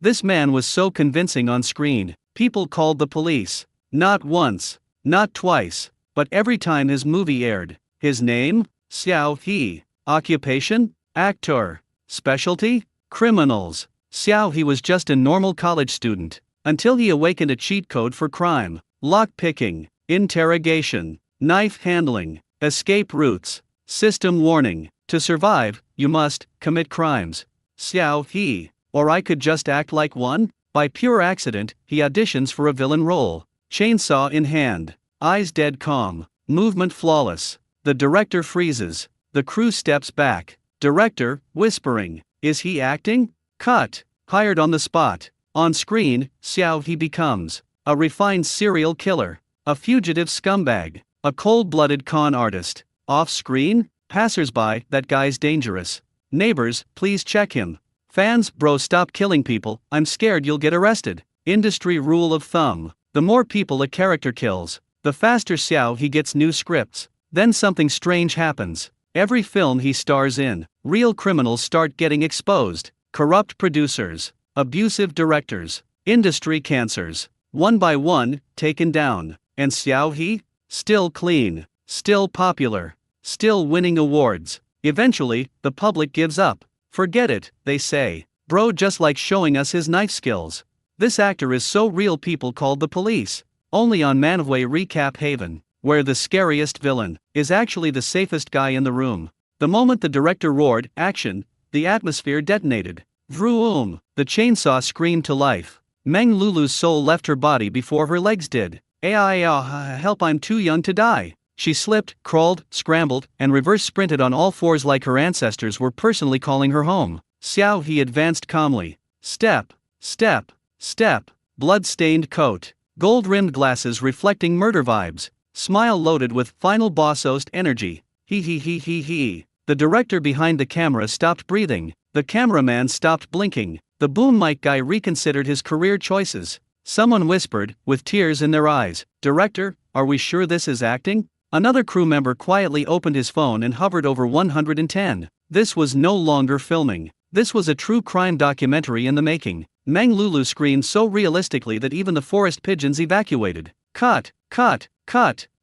This man was so convincing on screen, people called the police. Not once, not twice, but every time his movie aired. His name? Xiao He. Occupation? Actor. Specialty? Criminals. Xiao He was just a normal college student, until he awakened a cheat code for crime, lock-picking, interrogation, knife handling, escape routes, system warning. To survive, you must commit crimes. Xiao He. Or I could just act like one? By pure accident, he auditions for a villain role. Chainsaw in hand, eyes dead calm, movement flawless. The director freezes. The crew steps back. Director, whispering, is he acting? Cut. Hired on the spot. On screen, Xiao He becomes a refined serial killer, a fugitive scumbag, a cold-blooded con artist. Off screen, passers-by, that guy's dangerous. Neighbors, please check him. Fans, bro, stop killing people, I'm scared you'll get arrested. Industry rule of thumb. The more people a character kills, the faster Xiao He gets new scripts. Then something strange happens. Every film he stars in, real criminals start getting exposed. Corrupt producers, abusive directors, industry cancers, one by one, taken down. And Xiao He? Still clean, still popular, still winning awards. Eventually, the public gives up. Forget it, they say. Bro just like showing us his knife skills. This actor is so real people called the police. Only on Manhwa Recap Haven, where the scariest villain is actually the safest guy in the room. The moment the director roared, action, the atmosphere detonated. Vroom! The chainsaw screamed to life. Meng Lulu's soul left her body before her legs did. Help, I'm too young to die. She slipped, crawled, scrambled, and reverse sprinted on all fours like her ancestors were personally calling her home. Xiao He advanced calmly. Step, step, step. Blood-stained coat. Gold-rimmed glasses reflecting murder vibes. Smile loaded with final boss-ost energy. He. The director behind the camera stopped breathing. The cameraman stopped blinking. The boom mic guy reconsidered his career choices. Someone whispered, with tears in their eyes, "Director, are we sure this is acting?" Another crew member quietly opened his phone and hovered over 110. This was no longer filming. This was a true crime documentary in the making. Meng Lulu screamed so realistically that even the forest pigeons evacuated. Cut.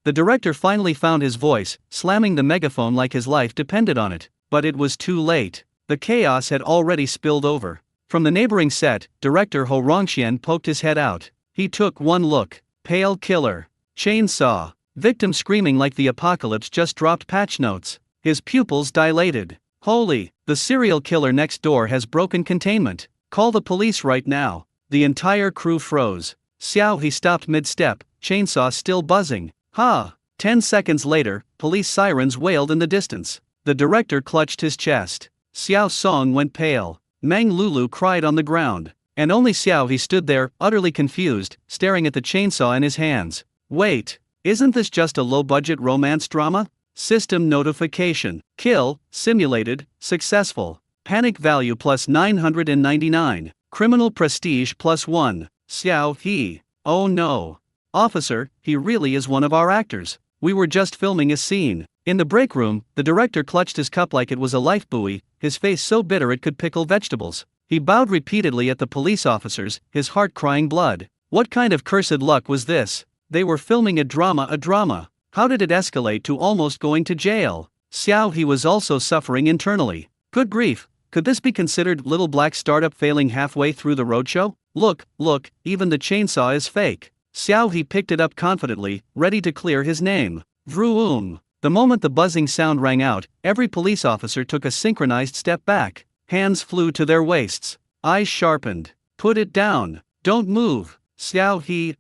The director finally found his voice, slamming the megaphone like his life depended on it. But it was too late. The chaos had already spilled over. From the neighboring set, director Ho Rongxian poked his head out. He took one look. Pale killer. Chainsaw. Victim screaming like the apocalypse just dropped patch notes. His pupils dilated. Holy, the serial killer next door has broken containment. Call the police right now. The entire crew froze. Xiao He stopped mid-step, chainsaw still buzzing. 10 seconds later, police sirens wailed in the distance. The director clutched his chest. Xiao Song went pale. Meng Lulu cried on the ground. And only Xiao He stood there, utterly confused, staring at the chainsaw in his hands. Wait. Isn't this just a low-budget romance drama? System notification. Kill, simulated, successful. Panic value plus 999. Criminal prestige plus 1. Xiao He. Oh no. Officer, he really is one of our actors. We were just filming a scene. In the break room, the director clutched his cup like it was a life buoy, his face so bitter it could pickle vegetables. He bowed repeatedly at the police officers, his heart crying blood. What kind of cursed luck was this? They were filming a drama. How did it escalate to almost going to jail? Xiao He was also suffering internally. Good grief, could this be considered little black startup failing halfway through the roadshow? Look, even the chainsaw is fake. Xiao He picked it up confidently, ready to clear his name. Vroom. The moment the buzzing sound rang out, every police officer took a synchronized step back. Hands flew to their waists. Eyes sharpened. Put it down. Don't move. Xiao He,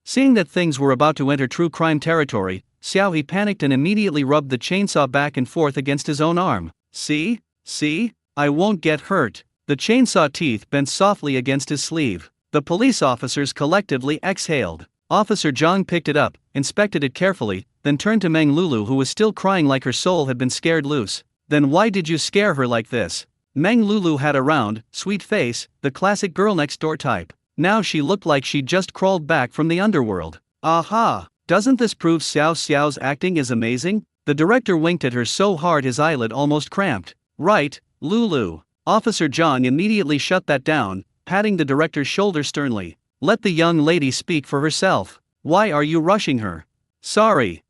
Seeing that things were about to enter true crime territory, Xiao He panicked and immediately rubbed the chainsaw back and forth against his own arm. See? I won't get hurt. The chainsaw teeth bent softly against his sleeve. The police officers collectively exhaled. Officer Zhang picked it up, inspected it carefully, then turned to Meng Lulu who was still crying like her soul had been scared loose. Then why did you scare her like this? Meng Lulu had a round, sweet face, the classic girl next door type. Now she looked like she'd just crawled back from the underworld. Aha! Doesn't this prove Xiao's acting is amazing? The director winked at her so hard his eyelid almost cramped. Right, Lulu. Officer Zhang immediately shut that down. patting the director's shoulder sternly. Let the young lady speak for herself. Why are you rushing her? Sorry,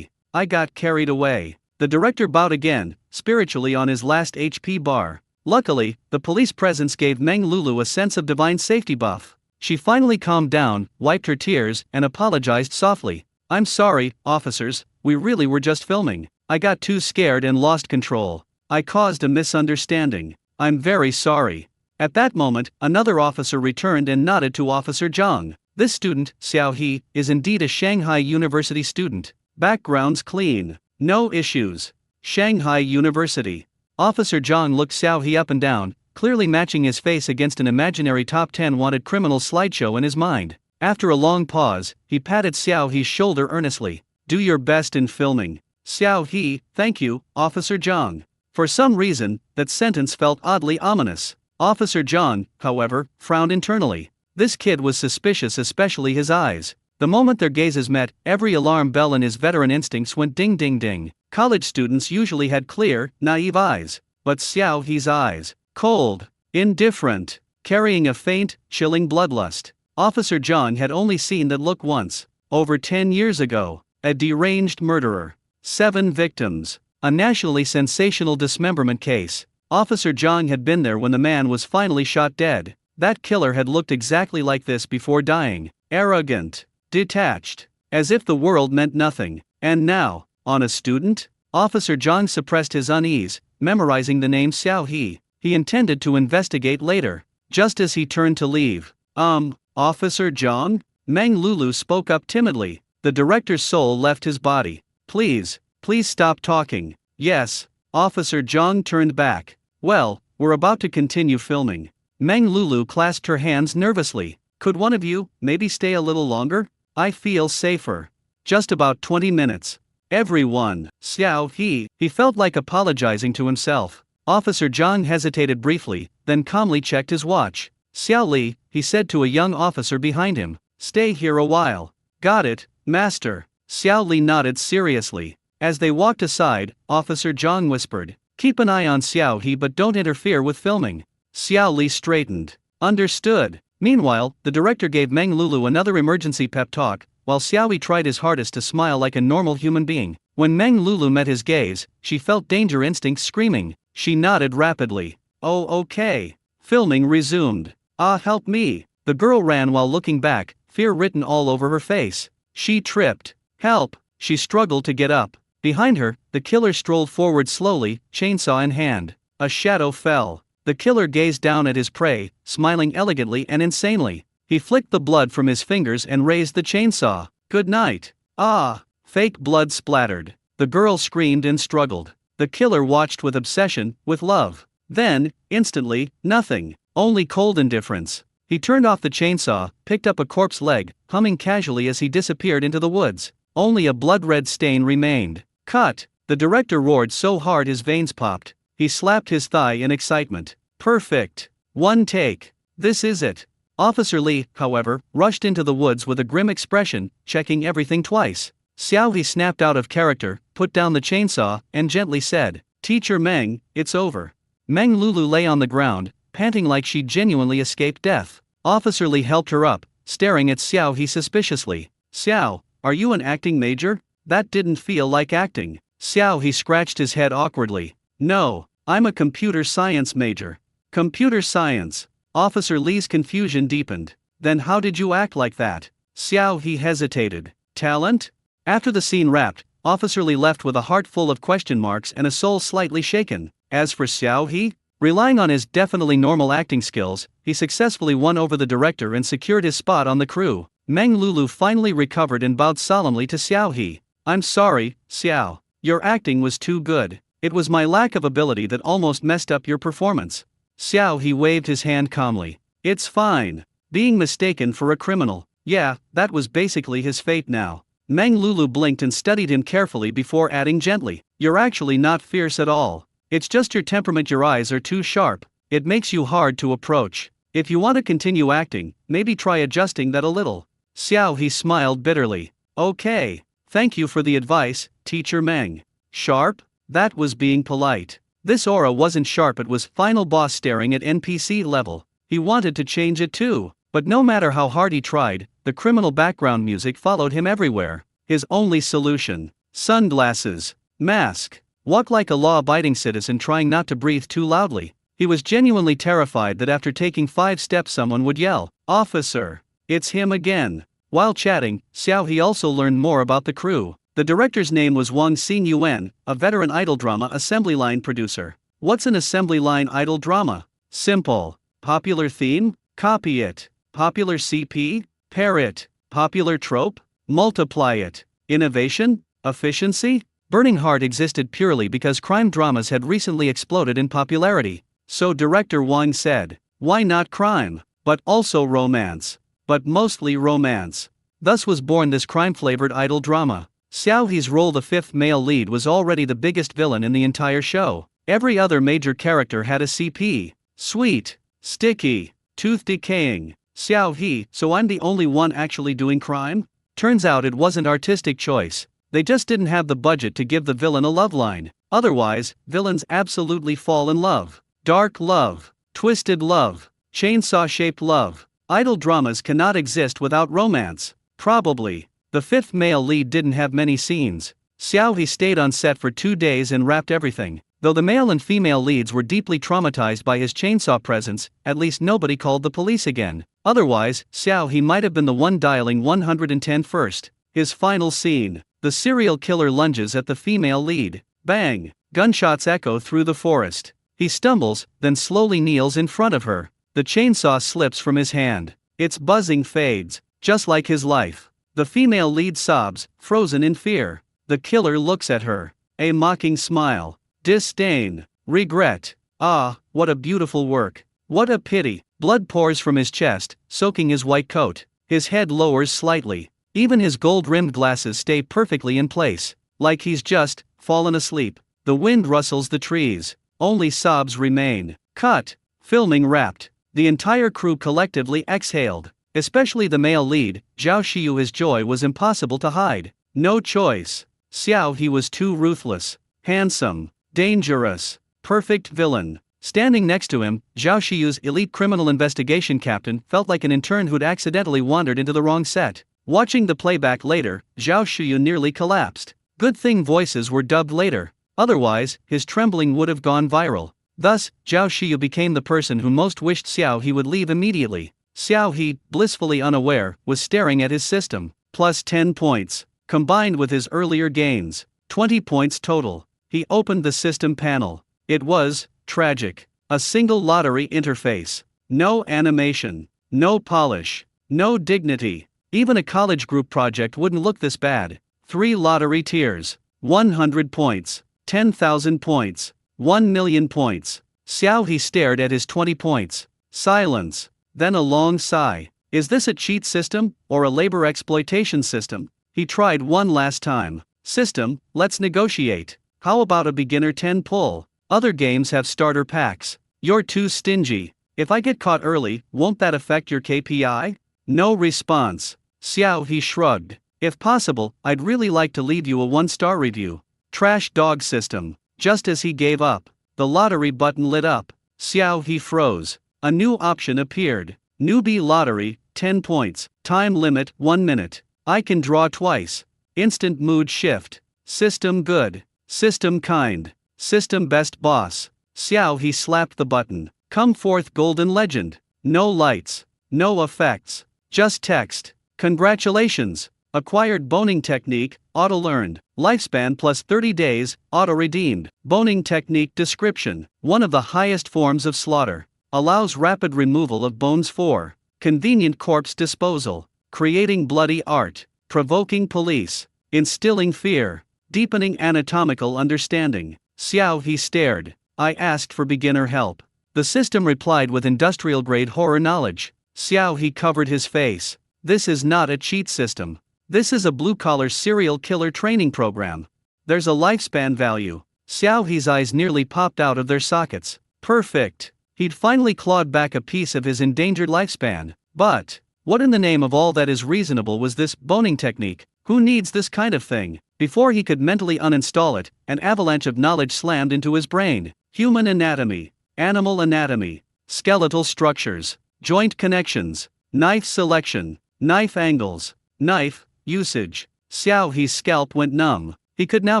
I got carried away. The director bowed again, spiritually on his last HP bar. Luckily, the police presence gave Meng Lulu a sense of divine safety buff. She finally calmed down, wiped her tears, and apologized softly. I'm sorry, officers, we really were just filming. I got too scared and lost control. I caused a misunderstanding. I'm very sorry. At that moment, another officer returned and nodded to Officer Zhang. This student, Xiao He, is indeed a Shanghai University student. Background's clean. No issues. Shanghai University. Officer Zhang looked Xiao He up and down, clearly matching his face against an imaginary top 10 wanted criminal slideshow in his mind. After a long pause, he patted Xiao He's shoulder earnestly. Do your best in filming. Xiao He, thank you, Officer Zhang. For some reason, that sentence felt oddly ominous. Officer Zhang, however, frowned internally. This kid was suspicious, especially his eyes. The moment their gazes met, every alarm bell in his veteran instincts went ding ding ding. College students usually had clear, naive eyes, but Xiao He's eyes, cold, indifferent, carrying a faint, chilling bloodlust. Officer Zhang had only seen that look once, over 10 years ago. A deranged murderer. 7 victims. A nationally sensational dismemberment case. Officer Zhang had been there when the man was finally shot dead. That killer had looked exactly like this before dying. Arrogant. Detached. As if the world meant nothing. And now, on a student? Officer Zhang suppressed his unease, memorizing the name Xiao He. He intended to investigate later. Just as he turned to leave. Officer Zhang? Meng Lulu spoke up timidly. The director's soul left his body. Please stop talking. Yes. Officer Zhang turned back. Well, we're about to continue filming. Meng Lulu clasped her hands nervously. Could one of you, maybe stay a little longer? I feel safer. Just about 20 minutes. Everyone. Xiao he felt like apologizing to himself. Officer Zhang hesitated briefly, then calmly checked his watch. Xiao Li, he said to a young officer behind him. Stay here a while. Got it, Master. Xiao Li nodded seriously. As they walked aside, Officer Zhang whispered, keep an eye on Xiao He but don't interfere with filming. Xiao Li straightened. Understood. Meanwhile, the director gave Meng Lulu another emergency pep talk, while Xiao He tried his hardest to smile like a normal human being. When Meng Lulu met his gaze, she felt danger instincts screaming. She nodded rapidly. Oh, okay. Filming resumed. Ah, help me. The girl ran while looking back, fear written all over her face. She tripped. Help. She struggled to get up. Behind her, the killer strolled forward slowly, chainsaw in hand. A shadow fell. The killer gazed down at his prey, smiling elegantly and insanely. He flicked the blood from his fingers and raised the chainsaw. Good night. Ah! Fake blood splattered. The girl screamed and struggled. The killer watched with obsession, with love. Then, instantly, nothing. Only cold indifference. He turned off the chainsaw, picked up a corpse leg, humming casually as he disappeared into the woods. Only a blood-red stain remained. Cut! The director roared so hard his veins popped. He slapped his thigh in excitement. Perfect! One take. This is it. Officer Li, however, rushed into the woods with a grim expression, checking everything twice. Xiao He snapped out of character, put down the chainsaw, and gently said, Teacher Meng, it's over. Meng Lulu lay on the ground, panting like she'd genuinely escaped death. Officer Li helped her up, staring at Xiao He suspiciously. Xiao, are you an acting major? That didn't feel like acting. Xiao He scratched his head awkwardly. No, I'm a computer science major. Computer science. Officer Li's confusion deepened. Then how did you act like that? Xiao He hesitated. Talent? After the scene wrapped, Officer Li left with a heart full of question marks and a soul slightly shaken. As for Xiao He, relying on his definitely normal acting skills, he successfully won over the director and secured his spot on the crew. Meng Lulu finally recovered and bowed solemnly to Xiao He. I'm sorry, Xiao. Your acting was too good. It was my lack of ability that almost messed up your performance. Xiao He waved his hand calmly. It's fine. Being mistaken for a criminal. Yeah, that was basically his fate now. Meng Lulu blinked and studied him carefully before adding gently. You're actually not fierce at all. It's just your temperament, your eyes are too sharp. It makes you hard to approach. If you want to continue acting, maybe try adjusting that a little. Xiao He smiled bitterly. Okay. Thank you for the advice, Teacher Meng. Sharp? That was being polite. This aura wasn't sharp, it was final boss staring at NPC level. He wanted to change it too, but no matter how hard he tried, the criminal background music followed him everywhere. His only solution: sunglasses, mask, walk like a law-abiding citizen, trying not to breathe too loudly. He was genuinely terrified that after taking 5 steps someone would yell, "Officer, it's him again." While chatting, Xiao He also learned more about the crew. The director's name was Wang Xingyuan, a veteran idol drama assembly line producer. What's an assembly line idol drama? Simple. Popular theme? Copy it. Popular CP? Pair it. Popular trope? Multiply it. Innovation? Efficiency? Burning Heart existed purely because crime dramas had recently exploded in popularity. So director Wang said, why not crime, but also romance? But mostly romance. Thus was born this crime-flavored idol drama. Xiao He's role, the 5th male lead, was already the biggest villain in the entire show. Every other major character had a CP. Sweet, sticky, tooth decaying. Xiao He, so I'm the only one actually doing crime? Turns out it wasn't artistic choice. They just didn't have the budget to give the villain a love line. Otherwise, villains absolutely fall in love. Dark love, twisted love, chainsaw-shaped love. Idol dramas cannot exist without romance. Probably. The 5th male lead didn't have many scenes. Xiao He stayed on set for 2 days and wrapped everything. Though the male and female leads were deeply traumatized by his chainsaw presence, at least nobody called the police again. Otherwise, Xiao He might have been the one dialing 110 first. His final scene. The serial killer lunges at the female lead. Bang! Gunshots echo through the forest. He stumbles, then slowly kneels in front of her. The chainsaw slips from his hand. Its buzzing fades, just like his life. The female lead sobs, frozen in fear. The killer looks at her. A mocking smile. Disdain. Regret. Ah, what a beautiful work. What a pity. Blood pours from his chest, soaking his white coat. His head lowers slightly. Even his gold-rimmed glasses stay perfectly in place. Like he's just fallen asleep. The wind rustles the trees. Only sobs remain. Cut. Filming wrapped. The entire crew collectively exhaled. Especially the male lead, Zhao Shiyu. His joy was impossible to hide. No choice. Xiao He was too ruthless. Handsome. Dangerous. Perfect villain. Standing next to him, Zhao Shiyu's elite criminal investigation captain felt like an intern who'd accidentally wandered into the wrong set. Watching the playback later, Zhao Shiyu nearly collapsed. Good thing voices were dubbed later. Otherwise, his trembling would have gone viral. Thus, Zhao Shiyu became the person who most wished Xiao He would leave immediately. Xiao He, blissfully unaware, was staring at his system. Plus 10 points. Combined with his earlier gains, 20 points total. He opened the system panel. It was tragic. A single lottery interface. No animation. No polish. No dignity. Even a college group project wouldn't look this bad. 3 lottery tiers. 100 points. 10,000 points. 1 million points. Xiao He stared at his 20 points. Silence. Then a long sigh. Is this a cheat system, or a labor exploitation system? He tried one last time. System, let's negotiate. How about a beginner 10 pull? Other games have starter packs. You're too stingy. If I get caught early, won't that affect your KPI? No response. Xiao He shrugged. If possible, I'd really like to leave you a 1-star review. Trash dog system. Just as he gave up, the lottery button lit up. Xiao He froze. A new option appeared. Newbie lottery, 10 points. Time limit, 1 minute. I can draw twice. Instant mood shift. System good. System kind. System best boss. Xiao He slapped the button. Come forth golden legend. No lights. No effects. Just text. Congratulations. Acquired boning technique, auto-learned. Lifespan plus 30 days, auto-redeemed. Boning technique description. One of the highest forms of slaughter. Allows rapid removal of bones for convenient corpse disposal. Creating bloody art. Provoking police. Instilling fear. Deepening anatomical understanding. Xiao He stared. I asked for beginner help. The system replied with industrial-grade horror knowledge. Xiao He covered his face. This is not a cheat system. This is a blue-collar serial killer training program. There's a lifespan value. Xiao He's eyes nearly popped out of their sockets. Perfect. He'd finally clawed back a piece of his endangered lifespan. But what in the name of all that is reasonable was this boning technique? Who needs this kind of thing? Before he could mentally uninstall it, an avalanche of knowledge slammed into his brain. Human anatomy. Animal anatomy. skeletal structures, joint connections, knife selection, knife angles, knife usage. Xiao He's scalp went numb. He could now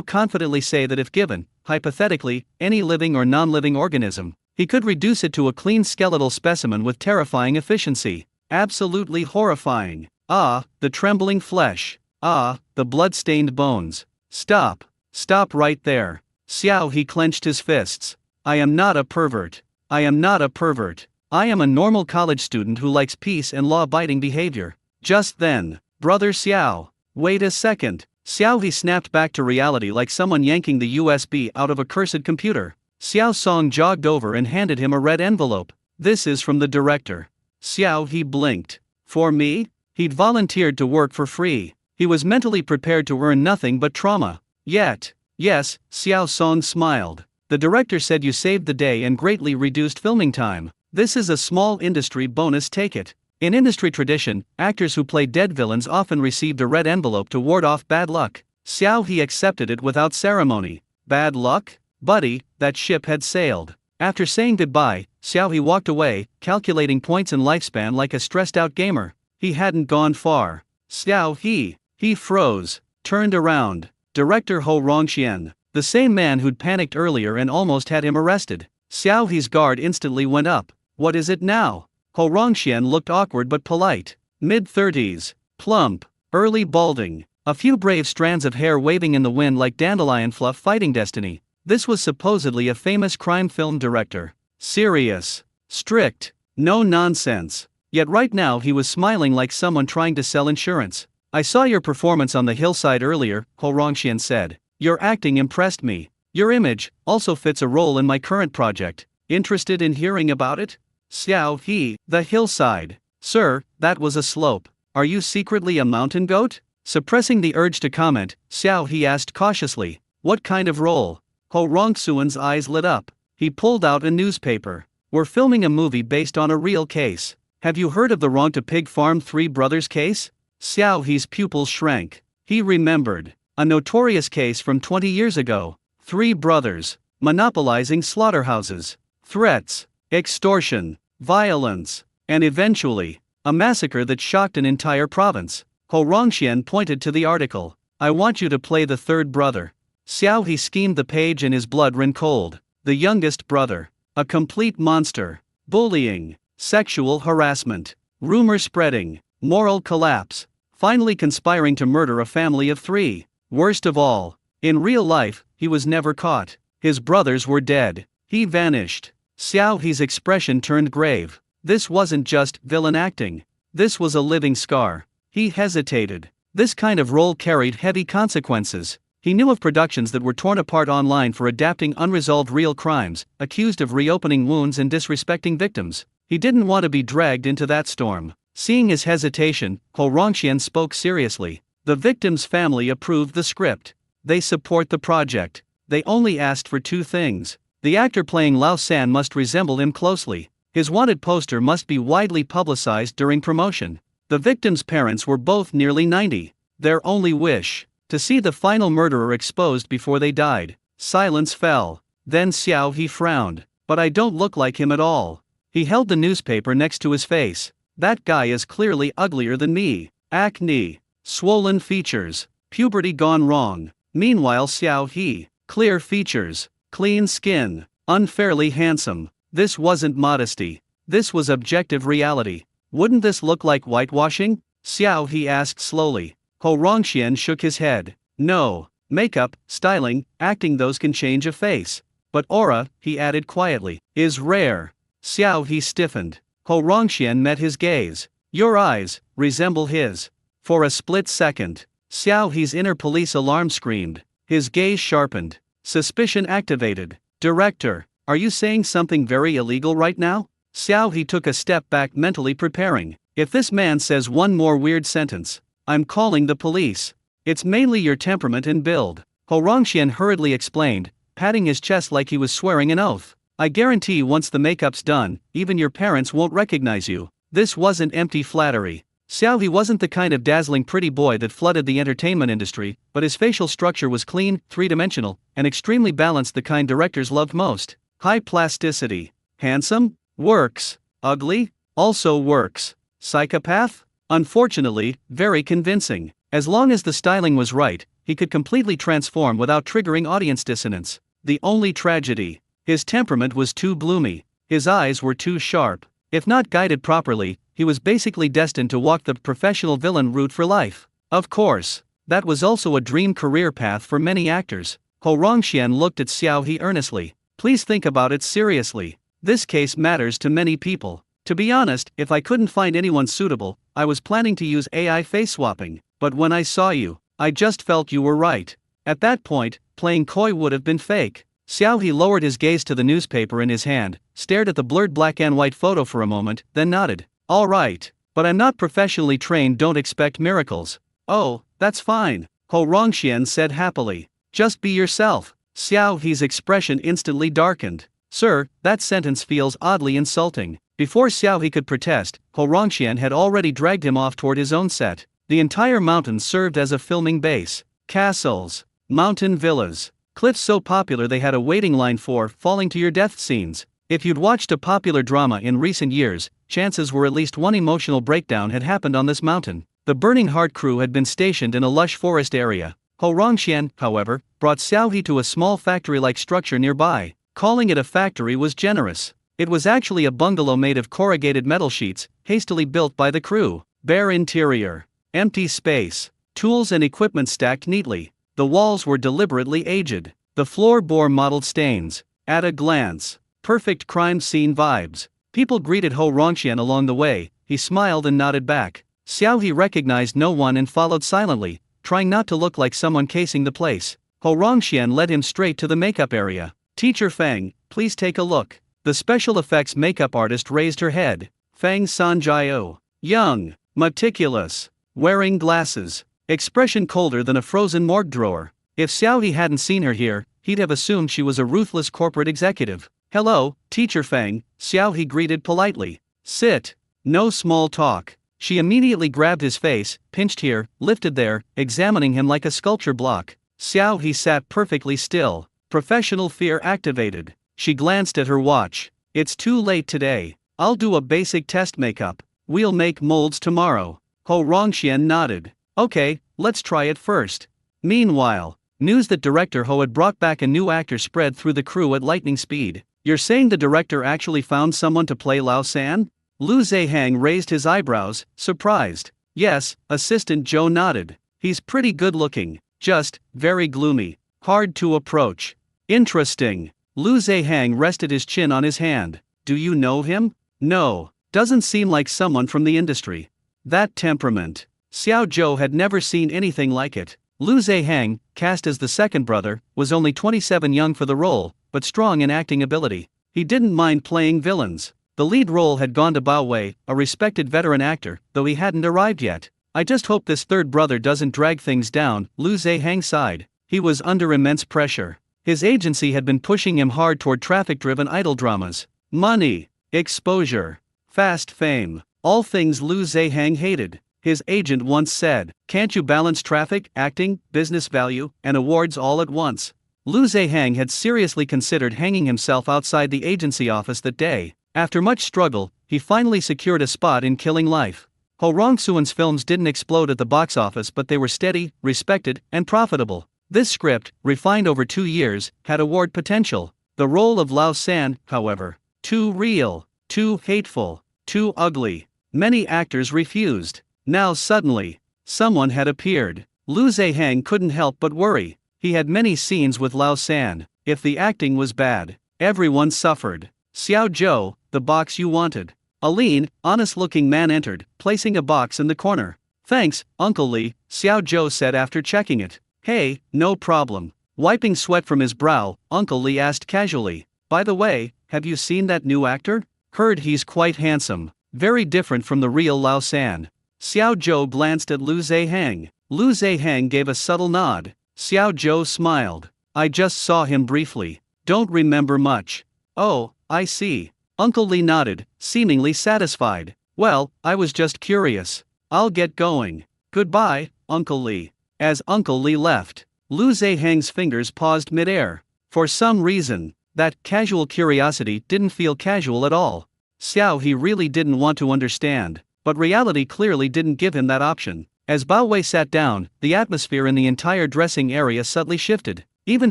confidently say that if given, hypothetically, any living or non-living organism, he could reduce it to a clean skeletal specimen with terrifying efficiency. Absolutely horrifying. Ah, the trembling flesh. Ah, the blood-stained bones. Stop. Stop right there. Xiao He clenched his fists. I am not a pervert. I am not a pervert. I am a normal college student who likes peace and law-abiding behavior. Just then, Brother Xiao. Wait a second. Xiao He snapped back to reality like someone yanking the USB out of a cursed computer. Xiao Song jogged over and handed him a red envelope. This is from the director. Xiao He blinked. For me? He'd volunteered to work for free. He was mentally prepared to earn nothing but trauma. Yet. Yes, Xiao Song smiled. The director said you saved the day and greatly reduced filming time. This is a small industry bonus, take it. In industry tradition, actors who play dead villains often received a red envelope to ward off bad luck. Xiao He accepted it without ceremony. Bad luck? Buddy, that ship had sailed. After saying goodbye, Xiao He walked away, calculating points and lifespan like a stressed-out gamer. He hadn't gone far. Xiao He froze, turned around. Director Ho Rongxian, the same man who'd panicked earlier and almost had him arrested. Xiao He's guard instantly went up. What is it now? Ho Rongxian looked awkward but polite. Mid-30s, plump, early balding, a few brave strands of hair waving in the wind like dandelion fluff fighting destiny. This was supposedly a famous crime film director. Serious, strict, no nonsense. Yet right now he was smiling like someone trying to sell insurance. I saw your performance on the hillside earlier, Ho Rongxian said. Your acting impressed me. Your image also fits a role in my current project. Interested in hearing about it? Xiao He, the hillside. Sir, that was a slope. Are you secretly a mountain goat? Suppressing the urge to comment, Xiao He asked cautiously. What kind of role? Ho Rongxian's eyes lit up. He pulled out a newspaper. We're filming a movie based on a real case. Have you heard of the Wrong to Pig Farm Three Brothers case? Xiao He's pupils shrank. He remembered. A notorious case from 20 years ago. 3 brothers, monopolizing slaughterhouses. Threats, extortion, violence, and eventually, a massacre that shocked an entire province. Ho Rongxian pointed to the article. I want you to play the third brother. Xiao He skimmed the page and his blood ran cold. The youngest brother. A complete monster. Bullying, sexual harassment, rumor spreading, moral collapse, finally conspiring to murder a family of 3. Worst of all, in real life, he was never caught. His brothers were dead. He vanished. Xiao He's expression turned grave. This wasn't just villain acting. This was a living scar. He hesitated. This kind of role carried heavy consequences. He knew of productions that were torn apart online for adapting unresolved real crimes, accused of reopening wounds and disrespecting victims. He didn't want to be dragged into that storm. Seeing his hesitation, Ho Rongxian spoke seriously. The victim's family approved the script. They support the project. They only asked for 2 things. The actor playing Lao San must resemble him closely. His wanted poster must be widely publicized during promotion. The victim's parents were both nearly 90. Their only wish, to see the final murderer exposed before they died. Silence fell. Then Xiao He frowned. But I don't look like him at all. He held the newspaper next to his face. That guy is clearly uglier than me. Acne, swollen features, puberty gone wrong. Meanwhile Xiao He, clear features, clean skin, unfairly handsome. This wasn't modesty. This was objective reality. Wouldn't this look like whitewashing? Xiao He asked slowly. Ho Rongxian shook his head. No, makeup, styling, acting, those can change a face. But aura, he added quietly, is rare. Xiao He stiffened. Ho Rongxian met his gaze. Your eyes resemble his. For a split second, Xiao He's inner police alarm screamed. His gaze sharpened. Suspicion activated. Director, are you saying something very illegal right now? Xiao He took a step back, mentally preparing. If this man says one more weird sentence, I'm calling the police. It's mainly your temperament and build. Ho Rongxian hurriedly explained, patting his chest like he was swearing an oath. I guarantee once the makeup's done, even your parents won't recognize you. This wasn't empty flattery. Xiao He wasn't the kind of dazzling pretty boy that flooded the entertainment industry, but his facial structure was clean, 3-dimensional, and extremely balanced, the kind directors loved most. High plasticity. Handsome? Works. Ugly? Also works. Psychopath? Unfortunately, very convincing. As long as the styling was right, he could completely transform without triggering audience dissonance. The only tragedy: his temperament was too bloomy. His eyes were too sharp. If not guided properly, he was basically destined to walk the professional villain route for life. Of course, that was also a dream career path for many actors. Ho Rongxian looked at Xiao He earnestly. Please think about it seriously. This case matters to many people. To be honest, if I couldn't find anyone suitable, I was planning to use AI face swapping, but when I saw you, I just felt you were right. At that point, playing coy would have been fake. Xiao He lowered his gaze to the newspaper in his hand, stared at the blurred black and white photo for a moment, then nodded. All right, but I'm not professionally trained, don't expect miracles. Oh, that's fine, Ho Rongxian said happily. Just be yourself. Xiao He's expression instantly darkened. Sir, that sentence feels oddly insulting. Before Xiao He could protest, Ho Rongxian had already dragged him off toward his own set. The entire mountain served as a filming base. Castles, mountain villas, cliffs so popular they had a waiting line for falling to your death scenes. If you'd watched a popular drama in recent years, chances were at least one emotional breakdown had happened on this mountain. The Burning Heart crew had been stationed in a lush forest area. Ho Rongxian, however, brought Xiao He to a small factory-like structure nearby. Calling it a factory was generous. It was actually a bungalow made of corrugated metal sheets, hastily built by the crew. Bare interior, empty space, tools and equipment stacked neatly. The walls were deliberately aged. The floor bore mottled stains. At a glance, perfect crime scene vibes. People greeted Ho Rongxian along the way. He smiled and nodded back. Xiao He recognized no one and followed silently, trying not to look like someone casing the place. Ho Rongxian led him straight to the makeup area. Teacher Feng, please take a look. The special effects makeup artist raised her head. Feng Sanjiao. Young, meticulous, wearing glasses, expression colder than a frozen morgue drawer. If Xiao He hadn't seen her here, he'd have assumed she was a ruthless corporate executive. Hello, Teacher Feng, Xiao He greeted politely. Sit. No small talk. She immediately grabbed his face, pinched here, lifted there, examining him like a sculpture block. Xiao He sat perfectly still. Professional fear activated. She glanced at her watch. It's too late today. I'll do a basic test makeup. We'll make molds tomorrow. Ho Rongxian nodded. Okay, let's try it first. Meanwhile, news that director Ho had brought back a new actor spread through the crew at lightning speed. You're saying the director actually found someone to play Lao San? Lu Zehang raised his eyebrows, surprised. Yes, Assistant Joe nodded. He's pretty good looking, just very gloomy, hard to approach. Interesting. Lu Zehang rested his chin on his hand. Do you know him? No, doesn't seem like someone from the industry. That temperament. Xiao Zhou had never seen anything like it. Lu Zehang, cast as the second brother, was only 27, young for the role, but strong in acting ability. He didn't mind playing villains. The lead role had gone to Bao Wei, a respected veteran actor, though he hadn't arrived yet. I just hope this third brother doesn't drag things down, Lu Zehang sighed. He was under immense pressure. His agency had been pushing him hard toward traffic-driven idol dramas. Money, exposure, fast fame, all things Lu Zehang hated. His agent once said, "Can't you balance traffic, acting, business value, and awards all at once?" Lu Zehang had seriously considered hanging himself outside the agency office that day. After much struggle, he finally secured a spot in Killing Life. Ho Rongxian's films didn't explode at the box office, but they were steady, respected, and profitable. This script, refined over 2 years, had award potential. The role of Lao San, however, too real, too hateful, too ugly. Many actors refused. Now suddenly, someone had appeared. Lu Zehang couldn't help but worry. He had many scenes with Lao San. If the acting was bad, everyone suffered. Xiao Zhou, the box you wanted. A lean, honest-looking man entered, placing a box in the corner. Thanks, Uncle Li, Xiao Zhou said after checking it. Hey, no problem. Wiping sweat from his brow, Uncle Li asked casually. By the way, have you seen that new actor? Heard he's quite handsome. Very different from the real Lao San. Xiao Zhou glanced at Lu Zehang. Lu Zehang gave a subtle nod. Xiao Zhou smiled. I just saw him briefly. Don't remember much. Oh, I see. Uncle Li nodded, seemingly satisfied. Well, I was just curious. I'll get going. Goodbye, Uncle Li. As Uncle Li left, Lu Zehang's fingers paused midair. For some reason, that casual curiosity didn't feel casual at all. Xiao he really didn't want to understand, but reality clearly didn't give him that option. As Bao Wei sat down, the atmosphere in the entire dressing area subtly shifted. Even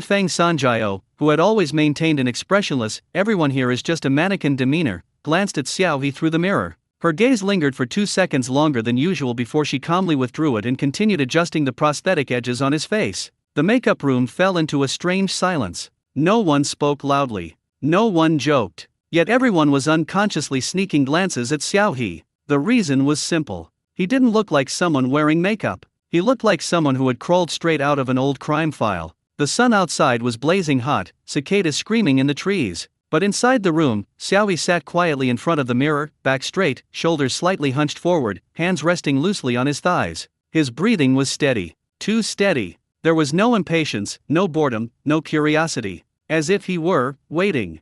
Feng Sanjiao, who had always maintained an expressionless, everyone here is just a mannequin demeanor, glanced at Xiao he through the mirror. Her gaze lingered for 2 seconds longer than usual before she calmly withdrew it and continued adjusting the prosthetic edges on his face. The makeup room fell into a strange silence. No one spoke loudly. No one joked. Yet everyone was unconsciously sneaking glances at Xiao He. The reason was simple. He didn't look like someone wearing makeup. He looked like someone who had crawled straight out of an old crime file. The sun outside was blazing hot, cicadas screaming in the trees. But inside the room, Xiao He sat quietly in front of the mirror, back straight, shoulders slightly hunched forward, hands resting loosely on his thighs. His breathing was steady. Too steady. There was no impatience, no boredom, no curiosity. As if he were waiting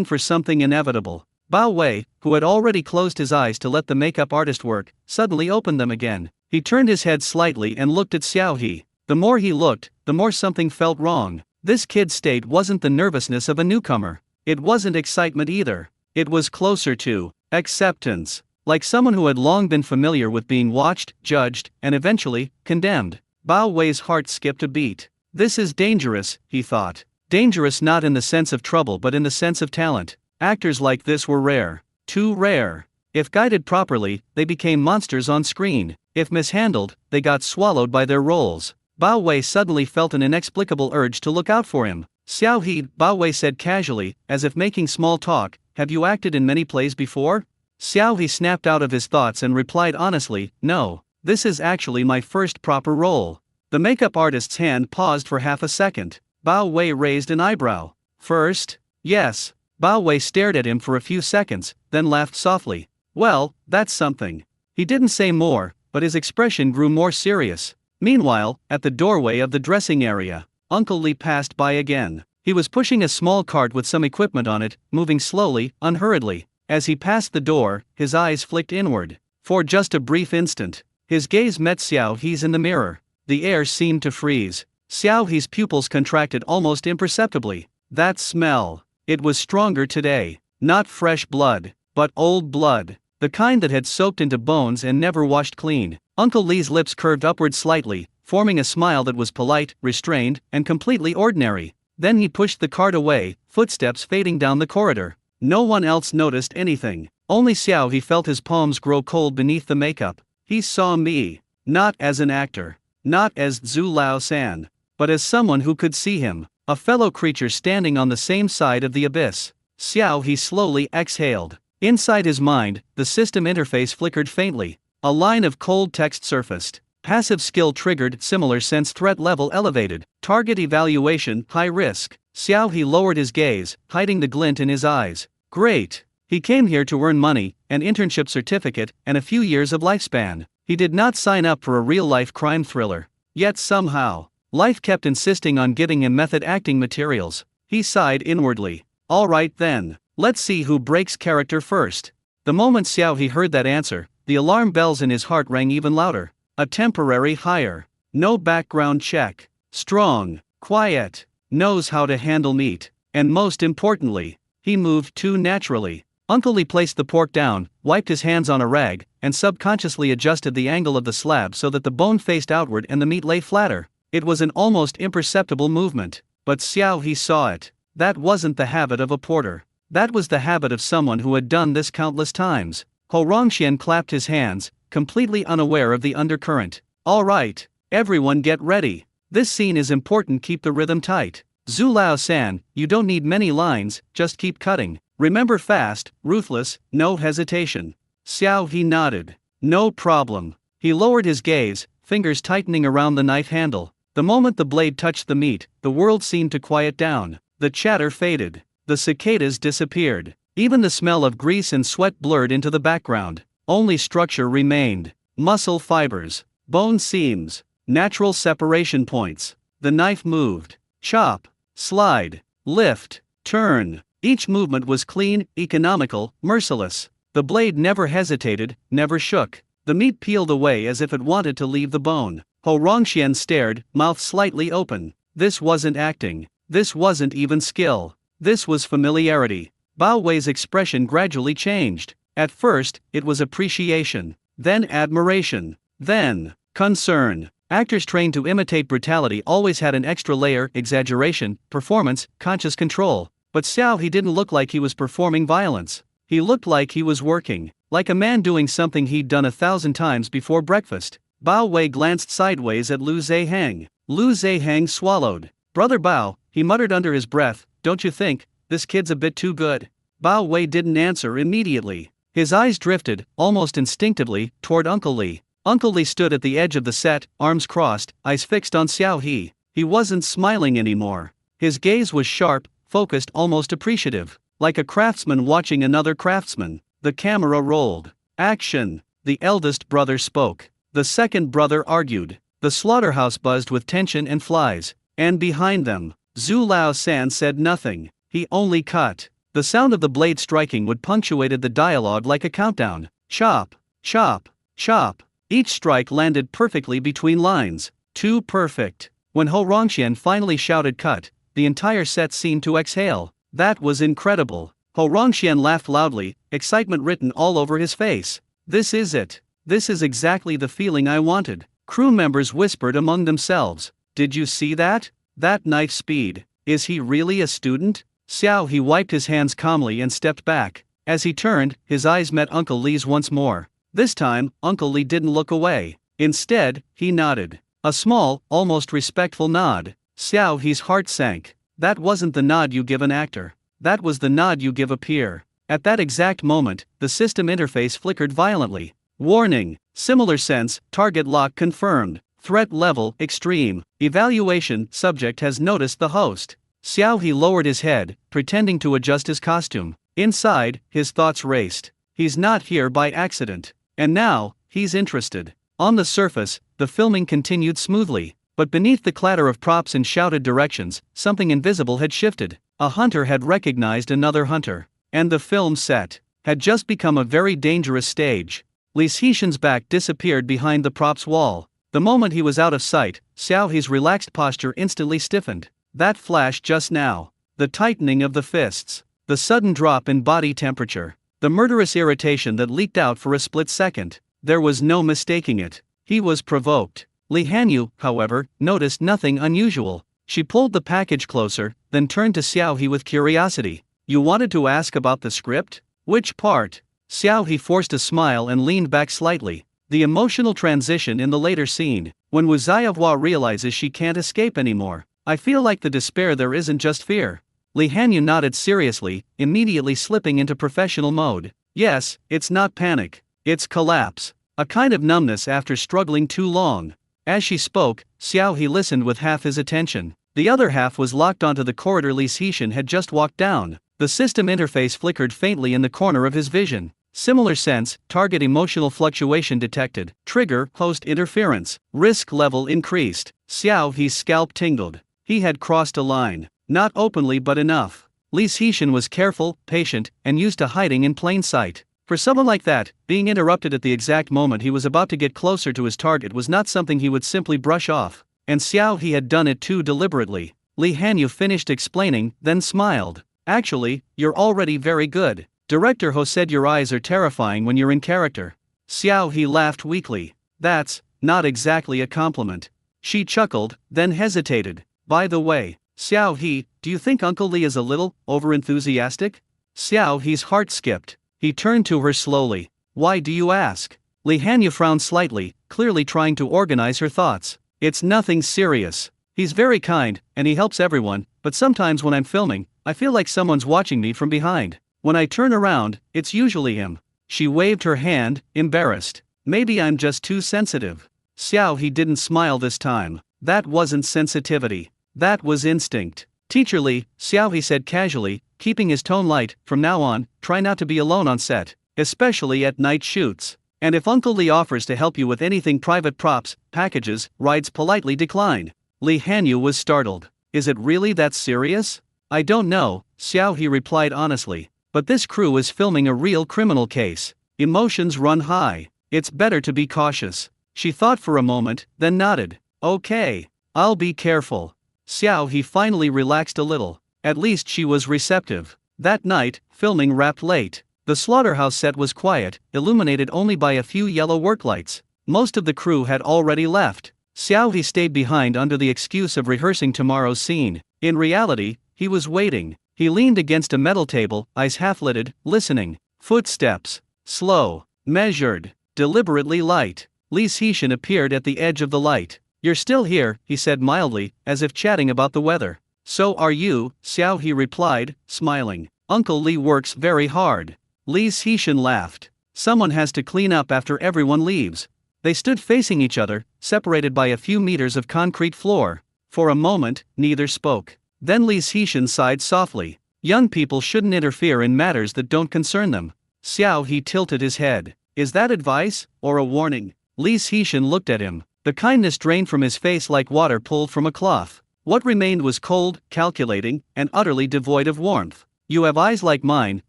for something inevitable. Bao Wei, who had already closed his eyes to let the makeup artist work, suddenly opened them again. He turned his head slightly and looked at Xiao He. The more he looked, the more something felt wrong. This kid's state wasn't the nervousness of a newcomer. It wasn't excitement either. It was closer to acceptance. Like someone who had long been familiar with being watched, judged, and eventually, condemned. Bao Wei's heart skipped a beat. This is dangerous, he thought. Dangerous not in the sense of trouble but in the sense of talent. Actors like this were rare. Too rare. If guided properly, they became monsters on screen. If mishandled, they got swallowed by their roles. Bao Wei suddenly felt an inexplicable urge to look out for him. Xiao He, Bao Wei said casually, as if making small talk, have you acted in many plays before? Xiao He snapped out of his thoughts and replied honestly, no. This is actually my first proper role. The makeup artist's hand paused for half a second. Bao Wei raised an eyebrow. First? Yes. Bao Wei stared at him for a few seconds, then laughed softly. Well, that's something. He didn't say more, but his expression grew more serious. Meanwhile, at the doorway of the dressing area, Uncle Li passed by again. He was pushing a small cart with some equipment on it, moving slowly, unhurriedly. As he passed the door, his eyes flicked inward. For just a brief instant, his gaze met Xiao He's in the mirror. The air seemed to freeze. Xiao He's pupils contracted almost imperceptibly. That smell. It was stronger today. Not fresh blood, but old blood. The kind that had soaked into bones and never washed clean. Uncle Li's lips curved upward slightly, forming a smile that was polite, restrained, and completely ordinary. Then he pushed the cart away, footsteps fading down the corridor. No one else noticed anything. Only Xiao He felt his palms grow cold beneath the makeup. He saw me. Not as an actor. Not as Zhu Lao San. But as someone who could see him. A fellow creature standing on the same side of the abyss. Xiao He slowly exhaled. Inside his mind, the system interface flickered faintly. A line of cold text surfaced. Passive skill triggered, similar sense threat level elevated. Target evaluation, high risk. Xiao He lowered his gaze, hiding the glint in his eyes. Great. He came here to earn money, an internship certificate, and a few years of lifespan. He did not sign up for a real-life crime thriller. Yet somehow, life kept insisting on giving him method acting materials. He sighed inwardly. All right then, let's see who breaks character first. The moment Xiao He heard that answer, the alarm bells in his heart rang even louder. A temporary hire. No background check. Strong, quiet, knows how to handle meat. And most importantly, he moved too naturally. Uncle Li placed the pork down, wiped his hands on a rag, and subconsciously adjusted the angle of the slab so that the bone faced outward and the meat lay flatter. It was an almost imperceptible movement. But Xiao He saw it. That wasn't the habit of a porter. That was the habit of someone who had done this countless times. Ho Rongxian clapped his hands, completely unaware of the undercurrent. All right, everyone get ready. This scene is important, keep the rhythm tight. Zhu Lao San, you don't need many lines, just keep cutting. Remember fast, ruthless, no hesitation. Xiao He nodded. No problem. He lowered his gaze, fingers tightening around the knife handle. The moment the blade touched the meat, the world seemed to quiet down. The chatter faded. The cicadas disappeared. Even the smell of grease and sweat blurred into the background. Only structure remained. Muscle fibers, bone seams, natural separation points. The knife moved. Chop, slide, lift, turn. Each movement was clean, economical, merciless. The blade never hesitated, never shook. The meat peeled away as if it wanted to leave the bone. Ho Rongxian stared, mouth slightly open. This wasn't acting. This wasn't even skill. This was familiarity. Bao Wei's expression gradually changed. At first, it was appreciation, then admiration, then concern. Actors trained to imitate brutality always had an extra layer: exaggeration, performance, conscious control. But Xiao He didn't look like he was performing violence. He looked like he was working, like a man doing something he'd done 1,000 times before breakfast. Bao Wei glanced sideways at Lu Zehang. Lu Zehang swallowed. "Brother Bao," he muttered under his breath, "don't you think this kid's a bit too good?" Bao Wei didn't answer immediately. His eyes drifted, almost instinctively, toward Uncle Li. Uncle Li stood at the edge of the set, arms crossed, eyes fixed on Xiao He. He wasn't smiling anymore. His gaze was sharp, focused, almost appreciative, like a craftsman watching another craftsman. The camera rolled. Action! The eldest brother spoke. The second brother argued. The slaughterhouse buzzed with tension and flies. And behind them, Zhu Lao San said nothing. He only cut. The sound of the blade striking would punctuated the dialogue like a countdown. Chop, chop, chop. Each strike landed perfectly between lines. Too perfect. When Ho Rongxian finally shouted cut, the entire set seemed to exhale. That was incredible. Ho Rongxian laughed loudly, excitement written all over his face. This is it. This is exactly the feeling I wanted. Crew members whispered among themselves. Did you see that? That knife speed. Is he really a student? Xiao He wiped his hands calmly and stepped back. As he turned, his eyes met Uncle Li's once more. This time, Uncle Li didn't look away. Instead, he nodded. A small, almost respectful nod. Xiao He's heart sank. That wasn't the nod you give an actor. That was the nod you give a peer. At that exact moment, the system interface flickered violently. Warning. Similar sense, target lock confirmed. Threat level, extreme. Evaluation, subject has noticed the host. Xiao He lowered his head, pretending to adjust his costume. Inside, his thoughts raced. He's not here by accident. And now, he's interested. On the surface, the filming continued smoothly. But beneath the clatter of props and shouted directions, something invisible had shifted. A hunter had recognized another hunter. And the film set had just become a very dangerous stage. Li Xixin's back disappeared behind the props wall. The moment he was out of sight, Xiao He's relaxed posture instantly stiffened. That flash just now. The tightening of the fists. The sudden drop in body temperature. The murderous irritation that leaked out for a split second. There was no mistaking it. He was provoked. Li Hanyu, however, noticed nothing unusual. She pulled the package closer, then turned to Xiao He with curiosity. You wanted to ask about the script? Which part? Xiao He forced a smile and leaned back slightly. The emotional transition in the later scene, when Wu Xiaohua realizes she can't escape anymore. I feel like the despair there isn't just fear. Li Hanyu nodded seriously, immediately slipping into professional mode. Yes, it's not panic. It's collapse. A kind of numbness after struggling too long. As she spoke, Xiao He listened with half his attention. The other half was locked onto the corridor Li Xixin had just walked down. The system interface flickered faintly in the corner of his vision. Similar sense, target emotional fluctuation detected. Trigger, host interference. Risk level increased. Xiao He's scalp tingled. He had crossed a line. Not openly but enough. Li Xixin was careful, patient, and used to hiding in plain sight. For someone like that, being interrupted at the exact moment he was about to get closer to his target was not something he would simply brush off. And Xiao He had done it too deliberately. Li Hanyu finished explaining, then smiled. Actually, you're already very good. Director Ho said your eyes are terrifying when you're in character. Xiao He laughed weakly. That's not exactly a compliment. She chuckled, then hesitated. By the way, Xiao He, do you think Uncle Li is a little overenthusiastic? Xiao He's heart skipped. He turned to her slowly. Why do you ask? Li Hanyu frowned slightly, clearly trying to organize her thoughts. It's nothing serious. He's very kind, and he helps everyone, but sometimes when I'm filming, I feel like someone's watching me from behind. When I turn around, it's usually him. She waved her hand, embarrassed. Maybe I'm just too sensitive. Xiao He didn't smile this time. That wasn't sensitivity. That was instinct. Teacher Li, Xiao He said casually, keeping his tone light, from now on, try not to be alone on set, especially at night shoots. And if Uncle Li offers to help you with anything private props, packages, rides politely decline. Li Hanyu was startled. Is it really that serious? I don't know, Xiao He replied honestly. But this crew is filming a real criminal case. Emotions run high. It's better to be cautious. She thought for a moment, then nodded. Okay, I'll be careful. Xiao He finally relaxed a little. At least she was receptive. That night, filming wrapped late. The slaughterhouse set was quiet, illuminated only by a few yellow work lights. Most of the crew had already left. Xiao He stayed behind under the excuse of rehearsing tomorrow's scene. In reality, he was waiting. He leaned against a metal table, eyes half-lidded, listening. Footsteps. Slow, measured, deliberately light. Li Xixin appeared at the edge of the light. "You're still here," he said mildly, as if chatting about the weather. "So are you," Xiao He replied, smiling. "Uncle Li works very hard." Li Xixin laughed. "Someone has to clean up after everyone leaves." They stood facing each other, separated by a few meters of concrete floor. For a moment, neither spoke. Then Li Xixin sighed softly. "Young people shouldn't interfere in matters that don't concern them." Xiao He tilted his head. "Is that advice, or a warning?" Li Xixin looked at him. The kindness drained from his face like water pulled from a cloth. What remained was cold, calculating, and utterly devoid of warmth. "You have eyes like mine,"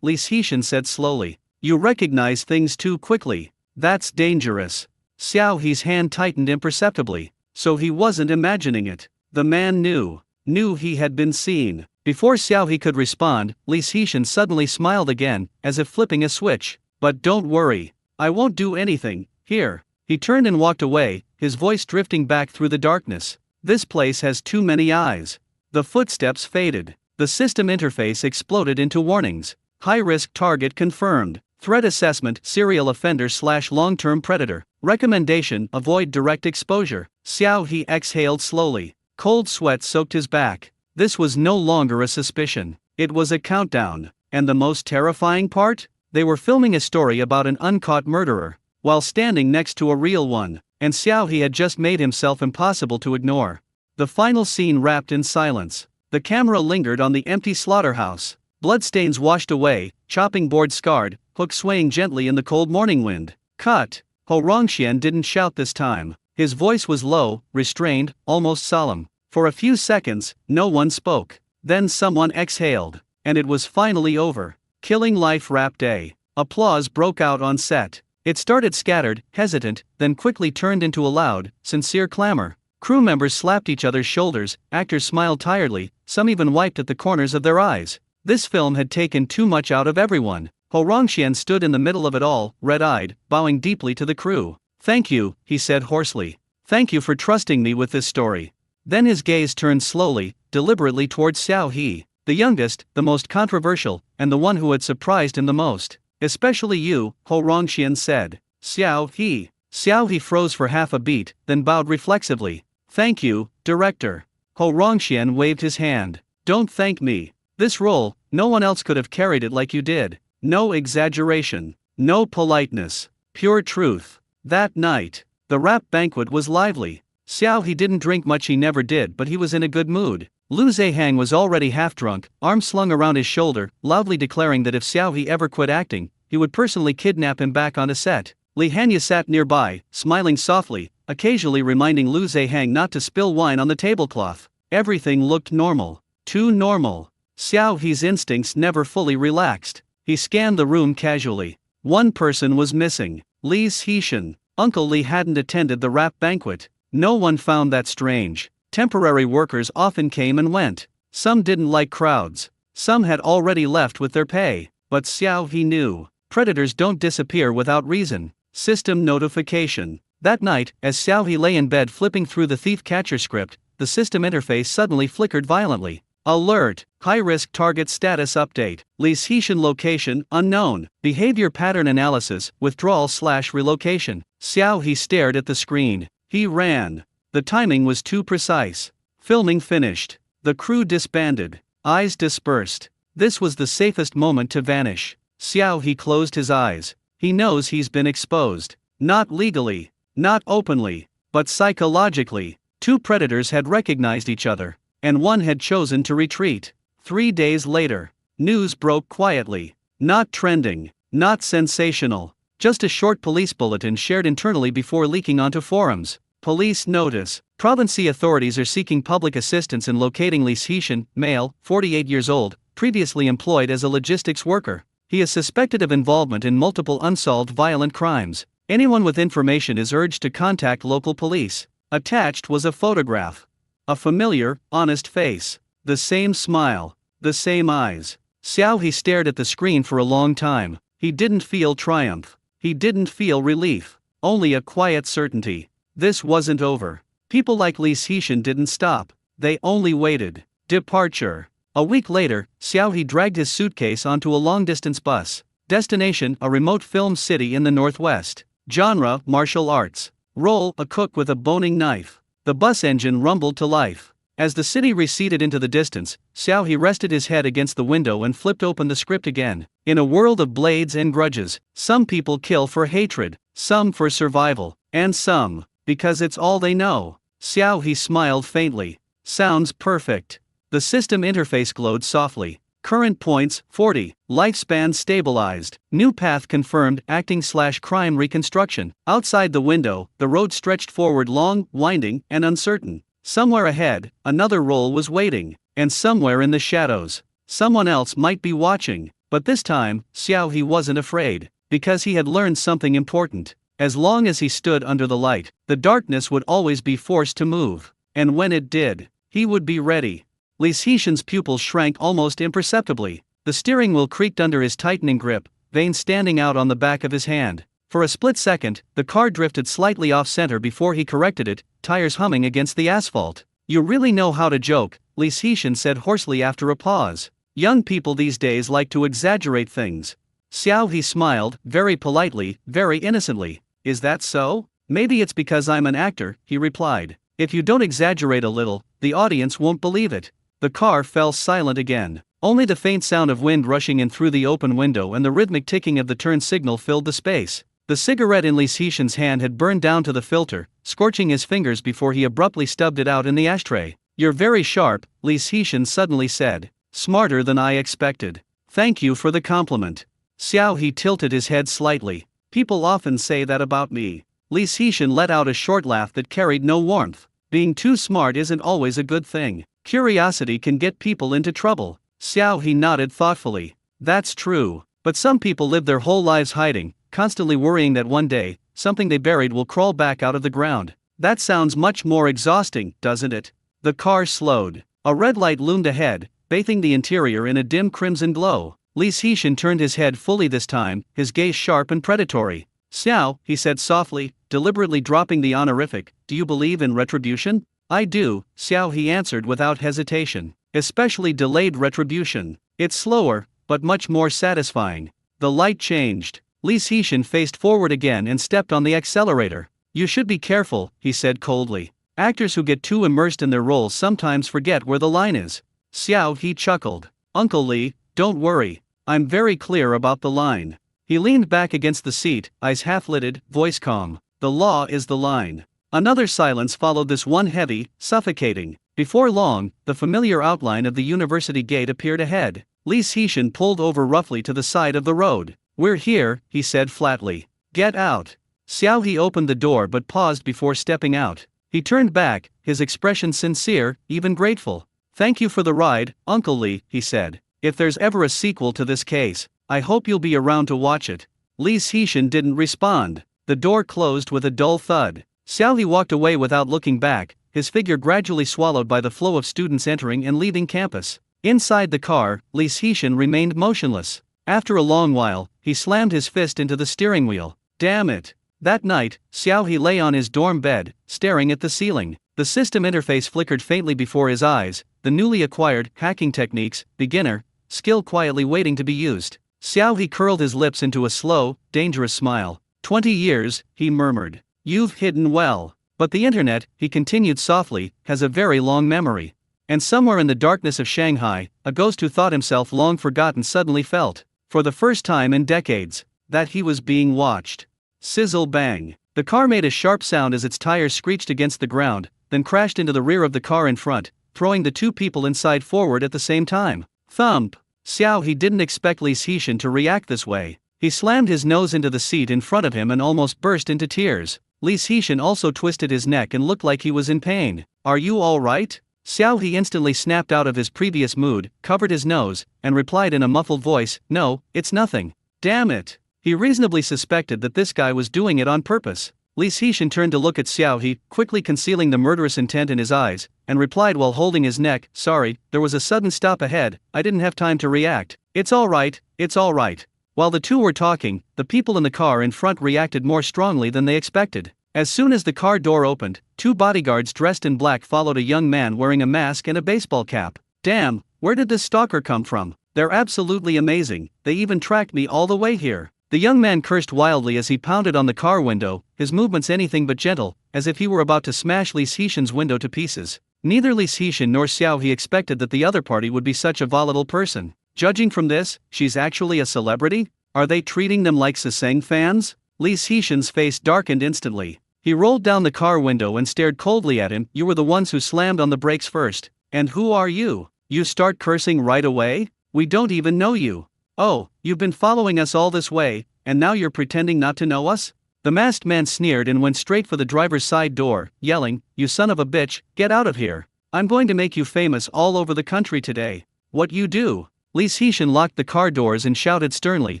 Li Xixin said slowly. "You recognize things too quickly. That's dangerous." Xiao He's hand tightened imperceptibly. So he wasn't imagining it. The man knew he had been seen. Before Xiao He could respond, Li Xixin suddenly smiled again, as if flipping a switch. "But don't worry. I won't do anything, here." He turned and walked away, his voice drifting back through the darkness. "This place has too many eyes." The footsteps faded. The system interface exploded into warnings. High-risk target confirmed. Threat assessment, serial offender/long-term predator. Recommendation, avoid direct exposure. Xiao He exhaled slowly. Cold sweat soaked his back. This was no longer a suspicion. It was a countdown. And the most terrifying part? They were filming a story about an uncaught murderer, while standing next to a real one. And Xiao He had just made himself impossible to ignore. The final scene wrapped in silence. The camera lingered on the empty slaughterhouse. Bloodstains washed away, chopping board scarred, hook swaying gently in the cold morning wind. Cut. Ho Rongxian didn't shout this time. His voice was low, restrained, almost solemn. For a few seconds, no one spoke. Then someone exhaled. And it was finally over. Killing Life Wrap Day. Applause broke out on set. It started scattered, hesitant, then quickly turned into a loud, sincere clamor. Crew members slapped each other's shoulders, actors smiled tiredly, some even wiped at the corners of their eyes. This film had taken too much out of everyone. Ho Rongxian stood in the middle of it all, red-eyed, bowing deeply to the crew. "Thank you," he said hoarsely. "Thank you for trusting me with this story." Then his gaze turned slowly, deliberately towards Xiao He, the youngest, the most controversial, and the one who had surprised him the most. "Especially you," Ho Rongxian said. "Xiao He." Xiao He froze for half a beat, then bowed reflexively. "Thank you, director." Ho Rongxian waved his hand. "Don't thank me. This role, no one else could have carried it like you did. No exaggeration. No politeness. Pure truth." That night, the rap banquet was lively. Xiao He didn't drink much, he never did, but he was in a good mood. Lu Zehang was already half drunk, arm slung around his shoulder, loudly declaring that if Xiao He ever quit acting, he would personally kidnap him back on a set. Li Hanya sat nearby, smiling softly, occasionally reminding Lu Zehang not to spill wine on the tablecloth. Everything looked normal. Too normal. Xiao He's instincts never fully relaxed. He scanned the room casually. One person was missing. Li Xixin. Uncle Li hadn't attended the rap banquet. No one found that strange. Temporary workers often came and went. Some didn't like crowds. Some had already left with their pay. But Xiao He knew. Predators don't disappear without reason. System notification. That night, as Xiao He lay in bed flipping through the thief-catcher script, the system interface suddenly flickered violently. Alert! High-risk target status update. Li Xixin location unknown. Behavior pattern analysis, withdrawal/relocation. Xiao He stared at the screen. He ran. The timing was too precise. Filming finished. The crew disbanded. Eyes dispersed. This was the safest moment to vanish. Xiao He closed his eyes. He knows he's been exposed. Not legally. Not openly. But psychologically. Two predators had recognized each other. And one had chosen to retreat. 3 days later, news broke quietly. Not trending. Not sensational. Just a short police bulletin shared internally before leaking onto forums. Police notice. Province authorities are seeking public assistance in locating Li Xixin, male, 48 years old, previously employed as a logistics worker. He is suspected of involvement in multiple unsolved violent crimes. Anyone with information is urged to contact local police. Attached was a photograph. A familiar, honest face. The same smile. The same eyes. Xiao He stared at the screen for a long time. He didn't feel triumph. He didn't feel relief. Only a quiet certainty. This wasn't over. People like Li Xixin didn't stop. They only waited. Departure. A week later, Xiao He dragged his suitcase onto a long-distance bus. Destination: a remote film city in the northwest. Genre: martial arts. Role: a cook with a boning knife. The bus engine rumbled to life. As the city receded into the distance, Xiao He rested his head against the window and flipped open the script again. In a world of blades and grudges, some people kill for hatred, some for survival, and some because it's all they know. Xiao He smiled faintly. Sounds perfect. The system interface glowed softly. Current points 40. Lifespan stabilized. New path confirmed. Acting/crime reconstruction. Outside the window, the road stretched forward, long, winding, and uncertain. Somewhere ahead, another role was waiting, and somewhere in the shadows, someone else might be watching. But this time, Xiao He wasn't afraid, because he had learned something important. As long as he stood under the light, the darkness would always be forced to move. And when it did, he would be ready. Li Xixin's pupils shrank almost imperceptibly. The steering wheel creaked under his tightening grip, veins standing out on the back of his hand. For a split second, the car drifted slightly off-center before he corrected it, tires humming against the asphalt. "You really know how to joke," Li Xixin said hoarsely after a pause. "Young people these days like to exaggerate things." Xiao He smiled, very politely, very innocently. "Is that so? Maybe it's because I'm an actor," he replied. "If you don't exaggerate a little, the audience won't believe it." The car fell silent again. Only the faint sound of wind rushing in through the open window and the rhythmic ticking of the turn signal filled the space. The cigarette in Li Xixin's hand had burned down to the filter, scorching his fingers before he abruptly stubbed it out in the ashtray. "You're very sharp," Li Xixin suddenly said. "Smarter than I expected. Thank you for the compliment." Xiao He tilted his head slightly. "People often say that about me." Li Xixin let out a short laugh that carried no warmth. "Being too smart isn't always a good thing. Curiosity can get people into trouble." Xiao He nodded thoughtfully. "That's true. But some people live their whole lives hiding, constantly worrying that one day, something they buried will crawl back out of the ground. That sounds much more exhausting, doesn't it?" The car slowed. A red light loomed ahead, bathing the interior in a dim crimson glow. Li Xixin turned his head fully this time, his gaze sharp and predatory. "Xiao," he said softly, deliberately dropping the honorific, "do you believe in retribution?" "I do," Xiao He answered without hesitation. "Especially delayed retribution. It's slower, but much more satisfying." The light changed. Li Xixin faced forward again and stepped on the accelerator. "You should be careful," he said coldly. "Actors who get too immersed in their roles sometimes forget where the line is." Xiao He chuckled. "Uncle Li, don't worry. I'm very clear about the line." He leaned back against the seat, eyes half-lidded, voice calm. "The law is the line." Another silence followed this one, heavy, suffocating. Before long, the familiar outline of the university gate appeared ahead. Li Xixin pulled over roughly to the side of the road. "We're here," he said flatly. "Get out." Xiao He opened the door but paused before stepping out. He turned back, his expression sincere, even grateful. "Thank you for the ride, Uncle Li," he said. "If there's ever a sequel to this case, I hope you'll be around to watch it." Li Xixin didn't respond. The door closed with a dull thud. Xiao He walked away without looking back, his figure gradually swallowed by the flow of students entering and leaving campus. Inside the car, Li Xixin remained motionless. After a long while, he slammed his fist into the steering wheel. Damn it. That night, Xiao He lay on his dorm bed, staring at the ceiling. The system interface flickered faintly before his eyes, the newly acquired hacking techniques, beginner, skill quietly waiting to be used. Xiao He curled his lips into a slow, dangerous smile. 20 years, he murmured. You've hidden well. But the internet, he continued softly, has a very long memory. And somewhere in the darkness of Shanghai, a ghost who thought himself long forgotten suddenly felt, for the first time in decades, that he was being watched. Sizzle bang. The car made a sharp sound as its tires screeched against the ground, then crashed into the rear of the car in front, throwing the two people inside forward at the same time. Thump. Xiao He didn't expect Li Xixin to react this way. He slammed his nose into the seat in front of him and almost burst into tears. Li Xixin also twisted his neck and looked like he was in pain. Are you all right? Xiao He instantly snapped out of his previous mood, covered his nose, and replied in a muffled voice, No, it's nothing. Damn it. He reasonably suspected that this guy was doing it on purpose. Li Xishan turned to look at Xiao He, quickly concealing the murderous intent in his eyes, and replied while holding his neck, "Sorry, there was a sudden stop ahead, I didn't have time to react. It's alright, it's alright." While the two were talking, the people in the car in front reacted more strongly than they expected. As soon as the car door opened, two bodyguards dressed in black followed a young man wearing a mask and a baseball cap. "Damn, where did this stalker come from? They're absolutely amazing, they even tracked me all the way here." The young man cursed wildly as he pounded on the car window, his movements anything but gentle, as if he were about to smash Li Xishan's window to pieces. Neither Li Xishan nor Xiao He expected that the other party would be such a volatile person. Judging from this, she's actually a celebrity? Are they treating them like Saseng fans? Li Xishan's face darkened instantly. He rolled down the car window and stared coldly at him. "You were the ones who slammed on the brakes first. And who are you? You start cursing right away? We don't even know you. Oh, you've been following us all this way, and now you're pretending not to know us?" The masked man sneered and went straight for the driver's side door, yelling, "You son of a bitch, get out of here. I'm going to make you famous all over the country today." "What you do?" Li Xishan locked the car doors and shouted sternly,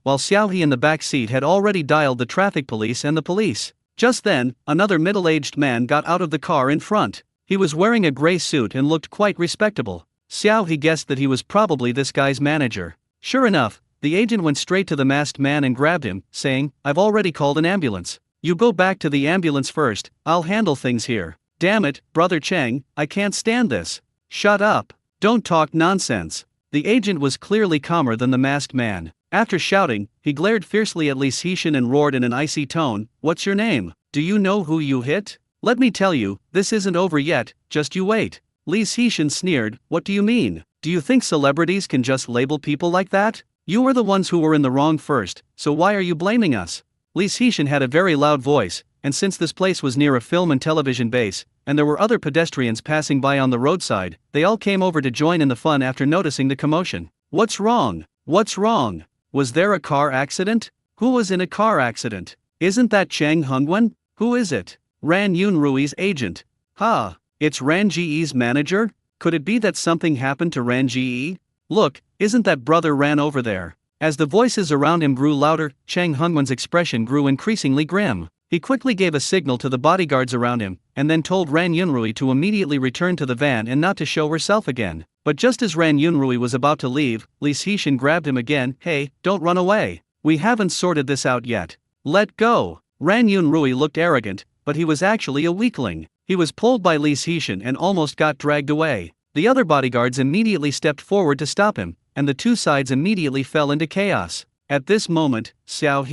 while Xiao He in the back seat had already dialed the traffic police and the police. Just then, another middle-aged man got out of the car in front. He was wearing a gray suit and looked quite respectable. Xiao He guessed that he was probably this guy's manager. Sure enough, the agent went straight to the masked man and grabbed him, saying, "I've already called an ambulance. You go back to the ambulance first, I'll handle things here." "Damn it, Brother Cheng, I can't stand this." "Shut up. Don't talk nonsense." The agent was clearly calmer than the masked man. After shouting, he glared fiercely at Li Xishan and roared in an icy tone, "What's your name? Do you know who you hit? Let me tell you, this isn't over yet, just you wait." Li Xishan sneered, "What do you mean? Do you think celebrities can just label people like that? You were the ones who were in the wrong first, so why are you blaming us?" Li Xishan had a very loud voice, and since this place was near a film and television base, and there were other pedestrians passing by on the roadside, they all came over to join in the fun after noticing the commotion. "What's wrong? What's wrong? Was there a car accident? Who was in a car accident? Isn't that Cheng Hongwen? Who is it?" "Ran Yunrui's agent." "Ha, it's Ran Ji's manager? Could it be that something happened to Ran Ji? Look, isn't that brother Ran over there?" As the voices around him grew louder, Cheng Hongwen's expression grew increasingly grim. He quickly gave a signal to the bodyguards around him, and then told Ran Yunrui to immediately return to the van and not to show herself again. But just as Ran Yunrui was about to leave, Li Xishan grabbed him again. "Hey, don't run away. We haven't sorted this out yet. Let go." Ran Yunrui looked arrogant, but he was actually a weakling. He was pulled by Li Xishan and almost got dragged away. The other bodyguards immediately stepped forward to stop him, and the two sides immediately fell into chaos. At this moment, Xiao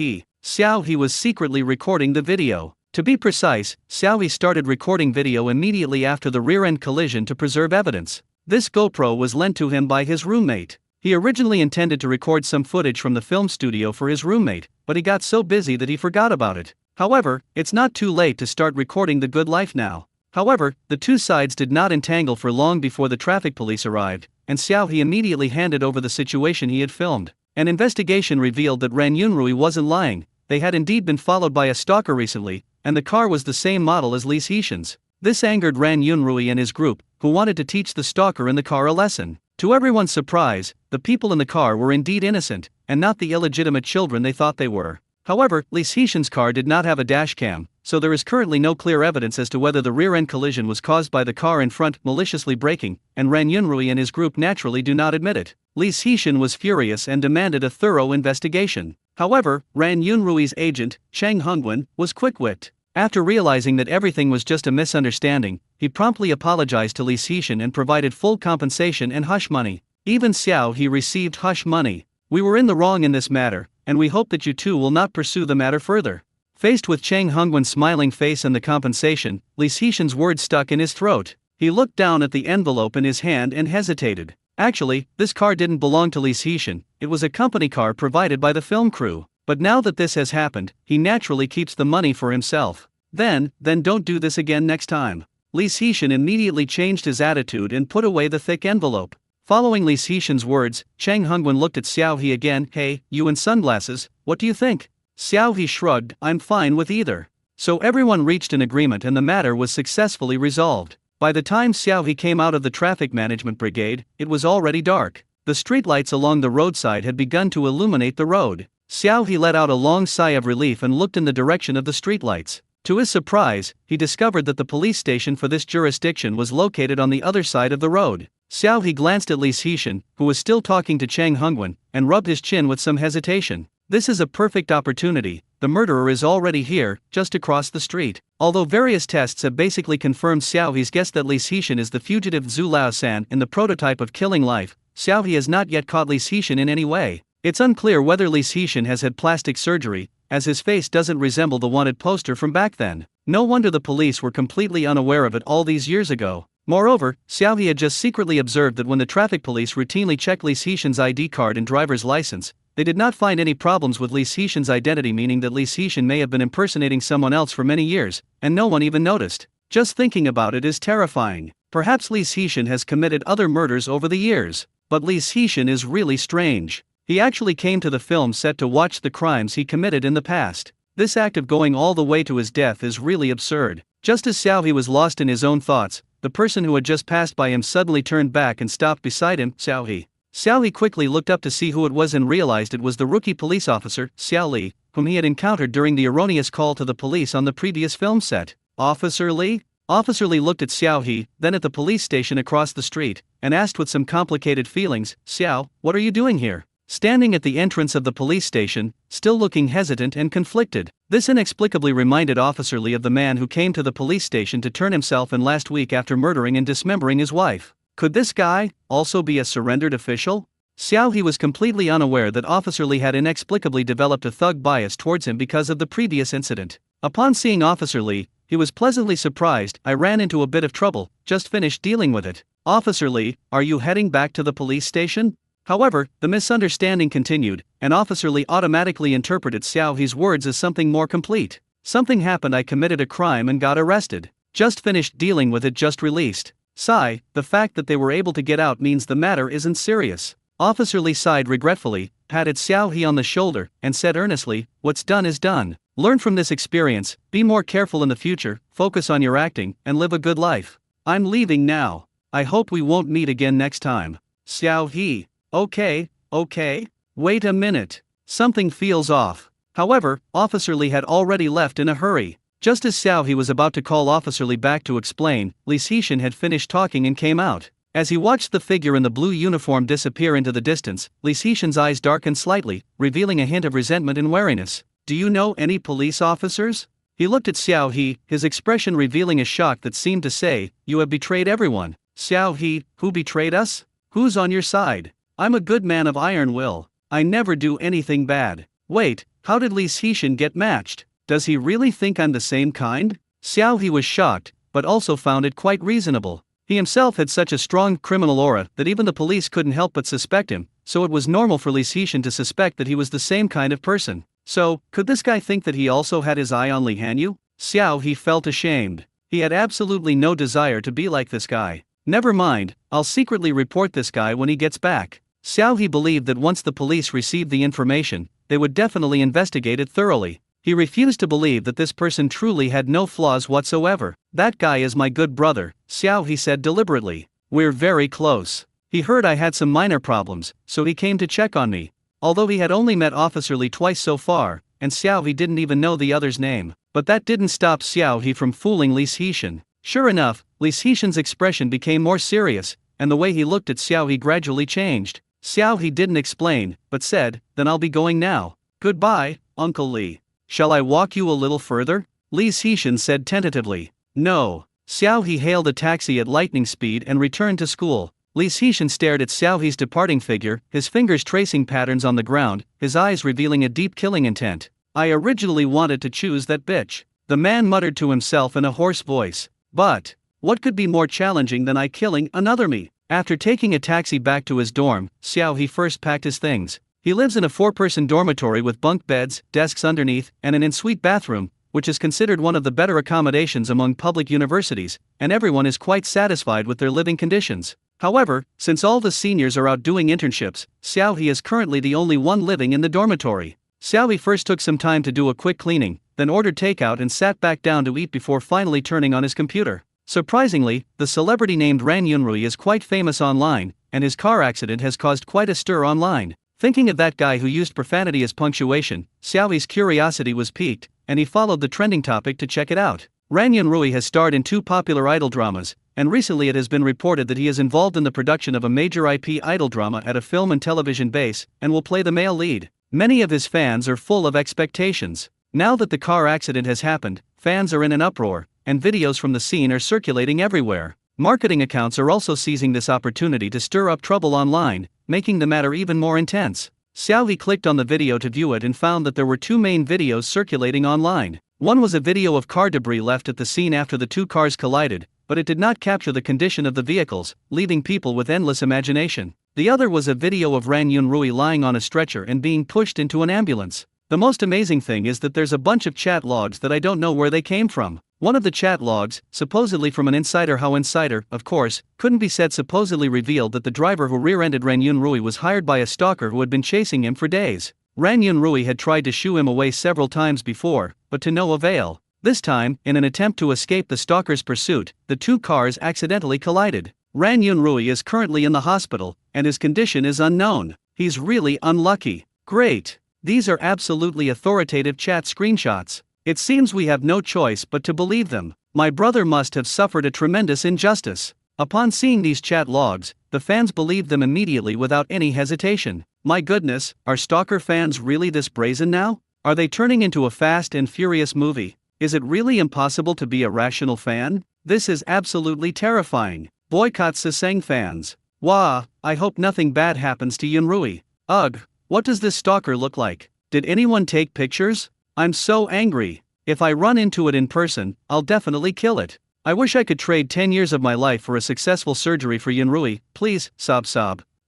He was secretly recording the video. To be precise, Xiao He started recording video immediately after the rear-end collision to preserve evidence. This GoPro was lent to him by his roommate. He originally intended to record some footage from the film studio for his roommate, but he got so busy that he forgot about it. However, it's not too late to start recording the good life now. However, the two sides did not entangle for long before the traffic police arrived, and Xiao He immediately handed over the situation he had filmed. An investigation revealed that Ran Yunrui wasn't lying. They had indeed been followed by a stalker recently, and the car was the same model as Li Xishan's. This angered Ran Yunrui and his group, who wanted to teach the stalker in the car a lesson. To everyone's surprise, the people in the car were indeed innocent, and not the illegitimate children they thought they were. However, Li Xishan's car did not have a dashcam, so there is currently no clear evidence as to whether the rear-end collision was caused by the car in front maliciously braking, and Ran Yunrui and his group naturally do not admit it. Li Xishan was furious and demanded a thorough investigation. However, Ran Yunrui's agent, Cheng Hongwen, was quick-witted. After realizing that everything was just a misunderstanding, he promptly apologized to Li Xishan and provided full compensation and hush money. Even Xiao He received hush money. "We were in the wrong in this matter, and we hope that you two will not pursue the matter further." Faced with Cheng Hongwen's smiling face and the compensation, Li Xishan's words stuck in his throat. He looked down at the envelope in his hand and hesitated. Actually, this car didn't belong to Li Xishan, it was a company car provided by the film crew. But now that this has happened, he naturally keeps the money for himself. Then don't do this again next time. Li Xishan immediately changed his attitude and put away the thick envelope. Following Li Xishan's words, Cheng Hongwen looked at Xiao He again. "Hey, you in sunglasses, what do you think?" Xiao He shrugged. "I'm fine with either." So everyone reached an agreement and the matter was successfully resolved. By the time Xiao He came out of the traffic management brigade, it was already dark. The streetlights along the roadside had begun to illuminate the road. Xiao He let out a long sigh of relief and looked in the direction of the streetlights. To his surprise, he discovered that the police station for this jurisdiction was located on the other side of the road. Xiao He glanced at Li Xishan, who was still talking to Chang Hongwen, and rubbed his chin with some hesitation. This is a perfect opportunity. The murderer is already here, just across the street. Although various tests have basically confirmed Xiao He's guess that Li Xishan is the fugitive Zhu Lao-san in the prototype of killing life, Xiao He has not yet caught Li Xishan in any way. It's unclear whether Li Xishan has had plastic surgery, as his face doesn't resemble the wanted poster from back then. No wonder the police were completely unaware of it all these years ago. Moreover, Xiao He had just secretly observed that when the traffic police routinely checked Li Xishan's ID card and driver's license, they did not find any problems with Li Xishan's identity, meaning that Li Xishan may have been impersonating someone else for many years, and no one even noticed. Just thinking about it is terrifying. Perhaps Li Xishan has committed other murders over the years. But Li Xishan is really strange. He actually came to the film set to watch the crimes he committed in the past. This act of going all the way to his death is really absurd. Just as Xiao He was lost in his own thoughts, the person who had just passed by him suddenly turned back and stopped beside him. Xiao He quickly looked up to see who it was and realized it was the rookie police officer, Xiao Li, whom he had encountered during the erroneous call to the police on the previous film set. Officer Li? Officer Li looked at Xiao He, then at the police station across the street, and asked with some complicated feelings, Xiao, what are you doing here? Standing at the entrance of the police station, still looking hesitant and conflicted. This inexplicably reminded Officer Li of the man who came to the police station to turn himself in last week after murdering and dismembering his wife. Could this guy also be a surrendered official? Xiao He was completely unaware that Officer Li had inexplicably developed a thug bias towards him because of the previous incident. Upon seeing Officer Li, he was pleasantly surprised. I ran into a bit of trouble, just finished dealing with it. Officer Li, are you heading back to the police station? However, the misunderstanding continued, and Officer Li automatically interpreted Xiao He's words as something more complete. Something happened, I committed a crime and got arrested. Just finished dealing with it, just released. Sigh, the fact that they were able to get out means the matter isn't serious. Officer Li sighed regretfully, patted Xiao He on the shoulder, and said earnestly, what's done is done. Learn from this experience, be more careful in the future, focus on your acting, and live a good life. I'm leaving now. I hope we won't meet again next time. Xiao He. Okay. Wait a minute. Something feels off. However, Officer Li had already left in a hurry. Just as Xiao He was about to call Officer Li back to explain, Li Xishan had finished talking and came out. As he watched the figure in the blue uniform disappear into the distance, Li Xishan's eyes darkened slightly, revealing a hint of resentment and wariness. Do you know any police officers? He looked at Xiao He, his expression revealing a shock that seemed to say, you have betrayed everyone. Xiao He, who betrayed us? Who's on your side? I'm a good man of iron will. I never do anything bad. Wait, how did Li Xishan get matched? Does he really think I'm the same kind? Xiao He was shocked, but also found it quite reasonable. He himself had such a strong criminal aura that even the police couldn't help but suspect him, so it was normal for Li Xishan to suspect that he was the same kind of person. So, could this guy think that he also had his eye on Li Hanyu? Xiao He felt ashamed. He had absolutely no desire to be like this guy. Never mind, I'll secretly report this guy when he gets back. Xiao He believed that once the police received the information, they would definitely investigate it thoroughly. He refused to believe that this person truly had no flaws whatsoever. That guy is my good brother, Xiao He said deliberately. We're very close. He heard I had some minor problems, so he came to check on me. Although he had only met Officer Li twice so far, and Xiao He didn't even know the other's name, but that didn't stop Xiao He from fooling Li Xishan. Sure enough, Li Xishan's expression became more serious, and the way he looked at Xiao He gradually changed. Xiao He didn't explain, but said, then I'll be going now. Goodbye, Uncle Li. Shall I walk you a little further? Li Xishan said tentatively. No. Xiao He hailed a taxi at lightning speed and returned to school. Li Xishan stared at Xiao He's departing figure, his fingers tracing patterns on the ground, his eyes revealing a deep killing intent. I originally wanted to choose that bitch. The man muttered to himself in a hoarse voice. But what could be more challenging than I killing another me? After taking a taxi back to his dorm, Xiao He first packed his things. He lives in a 4-person dormitory with bunk beds, desks underneath, and an en-suite bathroom, which is considered one of the better accommodations among public universities, and everyone is quite satisfied with their living conditions. However, since all the seniors are out doing internships, Xiao He is currently the only one living in the dormitory. Xiao He first took some time to do a quick cleaning, then ordered takeout and sat back down to eat before finally turning on his computer. Surprisingly, the celebrity named Ran Yunrui is quite famous online, and his car accident has caused quite a stir online. Thinking of that guy who used profanity as punctuation, Xiaohi's curiosity was piqued, and he followed the trending topic to check it out. Ran Yunrui has starred in 2 popular idol dramas, and recently it has been reported that he is involved in the production of a major IP idol drama at a film and television base, and will play the male lead. Many of his fans are full of expectations. Now that the car accident has happened, fans are in an uproar, and videos from the scene are circulating everywhere. Marketing accounts are also seizing this opportunity to stir up trouble online, making the matter even more intense. Xiaohi clicked on the video to view it and found that there were 2 main videos circulating online. One was a video of car debris left at the scene after the 2 cars collided, but it did not capture the condition of the vehicles, leaving people with endless imagination. The other was a video of Ran Yunrui lying on a stretcher and being pushed into an ambulance. The most amazing thing is that there's a bunch of chat logs that I don't know where they came from. One of the chat logs, supposedly from an insider, how insider, of course, couldn't be said, supposedly revealed that the driver who rear-ended Ran Yunrui was hired by a stalker who had been chasing him for days. Ran Yunrui had tried to shoo him away several times before, but to no avail. This time, in an attempt to escape the stalker's pursuit, the 2 cars accidentally collided. Ran Yunrui is currently in the hospital, and his condition is unknown. He's really unlucky. Great. These are absolutely authoritative chat screenshots. It seems we have no choice but to believe them. My brother must have suffered a tremendous injustice. Upon seeing these chat logs, the fans believed them immediately without any hesitation. My goodness, are stalker fans really this brazen now? Are they turning into a Fast and Furious movie? Is it really impossible to be a rational fan? This is absolutely terrifying. Boycott Saseng fans. Wah, I hope nothing bad happens to Yunrui. Ugh, what does this stalker look like? Did anyone take pictures? I'm so angry. If I run into it in person, I'll definitely kill it. I wish I could trade 10 years of my life for a successful surgery for Yunrui, please, sob.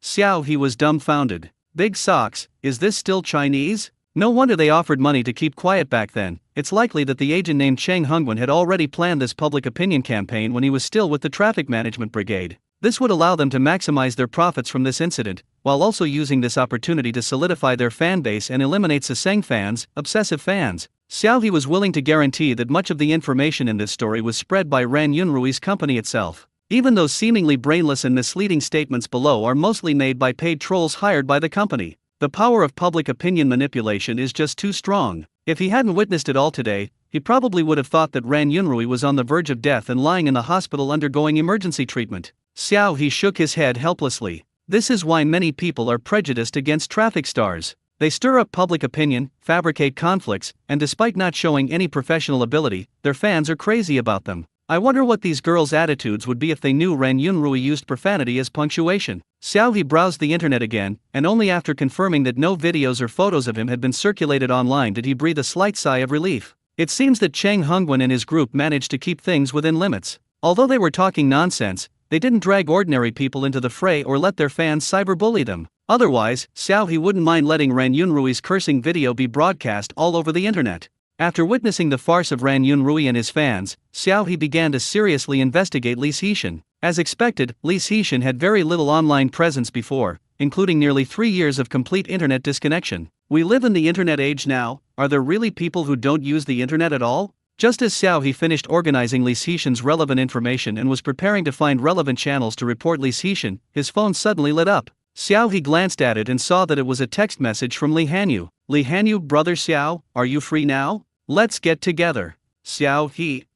Xiaohi was dumbfounded. Big socks, is this still Chinese? No wonder they offered money to keep quiet back then. It's likely that the agent named Cheng Hongwen had already planned this public opinion campaign when he was still with the traffic management brigade. This would allow them to maximize their profits from this incident, while also using this opportunity to solidify their fan base and eliminate Saseng fans, obsessive fans. Xiaohi was willing to guarantee that much of the information in this story was spread by Ran Yunrui's company itself. Even those seemingly brainless and misleading statements below are mostly made by paid trolls hired by the company. The power of public opinion manipulation is just too strong. If he hadn't witnessed it all today, he probably would have thought that Ran Yunrui was on the verge of death and lying in the hospital undergoing emergency treatment. Xiaohi shook his head helplessly. This is why many people are prejudiced against traffic stars. They stir up public opinion, fabricate conflicts, and despite not showing any professional ability, their fans are crazy about them. I wonder what these girls' attitudes would be if they knew Ran Yunrui used profanity as punctuation. Xiaohi browsed the internet again, and only after confirming that no videos or photos of him had been circulated online did he breathe a slight sigh of relief. It seems that Cheng Hongwen and his group managed to keep things within limits. Although they were talking nonsense, they didn't drag ordinary people into the fray or let their fans cyberbully them. Otherwise, Xiaohi wouldn't mind letting Ran Yunrui's cursing video be broadcast all over the internet. After witnessing the farce of Ran Yunrui and his fans, Xiaohi began to seriously investigate Li Xishan. As expected, Li Xishan had very little online presence before, including nearly 3 years of complete internet disconnection. We live in the internet age now. Are there really people who don't use the internet at all? Just as Xiaohi finished organizing Li Xishan's relevant information and was preparing to find relevant channels to report Li Xishan, his phone suddenly lit up. Xiaohi glanced at it and saw that it was a text message from Li Hanyu. Li Hanyu, brother Xiao, are you free now? Let's get together. Xiaohi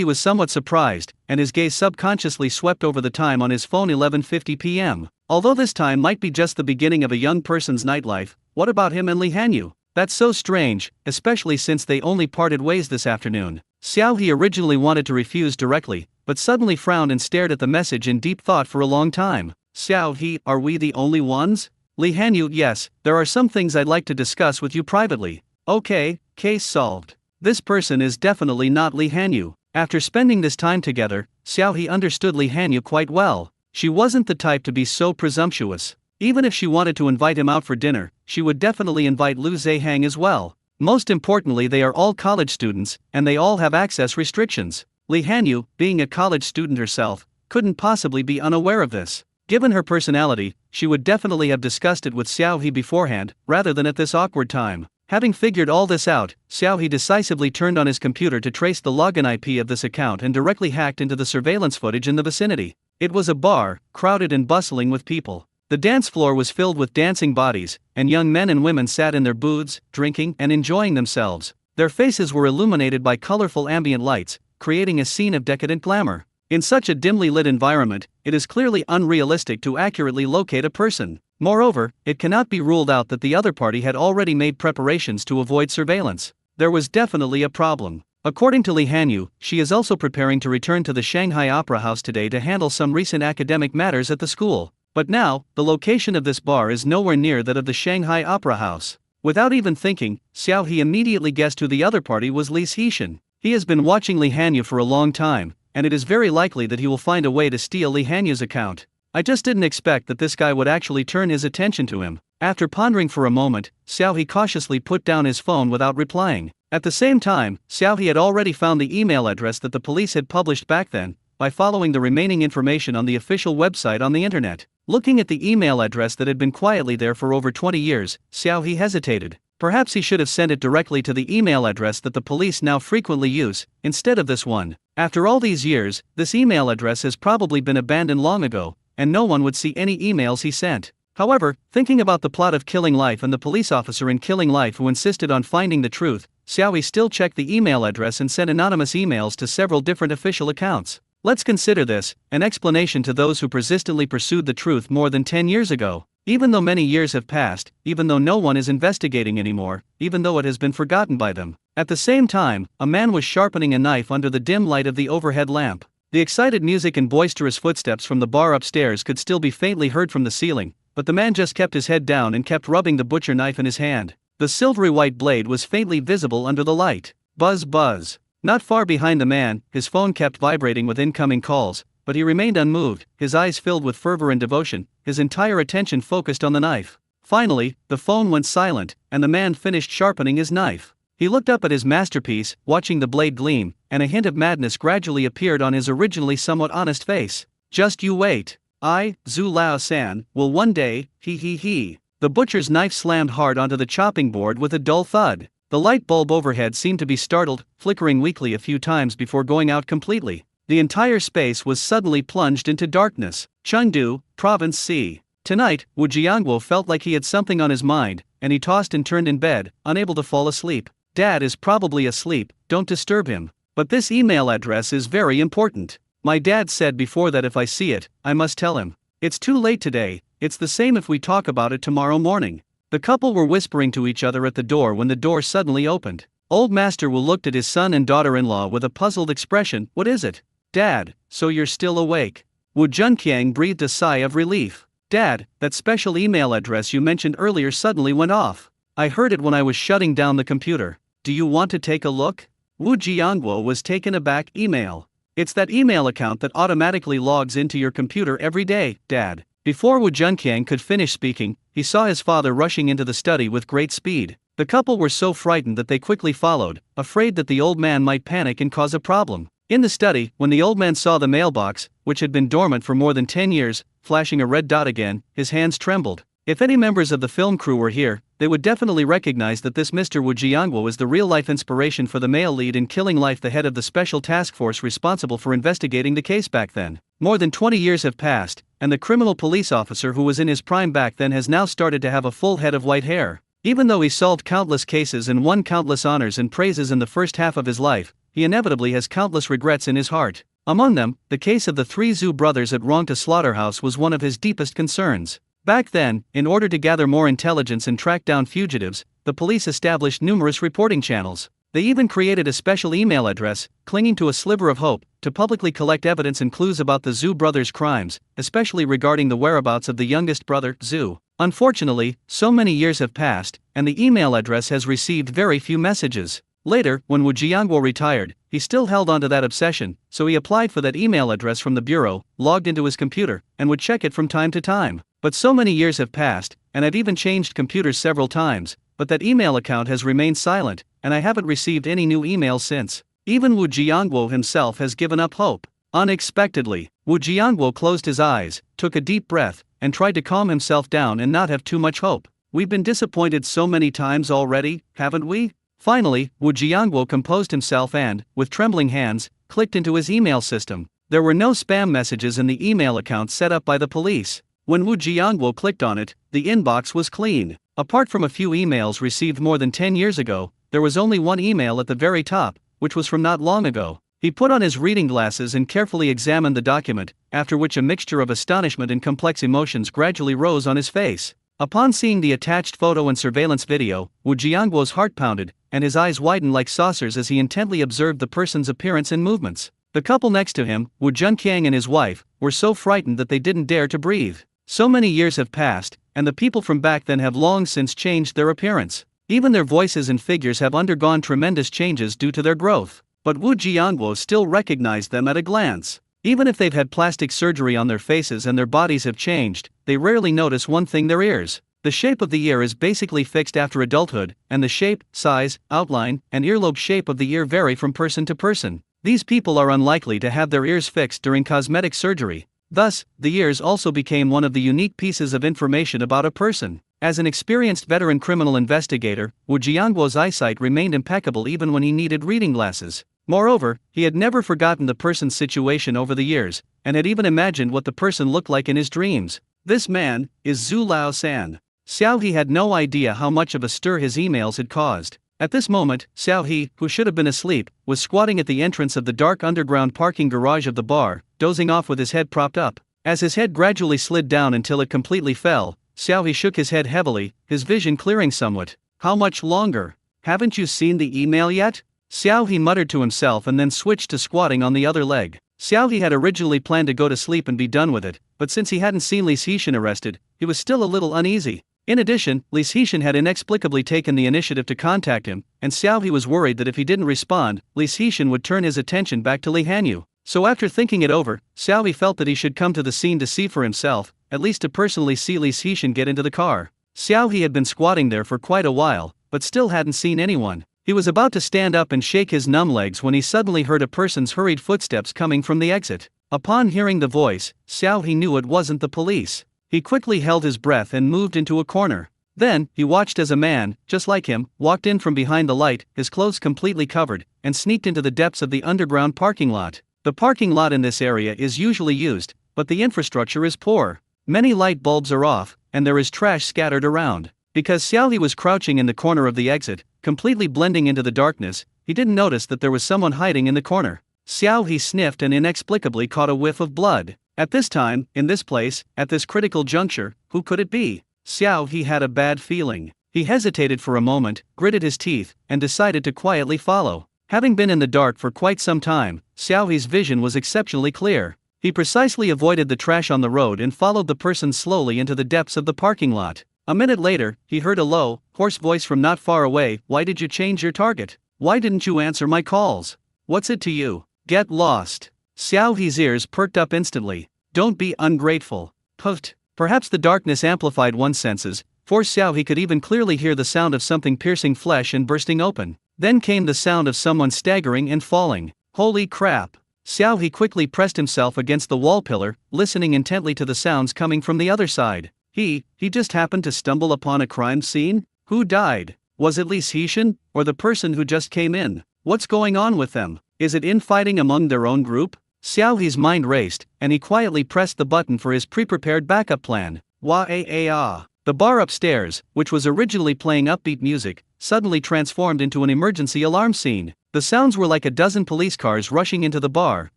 was somewhat surprised, and his gaze subconsciously swept over the time on his phone, 11:50 p.m. Although this time might be just the beginning of a young person's nightlife, what about him and Li Hanyu? That's so strange, especially since they only parted ways this afternoon. Xiaohi originally wanted to refuse directly, but suddenly frowned and stared at the message in deep thought for a long time. Xiaohi, are we the only ones? Li Hanyu, yes, there are some things I'd like to discuss with you privately. Okay, case solved. This person is definitely not Li Hanyu. After spending this time together, Xiaohi understood Li Hanyu quite well. She wasn't the type to be so presumptuous. Even if she wanted to invite him out for dinner, she would definitely invite Lu Zehang as well. Most importantly, they are all college students, and they all have access restrictions. Li Hanyu, being a college student herself, couldn't possibly be unaware of this. Given her personality, she would definitely have discussed it with Xiaohi beforehand, rather than at this awkward time. Having figured all this out, Xiaohi decisively turned on his computer to trace the login IP of this account and directly hacked into the surveillance footage in the vicinity. It was a bar, crowded and bustling with people. The dance floor was filled with dancing bodies, and young men and women sat in their booths, drinking and enjoying themselves. Their faces were illuminated by colorful ambient lights, creating a scene of decadent glamour. In such a dimly lit environment, it is clearly unrealistic to accurately locate a person. Moreover, it cannot be ruled out that the other party had already made preparations to avoid surveillance. There was definitely a problem. According to Lee Hanyu, she is also preparing to return to the Shanghai Opera House today to handle some recent academic matters at the school. But now, the location of this bar is nowhere near that of the Shanghai Opera House. Without even thinking, Xiao He immediately guessed who the other party was. Li Xishan. He has been watching Lee Hanyu for a long time, and it is very likely that he will find a way to steal Lee Hanyu's account. I just didn't expect that this guy would actually turn his attention to him. After pondering for a moment, Xiao He cautiously put down his phone without replying. At the same time, Xiao He had already found the email address that the police had published back then, by following the remaining information on the official website on the internet. Looking at the email address that had been quietly there for over 20 years, Xiao He hesitated. Perhaps he should have sent it directly to the email address that the police now frequently use, instead of this one. After all these years, this email address has probably been abandoned long ago, and no one would see any emails he sent. However, thinking about the plot of Killing Life and the police officer in Killing Life who insisted on finding the truth, Xiao He still checked the email address and sent anonymous emails to several different official accounts. Let's consider this an explanation to those who persistently pursued the truth more than 10 years ago. Even though many years have passed, even though no one is investigating anymore, even though it has been forgotten by them. At the same time, a man was sharpening a knife under the dim light of the overhead lamp. The excited music and boisterous footsteps from the bar upstairs could still be faintly heard from the ceiling, but the man just kept his head down and kept rubbing the butcher knife in his hand. The silvery white blade was faintly visible under the light. Buzz buzz. Not far behind the man, his phone kept vibrating with incoming calls, but he remained unmoved, his eyes filled with fervor and devotion, his entire attention focused on the knife. Finally, the phone went silent, and the man finished sharpening his knife. He looked up at his masterpiece, watching the blade gleam, and a hint of madness gradually appeared on his originally somewhat honest face. Just you wait. I, Zhu Lao-san, will one day, he. The butcher's knife slammed hard onto the chopping board with a dull thud. The light bulb overhead seemed to be startled, flickering weakly a few times before going out completely. The entire space was suddenly plunged into darkness. Chengdu, Province C. Tonight, Wu Jiangguo felt like he had something on his mind, and he tossed and turned in bed, unable to fall asleep. Dad is probably asleep, don't disturb him. But this email address is very important. My dad said before that if I see it, I must tell him. It's too late today, it's the same if we talk about it tomorrow morning. The couple were whispering to each other at the door when the door suddenly opened. Old Master Wu looked at his son and daughter-in-law with a puzzled expression. What is it? Dad, so you're still awake? Wu Junqiang breathed a sigh of relief. Dad, that special email address you mentioned earlier suddenly went off. I heard it when I was shutting down the computer. Do you want to take a look? Wu Jiangguo was taken aback. Email. It's that email account that automatically logs into your computer every day, Dad. Before Wu Junqiang could finish speaking, he saw his father rushing into the study with great speed. The couple were so frightened that they quickly followed, afraid that the old man might panic and cause a problem. In the study, when the old man saw the mailbox, which had been dormant for more than 10 years, flashing a red dot again, his hands trembled. If any members of the film crew were here, they would definitely recognize that this Mr. Wu Jiangguo is the real-life inspiration for the male lead in Killing Life, the head of the special task force responsible for investigating the case back then. More than 20 years have passed, and the criminal police officer who was in his prime back then has now started to have a full head of white hair. Even though he solved countless cases and won countless honors and praises in the first half of his life, he inevitably has countless regrets in his heart. Among them, the case of the 3 Zhu brothers at Rongta slaughterhouse was one of his deepest concerns. Back then, in order to gather more intelligence and track down fugitives, the police established numerous reporting channels. They even created a special email address, clinging to a sliver of hope, to publicly collect evidence and clues about the Zhu brothers' crimes, especially regarding the whereabouts of the youngest brother, Zhu. Unfortunately, so many years have passed, and the email address has received very few messages. Later, when Wu Jiangguo retired, he still held onto that obsession, so he applied for that email address from the bureau, logged into his computer, and would check it from time to time. But so many years have passed, and I've even changed computers several times, but that email account has remained silent, and I haven't received any new emails since. Even Wu Jiangguo himself has given up hope. Unexpectedly, Wu Jiangguo closed his eyes, took a deep breath, and tried to calm himself down and not have too much hope. We've been disappointed so many times already, haven't we? Finally, Wu Jiangguo composed himself and, with trembling hands, clicked into his email system. There were no spam messages in the email account set up by the police. When Wu Jiangguo clicked on it, the inbox was clean. Apart from a few emails received more than 10 years ago, there was only one email at the very top, which was from not long ago. He put on his reading glasses and carefully examined the document, after which a mixture of astonishment and complex emotions gradually rose on his face. Upon seeing the attached photo and surveillance video, Wu Jiangguo's heart pounded, and his eyes widened like saucers as he intently observed the person's appearance and movements. The couple next to him, Wu Junqiang and his wife, were so frightened that they didn't dare to breathe. So many years have passed, and the people from back then have long since changed their appearance. Even their voices and figures have undergone tremendous changes due to their growth. But Wu Jiangguo still recognized them at a glance. Even if they've had plastic surgery on their faces and their bodies have changed, they rarely notice one thing: their ears. The shape of the ear is basically fixed after adulthood, and the shape, size, outline, and earlobe shape of the ear vary from person to person. These people are unlikely to have their ears fixed during cosmetic surgery. Thus, the ears also became one of the unique pieces of information about a person. As an experienced veteran criminal investigator, Wu Jiangguo's eyesight remained impeccable even when he needed reading glasses. Moreover, he had never forgotten the person's situation over the years, and had even imagined what the person looked like in his dreams. This man is Zhu Lao-san. Xiao He had no idea how much of a stir his emails had caused. At this moment, Xiao He, who should have been asleep, was squatting at the entrance of the dark underground parking garage of the bar, dozing off with his head propped up. As his head gradually slid down until it completely fell, Xiao He shook his head heavily, his vision clearing somewhat. "How much longer? Haven't you seen the email yet?" Xiao He muttered to himself and then switched to squatting on the other leg. Xiao He had originally planned to go to sleep and be done with it, but since he hadn't seen Li Xishan arrested, he was still a little uneasy. In addition, Li Xishan had inexplicably taken the initiative to contact him, and Xiao He was worried that if he didn't respond, Li Xishan would turn his attention back to Li Hanyu. So after thinking it over, Xiao He felt that he should come to the scene to see for himself, at least to personally see Li Xishan get into the car. Xiao He had been squatting there for quite a while, but still hadn't seen anyone. He was about to stand up and shake his numb legs when he suddenly heard a person's hurried footsteps coming from the exit. Upon hearing the voice, Xiao He knew it wasn't the police. He quickly held his breath and moved into a corner. Then, he watched as a man, just like him, walked in from behind the light, his clothes completely covered, and sneaked into the depths of the underground parking lot. The parking lot in this area is usually used, but the infrastructure is poor. Many light bulbs are off, and there is trash scattered around. Because Xiao He was crouching in the corner of the exit, completely blending into the darkness, he didn't notice that there was someone hiding in the corner. Xiao He sniffed and inexplicably caught a whiff of blood. At this time, in this place, at this critical juncture, who could it be? Xiao He had a bad feeling. He hesitated for a moment, gritted his teeth, and decided to quietly follow. Having been in the dark for quite some time, Xiao He's vision was exceptionally clear. He precisely avoided the trash on the road and followed the person slowly into the depths of the parking lot. A minute later, he heard a low, hoarse voice from not far away. "Why did you change your target? Why didn't you answer my calls? What's it to you? Get lost." Xiao He's ears perked up instantly. "Don't be ungrateful." Puffed. Perhaps the darkness amplified one's senses, for Xiao He could even clearly hear the sound of something piercing flesh and bursting open. Then came the sound of someone staggering and falling. Holy crap! Xiao He quickly pressed himself against the wall pillar, listening intently to the sounds coming from the other side. He just happened to stumble upon a crime scene? Who died? Was it Li Xishan, or the person who just came in? What's going on with them? Is it infighting among their own group? Xiao He's mind raced, and he quietly pressed the button for his pre-prepared backup plan. Wah-ah-ah. The bar upstairs, which was originally playing upbeat music, suddenly transformed into an emergency alarm scene. The sounds were like a dozen police cars rushing into the bar.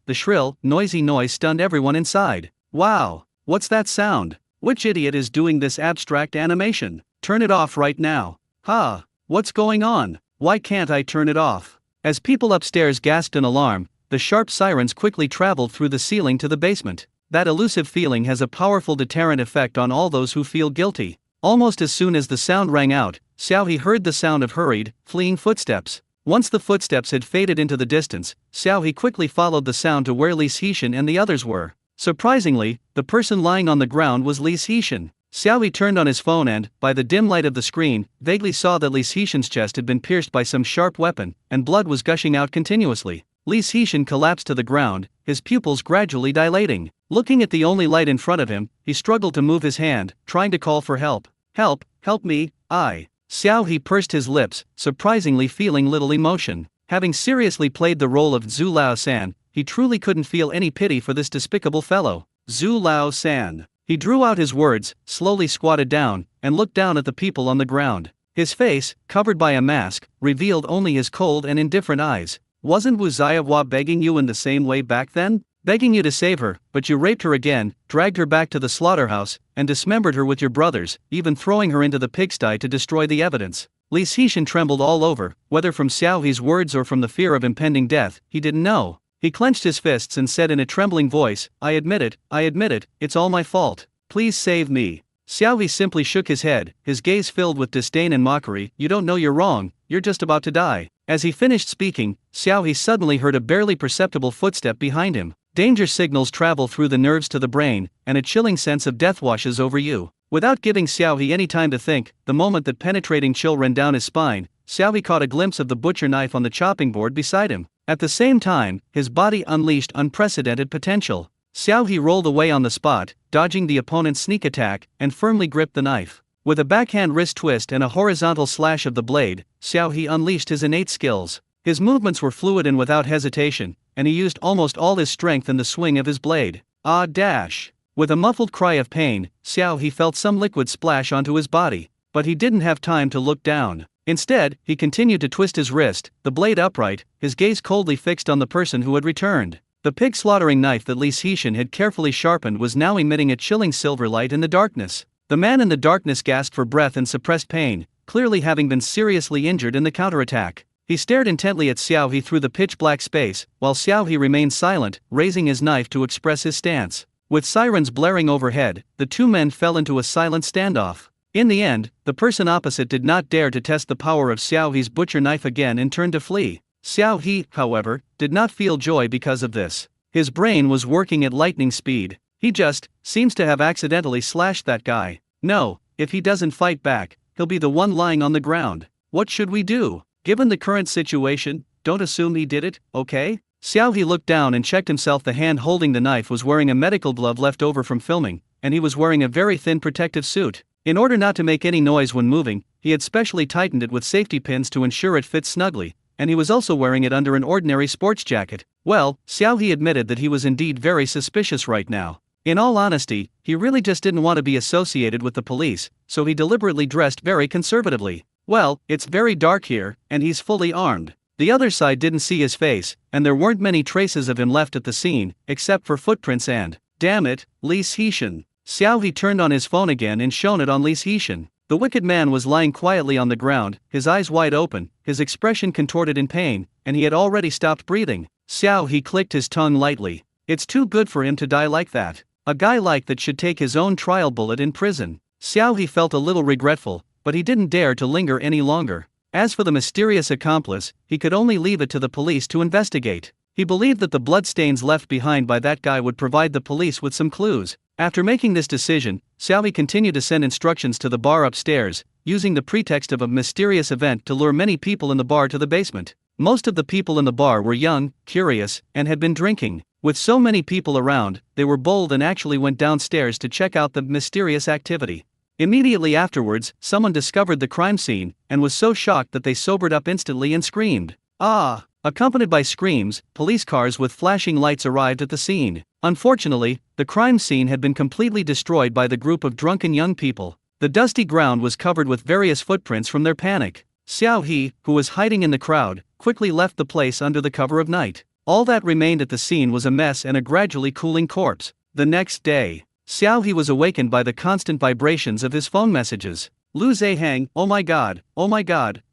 The shrill, noisy noise stunned everyone inside. Wow! What's that sound? Which idiot is doing this abstract animation? Turn it off right now. Ha! What's going on? Why can't I turn it off? As people upstairs gasped in alarm, the sharp sirens quickly traveled through the ceiling to the basement. That elusive feeling has a powerful deterrent effect on all those who feel guilty. Almost as soon as the sound rang out, Xiao He heard the sound of hurried, fleeing footsteps. Once the footsteps had faded into the distance, Xiao He quickly followed the sound to where Li Xishan and the others were. Surprisingly, the person lying on the ground was Li Xishan. Xiao He turned on his phone and, by the dim light of the screen, vaguely saw that Li Xishan's chest had been pierced by some sharp weapon, and blood was gushing out continuously. Li Xishan collapsed to the ground, his pupils gradually dilating. Looking at the only light in front of him, he struggled to move his hand, trying to call for help. "Help, help me, I." Xiao He pursed his lips, surprisingly feeling little emotion. Having seriously played the role of Zhu Lao-san, he truly couldn't feel any pity for this despicable fellow. Zhu Lao-san. He drew out his words, slowly squatted down, and looked down at the people on the ground. His face, covered by a mask, revealed only his cold and indifferent eyes. Wasn't Wu Ziawa begging you in the same way back then? Begging you to save her, but you raped her again, dragged her back to the slaughterhouse, and dismembered her with your brothers, even throwing her into the pigsty to destroy the evidence. Li Xishan trembled all over, whether from Xiao He's words or from the fear of impending death, he didn't know. He clenched his fists and said in a trembling voice, I admit it, it's all my fault. Please save me. Xiao He simply shook his head, his gaze filled with disdain and mockery. You don't know you're wrong, you're just about to die. As he finished speaking, Xiao He suddenly heard a barely perceptible footstep behind him. Danger signals travel through the nerves to the brain, and a chilling sense of death washes over you. Without giving Xiao He any time to think, the moment that penetrating chill ran down his spine, Xiao He caught a glimpse of the butcher knife on the chopping board beside him. At the same time, his body unleashed unprecedented potential. Xiao He rolled away on the spot, dodging the opponent's sneak attack, and firmly gripped the knife. With a backhand wrist twist and a horizontal slash of the blade, Xiao He unleashed his innate skills. His movements were fluid and without hesitation, and he used almost all his strength in the swing of his blade. Ah dash! With a muffled cry of pain, Xiao He felt some liquid splash onto his body, but he didn't have time to look down. Instead, he continued to twist his wrist, the blade upright, his gaze coldly fixed on the person who had returned. The pig slaughtering knife that Li Xishan had carefully sharpened was now emitting a chilling silver light in the darkness. The man in the darkness gasped for breath and suppressed pain, clearly having been seriously injured in the counterattack. He stared intently at Xiao He through the pitch-black space, while Xiao He remained silent, raising his knife to express his stance. With sirens blaring overhead, the two men fell into a silent standoff. In the end, the person opposite did not dare to test the power of Xiao He's butcher knife again and turned to flee. Xiao He, however, did not feel joy because of this. His brain was working at lightning speed. He just seems to have accidentally slashed that guy. No, if he doesn't fight back, he'll be the one lying on the ground. What should we do? Given the current situation, don't assume he did it, okay? Xiao He looked down and checked himself. The hand holding the knife was wearing a medical glove left over from filming, and he was wearing a very thin protective suit. In order not to make any noise when moving, he had specially tightened it with safety pins to ensure it fits snugly, and he was also wearing it under an ordinary sports jacket. Well, Xiao He admitted that he was indeed very suspicious right now. In all honesty, he really just didn't want to be associated with the police, so he deliberately dressed very conservatively. Well, it's very dark here, and he's fully armed. The other side didn't see his face, and there weren't many traces of him left at the scene, except for footprints and, damn it, Li Xishan. Xiao He turned on his phone again and shone it on Li Xishan. The wicked man was lying quietly on the ground, his eyes wide open, his expression contorted in pain, and he had already stopped breathing. Xiao He clicked his tongue lightly. It's too good for him to die like that. A guy like that should take his own trial bullet in prison. Xiao He felt a little regretful, but he didn't dare to linger any longer. As for the mysterious accomplice, he could only leave it to the police to investigate. He believed that the bloodstains left behind by that guy would provide the police with some clues. After making this decision, Xiao He continued to send instructions to the bar upstairs, using the pretext of a mysterious event to lure many people in the bar to the basement. Most of the people in the bar were young, curious, and had been drinking. With so many people around, they were bold and actually went downstairs to check out the mysterious activity. Immediately afterwards, someone discovered the crime scene, and was so shocked that they sobered up instantly and screamed. Ah! Accompanied by screams, police cars with flashing lights arrived at the scene. Unfortunately, the crime scene had been completely destroyed by the group of drunken young people. The dusty ground was covered with various footprints from their panic. Xiao He, who was hiding in the crowd, quickly left the place under the cover of night. All that remained at the scene was a mess and a gradually cooling corpse. The next day, Xiao He was awakened by the constant vibrations of his phone messages. Lu Zihang, oh my god,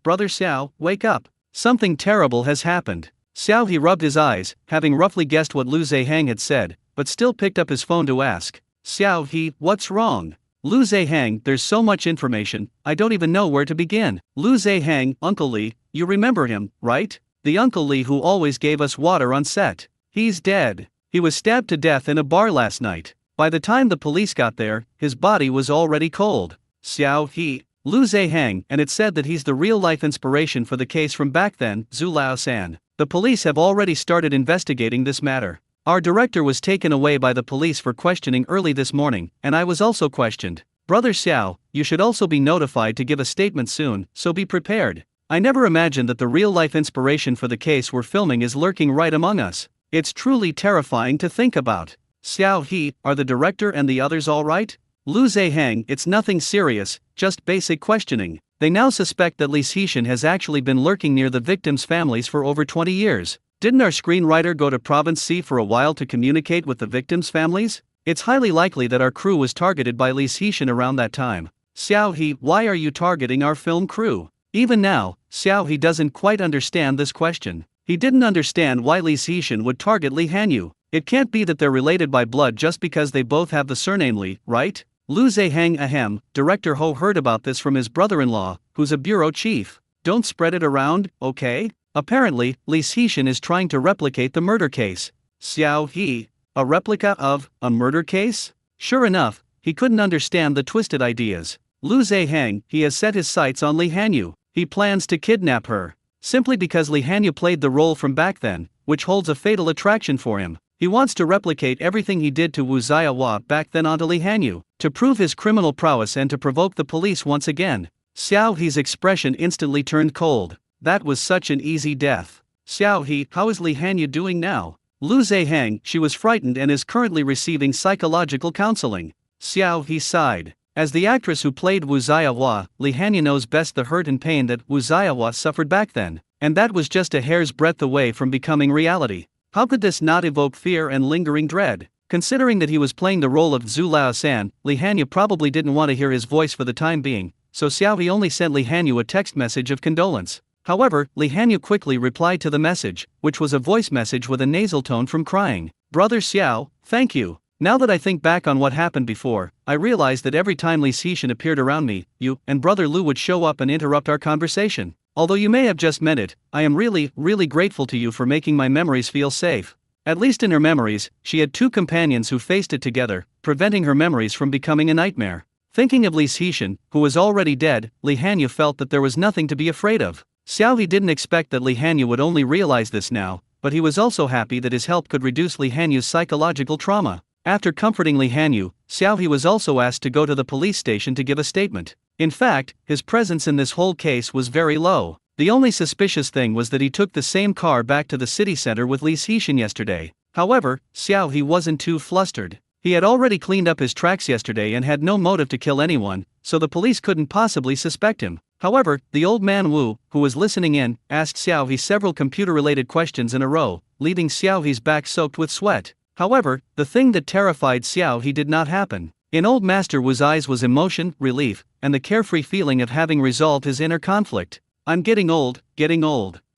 brother Xiao, wake up. Something terrible has happened. Xiao He rubbed his eyes, having roughly guessed what Lu Zihang had said, but still picked up his phone to ask. Xiao He, what's wrong? Lu Zihang, there's so much information, I don't even know where to begin. Lu Zihang, Uncle Li, you remember him, right? The Uncle Li who always gave us water on set. He's dead. He was stabbed to death in a bar last night. By the time the police got there, his body was already cold. Xiao He, Lu Zihang, and it said that he's the real-life inspiration for the case from back then, Zhu Lao-san. The police have already started investigating this matter. Our director was taken away by the police for questioning early this morning, and I was also questioned. Brother Xiao, you should also be notified to give a statement soon, so be prepared. I never imagined that the real-life inspiration for the case we're filming is lurking right among us. It's truly terrifying to think about. Xiao He, are the director and the others all right? Lu Zehang, it's nothing serious, just basic questioning. They now suspect that Li Xixin has actually been lurking near the victims' families for over 20 years. Didn't our screenwriter go to Province C for a while to communicate with the victims' families? It's highly likely that our crew was targeted by Li Xixin around that time. Xiao He, why are you targeting our film crew? Even now, Xiao He doesn't quite understand this question. He didn't understand why Li Xixin would target Li Hanyu. It can't be that they're related by blood just because they both have the surname Li, right? Lu Zehang ahem, Director Ho heard about this from his brother-in-law, who's a bureau chief. Don't spread it around, okay? Apparently, Li Xixin is trying to replicate the murder case. Xiao He, a replica of a murder case? Sure enough, he couldn't understand the twisted ideas. Lu Zehang, he has set his sights on Li Hanyu. He plans to kidnap her. Simply because Li Hanyu played the role from back then, which holds a fatal attraction for him. He wants to replicate everything he did to Wu Ziawa back then onto Li Hanyu, to prove his criminal prowess and to provoke the police once again. Xiao He's expression instantly turned cold. That was such an easy death. Xiao He, how is Li Hanyu doing now? Lu Zehang, she was frightened and is currently receiving psychological counseling. Xiao He sighed. As the actress who played Wu Ziawa, Li Hanyu knows best the hurt and pain that Wu Ziawa suffered back then, and that was just a hair's breadth away from becoming reality. How could this not evoke fear and lingering dread? Considering that he was playing the role of Zhu Lao-san, Li Hanyu probably didn't want to hear his voice for the time being, so Xiao He only sent Li Hanyu a text message of condolence. However, Li Hanyu quickly replied to the message, which was a voice message with a nasal tone from crying. Brother Xiao, thank you. Now that I think back on what happened before, I realize that every time Li Xixin appeared around me, you and Brother Lu would show up and interrupt our conversation. Although you may have just meant it, I am really grateful to you for making my memories feel safe. At least in her memories, she had two companions who faced it together, preventing her memories from becoming a nightmare. Thinking of Li Xixin, who was already dead, Li Hanyu felt that there was nothing to be afraid of. Xiao He didn't expect that Li Hanyu would only realize this now, but he was also happy that his help could reduce Li Hanyu's psychological trauma. After comforting Li Hanyu, Xiao He was also asked to go to the police station to give a statement. In fact, his presence in this whole case was very low. The only suspicious thing was that he took the same car back to the city center with Li Xixin yesterday. However, Xiao He wasn't too flustered. He had already cleaned up his tracks yesterday and had no motive to kill anyone, so the police couldn't possibly suspect him. However, the old man Wu, who was listening in, asked Xiao He several computer-related questions in a row, leaving Xiao He's back soaked with sweat. However, the thing that terrified Xiao He did not happen. In old Master Wu's eyes was emotion, relief, and the carefree feeling of having resolved his inner conflict. I'm getting old.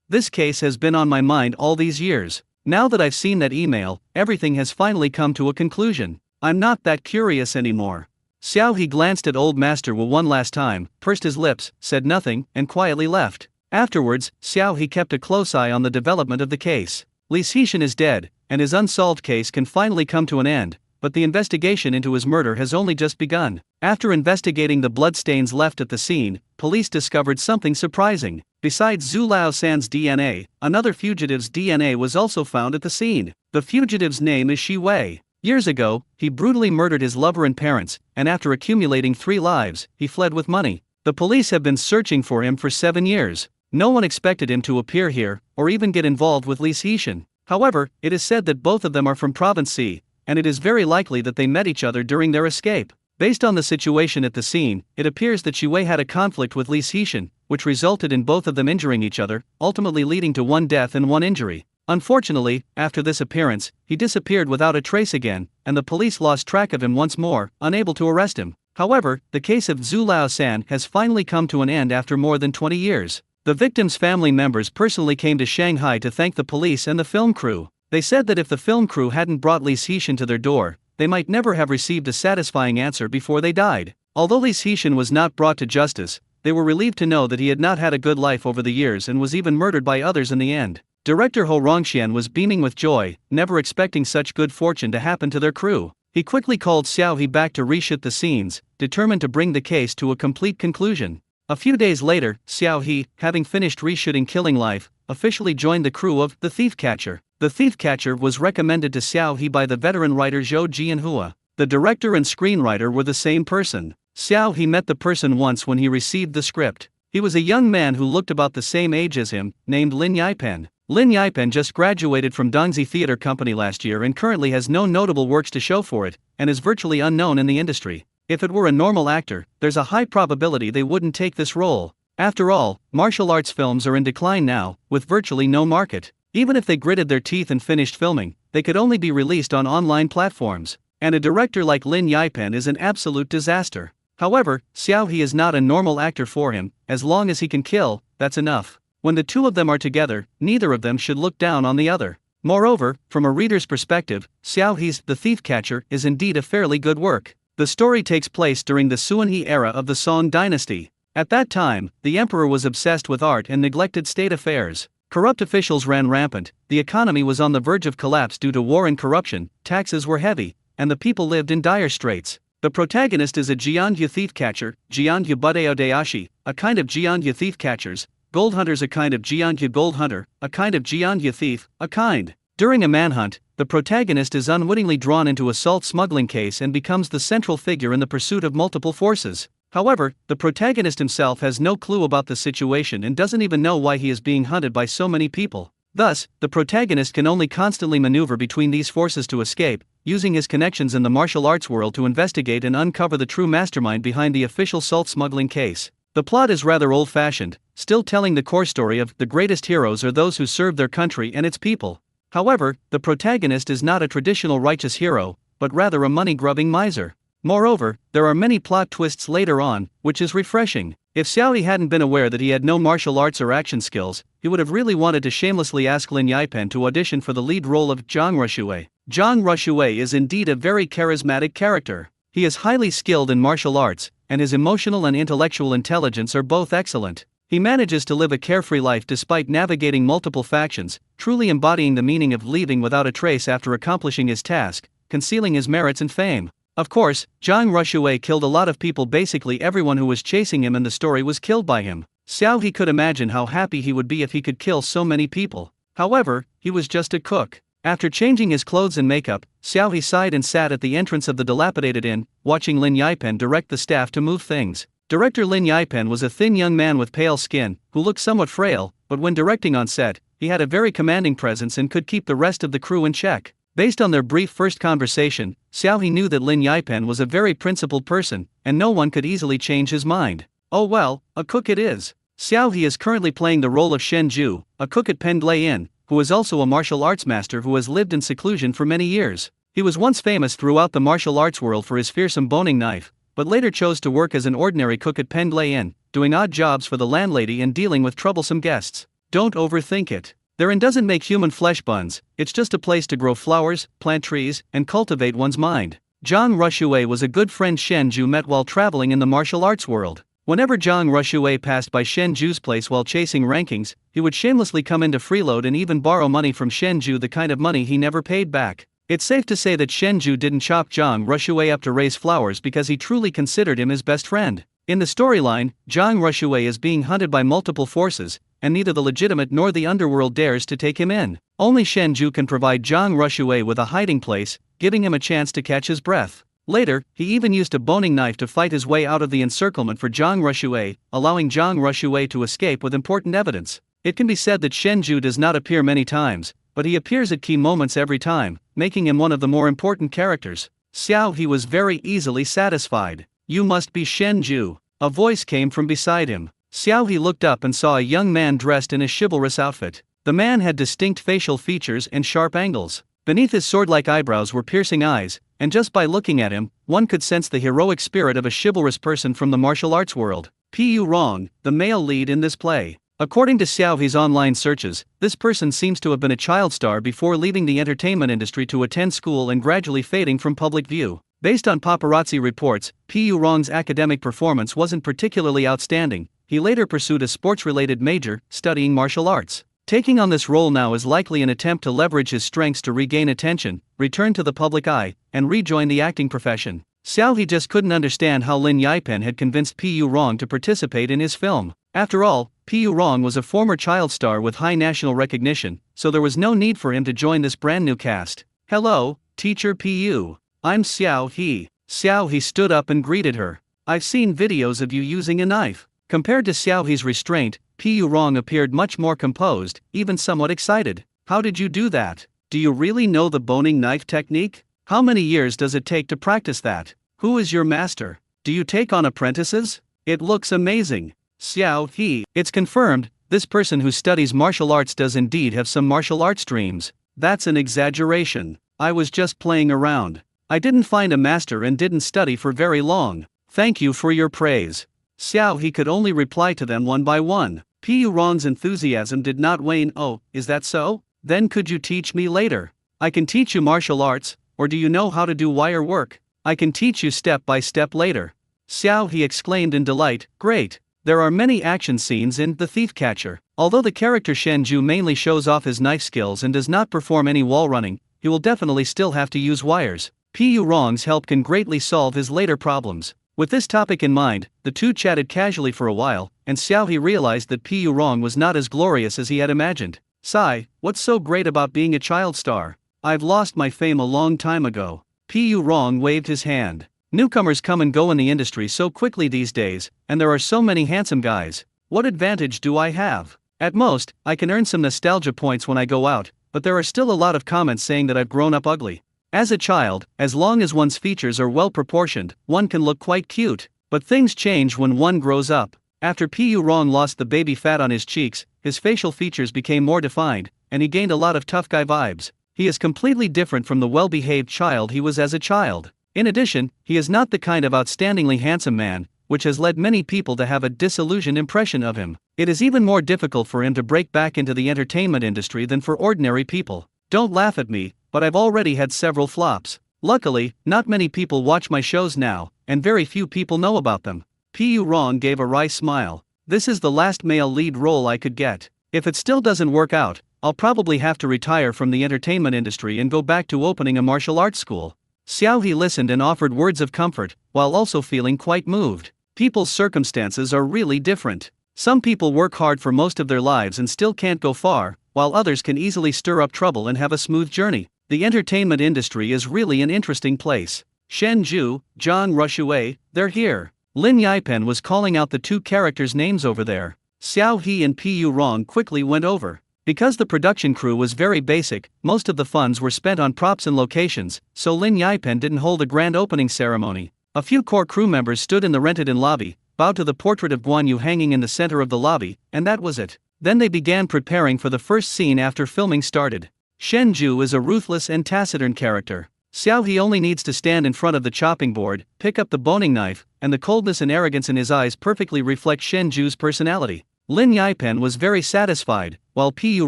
This case has been on my mind all these years. Now that I've seen that email, everything has finally come to a conclusion. I'm not that curious anymore. Xiao He glanced at old Master Wu one last time, pursed his lips, said nothing, and quietly left. Afterwards, Xiao He kept a close eye on the development of the case. Li Xixin is dead, and his unsolved case can finally come to an end, but the investigation into his murder has only just begun. After investigating the bloodstains left at the scene, police discovered something surprising. Besides Zhu Lao-san's DNA, another fugitive's DNA was also found at the scene. The fugitive's name is Shi Wei. Years ago, he brutally murdered his lover and parents, and after accumulating 3 lives, he fled with money. The police have been searching for him for 7 years. No one expected him to appear here, or even get involved with Li Xixin. However, it is said that both of them are from Province C, and it is very likely that they met each other during their escape. Based on the situation at the scene, it appears that Shi Wei had a conflict with Li Xixin, which resulted in both of them injuring each other, ultimately leading to 1 death and 1 injury. Unfortunately, after this appearance, he disappeared without a trace again, and the police lost track of him once more, unable to arrest him. However, the case of Zhu Lao-san has finally come to an end after more than 20 years. The victim's family members personally came to Shanghai to thank the police and the film crew. They said that if the film crew hadn't brought Li Xixin to their door, they might never have received a satisfying answer before they died. Although Li Xixin was not brought to justice, they were relieved to know that he had not had a good life over the years and was even murdered by others in the end. Director Ho Rongxian was beaming with joy, never expecting such good fortune to happen to their crew. He quickly called Xiao He back to reshoot the scenes, determined to bring the case to a complete conclusion. A few days later, Xiao He, having finished reshooting Killing Life, officially joined the crew of The Thief Catcher. The Thief Catcher was recommended to Xiao He by the veteran writer Zhou Jianhua. The director and screenwriter were the same person. Xiao He met the person once when he received the script. He was a young man who looked about the same age as him, named Lin Yipen. Lin Yipen just graduated from Dongzi Theater Company last year and currently has no notable works to show for it, and is virtually unknown in the industry. If it were a normal actor, there's a high probability they wouldn't take this role. After all, martial arts films are in decline now, with virtually no market. Even if they gritted their teeth and finished filming, they could only be released on online platforms. And a director like Lin Yipen is an absolute disaster. However, Xiao He is not a normal actor for him. As long as he can kill, that's enough. When the two of them are together, neither of them should look down on the other. Moreover, from a reader's perspective, Xiao He's The Thief Catcher is indeed a fairly good work. The story takes place during the Suanhe era of the Song dynasty. At that time, the emperor was obsessed with art and neglected state affairs. Corrupt officials ran rampant, the economy was on the verge of collapse due to war and corruption, taxes were heavy, and the people lived in dire straits. The protagonist is a Jianyu thief catcher, Jianyu Budeo Dayashi, a kind of Jianyu thief catchers, gold hunters, a kind of Jianyu gold hunter, a kind of Jianyu thief, a kind. During a manhunt, the protagonist is unwittingly drawn into a salt smuggling case and becomes the central figure in the pursuit of multiple forces. However, the protagonist himself has no clue about the situation and doesn't even know why he is being hunted by so many people. Thus, the protagonist can only constantly maneuver between these forces to escape, using his connections in the martial arts world to investigate and uncover the true mastermind behind the official salt smuggling case. The plot is rather old-fashioned, still telling the core story of the greatest heroes are those who serve their country and its people. However, the protagonist is not a traditional righteous hero, but rather a money-grubbing miser. Moreover, there are many plot twists later on, which is refreshing. If Xiao He hadn't been aware that he had no martial arts or action skills, he would have really wanted to shamelessly ask Lin Yipen to audition for the lead role of Zhang Ruxue. Zhang Ruxue is indeed a very charismatic character. He is highly skilled in martial arts, and his emotional and intellectual intelligence are both excellent. He manages to live a carefree life despite navigating multiple factions, truly embodying the meaning of leaving without a trace after accomplishing his task, concealing his merits and fame. Of course, Zhang Ruxue killed a lot of people. Basically everyone who was chasing him in the story was killed by him. Xiao He could imagine how happy he would be if he could kill so many people. However, he was just a cook. After changing his clothes and makeup, Xiao He sighed and sat at the entrance of the dilapidated inn, watching Lin Yipen direct the staff to move things. Director Lin Yipen was a thin young man with pale skin, who looked somewhat frail, but when directing on set, he had a very commanding presence and could keep the rest of the crew in check. Based on their brief first conversation, Xiao He knew that Lin Yipen was a very principled person, and no one could easily change his mind. Oh well, a cook it is. Xiao He is currently playing the role of Shen Ju, a cook at Pendlay Inn, who is also a martial arts master who has lived in seclusion for many years. He was once famous throughout the martial arts world for his fearsome boning knife, but later chose to work as an ordinary cook at Pendlay Inn, doing odd jobs for the landlady and dealing with troublesome guests. Don't overthink it. Their inn doesn't make human flesh buns, it's just a place to grow flowers, plant trees, and cultivate one's mind. Zhang Ruxue was a good friend Shen Ju met while traveling in the martial arts world. Whenever Zhang Ruxue passed by Shen Ju's place while chasing rankings, he would shamelessly come into freeload and even borrow money from Shen Ju, the kind of money he never paid back. It's safe to say that Shen Ju didn't chop Zhang Ruxue up to raise flowers because he truly considered him his best friend. In the storyline, Zhang Ruxue is being hunted by multiple forces, and neither the legitimate nor the underworld dares to take him in. Only Shen Ju can provide Zhang Ruxue with a hiding place, giving him a chance to catch his breath. Later, he even used a boning knife to fight his way out of the encirclement for Zhang Ruxue, allowing Zhang Ruxue to escape with important evidence. It can be said that Shen Ju does not appear many times, but he appears at key moments every time, making him one of the more important characters. Xiao He was very easily satisfied. "You must be Shen Ju," a voice came from beside him. Xiao He looked up and saw a young man dressed in a chivalrous outfit. The man had distinct facial features and sharp angles. Beneath his sword-like eyebrows were piercing eyes, and just by looking at him, one could sense the heroic spirit of a chivalrous person from the martial arts world. Pu Rong, the male lead in this play. According to Xiao He's online searches, this person seems to have been a child star before leaving the entertainment industry to attend school and gradually fading from public view. Based on paparazzi reports, Pu Rong's academic performance wasn't particularly outstanding. He later pursued a sports-related major, studying martial arts. Taking on this role now is likely an attempt to leverage his strengths to regain attention, return to the public eye, and rejoin the acting profession. Xiao He just couldn't understand how Lin Yipen had convinced Pu Rong to participate in his film. After all, Pu Rong was a former child star with high national recognition, so there was no need for him to join this brand new cast. "Hello, Teacher Pu. I'm Xiao He." Xiao He stood up and greeted her. "I've seen videos of you using a knife." Compared to Xiao He's restraint, Pu Rong appeared much more composed, even somewhat excited. How did you do that? Do you really know the boning knife technique? How many years does it take to practice that? Who is your master? Do you take on apprentices? It looks amazing. Xiao He. It's confirmed, this person who studies martial arts does indeed have some martial arts dreams. That's an exaggeration. I was just playing around. I didn't find a master and didn't study for very long. Thank you for your praise. Xiao He could only reply to them one by one. Pu Rong's enthusiasm did not wane. Oh, is that so? Then could you teach me later? I can teach you martial arts, or do you know how to do wire work? I can teach you step by step later. Xiao He exclaimed in delight, great. There are many action scenes in The Thief Catcher. Although the character Shen Ju mainly shows off his knife skills and does not perform any wall running, he will definitely still have to use wires. Pu Rong's help can greatly solve his later problems. With this topic in mind, the two chatted casually for a while, and Xiao He realized that Pu Rong was not as glorious as he had imagined. Sigh, what's so great about being a child star? I've lost my fame a long time ago. Pu Rong waved his hand. Newcomers come and go in the industry so quickly these days, and there are so many handsome guys. What advantage do I have? At most, I can earn some nostalgia points when I go out, but there are still a lot of comments saying that I've grown up ugly. As a child, as long as one's features are well proportioned, one can look quite cute. But things change when one grows up. After Pu Rong lost the baby fat on his cheeks, his facial features became more defined, and he gained a lot of tough guy vibes. He is completely different from the well-behaved child he was as a child. In addition, he is not the kind of outstandingly handsome man, which has led many people to have a disillusioned impression of him. It is even more difficult for him to break back into the entertainment industry than for ordinary people. Don't laugh at me, but I've already had several flops. Luckily, not many people watch my shows now, and very few people know about them. Pu Rong gave a wry smile. This is the last male lead role I could get. If it still doesn't work out, I'll probably have to retire from the entertainment industry and go back to opening a martial arts school. Xiao He listened and offered words of comfort, while also feeling quite moved. People's circumstances are really different. Some people work hard for most of their lives and still can't go far, while others can easily stir up trouble and have a smooth journey. The entertainment industry is really an interesting place. Shen Ju, Zhang Rushue, they're here. Lin Yipen was calling out the two characters' names over there. Xiao He and Pu Rong quickly went over. Because the production crew was very basic, most of the funds were spent on props and locations, so Lin Yipen didn't hold a grand opening ceremony. A few core crew members stood in the rented-in lobby, bowed to the portrait of Guan Yu hanging in the center of the lobby, and that was it. Then they began preparing for the first scene after filming started. Shen Ju is a ruthless and taciturn character. Xiao He only needs to stand in front of the chopping board, pick up the boning knife, and the coldness and arrogance in his eyes perfectly reflect Shen Ju's personality. Lin Yipen was very satisfied, while Pu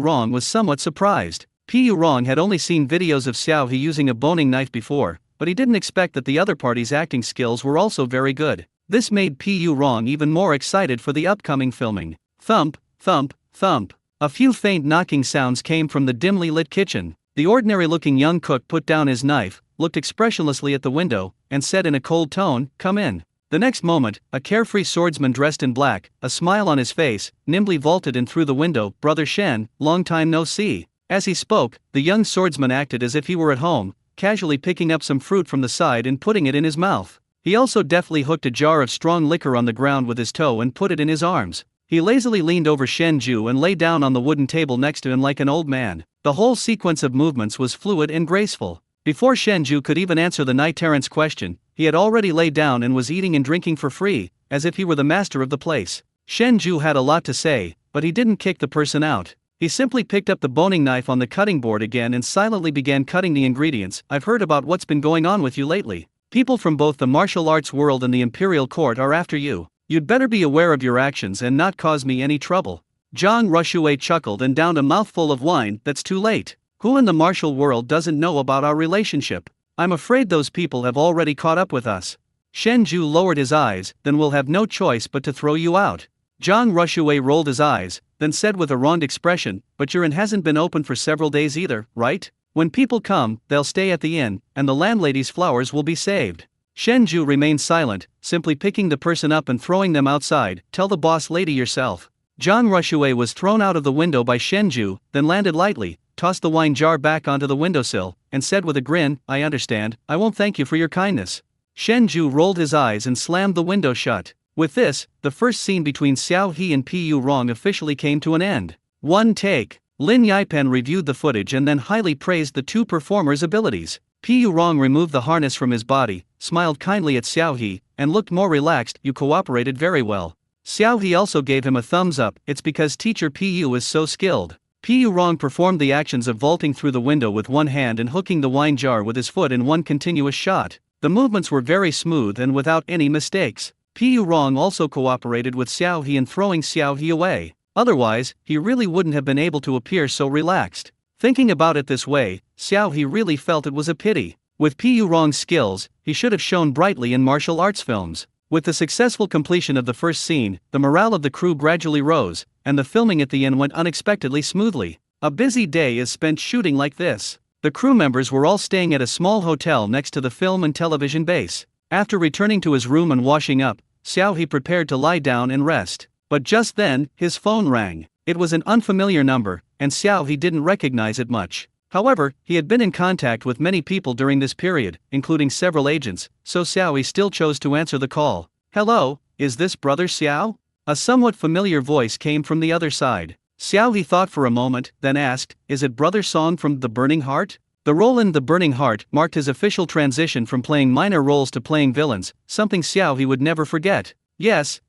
Rong was somewhat surprised. Pu Rong had only seen videos of Xiao He using a boning knife before, but he didn't expect that the other party's acting skills were also very good. This made Pu Rong even more excited for the upcoming filming. Thump, thump, thump. A few faint knocking sounds came from the dimly lit kitchen. The ordinary-looking young cook put down his knife, looked expressionlessly at the window, and said in a cold tone, "Come in." The next moment, a carefree swordsman dressed in black, a smile on his face, nimbly vaulted in through the window. "Brother Shen, long time no see." As he spoke, the young swordsman acted as if he were at home, casually picking up some fruit from the side and putting it in his mouth. He also deftly hooked a jar of strong liquor on the ground with his toe and put it in his arms. He lazily leaned over Shen Ju and lay down on the wooden table next to him like an old man. The whole sequence of movements was fluid and graceful. Before Shen Ju could even answer the knight errant's question, he had already laid down and was eating and drinking for free, as if he were the master of the place. Shen Ju had a lot to say, but he didn't kick the person out. He simply picked up the boning knife on the cutting board again and silently began cutting the ingredients. "I've heard about what's been going on with you lately. People from both the martial arts world and the imperial court are after you. You'd better be aware of your actions and not cause me any trouble." Zhang Rushue chuckled and downed a mouthful of wine. "That's too late. Who in the martial world doesn't know about our relationship? I'm afraid those people have already caught up with us." Shen Ju lowered his eyes. "Then we'll have no choice but to throw you out." Zhang Rushue rolled his eyes, then said with a wronged expression, "But your inn hasn't been open for several days either, right? When people come, they'll stay at the inn, and the landlady's flowers will be saved." Shen Ju remained silent, simply picking the person up and throwing them outside. "Tell the boss lady yourself." Zhang Rushue was thrown out of the window by Shen Ju, then landed lightly, tossed the wine jar back onto the windowsill, and said with a grin, "I understand, I won't thank you for your kindness." Shen Ju rolled his eyes and slammed the window shut. With this, the first scene between Xiao He and Pu Rong officially came to an end. One take. Lin Yipan reviewed the footage and then highly praised the two performers' abilities. Pu Rong removed the harness from his body, smiled kindly at Xiao He, and looked more relaxed. You cooperated very well. Xiao He also gave him a thumbs up. It's because teacher Pu is so skilled. Pu Rong performed the actions of vaulting through the window with one hand and hooking the wine jar with his foot in one continuous shot. The movements were very smooth and without any mistakes. Pu Rong also cooperated with Xiao He in throwing Xiao He away. Otherwise, he really wouldn't have been able to appear so relaxed. Thinking about it this way, Xiao He really felt it was a pity. With Pu Rong's skills, he should have shone brightly in martial arts films. With the successful completion of the first scene, the morale of the crew gradually rose, and the filming at the end went unexpectedly smoothly. A busy day is spent shooting like this. The crew members were all staying at a small hotel next to the film and television base. After returning to his room and washing up, Xiao He prepared to lie down and rest. But just then, his phone rang. It was an unfamiliar number, and Xiao He didn't recognize it much. However, he had been in contact with many people during this period, including several agents, so Xiao He still chose to answer the call. Hello, is this Brother Xiao? A somewhat familiar voice came from the other side. Xiao He thought for a moment, then asked, is it Brother Song from The Burning Heart? The role in The Burning Heart marked his official transition from playing minor roles to playing villains, something Xiao He would never forget. Yes,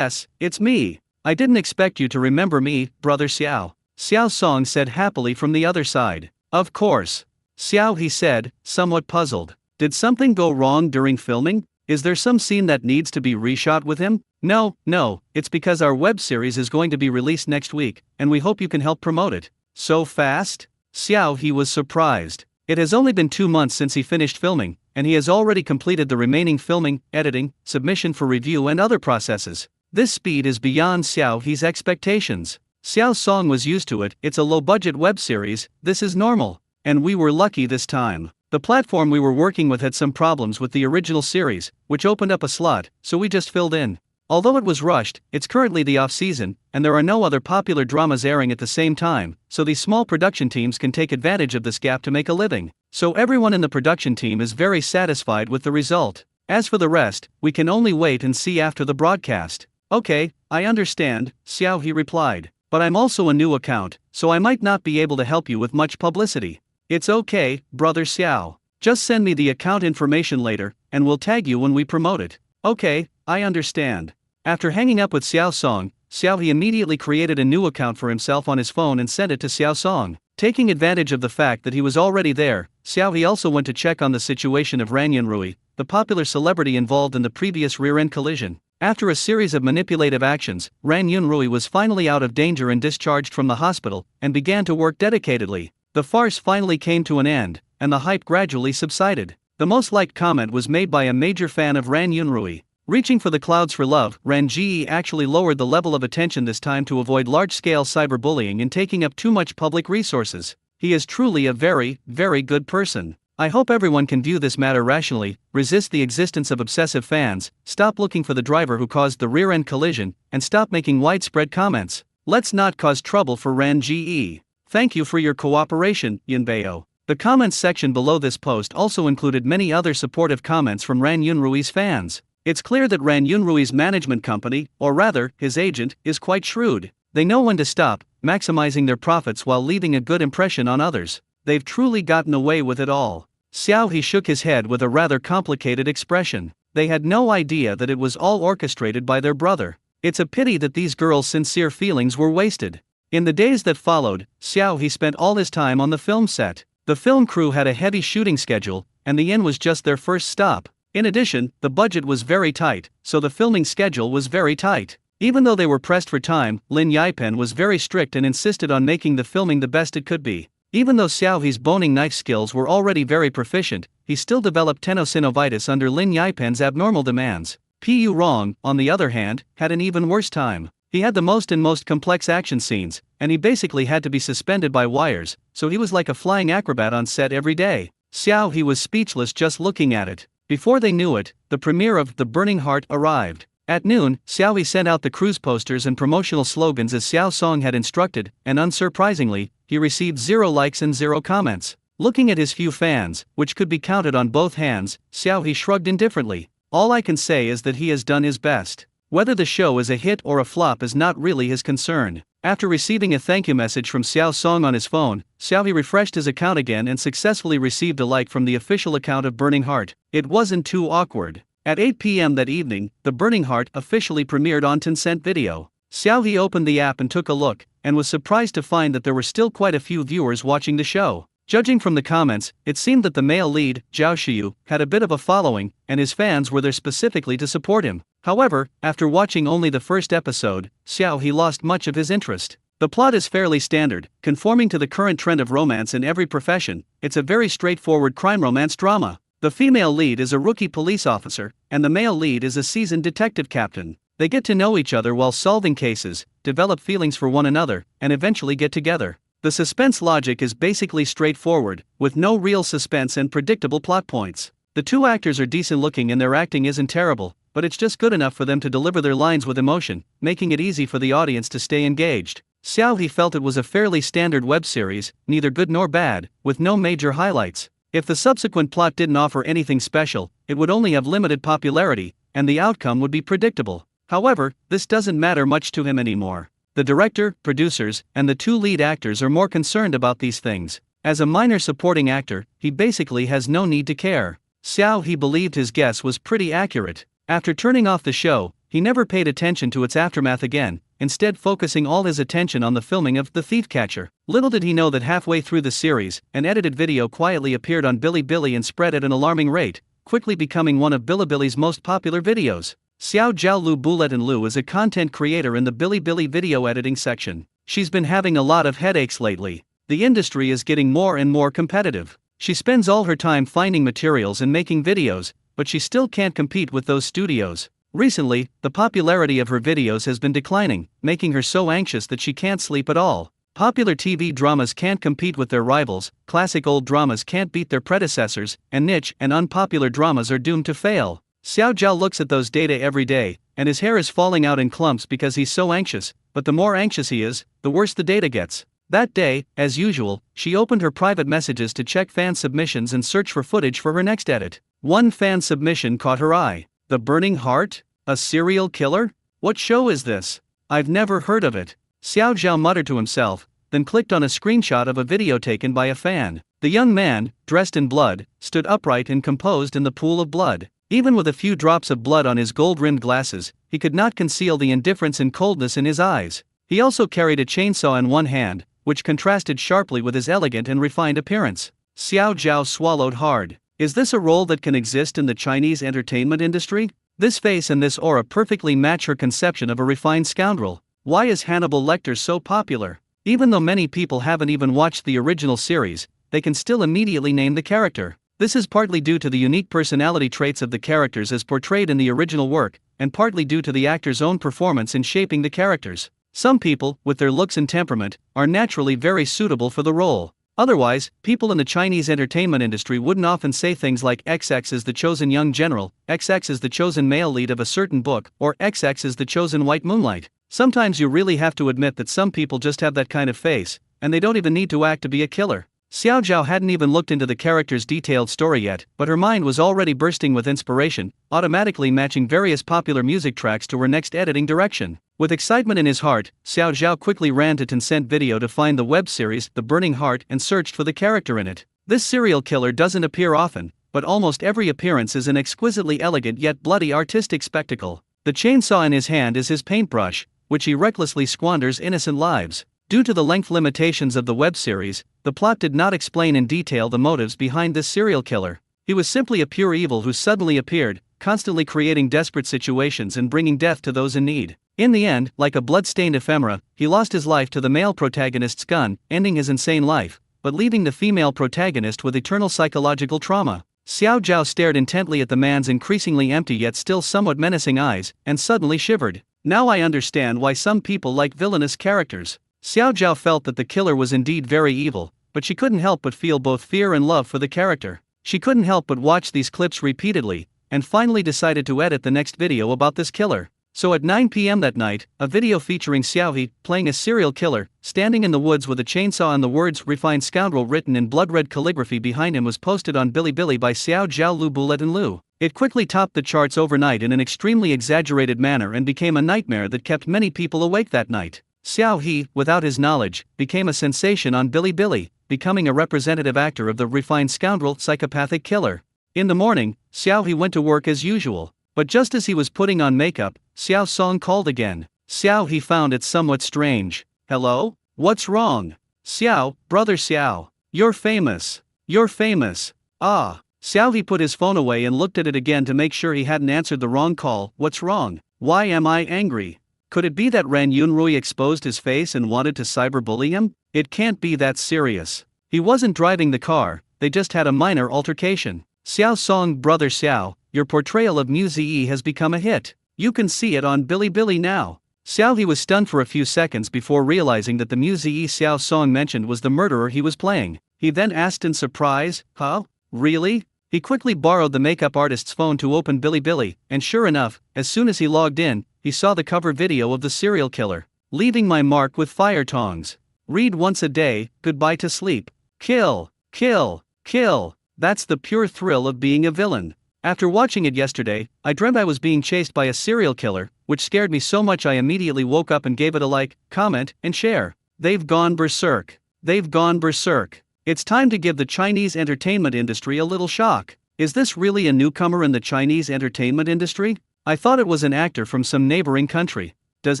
it's me. I didn't expect you to remember me, Brother Xiao. Xiao Song said happily from the other side. Of course. Xiao He said, somewhat puzzled. Did something go wrong during filming? Is there some scene that needs to be reshot with him? No, it's because our web series is going to be released next week, and we hope you can help promote it. So fast? Xiao He was surprised. It has only been 2 months since he finished filming, and he has already completed the remaining filming, editing, submission for review and other processes. This speed is beyond Xiao He's expectations. Xiao Song was used to it. It's a low-budget web series, this is normal. And we were lucky this time. The platform we were working with had some problems with the original series, which opened up a slot, so we just filled in. Although it was rushed, it's currently the off-season, and there are no other popular dramas airing at the same time, so these small production teams can take advantage of this gap to make a living. So everyone in the production team is very satisfied with the result. As for the rest, we can only wait and see after the broadcast. Okay, I understand, Xiao He replied. But I'm also a new account, so I might not be able to help you with much publicity. It's okay, Brother Xiao. Just send me the account information later, and we'll tag you when we promote it. Okay, I understand. After hanging up with Xiao Song, Xiao He immediately created a new account for himself on his phone and sent it to Xiao Song. Taking advantage of the fact that he was already there, Xiao He also went to check on the situation of Ran Yunrui, the popular celebrity involved in the previous rear-end collision. After a series of manipulative actions, Ran Yunrui was finally out of danger and discharged from the hospital, and began to work dedicatedly. The farce finally came to an end, and the hype gradually subsided. The most liked comment was made by a major fan of Ran Yunrui. Reaching for the clouds for love, Ran Ji actually lowered the level of attention this time to avoid large-scale cyberbullying and taking up too much public resources. He is truly a very, very good person. I hope everyone can view this matter rationally, resist the existence of obsessive fans, stop looking for the driver who caused the rear-end collision, and stop making widespread comments. Let's not cause trouble for Ran Ji. Thank you for your cooperation, Yunbeo. The comments section below this post also included many other supportive comments from Ran Yunrui's fans. It's clear that Ran Yunrui's management company, or rather, his agent, is quite shrewd. They know when to stop, maximizing their profits while leaving a good impression on others. They've truly gotten away with it all. Xiao He shook his head with a rather complicated expression. They had no idea that it was all orchestrated by their brother. It's a pity that these girls' sincere feelings were wasted. In the days that followed, Xiao He spent all his time on the film set. The film crew had a heavy shooting schedule, and the inn was just their first stop. In addition, the budget was very tight, so the filming schedule was very tight. Even though they were pressed for time, Lin Yipan was very strict and insisted on making the filming the best it could be. Even though Xiao He's boning knife skills were already very proficient, he still developed tenosynovitis under Lin Yipan's abnormal demands. Pu Rong, on the other hand, had an even worse time. He had the most complex action scenes, and he basically had to be suspended by wires, so he was like a flying acrobat on set every day. Xiao He was speechless just looking at it. Before they knew it, the premiere of The Burning Heart arrived. At noon, Xiao He sent out the cruise posters and promotional slogans as Xiao Song had instructed, and unsurprisingly, he received 0 likes and 0 comments. Looking at his few fans, which could be counted on both hands, Xiao He shrugged indifferently. All I can say is that he has done his best. Whether the show is a hit or a flop is not really his concern. After receiving a thank you message from Xiao Song on his phone, Xiao He refreshed his account again and successfully received a like from the official account of Burning Heart. It wasn't too awkward. At 8 p.m. that evening, The Burning Heart officially premiered on Tencent Video. Xiao He opened the app and took a look, and was surprised to find that there were still quite a few viewers watching the show. Judging from the comments, it seemed that the male lead, Zhao Xiyu, had a bit of a following, and his fans were there specifically to support him. However, after watching only the first episode, Xiao He lost much of his interest. The plot is fairly standard, conforming to the current trend of romance in every profession. It's a very straightforward crime romance drama. The female lead is a rookie police officer, and the male lead is a seasoned detective captain. They get to know each other while solving cases, develop feelings for one another, and eventually get together. The suspense logic is basically straightforward, with no real suspense and predictable plot points. The two actors are decent looking and their acting isn't terrible, but it's just good enough for them to deliver their lines with emotion, making it easy for the audience to stay engaged. Xiao He felt it was a fairly standard web series, neither good nor bad, with no major highlights. If the subsequent plot didn't offer anything special, it would only have limited popularity, and the outcome would be predictable. However, this doesn't matter much to him anymore. The director, producers, and the two lead actors are more concerned about these things. As a minor supporting actor, he basically has no need to care. Xiao He believed his guess was pretty accurate. After turning off the show, he never paid attention to its aftermath again, instead focusing all his attention on the filming of The Thief Catcher. Little did he know that halfway through the series, an edited video quietly appeared on Bilibili and spread at an alarming rate, quickly becoming one of Bilibili's most popular videos. Xiao Jiaolu Bulletin Lu is a content creator in the Bilibili video editing section. She's been having a lot of headaches lately. The industry is getting more and more competitive. She spends all her time finding materials and making videos, but she still can't compete with those studios. Recently, the popularity of her videos has been declining, making her so anxious that she can't sleep at all. Popular TV dramas can't compete with their rivals, classic old dramas can't beat their predecessors, and niche and unpopular dramas are doomed to fail. Xiao Jiao looks at those data every day, and his hair is falling out in clumps because he's so anxious, but the more anxious he is, the worse the data gets. That day, as usual, she opened her private messages to check fan submissions and search for footage for her next edit. One fan submission caught her eye. The Burning Heart? A serial killer? What show is this? I've never heard of it. Xiao Jiao muttered to himself, then clicked on a screenshot of a video taken by a fan. The young man, dressed in blood, stood upright and composed in the pool of blood. Even with a few drops of blood on his gold-rimmed glasses, he could not conceal the indifference and coldness in his eyes. He also carried a chainsaw in one hand, which contrasted sharply with his elegant and refined appearance. Xiao Jiao swallowed hard. Is this a role that can exist in the Chinese entertainment industry? This face and this aura perfectly match her conception of a refined scoundrel. Why is Hannibal Lecter so popular? Even though many people haven't even watched the original series, they can still immediately name the character. This is partly due to the unique personality traits of the characters as portrayed in the original work, and partly due to the actor's own performance in shaping the characters. Some people, with their looks and temperament, are naturally very suitable for the role. Otherwise, people in the Chinese entertainment industry wouldn't often say things like XX is the chosen young general, XX is the chosen male lead of a certain book, or XX is the chosen white moonlight. Sometimes you really have to admit that some people just have that kind of face, and they don't even need to act to be a killer. Xiao Jiao hadn't even looked into the character's detailed story yet, but her mind was already bursting with inspiration, automatically matching various popular music tracks to her next editing direction. With excitement in his heart, Xiao Jiao quickly ran to Tencent Video to find the web series The Burning Heart and searched for the character in it. This serial killer doesn't appear often, but almost every appearance is an exquisitely elegant yet bloody artistic spectacle. The chainsaw in his hand is his paintbrush, which he recklessly squanders innocent lives. Due to the length limitations of the web series, the plot did not explain in detail the motives behind this serial killer. He was simply a pure evil who suddenly appeared, constantly creating desperate situations and bringing death to those in need. In the end, like a blood-stained ephemera, he lost his life to the male protagonist's gun, ending his insane life, but leaving the female protagonist with eternal psychological trauma. Xiao Jiao stared intently at the man's increasingly empty yet still somewhat menacing eyes, and suddenly shivered. Now I understand why some people like villainous characters. Xiao Jiao felt that the killer was indeed very evil, but she couldn't help but feel both fear and love for the character. She couldn't help but watch these clips repeatedly, and finally decided to edit the next video about this killer. So at 9 p.m. that night, a video featuring Xiao He, playing a serial killer, standing in the woods with a chainsaw and the words "refined scoundrel" written in blood-red calligraphy behind him was posted on Bilibili by Xiao Jiaolu Bulletin Lu. It quickly topped the charts overnight in an extremely exaggerated manner and became a nightmare that kept many people awake that night. Xiao He, without his knowledge, became a sensation on Bilibili, becoming a representative actor of the refined scoundrel psychopathic killer. In the morning, Xiao He went to work as usual, but just as he was putting on makeup, Xiao Song called again. Xiao He found it somewhat strange. Hello? What's wrong? Xiao, brother Xiao. You're famous. You're famous. Ah. Xiao He put his phone away and looked at it again to make sure he hadn't answered the wrong call. What's wrong? Why am I angry? Could it be that Ran Yunrui exposed his face and wanted to cyberbully him? It can't be that serious. He wasn't driving the car, they just had a minor altercation. Xiao Song, brother Xiao, your portrayal of Mu Ziyi has become a hit. You can see it on Bilibili now. Xiao He was stunned for a few seconds before realizing that the Mu Ziyi Xiao Song mentioned was the murderer he was playing. He then asked in surprise, huh? Really? He quickly borrowed the makeup artist's phone to open Bilibili, and sure enough, as soon as he logged in, he saw the cover video of the serial killer. Leaving my mark with fire tongs. Read once a day, goodbye to sleep. Kill, kill, kill. That's the pure thrill of being a villain. After watching it yesterday, I dreamt I was being chased by a serial killer, which scared me so much I immediately woke up and gave it a like, comment, and share. They've gone berserk. They've gone berserk. It's time to give the Chinese entertainment industry a little shock. Is this really a newcomer in the Chinese entertainment industry? I thought it was an actor from some neighboring country. Does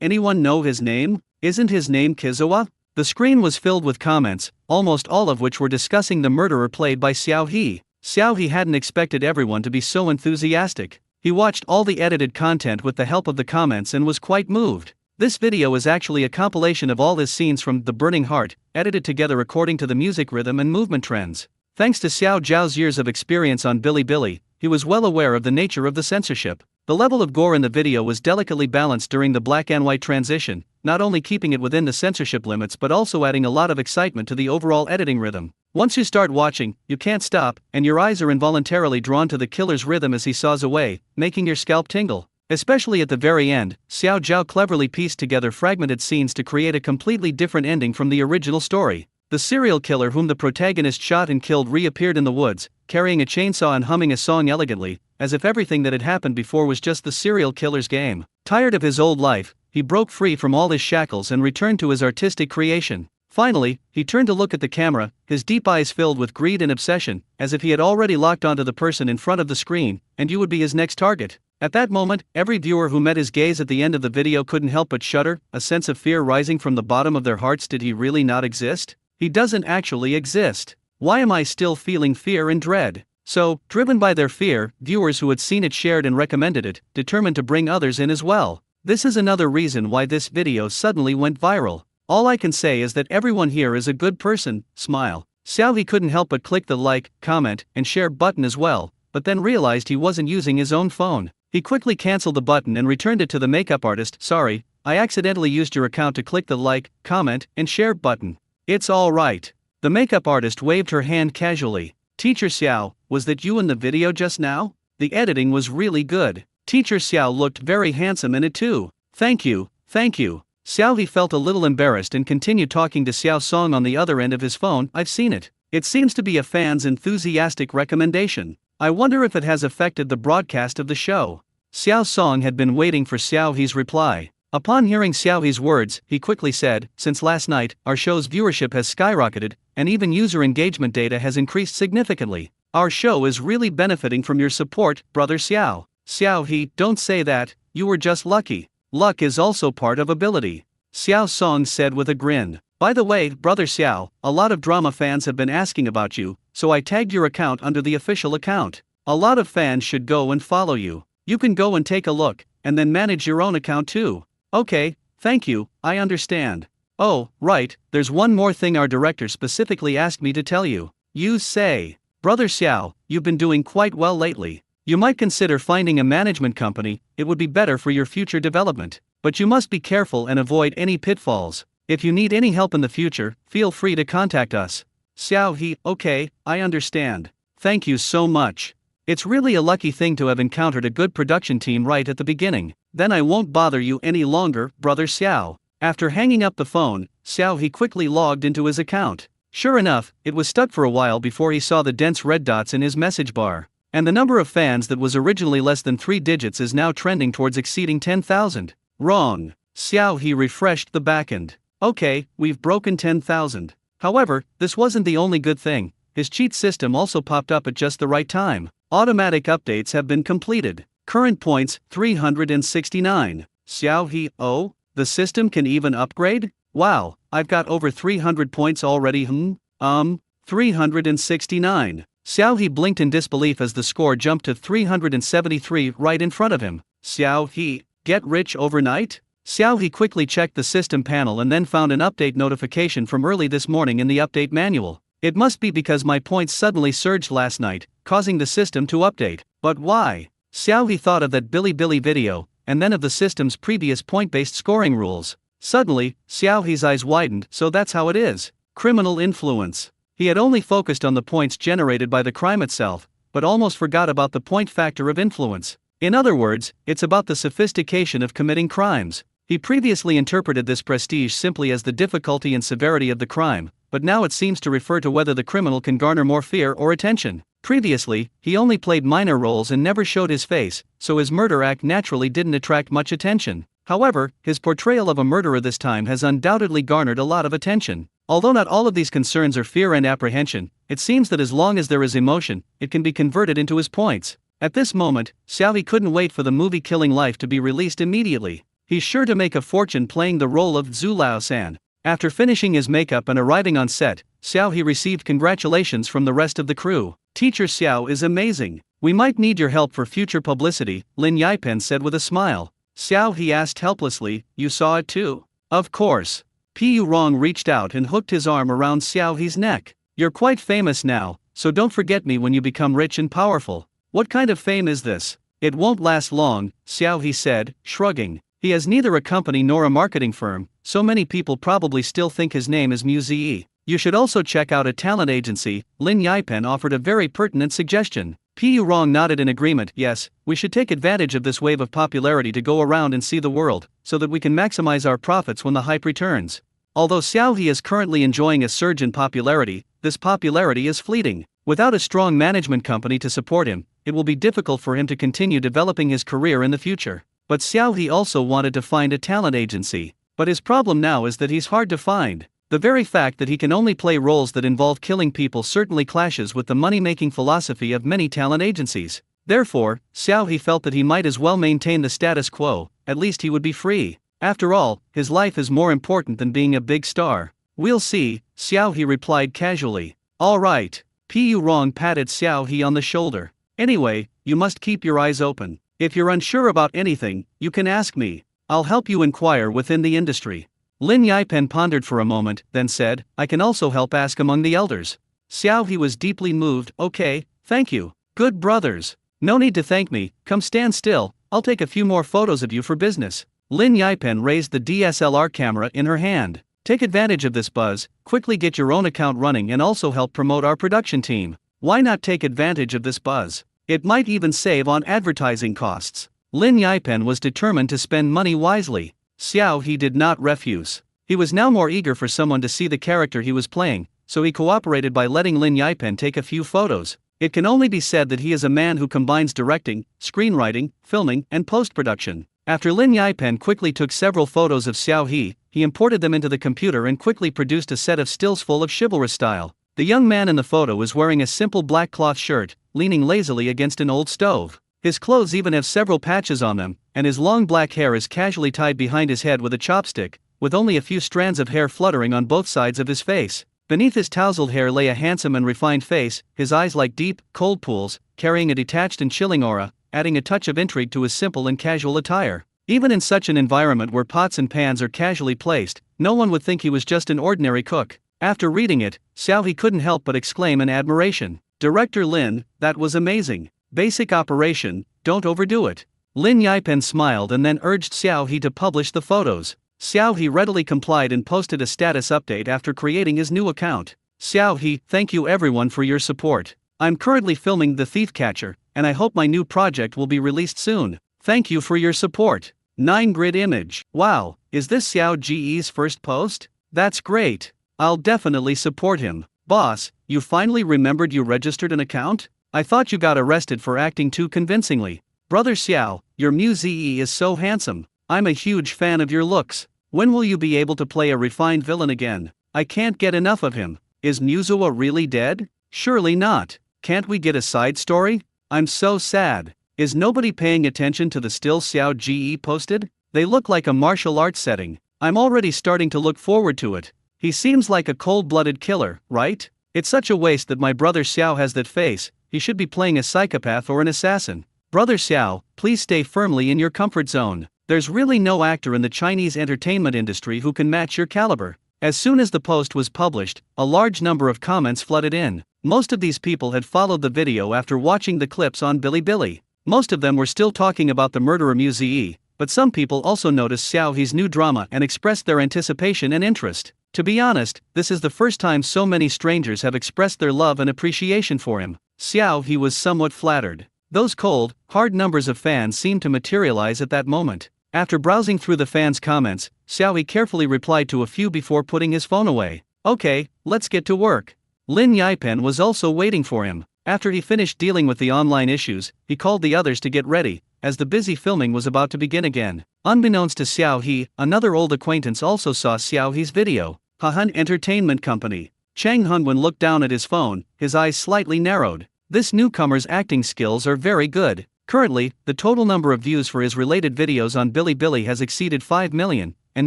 anyone know his name? Isn't his name Kizawa? The screen was filled with comments, almost all of which were discussing the murderer played by Xiao He. Xiao He hadn't expected everyone to be so enthusiastic. He watched all the edited content with the help of the comments and was quite moved. This video is actually a compilation of all his scenes from The Burning Heart, edited together according to the music rhythm and movement trends. Thanks to Xiao Zhao's years of experience on Bilibili, he was well aware of the nature of the censorship. The level of gore in the video was delicately balanced during the black and white transition, not only keeping it within the censorship limits but also adding a lot of excitement to the overall editing rhythm. Once you start watching, you can't stop, and your eyes are involuntarily drawn to the killer's rhythm as he saws away, making your scalp tingle. Especially at the very end, Xiao Zhao cleverly pieced together fragmented scenes to create a completely different ending from the original story. The serial killer whom the protagonist shot and killed reappeared in the woods, carrying a chainsaw and humming a song elegantly, as if everything that had happened before was just the serial killer's game. Tired of his old life, he broke free from all his shackles and returned to his artistic creation. Finally, he turned to look at the camera, his deep eyes filled with greed and obsession, as if he had already locked onto the person in front of the screen, and you would be his next target. At that moment, every viewer who met his gaze at the end of the video couldn't help but shudder, a sense of fear rising from the bottom of their hearts. Did he really not exist? He doesn't actually exist. Why am I still feeling fear and dread? So, driven by their fear, viewers who had seen it shared and recommended it, determined to bring others in as well. This is another reason why this video suddenly went viral. All I can say is that everyone here is a good person, smile. Xiao He couldn't help but click the like, comment, and share button as well, but then realized he wasn't using his own phone. He quickly cancelled the button and returned it to the makeup artist. Sorry, I accidentally used your account to click the like, comment, and share button. It's alright. The makeup artist waved her hand casually. Teacher Xiao, was that you in the video just now? The editing was really good. Teacher Xiao looked very handsome in it too. Thank you, thank you. Xiao He felt a little embarrassed and continued talking to Xiao Song on the other end of his phone. I've seen it. It seems to be a fan's enthusiastic recommendation. I wonder if it has affected the broadcast of the show. Xiao Song had been waiting for Xiao He's reply. Upon hearing Xiao He's words, he quickly said, since last night, our show's viewership has skyrocketed, and even user engagement data has increased significantly. Our show is really benefiting from your support, brother Xiao. Xiao He, don't say that, you were just lucky. Luck is also part of ability. Xiao Song said with a grin. By the way, brother Xiao, a lot of drama fans have been asking about you, so I tagged your account under the official account. A lot of fans should go and follow you. You can go and take a look, and then manage your own account too. Okay, thank you, I understand. Oh, right, there's one more thing our director specifically asked me to tell you. You say, brother Xiao, you've been doing quite well lately. You might consider finding a management company, it would be better for your future development. But you must be careful and avoid any pitfalls. If you need any help in the future, feel free to contact us. Xiao He, okay, I understand. Thank you so much. It's really a lucky thing to have encountered a good production team right at the beginning. Then I won't bother you any longer, brother Xiao. After hanging up the phone, Xiao He quickly logged into his account. Sure enough, it was stuck for a while before he saw the dense red dots in his message bar. And the number of fans that was originally less than 3 digits is now trending towards exceeding 10,000. Wrong. Xiao He refreshed the backend. Okay, we've broken 10,000. However, this wasn't the only good thing. His cheat system also popped up at just the right time. Automatic updates have been completed. Current points 369. Xiao He, oh, the system can even upgrade? Wow, I've got over 300 points already. 369. Xiao He blinked in disbelief as the score jumped to 373 right in front of him. Xiao He, get rich overnight? Xiao He quickly checked the system panel and then found an update notification from early this morning in the update manual. It must be because my points suddenly surged last night, causing the system to update. But why? Xiao He thought of that Bilibili video, and then of the system's previous point-based scoring rules. Suddenly, Xiao He's eyes widened. So that's how it is. Criminal influence. He had only focused on the points generated by the crime itself, but almost forgot about the point factor of influence. In other words, it's about the sophistication of committing crimes. He previously interpreted this prestige simply as the difficulty and severity of the crime, but now it seems to refer to whether the criminal can garner more fear or attention. Previously, he only played minor roles and never showed his face, so his murder act naturally didn't attract much attention. However, his portrayal of a murderer this time has undoubtedly garnered a lot of attention. Although not all of these concerns are fear and apprehension, it seems that as long as there is emotion, it can be converted into his points. At this moment, Xiao He couldn't wait for the movie Killing Life to be released immediately. He's sure to make a fortune playing the role of Zhu Lao-san. After finishing his makeup and arriving on set, Xiao He received congratulations from the rest of the crew. Teacher Xiao is amazing. We might need your help for future publicity, Lin Yipen said with a smile. Xiao He asked helplessly, you saw it too? Of course. Pu Rong reached out and hooked his arm around Xiao He's neck. You're quite famous now, so don't forget me when you become rich and powerful. What kind of fame is this? It won't last long, Xiao He said, shrugging. He has neither a company nor a marketing firm, so many people probably still think his name is Mu Ziyi. You should also check out a talent agency, Lin Yipen offered a very pertinent suggestion. Pu Rong nodded in agreement. Yes, we should take advantage of this wave of popularity to go around and see the world, so that we can maximize our profits when the hype returns. Although Xiao He is currently enjoying a surge in popularity, this popularity is fleeting. Without a strong management company to support him, it will be difficult for him to continue developing his career in the future. But Xiao He also wanted to find a talent agency. But his problem now is that he's hard to find. The very fact that he can only play roles that involve killing people certainly clashes with the money-making philosophy of many talent agencies. Therefore, Xiao He felt that he might as well maintain the status quo, at least he would be free. After all, his life is more important than being a big star. We'll see, Xiao He replied casually. All right. Pu Rong patted Xiao He on the shoulder. Anyway, you must keep your eyes open. If you're unsure about anything, you can ask me. I'll help you inquire within the industry. Lin Yipen pondered for a moment, then said, I can also help ask among the elders. Xiao He was deeply moved. Okay, thank you. Good brothers. No need to thank me, come stand still, I'll take a few more photos of you for business. Lin Yipen raised the DSLR camera in her hand. Take advantage of this buzz, quickly get your own account running and also help promote our production team. Why not take advantage of this buzz? It might even save on advertising costs. Lin Yipen was determined to spend money wisely. Xiao He did not refuse. He was now more eager for someone to see the character he was playing, so he cooperated by letting Lin Yipen take a few photos. It can only be said that he is a man who combines directing, screenwriting, filming, and post-production. After Lin Yipen quickly took several photos of Xiao He, he imported them into the computer and quickly produced a set of stills full of chivalrous style. The young man in the photo is wearing a simple black cloth shirt, leaning lazily against an old stove. His clothes even have several patches on them, and his long black hair is casually tied behind his head with a chopstick, with only a few strands of hair fluttering on both sides of his face. Beneath his tousled hair lay a handsome and refined face, his eyes like deep, cold pools, carrying a detached and chilling aura, adding a touch of intrigue to his simple and casual attire. Even in such an environment where pots and pans are casually placed, no one would think he was just an ordinary cook. After reading it, Xiao He couldn't help but exclaim in admiration. Director Lin, that was amazing. Basic operation, don't overdo it. Lin Yipen smiled and then urged Xiao He to publish the photos. Xiao He readily complied and posted a status update after creating his new account. Xiao He, thank you everyone for your support. I'm currently filming The Thief Catcher, and I hope my new project will be released soon. Thank you for your support. 9-grid image. Wow, is this Xiao Ji's first post? That's great. I'll definitely support him. Boss, you finally remembered you registered an account? I thought you got arrested for acting too convincingly. Brother Xiao, your Muse is so handsome. I'm a huge fan of your looks. When will you be able to play a refined villain again? I can't get enough of him. Is Muzawa really dead? Surely not. Can't we get a side story? I'm so sad. Is nobody paying attention to the still Xiao Ge posted? They look like a martial arts setting. I'm already starting to look forward to it. He seems like a cold-blooded killer, right? It's such a waste that my brother Xiao has that face. He should be playing a psychopath or an assassin. Brother Xiao, please stay firmly in your comfort zone. There's really no actor in the Chinese entertainment industry who can match your caliber. As soon as the post was published, a large number of comments flooded in. Most of these people had followed the video after watching the clips on Bilibili. Most of them were still talking about the murderer Muse, but some people also noticed Xiao He's new drama and expressed their anticipation and interest. To be honest, this is the first time so many strangers have expressed their love and appreciation for him. Xiao He was somewhat flattered. Those cold, hard numbers of fans seemed to materialize at that moment. After browsing through the fans' comments, Xiao He carefully replied to a few before putting his phone away. Okay, let's get to work. Lin Yipen was also waiting for him. After he finished dealing with the online issues, he called the others to get ready, as the busy filming was about to begin again. Unbeknownst to Xiao He, another old acquaintance also saw Xiao He's video. Hahan Entertainment Company. Chang Hunwen looked down at his phone, his eyes slightly narrowed. This newcomer's acting skills are very good. Currently, the total number of views for his related videos on Bilibili has exceeded 5 million, and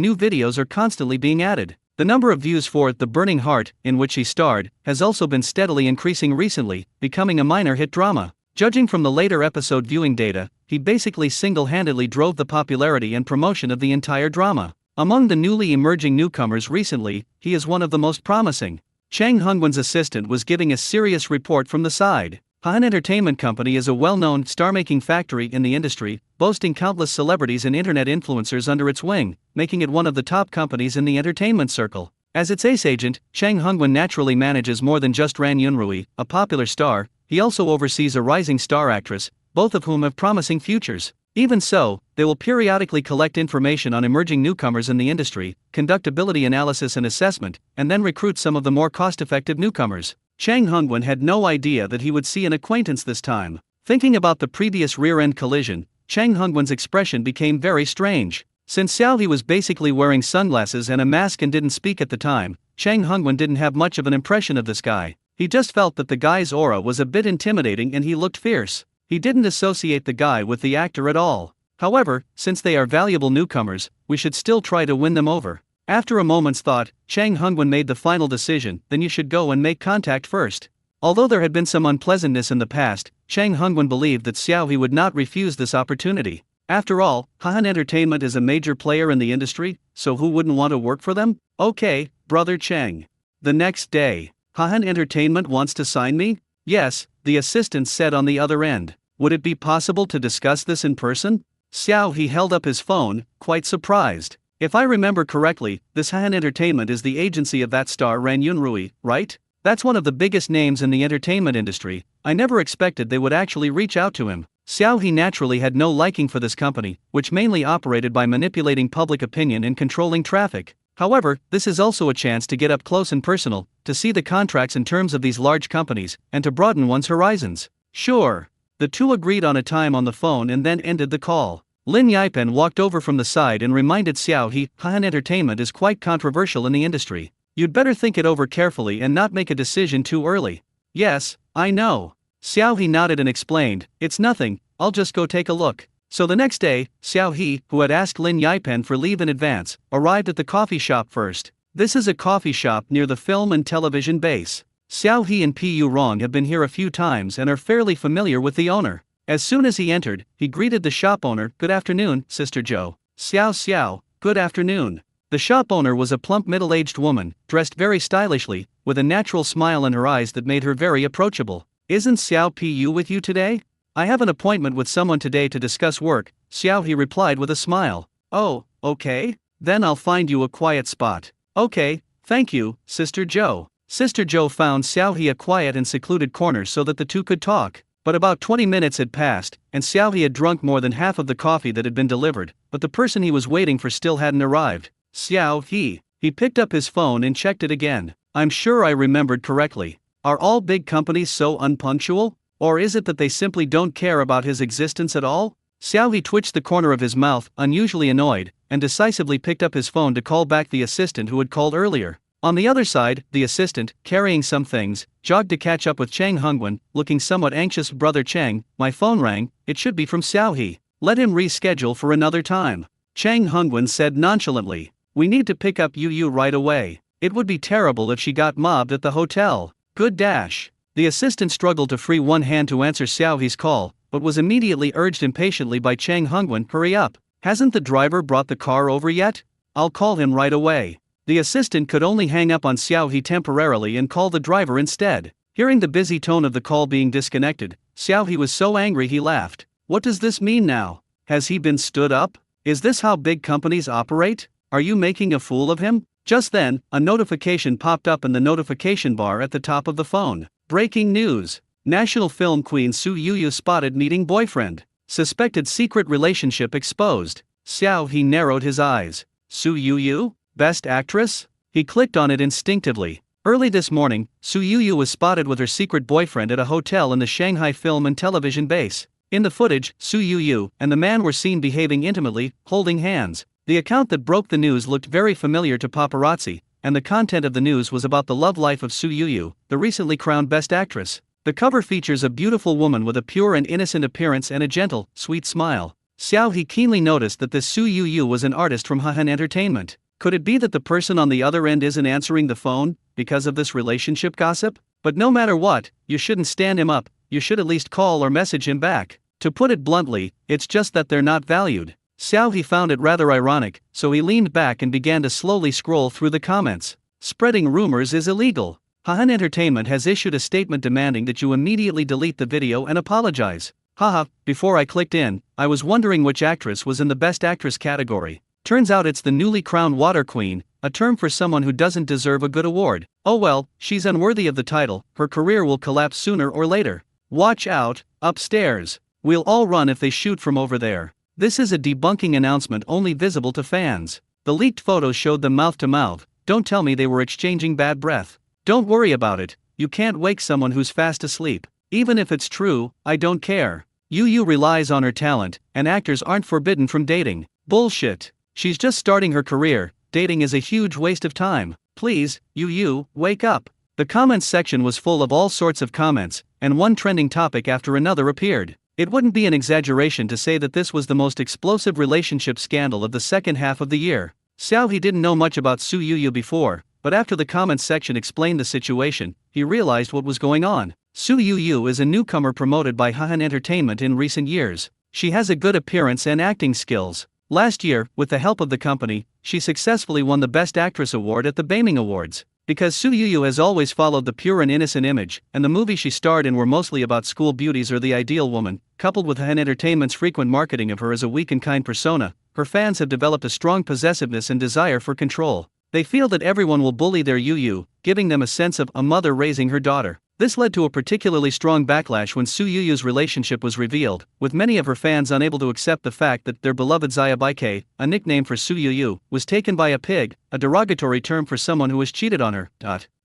new videos are constantly being added. The number of views for The Burning Heart, in which he starred, has also been steadily increasing recently, becoming a minor hit drama. Judging from the later episode viewing data, he basically single-handedly drove the popularity and promotion of the entire drama. Among the newly emerging newcomers recently, he is one of the most promising. Chang Hunwen's assistant was giving a serious report from the side. Han Entertainment Company is a well-known star-making factory in the industry, boasting countless celebrities and internet influencers under its wing, making it one of the top companies in the entertainment circle. As its ace agent, Chang Hunwen naturally manages more than just Ran Yunrui, a popular star. He also oversees a rising star actress, both of whom have promising futures. Even so, they will periodically collect information on emerging newcomers in the industry, conduct ability analysis and assessment, and then recruit some of the more cost-effective newcomers. Chang Hunwen had no idea that he would see an acquaintance this time. Thinking about the previous rear-end collision, Chang Hunwen's expression became very strange. Since Xiao He was basically wearing sunglasses and a mask and didn't speak at the time, Chang Hunwen didn't have much of an impression of this guy. He just felt that the guy's aura was a bit intimidating and he looked fierce. He didn't associate the guy with the actor at all. However, since they are valuable newcomers, we should still try to win them over. After a moment's thought, Chang Hunwen made the final decision. Then you should go and make contact first. Although there had been some unpleasantness in the past, Chang Hunwen believed that Xiao He would not refuse this opportunity. After all, Han Entertainment is a major player in the industry, so who wouldn't want to work for them? Okay, brother Chang. The next day, Han Entertainment wants to sign me? Yes, the assistant said on the other end. Would it be possible to discuss this in person? Xiao He held up his phone, quite surprised. If I remember correctly, this Han Entertainment is the agency of that star Ran Yunrui, right? That's one of the biggest names in the entertainment industry. I never expected they would actually reach out to him. Xiao He naturally had no liking for this company, which mainly operated by manipulating public opinion and controlling traffic. However, this is also a chance to get up close and personal, to see the contracts and terms of these large companies, and to broaden one's horizons. Sure. The two agreed on a time on the phone and then ended the call. Lin Yipen walked over from the side and reminded Xiao He, Han Entertainment is quite controversial in the industry. You'd better think it over carefully and not make a decision too early. Yes, I know. Xiao He nodded and explained, it's nothing, I'll just go take a look. So the next day, Xiao He, who had asked Lin Yipen for leave in advance, arrived at the coffee shop first. This is a coffee shop near the film and television base. Xiao He and Pu Rong have been here a few times and are fairly familiar with the owner. As soon as he entered, he greeted the shop owner, good afternoon, Sister Zhou. Xiao, good afternoon. The shop owner was a plump middle-aged woman, dressed very stylishly, with a natural smile in her eyes that made her very approachable. Isn't Xiao Pu with you today? I have an appointment with someone today to discuss work, Xiao He replied with a smile. Oh, okay. Then I'll find you a quiet spot. Okay, thank you, Sister Zhou. Sister Zhou found Xiao He a quiet and secluded corner so that the two could talk. But about 20 minutes had passed, and Xiao He had drunk more than half of the coffee that had been delivered, but the person he was waiting for still hadn't arrived. Xiao He. He picked up his phone and checked it again. I'm sure I remembered correctly. Are all big companies so unpunctual? Or is it that they simply don't care about his existence at all? Xiao He twitched the corner of his mouth, unusually annoyed, and decisively picked up his phone to call back the assistant who had called earlier. On the other side, the assistant, carrying some things, jogged to catch up with Chang Hongwen, looking somewhat anxious. Brother Chang, my phone rang, it should be from Xiao He. Let him reschedule for another time. Chang Hongwen said nonchalantly. We need to pick up Yu right away. It would be terrible if she got mobbed at the hotel. Good dash. The assistant struggled to free one hand to answer Xiao He's call, but was immediately urged impatiently by Chang Hongwen, hurry up. Hasn't the driver brought the car over yet? I'll call him right away. The assistant could only hang up on Xiao He temporarily and call the driver instead. Hearing the busy tone of the call being disconnected, Xiao He was so angry he laughed. What does this mean now? Has he been stood up? Is this how big companies operate? Are you making a fool of him? Just then, a notification popped up in the notification bar at the top of the phone. Breaking news. National film queen Su Yu spotted meeting boyfriend. Suspected secret relationship exposed. Xiao He narrowed his eyes. Su Yu? Best actress? He clicked on it instinctively. Early this morning, Su Yu was spotted with her secret boyfriend at a hotel in the Shanghai film and television base. In the footage, Su Yu and the man were seen behaving intimately, holding hands. The account that broke the news looked very familiar to paparazzi, and the content of the news was about the love life of Su Yu, the recently crowned Best Actress. The cover features a beautiful woman with a pure and innocent appearance and a gentle, sweet smile. Xiao He keenly noticed that this Su Yu was an artist from Hahan Entertainment. Could it be that the person on the other end isn't answering the phone because of this relationship gossip? But no matter what, you shouldn't stand him up, you should at least call or message him back. To put it bluntly, it's just that they're not valued. Xiao He found it rather ironic, so he leaned back and began to slowly scroll through the comments. Spreading rumors is illegal. Hahan Entertainment has issued a statement demanding that you immediately delete the video and apologize. Haha, before I clicked in, I was wondering which actress was in the Best Actress category. Turns out it's the newly crowned Water Queen, a term for someone who doesn't deserve a good award. Oh well, she's unworthy of the title, her career will collapse sooner or later. Watch out, upstairs. We'll all run if they shoot from over there. This is a debunking announcement only visible to fans. The leaked photos showed them mouth to mouth. Don't tell me they were exchanging bad breath. Don't worry about it, you can't wake someone who's fast asleep. Even if it's true, I don't care. Yu relies on her talent, and actors aren't forbidden from dating. Bullshit. She's just starting her career, dating is a huge waste of time. Please, Yu, wake up. The comments section was full of all sorts of comments, and one trending topic after another appeared. It wouldn't be an exaggeration to say that this was the most explosive relationship scandal of the second half of the year. Xiao He didn't know much about Su Yu before, but after the comments section explained the situation, he realized what was going on. Su Yu is a newcomer promoted by Hahan Entertainment in recent years. She has a good appearance and acting skills. Last year, with the help of the company, she successfully won the Best Actress award at the Baming Awards. Because Su Yu has always followed the pure and innocent image, and the movies she starred in were mostly about school beauties or the ideal woman, coupled with Han Entertainment's frequent marketing of her as a weak and kind persona, her fans have developed a strong possessiveness and desire for control. They feel that everyone will bully their Yu, giving them a sense of a mother raising her daughter. This led to a particularly strong backlash when Su Yu's relationship was revealed, with many of her fans unable to accept the fact that their beloved Xiaobaike, a nickname for Su Yu, was taken by a pig, a derogatory term for someone who has cheated on her.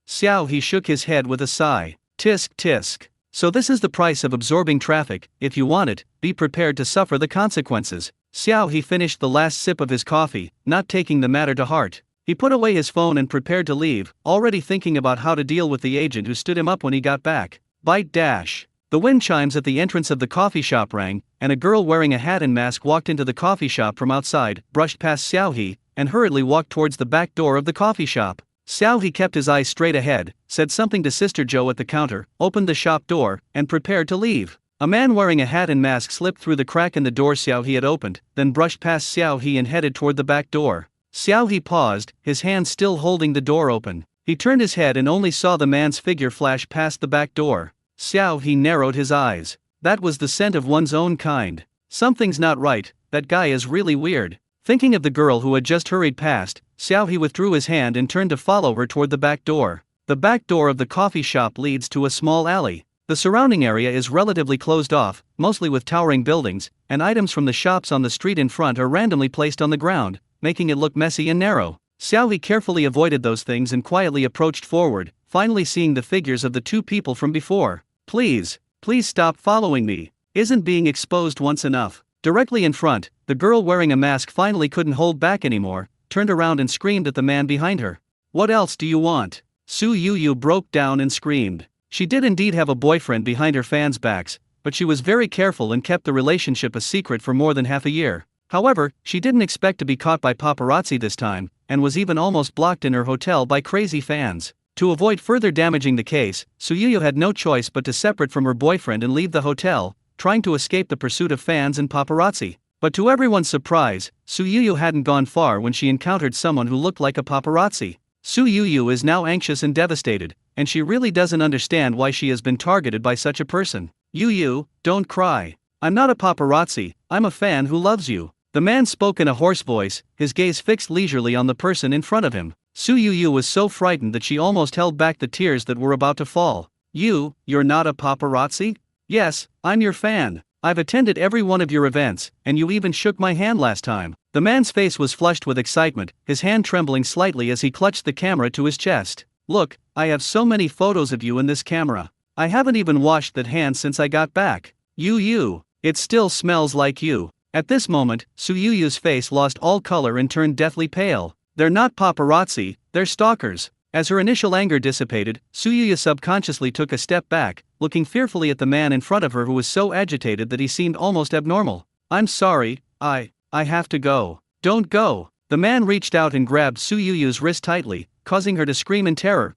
Xiao He shook his head with a sigh. Tisk tisk. So this is the price of absorbing traffic. If you want it, be prepared to suffer the consequences. Xiao He finished the last sip of his coffee, not taking the matter to heart. He put away his phone and prepared to leave, already thinking about how to deal with the agent who stood him up when he got back. Bite dash. The wind chimes at the entrance of the coffee shop rang, and a girl wearing a hat and mask walked into the coffee shop from outside, brushed past Xiao He, and hurriedly walked towards the back door of the coffee shop. Xiao He kept his eyes straight ahead, said something to Sister Joe at the counter, opened the shop door, and prepared to leave. A man wearing a hat and mask slipped through the crack in the door Xiao He had opened, then brushed past Xiao He and headed toward the back door. Xiao He paused, his hand still holding the door open. He turned his head and only saw the man's figure flash past the back door. Xiao He narrowed his eyes. That was the scent of one's own kind. Something's not right, that guy is really weird. Thinking of the girl who had just hurried past, Xiao He withdrew his hand and turned to follow her toward the back door. The back door of the coffee shop leads to a small alley. The surrounding area is relatively closed off, mostly with towering buildings, and items from the shops on the street in front are randomly placed on the ground, making it look messy and narrow. Xiao He carefully avoided those things and quietly approached forward, finally seeing the figures of the two people from before. Please, Please stop following me. Isn't being exposed once enough? Directly in front, the girl wearing a mask finally couldn't hold back anymore, turned around and screamed at the man behind her. What else do you want? Su Yu broke down and screamed. She did indeed have a boyfriend behind her fans' backs, but she was very careful and kept the relationship a secret for more than half a year. However, she didn't expect to be caught by paparazzi this time, and was even almost blocked in her hotel by crazy fans. To avoid further damaging the case, Su Yu had no choice but to separate from her boyfriend and leave the hotel, trying to escape the pursuit of fans and paparazzi. But to everyone's surprise, Su Yu hadn't gone far when she encountered someone who looked like a paparazzi. Su Yu is now anxious and devastated, and she really doesn't understand why she has been targeted by such a person. Yu, don't cry. I'm not a paparazzi, I'm a fan who loves you. The man spoke in a hoarse voice, his gaze fixed leisurely on the person in front of him. Su Yu was so frightened that she almost held back the tears that were about to fall. You're not a paparazzi? Yes, I'm your fan. I've attended every one of your events, and you even shook my hand last time. The man's face was flushed with excitement, his hand trembling slightly as he clutched the camera to his chest. Look, I have so many photos of you in this camera. I haven't even washed that hand since I got back. It still smells like you. At this moment, Su Yu's face lost all color and turned deathly pale. They're not paparazzi, they're stalkers. As her initial anger dissipated, Su Yu subconsciously took a step back, looking fearfully at the man in front of her who was so agitated that he seemed almost abnormal. I'm sorry, I have to go. Don't go. The man reached out and grabbed Su Yu's wrist tightly, causing her to scream in terror.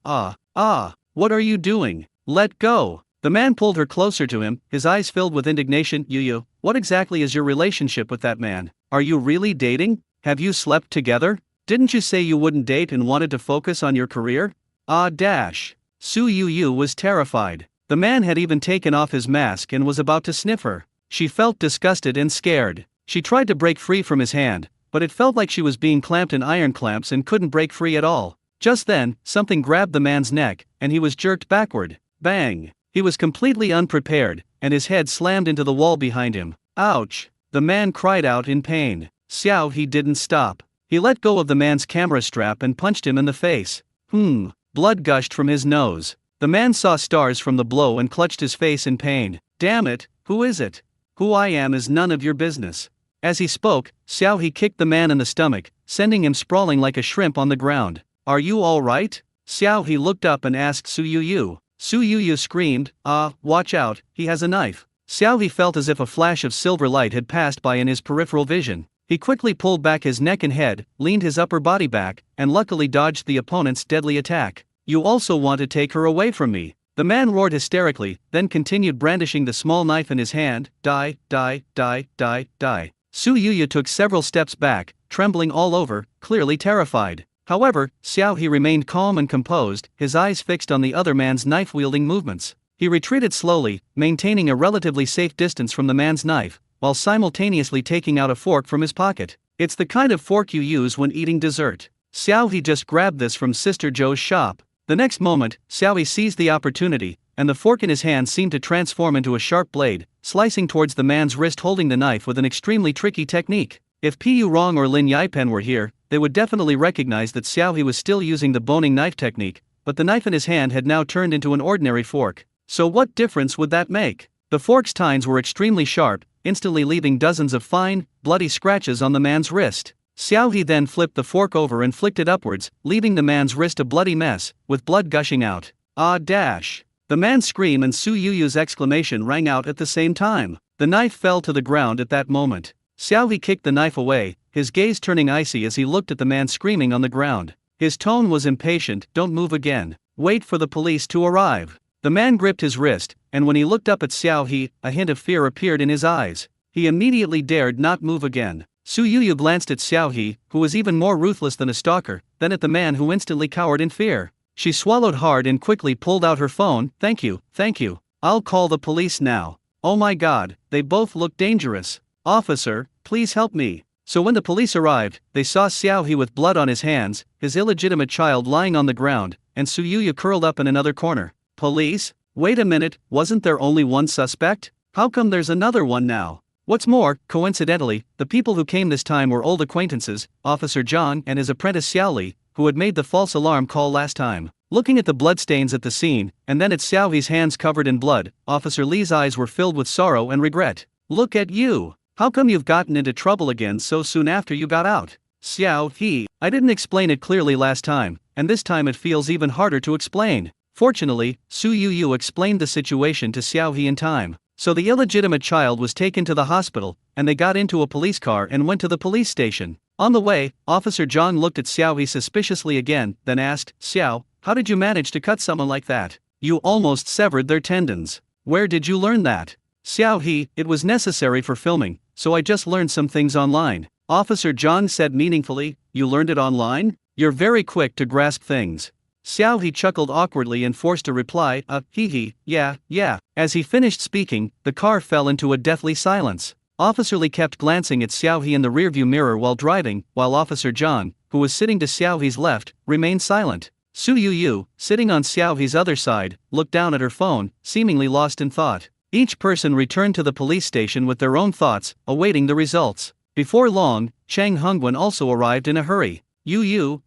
What are you doing? Let go. The man pulled her closer to him, his eyes filled with indignation. Yu, what exactly is your relationship with that man? Are you really dating? Have you slept together? Didn't you say you wouldn't date and wanted to focus on your career? Su Yu was terrified. The man had even taken off his mask and was about to sniff her. She felt disgusted and scared. She tried to break free from his hand, but it felt like she was being clamped in iron clamps and couldn't break free at all. Just then, something grabbed the man's neck, and he was jerked backward. Bang! He was completely unprepared, and his head slammed into the wall behind him. Ouch! The man cried out in pain. He didn't stop. He let go of the man's camera strap and punched him in the face. Blood gushed from his nose. The man saw stars from the blow and clutched his face in pain. Damn it, who is it? Who I am is none of your business. As he spoke, he kicked the man in the stomach, sending him sprawling like a shrimp on the ground. Are you alright? He looked up and asked Su Yu. Su Yu screamed, watch out, he has a knife. He felt as if a flash of silver light had passed by in his peripheral vision. He quickly pulled back his neck and head, leaned his upper body back, and luckily dodged the opponent's deadly attack. You also want to take her away from me? The man roared hysterically, then continued brandishing the small knife in his hand. Die. Su Yu took several steps back, trembling all over, clearly terrified. However, he remained calm and composed, his eyes fixed on the other man's knife-wielding movements. He retreated slowly, maintaining a relatively safe distance from the man's knife, while simultaneously taking out a fork from his pocket. It's the kind of fork you use when eating dessert. He just grabbed this from Sister Joe's shop. The next moment, seized the opportunity, and the fork in his hand seemed to transform into a sharp blade, slicing towards the man's wrist holding the knife with an extremely tricky technique. If Pu Rong or Lin Yipen were here, they would definitely recognize that He was still using the boning knife technique, but the knife in his hand had now turned into an ordinary fork. So what difference would that make? The fork's tines were extremely sharp, instantly leaving dozens of fine, bloody scratches on the man's wrist. He then flipped the fork over and flicked it upwards, leaving the man's wrist a bloody mess, with blood gushing out. The man's scream and Su Yu's exclamation rang out at the same time. The knife fell to the ground at that moment. He kicked the knife away, his gaze turning icy as he looked at the man screaming on the ground. His tone was impatient. Don't move again. Wait for the police to arrive. The man gripped his wrist, and when he looked up at a hint of fear appeared in his eyes. He immediately dared not move again. Su Yu glanced at who was even more ruthless than a stalker, then at the man who instantly cowered in fear. She swallowed hard and quickly pulled out her phone. Thank you. I'll call the police now. Oh my god, they both look dangerous. Officer, please help me. So when the police arrived, they saw He with blood on his hands, his illegitimate child lying on the ground, and Su Yu curled up in another corner. Police? Wait a minute, wasn't there only one suspect? How come there's another one now? What's more, coincidentally, the people who came this time were old acquaintances, Officer Zhang and his apprentice Xiaoli, who had made the false alarm call last time. Looking at the bloodstains at the scene, and then at Xiao He's hands covered in blood, Officer Li's eyes were filled with sorrow and regret. Look at you. How come you've gotten into trouble again so soon after you got out? Xiao He, I didn't explain it clearly last time, and this time it feels even harder to explain. Fortunately, Su Yu explained the situation to Xiao He in time. So the illegitimate child was taken to the hospital, and they got into a police car and went to the police station. On the way, Officer Zhang looked at Xiao He suspiciously again, then asked, Xiao, how did you manage to cut someone like that? You almost severed their tendons. Where did you learn that? Xiao He, it was necessary for filming, so I just learned some things online. Officer Zhang said meaningfully, you learned it online? You're very quick to grasp things. Xiao He chuckled awkwardly and forced a reply, yeah. As he finished speaking, the car fell into a deathly silence. Officer Li kept glancing at Xiao He in the rearview mirror while driving, while Officer Zhang, who was sitting to Xiao He's left, remained silent. Su Yu, sitting on Xiao He's other side, looked down at her phone, seemingly lost in thought. Each person returned to the police station with their own thoughts, awaiting the results. Before long, Chang Hongwen also arrived in a hurry. Yu,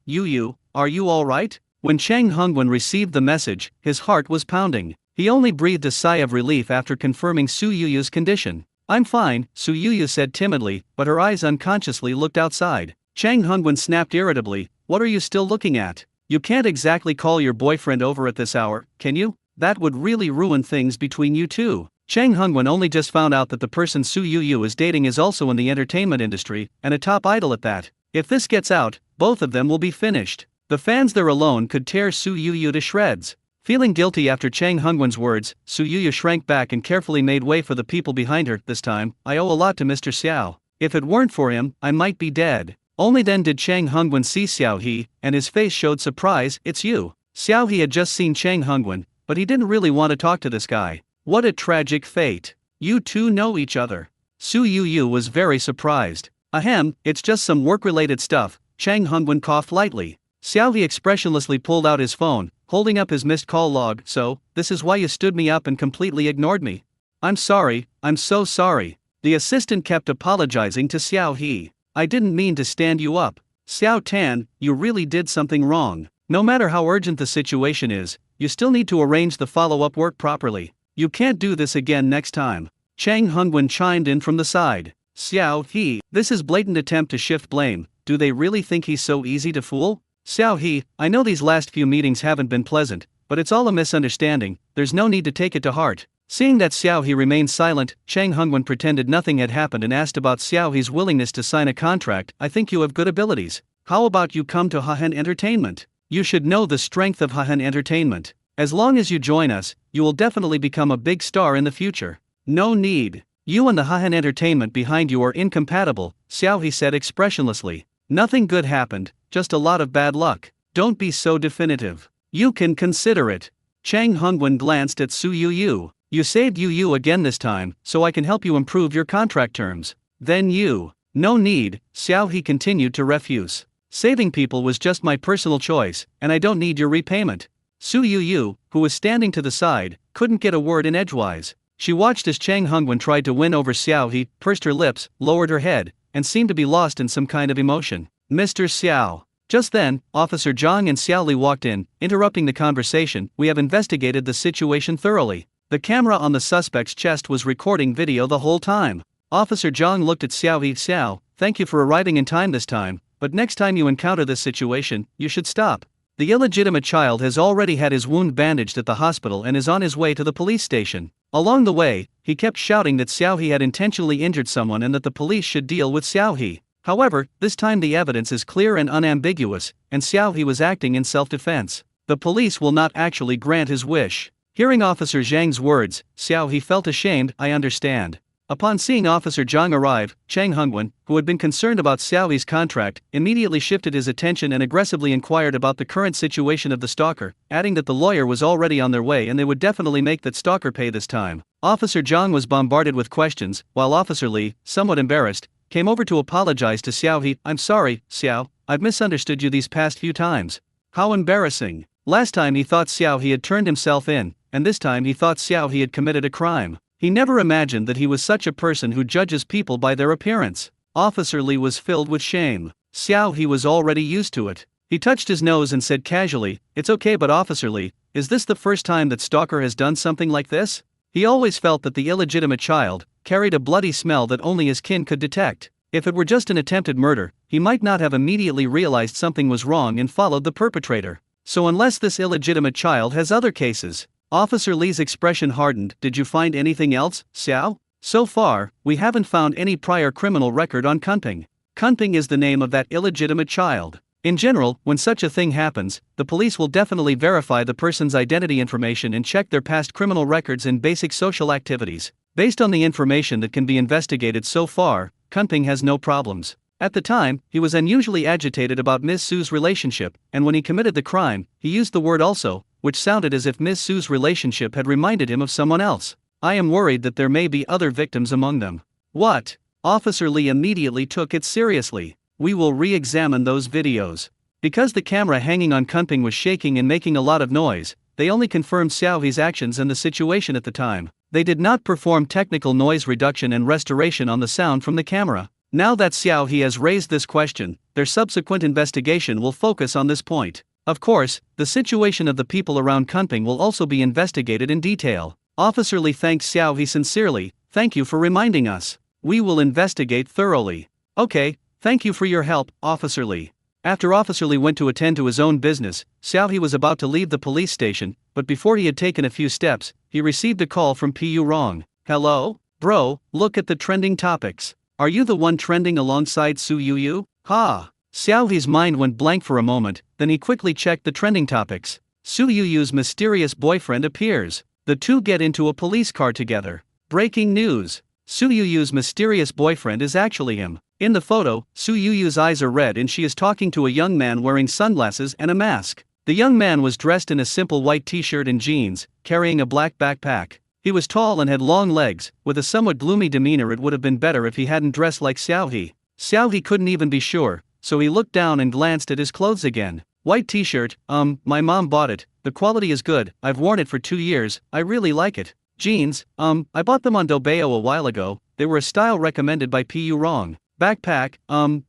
are you alright? When Chang Hongwen received the message, his heart was pounding. He only breathed a sigh of relief after confirming Su Yu's condition. I'm fine, Su Yu said timidly, but her eyes unconsciously looked outside. Chang Hongwen snapped irritably, what are you still looking at? You can't exactly call your boyfriend over at this hour, can you? That would really ruin things between you two. Chang Hongwen only just found out that the person Su Yu is dating is also in the entertainment industry, and a top idol at that. If this gets out, both of them will be finished. The fans there alone could tear Su Yu to shreds. Feeling guilty after Chang Hongwen's words, Su Yu shrank back and carefully made way for the people behind her. This time, I owe a lot to Mr. Xiao. If it weren't for him, I might be dead. Only then did Chang Hongwen see Xiao He, and his face showed surprise. It's you. Xiao He had just seen Chang Hongwen, but he didn't really want to talk to this guy. What a tragic fate. You two know each other. Su Yu was very surprised. Ahem, it's just some work-related stuff, Chang Hongwen coughed lightly. Xiao He expressionlessly pulled out his phone, holding up his missed call log. So, this is why you stood me up and completely ignored me? I'm sorry, I'm so sorry. The assistant kept apologizing to Xiao He. I didn't mean to stand you up. Xiao Tan, you really did something wrong. No matter how urgent the situation is, you still need to arrange the follow-up work properly. You can't do this again next time. Chang Hongwen chimed in from the side. Xiao He, this is blatant attempt to shift blame. Do they really think he's so easy to fool? Xiao He, I know these last few meetings haven't been pleasant, but it's all a misunderstanding, there's no need to take it to heart. Seeing that Xiao He remained silent, Chang Hongwen pretended nothing had happened and asked about Xiao He's willingness to sign a contract. I think you have good abilities. How about you come to Hahen Entertainment? You should know the strength of Hahen Entertainment. As long as you join us, you will definitely become a big star in the future. No need. You and the Hahen Entertainment behind you are incompatible, Xiao He said expressionlessly. Nothing good happened, just a lot of bad luck. Don't be so definitive. You can consider it. Chang Hongwen glanced at Su Yu. You saved Yu again this time, so I can help you improve your contract terms. Then you. No need, Xiao He continued to refuse. Saving people was just my personal choice, and I don't need your repayment. Su Yu, who was standing to the side, couldn't get a word in edgewise. She watched as Chang Hongwen tried to win over Xiao He, pursed her lips, lowered her head, and seemed to be lost in some kind of emotion. Mr. Xiao. Just then, Officer Zhang and Xiao Li walked in, interrupting the conversation. We have investigated the situation thoroughly. The camera on the suspect's chest was recording video the whole time. Officer Zhang looked at Xiao He. Xiao, thank you for arriving in time this time, but next time you encounter this situation, you should stop. The illegitimate child has already had his wound bandaged at the hospital and is on his way to the police station. Along the way, he kept shouting that Xiao He had intentionally injured someone and that the police should deal with Xiao He. However, this time the evidence is clear and unambiguous, and Xiao He was acting in self-defense. The police will not actually grant his wish. Hearing Officer Zhang's words, Xiao He felt ashamed. I understand. Upon seeing Officer Zhang arrive, Chang Hongwen, who had been concerned about Xiao He's contract, immediately shifted his attention and aggressively inquired about the current situation of the stalker, adding that the lawyer was already on their way and they would definitely make that stalker pay this time. Officer Zhang was bombarded with questions, while Officer Li, somewhat embarrassed, came over to apologize to Xiao He. I'm sorry, Xiao, I've misunderstood you these past few times. How embarrassing. Last time he thought Xiao He had turned himself in, and this time he thought Xiao He had committed a crime. He never imagined that he was such a person who judges people by their appearance. Officer Li was filled with shame. Xiao He was already used to it. He touched his nose and said casually, "It's okay, but Officer Lee, is this the first time that Stalker has done something like this?" He always felt that the illegitimate child carried a bloody smell that only his kin could detect. If it were just an attempted murder, he might not have immediately realized something was wrong and followed the perpetrator. So unless this illegitimate child has other cases. Officer Lee's expression hardened. "Did you find anything else, Xiao?" "So far, we haven't found any prior criminal record on Kunping. Kunping is the name of that illegitimate child. In general, when such a thing happens, the police will definitely verify the person's identity information and check their past criminal records and basic social activities. Based on the information that can be investigated so far, Kunping has no problems." At the time, he was unusually agitated about Ms. Su's relationship, and when he committed the crime, he used the word also, which sounded as if Ms. Su's relationship had reminded him of someone else. "I am worried that there may be other victims among them." "What?" Officer Lee immediately took it seriously. "We will re-examine those videos." Because the camera hanging on Kunping was shaking and making a lot of noise, they only confirmed Xiao He's actions and the situation at the time. They did not perform technical noise reduction and restoration on the sound from the camera. Now that Xiao He has raised this question, their subsequent investigation will focus on this point. Of course, the situation of the people around Kunping will also be investigated in detail. Officer Lee thanked Xiao He sincerely. "Thank you for reminding us. We will investigate thoroughly." "Okay, thank you for your help, Officer Lee." After Officer Lee went to attend to his own business, Xiao He was about to leave the police station, but before he had taken a few steps, he received a call from Pu Rong. "Hello, bro, look at the trending topics. Are you the one trending alongside Su Yu? Ha!" Xiao He's mind went blank for a moment, then he quickly checked the trending topics. Su Yu's mysterious boyfriend appears. The two get into a police car together. Breaking news. Su Yu's mysterious boyfriend is actually him. In the photo, Su Yu's eyes are red and she is talking to a young man wearing sunglasses and a mask. The young man was dressed in a simple white t-shirt and jeans, carrying a black backpack. He was tall and had long legs. With a somewhat gloomy demeanor, it would have been better if he hadn't dressed like Xiao He. Xiao He couldn't even be sure, so he looked down and glanced at his clothes again. "White t-shirt, my mom bought it, the quality is good, I've worn it for 2 years, I really like it. Jeans, I bought them on Doubai a while ago, they were a style recommended by Pu Rong. Backpack,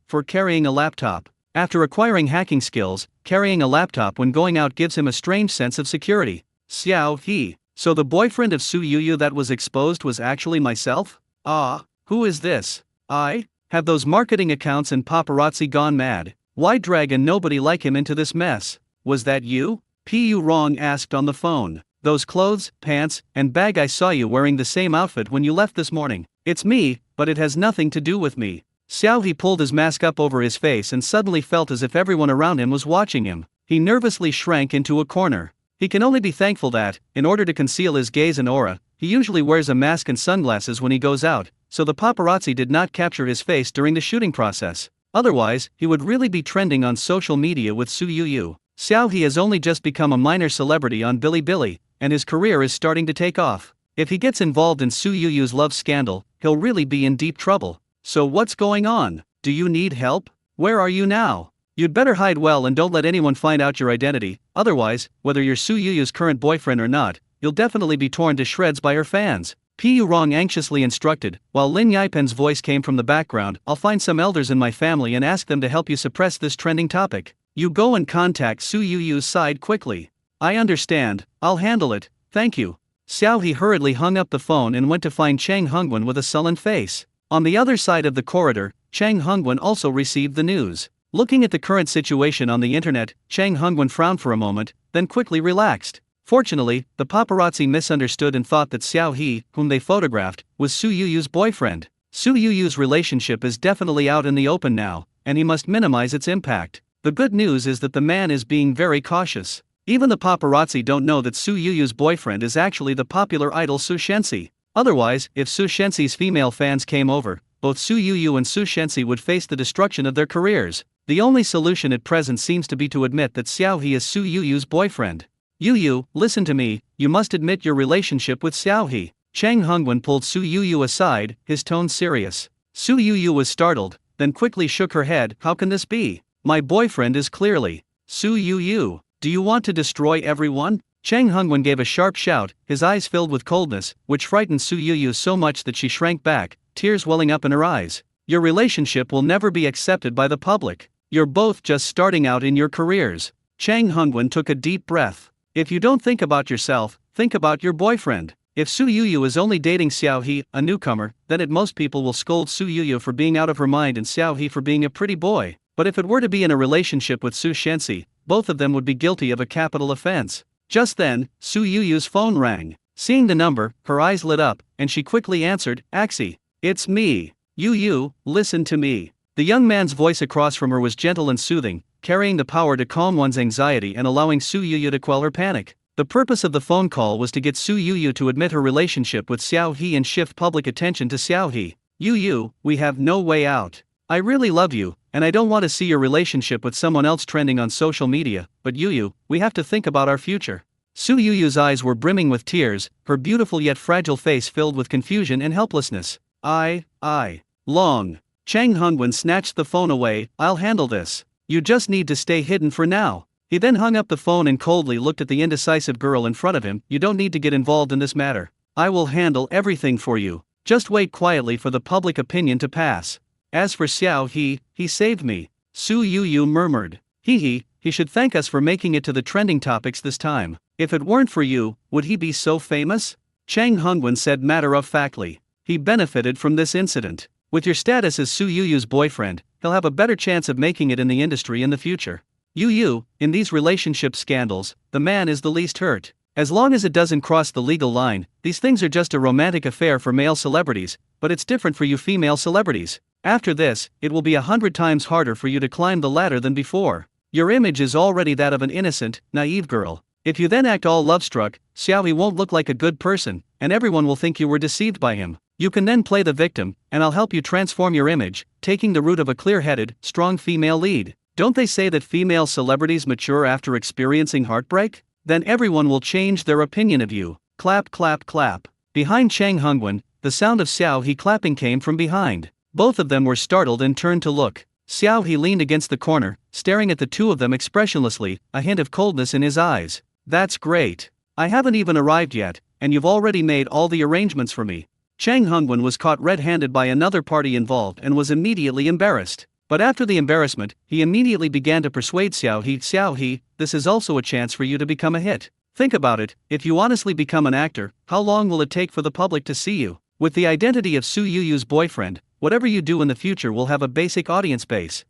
for carrying a laptop. After acquiring hacking skills, carrying a laptop when going out gives him a strange sense of security." Xiao He. "So the boyfriend of Su Yu that was exposed was actually myself? Ah, who is this? Have those marketing accounts and paparazzi gone mad? Why drag a nobody like him into this mess? Was that you?" Pu Rong asked on the phone. "Those clothes, pants, and bag, I saw you wearing the same outfit when you left this morning." "It's me, but it has nothing to do with me." Xiao He pulled his mask up over his face and suddenly felt as if everyone around him was watching him. He nervously shrank into a corner. He can only be thankful that, in order to conceal his gaze and aura, he usually wears a mask and sunglasses when he goes out, so the paparazzi did not capture his face during the shooting process. Otherwise, he would really be trending on social media with Su Yu. Xiao He has only just become a minor celebrity on Bilibili, and his career is starting to take off. If he gets involved in Su Yu's love scandal, he'll really be in deep trouble. "So what's going on? Do you need help? Where are you now? You'd better hide well and don't let anyone find out your identity, otherwise, whether you're Su Yu's current boyfriend or not, you'll definitely be torn to shreds by her fans." Pu Rong anxiously instructed, while Lin Yipen's voice came from the background. "I'll find some elders in my family and ask them to help you suppress this trending topic. You go and contact Su Yu's side quickly." "I understand, I'll handle it, thank you." Xiao He hurriedly hung up the phone and went to find Chang Hongwen with a sullen face. On the other side of the corridor, Chang Hongwen also received the news. Looking at the current situation on the internet, Chang Hongwen frowned for a moment, then quickly relaxed. Fortunately, the paparazzi misunderstood and thought that Xiao He, whom they photographed, was Su Yu's boyfriend. Su Yu's relationship is definitely out in the open now, and he must minimize its impact. The good news is that the man is being very cautious. Even the paparazzi don't know that Su Yu's boyfriend is actually the popular idol Su Shensi. Otherwise, if Su Shensi's female fans came over, both Su Yu and Su Shensi would face the destruction of their careers. The only solution at present seems to be to admit that Xiao He is Su Yu's boyfriend. "Yu, listen to me, you must admit your relationship with Xiao He." Chang Hongwen pulled Su Yu aside, his tone serious. Su Yu was startled, then quickly shook her head. "How can this be? My boyfriend is clearly Su Yu. Do you want to destroy everyone?" Chang Hongwen gave a sharp shout, his eyes filled with coldness, which frightened Su Yu so much that she shrank back, tears welling up in her eyes. "Your relationship will never be accepted by the public. You're both just starting out in your careers. Chang Hongwen took a deep breath. If you don't think about yourself, think about your boyfriend. If Su Yuyu is only dating Xiao He, a newcomer, then most people will scold Su Yuyu for being out of her mind and Xiao He for being a pretty boy. But if it were to be in a relationship with Su Shensi, both of them would be guilty of a capital offense. Just then, Su Yuyu's phone rang. Seeing the number, her eyes lit up, and she quickly answered, "Axie. It's me. Yuyu, listen to me." The young man's voice across from her was gentle and soothing, carrying the power to calm one's anxiety and allowing Su Yuyu to quell her panic. The purpose of the phone call was to get Su Yuyu to admit her relationship with Xiao He and shift public attention to Xiao He. "Yuyu, we have no way out. I really love you, and I don't want to see your relationship with someone else trending on social media, but Yuyu, we have to think about our future." Su Yuyu's eyes were brimming with tears, her beautiful yet fragile face filled with confusion and helplessness. Long. Chang Hongwen snatched the phone away. "I'll handle this. You just need to stay hidden for now." He then hung up the phone and coldly looked at the indecisive girl in front of him. "You don't need to get involved in this matter. I will handle everything for you. Just wait quietly for the public opinion to pass. As for Xiao he saved me." Su Yuyu murmured. He should thank us for making it to the trending topics this time. If it weren't for you, would he be so famous?" Chang Hongwen said matter-of-factly. "He benefited from this incident. With your status as Su Yuyu's boyfriend, he'll have a better chance of making it in the industry in the future. Yuyu, in these relationship scandals, the man is the least hurt. As long as it doesn't cross the legal line, these things are just a romantic affair for male celebrities, but it's different for you female celebrities. After this, it will be 100 times harder for you to climb the ladder than before. Your image is already that of an innocent, naive girl. If you then act all love-struck, Xiao He won't look like a good person, and everyone will think you were deceived by him. You can then play the victim, and I'll help you transform your image, taking the route of a clear-headed, strong female lead. Don't they say that female celebrities mature after experiencing heartbreak? Then everyone will change their opinion of you." Clap clap clap. Behind Chang Hongwen, the sound of Xiao He clapping came from behind. Both of them were startled and turned to look. Xiao He leaned against the corner, staring at the two of them expressionlessly, a hint of coldness in his eyes. "That's great. I haven't even arrived yet, and you've already made all the arrangements for me." Chang Hongwen was caught red-handed by another party involved and was immediately embarrassed. But after the embarrassment, he immediately began to persuade Xiao He, "This is also a chance for you to become a hit. Think about it, if you honestly become an actor, how long will it take for the public to see you? With the identity of Su Yuyu's boyfriend, whatever you do in the future will have a basic audience base."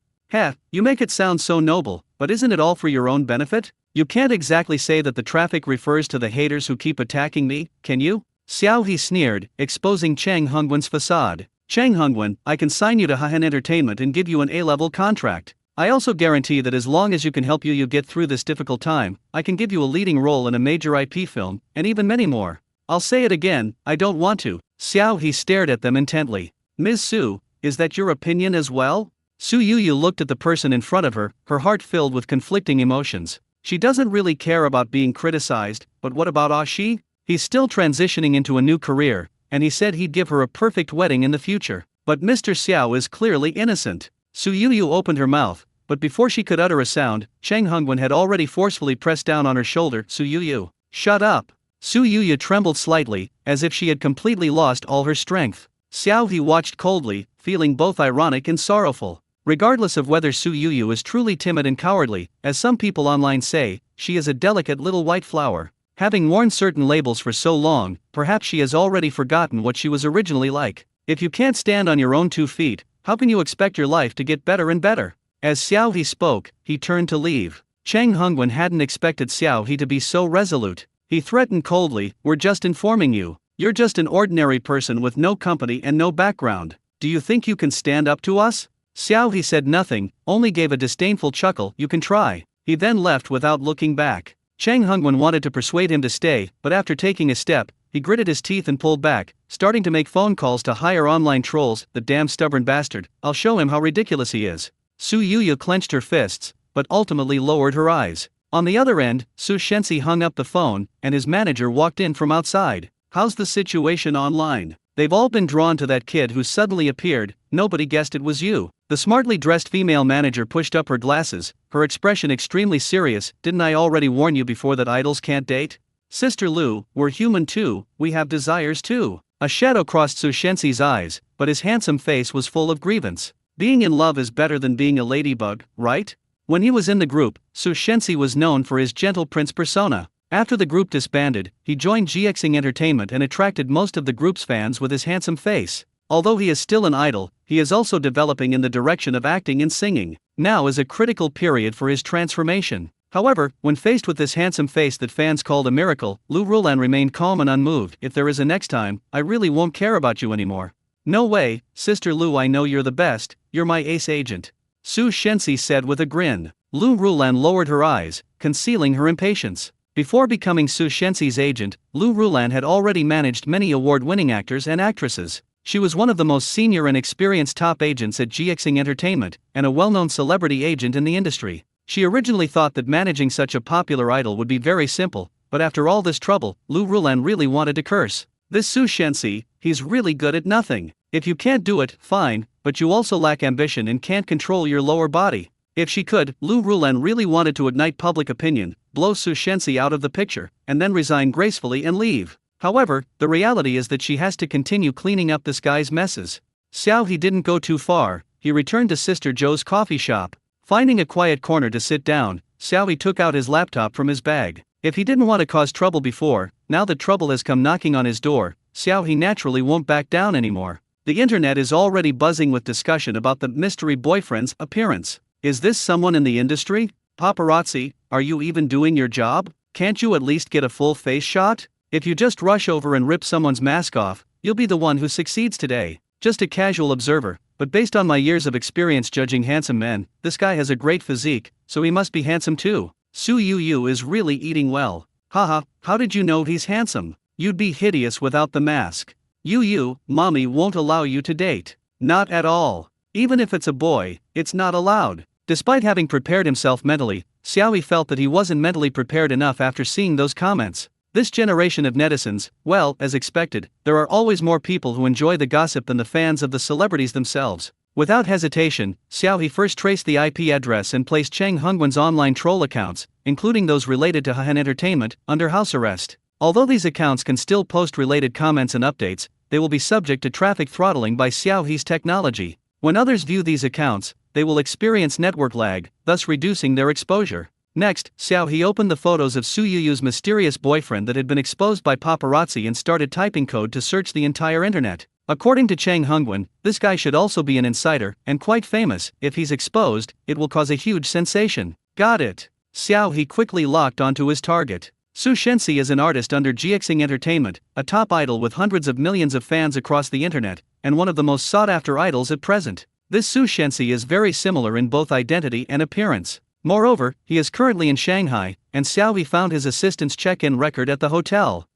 You make it sound so noble, but isn't it all for your own benefit? You can't exactly say that the traffic refers to the haters who keep attacking me, can you? Xiao He sneered, exposing Chang Hongwen's facade. "Chang Hongwen, I can sign you to Hahan Entertainment and give you an A-level contract. I also guarantee that as long as you can help you get through this difficult time, I can give you a leading role in a major IP film, and even many more. I'll say it again, I don't want to." Xiao He stared at them intently. "Ms. Su, is that your opinion as well?" Su Yuyu looked at the person in front of her, her heart filled with conflicting emotions. She doesn't really care about being criticized, but what about Ashi? He's still transitioning into a new career, and he said he'd give her a perfect wedding in the future. But Mr. Xiao is clearly innocent. Su Yuyu opened her mouth, but before she could utter a sound, Chang Hongwen had already forcefully pressed down on her shoulder. "Su Yuyu, shut up." Su Yuyu trembled slightly, as if she had completely lost all her strength. Xiao He watched coldly, feeling both ironic and sorrowful. Regardless of whether Su Yuyu is truly timid and cowardly, as some people online say, she is a delicate little white flower. Having worn certain labels for so long, perhaps she has already forgotten what she was originally like. If you can't stand on your own 2 feet, how can you expect your life to get better and better? As Xiao He spoke, he turned to leave. Chang Hongwen hadn't expected Xiao He to be so resolute. He threatened coldly, "We're just informing you. You're just an ordinary person with no company and no background. Do you think you can stand up to us?" Xiao He said nothing, only gave a disdainful chuckle. "You can try." He then left without looking back. Chang Hongwen wanted to persuade him to stay, but after taking a step, he gritted his teeth and pulled back, starting to make phone calls to hire online trolls. "The damn stubborn bastard, I'll show him how ridiculous he is." Su Yuyu clenched her fists, but ultimately lowered her eyes. On the other end, Su Shensi hung up the phone, and his manager walked in from outside. "How's the situation online? They've all been drawn to that kid who suddenly appeared. Nobody guessed it was you." The smartly dressed female manager pushed up her glasses, her expression extremely serious. "Didn't I already warn you before that idols can't date? Sister Lu, we're human too, we have desires too." A shadow crossed Su Shensi's eyes, but his handsome face was full of grievance. Being in love is better than being a ladybug, right? When he was in the group, Su Shensi was known for his gentle prince persona. After the group disbanded, he joined GXing Entertainment and attracted most of the group's fans with his handsome face. Although he is still an idol, he is also developing in the direction of acting and singing. Now is a critical period for his transformation. However, when faced with this handsome face that fans called a miracle, Lu Rulan remained calm and unmoved. If there is a next time, I really won't care about you anymore. No way, Sister Lu, I know you're the best, you're my ace agent. Su Shensi said with a grin. Lu Rulan lowered her eyes, concealing her impatience. Before becoming Su Shensi's agent, Lu Rulan had already managed many award-winning actors and actresses. She was one of the most senior and experienced top agents at GXing Entertainment, and a well-known celebrity agent in the industry. She originally thought that managing such a popular idol would be very simple, but after all this trouble, Lu Rulan really wanted to curse. This Su Shensi, he's really good at nothing. If you can't do it, fine, but you also lack ambition and can't control your lower body. If she could, Lu Rulan really wanted to ignite public opinion, blow Su Shensi out of the picture, and then resign gracefully and leave. However, the reality is that she has to continue cleaning up this guy's messes. Xiao He didn't go too far. He returned to Sister Joe's coffee shop. Finding a quiet corner to sit down, Xiao He took out his laptop from his bag. If he didn't want to cause trouble before, now that trouble has come knocking on his door, Xiao He naturally won't back down anymore. The internet is already buzzing with discussion about the mystery boyfriend's appearance. Is this someone in the industry? Paparazzi, are you even doing your job? Can't you at least get a full face shot? If you just rush over and rip someone's mask off, you'll be the one who succeeds today. Just a casual observer, but based on my years of experience judging handsome men, this guy has a great physique, so he must be handsome too. Su Yu is really eating well. Haha, how did you know he's handsome? You'd be hideous without the mask. Yu, mommy won't allow you to date. Not at all. Even if it's a boy, it's not allowed. Despite having prepared himself mentally, Xiao He felt that he wasn't mentally prepared enough after seeing those comments. This generation of netizens, well, as expected, there are always more people who enjoy the gossip than the fans of the celebrities themselves. Without hesitation, Xiao He first traced the IP address and placed Cheng Hongwen's online troll accounts, including those related to Hahan Entertainment, under house arrest. Although these accounts can still post related comments and updates, they will be subject to traffic throttling by Xiao He's technology. When others view these accounts, they will experience network lag, thus reducing their exposure. Next, Xiao He opened the photos of Su Yu's mysterious boyfriend that had been exposed by paparazzi and started typing code to search the entire internet. According to Cheng Hongwen, this guy should also be an insider, and quite famous. If he's exposed, it will cause a huge sensation. Got it. Xiao He quickly locked onto his target. Su Shensi is an artist under GXing Entertainment, a top idol with hundreds of millions of fans across the internet, and one of the most sought-after idols at present. This Su Shensi is very similar in both identity and appearance. Moreover, he is currently in Shanghai, and Xiao He found his assistant's check-in record at the hotel.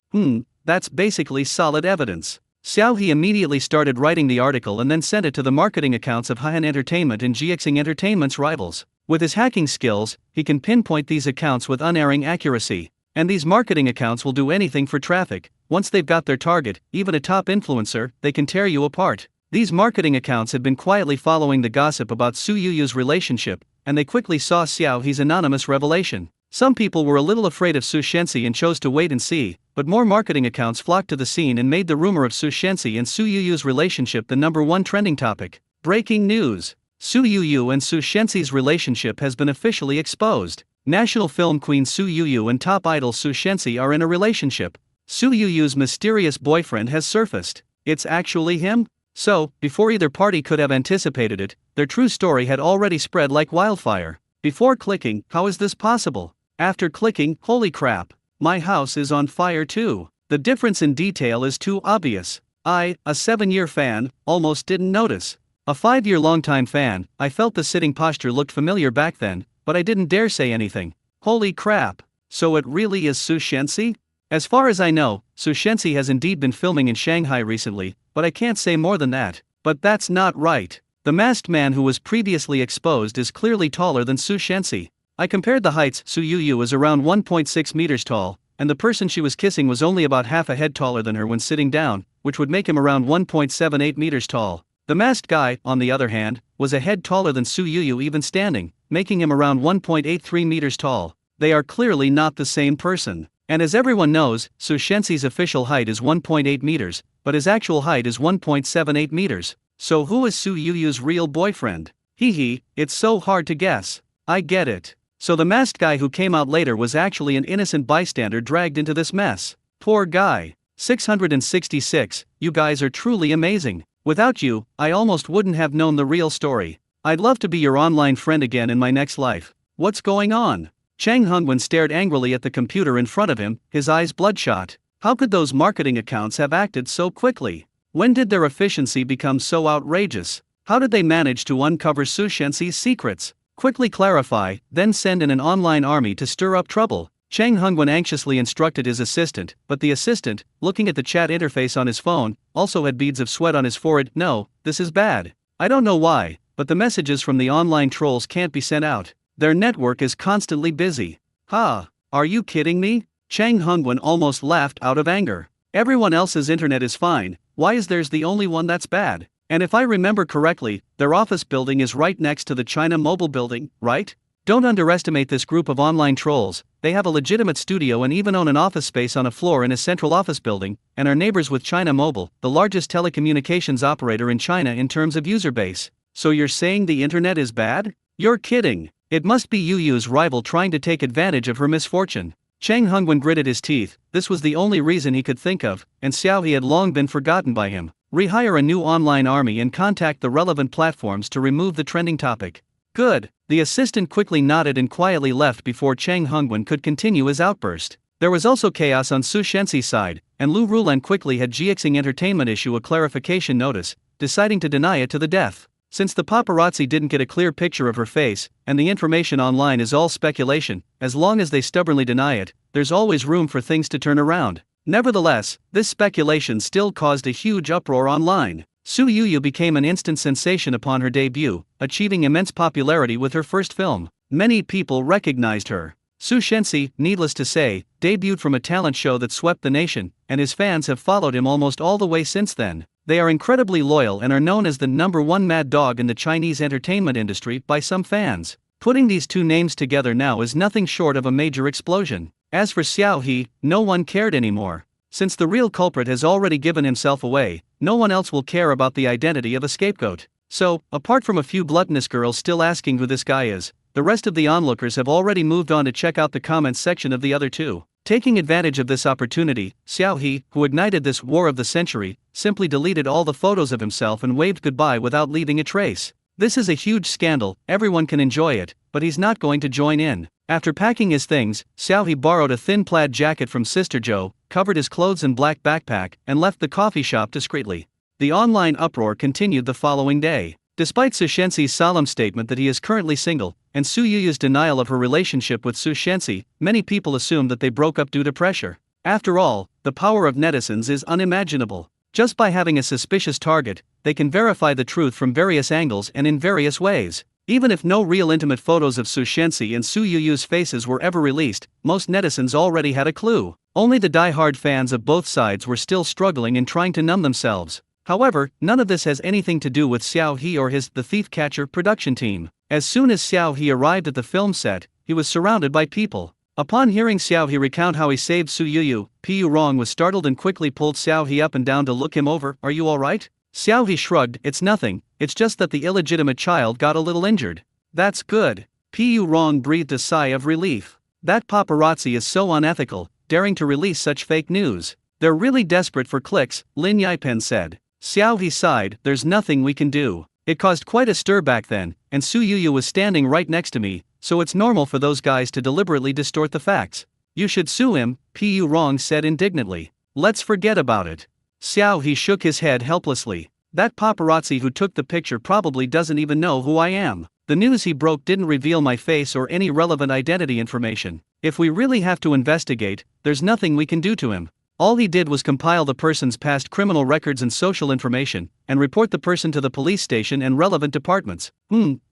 That's basically solid evidence. Xiao He immediately started writing the article and then sent it to the marketing accounts of Hahan Entertainment and GXing Entertainment's rivals. With his hacking skills, he can pinpoint these accounts with unerring accuracy. And these marketing accounts will do anything for traffic. Once they've got their target, even a top influencer, they can tear you apart. These marketing accounts had been quietly following the gossip about Su Yu's relationship, and they quickly saw Xiao He's anonymous revelation. Some people were a little afraid of Su Shensi and chose to wait and see, but more marketing accounts flocked to the scene and made the rumor of Su Shensi and Su Yu's relationship the #1 trending topic. Breaking news! Su Yu and Su Shensi's relationship has been officially exposed. National film queen Su Yu and top idol Su Shensi are in a relationship. Su Yu's mysterious boyfriend has surfaced. It's actually him? So, before either party could have anticipated it, their true story had already spread like wildfire. Before clicking, how is this possible? After clicking, holy crap, my house is on fire too. The difference in detail is too obvious. I, a 7-year fan, almost didn't notice. A 5-year longtime fan, I felt the sitting posture looked familiar back then, but I didn't dare say anything. Holy crap, so it really is Su Shensi? As far as I know, Su Shensi has indeed been filming in Shanghai recently, but I can't say more than that. But that's not right. The masked man who was previously exposed is clearly taller than Su Shensi. I compared the heights. Su Yu is around 1.6 meters tall, and the person she was kissing was only about half a head taller than her when sitting down, which would make him around 1.78 meters tall. The masked guy, on the other hand, was a head taller than Su Yu even standing, making him around 1.83 meters tall. They are clearly not the same person. And as everyone knows, Su Shensi's official height is 1.8 meters, but his actual height is 1.78 meters. So who is Su Yuyu's real boyfriend? Hee hee, it's so hard to guess. I get it. So the masked guy who came out later was actually an innocent bystander dragged into this mess. Poor guy. 666, you guys are truly amazing. Without you, I almost wouldn't have known the real story. I'd love to be your online friend again in my next life. What's going on? Chang Hungwen stared angrily at the computer in front of him, his eyes bloodshot. How could those marketing accounts have acted so quickly? When did their efficiency become so outrageous? How did they manage to uncover Su Shenxi's secrets? Quickly clarify, then send in an online army to stir up trouble. Chang Hungwen anxiously instructed his assistant, but the assistant, looking at the chat interface on his phone, also had beads of sweat on his forehead. No, this is bad. I don't know why, but the messages from the online trolls can't be sent out. Their network is constantly busy. Ha! Are you kidding me? Chang Hungwen almost laughed out of anger. Everyone else's internet is fine, why is theirs the only one that's bad? And if I remember correctly, their office building is right next to the China Mobile building, right? Don't underestimate this group of online trolls. They have a legitimate studio and even own an office space on a floor in a central office building, and are neighbors with China Mobile, the largest telecommunications operator in China in terms of user base. So you're saying the internet is bad? You're kidding. It must be Yuyu's rival trying to take advantage of her misfortune. Chang Hungwen gritted his teeth. This was the only reason he could think of, and Xiaohe had long been forgotten by him. Rehire a new online army and contact the relevant platforms to remove the trending topic. Good. The assistant quickly nodded and quietly left before Chang Hungwen could continue his outburst. There was also chaos on Su Shenxi's side, and Lu Rulan quickly had GXing Entertainment issue a clarification notice, deciding to deny it to the death. Since the paparazzi didn't get a clear picture of her face, and the information online is all speculation, as long as they stubbornly deny it, there's always room for things to turn around. Nevertheless, this speculation still caused a huge uproar online. Su Yuyu became an instant sensation upon her debut, achieving immense popularity with her first film. Many people recognized her. Su Shenxi, needless to say, debuted from a talent show that swept the nation, and his fans have followed him almost all the way since then. They are incredibly loyal and are known as the #1 mad dog in the Chinese entertainment industry by some fans. Putting these two names together now is nothing short of a major explosion. As for Xiaohe, no one cared anymore. Since the real culprit has already given himself away, no one else will care about the identity of a scapegoat. So, apart from a few gluttonous girls still asking who this guy is, the rest of the onlookers have already moved on to check out the comments section of the other two. Taking advantage of this opportunity, Xiaohe, who ignited this war of the century, simply deleted all the photos of himself and waved goodbye without leaving a trace. This is a huge scandal, everyone can enjoy it, but he's not going to join in. After packing his things, Xiaohe borrowed a thin plaid jacket from Sister Jo, covered his clothes in black backpack, and left the coffee shop discreetly. The online uproar continued the following day. Despite Su Shenxi's solemn statement that he is currently single, and Su Yuyu's denial of her relationship with Su Shenxi, many people assumed that they broke up due to pressure. After all, the power of netizens is unimaginable. Just by having a suspicious target, they can verify the truth from various angles and in various ways. Even if no real intimate photos of Su Shenxi and Su Yuyu's faces were ever released, most netizens already had a clue. Only the die-hard fans of both sides were still struggling and trying to numb themselves. However, none of this has anything to do with Xiaohe or his The Thief Catcher production team. As soon as Xiaohe arrived at the film set, he was surrounded by people. Upon hearing Xiaohe recount how he saved Su Yuyu, Pu Rong was startled and quickly pulled Xiaohe up and down to look him over. "Are you alright?" Xiaohe shrugged. "It's nothing, it's just that the illegitimate child got a little injured." "That's good." Pu Rong breathed a sigh of relief. That paparazzi is so unethical, daring to release such fake news. "They're really desperate for clicks," Lin Yipen said. Xiaohe sighed. "There's nothing we can do. It caused quite a stir back then, and Su Yuyu was standing right next to me, so it's normal for those guys to deliberately distort the facts." "You should sue him," Pu Rong said indignantly. "Let's forget about it." Xiaohe shook his head helplessly. "That paparazzi who took the picture probably doesn't even know who I am. The news he broke didn't reveal my face or any relevant identity information. If we really have to investigate, there's nothing we can do to him. All he did was compile the person's past criminal records and social information, and report the person to the police station and relevant departments."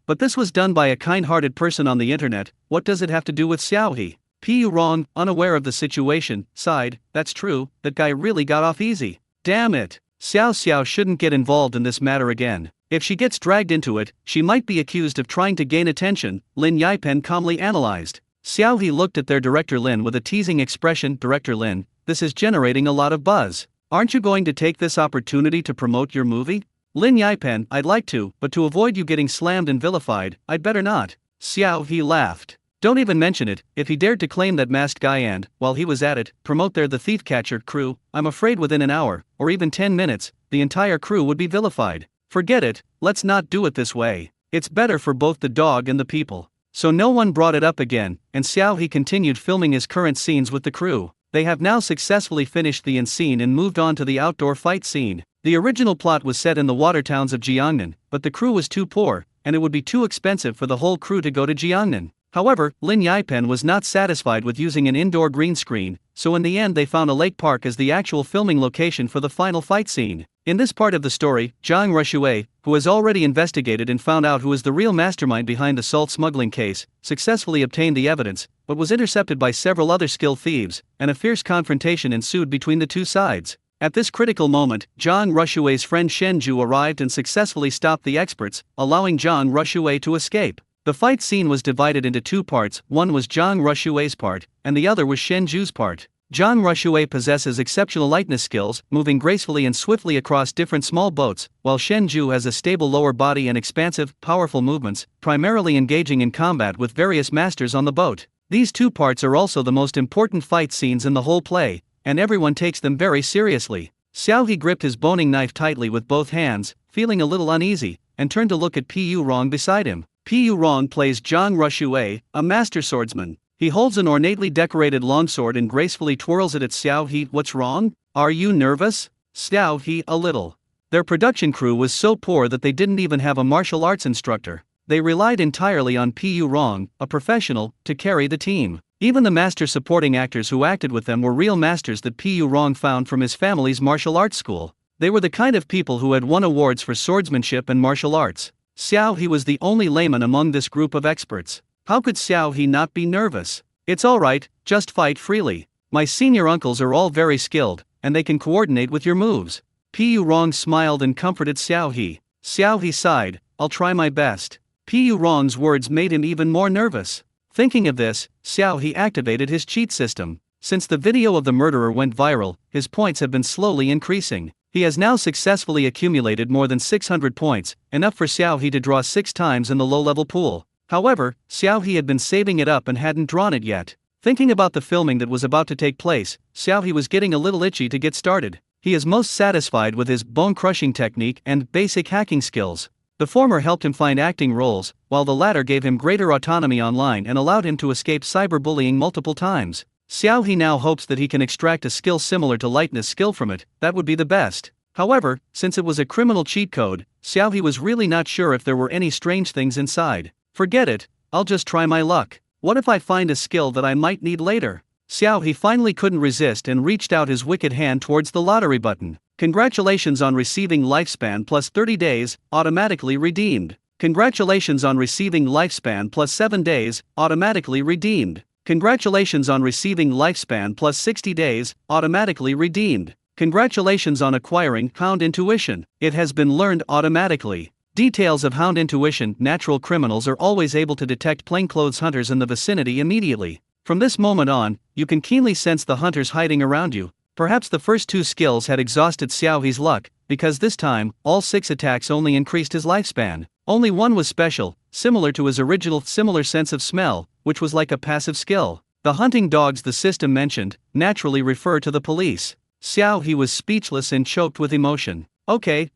But this was done by a kind-hearted person on the internet. What does it have to do with Xiaohe?" Pu Rong, unaware of the situation, sighed. "That's true, that guy really got off easy. Damn it. Xiao shouldn't get involved in this matter again. If she gets dragged into it, she might be accused of trying to gain attention," Lin Yipen calmly analyzed. Xiaohe looked at their director Lin with a teasing expression. "Director Lin, this is generating a lot of buzz. Aren't you going to take this opportunity to promote your movie?" Lin Yipen, I'd like to, but to avoid you getting slammed and vilified, I'd better not. Xiao He laughed. Don't even mention it. If he dared to claim that masked guy and, while he was at it, promote the thief catcher crew, I'm afraid within an hour, or even 10 minutes, the entire crew would be vilified. Forget it, let's not do it this way. It's better for both the dog and the people. So no one brought it up again, and Xiao He continued filming his current scenes with the crew. They have now successfully finished the scene and moved on to the outdoor fight scene. The original plot was set in the water towns of Jiangnan, but the crew was too poor, and it would be too expensive for the whole crew to go to Jiangnan. However, Lin Yipen was not satisfied with using an indoor green screen, so in the end they found a lake park as the actual filming location for the final fight scene. In this part of the story, Zhang Ruxue, who has already investigated and found out who is the real mastermind behind the salt smuggling case, successfully obtained the evidence, but was intercepted by several other skilled thieves, and a fierce confrontation ensued between the two sides. At this critical moment, Zhang Rushue's friend Shen Ju arrived and successfully stopped the experts, allowing Zhang Ruxue to escape. The fight scene was divided into two parts, one was Zhang Rushue's part, and the other was Shen Ju's part. Zhang Ruxue possesses exceptional lightness skills, moving gracefully and swiftly across different small boats, while Shen Ju has a stable lower body and expansive, powerful movements, primarily engaging in combat with various masters on the boat. These two parts are also the most important fight scenes in the whole play, and everyone takes them very seriously. Xiao He gripped his boning knife tightly with both hands, feeling a little uneasy, and turned to look at Pu Rong beside him. Pu Rong plays Zhang Ruxue, a master swordsman. He holds an ornately decorated longsword and gracefully twirls it at Xiao He. What's wrong? Are you nervous? Xiao He, a little. Their production crew was so poor that they didn't even have a martial arts instructor. They relied entirely on Pu Rong, a professional, to carry the team. Even the master supporting actors who acted with them were real masters that Pu Rong found from his family's martial arts school. They were the kind of people who had won awards for swordsmanship and martial arts. Xiao He was the only layman among this group of experts. How could Xiao He not be nervous? It's alright, just fight freely. My senior uncles are all very skilled, and they can coordinate with your moves. Pu Rong smiled and comforted Xiao He. Xiao He sighed, I'll try my best. Pu Rong's words made him even more nervous. Thinking of this, Xiao He activated his cheat system. Since the video of the murderer went viral, his points have been slowly increasing. He has now successfully accumulated more than 600 points, enough for Xiao He to draw 6 times in the low-level pool. However, Xiao He had been saving it up and hadn't drawn it yet. Thinking about the filming that was about to take place, Xiao He was getting a little itchy to get started. He is most satisfied with his bone-crushing technique and basic hacking skills. The former helped him find acting roles, while the latter gave him greater autonomy online and allowed him to escape cyberbullying multiple times. Xiao He now hopes that he can extract a skill similar to lightness skill from it. That would be the best. However, since it was a criminal cheat code, Xiao He was really not sure if there were any strange things inside. Forget it, I'll just try my luck. What if I find a skill that I might need later? Xiao He finally couldn't resist and reached out his wicked hand towards the lottery button. Congratulations on receiving lifespan plus 30 days, automatically redeemed. Congratulations on receiving lifespan plus 7 days, automatically redeemed. Congratulations on receiving lifespan plus 60 days, automatically redeemed. Congratulations on acquiring Hound Intuition. It has been learned automatically. Details of Hound Intuition. Natural criminals are always able to detect plainclothes hunters in the vicinity immediately. From this moment on, you can keenly sense the hunters hiding around you. Perhaps the first 2 skills had exhausted Xiao He's luck, because this time, all 6 attacks only increased his lifespan. Only one was special, similar to his original similar sense of smell, which was like a passive skill. The hunting dogs the system mentioned, naturally refer to the police. Xiao He was speechless and choked with emotion. Okay,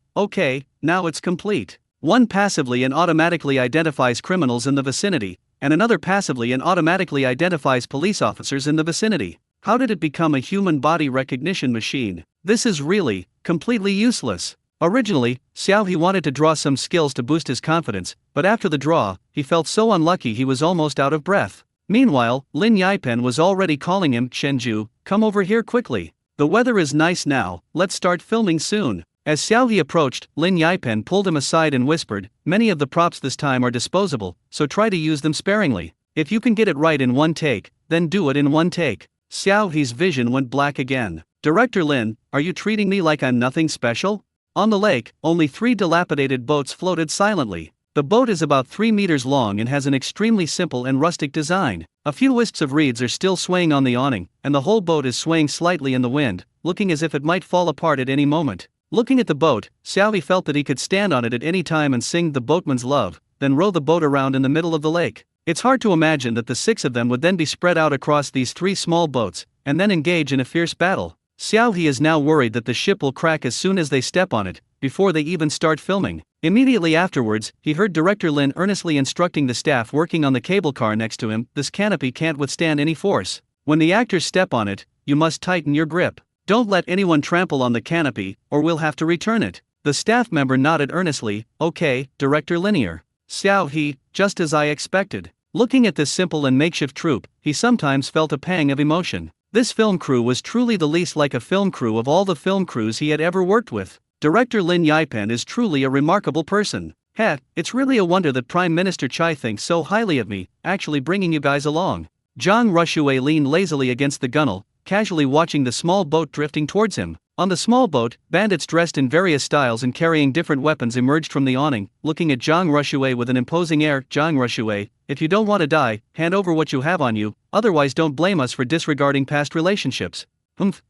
now it's complete. One passively and automatically identifies criminals in the vicinity, and another passively and automatically identifies police officers in the vicinity. How did it become a human body recognition machine? This is really, completely useless. Originally, Xiao He wanted to draw some skills to boost his confidence, but after the draw, he felt so unlucky he was almost out of breath. Meanwhile, Lin Yipen was already calling him. Shenju, come over here quickly. The weather is nice now, let's start filming soon. As Xiao He approached, Lin Yipen pulled him aside and whispered, many of the props this time are disposable, so try to use them sparingly. If you can get it right in one take, then do it in one take. Xiao He's vision went black again. Director Lin, are you treating me like I'm nothing special? On the lake, only 3 dilapidated boats floated silently. The boat is about 3 meters long and has an extremely simple and rustic design. A few wisps of reeds are still swaying on the awning, and the whole boat is swaying slightly in the wind, looking as if it might fall apart at any moment. Looking at the boat, Xiaohi felt that he could stand on it at any time and sing the boatman's love, then row the boat around in the middle of the lake. It's hard to imagine that the 6 of them would then be spread out across these 3 small boats, and then engage in a fierce battle. Xiaohi is now worried that the ship will crack as soon as they step on it, before they even start filming. Immediately afterwards, he heard Director Lin earnestly instructing the staff working on the cable car next to him, "This canopy can't withstand any force. When the actors step on it, you must tighten your grip. Don't let anyone trample on the canopy, or we'll have to return it." The staff member nodded earnestly. "Okay, Director Linear." Xiaohi, just as I expected. Looking at this simple and makeshift troupe, he sometimes felt a pang of emotion. This film crew was truly the least like a film crew of all the film crews he had ever worked with. Director Lin Yipan is truly a remarkable person. Heh, it's really a wonder that Prime Minister Chai thinks so highly of me, actually bringing you guys along. Zhang Rushue leaned lazily against the gunwale, casually watching the small boat drifting towards him. On the small boat, bandits dressed in various styles and carrying different weapons emerged from the awning, looking at Zhang Rushue with an imposing air. "Zhang Rushue, if you don't want to die, hand over what you have on you, otherwise don't blame us for disregarding past relationships.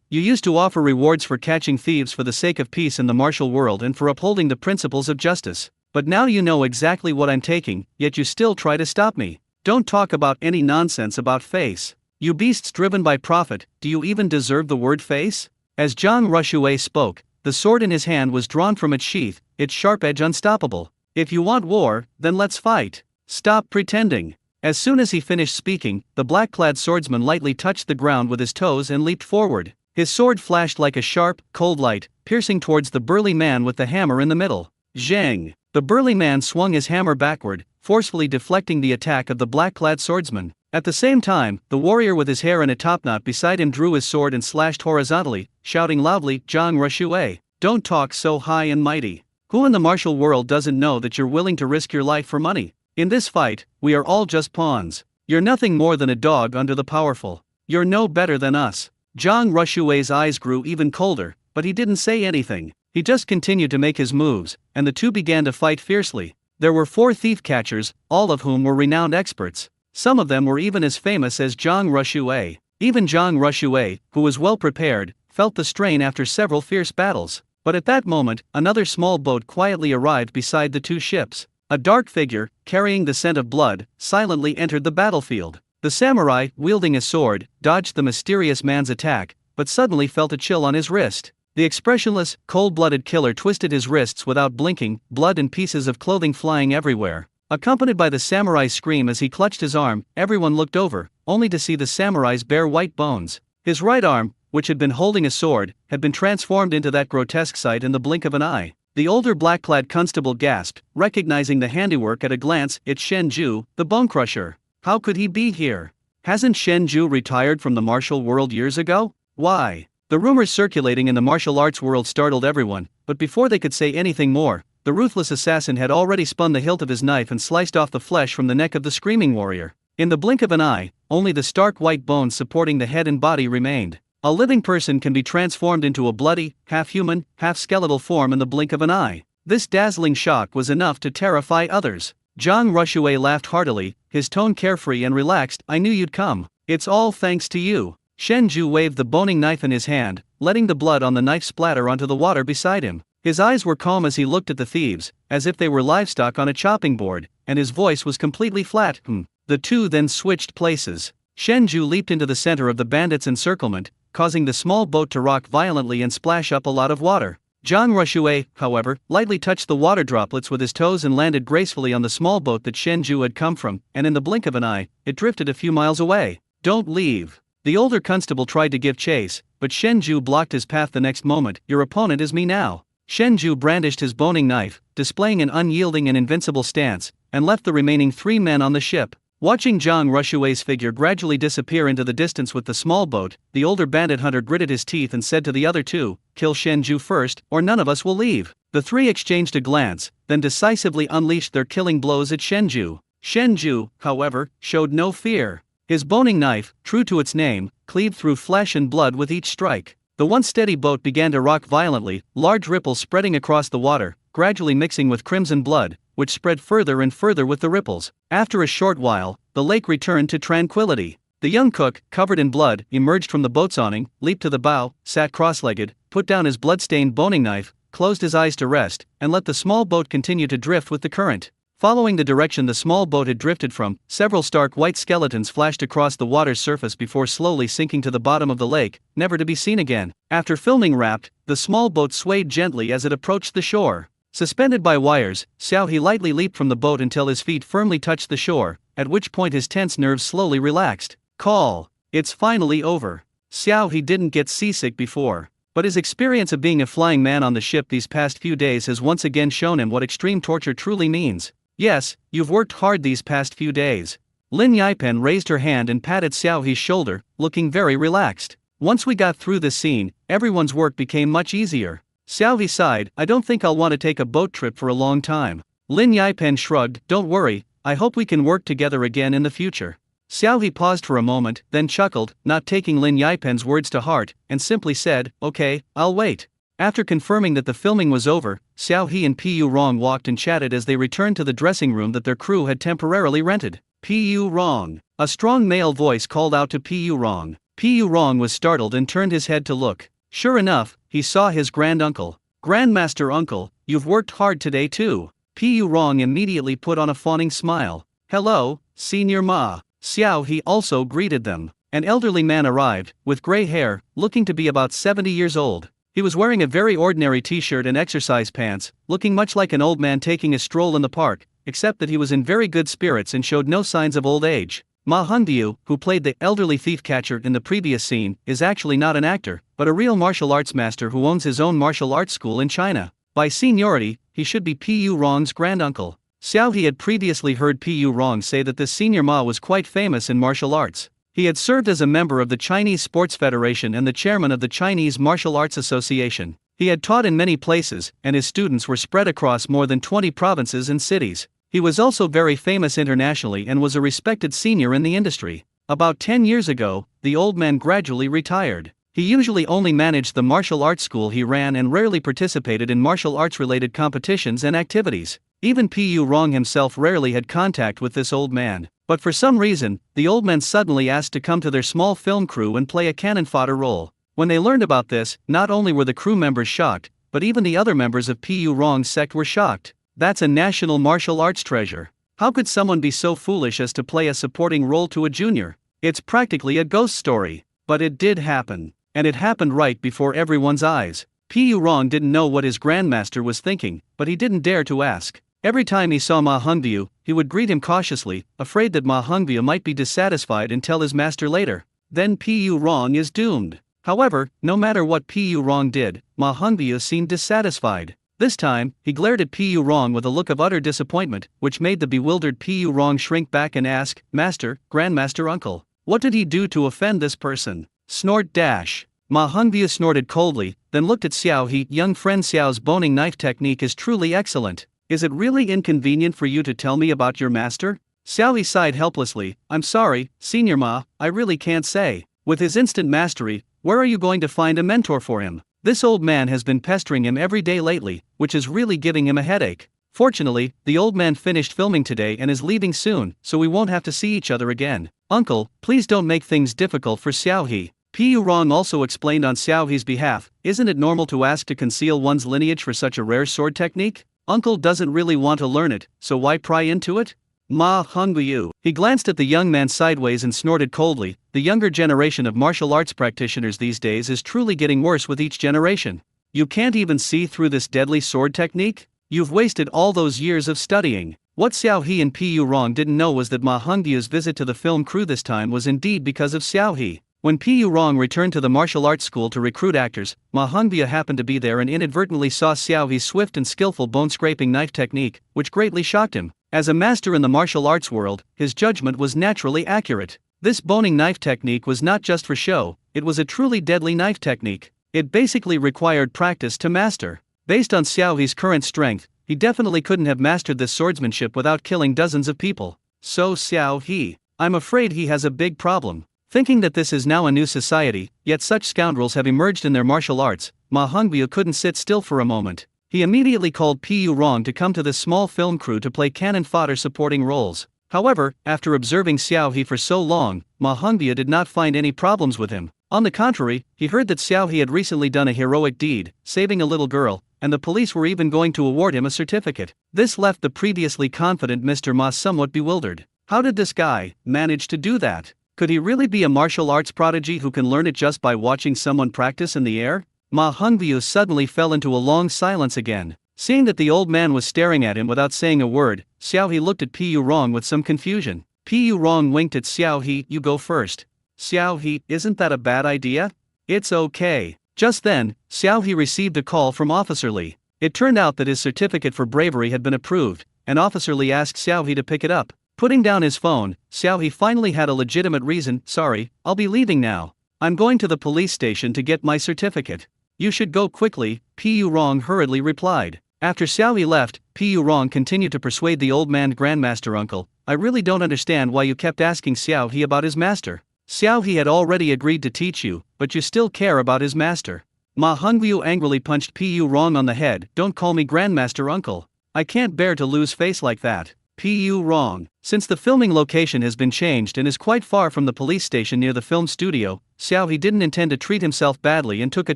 You used to offer rewards for catching thieves for the sake of peace in the martial world and for upholding the principles of justice. But now you know exactly what I'm taking, yet you still try to stop me. Don't talk about any nonsense about face. You beasts driven by profit, do you even deserve the word face?" As Zhang Rushue spoke, the sword in his hand was drawn from its sheath, its sharp edge unstoppable. "If you want war, then let's fight. Stop pretending." As soon as he finished speaking, the black-clad swordsman lightly touched the ground with his toes and leaped forward. His sword flashed like a sharp, cold light, piercing towards the burly man with the hammer in the middle. Zhang! The burly man swung his hammer backward, forcefully deflecting the attack of the black-clad swordsman. At the same time, the warrior with his hair in a topknot beside him drew his sword and slashed horizontally, shouting loudly, "Zhang Rushue, don't talk so high and mighty. Who in the martial world doesn't know that you're willing to risk your life for money? In this fight, we are all just pawns. You're nothing more than a dog under the powerful. You're no better than us." Zhang Rushue's eyes grew even colder, but he didn't say anything. He just continued to make his moves, and the two began to fight fiercely. There were 4 thief catchers, all of whom were renowned experts. Some of them were even as famous as Zhang Rushue. Even Zhang Rushue, who was well prepared, felt the strain after several fierce battles. But at that moment, another small boat quietly arrived beside the 2 ships. A dark figure, carrying the scent of blood, silently entered the battlefield. The samurai, wielding a sword, dodged the mysterious man's attack, but suddenly felt a chill on his wrist. The expressionless, cold-blooded killer twisted his wrists without blinking, blood and pieces of clothing flying everywhere. Accompanied by the samurai's scream as he clutched his arm, everyone looked over, only to see the samurai's bare white bones. His right arm, which had been holding a sword, had been transformed into that grotesque sight in the blink of an eye. The older black-clad constable gasped, recognizing the handiwork at a glance. "It's Shen Ju, the bone crusher. How could he be here? Hasn't Shen Ju retired from the martial world years ago? Why?" The rumors circulating in the martial arts world startled everyone, but before they could say anything more, the ruthless assassin had already spun the hilt of his knife and sliced off the flesh from the neck of the screaming warrior. In the blink of an eye, only the stark white bones supporting the head and body remained. A living person can be transformed into a bloody, half-human, half-skeletal form in the blink of an eye. This dazzling shock was enough to terrify others. Zhang Rushue laughed heartily, his tone carefree and relaxed. "I knew you'd come. It's all thanks to you." Shen Ju waved the boning knife in his hand, letting the blood on the knife splatter onto the water beside him. His eyes were calm as he looked at the thieves, as if they were livestock on a chopping board, and his voice was completely flat. The two then switched places. Shen Ju leaped into the center of the bandits' encirclement, causing the small boat to rock violently and splash up a lot of water. Zhang Rushue, however, lightly touched the water droplets with his toes and landed gracefully on the small boat that Shen Ju had come from, and in the blink of an eye, it drifted a few miles away. "Don't leave." The older constable tried to give chase, but Shen Ju blocked his path the next moment. "Your opponent is me now." Shen Ju brandished his boning knife, displaying an unyielding and invincible stance, and left the remaining 3 men on the ship. Watching Zhang Rushue's figure gradually disappear into the distance with the small boat, the older bandit hunter gritted his teeth and said to the other 2, "Kill Shen Ju first, or none of us will leave." The 3 exchanged a glance, then decisively unleashed their killing blows at Shen Ju. Shen Ju, however, showed no fear. His boning knife, true to its name, cleaved through flesh and blood with each strike. The once steady boat began to rock violently, large ripples spreading across the water, gradually mixing with crimson blood, which spread further and further with the ripples. After a short while, the lake returned to tranquility. The young cook, covered in blood, emerged from the boat's awning, leaped to the bow, sat cross-legged, put down his blood-stained boning knife, closed his eyes to rest, and let the small boat continue to drift with the current. Following the direction the small boat had drifted from, several stark white skeletons flashed across the water's surface before slowly sinking to the bottom of the lake, never to be seen again. After filming wrapped, the small boat swayed gently as it approached the shore. Suspended by wires, Xiao He lightly leaped from the boat until his feet firmly touched the shore, at which point his tense nerves slowly relaxed. Call. It's finally over. Xiao He didn't get seasick before, but his experience of being a flying man on the ship these past few days has once again shown him what extreme torture truly means. Yes, you've worked hard these past few days. Lin Yipen raised her hand and patted Xiao He's shoulder, looking very relaxed. Once we got through this scene, everyone's work became much easier. Xiao He sighed, I don't think I'll want to take a boat trip for a long time. Lin Yipen shrugged, don't worry, I hope we can work together again in the future. Xiao He paused for a moment, then chuckled, not taking Lin Yipen's words to heart, and simply said, okay, I'll wait. After confirming that the filming was over, Xiao He and Pu Rong walked and chatted as they returned to the dressing room that their crew had temporarily rented. Pu Rong. A strong male voice called out to Pu Rong. Pu Rong was startled and turned his head to look. Sure enough, he saw his granduncle. Grandmaster uncle, you've worked hard today too. Pu Rong immediately put on a fawning smile. Hello, Senior Ma. Xiao He also greeted them. An elderly man arrived, with gray hair, looking to be about 70 years old. He was wearing a very ordinary t-shirt and exercise pants, looking much like an old man taking a stroll in the park, except that he was in very good spirits and showed no signs of old age. Ma Hongbiu, who played the elderly thief catcher in the previous scene, is actually not an actor, but a real martial arts master who owns his own martial arts school in China. By seniority, he should be Pu Rong's granduncle. Xiao He had previously heard Pu Rong say that this senior Ma was quite famous in martial arts. He had served as a member of the Chinese Sports Federation and the chairman of the Chinese Martial Arts Association. He had taught in many places, and his students were spread across more than 20 provinces and cities. He was also very famous internationally and was a respected senior in the industry. About 10 years ago, the old man gradually retired. He usually only managed the martial arts school he ran and rarely participated in martial arts-related competitions and activities. Even Pu Rong himself rarely had contact with this old man. But for some reason, the old man suddenly asked to come to their small film crew and play a cannon fodder role. When they learned about this, not only were the crew members shocked, but even the other members of Pu Rong's sect were shocked. That's a national martial arts treasure. How could someone be so foolish as to play a supporting role to a junior? It's practically a ghost story. But it did happen. And it happened right before everyone's eyes. Pu Rong didn't know what his grandmaster was thinking, but he didn't dare to ask. Every time he saw Ma Hongbiu, he would greet him cautiously, afraid that Ma Hongbiu might be dissatisfied and tell his master later. Then Pu Rong is doomed. However, no matter what Pu Rong did, Ma Hongbiu seemed dissatisfied. This time, he glared at Pu Rong with a look of utter disappointment, which made the bewildered Pu Rong shrink back and ask, Master, Grandmaster Uncle, what did he do to offend this person? Snort dash. Ma Hongbiu snorted coldly, then looked at Xiao He. Young friend, Xiao's boning knife technique is truly excellent. Is it really inconvenient for you to tell me about your master? Xiao He sighed helplessly. I'm sorry, Senior Ma, I really can't say. With his instant mastery, where are you going to find a mentor for him? This old man has been pestering him every day lately, which is really giving him a headache. Fortunately, the old man finished filming today and is leaving soon, so we won't have to see each other again. Uncle, please don't make things difficult for Xiao He. Pu Rong also explained on Xiao He's behalf, isn't it normal to ask to conceal one's lineage for such a rare sword technique? Uncle doesn't really want to learn it, so why pry into it? Ma Hongbiu. He glanced at the young man sideways and snorted coldly. The younger generation of martial arts practitioners these days is truly getting worse with each generation. You can't even see through this deadly sword technique? You've wasted all those years of studying. What Xiao He and Pu Rong didn't know was that Ma Hongbiu's visit to the film crew this time was indeed because of Xiao He. When Pu Rong returned to the martial arts school to recruit actors, Ma Hongbiu happened to be there and inadvertently saw Xiao He's swift and skillful bone-scraping knife technique, which greatly shocked him. As a master in the martial arts world, his judgment was naturally accurate. This boning knife technique was not just for show, it was a truly deadly knife technique. It basically required practice to master. Based on Xiao He's current strength, he definitely couldn't have mastered this swordsmanship without killing dozens of people. So Xiao He, I'm afraid he has a big problem. Thinking that this is now a new society, yet such scoundrels have emerged in their martial arts, Ma Hongbiu couldn't sit still for a moment. He immediately called Pu Rong to come to this small film crew to play cannon fodder supporting roles. However, after observing Xiao He for so long, Ma Hongbiu did not find any problems with him. On the contrary, he heard that Xiao He had recently done a heroic deed, saving a little girl, and the police were even going to award him a certificate. This left the previously confident Mr. Ma somewhat bewildered. How did this guy manage to do that? Could he really be a martial arts prodigy who can learn it just by watching someone practice in the air? Ma Hongvyu suddenly fell into a long silence again. Seeing that the old man was staring at him without saying a word, Xiao He looked at Pu Rong with some confusion. Pu Rong winked at Xiao He. You go first. Xiao He, isn't that a bad idea? It's okay. Just then, Xiao He received a call from Officer Li. It turned out that his certificate for bravery had been approved, and Officer Li asked Xiao He to pick it up. Putting down his phone, Xiao He finally had a legitimate reason. Sorry, I'll be leaving now. I'm going to the police station to get my certificate. You should go quickly, Pu Rong hurriedly replied. After Xiao He left, Pu Rong continued to persuade the old man. Grandmaster uncle, I really don't understand why you kept asking Xiao He about his master. Xiao He had already agreed to teach you, but you still care about his master. Ma Hongvyu angrily punched Pu Rong on the head. Don't call me Grandmaster uncle. I can't bear to lose face like that. Pu Rong. Since the filming location has been changed and is quite far from the police station near the film studio, Xiao He didn't intend to treat himself badly and took a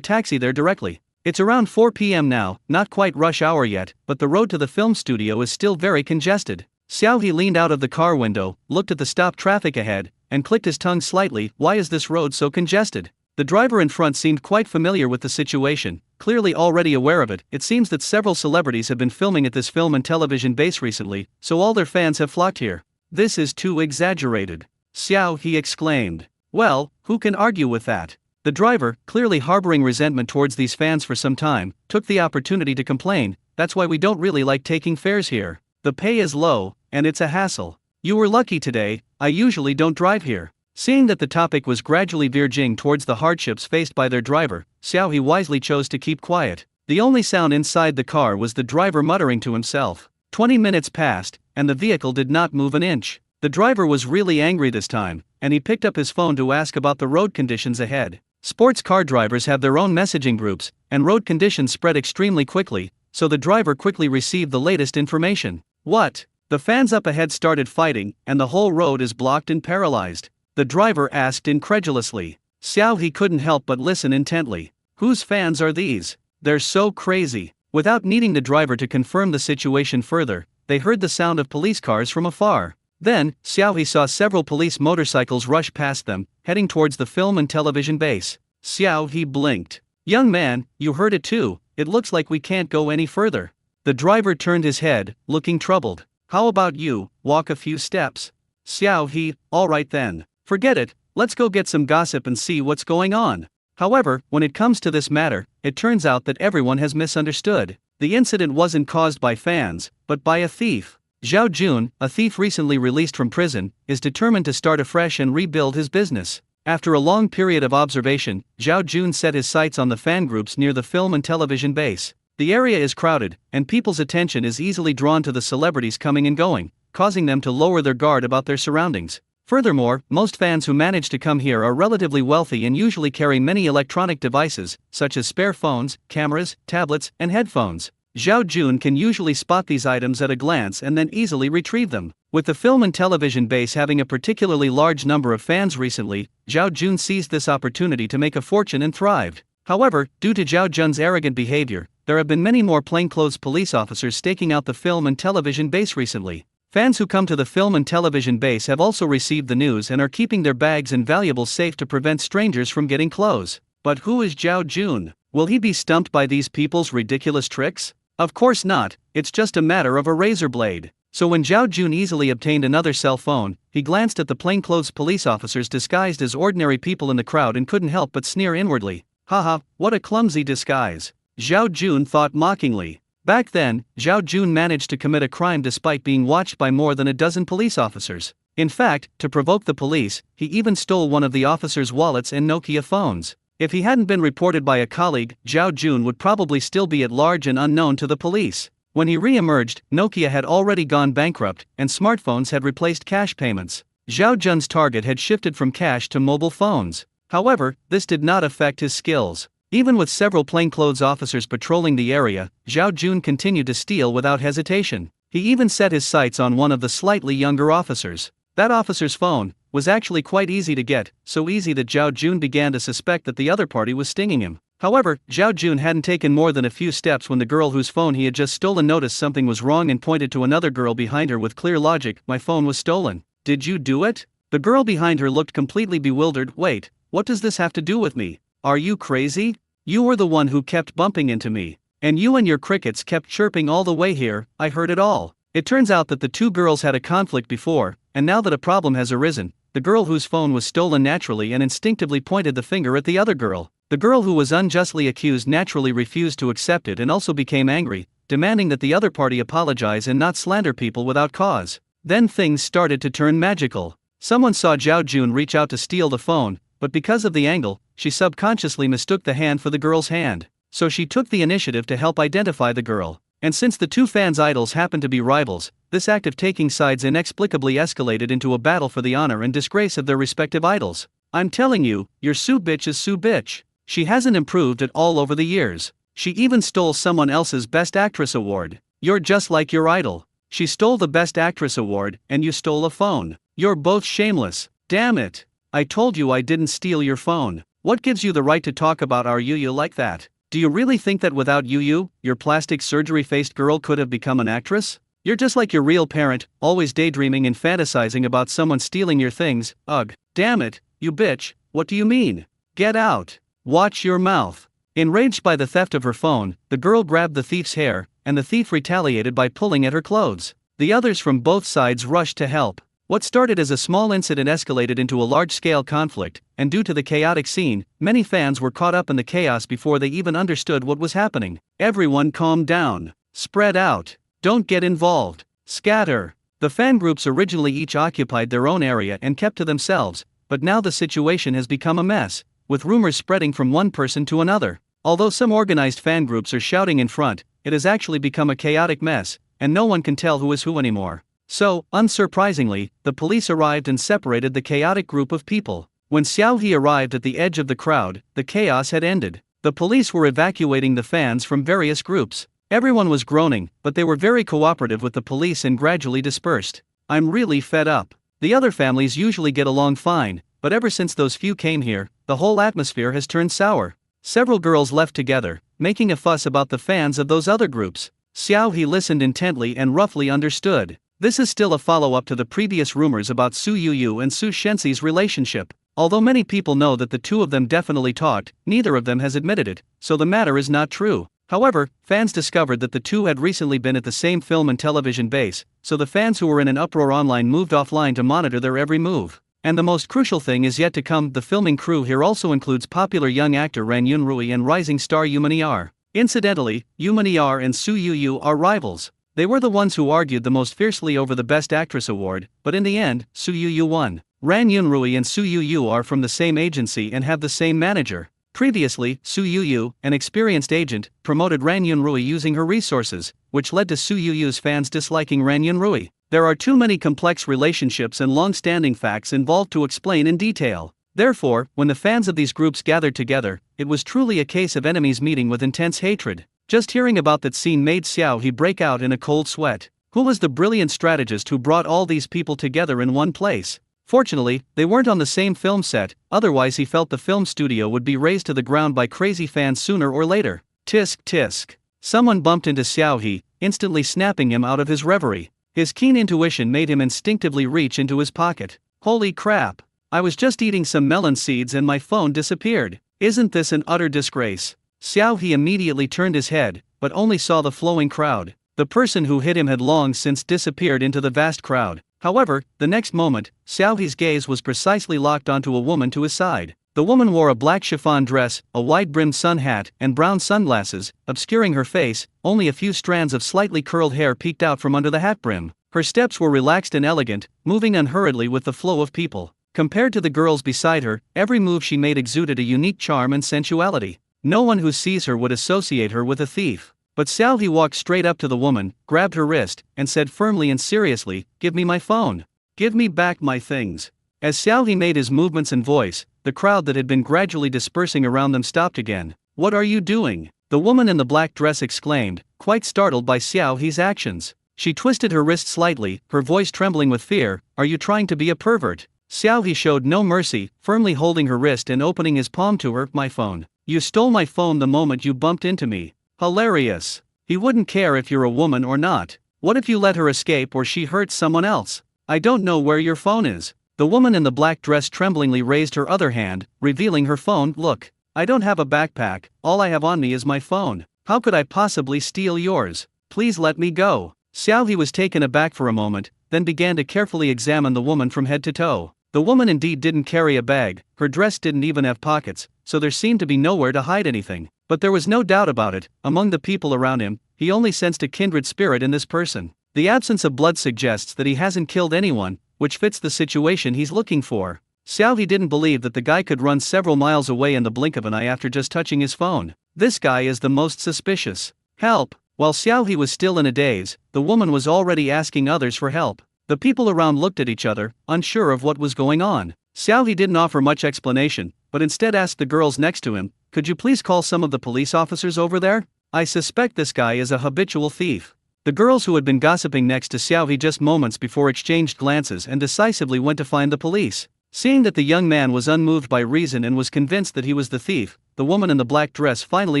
taxi there directly. It's around 4 p.m. now, not quite rush hour yet, but the road to the film studio is still very congested. Xiao He leaned out of the car window, looked at the stopped traffic ahead, and clicked his tongue slightly. Why is this road so congested? The driver in front seemed quite familiar with the situation, clearly already aware of it. It seems that several celebrities have been filming at this film and television base recently, so all their fans have flocked here. This is too exaggerated. Xiao He exclaimed. Well, who can argue with that? The driver, clearly harboring resentment towards these fans for some time, took the opportunity to complain. That's why we don't really like taking fares here. The pay is low, and it's a hassle. You were lucky today, I usually don't drive here. Seeing that the topic was gradually verging towards the hardships faced by their driver, Xiao He wisely chose to keep quiet. The only sound inside the car was the driver muttering to himself. 20 minutes passed, and the vehicle did not move an inch. The driver was really angry this time, and he picked up his phone to ask about the road conditions ahead. Sports car drivers have their own messaging groups, and road conditions spread extremely quickly, so the driver quickly received the latest information. What? The fans up ahead started fighting, and the whole road is blocked and paralyzed. The driver asked incredulously. Xiao He couldn't help but listen intently. Whose fans are these? They're so crazy. Without needing the driver to confirm the situation further, they heard the sound of police cars from afar. Then, Xiao He saw several police motorcycles rush past them, heading towards the film and television base. Xiao He blinked. Young man, you heard it too. It looks like we can't go any further. The driver turned his head, looking troubled. How about you, walk a few steps? Xiao He, all right then. Forget it, let's go get some gossip and see what's going on. However, when it comes to this matter, it turns out that everyone has misunderstood. The incident wasn't caused by fans, but by a thief. Zhao Jun, a thief recently released from prison, is determined to start afresh and rebuild his business. After a long period of observation, Zhao Jun set his sights on the fan groups near the film and television base. The area is crowded, and people's attention is easily drawn to the celebrities coming and going, causing them to lower their guard about their surroundings. Furthermore, most fans who manage to come here are relatively wealthy and usually carry many electronic devices, such as spare phones, cameras, tablets, and headphones. Zhao Jun can usually spot these items at a glance and then easily retrieve them. With the film and television base having a particularly large number of fans recently, Zhao Jun seized this opportunity to make a fortune and thrived. However, due to Zhao Jun's arrogant behavior, there have been many more plainclothes police officers staking out the film and television base recently. Fans who come to the film and television base have also received the news and are keeping their bags and valuables safe to prevent strangers from getting close. But who is Zhao Jun? Will he be stumped by these people's ridiculous tricks? Of course not, it's just a matter of a razor blade. So when Zhao Jun easily obtained another cell phone, he glanced at the plainclothes police officers disguised as ordinary people in the crowd and couldn't help but sneer inwardly. Haha, what a clumsy disguise. Zhao Jun thought mockingly. Back then, Zhao Jun managed to commit a crime despite being watched by more than a dozen police officers. In fact, to provoke the police, he even stole one of the officers' wallets and Nokia phones. If he hadn't been reported by a colleague, Zhao Jun would probably still be at large and unknown to the police. When he re-emerged, Nokia had already gone bankrupt, and smartphones had replaced cash payments. Zhao Jun's target had shifted from cash to mobile phones. However, this did not affect his skills. Even with several plainclothes officers patrolling the area, Zhao Jun continued to steal without hesitation. He even set his sights on one of the slightly younger officers. That officer's phone was actually quite easy to get, so easy that Zhao Jun began to suspect that the other party was stinging him. However, Zhao Jun hadn't taken more than a few steps when the girl whose phone he had just stolen noticed something was wrong and pointed to another girl behind her with clear logic. My phone was stolen. Did you do it? The girl behind her looked completely bewildered. Wait, what does this have to do with me? Are you crazy? You were the one who kept bumping into me. And you and your crickets kept chirping all the way here. I heard it all. It turns out that the two girls had a conflict before, and now that a problem has arisen, the girl whose phone was stolen naturally and instinctively pointed the finger at the other girl. The girl who was unjustly accused naturally refused to accept it and also became angry, demanding that the other party apologize and not slander people without cause. Then things started to turn magical. Someone saw Zhao Jun reach out to steal the phone, but because of the angle, she subconsciously mistook the hand for the girl's hand. So she took the initiative to help identify the girl. And since the two fans' idols happened to be rivals, this act of taking sides inexplicably escalated into a battle for the honor and disgrace of their respective idols. I'm telling you, your Sue bitch is Sue bitch. She hasn't improved at all over the years. She even stole someone else's Best Actress award. You're just like your idol. She stole the Best Actress award, and you stole a phone. You're both shameless. Damn it. I told you I didn't steal your phone. What gives you the right to talk about our Yu like that? Do you really think that without Yu, your plastic surgery-faced girl could have become an actress? You're just like your real parent, always daydreaming and fantasizing about someone stealing your things. Ugh. Damn it, you bitch, what do you mean? Get out. Watch your mouth. Enraged by the theft of her phone, the girl grabbed the thief's hair, and the thief retaliated by pulling at her clothes. The others from both sides rushed to help. What started as a small incident escalated into a large-scale conflict, and due to the chaotic scene, many fans were caught up in the chaos before they even understood what was happening. Everyone calm down. Spread out. Don't get involved. Scatter. The fan groups originally each occupied their own area and kept to themselves, but now the situation has become a mess, with rumors spreading from one person to another. Although some organized fan groups are shouting in front, it has actually become a chaotic mess, and no one can tell who is who anymore. So, unsurprisingly, the police arrived and separated the chaotic group of people. When Xiao He arrived at the edge of the crowd, the chaos had ended. The police were evacuating the fans from various groups. Everyone was groaning, but they were very cooperative with the police and gradually dispersed. I'm really fed up. The other families usually get along fine, but ever since those few came here, the whole atmosphere has turned sour. Several girls left together, making a fuss about the fans of those other groups. Xiao He listened intently and roughly understood. This is still a follow-up to the previous rumors about Su Yu and Su Shenxi's relationship. Although many people know that the two of them definitely talked, neither of them has admitted it, so the matter is not true. However, fans discovered that the two had recently been at the same film and television base, so the fans who were in an uproar online moved offline to monitor their every move. And the most crucial thing is yet to come. The filming crew here also includes popular young actor Ran Yunrui and rising star Yuman. Incidentally, Yuman and Su Yu are rivals. They were the ones who argued the most fiercely over the Best Actress award, but in the end, Su Yu won. Ran Yunrui and Su Yu are from the same agency and have the same manager. Previously, Su Yu, an experienced agent, promoted Ran Yunrui using her resources, which led to Su Yu's fans disliking Ran Yunrui. There are too many complex relationships and long-standing facts involved to explain in detail. Therefore, when the fans of these groups gathered together, it was truly a case of enemies meeting with intense hatred. Just hearing about that scene made Xiao He break out in a cold sweat. Who was the brilliant strategist who brought all these people together in one place? Fortunately, they weren't on the same film set, otherwise he felt the film studio would be razed to the ground by crazy fans sooner or later. Tisk tisk. Someone bumped into Xiao He, instantly snapping him out of his reverie. His keen intuition made him instinctively reach into his pocket. Holy crap! I was just eating some melon seeds and my phone disappeared. Isn't this an utter disgrace? Xiao He immediately turned his head, but only saw the flowing crowd. The person who hit him had long since disappeared into the vast crowd. However, the next moment, Xiao He's gaze was precisely locked onto a woman to his side. The woman wore a black chiffon dress, a wide-brimmed sun hat, and brown sunglasses, obscuring her face. Only a few strands of slightly curled hair peeked out from under the hat brim. Her steps were relaxed and elegant, moving unhurriedly with the flow of people. Compared to the girls beside her, every move she made exuded a unique charm and sensuality. No one who sees her would associate her with a thief. But Xiao He walked straight up to the woman, grabbed her wrist, and said firmly and seriously, "Give me my phone. Give me back my things." As Xiao He made his movements and voice, the crowd that had been gradually dispersing around them stopped again. "What are you doing?" the woman in the black dress exclaimed, quite startled by Xiao He's actions. She twisted her wrist slightly, her voice trembling with fear. "Are you trying to be a pervert?" Xiao He showed no mercy, firmly holding her wrist and opening his palm to her. My phone. You stole my phone the moment you bumped into me. Hilarious. He wouldn't care if you're a woman or not. What if you let her escape or she hurts someone else? I don't know where your phone is. The woman in the black dress tremblingly raised her other hand, revealing her phone. Look, I don't have a backpack, all I have on me is my phone. How could I possibly steal yours? Please let me go. Xiao He was taken aback for a moment, then began to carefully examine the woman from head to toe. The woman indeed didn't carry a bag, her dress didn't even have pockets, so there seemed to be nowhere to hide anything. But there was no doubt about it, among the people around him, he only sensed a kindred spirit in this person. The absence of blood suggests that he hasn't killed anyone, which fits the situation he's looking for. Xiao He didn't believe that the guy could run several miles away in the blink of an eye after just touching his phone. This guy is the most suspicious. Help! While Xiao He was still in a daze, the woman was already asking others for help. The people around looked at each other, unsure of what was going on. Xiao He didn't offer much explanation, but instead asked the girls next to him, "Could you please call some of the police officers over there? I suspect this guy is a habitual thief." The girls who had been gossiping next to Xiao He just moments before exchanged glances and decisively went to find the police. Seeing that the young man was unmoved by reason and was convinced that he was the thief, the woman in the black dress finally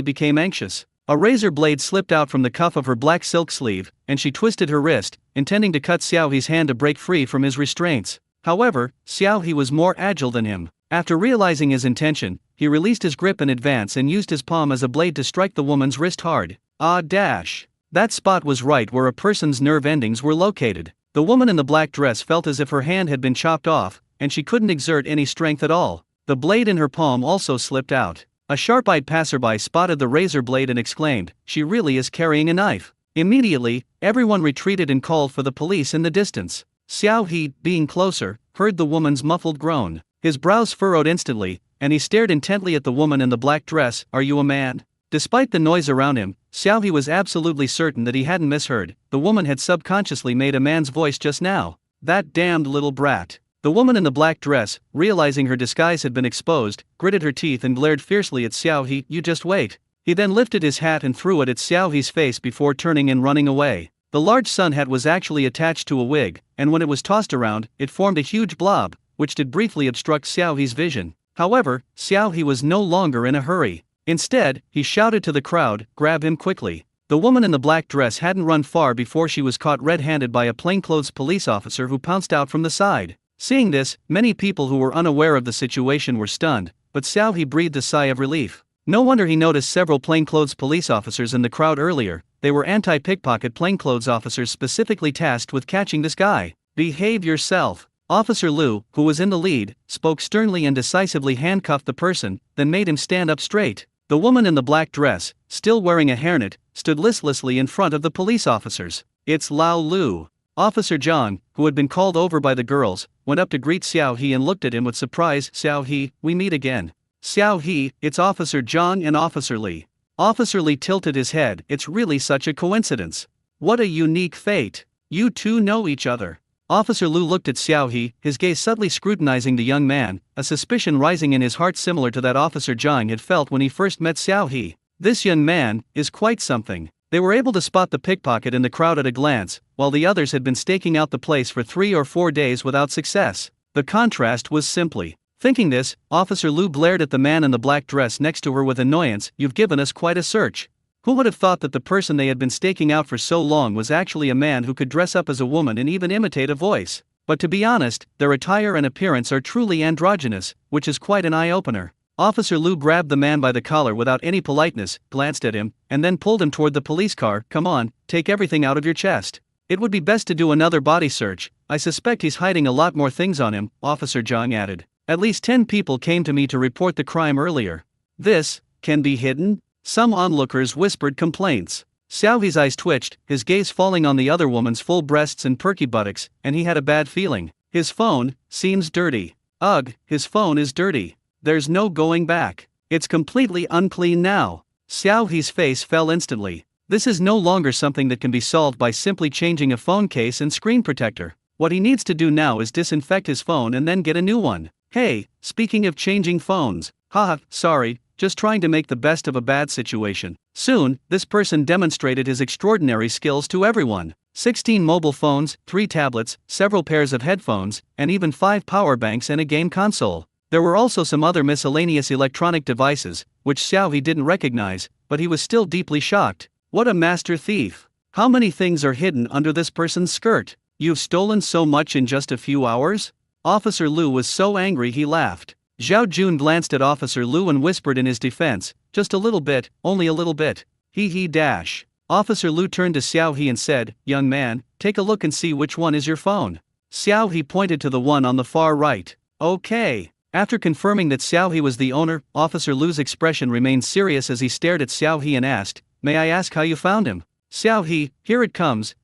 became anxious. A razor blade slipped out from the cuff of her black silk sleeve, and she twisted her wrist, intending to cut Xiao He's hand to break free from his restraints. However, Xiao He was more agile than him. After realizing his intention, he released his grip in advance and used his palm as a blade to strike the woman's wrist hard. That spot was right where a person's nerve endings were located. The woman in the black dress felt as if her hand had been chopped off, and she couldn't exert any strength at all. The blade in her palm also slipped out. A sharp-eyed passerby spotted the razor blade and exclaimed, "She really is carrying a knife." Immediately, everyone retreated and called for the police in the distance. Xiao He, being closer, heard the woman's muffled groan. His brows furrowed instantly, and he stared intently at the woman in the black dress. "Are you a man?" Despite the noise around him, Xiao He was absolutely certain that he hadn't misheard. The woman had subconsciously made a man's voice just now. That damned little brat. The woman in the black dress, realizing her disguise had been exposed, gritted her teeth and glared fiercely at Xiao He. "You just wait." He then lifted his hat and threw it at Xiao He's face before turning and running away. The large sun hat was actually attached to a wig, and when it was tossed around, it formed a huge blob, which did briefly obstruct Xiao He's vision. However, Xiao He was no longer in a hurry. Instead, he shouted to the crowd, "Grab him quickly." The woman in the black dress hadn't run far before she was caught red-handed by a plainclothes police officer who pounced out from the side. Seeing this, many people who were unaware of the situation were stunned, but Xiao He breathed a sigh of relief. No wonder he noticed several plainclothes police officers in the crowd earlier. They were anti-pickpocket plainclothes officers specifically tasked with catching this guy. "Behave yourself." Officer Liu, who was in the lead, spoke sternly and decisively handcuffed the person, then made him stand up straight. The woman in the black dress, still wearing a hairnet, stood listlessly in front of the police officers. "It's Lao Lu." Officer Zhang, who had been called over by the girls, went up to greet Xiao He and looked at him with surprise. "Xiao He, we meet again." "Xiao He, it's Officer Zhang and Officer Li." Officer Li tilted his head. "It's really such a coincidence. What a unique fate. You two know each other." Officer Liu looked at Xiao He, his gaze subtly scrutinizing the young man, a suspicion rising in his heart similar to that Officer Zhang had felt when he first met Xiao He. This young man is quite something. They were able to spot the pickpocket in the crowd at a glance, while the others had been staking out the place for 3 or 4 days without success. The contrast was simply. Thinking this, Officer Liu glared at the man in the black dress next to her with annoyance. "You've given us quite a search. Who would have thought that the person they had been staking out for so long was actually a man who could dress up as a woman and even imitate a voice? But to be honest, their attire and appearance are truly androgynous, which is quite an eye-opener." Officer Liu grabbed the man by the collar without any politeness, glanced at him, and then pulled him toward the police car. "Come on, take everything out of your chest. It would be best to do another body search. I suspect he's hiding a lot more things on him," Officer Zhang added. "At least 10 people came to me to report the crime earlier." "This can be hidden?" Some onlookers whispered complaints. Xiao He's eyes twitched, his gaze falling on the other woman's full breasts and perky buttocks, and he had a bad feeling. His phone seems dirty. Ugh, his phone is dirty. There's no going back. It's completely unclean now. Xiao He's face fell instantly. This is no longer something that can be solved by simply changing a phone case and screen protector. What he needs to do now is disinfect his phone and then get a new one. "Hey, speaking of changing phones, haha, sorry, just trying to make the best of a bad situation." Soon, this person demonstrated his extraordinary skills to everyone. 16 mobile phones, 3 tablets, several pairs of headphones, and even 5 power banks and a game console. There were also some other miscellaneous electronic devices, which Xiaohe didn't recognize, but he was still deeply shocked. What a master thief! How many things are hidden under this person's skirt? You've stolen so much in just a few hours? Officer Lu was so angry he laughed. Zhao Jun glanced at Officer Lu and whispered in his defense, just a little bit, only a little bit. He dash. Officer Lu turned to Xiaohe and said, young man, take a look and see which one is your phone. Xiaohe pointed to the one on the far right. Okay. After confirming that Xiaohe was the owner, Officer Lu's expression remained serious as he stared at Xiaohe and asked, may I ask how you found him? Xiaohe, here it comes,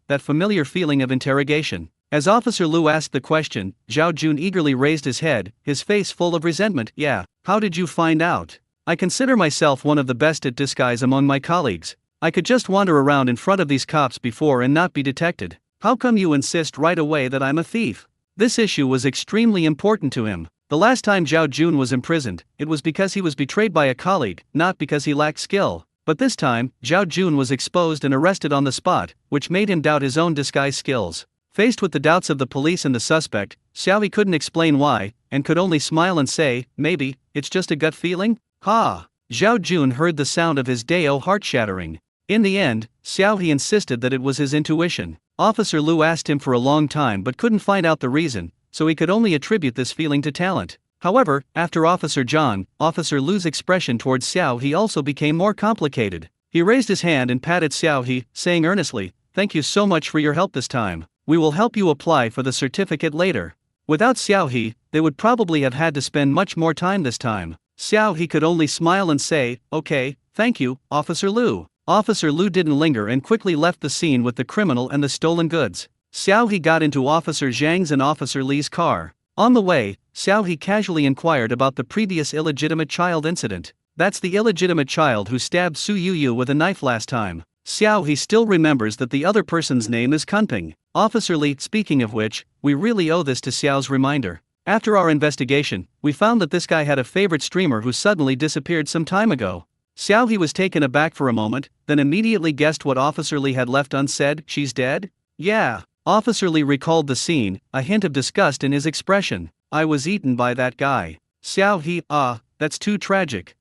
that familiar feeling of interrogation. As Officer Lu asked the question, Zhao Jun eagerly raised his head, his face full of resentment. Yeah, how did you find out? I consider myself one of the best at disguise among my colleagues. I could just wander around in front of these cops before and not be detected. How come you insist right away that I'm a thief? This issue was extremely important to him. The last time Zhao Jun was imprisoned, it was because he was betrayed by a colleague, not because he lacked skill. But this time, Zhao Jun was exposed and arrested on the spot, which made him doubt his own disguise skills. Faced with the doubts of the police and the suspect, Xiaohe couldn't explain why, and could only smile and say, maybe, it's just a gut feeling? Ha! Zhao Jun heard the sound of his Dao heart shattering. In the end, Xiaohe insisted that it was his intuition. Officer Lu asked him for a long time but couldn't find out the reason, so he could only attribute this feeling to talent. However, after Officer Zhang, Officer Lu's expression towards Xiaohe also became more complicated. He raised his hand and patted Xiaohe, saying earnestly, thank you so much for your help this time. We will help you apply for the certificate later. Without Xiaohe, they would probably have had to spend much more time this time. Xiaohe could only smile and say, okay, thank you, Officer Lu. Officer Lu didn't linger and quickly left the scene with the criminal and the stolen goods. Xiaohe got into Officer Zhang's and Officer Li's car. On the way, Xiaohe casually inquired about the previous illegitimate child incident. That's the illegitimate child who stabbed Su Yuyu with a knife last time. Xiaohe still remembers that the other person's name is Kunping. Officer Li, speaking of which, we really owe this to Xiao's reminder. After our investigation, we found that this guy had a favorite streamer who suddenly disappeared some time ago. Xiaohe was taken aback for a moment, then immediately guessed what Officer Li had left unsaid. She's dead? Yeah. Officer Li recalled the scene, a hint of disgust in his expression. I was eaten by that guy. Xiaohe, that's too tragic.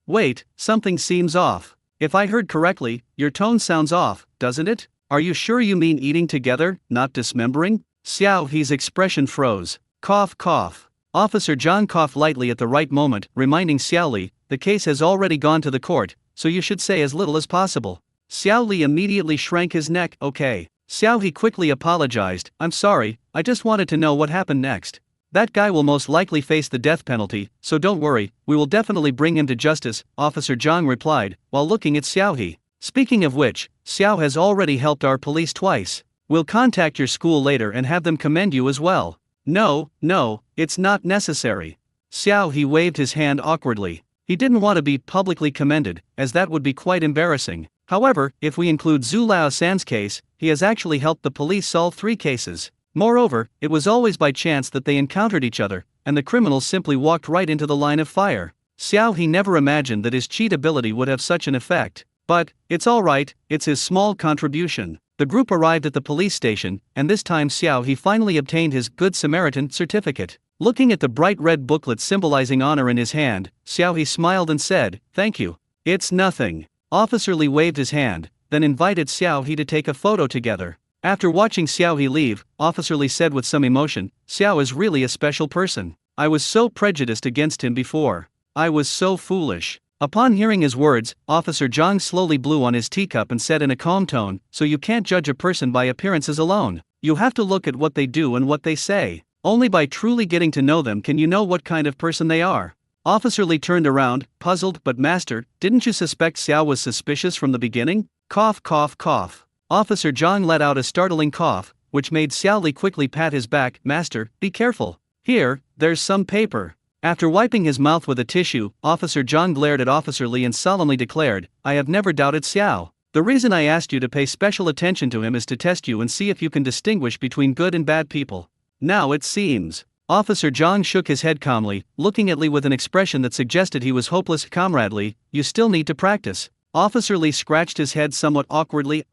Wait, something seems off. If I heard correctly, your tone sounds off, doesn't it? Are you sure you mean eating together, not dismembering? Xiaohe's expression froze. Cough, cough. Officer Zhang coughed lightly at the right moment, reminding Xiaoli, the case has already gone to the court, so you should say as little as possible. Xiaoli immediately shrank his neck. Okay. Xiaohe quickly apologized, I'm sorry, I just wanted to know what happened next. That guy will most likely face the death penalty, so don't worry, we will definitely bring him to justice, Officer Zhang replied, while looking at Xiaohe. Speaking of which, Xiao has already helped our police twice. We'll contact your school later and have them commend you as well. No, it's not necessary. Xiaohe waved his hand awkwardly. He didn't want to be publicly commended, as that would be quite embarrassing. However, if we include Zhu Lao-san's case, he has actually helped the police solve 3 cases. Moreover, it was always by chance that they encountered each other, and the criminals simply walked right into the line of fire. Xiaohe never imagined that his cheat ability would have such an effect. But, it's alright, it's his small contribution. The group arrived at the police station, and this time Xiaohe finally obtained his Good Samaritan certificate. Looking at the bright red booklet symbolizing honor in his hand, Xiaohe smiled and said, thank you. It's nothing. Officer Li waved his hand, then invited Xiaohe to take a photo together. After watching Xiaohe leave, Officer Li said with some emotion, Xiao is really a special person. I was so prejudiced against him before. I was so foolish. Upon hearing his words, Officer Zhang slowly blew on his teacup and said in a calm tone, so you can't judge a person by appearances alone. You have to look at what they do and what they say. Only by truly getting to know them can you know what kind of person they are. Officer Li turned around, puzzled, but master, didn't you suspect Xiao was suspicious from the beginning? Cough, cough, cough. Officer Zhang let out a startling cough, which made Xiao Li quickly pat his back. Master, be careful. Here, there's some paper. After wiping his mouth with a tissue, Officer Zhang glared at Officer Li and solemnly declared, I have never doubted Xiao. The reason I asked you to pay special attention to him is to test you and see if you can distinguish between good and bad people. Now it seems. Officer Zhang shook his head calmly, looking at Li with an expression that suggested he was hopeless. Comrade Li, you still need to practice. Officer Li scratched his head somewhat awkwardly.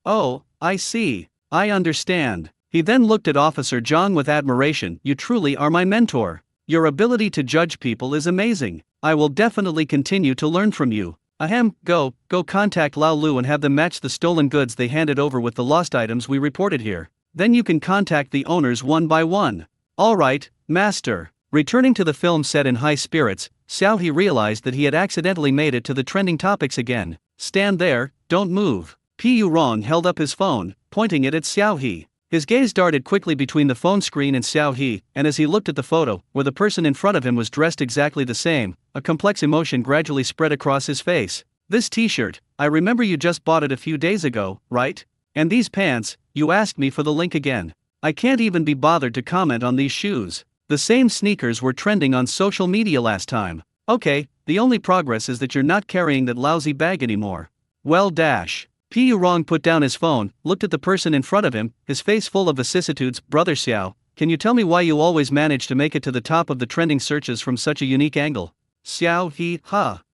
Oh, I see. I understand. He then looked at Officer Zhang with admiration. You truly are my mentor. Your ability to judge people is amazing. I will definitely continue to learn from you. Ahem, go contact Lao Lu and have them match the stolen goods they handed over with the lost items we reported here. Then you can contact the owners one by one. Alright, master. Returning to the film set in high spirits, Xiao He realized that he had accidentally made it to the trending topics again. Stand there, don't move. Pu Rong held up his phone, pointing it at Xiao He. His gaze darted quickly between the phone screen and Xiao He, and as he looked at the photo, where the person in front of him was dressed exactly the same, a complex emotion gradually spread across his face. This t-shirt, I remember you just bought it a few days ago, right? And these pants, you asked me for the link again. I can't even be bothered to comment on these shoes. The same sneakers were trending on social media last time. Okay, the only progress is that you're not carrying that lousy bag anymore. Well dash. Pu Rong put down his phone, looked at the person in front of him, his face full of vicissitudes. Brother Xiao, can you tell me why you always manage to make it to the top of the trending searches from such a unique angle? Xiao He,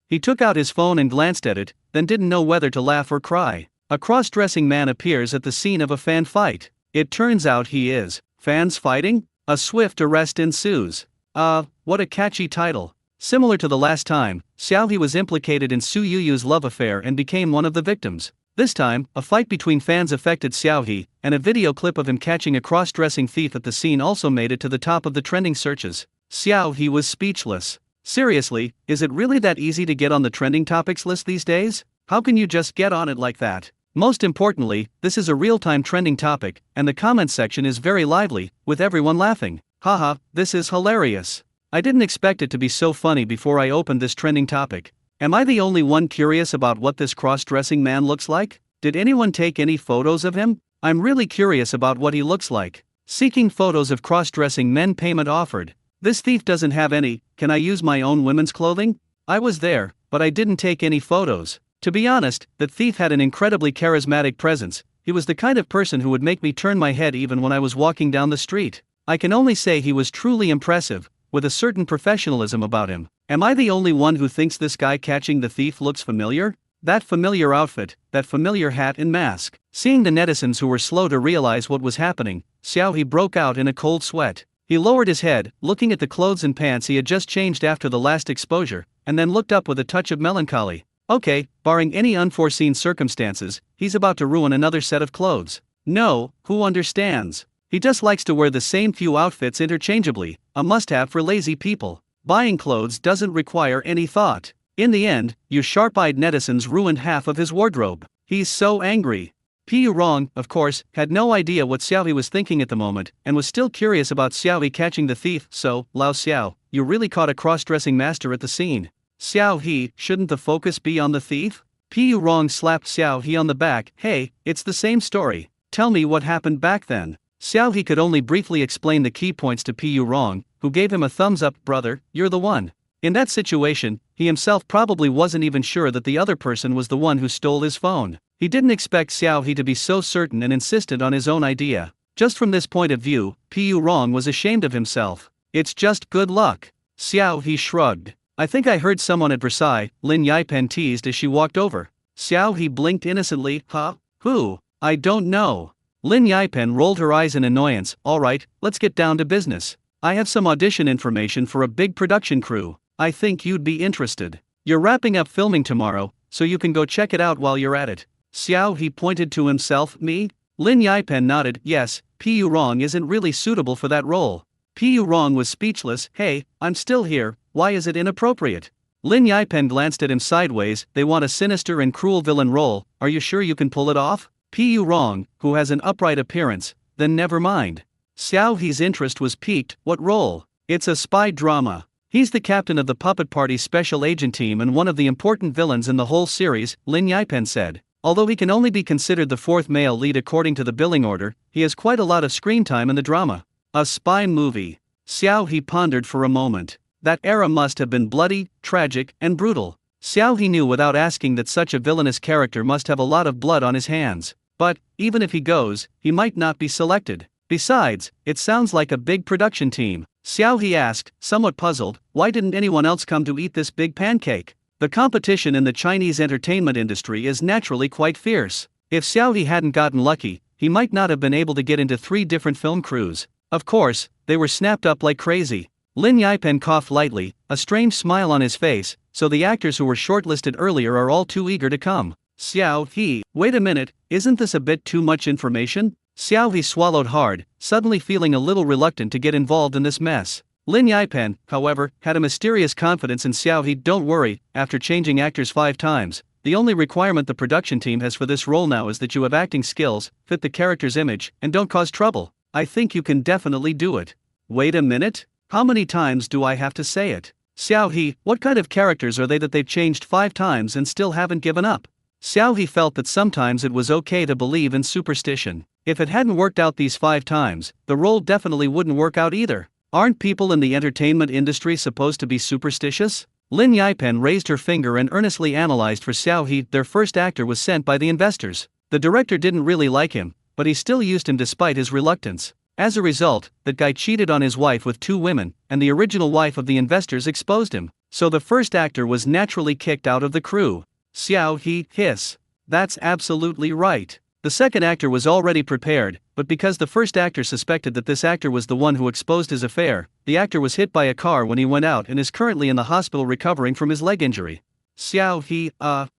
He took out his phone and glanced at it, then didn't know whether to laugh or cry. A cross-dressing man appears at the scene of a fan fight. It turns out he is. Fans fighting? A swift arrest ensues. What a catchy title. Similar to the last time, Xiao He was implicated in Su Yuyu's love affair and became one of the victims. This time, a fight between fans affected Xiao He, and a video clip of him catching a cross-dressing thief at the scene also made it to the top of the trending searches. Xiao He was speechless. Seriously, is it really that easy to get on the trending topics list these days? How can you just get on it like that? Most importantly, this is a real-time trending topic, and the comment section is very lively, with everyone laughing. Haha, this is hilarious. I didn't expect it to be so funny before I opened this trending topic. Am I the only one curious about what this cross-dressing man looks like? Did anyone take any photos of him? I'm really curious about what he looks like. Seeking photos of cross-dressing men. Payment offered. This thief doesn't have any. Can I use my own women's clothing? I was there, but I didn't take any photos. To be honest, the thief had an incredibly charismatic presence. He was the kind of person who would make me turn my head even when I was walking down the street. I can only say he was truly impressive, with a certain professionalism about him. Am I the only one who thinks this guy catching the thief looks familiar? That familiar outfit, that familiar hat and mask. Seeing the netizens who were slow to realize what was happening, Xiao He broke out in a cold sweat. He lowered his head, looking at the clothes and pants he had just changed after the last exposure, and then looked up with a touch of melancholy. Okay, barring any unforeseen circumstances, he's about to ruin another set of clothes. No, who understands? He just likes to wear the same few outfits interchangeably, a must-have for lazy people. Buying clothes doesn't require any thought. In the end, you sharp-eyed netizens ruined half of his wardrobe. He's so angry. Pu Rong, of course, had no idea what Xiao He was thinking at the moment, and was still curious about Xiao He catching the thief. So, Lao Xiao, you really caught a cross-dressing master at the scene. Xiao He, shouldn't the focus be on the thief? Pu Rong slapped Xiao He on the back. Hey, it's the same story. Tell me what happened back then. Xiao He could only briefly explain the key points to Pu Rong, who gave him a thumbs up. Brother, you're the one. In that situation, he himself probably wasn't even sure that the other person was the one who stole his phone. He didn't expect Xiao He to be so certain and insistent on his own idea. Just from this point of view, Pu Rong was ashamed of himself. It's just good luck. Xiao He shrugged. I think I heard someone at Versailles, Lin Yipen teased as she walked over. Xiao He blinked innocently. Huh? Who? I don't know. Lin Yipen rolled her eyes in annoyance. Alright, let's get down to business. I have some audition information for a big production crew. I think you'd be interested. You're wrapping up filming tomorrow, so you can go check it out while you're at it. Xiao He pointed to himself. Me? Lin Yipen nodded. Yes, Pu Rong isn't really suitable for that role. Pu Rong was speechless. Hey, I'm still here, why is it inappropriate? Lin Yipen glanced at him sideways. They want a sinister and cruel villain role, are you sure you can pull it off? Pu Rong, who has an upright appearance, then never mind. Xiao He's interest was piqued. What role? It's a spy drama. He's the captain of the Puppet Party's special agent team and one of the important villains in the whole series, Lin Yipen said. Although he can only be considered the fourth male lead according to the billing order, he has quite a lot of screen time in the drama. A spy movie. Xiao He pondered for a moment. That era must have been bloody, tragic, and brutal. Xiao He knew without asking that such a villainous character must have a lot of blood on his hands. But, even if he goes, he might not be selected. Besides, it sounds like a big production team. Xiao He asked, somewhat puzzled, why didn't anyone else come to eat this big pancake? The competition in the Chinese entertainment industry is naturally quite fierce. If Xiao He hadn't gotten lucky, he might not have been able to get into 3 different film crews. Of course, they were snapped up like crazy. Lin Yipen coughed lightly, a strange smile on his face, so the actors who were shortlisted earlier are all too eager to come. Xiao He, wait a minute, isn't this a bit too much information? Xiao He swallowed hard, suddenly feeling a little reluctant to get involved in this mess. Lin Yipen, however, had a mysterious confidence in Xiao He. Don't worry, after changing actors 5 times, the only requirement the production team has for this role now is that you have acting skills, fit the character's image, and don't cause trouble. I think you can definitely do it. Wait a minute? How many times do I have to say it? Xiao He, what kind of characters are they that they've changed 5 times and still haven't given up? Xiao He felt that sometimes it was okay to believe in superstition. If it hadn't worked out these 5 times, the role definitely wouldn't work out either. Aren't people in the entertainment industry supposed to be superstitious? Lin Yipen raised her finger and earnestly analyzed for Xiao He. Their first actor was sent by the investors. The director didn't really like him, but he still used him despite his reluctance. As a result, that guy cheated on his wife with 2 women, and the original wife of the investors exposed him. So the first actor was naturally kicked out of the crew. Xiao He, hiss. That's absolutely right. The second actor was already prepared, but because the first actor suspected that this actor was the one who exposed his affair, the actor was hit by a car when he went out and is currently in the hospital recovering from his leg injury. Xiao He,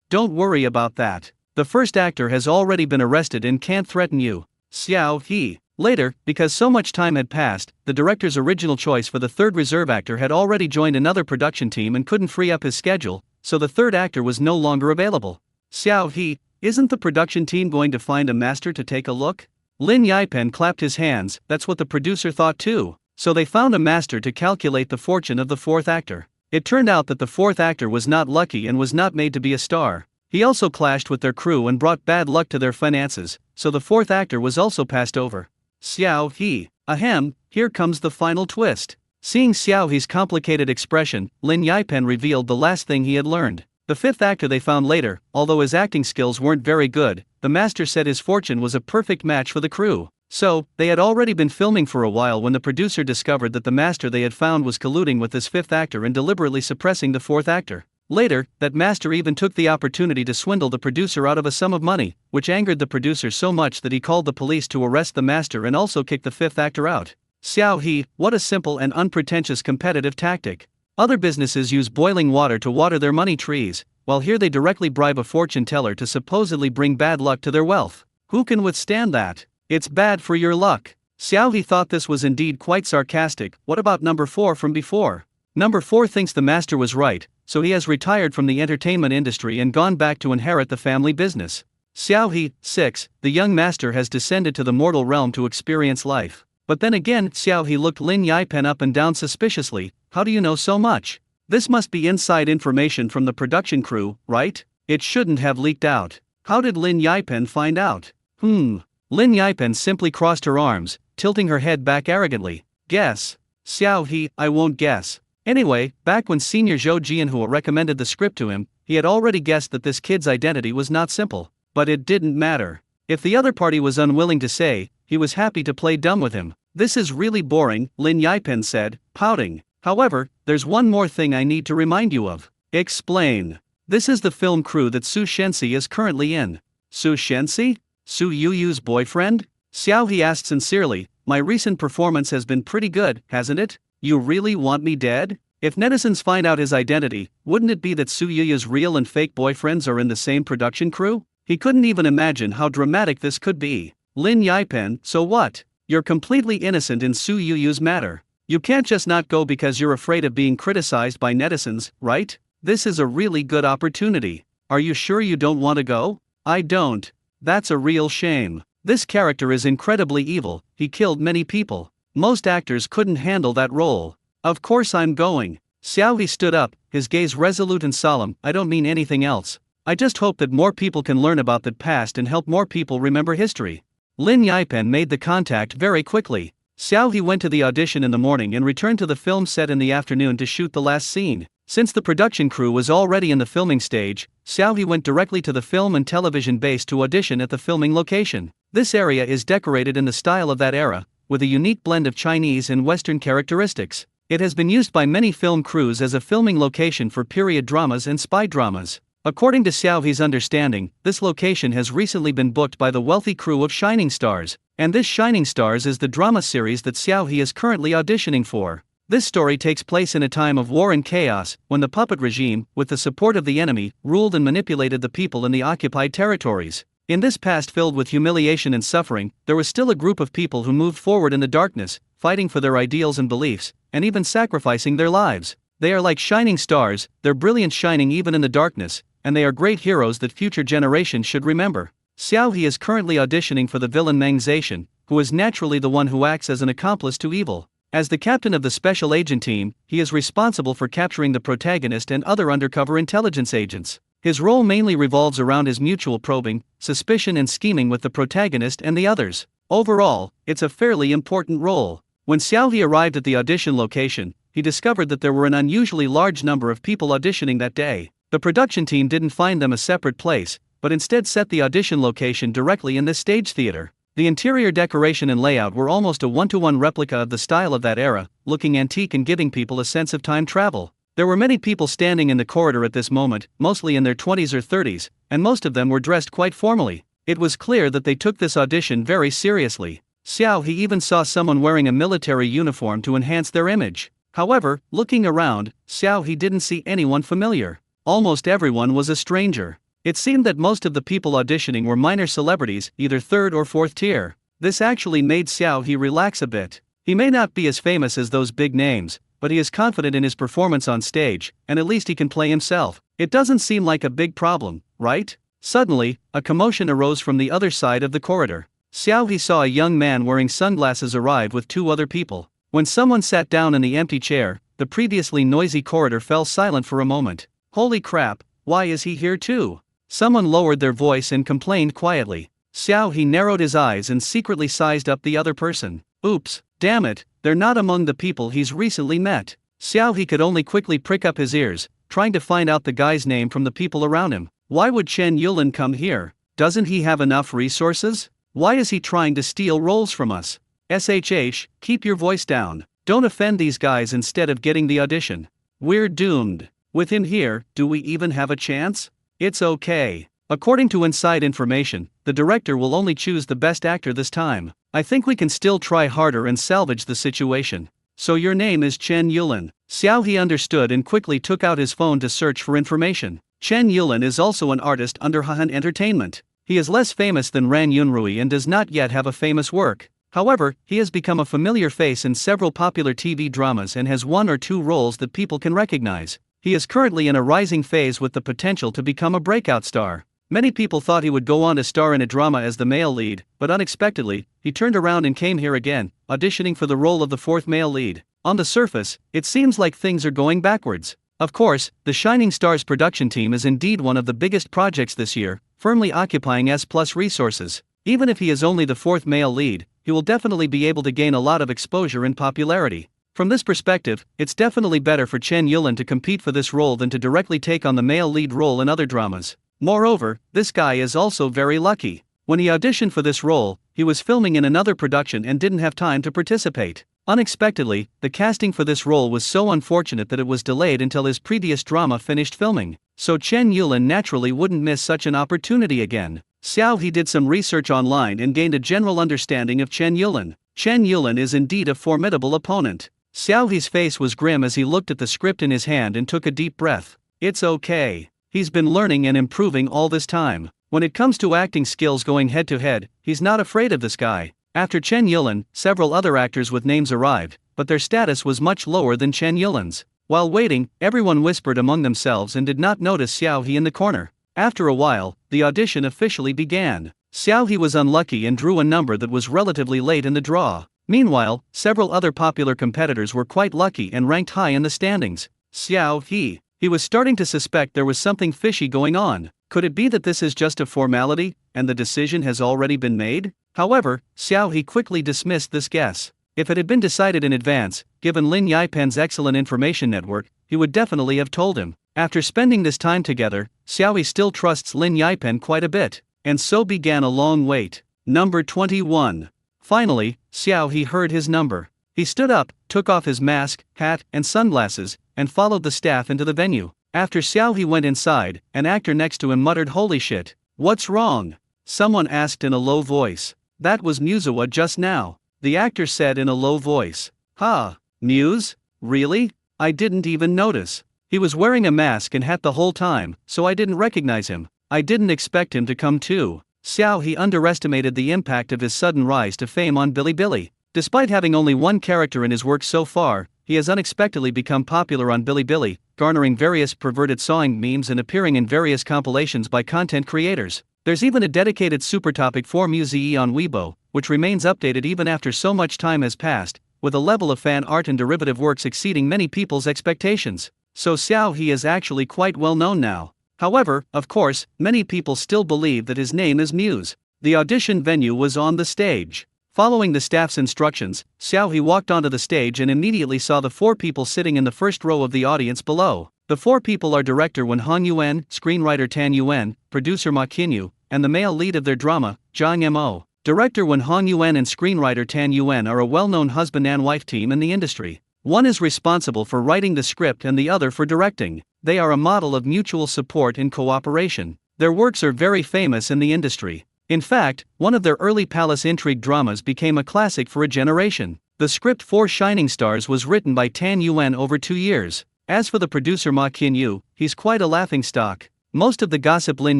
don't worry about that. The first actor has already been arrested and can't threaten you. Xiao He. Later, because so much time had passed, the director's original choice for the third reserve actor had already joined another production team and couldn't free up his schedule, so the third actor was no longer available. Xiao He, isn't the production team going to find a master to take a look? Lin Yipen clapped his hands. That's what the producer thought too. So they found a master to calculate the fortune of the fourth actor. It turned out that the fourth actor was not lucky and was not made to be a star. He also clashed with their crew and brought bad luck to their finances, so the fourth actor was also passed over. Xiao He, ahem, here comes the final twist. Seeing Xiao He's complicated expression, Lin Yipen revealed the last thing he had learned. The fifth actor they found later, although his acting skills weren't very good, the master said his fortune was a perfect match for the crew. So, they had already been filming for a while when the producer discovered that the master they had found was colluding with this fifth actor and deliberately suppressing the fourth actor. Later, that master even took the opportunity to swindle the producer out of a sum of money, which angered the producer so much that he called the police to arrest the master and also kick the fifth actor out. Xiao He, what a simple and unpretentious competitive tactic. Other businesses use boiling water to water their money trees, while here they directly bribe a fortune teller to supposedly bring bad luck to their wealth. Who can withstand that? It's bad for your luck. Xiao He thought this was indeed quite sarcastic. What about number 4 from before? Number 4 thinks the master was right, so he has retired from the entertainment industry and gone back to inherit the family business. Xiao He, 6, the young master has descended to the mortal realm to experience life. But then again, Xiao He looked Lin Yipen up and down suspiciously. How do you know so much? This must be inside information from the production crew, right? It shouldn't have leaked out. How did Lin Yipen find out? Lin Yipen simply crossed her arms, tilting her head back arrogantly. Guess. Xiao He, I won't guess. Anyway, back when Senior Zhou Jianhua recommended the script to him, he had already guessed that this kid's identity was not simple. But it didn't matter. If the other party was unwilling to say, he was happy to play dumb with him. This is really boring, Lin Yipen said, pouting. However, there's one more thing I need to remind you of. Explain. This is the film crew that Su Shenxi is currently in. Su Shenxi? Su Yuyu's boyfriend? Xiao He asked sincerely, my recent performance has been pretty good, hasn't it? You really want me dead? If netizens find out his identity, wouldn't it be that Su Yuyu's real and fake boyfriends are in the same production crew? He couldn't even imagine how dramatic this could be. Lin Yipen, so what? You're completely innocent in Su Yuyu's matter. You can't just not go because you're afraid of being criticized by netizens, right? This is a really good opportunity. Are you sure you don't want to go? I don't. That's a real shame. This character is incredibly evil, he killed many people. Most actors couldn't handle that role. Of course I'm going. Xiao He stood up, his gaze resolute and solemn. I don't mean anything else. I just hope that more people can learn about that past and help more people remember history. Lin Yipen made the contact very quickly. Xiao He went to the audition in the morning and returned to the film set in the afternoon to shoot the last scene. Since the production crew was already in the filming stage, Xiao He went directly to the film and television base to audition at the filming location. This area is decorated in the style of that era, with a unique blend of Chinese and Western characteristics. It has been used by many film crews as a filming location for period dramas and spy dramas. According to Xiao He's understanding, this location has recently been booked by the wealthy crew of Shining Stars, and this Shining Stars is the drama series that Xiao He is currently auditioning for. This story takes place in a time of war and chaos, when the puppet regime, with the support of the enemy, ruled and manipulated the people in the occupied territories. In this past filled with humiliation and suffering, there was still a group of people who moved forward in the darkness, fighting for their ideals and beliefs, and even sacrificing their lives. They are like shining stars, their brilliance shining even in the darkness, and they are great heroes that future generations should remember. Xiao He is currently auditioning for the villain Meng Zetian, who is naturally the one who acts as an accomplice to evil. As the captain of the special agent team, he is responsible for capturing the protagonist and other undercover intelligence agents. His role mainly revolves around his mutual probing, suspicion and scheming with the protagonist and the others. Overall, it's a fairly important role. When Xiao He arrived at the audition location, he discovered that there were an unusually large number of people auditioning that day. The production team didn't find them a separate place, but instead set the audition location directly in this stage theater. The interior decoration and layout were almost a one-to-one replica of the style of that era, looking antique and giving people a sense of time travel. There were many people standing in the corridor at this moment, mostly in their 20s or 30s, and most of them were dressed quite formally. It was clear that they took this audition very seriously. Xiao He even saw someone wearing a military uniform to enhance their image. However, looking around, Xiao He didn't see anyone familiar. Almost everyone was a stranger. It seemed that most of the people auditioning were minor celebrities, either third or fourth tier. This actually made Xiao He relax a bit. He may not be as famous as those big names, but he is confident in his performance on stage, and at least he can play himself. It doesn't seem like a big problem, right? Suddenly, a commotion arose from the other side of the corridor. Xiao He saw a young man wearing sunglasses arrive with two other people. When someone sat down in the empty chair, the previously noisy corridor fell silent for a moment. Holy crap, why is he here too? Someone lowered their voice and complained quietly. Xiao He narrowed his eyes and secretly sized up the other person. Oops, damn it, they're not among the people he's recently met. Xiao He could only quickly prick up his ears, trying to find out the guy's name from the people around him. Why would Chen Yulin come here? Doesn't he have enough resources? Why is he trying to steal roles from us? SHH, keep your voice down. Don't offend these guys instead of getting the audition. We're doomed. With him here, do we even have a chance? It's okay. According to inside information, the director will only choose the best actor this time. I think we can still try harder and salvage the situation. So your name is Chen Yulin. Xiao He understood and quickly took out his phone to search for information. Chen Yulin is also an artist under Hahan Entertainment. He is less famous than Ran Yunrui and does not yet have a famous work. However, he has become a familiar face in several popular TV dramas and has one or two roles that people can recognize. He is currently in a rising phase with the potential to become a breakout star. Many people thought he would go on to star in a drama as the male lead, but unexpectedly, he turned around and came here again, auditioning for the role of the fourth male lead. On the surface, it seems like things are going backwards. Of course, the Shining Stars production team is indeed one of the biggest projects this year, firmly occupying S+ resources. Even if he is only the fourth male lead, he will definitely be able to gain a lot of exposure and popularity. From this perspective, it's definitely better for Chen Yulin to compete for this role than to directly take on the male lead role in other dramas. Moreover, this guy is also very lucky. When he auditioned for this role, he was filming in another production and didn't have time to participate. Unexpectedly, the casting for this role was so unfortunate that it was delayed until his previous drama finished filming. So Chen Yulin naturally wouldn't miss such an opportunity again. Xiao He did some research online and gained a general understanding of Chen Yulin. Chen Yulin is indeed a formidable opponent. Xiao He's face was grim as he looked at the script in his hand and took a deep breath. It's okay. He's been learning and improving all this time. When it comes to acting skills going head to head, he's not afraid of this guy. After Chen Yulin, several other actors with names arrived, but their status was much lower than Chen Yulin's. While waiting, everyone whispered among themselves and did not notice Xiao He in the corner. After a while, the audition officially began. Xiao He was unlucky and drew a number that was relatively late in the draw. Meanwhile, several other popular competitors were quite lucky and ranked high in the standings. Xiao He was starting to suspect there was something fishy going on. Could it be that this is just a formality, and the decision has already been made? However, Xiao He quickly dismissed this guess. If it had bin decided in advance, given Lin Yipen's excellent information network, he would definitely have told him. After spending this time together, Xiao He still trusts Lin Yipen quite a bit. And so began a long wait. Number 21. Finally, Xiao He heard his number. He stood up, took off his mask, hat, and sunglasses, and followed the staff into the venue. After Xiao He went inside, an actor next to him muttered, "Holy shit, what's wrong?" Someone asked in a low voice. "That was Musawa just now," the actor said in a low voice. "Ha, Muse? Really? I didn't even notice. He was wearing a mask and hat the whole time, so I didn't recognize him. I didn't expect him to come too." Xiao He underestimated the impact of his sudden rise to fame on Bilibili. Despite having only one character in his work so far, he has unexpectedly become popular on Bilibili, garnering various perverted sawing memes and appearing in various compilations by content creators. There's even a dedicated supertopic for Muse on Weibo, which remains updated even after so much time has passed, with a level of fan art and derivative works exceeding many people's expectations. So Xiao He is actually quite well known now. However, of course, many people still believe that his name is Muse. The audition venue was on the stage. Following the staff's instructions, Xiao He walked onto the stage and immediately saw the 4 people sitting in the first row of the audience below. The 4 people are director Wen Hong Yuan, screenwriter Tan Yuan, producer Ma Qinyu, and the male lead of their drama, Zhang Mo. Director Wen Hong Yuan and screenwriter Tan Yuan are a well-known husband and wife team in the industry. One is responsible for writing the script and the other for directing. They are a model of mutual support and cooperation. Their works are very famous in the industry. In fact, one of their early palace intrigue dramas became a classic for a generation. The script for Shining Stars was written by Tan Yuan over 2 years. As for the producer Ma Qinyu, he's quite a laughingstock. Most of the gossip Lin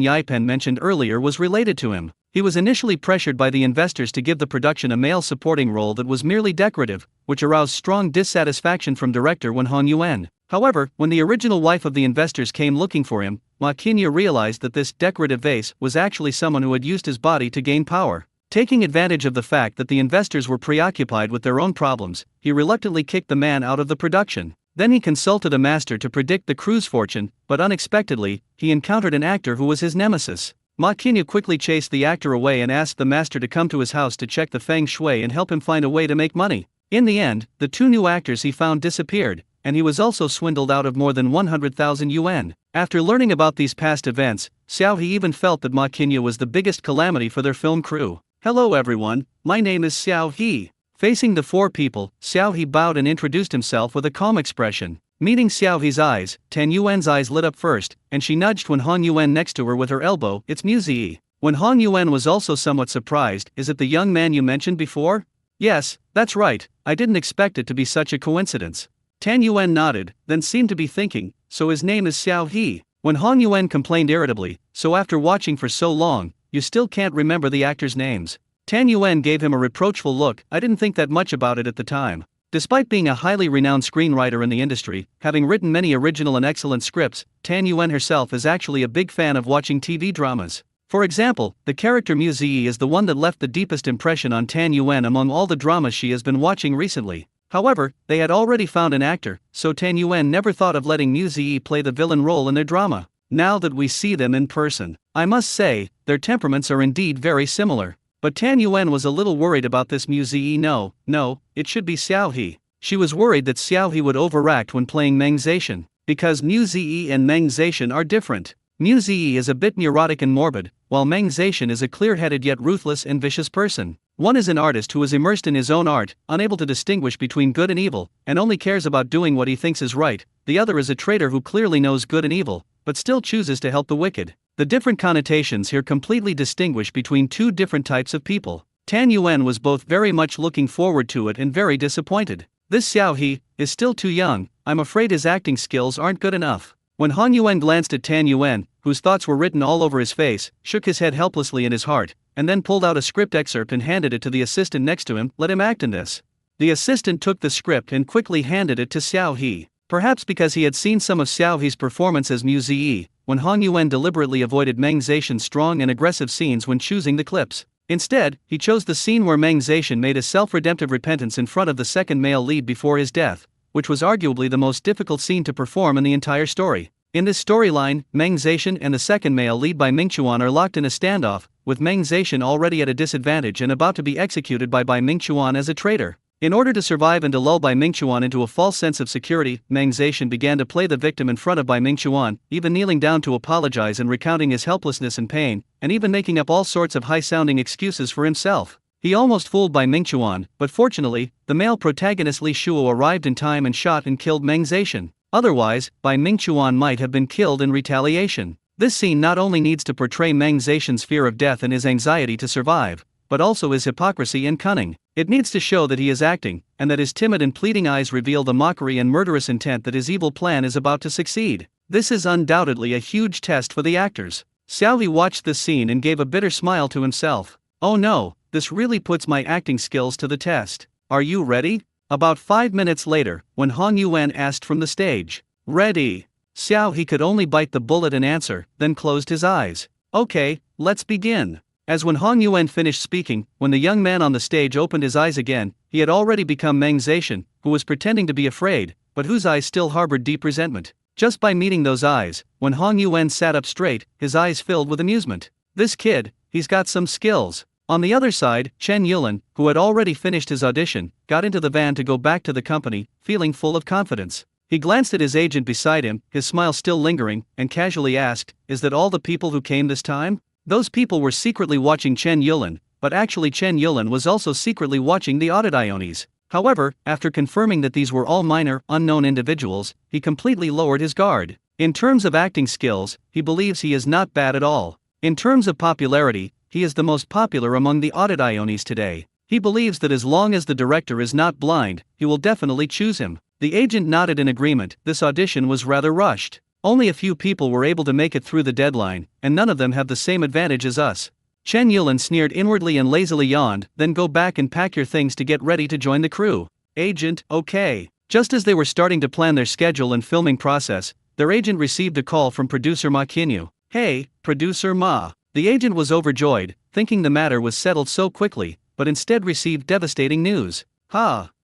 Yipen mentioned earlier was related to him. He was initially pressured by the investors to give the production a male supporting role that was merely decorative, which aroused strong dissatisfaction from director Wen Hong Yuan. However, when the original wife of the investors came looking for him, Ma Qinyu realized that this decorative vase was actually someone who had used his body to gain power. Taking advantage of the fact that the investors were preoccupied with their own problems, he reluctantly kicked the man out of the production. Then he consulted a master to predict the crew's fortune, but unexpectedly, he encountered an actor who was his nemesis. Ma Qinyu quickly chased the actor away and asked the master to come to his house to check the feng shui and help him find a way to make money. In the end, the 2 new actors he found disappeared, and he was also swindled out of more than 100,000 yuan. After learning about these past events, Xiao He even felt that Ma Qinyu was the biggest calamity for their film crew. "Hello everyone, my name is Xiao He." Facing the 4 people, Xiao He bowed and introduced himself with a calm expression. Meeting Xiao He's eyes, Tan Yuan's eyes lit up first, and she nudged Wen Hong Yuan next to her with her elbow. "It's Muse." Wen Hong Yuan was also somewhat surprised. "Is it the young man you mentioned before?" "Yes, that's right, I didn't expect it to be such a coincidence." Tan Yuan nodded, then seemed to be thinking, "So his name is Xiao He." Wen Hong Yuan complained irritably, "So after watching for so long, you still can't remember the actors' names?" Tan Yuan gave him a reproachful look. "I didn't think that much about it at the time." Despite being a highly renowned screenwriter in the industry, having written many original and excellent scripts, Tan Yuan herself is actually a big fan of watching TV dramas. For example, the character Muse is the one that left the deepest impression on Tan Yuan among all the dramas she has been watching recently. However, they had already found an actor, so Tan Yuan never thought of letting Muse play the villain role in their drama. Now that we see them in person, I must say, their temperaments are indeed very similar. But Tan Yuan was a little worried about this Muse. No, it should be Xiao He. She was worried that Xiao He would overact when playing Meng Zetian, because Muse and Meng Zetian are different. Muse is a bit neurotic and morbid, while Meng Zetian is a clear-headed yet ruthless and vicious person. One is an artist who is immersed in his own art, unable to distinguish between good and evil, and only cares about doing what he thinks is right. The other is a traitor who clearly knows good and evil, but still chooses to help the wicked. The different connotations here completely distinguish between 2 different types of people. Tan Yuan was both very much looking forward to it and very disappointed. This Xiao He is still too young. I'm afraid his acting skills aren't good enough. When Hong Yuan glanced at Tan Yuan, whose thoughts were written all over his face, shook his head helplessly in his heart, and then pulled out a script excerpt and handed it to the assistant next to him. "Let him act in this." The assistant took the script and quickly handed it to Xiao He. Perhaps because he had seen some of Xiao He's performance as Muse, when Hong Yuan deliberately avoided Meng Zetian's strong and aggressive scenes when choosing the clips. Instead, he chose the scene where Meng Zetian made a self-redemptive repentance in front of the second male lead before his death, which was arguably the most difficult scene to perform in the entire story. In this storyline, Meng Zetian and the second male lead by Mingchuan are locked in a standoff, with Meng Zetian already at a disadvantage and about to be executed by Mingchuan as a traitor. In order to survive and to lull Mingchuan into a false sense of security, Meng Zetian began to play the victim in front of Mingchuan, even kneeling down to apologize and recounting his helplessness and pain, and even making up all sorts of high-sounding excuses for himself. He almost fooled Mingchuan, but fortunately, the male protagonist Li Shuo arrived in time and shot and killed Meng Zetian. Otherwise, Bai Mingchuan might have been killed in retaliation. This scene not only needs to portray Meng Zetian's fear of death and his anxiety to survive, but also his hypocrisy and cunning. It needs to show that he is acting, and that his timid and pleading eyes reveal the mockery and murderous intent that his evil plan is about to succeed. This is undoubtedly a huge test for the actors. Xiao He watched this scene and gave a bitter smile to himself. Oh no, this really puts my acting skills to the test. Are you ready? About 5 minutes later, when Hong Yuan asked from the stage, "Ready?" Xiao He could only bite the bullet and answer, then closed his eyes. Okay, let's begin. As when Hong Yuan finished speaking, when the young man on the stage opened his eyes again, he had already become Meng Zetian, who was pretending to be afraid, but whose eyes still harbored deep resentment. Just by meeting those eyes, when Hong Yuan sat up straight, his eyes filled with amusement. This kid, he's got some skills. On the other side, Chen Yulin, who had already finished his audition, got into the van to go back to the company, feeling full of confidence. He glanced at his agent beside him, his smile still lingering, and casually asked, "Is that all the people who came this time?" Those people were secretly watching Chen Yulin, but actually Chen Yulin was also secretly watching the Audionis. However, after confirming that these were all minor, unknown individuals, he completely lowered his guard. In terms of acting skills, he believes he is not bad at all. In terms of popularity, he is the most popular among the Audionis today. He believes that as long as the director is not blind, he will definitely choose him. The agent nodded in agreement. This audition was rather rushed. Only a few people were able to make it through the deadline, and none of them have the same advantage as us. Chen Yulin sneered inwardly and lazily yawned. Then go back and pack your things to get ready to join the crew. Agent, okay. Just as they were starting to plan their schedule and filming process, their agent received a call from producer Ma Qinyu. Hey, producer Ma. The agent was overjoyed, thinking the matter was settled so quickly, but instead received devastating news.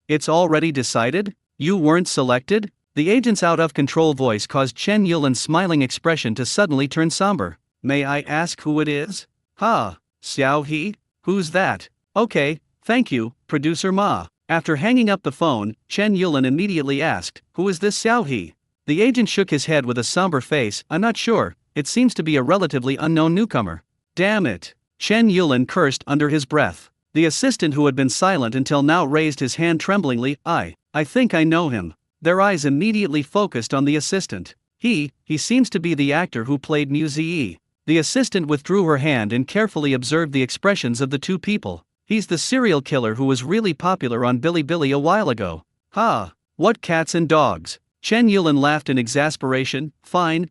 It's already decided? You weren't selected? The agent's out-of-control voice caused Chen Yulin's smiling expression to suddenly turn somber. May I ask who it is? Xiao He? Who's that? Okay, thank you, producer Ma. After hanging up the phone, Chen Yulin immediately asked, who is this Xiao He? The agent shook his head with a somber face. I'm not sure, it seems to be a relatively unknown newcomer. Damn it. Chen Yulin cursed under his breath. The assistant who had been silent until now raised his hand tremblingly. I think I know him. Their eyes immediately focused on the assistant. He seems to be the actor who played Mu Ziyi. The assistant withdrew her hand and carefully observed the expressions of the two people. He's the serial killer who was really popular on Bilibili a while ago. What cats and dogs. Chen Yulin laughed in exasperation. Fine,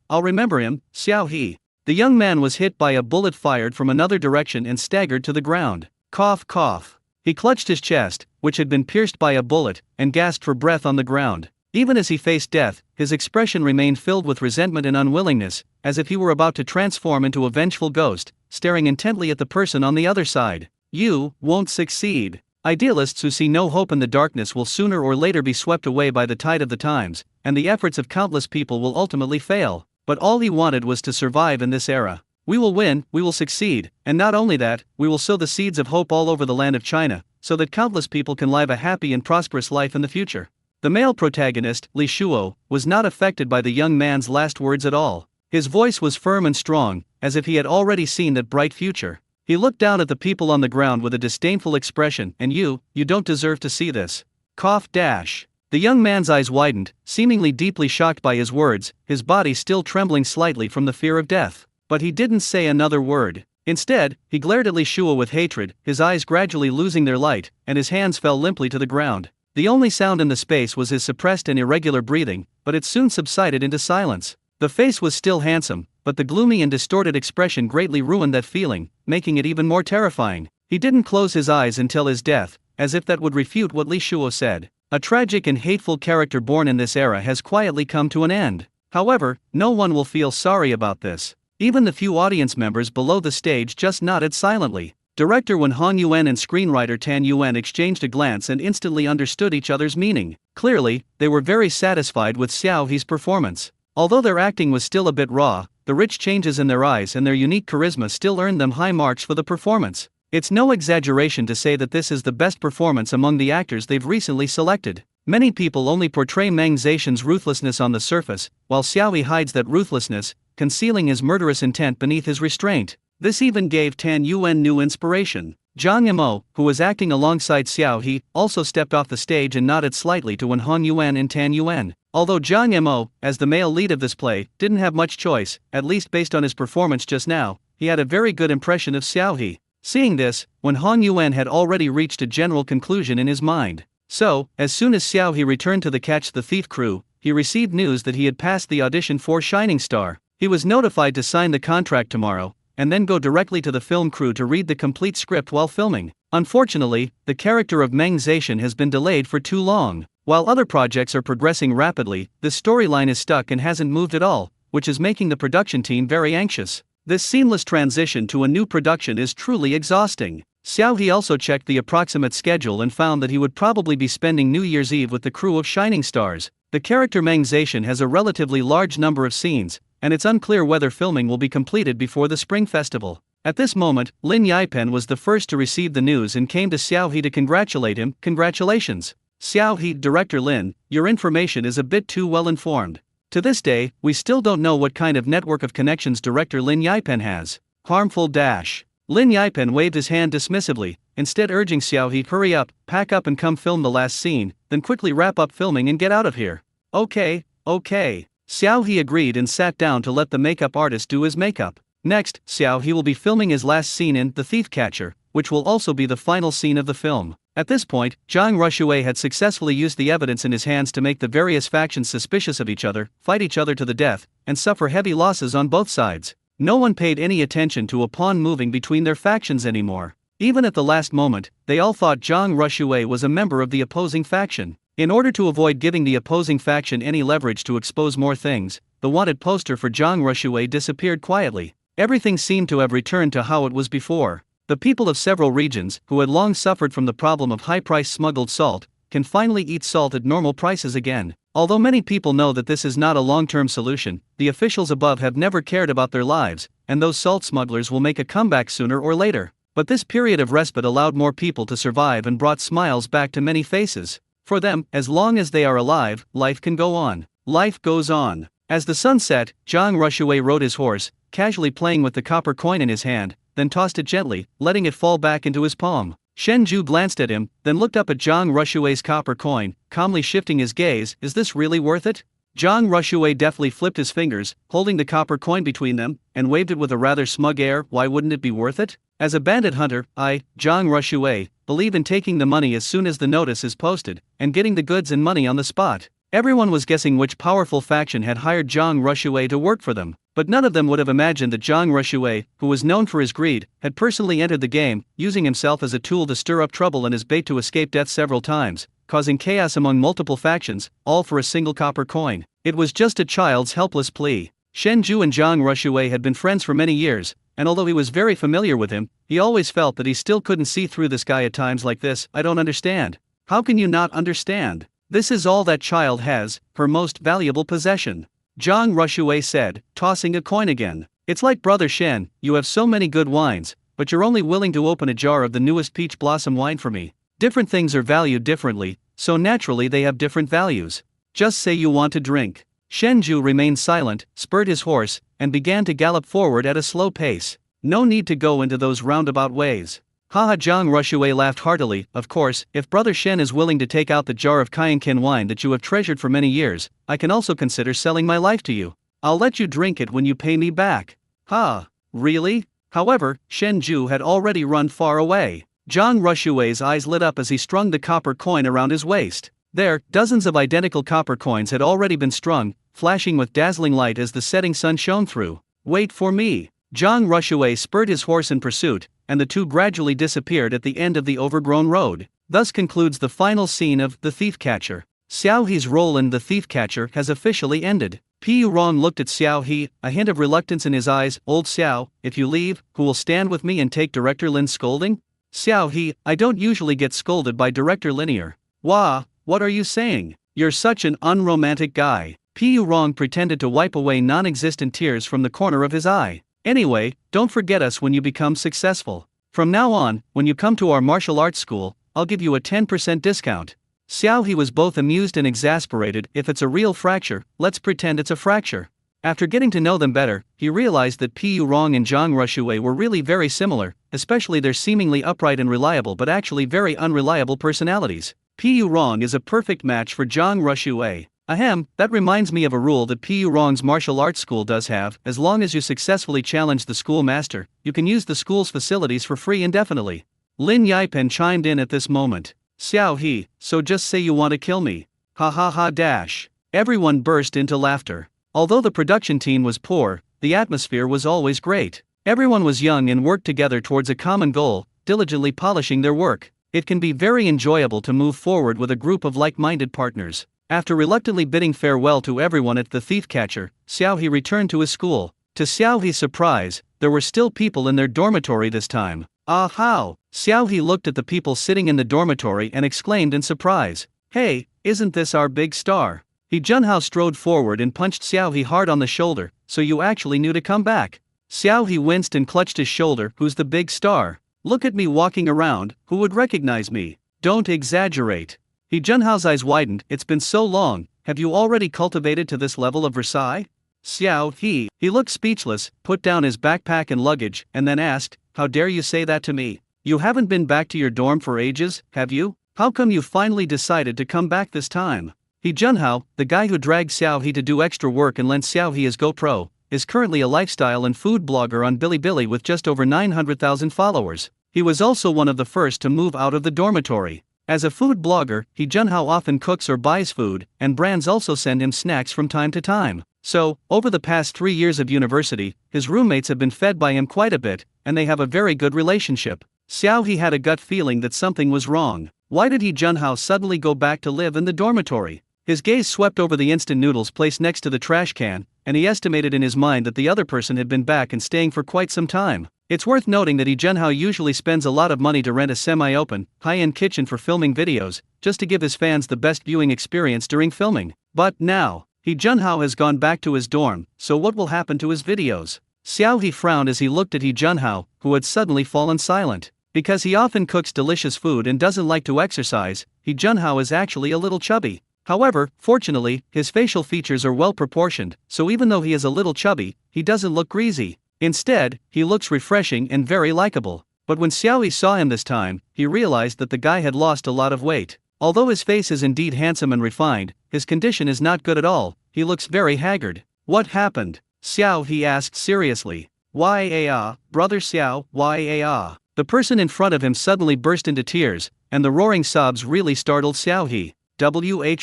I'll remember him, Xiao He. The young man was hit by a bullet fired from another direction and staggered to the ground. Cough, cough. He clutched his chest, which had been pierced by a bullet, and gasped for breath on the ground. Even as he faced death, his expression remained filled with resentment and unwillingness, as if he were about to transform into a vengeful ghost, staring intently at the person on the other side. You won't succeed. Idealists who see no hope in the darkness will sooner or later be swept away by the tide of the times, and the efforts of countless people will ultimately fail. But all he wanted was to survive in this era. We will win, we will succeed, and not only that, we will sow the seeds of hope all over the land of China, so that countless people can live a happy and prosperous life in the future. The male protagonist, Li Shuo, was not affected by the young man's last words at all. His voice was firm and strong, as if he had already seen that bright future. He looked down at the people on the ground with a disdainful expression. And you don't deserve to see this. Cough dash. The young man's eyes widened, seemingly deeply shocked by his words, his body still trembling slightly from the fear of death. But he didn't say another word. Instead, he glared at Li Shuo with hatred, his eyes gradually losing their light, and his hands fell limply to the ground. The only sound in the space was his suppressed and irregular breathing, but it soon subsided into silence. The face was still handsome, but the gloomy and distorted expression greatly ruined that feeling, making it even more terrifying. He didn't close his eyes until his death, as if that would refute what Li Shuo said. A tragic and hateful character born in this era has quietly come to an end. However, no one will feel sorry about this. Even the few audience members below the stage just nodded silently. Director Wen Hong Yuan and screenwriter Tan Yuan exchanged a glance and instantly understood each other's meaning. Clearly, they were very satisfied with Xiao He's performance. Although their acting was still a bit raw, the rich changes in their eyes and their unique charisma still earned them high marks for the performance. It's no exaggeration to say that this is the best performance among the actors they've recently selected. Many people only portray Meng Zetian's ruthlessness on the surface, while Xiao He hides that ruthlessness, concealing his murderous intent beneath his restraint. This even gave Tan Yuan new inspiration. Zhang Yimou, who was acting alongside Xiao He, also stepped off the stage and nodded slightly to Wen Hong Yuan and Tan Yuan. Although Zhang Mo, as the male lead of this play, didn't have much choice, at least based on his performance just now, he had a very good impression of Xiao He. Seeing this, when Hong Yuan had already reached a general conclusion in his mind. So, as soon as Xiao He returned to the Catch the Thief crew, he received news that he had passed the audition for Shining Star. He was notified to sign the contract tomorrow, and then go directly to the film crew to read the complete script while filming. Unfortunately, the character of Meng Zetian has been delayed for too long. While other projects are progressing rapidly, the storyline is stuck and hasn't moved at all, which is making the production team very anxious. This seamless transition to a new production is truly exhausting. Xiao He also checked the approximate schedule and found that he would probably be spending New Year's Eve with the crew of Shining Stars. The character Meng Zetian has a relatively large number of scenes, and it's unclear whether filming will be completed before the Spring Festival. At this moment, Lin Yipen was the first to receive the news and came to Xiao He to congratulate him. Congratulations, Xiao He. Director Lin, your information is a bit too well informed. To this day, we still don't know what kind of network of connections director Lin Yipen has. Harmful dash. Lin Yipen waved his hand dismissively, instead urging Xiao He, hurry up, pack up and come film the last scene, then quickly wrap up filming and get out of here. Okay. Xiao He agreed and sat down to let the makeup artist do his makeup. Next, Xiao He will be filming his last scene in The Thief Catcher, which will also be the final scene of the film. At this point, Zhang Rushui had successfully used the evidence in his hands to make the various factions suspicious of each other, fight each other to the death, and suffer heavy losses on both sides. No one paid any attention to a pawn moving between their factions anymore. Even at the last moment, they all thought Zhang Rushui was a member of the opposing faction. In order to avoid giving the opposing faction any leverage to expose more things, the wanted poster for Zhang Rushui disappeared quietly. Everything seemed to have returned to how it was before. The people of several regions, who had long suffered from the problem of high-priced smuggled salt, can finally eat salt at normal prices again. Although many people know that this is not a long-term solution, the officials above have never cared about their lives, and those salt smugglers will make a comeback sooner or later. But this period of respite allowed more people to survive and brought smiles back to many faces. For them, as long as they are alive, life can go on. Life goes on. As the sun set, Zhang Rushui rode his horse, casually playing with the copper coin in his hand, then tossed it gently, letting it fall back into his palm. Shen Zhu glanced at him, then looked up at Zhang Rushui's copper coin, calmly shifting his gaze. Is this really worth it? Zhang Rushui deftly flipped his fingers, holding the copper coin between them, and waved it with a rather smug air. Why wouldn't it be worth it? As a bandit hunter, I, Zhang Rushui, believe in taking the money as soon as the notice is posted, and getting the goods and money on the spot. Everyone was guessing which powerful faction had hired Zhang Rushui to work for them, but none of them would have imagined that Zhang Rushui, who was known for his greed, had personally entered the game, using himself as a tool to stir up trouble and as bait to escape death several times, causing chaos among multiple factions, all for a single copper coin. It was just a child's helpless plea. Shen Zhu and Zhang Rushui had been friends for many years, and although he was very familiar with him, he always felt that he still couldn't see through this guy at times like this. I don't understand. How can you not understand? This is all that child has, her most valuable possession. Zhang Rushui said, tossing a coin again. It's like Brother Shen, you have so many good wines, but you're only willing to open a jar of the newest peach blossom wine for me. Different things are valued differently, so naturally they have different values. Just say you want to drink. Shen Zhu remained silent, spurred his horse, and began to gallop forward at a slow pace. No need to go into those roundabout ways. Haha. Zhang Rushui laughed heartily. Of course, if Brother Shen is willing to take out the jar of Kaienkin wine that you have treasured for many years, I can also consider selling my life to you. I'll let you drink it when you pay me back. Ha, really? However, Shen Zhu had already run far away. Zhang Rushui's eyes lit up as he strung the copper coin around his waist. There, dozens of identical copper coins had already been strung, flashing with dazzling light as the setting sun shone through. Wait for me. Zhang Rushui spurred his horse in pursuit, and the two gradually disappeared at the end of the overgrown road. Thus concludes the final scene of The Thief Catcher. Xiao He's role in The Thief Catcher has officially ended. Pu Rong looked at Xiao He, a hint of reluctance in his eyes. Old Xiao, if you leave, who will stand with me and take Director Lin's scolding? Xiao He, I don't usually get scolded by Director Linear. Wah, what are you saying? You're such an unromantic guy. Pu Rong pretended to wipe away non-existent tears from the corner of his eye. Anyway, don't forget us when you become successful. From now on, when you come to our martial arts school, I'll give you a 10% discount. Xiao He was both amused and exasperated. If it's a real fracture, let's pretend it's a fracture. After getting to know them better, he realized that Pu Rong and Zhang Rushui were really very similar, especially their seemingly upright and reliable but actually very unreliable personalities. Pu Rong is a perfect match for Zhang Rushui. Ahem, that reminds me of a rule that Pu Rong's martial arts school does have. As long as you successfully challenge the school master, you can use the school's facilities for free indefinitely. Lin Yipen chimed in at this moment. Xiao He, so just say you want to kill me. Ha ha ha dash. Everyone burst into laughter. Although the production team was poor, the atmosphere was always great. Everyone was young and worked together towards a common goal, diligently polishing their work. It can be very enjoyable to move forward with a group of like-minded partners. After reluctantly bidding farewell to everyone at the thief catcher, Xiao He returned to his school. To Xiao He's surprise, there were still people in their dormitory this time. Ah how! Xiao He looked at the people sitting in the dormitory and exclaimed in surprise. Hey, isn't this our big star? He Junhao strode forward and punched Xiao He hard on the shoulder. So you actually knew to come back? Xiao He winced and clutched his shoulder. Who's the big star? Look at me walking around, who would recognize me? Don't exaggerate. He Junhao's eyes widened. It's been so long, have you already cultivated to this level of Versailles? Xiao he looked speechless, put down his backpack and luggage, and then asked, how dare you say that to me? You haven't been back to your dorm for ages, have you? How come you finally decided to come back this time? He Junhao, the guy who dragged Xiao He to do extra work and lent Xiao He his GoPro, is currently a lifestyle and food blogger on Bilibili with just over 900,000 followers. He was also one of the first to move out of the dormitory. As a food blogger, He Junhao often cooks or buys food, and brands also send him snacks from time to time. So, over the past 3 years of university, his roommates have been fed by him quite a bit, and they have a very good relationship. Xiao He had a gut feeling that something was wrong. Why did He Junhao suddenly go back to live in the dormitory? His gaze swept over the instant noodles placed next to the trash can, and he estimated in his mind that the other person had been back and staying for quite some time. It's worth noting that He Junhao usually spends a lot of money to rent a semi-open, high-end kitchen for filming videos, just to give his fans the best viewing experience during filming. But now, He Junhao has gone back to his dorm, so what will happen to his videos? Xiao He frowned as he looked at He Junhao, who had suddenly fallen silent. Because he often cooks delicious food and doesn't like to exercise, He Junhao is actually a little chubby. However, fortunately, his facial features are well proportioned, so even though he is a little chubby, he doesn't look greasy. Instead, he looks refreshing and very likable. But when Xiao He saw him this time, he realized that the guy had lost a lot of weight. Although his face is indeed handsome and refined, his condition is not good at all. He looks very haggard. What happened? Xiao He asked seriously. Brother Xiao, The person in front of him suddenly burst into tears, and the roaring sobs really startled Xiao He.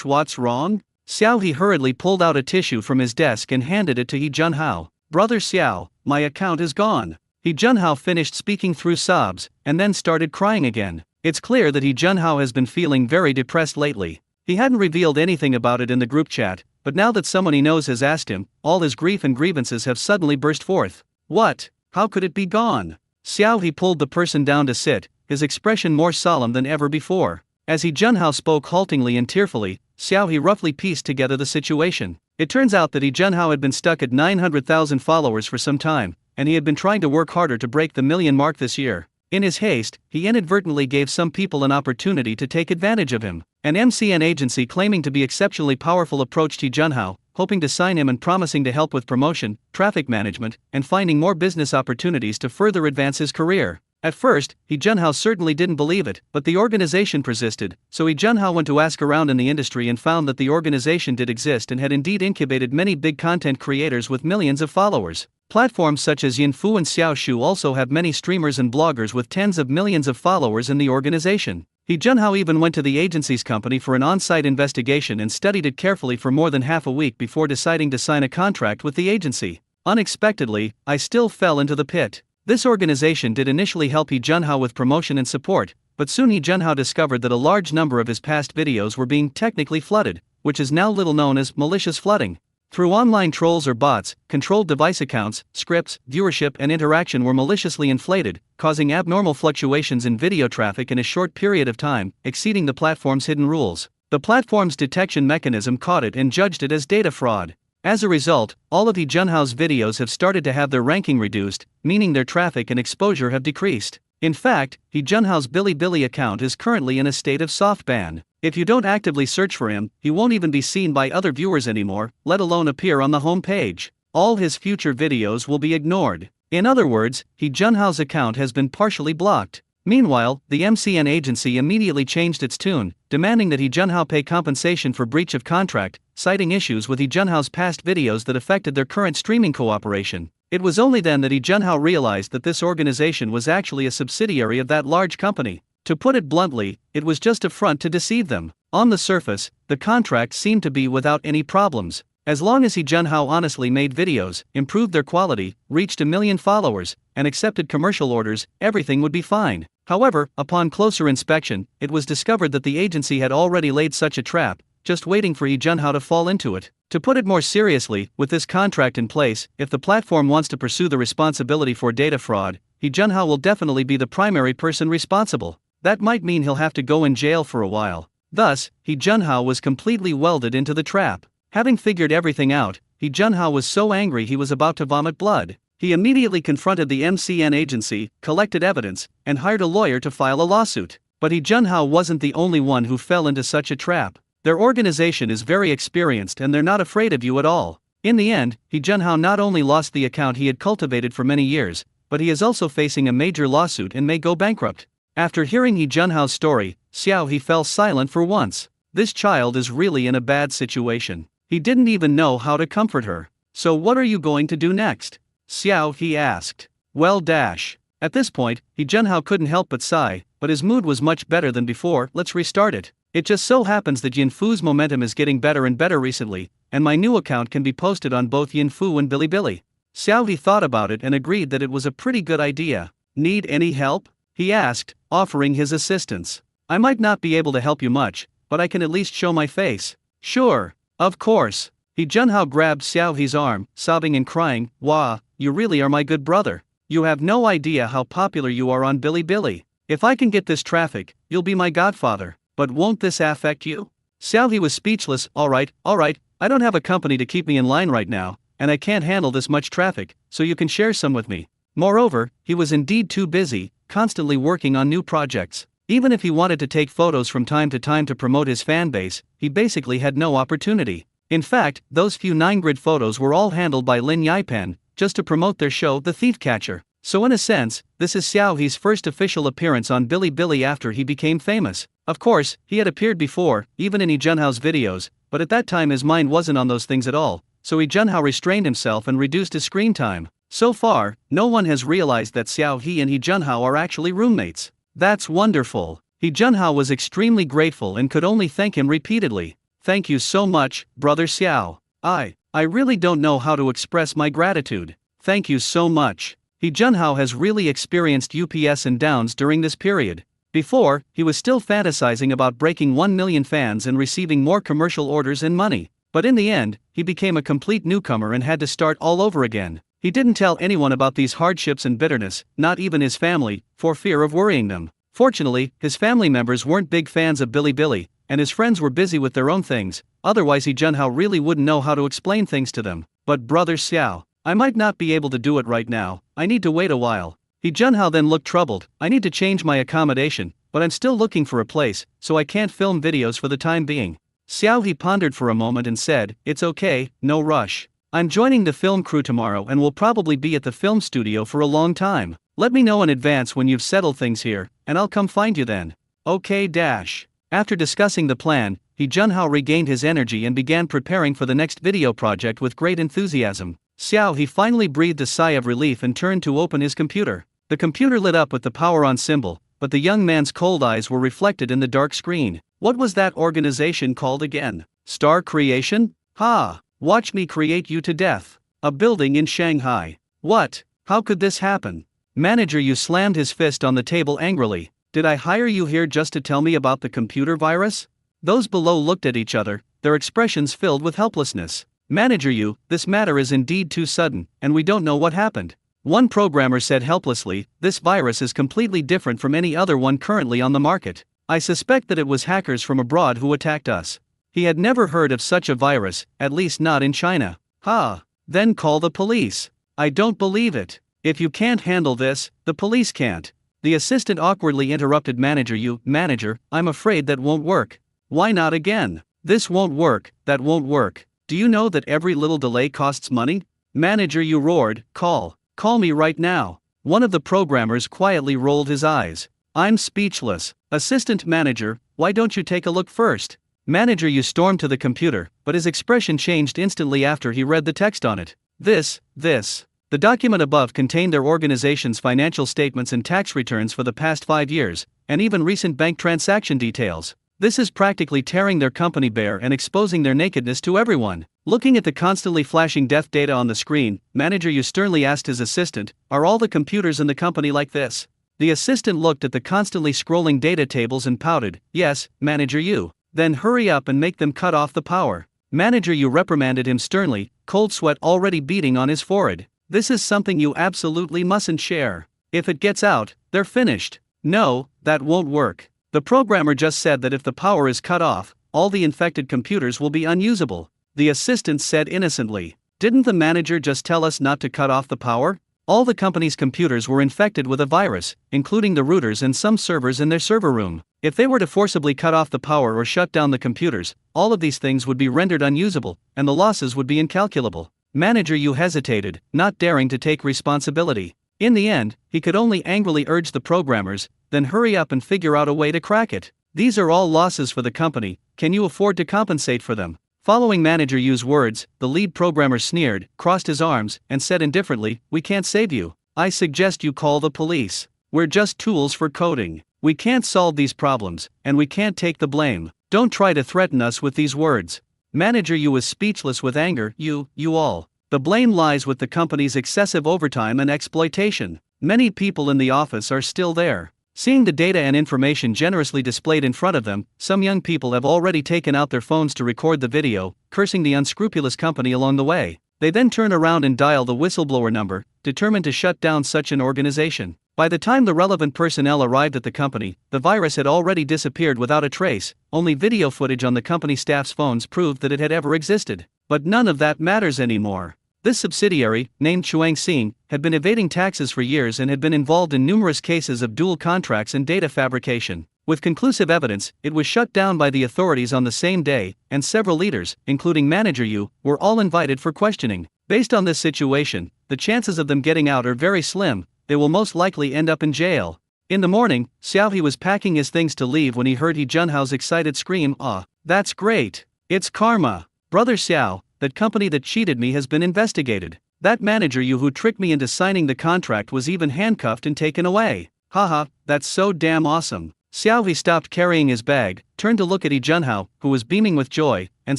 What's wrong? Xiao He hurriedly pulled out a tissue from his desk and handed it to He Junhao. Brother Xiao, my account is gone. He Junhao finished speaking through sobs, and then started crying again. It's clear that He Junhao has been feeling very depressed lately. He hadn't revealed anything about it in the group chat, but now that someone he knows has asked him, all his grief and grievances have suddenly burst forth. What? How could it be gone? Xiao He pulled the person down to sit, his expression more solemn than ever before. As He Junhao spoke haltingly and tearfully, Xiao He roughly pieced together the situation. It turns out that He Junhao had been stuck at 900,000 followers for some time, and he had been trying to work harder to break the million mark this year. In his haste, he inadvertently gave some people an opportunity to take advantage of him. An MCN agency claiming to be exceptionally powerful approached He Junhao, hoping to sign him and promising to help with promotion, traffic management, and finding more business opportunities to further advance his career. At first, He Junhao certainly didn't believe it, but the organization persisted, so He Junhao went to ask around in the industry and found that the organization did exist and had indeed incubated many big content creators with millions of followers. Platforms such as Yinfu and Xiaoshu also have many streamers and bloggers with tens of millions of followers in the organization. He Junhao even went to the agency's company for an on-site investigation and studied it carefully for more than half a week before deciding to sign a contract with the agency. Unexpectedly, I still fell into the pit. This organization did initially help He Junhao with promotion and support, but soon He Junhao discovered that a large number of his past videos were being technically flooded, which is now little known as malicious flooding. Through online trolls or bots, controlled device accounts, scripts, viewership and interaction were maliciously inflated, causing abnormal fluctuations in video traffic in a short period of time, exceeding the platform's hidden rules. The platform's detection mechanism caught it and judged it as data fraud. As a result, all of He Junhao's videos have started to have their ranking reduced, meaning their traffic and exposure have decreased. In fact, He Junhao's Bilibili account is currently in a state of soft ban. If you don't actively search for him, he won't even be seen by other viewers anymore, let alone appear on the home page. All his future videos will be ignored. In other words, He Junhao's account has been partially blocked. Meanwhile, the MCN agency immediately changed its tune, demanding that Lee Junhao pay compensation for breach of contract, citing issues with Lee Junhao's past videos that affected their current streaming cooperation. It was only then that Lee Junhao realized that this organization was actually a subsidiary of that large company. To put it bluntly, it was just a front to deceive them. On the surface, the contract seemed to be without any problems. As long as Lee Junhao honestly made videos, improved their quality, reached 1 million followers, and accepted commercial orders, everything would be fine. However, upon closer inspection, it was discovered that the agency had already laid such a trap, just waiting for Lee Junhao to fall into it. To put it more seriously, with this contract in place, if the platform wants to pursue the responsibility for data fraud, Lee Junhao will definitely be the primary person responsible. That might mean he'll have to go in jail for a while. Thus, Lee Junhao was completely welded into the trap. Having figured everything out, Lee Junhao was so angry he was about to vomit blood. He immediately confronted the MCN agency, collected evidence, and hired a lawyer to file a lawsuit. But Lee Junhao wasn't the only one who fell into such a trap. Their organization is very experienced and they're not afraid of you at all. In the end, Lee Junhao not only lost the account he had cultivated for many years, but he is also facing a major lawsuit and may go bankrupt. After hearing Lee Junhao's story, Xiao He fell silent for once. This child is really in a bad situation. He didn't even know how to comfort her. So what are you going to do next? Xiao He asked. Well dash. At this point, Lee Junhao couldn't help but sigh, but his mood was much better than before. Let's restart it. It just so happens that Yinfu's momentum is getting better and better recently, and my new account can be posted on both Yinfu and Bilibili. Xiao He thought about it and agreed that it was a pretty good idea. Need any help? He asked, offering his assistance. I might not be able to help you much, but I can at least show my face. Sure. Of course. Lee Junhao grabbed Xiao He's arm, sobbing and crying, Wah, you really are my good brother. You have no idea how popular you are on Bilibili. If I can get this traffic, you'll be my godfather. But won't this affect you? Xiao He was speechless. Alright, I don't have a company to keep me in line right now, and I can't handle this much traffic, so you can share some with me. Moreover, he was indeed too busy, constantly working on new projects. Even if he wanted to take photos from time to time to promote his fanbase, he basically had no opportunity. In fact, those few 9-grid photos were all handled by Lin Yipan, just to promote their show The Thief Catcher. So in a sense, this is Xiao He's first official appearance on Bilibili after he became famous. Of course, he had appeared before, even in Lee Junhao's videos, but at that time his mind wasn't on those things at all, so Lee Junhao restrained himself and reduced his screen time. So far, no one has realized that Xiao He and Lee Junhao are actually roommates. That's wonderful. Lee Junhao was extremely grateful and could only thank him repeatedly. Thank you so much, brother Xiao. I really don't know how to express my gratitude. Thank you so much. Lee Junhao has really experienced ups and downs during this period. Before, he was still fantasizing about breaking 1 million fans and receiving more commercial orders and money. But in the end, he became a complete newcomer and had to start all over again. He didn't tell anyone about these hardships and bitterness, not even his family, for fear of worrying them. Fortunately, his family members weren't big fans of Bilibili, and his friends were busy with their own things, otherwise Lee Junhao really wouldn't know how to explain things to them. But brother Xiao, I might not be able to do it right now, I need to wait a while. Lee Junhao then looked troubled. I need to change my accommodation, but I'm still looking for a place, so I can't film videos for the time being. Xiao He pondered for a moment and said, It's okay, no rush. I'm joining the film crew tomorrow and will probably be at the film studio for a long time. Let me know in advance when you've settled things here, and I'll come find you then. Okay dash. After discussing the plan, Lee Junhao regained his energy and began preparing for the next video project with great enthusiasm. Xiao He finally breathed a sigh of relief and turned to open his computer. The computer lit up with the power on symbol, but the young man's cold eyes were reflected in the dark screen. What was that organization called again? Star Creation? Ha! Watch me create you to death. A building in Shanghai. What? How could this happen? Manager Yu slammed his fist on the table angrily. Did I hire you here just to tell me about the computer virus? Those below looked at each other, their expressions filled with helplessness. Manager Yu, this matter is indeed too sudden, and we don't know what happened. One programmer said helplessly, this virus is completely different from any other one currently on the market. I suspect that it was hackers from abroad who attacked us. He had never heard of such a virus, at least not in China. Ha! Then call the police. I don't believe it. If you can't handle this, the police can't. The assistant awkwardly interrupted Manager Yu. Manager, I'm afraid that won't work. Why not again? This won't work, that won't work. Do you know that every little delay costs money? Manager Yu roared, call me right now. One of the programmers quietly rolled his eyes. I'm speechless. Assistant manager, why don't you take a look first? Manager You stormed to the computer, but his expression changed instantly after he read the text on it. This. The document above contained their organization's financial statements and tax returns for the past 5 years, and even recent bank transaction details. This is practically tearing their company bare and exposing their nakedness to everyone. Looking at the constantly flashing death data on the screen, Manager You sternly asked his assistant, "Are all the computers in the company like this?" The assistant looked at the constantly scrolling data tables and pouted, "Yes, Manager You." "Then hurry up and make them cut off the power." Manager You reprimanded him sternly, cold sweat already beading on his forehead. "This is something you absolutely mustn't share. If it gets out, they're finished." "No, that won't work. The programmer just said that if the power is cut off, all the infected computers will be unusable," the assistant said innocently. "Didn't the manager just tell us not to cut off the power?" All the company's computers were infected with a virus, including the routers and some servers in their server room. If they were to forcibly cut off the power or shut down the computers, all of these things would be rendered unusable, and the losses would be incalculable. Manager You hesitated, not daring to take responsibility. In the end, he could only angrily urge the programmers, "Then hurry up and figure out a way to crack it. These are all losses for the company, can you afford to compensate for them?" Following Manager Yu's words, the lead programmer sneered, crossed his arms, and said indifferently, "We can't save you. I suggest you call the police. We're just tools for coding. We can't solve these problems, and we can't take the blame. Don't try to threaten us with these words." Manager Yu was speechless with anger. You all. The blame lies with the company's excessive overtime and exploitation. Many people in the office are still there. Seeing the data and information generously displayed in front of them, some young people have already taken out their phones to record the video, cursing the unscrupulous company along the way. They then turn around and dial the whistleblower number, determined to shut down such an organization. By the time the relevant personnel arrived at the company, the virus had already disappeared without a trace. Only video footage on the company staff's phones proved that it had ever existed. But none of that matters anymore. This subsidiary, named Chuang Xing, had been evading taxes for years and had been involved in numerous cases of dual contracts and data fabrication. With conclusive evidence, it was shut down by the authorities on the same day, and several leaders, including Manager Yu, were all invited for questioning. Based on this situation, the chances of them getting out are very slim. They will most likely end up in jail. In the morning, Xiao He was packing his things to leave when he heard He Junhao's excited scream, "Ah, that's great! It's karma! Brother Xiao, that company that cheated me has been investigated. That Manager Yu who tricked me into signing the contract was even handcuffed and taken away. Haha, that's so damn awesome." Xiao He stopped carrying his bag, turned to look at He Junhao, who was beaming with joy, and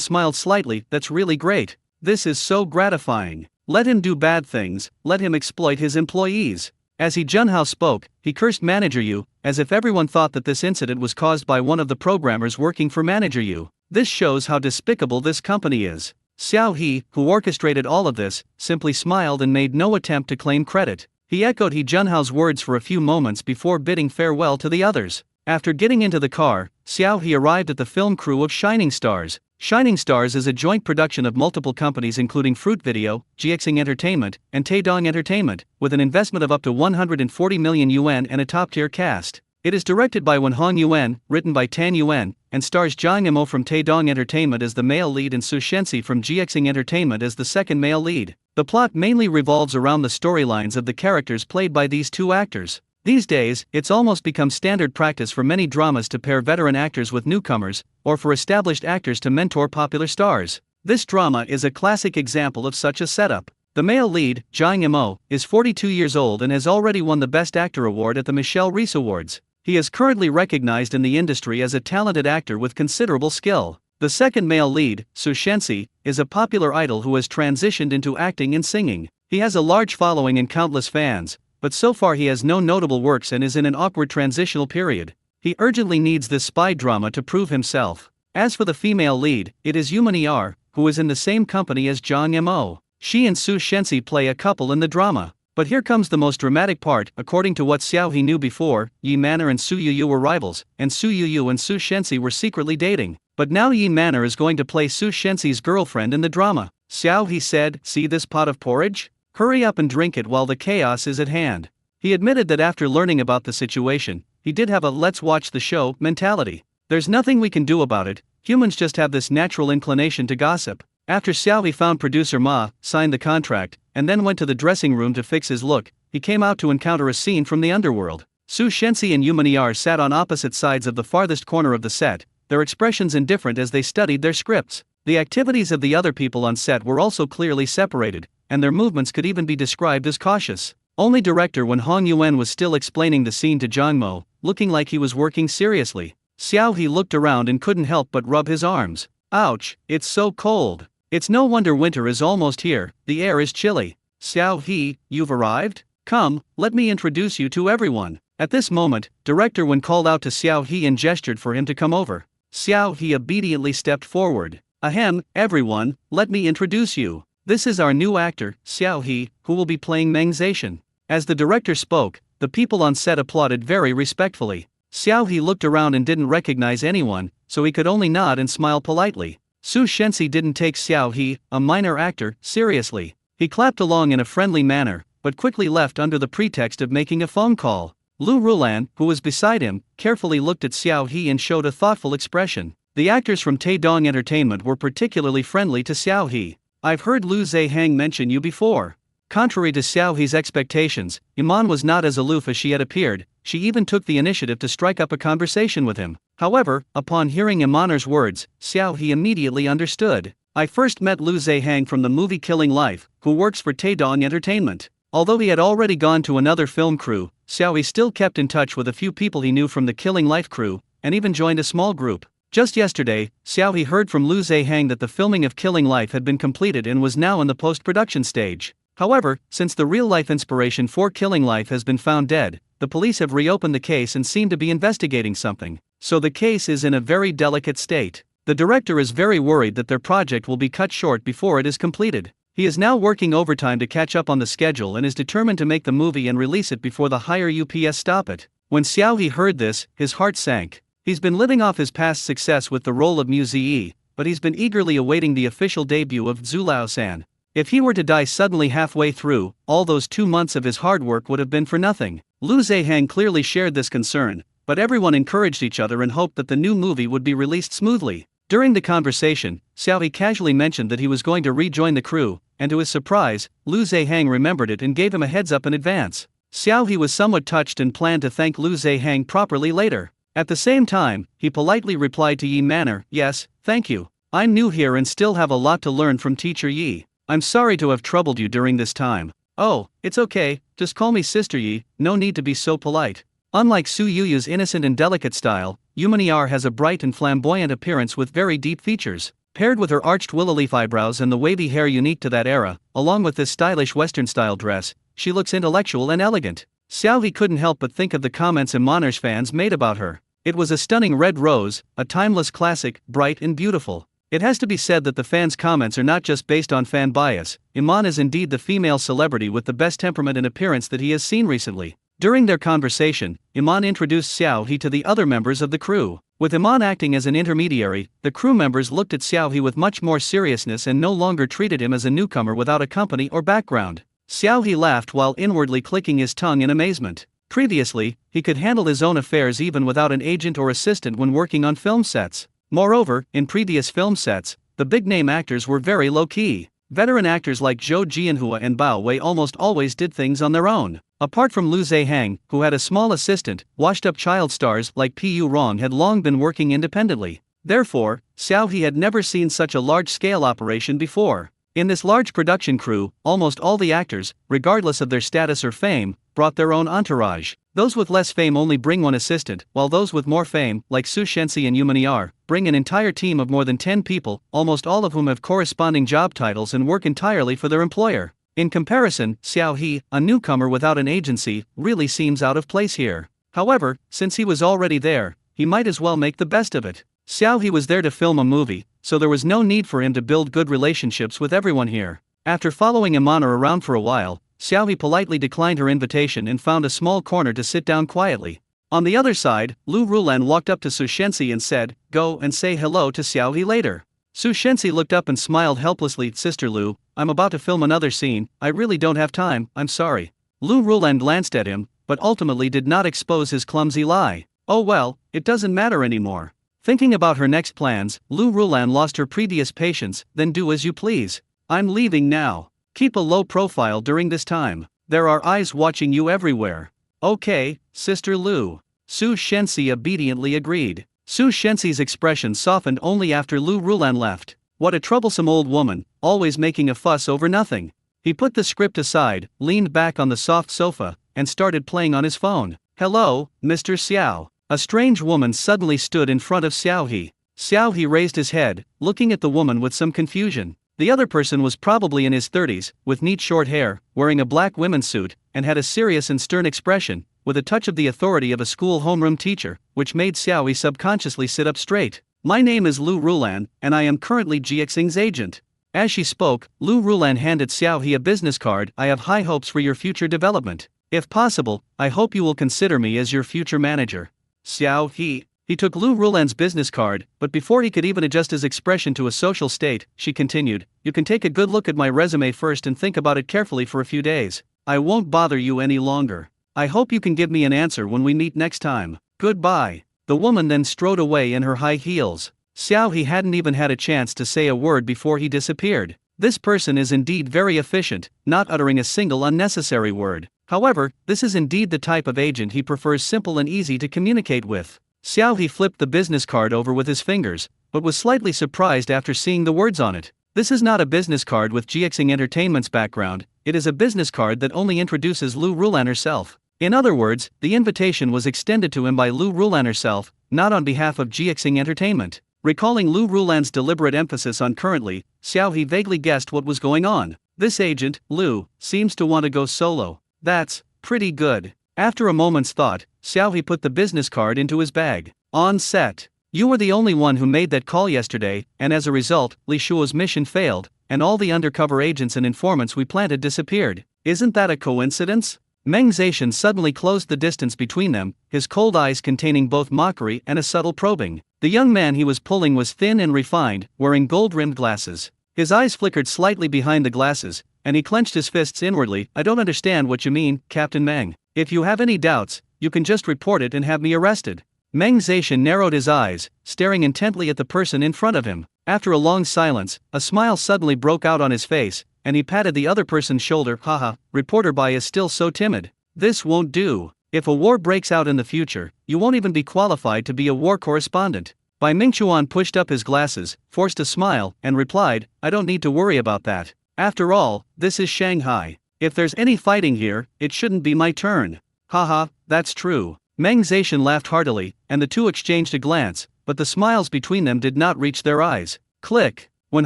smiled slightly. "That's really great. This is so gratifying. Let him do bad things, let him exploit his employees." As He Junhao spoke, he cursed Manager Yu, as if everyone thought that this incident was caused by one of the programmers working for Manager Yu. This shows how despicable this company is. Xiao He, who orchestrated all of this, simply smiled and made no attempt to claim credit. He echoed He Junhao's words for a few moments before bidding farewell to the others. After getting into the car, Xiao He arrived at the film crew of Shining Stars. Shining Stars is a joint production of multiple companies including Fruit Video, GXing Entertainment, and Taedong Entertainment, with an investment of up to 140 million yuan and a top-tier cast. It is directed by Wenhong Yuan, written by Tan Yuan, and stars Zhang Yimou from Taedong Entertainment as the male lead and Su Shenxi from GXing Entertainment as the second male lead. The plot mainly revolves around the storylines of the characters played by these two actors. These days, it's almost become standard practice for many dramas to pair veteran actors with newcomers, or for established actors to mentor popular stars. This drama is a classic example of such a setup. The male lead, Zhang Yimou, is 42 years old and has already won the Best Actor award at the Michelle Reese Awards. He is currently recognized in the industry as a talented actor with considerable skill. The second male lead, Su Shenxi, is a popular idol who has transitioned into acting and singing. He has a large following and countless fans, but so far he has no notable works and is in an awkward transitional period. He urgently needs this spy drama to prove himself. As for the female lead, it is Yumani R, who is in the same company as Zhang Yimou. She and Su Shenxi play a couple in the drama. But here comes the most dramatic part. According to what Xiao He knew before, Yi Manor and Su Yuyu were rivals, and Su Yuyu and Su Shenxi were secretly dating. But now Yi Manor is going to play Su Shenxi's girlfriend in the drama. Xiao He said, "See this pot of porridge? Hurry up and drink it while the chaos is at hand." He admitted that after learning about the situation, he did have a "let's watch the show" mentality. There's nothing we can do about it, humans just have this natural inclination to gossip. After Xiao He found producer Ma, signed the contract, and then went to the dressing room to fix his look, he came out to encounter a scene from the underworld. Su Shensi and Yumaniar sat on opposite sides of the farthest corner of the set, their expressions indifferent as they studied their scripts. The activities of the other people on set were also clearly separated, and their movements could even be described as cautious. Only director Wen Hong Yuan was still explaining the scene to Jangmo, looking like he was working seriously. Xiao He looked around and couldn't help but rub his arms. Ouch, it's so cold. It's no wonder winter is almost here, the air is chilly. Xiao He, you've arrived? Come, let me introduce you to everyone. At this moment, Director Wen called out to Xiao He and gestured for him to come over. Xiao He obediently stepped forward. Ahem, everyone, let me introduce you. This is our new actor, Xiao He, who will be playing Meng Zetian. As the director spoke, the people on set applauded very respectfully. Xiao He looked around and didn't recognize anyone, so he could only nod and smile politely. Su Shensi didn't take Xiao He, a minor actor, seriously. He clapped along in a friendly manner, but quickly left under the pretext of making a phone call. Lu Rulan, who was beside him, carefully looked at Xiao He and showed a thoughtful expression. The actors from Taedong Entertainment were particularly friendly to Xiao He. I've heard Lu Zehang mention you before. Contrary to Xiao He's expectations, Iman was not as aloof as she had appeared. She even took the initiative to strike up a conversation with him. However, upon hearing Iman's words, Xiao He immediately understood. I first met Lu Zehang from the movie Killing Life, who works for Taedong Entertainment. Although he had already gone to another film crew, Xiao He still kept in touch with a few people he knew from the Killing Life crew, and even joined a small group. Just yesterday, Xiao He heard from Lu Zehang that the filming of Killing Life had been completed and was now in the post-production stage. However, since the real-life inspiration for Killing Life has been found dead, the police have reopened the case and seem to be investigating something, so the case is in a very delicate state. The director is very worried that their project will be cut short before it is completed. He is now working overtime to catch up on the schedule and is determined to make the movie and release it before the higher UPS stop it. When Xiao He heard this, his heart sank. He's been living off his past success with the role of Mu Ziyi, but he's been eagerly awaiting the official debut of Zhu Lao-san. If he were to die suddenly halfway through, all those 2 months of his hard work would have been for nothing. Lu Zehang clearly shared this concern, but everyone encouraged each other and hoped that the new movie would be released smoothly. During the conversation, Xiao He casually mentioned that he was going to rejoin the crew, and to his surprise, Lu Zehang remembered it and gave him a heads up in advance. Xiao He was somewhat touched and planned to thank Lu Zehang properly later. At the same time, he politely replied to Yi Manor, yes, thank you. I'm new here and still have a lot to learn from teacher Yi. I'm sorry to have troubled you during this time. Oh, it's okay, just call me Sister Yi, no need to be so polite. Unlike Su Yuyu's innocent and delicate style, Yumaniar has a bright and flamboyant appearance with very deep features. Paired with her arched willow leaf eyebrows and the wavy hair unique to that era, along with this stylish Western-style dress, she looks intellectual and elegant. Xiao He couldn't help but think of the comments Iman's fans made about her. It was a stunning red rose, a timeless classic, bright and beautiful. It has to be said that the fans' comments are not just based on fan bias. Iman is indeed the female celebrity with the best temperament and appearance that he has seen recently. During their conversation, Iman introduced Xiao He to the other members of the crew. With Iman acting as an intermediary, the crew members looked at Xiao He with much more seriousness and no longer treated him as a newcomer without a company or background. Xiao He laughed while inwardly clicking his tongue in amazement. Previously, he could handle his own affairs even without an agent or assistant when working on film sets. Moreover, in previous film sets, the big-name actors were very low-key. Veteran actors like Zhou Jianhua and Bao Wei almost always did things on their own. Apart from Lu Zehang, who had a small assistant, washed-up child stars like Pu Rong had long been working independently. Therefore, Xiao He had never seen such a large-scale operation before. In this large production crew, almost all the actors, regardless of their status or fame, brought their own entourage. Those with less fame only bring one assistant, while those with more fame, like Su Shensi and Yumaniar, bring an entire team of more than 10 people, almost all of whom have corresponding job titles and work entirely for their employer. In comparison, Xiao He, a newcomer without an agency, really seems out of place here. However, since he was already there, he might as well make the best of it. Xiao He was there to film a movie, so there was no need for him to build good relationships with everyone here. After following Imana around for a while, Xiao He politely declined her invitation and found a small corner to sit down quietly. On the other side, Lu Rulan walked up to Su Shensi and said, "Go and say hello to Xiao He later." Su Shensi looked up and smiled helplessly. "Sister Lu, I'm about to film another scene, I really don't have time, I'm sorry." Lu Rulan glanced at him, but ultimately did not expose his clumsy lie. Oh well, it doesn't matter anymore. Thinking about her next plans, Lu Rulan lost her previous patience. "Then do as you please. I'm leaving now. Keep a low profile during this time. There are eyes watching you everywhere." Okay, Sister Lu. Su Shensi obediently agreed. Su Shensi's expression softened only after Lu Rulan left. What a troublesome old woman, always making a fuss over nothing. He put the script aside, leaned back on the soft sofa, and started playing on his phone. Hello, Mr. Xiao. A strange woman suddenly stood in front of Xiao He. Xiao He raised his head, looking at the woman with some confusion. The other person was probably in his 30s, with neat short hair, wearing a black women's suit, and had a serious and stern expression, with a touch of the authority of a school homeroom teacher, which made Xiao He subconsciously sit up straight. My name is Lu Rulan, and I am currently Jiexing's agent. As she spoke, Lu Rulan handed Xiao He a business card. I have high hopes for your future development. If possible, I hope you will consider me as your future manager. Xiao He took Lu Rulan's business card, but before he could even adjust his expression to a social state, she continued, you can take a good look at my resume first and think about it carefully for a few days. I won't bother you any longer. I hope you can give me an answer when we meet next time. Goodbye. The woman then strode away in her high heels. Xiao He hadn't even had a chance to say a word before he disappeared. This person is indeed very efficient, not uttering a single unnecessary word. However, this is indeed the type of agent he prefers, simple and easy to communicate with. Xiao He flipped the business card over with his fingers, but was slightly surprised after seeing the words on it. This is not a business card with Jiexing Entertainment's background, it is a business card that only introduces Lu Rulan herself. In other words, the invitation was extended to him by Lu Rulan herself, not on behalf of Jiexing Entertainment. Recalling Lu Rulan's deliberate emphasis on currently, Xiao He vaguely guessed what was going on. This agent, Lu, seems to want to go solo. That's pretty good. After a moment's thought, Xiao He put the business card into his bag. On set. You were the only one who made that call yesterday, and as a result, Li Shuo's mission failed, and all the undercover agents and informants we planted disappeared. Isn't that a coincidence? Meng Zetian suddenly closed the distance between them, his cold eyes containing both mockery and a subtle probing. The young man he was pulling was thin and refined, wearing gold-rimmed glasses. His eyes flickered slightly behind the glasses, and he clenched his fists inwardly. I don't understand what you mean, Captain Meng. If you have any doubts, you can just report it and have me arrested. Meng Zetian narrowed his eyes, staring intently at the person in front of him. After a long silence, a smile suddenly broke out on his face, and he patted the other person's shoulder. Haha, reporter Bai is still so timid. This won't do. If a war breaks out in the future, you won't even be qualified to be a war correspondent. Bai Mingchuan pushed up his glasses, forced a smile, and replied, I don't need to worry about that. After all, this is Shanghai. If there's any fighting here, it shouldn't be my turn. Haha, that's true. Meng Zetian laughed heartily, and the two exchanged a glance, but the smiles between them did not reach their eyes. Click. When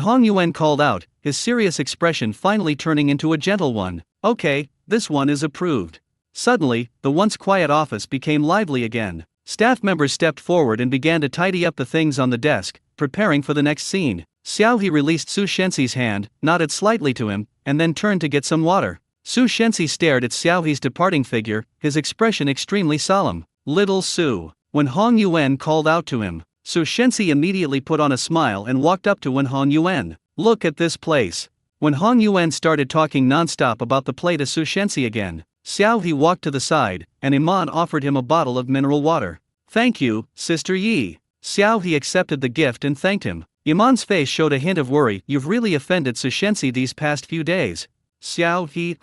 Hong Yuan called out, his serious expression finally turning into a gentle one. Okay, this one is approved. Suddenly, the once quiet office became lively again. Staff members stepped forward and began to tidy up the things on the desk, preparing for the next scene. Xiao He released Su Shensi's hand, nodded slightly to him, and then turned to get some water. Su Shensi stared at Xiao He's departing figure, his expression extremely solemn. Little Su. When Hong Yuan called out to him, Su Shensi immediately put on a smile and walked up to Hong Yuan. Look at this place. When Hong Yuan started talking non-stop about the play to Su Shensi again, Xiao He walked to the side, and Iman offered him a bottle of mineral water. Thank you, Sister Yi. Xiao He accepted the gift and thanked him. Iman's face showed a hint of worry. You've really offended Su Shensi these past few days. Xiao He,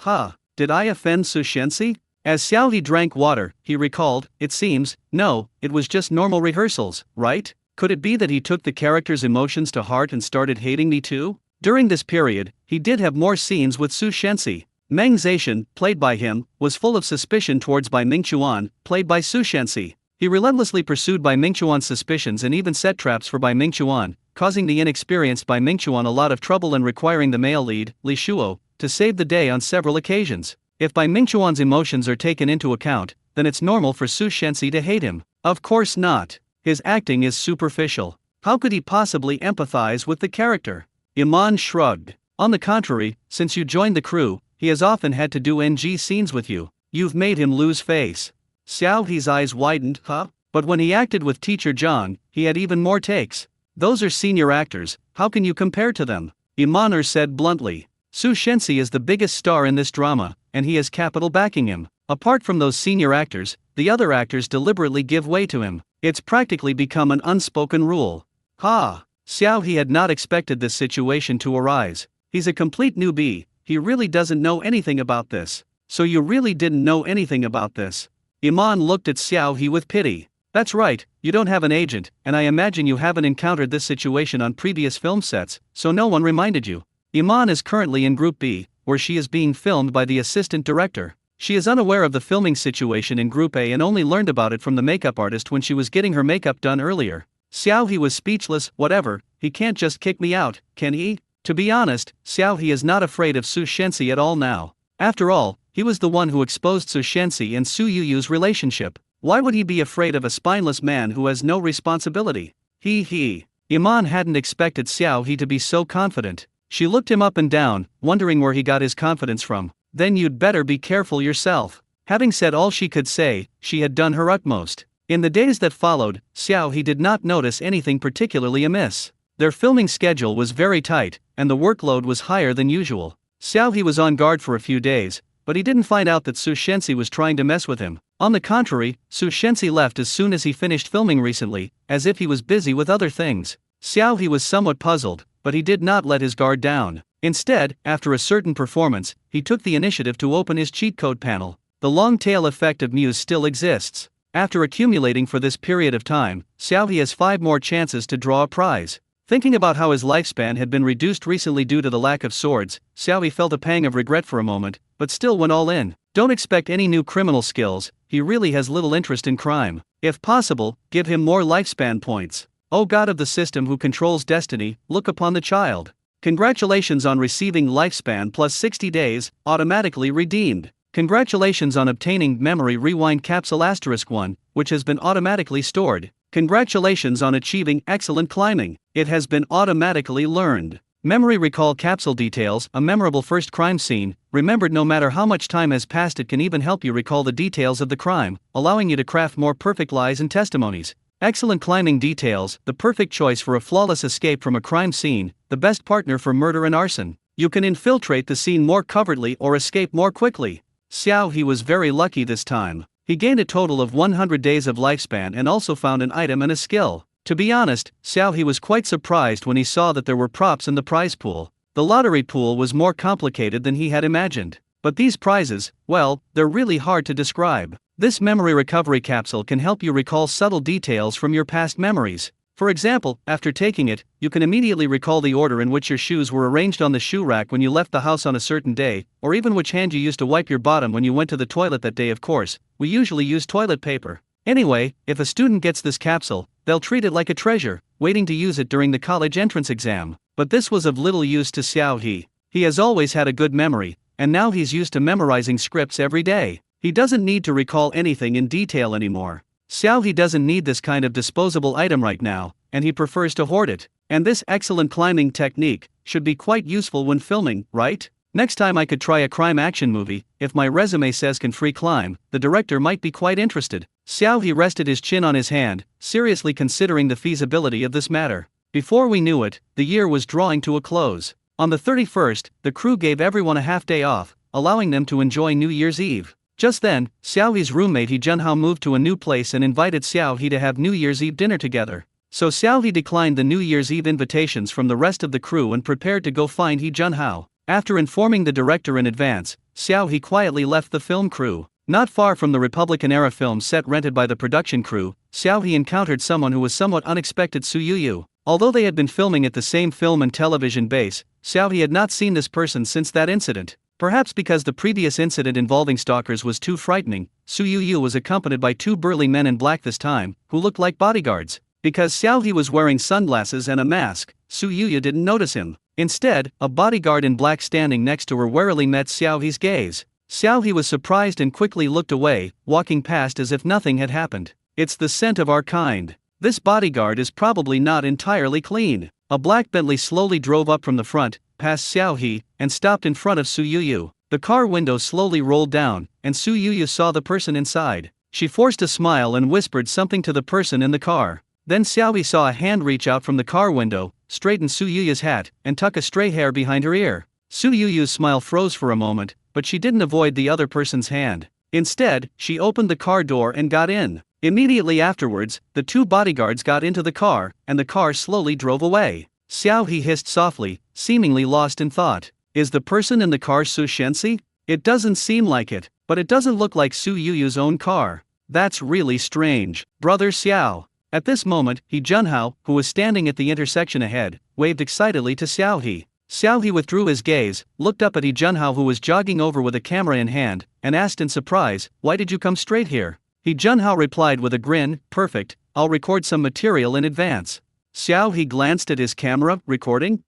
did I offend Su Shensi? As Xiao He drank water, he recalled, it seems, no, it was just normal rehearsals, right? Could it be that he took the character's emotions to heart and started hating me too? During this period, he did have more scenes with Su Shensi. Meng Zetian, played by him, was full of suspicion towards Bai Mingchuan, played by Su Shensi. He relentlessly pursued Bai Mingchuan's suspicions and even set traps for Bai Mingchuan, causing the inexperienced Bai Mingchuan a lot of trouble and requiring the male lead, Li Shuo, to save the day on several occasions. If Bai Mingchuan's emotions are taken into account, then it's normal for Su Shensi to hate him. Of course not. His acting is superficial. How could he possibly empathize with the character? Iman shrugged. On the contrary, since you joined the crew, he has often had to do NG scenes with you. You've made him lose face. Xiao He's eyes widened, But when he acted with Teacher Zhang, he had even more takes. Those are senior actors, how can you compare to them? Imaner said bluntly. Su Shensi is the biggest star in this drama, and he has capital backing him. Apart from those senior actors, the other actors deliberately give way to him. It's practically become an unspoken rule. Xiao He had not expected this situation to arise. He's a complete newbie, he really doesn't know anything about this. So you really didn't know anything about this? Iman looked at Xiao He with pity. That's right, you don't have an agent, and I imagine you haven't encountered this situation on previous film sets, so no one reminded you. Iman is currently in Group B, where she is being filmed by the assistant director. She is unaware of the filming situation in Group A and only learned about it from the makeup artist when she was getting her makeup done earlier. Xiao He was speechless. Whatever, he can't just kick me out, can he? To be honest, Xiao He is not afraid of Su Shensi at all now. After all, he was the one who exposed Su Shensi and Su Yuyu's relationship. Why would he be afraid of a spineless man who has no responsibility? He. Iman hadn't expected Xiao He to be so confident. She looked him up and down, wondering where he got his confidence from. Then you'd better be careful yourself. Having said all she could say, she had done her utmost. In the days that followed, Xiao He did not notice anything particularly amiss. Their filming schedule was very tight, and the workload was higher than usual. Xiao He was on guard for a few days, but he didn't find out that Su Shensi was trying to mess with him. On the contrary, Su Shensi left as soon as he finished filming recently, as if he was busy with other things. Xiao He was somewhat puzzled, but he did not let his guard down. Instead, after a certain performance, he took the initiative to open his cheat code panel. The long tail effect of Muse still exists. After accumulating for this period of time, Xiao He has 5 more chances to draw a prize. Thinking about how his lifespan had been reduced recently due to the lack of swords, Xiao He felt a pang of regret for a moment, but still went all in. Don't expect any new criminal skills, he really has little interest in crime. If possible, give him more lifespan points. O God of the system who controls destiny, look upon the child. Congratulations on receiving lifespan plus 60 days, automatically redeemed. Congratulations on obtaining memory rewind capsule *1, which has been automatically stored. Congratulations on achieving excellent climbing. It has been automatically learned. Memory recall capsule details, a memorable first crime scene, remembered no matter how much time has passed. It can even help you recall the details of the crime, allowing you to craft more perfect lies and testimonies. Excellent climbing details, the perfect choice for a flawless escape from a crime scene, the best partner for murder and arson. You can infiltrate the scene more covertly or escape more quickly. Xiao He was very lucky this time. He gained a total of 100 days of lifespan and also found an item and a skill. To be honest, Xiao He was quite surprised when he saw that there were props in the prize pool. The lottery pool was more complicated than he had imagined. But these prizes, well, they're really hard to describe. This memory recovery capsule can help you recall subtle details from your past memories. For example, after taking it, you can immediately recall the order in which your shoes were arranged on the shoe rack when you left the house on a certain day, or even which hand you used to wipe your bottom when you went to the toilet that day. Of course, we usually use toilet paper. Anyway, if a student gets this capsule, they'll treat it like a treasure, waiting to use it during the college entrance exam. But this was of little use to Xiao He. He has always had a good memory, and now he's used to memorizing scripts every day. He doesn't need to recall anything in detail anymore. Xiao He doesn't need this kind of disposable item right now, and he prefers to hoard it. And this excellent climbing technique should be quite useful when filming, right? Next time I could try a crime action movie. If my resume says can free climb, the director might be quite interested. Xiao He rested his chin on his hand, seriously considering the feasibility of this matter. Before we knew it, the year was drawing to a close. On the 31st, the crew gave everyone a half-day off, allowing them to enjoy New Year's Eve. Just then, Xiao He's roommate He Junhao moved to a new place and invited Xiao He to have New Year's Eve dinner together. So Xiao He declined the New Year's Eve invitations from the rest of the crew and prepared to go find He Junhao. After informing the director in advance, Xiao He quietly left the film crew. Not far from the Republican-era film set rented by the production crew, Xiao He encountered someone who was somewhat unexpected: Su Yuyu. Although they had been filming at the same film and television base, Xiao He had not seen this person since that incident. Perhaps because the previous incident involving stalkers was too frightening, Su Yuyu was accompanied by 2 burly men in black this time, who looked like bodyguards. Because Xiao He was wearing sunglasses and a mask, Su Yuyu didn't notice him. Instead, a bodyguard in black standing next to her warily met Xiao He's gaze. Xiao He was surprised and quickly looked away, walking past as if nothing had happened. It's the scent of our kind. This bodyguard is probably not entirely clean. A black Bentley slowly drove up from the front, past Xiao He, and stopped in front of Su Yuyu. The car window slowly rolled down, and Su Yuyu saw the person inside. She forced a smile and whispered something to the person in the car. Then Xiao He saw a hand reach out from the car window, straighten Su Yuyu's hat, and tuck a stray hair behind her ear. Su Yuyu's smile froze for a moment, but she didn't avoid the other person's hand. Instead, she opened the car door and got in. Immediately afterwards, the 2 bodyguards got into the car, and the car slowly drove away. Xiao He hissed softly, seemingly lost in thought. Is the person in the car Su Shensi? It doesn't seem like it, but it doesn't look like Su Yuyu's own car. That's really strange, Brother Xiao. At this moment, He Junhao, who was standing at the intersection ahead, waved excitedly to Xiao He. Xiao He withdrew his gaze, looked up at He Junhao who was jogging over with a camera in hand, and asked in surprise, "Why did you come straight here?" He Junhao replied with a grin, "Perfect, I'll record some material in advance." Xiao He glanced at his camera, recording?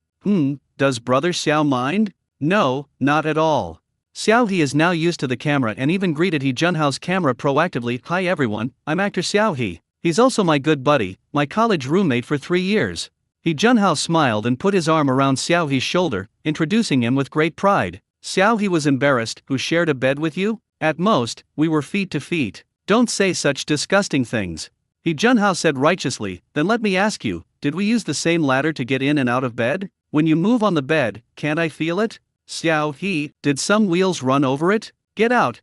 Does Brother Xiao mind? No, not at all. Xiao He is now used to the camera and even greeted He Junhao's camera proactively. "Hi everyone, I'm actor Xiao He. He's also my good buddy, my college roommate for 3 years." He Junhao smiled and put his arm around Xiao He's shoulder, introducing him with great pride. Xiao He was embarrassed. "Who shared a bed with you? At most, we were feet to feet. Don't say such disgusting things." He Junhao said righteously, "Then let me ask you, did we use the same ladder to get in and out of bed? When you move on the bed, can't I feel it?" Xiao He, "Did some wheels run over it? Get out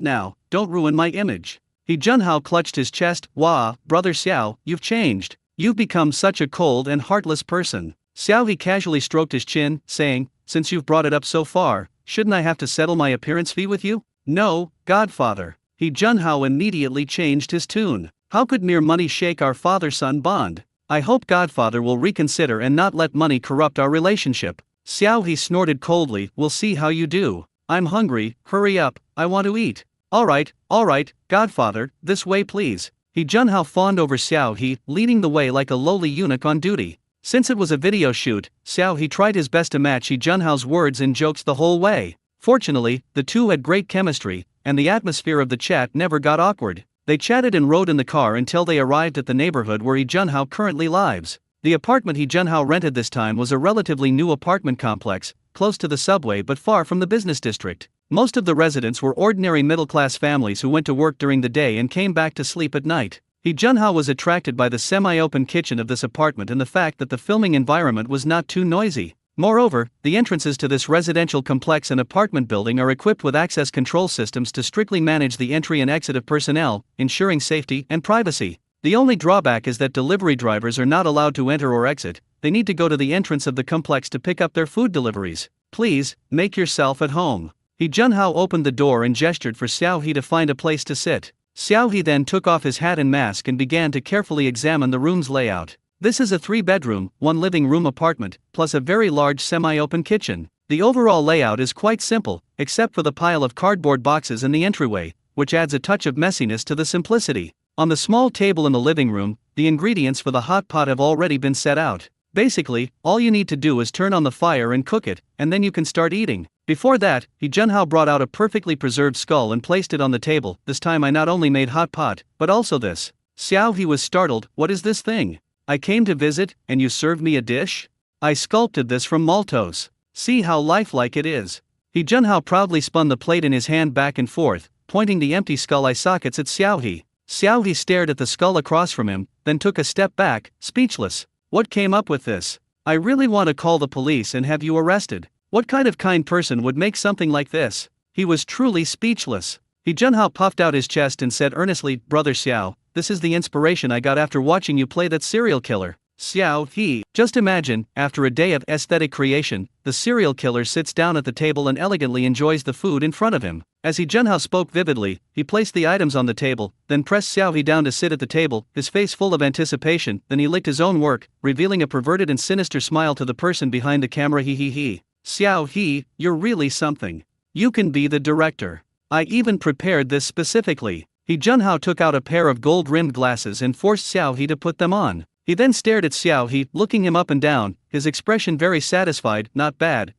now, don't ruin my image." He Junhao clutched his chest. "Wah, Brother Xiao, you've changed. You've become such a cold and heartless person." Xiao He casually stroked his chin, saying, "Since you've brought it up so far, shouldn't I have to settle my appearance fee with you?" "No, Godfather." He Junhao immediately changed his tune. "How could mere money shake our father-son bond? I hope Godfather will reconsider and not let money corrupt our relationship." Xiao He snorted coldly, "We'll see how you do. I'm hungry, hurry up, I want to eat." All right, Godfather, this way please." He Junhao fawned over Xiao He, leading the way like a lowly eunuch on duty. Since it was a video shoot, Xiao He tried his best to match He Junhao's words and jokes the whole way. Fortunately, the two had great chemistry, and the atmosphere of the chat never got awkward. They chatted and rode in the car until they arrived at the neighborhood where He Junhao currently lives. The apartment He Junhao rented this time was a relatively new apartment complex, close to the subway but far from the business district. Most of the residents were ordinary middle-class families who went to work during the day and came back to sleep at night. He Junhao was attracted by the semi-open kitchen of this apartment and the fact that the filming environment was not too noisy. Moreover, the entrances to this residential complex and apartment building are equipped with access control systems to strictly manage the entry and exit of personnel, ensuring safety and privacy. The only drawback is that delivery drivers are not allowed to enter or exit. They need to go to the entrance of the complex to pick up their food deliveries. "Please, make yourself at home." He Junhao opened the door and gestured for Xiao He to find a place to sit. Xiao He then took off his hat and mask and began to carefully examine the room's layout. This is a 3-bedroom, 1 living room apartment, plus a very large semi-open kitchen. The overall layout is quite simple, except for the pile of cardboard boxes in the entryway, which adds a touch of messiness to the simplicity. On the small table in the living room, the ingredients for the hot pot have already been set out. Basically, all you need to do is turn on the fire and cook it, and then you can start eating. Before that, He Junhao brought out a perfectly preserved skull and placed it on the table. "This time I not only made hot pot, but also this." Xiao He was startled. "What is this thing? I came to visit, and you served me a dish? I sculpted this from maltose. See how lifelike it is." He Junhao proudly spun the plate in his hand back and forth, pointing the empty skull eye sockets at Xiao He. Xiao He stared at the skull across from him, then took a step back, speechless. "What came up with this? I really want to call the police and have you arrested. What kind of kind person would make something like this?" He was truly speechless. He Junhao puffed out his chest and said earnestly, "Brother Xiao, this is the inspiration I got after watching you play that serial killer." Xiao He, just imagine, after a day of aesthetic creation, the serial killer sits down at the table and elegantly enjoys the food in front of him. As He Junhao spoke vividly, he placed the items on the table, then pressed Xiao He down to sit at the table, his face full of anticipation. Then he licked his own work, revealing a perverted and sinister smile to the person behind the camera. He. "Xiao He, you're really something. You can be the director. I even prepared this specifically." He Junhao took out a pair of gold-rimmed glasses and forced Xiao He to put them on. He then stared at Xiao He, looking him up and down, his expression very satisfied. Not bad,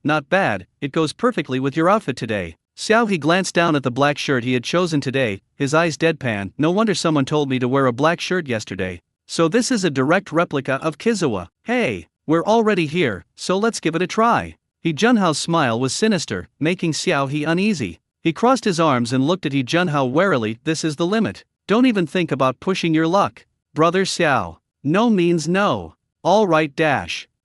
it goes perfectly with your outfit today." Xiao He glanced down at the black shirt he had chosen today, his eyes deadpan. "No wonder someone told me to wear a black shirt yesterday. So this is a direct replica of Kizawa. Hey, we're already here, so let's give it a try." He Junhao's smile was sinister, making Xiao He uneasy. He crossed his arms and looked at He Junhao warily. "This is the limit. Don't even think about pushing your luck. Brother Xiao. No means no. All right.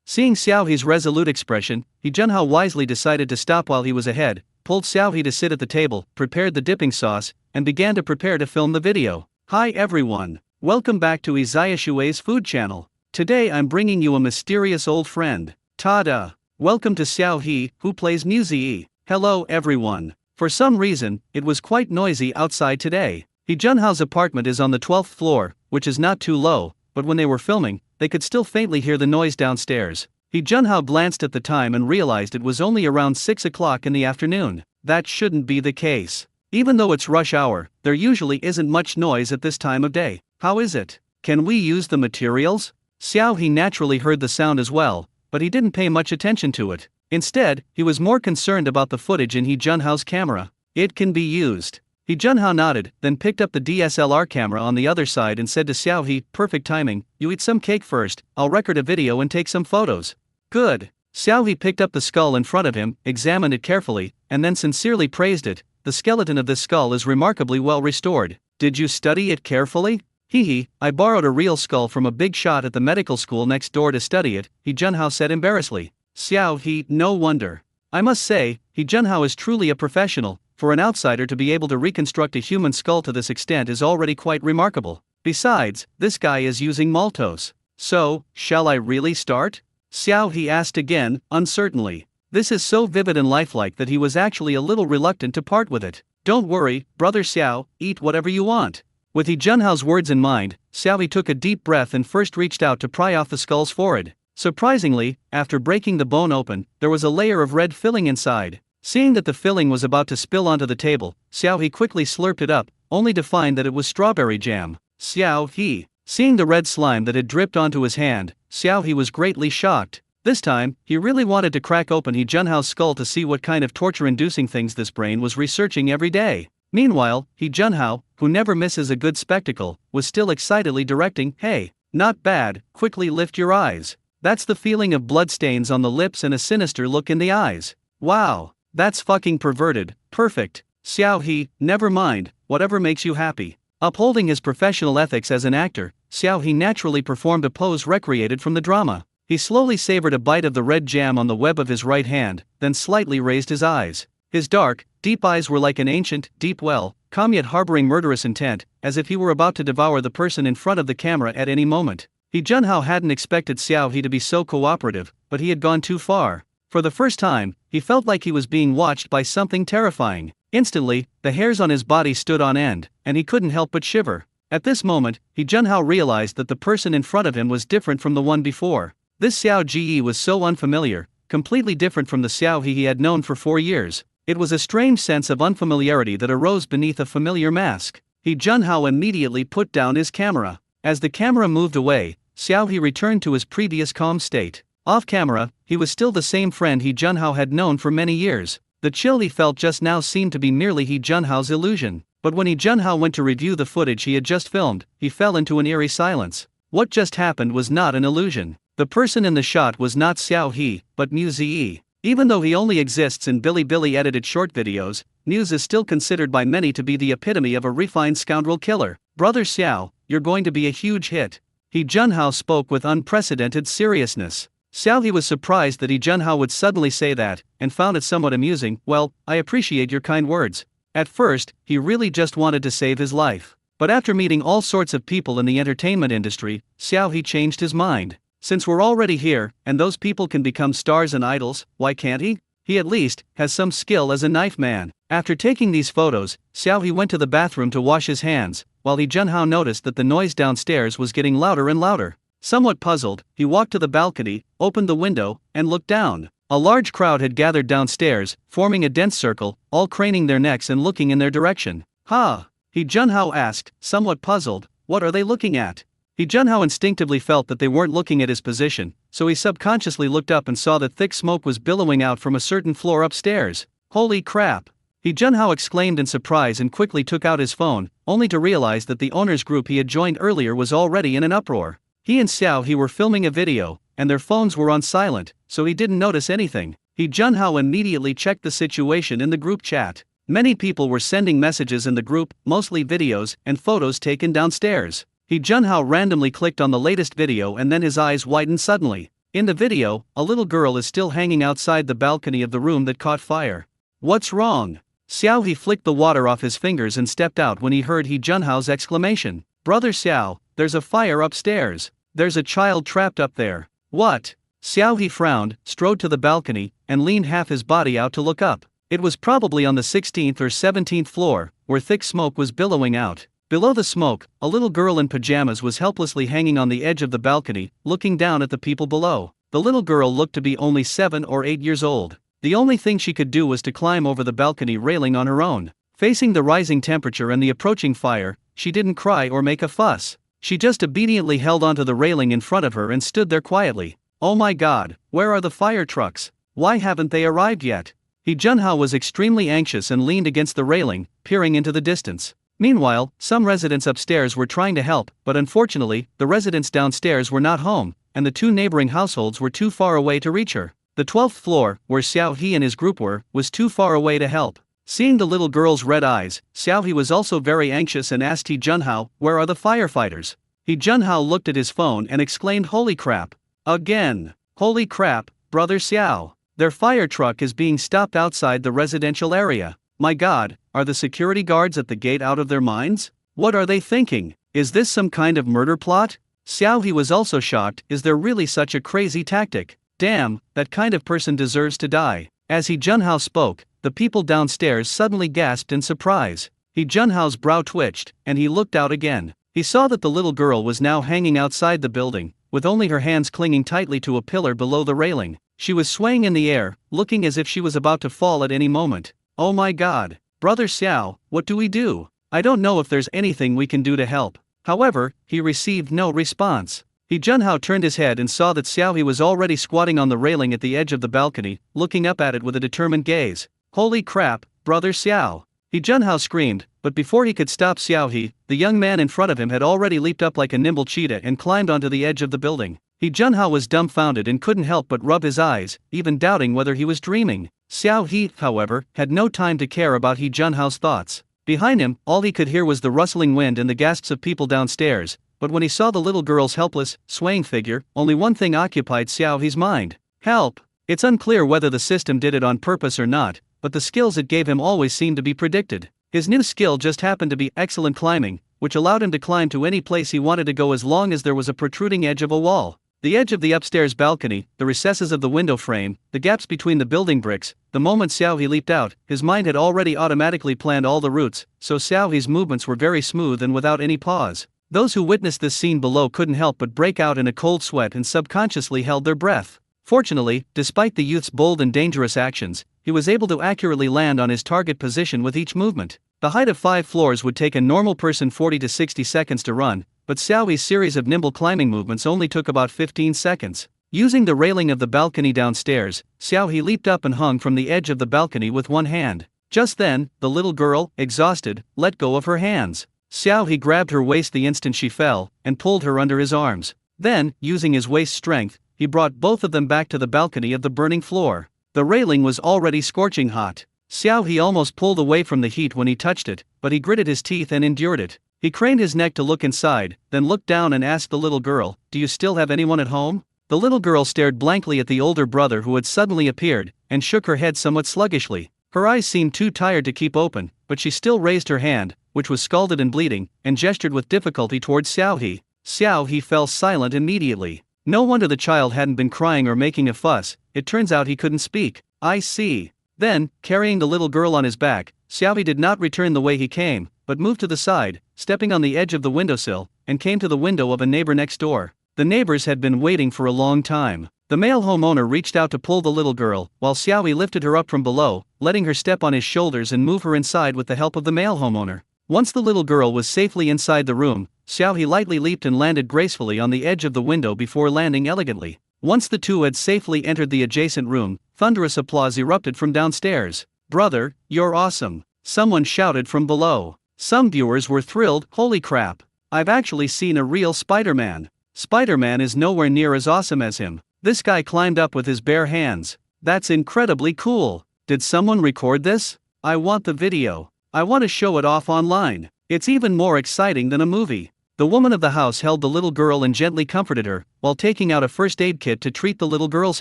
Seeing Xiao He's resolute expression, He Junhao wisely decided to stop while he was ahead, pulled Xiao He to sit at the table, prepared the dipping sauce, and began to prepare to film the video. "Hi everyone. Welcome back to Izaya Shuei's food channel. Today I'm bringing you a mysterious old friend. Ta-da! Welcome to Xiao He, who plays music. Hello everyone." For some reason, it was quite noisy outside today. He Junhao's apartment is on the 12th floor, which is not too low, but when they were filming, they could still faintly hear the noise downstairs. He Junhao glanced at the time and realized it was only around 6 o'clock in the afternoon. That shouldn't be the case. Even though it's rush hour, there usually isn't much noise at this time of day. How is it? Can we use the materials? Xiao He naturally heard the sound as well, but he didn't pay much attention to it. Instead, he was more concerned about the footage in He Junhao's camera. It can be used. He Junhao nodded, then picked up the DSLR camera on the other side and said to Xiao He, perfect timing, you eat some cake first, I'll record a video and take some photos. Good. Xiao He picked up the skull in front of him, examined it carefully, and then sincerely praised it. The skeleton of this skull is remarkably well restored. Did you study it carefully? Hee, I borrowed a real skull from a big shot at the medical school next door to study it, He Junhao said embarrassedly. Xiao He, no wonder. I must say, He Junhao is truly a professional. For an outsider to be able to reconstruct a human skull to this extent is already quite remarkable. Besides, this guy is using maltose. So, shall I really start? Xiao He asked again, uncertainly. This is so vivid and lifelike that he was actually a little reluctant to part with it. Don't worry, brother Xiao, eat whatever you want. With He Junhao's words in mind, Xiao He took a deep breath and first reached out to pry off the skull's forehead. Surprisingly, after breaking the bone open, there was a layer of red filling inside. Seeing that the filling was about to spill onto the table, Xiao He quickly slurped it up, only to find that it was strawberry jam. Xiao He. Seeing the red slime that had dripped onto his hand, Xiao He was greatly shocked. This time, he really wanted to crack open He Junhao's skull to see what kind of torture-inducing things this brain was researching every day. Meanwhile, He Junhao, who never misses a good spectacle, was still excitedly directing, hey, not bad, quickly lift your eyes. That's the feeling of bloodstains on the lips and a sinister look in the eyes. Wow, that's fucking perverted, perfect. Xiao He, never mind, whatever makes you happy. Upholding his professional ethics as an actor, Xiao He naturally performed a pose recreated from the drama. He slowly savored a bite of the red jam on the web of his right hand, then slightly raised his eyes. His dark, deep eyes were like an ancient, deep well, calm yet harboring murderous intent, as if he were about to devour the person in front of the camera at any moment. He Junhao hadn't expected Xiao He to be so cooperative, but he had gone too far. For the first time, he felt like he was being watched by something terrifying. Instantly, the hairs on his body stood on end, and he couldn't help but shiver. At this moment, He Junhao realized that the person in front of him was different from the one before. This Xiao Ji was so unfamiliar, completely different from the Xiao he had known for 4 years. It was a strange sense of unfamiliarity that arose beneath a familiar mask. He Junhao immediately put down his camera. As the camera moved away, Xiao He returned to his previous calm state. Off camera, he was still the same friend He Junhao had known for many years. The chill he felt just now seemed to be merely He Junhao's illusion. But when He Junhao went to review the footage he had just filmed, he fell into an eerie silence. What just happened was not an illusion. The person in the shot was not Xiao He, but Mu Ziyi. Even though he only exists in Bilibili edited short videos, Muse is still considered by many to be the epitome of a refined scoundrel killer. Brother Xiao, you're going to be a huge hit. He Junhao spoke with unprecedented seriousness. Xiao He was surprised that He Junhao would suddenly say that, and found it somewhat amusing. Well, I appreciate your kind words. At first, he really just wanted to save his life. But after meeting all sorts of people in the entertainment industry, Xiao He changed his mind. Since we're already here, and those people can become stars and idols, why can't he? He at least has some skill as a knife man. After taking these photos, Xiao He went to the bathroom to wash his hands, while He Junhao noticed that the noise downstairs was getting louder and louder. Somewhat puzzled, he walked to the balcony, opened the window, and looked down. A large crowd had gathered downstairs, forming a dense circle, all craning their necks and looking in their direction. Ha! He Junhao asked, somewhat puzzled, what are they looking at? He Junhao instinctively felt that they weren't looking at his position, so he subconsciously looked up and saw that thick smoke was billowing out from a certain floor upstairs. Holy crap! He Junhao exclaimed in surprise and quickly took out his phone, only to realize that the owners group he had joined earlier was already in an uproar. He and Xiao He were filming a video, and their phones were on silent, so he didn't notice anything. He Junhao immediately checked the situation in the group chat. Many people were sending messages in the group, mostly videos and photos taken downstairs. He Junhao randomly clicked on the latest video and then his eyes widened suddenly. In the video, a little girl is still hanging outside the balcony of the room that caught fire. What's wrong? Xiao He flicked the water off his fingers and stepped out when he heard He Junhao's exclamation. Brother Xiao, there's a fire upstairs. There's a child trapped up there. What? Xiao He frowned, strode to the balcony, and leaned half his body out to look up. It was probably on the 16th or 17th floor, where thick smoke was billowing out. Below the smoke, a little girl in pajamas was helplessly hanging on the edge of the balcony, looking down at the people below. The little girl looked to be only 7 or 8 years old. The only thing she could do was to climb over the balcony railing on her own. Facing the rising temperature and the approaching fire, she didn't cry or make a fuss. She just obediently held onto the railing in front of her and stood there quietly. Oh my God, where are the fire trucks? Why haven't they arrived yet? Hee Junho was extremely anxious and leaned against the railing, peering into the distance. Meanwhile, some residents upstairs were trying to help, but unfortunately, the residents downstairs were not home, and the 2 neighboring households were too far away to reach her. The 12th floor, where Xiao He and his group were, was too far away to help. Seeing the little girl's red eyes, Xiao He was also very anxious and asked Hee Junho, "Where are the firefighters?" Hee Junho looked at his phone and exclaimed, "Holy crap! Again! Holy crap, brother Xiao! Their fire truck is being stopped outside the residential area. My God, are the security guards at the gate out of their minds? What are they thinking? Is this some kind of murder plot?" Xiao He was also shocked. Is there really such a crazy tactic? Damn, that kind of person deserves to die. As Hee Junho spoke, the people downstairs suddenly gasped in surprise. Hee Junho's brow twitched, and he looked out again. He saw that the little girl was now hanging outside the building, with only her hands clinging tightly to a pillar below the railing. She was swaying in the air, looking as if she was about to fall at any moment. Oh my God, brother Xiao, what do we do? I don't know if there's anything we can do to help. However, he received no response. Hee Junho turned his head and saw that Xiao He was already squatting on the railing at the edge of the balcony, looking up at it with a determined gaze. Holy crap, brother Xiao! Hee Junho screamed, but before he could stop Xiao He, the young man in front of him had already leaped up like a nimble cheetah and climbed onto the edge of the building. Hee Junho was dumbfounded and couldn't help but rub his eyes, even doubting whether he was dreaming. Xiao He, however, had no time to care about Hee Junho's thoughts. Behind him, all he could hear was the rustling wind and the gasps of people downstairs, but when he saw the little girl's helpless, swaying figure, only one thing occupied Xiao He's mind. Help! It's unclear whether the system did it on purpose or not, but the skills it gave him always seemed to be predicted. His new skill just happened to be excellent climbing, which allowed him to climb to any place he wanted to go as long as there was a protruding edge of a wall. The edge of the upstairs balcony, the recesses of the window frame, the gaps between the building bricks. The moment Xiao He leaped out, his mind had already automatically planned all the routes, so Xiao He's movements were very smooth and without any pause. Those who witnessed this scene below couldn't help but break out in a cold sweat and subconsciously held their breath. Fortunately, despite the youth's bold and dangerous actions, he was able to accurately land on his target position with each movement. The height of 5 floors would take a normal person 40 to 60 seconds to run, but Xiao He's series of nimble climbing movements only took about 15 seconds. Using the railing of the balcony downstairs, Xiao He leaped up and hung from the edge of the balcony with one hand. Just then, the little girl, exhausted, let go of her hands. Xiao He grabbed her waist the instant she fell, and pulled her under his arms. Then, using his waist strength, he brought both of them back to the balcony of the burning floor. The railing was already scorching hot. Xiao He almost pulled away from the heat when he touched it, but he gritted his teeth and endured it. He craned his neck to look inside, then looked down and asked the little girl, "Do you still have anyone at home?" The little girl stared blankly at the older brother who had suddenly appeared, and shook her head somewhat sluggishly. Her eyes seemed too tired to keep open, but she still raised her hand, which was scalded and bleeding, and gestured with difficulty towards Xiao He. Xiao He fell silent immediately. No wonder the child hadn't been crying or making a fuss, it turns out he couldn't speak. I see. Then, carrying the little girl on his back, Xiao He did not return the way he came, but moved to the side, stepping on the edge of the windowsill, and came to the window of a neighbor next door. The neighbors had been waiting for a long time. The male homeowner reached out to pull the little girl, while Xiao He lifted her up from below, letting her step on his shoulders and move her inside with the help of the male homeowner. Once the little girl was safely inside the room, Xiao He lightly leaped and landed gracefully on the edge of the window before landing elegantly. Once the two had safely entered the adjacent room, thunderous applause erupted from downstairs. "Brother, you're awesome," someone shouted from below. Some viewers were thrilled. "Holy crap! I've actually seen a real Spider-Man. Spider-Man is nowhere near as awesome as him. This guy climbed up with his bare hands. That's incredibly cool. Did someone record this? I want the video. I want to show it off online. It's even more exciting than a movie." The woman of the house held the little girl and gently comforted her, while taking out a first aid kit to treat the little girl's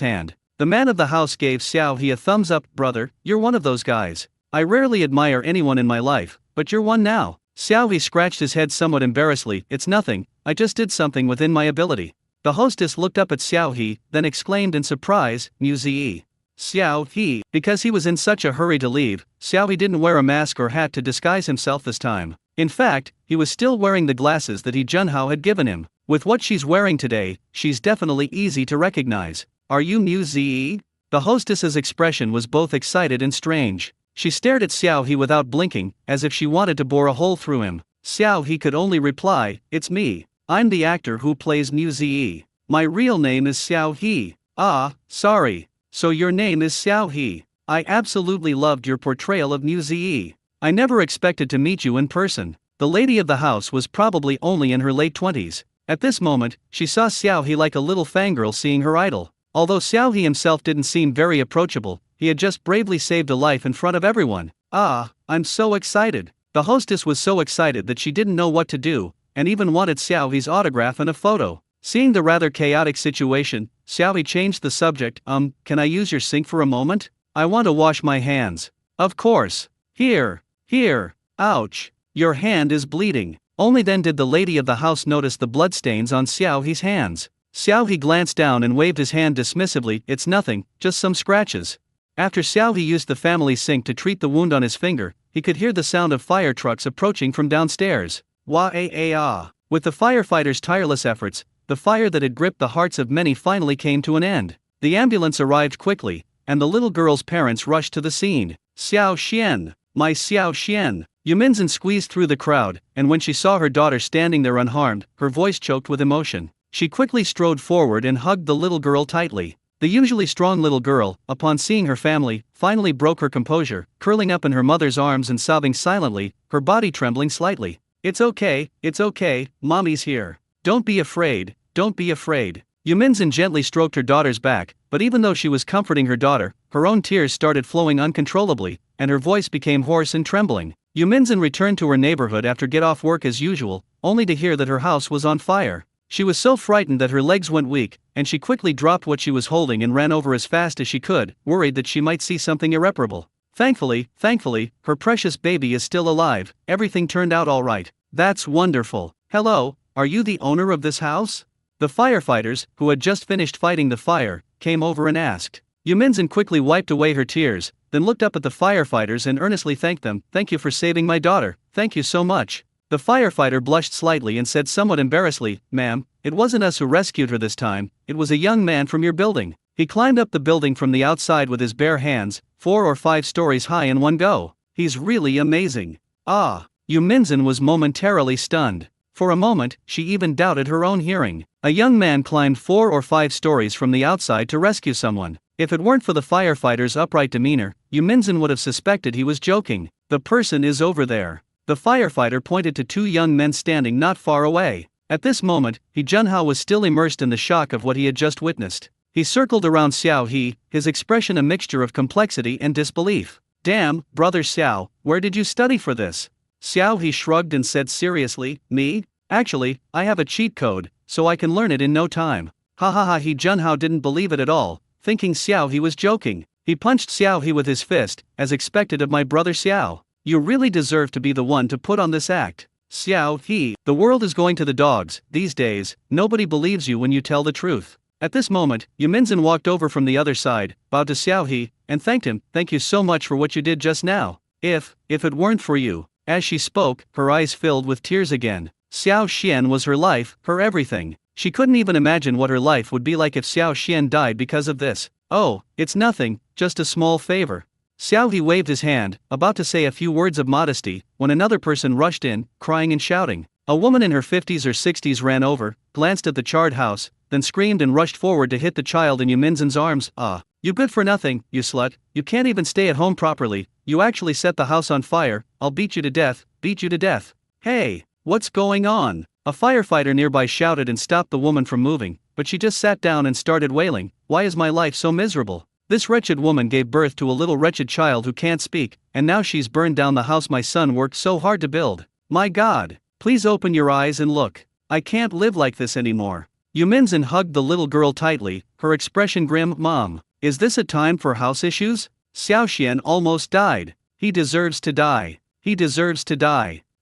hand. The man of the house gave Xiao He a thumbs up. "Brother, you're one of those guys. I rarely admire anyone in my life, but you're one now." Xiao He scratched his head somewhat embarrassedly. "It's nothing, I just did something within my ability." The hostess looked up at Xiao He, then exclaimed in surprise, "Muzi." Xiao He. Because he was in such a hurry to leave, Xiao He didn't wear a mask or hat to disguise himself this time. In fact, he was still wearing the glasses that He Junhao had given him. With what she's wearing today, she's definitely easy to recognize. Are you Mu Zi? The hostess's expression was both excited and strange. She stared at Xiao He without blinking, as if she wanted to bore a hole through him. Xiao He could only reply, "It's me. I'm the actor who plays Mu Zi. My real name is Xiao He." "Ah, sorry. So your name is Xiao He. I absolutely loved your portrayal of Mu Zi. I never expected to meet you in person." The lady of the house was probably only in her late 20s. At this moment, she saw Xiao He like a little fangirl seeing her idol. Although Xiao He himself didn't seem very approachable, he had just bravely saved a life in front of everyone. "Ah, I'm so excited." The hostess was so excited that she didn't know what to do, and even wanted Xiao He's autograph and a photo. Seeing the rather chaotic situation, Xiao He changed the subject. Can I use your sink for a moment? I want to wash my hands." "Of course. Here. Ouch. Your hand is bleeding." Only then did the lady of the house notice the bloodstains on Xiao He's hands. Xiao He glanced down and waved his hand dismissively. "It's nothing, just some scratches." After Xiao He used the family sink to treat the wound on his finger, he could hear the sound of fire trucks approaching from downstairs. Wah-ah-ah. With the firefighters' tireless efforts, the fire that had gripped the hearts of many finally came to an end. The ambulance arrived quickly, and the little girl's parents rushed to the scene. "Xiao Xian, my Xiao Xian." Yuminzhen squeezed through the crowd, and when she saw her daughter standing there unharmed, her voice choked with emotion. She quickly strode forward and hugged the little girl tightly. The usually strong little girl, upon seeing her family, finally broke her composure, curling up in her mother's arms and sobbing silently, her body trembling slightly. It's okay, Mommy's here. Don't be afraid. Yuminzhen gently stroked her daughter's back, but even though she was comforting her daughter, her own tears started flowing uncontrollably, and her voice became hoarse and trembling. Yuminzhen returned to her neighborhood after get off work as usual, only to hear that her house was on fire. She was so frightened that her legs went weak, and she quickly dropped what she was holding and ran over as fast as she could, worried that she might see something irreparable. Thankfully, her precious baby is still alive. Everything turned out all right. That's wonderful. Hello, are you the owner of this house? The firefighters, who had just finished fighting the fire, came over and asked. Yuminzhen quickly wiped away her tears, then looked up at the firefighters and earnestly thanked them. "Thank you for saving my daughter. Thank you so much." The firefighter blushed slightly and said somewhat embarrassedly, "Ma'am, it wasn't us who rescued her this time, it was a young man from your building. He climbed up the building from the outside with his bare hands, 4 or 5 stories high in one go. He's really amazing." Ah! Yuminzhen was momentarily stunned. For a moment, she even doubted her own hearing. A young man climbed 4 or 5 stories from the outside to rescue someone. If it weren't for the firefighter's upright demeanor, Yuminzhen would have suspected he was joking. "The person is over there." The firefighter pointed to 2 young men standing not far away. At this moment, He Junhao was still immersed in the shock of what he had just witnessed. He circled around Xiao He, his expression a mixture of complexity and disbelief. "Damn, brother Xiao, where did you study for this?" Xiao He shrugged and said seriously, "Me? Actually, I have a cheat code, so I can learn it in no time." He Junhao didn't believe it at all, thinking Xiao He was joking. He punched Xiao He with his fist, as expected of my brother Xiao. "You really deserve to be the one to put on this act. Xiao He, the world is going to the dogs. These days, nobody believes you when you tell the truth." At this moment, Yuminzhen walked over from the other side, bowed to Xiao He, and thanked him. "Thank you so much for what you did just now. If it weren't for you." As she spoke, her eyes filled with tears again. Xiao Xian was her life, her everything. She couldn't even imagine what her life would be like if Xiao Xian died because of this. "Oh, it's nothing, just a small favor." Xiao He waved his hand, about to say a few words of modesty, when another person rushed in, crying and shouting. A woman in her 50s or 60s ran over, glanced at the charred house, then screamed and rushed forward to hit the child in Yuminzhen's arms. "Ah, you good for nothing, you slut, you can't even stay at home properly, you actually set the house on fire, I'll beat you to death. Hey, what's going on?" A firefighter nearby shouted and stopped the woman from moving, but she just sat down and started wailing. "Why is my life so miserable? This wretched woman gave birth to a little wretched child who can't speak, and now she's burned down the house my son worked so hard to build. My God, please open your eyes and look. I can't live like this anymore." Yuminzhen hugged the little girl tightly, her expression grim. "Mom, is this a time for house issues? Xiao Xian almost died. He deserves to die.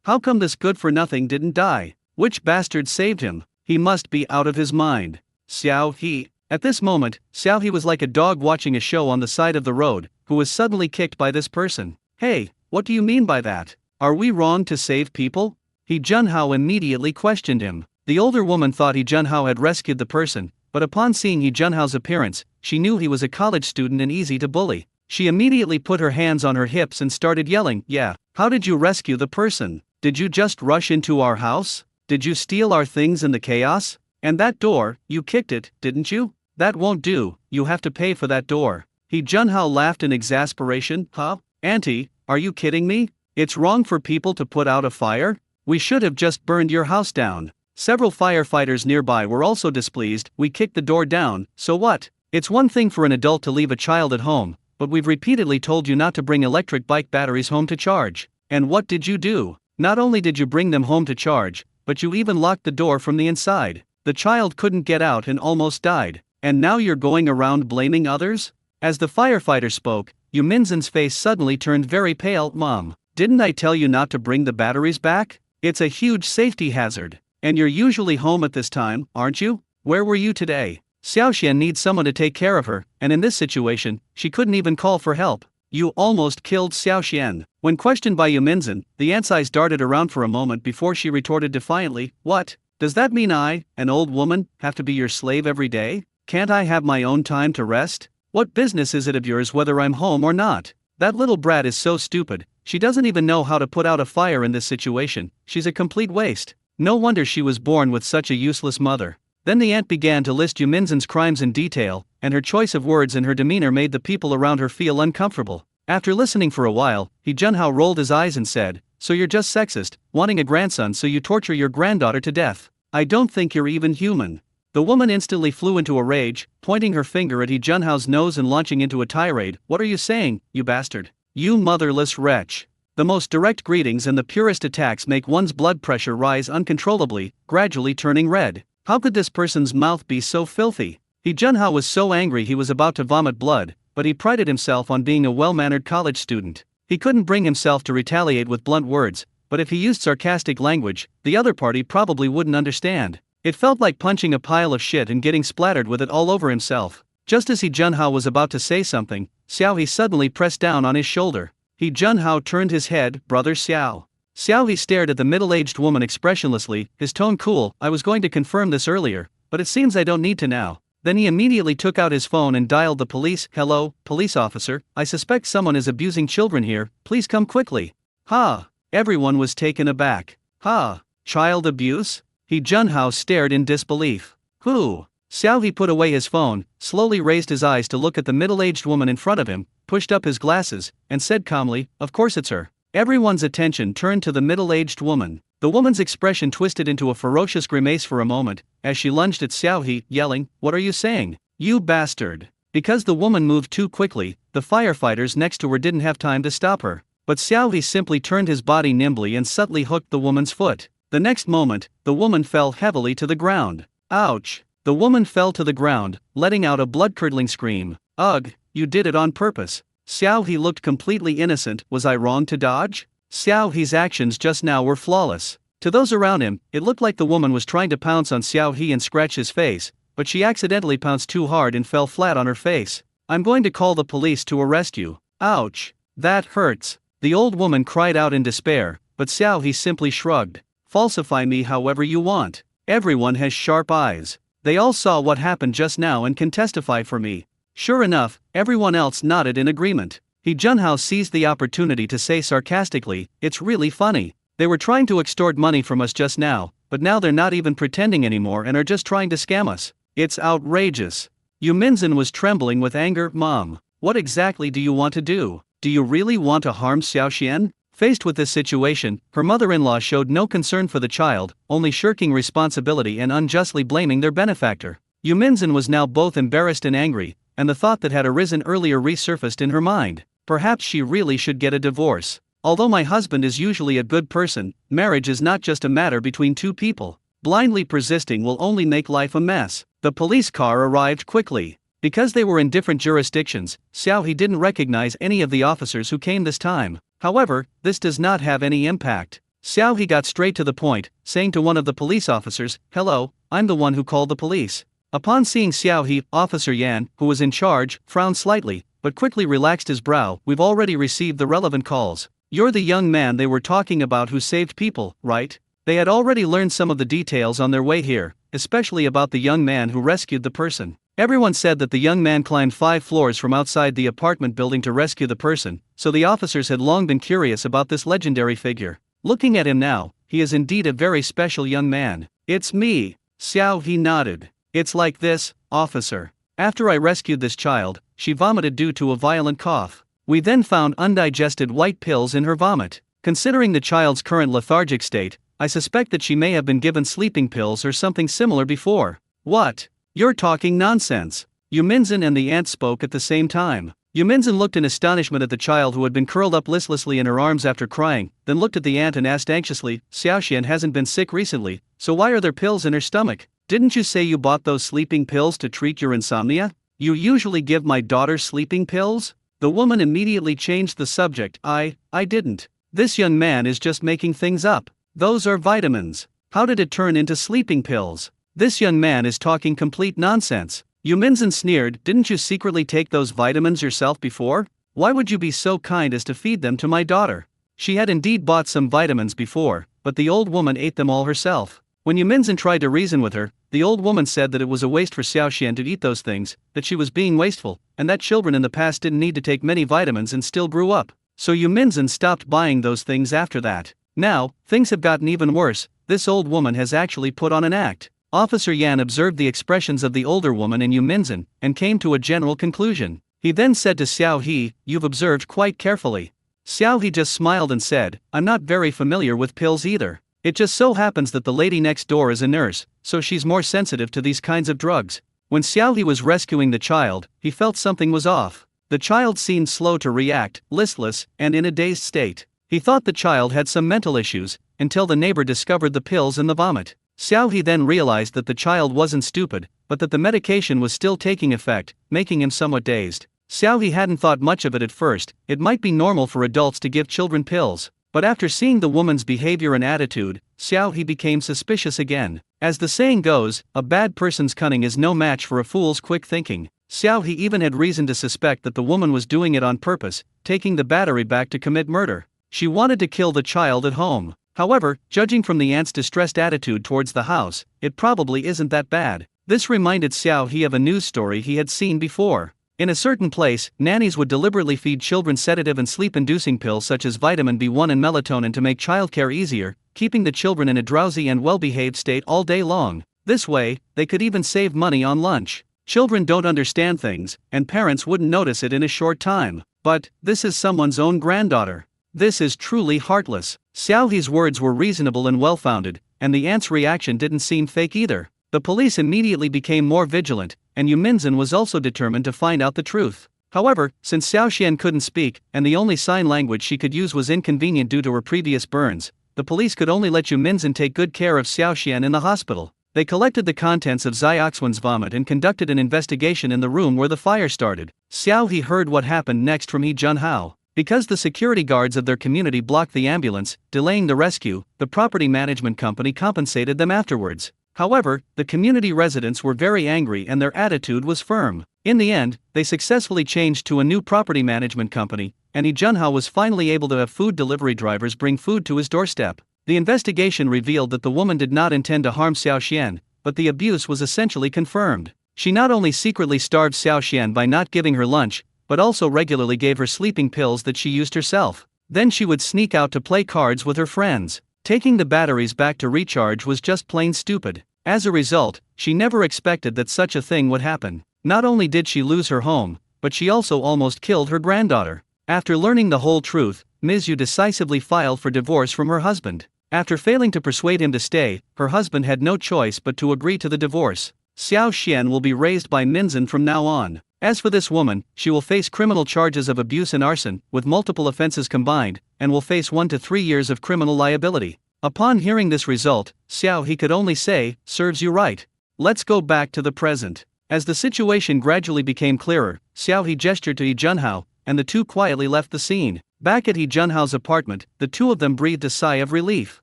How come this good-for-nothing didn't die? Which bastard saved him? He must be out of his mind." Xiao He. At this moment, Xiaohe was like a dog watching a show on the side of the road, who was suddenly kicked by this person. Hey, what do you mean by that? Are we wrong to save people? He Junhao immediately questioned him. The older woman thought He Junhao had rescued the person, but upon seeing He Junhao's appearance, she knew he was a college student and easy to bully. She immediately put her hands on her hips and started yelling, "Yeah, how did you rescue the person? Did you just rush into our house? Did you steal our things in the chaos? And that door, you kicked it, didn't you? That won't do, you have to pay for that door." He Junhao laughed in exasperation. Huh? Auntie, are you kidding me? It's wrong for people to put out a fire? We should have just burned your house down. Several firefighters nearby were also displeased. We kicked the door down, so what? It's one thing for an adult to leave a child at home, but we've repeatedly told you not to bring electric bike batteries home to charge. And what did you do? Not only did you bring them home to charge, but you even locked the door from the inside. The child couldn't get out and almost died. And now you're going around blaming others? As the firefighter spoke, Yu Minzen's face suddenly turned very pale. Mom, didn't I tell you not to bring the batteries back? It's a huge safety hazard. And you're usually home at this time, aren't you? Where were you today? Xiaoxian needs someone to take care of her, and in this situation, she couldn't even call for help. You almost killed Xiaoxian. When questioned by Yu Minzen, the aunt's eyes darted around for a moment before she retorted defiantly, "What? Does that mean I, an old woman, have to be your slave every day? Can't I have my own time to rest? What business is it of yours whether I'm home or not? That little brat is so stupid, she doesn't even know how to put out a fire in this situation, she's a complete waste. No wonder she was born with such a useless mother." Then the aunt began to list Yu Minzen's crimes in detail, and her choice of words and her demeanor made the people around her feel uncomfortable. After listening for a while, He Junhao rolled his eyes and said, "So you're just sexist, wanting a grandson so you torture your granddaughter to death. I don't think you're even human." The woman instantly flew into a rage, pointing her finger at He Junhao's nose and launching into a tirade. "What are you saying, you bastard? You motherless wretch." The most direct greetings and the purest attacks make one's blood pressure rise uncontrollably, gradually turning red. How could this person's mouth be so filthy? He Junhao was so angry he was about to vomit blood, but he prided himself on being a well-mannered college student. He couldn't bring himself to retaliate with blunt words, but if he used sarcastic language, the other party probably wouldn't understand. It felt like punching a pile of shit and getting splattered with it all over himself. Just as He Junhao was about to say something, Xiaohe suddenly pressed down on his shoulder. He Junhao turned his head. "Brother Xiao." Xiaohe stared at the middle-aged woman expressionlessly, his tone cool. "I was going to confirm this earlier, but it seems I don't need to now." Then he immediately took out his phone and dialed the police. "Hello, police officer, I suspect someone is abusing children here, please come quickly." "Ha!" Everyone was taken aback. "Ha! Child abuse?" He Junhao stared in disbelief. "Who?" Xiaohe put away his phone, slowly raised his eyes to look at the middle-aged woman in front of him, pushed up his glasses, and said calmly, "Of course it's her." Everyone's attention turned to the middle-aged woman. The woman's expression twisted into a ferocious grimace for a moment, as she lunged at Xiaohe, yelling, "What are you saying? You bastard!" Because the woman moved too quickly, the firefighters next to her didn't have time to stop her. But Xiaohe simply turned his body nimbly and subtly hooked the woman's foot. The next moment, the woman fell heavily to the ground. Ouch! The woman fell to the ground, letting out a blood-curdling scream. "Ugh, you did it on purpose." Xiaohe looked completely innocent. Was I wrong to dodge? Xiaohe's actions just now were flawless. To those around him, it looked like the woman was trying to pounce on Xiaohe and scratch his face, but she accidentally pounced too hard and fell flat on her face. "I'm going to call the police to arrest you." "Ouch! That hurts." The old woman cried out in despair, but Xiaohe simply shrugged. "Falsify me however you want. Everyone has sharp eyes. They all saw what happened just now and can testify for me." Sure enough, everyone else nodded in agreement. He Junhao seized the opportunity to say sarcastically, "It's really funny. They were trying to extort money from us just now, but now they're not even pretending anymore and are just trying to scam us. It's outrageous." Yu Minzen was trembling with anger. "Mom, what exactly do you want to do? Do you really want to harm Xiaoxian?" Faced with this situation, her mother-in-law showed no concern for the child, only shirking responsibility and unjustly blaming their benefactor. Yu Minzen was now both embarrassed and angry, and the thought that had arisen earlier resurfaced in her mind. Perhaps she really should get a divorce. Although my husband is usually a good person, marriage is not just a matter between two people. Blindly persisting will only make life a mess. The police car arrived quickly. Because they were in different jurisdictions, Xiaohe didn't recognize any of the officers who came this time. However, this does not have any impact. Xiaohe got straight to the point, saying to one of the police officers, "Hello, I'm the one who called the police. Upon seeing Xiao He, Officer Yan, who was in charge, frowned slightly, but quickly relaxed his brow. We've already received the relevant calls. You're the young man they were talking about who saved people, right? They had already learned some of the details on their way here, especially about the young man who rescued the person. Everyone said that the young man climbed 5 floors from outside the apartment building to rescue the person, so the officers had long been curious about this legendary figure. Looking at him now, he is indeed a very special young man. It's me. Xiao He nodded. It's like this, officer. After I rescued this child, she vomited due to a violent cough. We then found undigested white pills in her vomit. Considering the child's current lethargic state, I suspect that she may have been given sleeping pills or something similar before. What? You're talking nonsense. Yu Minzhen and the aunt spoke at the same time. Yu Minzhen looked in astonishment at the child who had been curled up listlessly in her arms after crying, then looked at the aunt and asked anxiously, Xiaoxian hasn't been sick recently, so why are there pills in her stomach? Didn't you say you bought those sleeping pills to treat your insomnia? You usually give my daughter sleeping pills? The woman immediately changed the subject. I didn't. This young man is just making things up. Those are vitamins. How did it turn into sleeping pills? This young man is talking complete nonsense. Yu Minzhen sneered, didn't you secretly take those vitamins yourself before? Why would you be so kind as to feed them to my daughter? She had indeed bought some vitamins before, but the old woman ate them all herself. When Yu Minzhen tried to reason with her, the old woman said that it was a waste for Xiaoxian to eat those things, that she was being wasteful, and that children in the past didn't need to take many vitamins and still grew up. So Yu Minzhen stopped buying those things after that. Now, things have gotten even worse. This old woman has actually put on an act. Officer Yan observed the expressions of the older woman and Yu Minzhen, and came to a general conclusion. He then said to Xiao He, you've observed quite carefully. Xiao He just smiled and said, I'm not very familiar with pills either. It just so happens that the lady next door is a nurse, so she's more sensitive to these kinds of drugs. When Xiao He was rescuing the child, he felt something was off. The child seemed slow to react, listless, and in a dazed state. He thought the child had some mental issues, until the neighbor discovered the pills in the vomit. Xiao He then realized that the child wasn't stupid, but that the medication was still taking effect, making him somewhat dazed. Xiao He hadn't thought much of it at first. It might be normal for adults to give children pills. But after seeing the woman's behavior and attitude, Xiao He became suspicious again. As the saying goes, a bad person's cunning is no match for a fool's quick thinking. Xiao He even had reason to suspect that the woman was doing it on purpose, taking the battery back to commit murder. She wanted to kill the child at home. However, judging from the aunt's distressed attitude towards the house, it probably isn't that bad. This reminded Xiao He of a news story he had seen before. In a certain place, nannies would deliberately feed children sedative and sleep-inducing pills such as vitamin B1 and melatonin to make childcare easier, keeping the children in a drowsy and well-behaved state all day long. This way, they could even save money on lunch. Children don't understand things, and parents wouldn't notice it in a short time. But, this is someone's own granddaughter. This is truly heartless. Xiao He's words were reasonable and well-founded, and the aunt's reaction didn't seem fake either. The police immediately became more vigilant, and Yu Minzhen was also determined to find out the truth. However, since Xiaoxian couldn't speak, and the only sign language she could use was inconvenient due to her previous burns, the police could only let Yu Minzhen take good care of Xiaoxian in the hospital. They collected the contents of Xiaoxuan's vomit and conducted an investigation in the room where the fire started. Xiao He heard what happened next from He Junhao. Because the security guards of their community blocked the ambulance, delaying the rescue, the property management company compensated them afterwards. However, the community residents were very angry and their attitude was firm. In the end, they successfully changed to a new property management company, and He Junhao was finally able to have food delivery drivers bring food to his doorstep. The investigation revealed that the woman did not intend to harm Xiaoxian, but the abuse was essentially confirmed. She not only secretly starved Xiaoxian by not giving her lunch, but also regularly gave her sleeping pills that she used herself. Then she would sneak out to play cards with her friends. Taking the batteries back to recharge was just plain stupid. As a result, she never expected that such a thing would happen. Not only did she lose her home, but she also almost killed her granddaughter. After learning the whole truth, Ms. Yu decisively filed for divorce from her husband. After failing to persuade him to stay, her husband had no choice but to agree to the divorce. Xiao Xian will be raised by Minzhen from now on. As for this woman, she will face criminal charges of abuse and arson, with multiple offenses combined, and will face 1 to 3 years of criminal liability. Upon hearing this result, Xiao He could only say, serves you right. Let's go back to the present. As the situation gradually became clearer, Xiao He gestured to He Junhao, and the two quietly left the scene. Back at He Junhao's apartment, the two of them breathed a sigh of relief.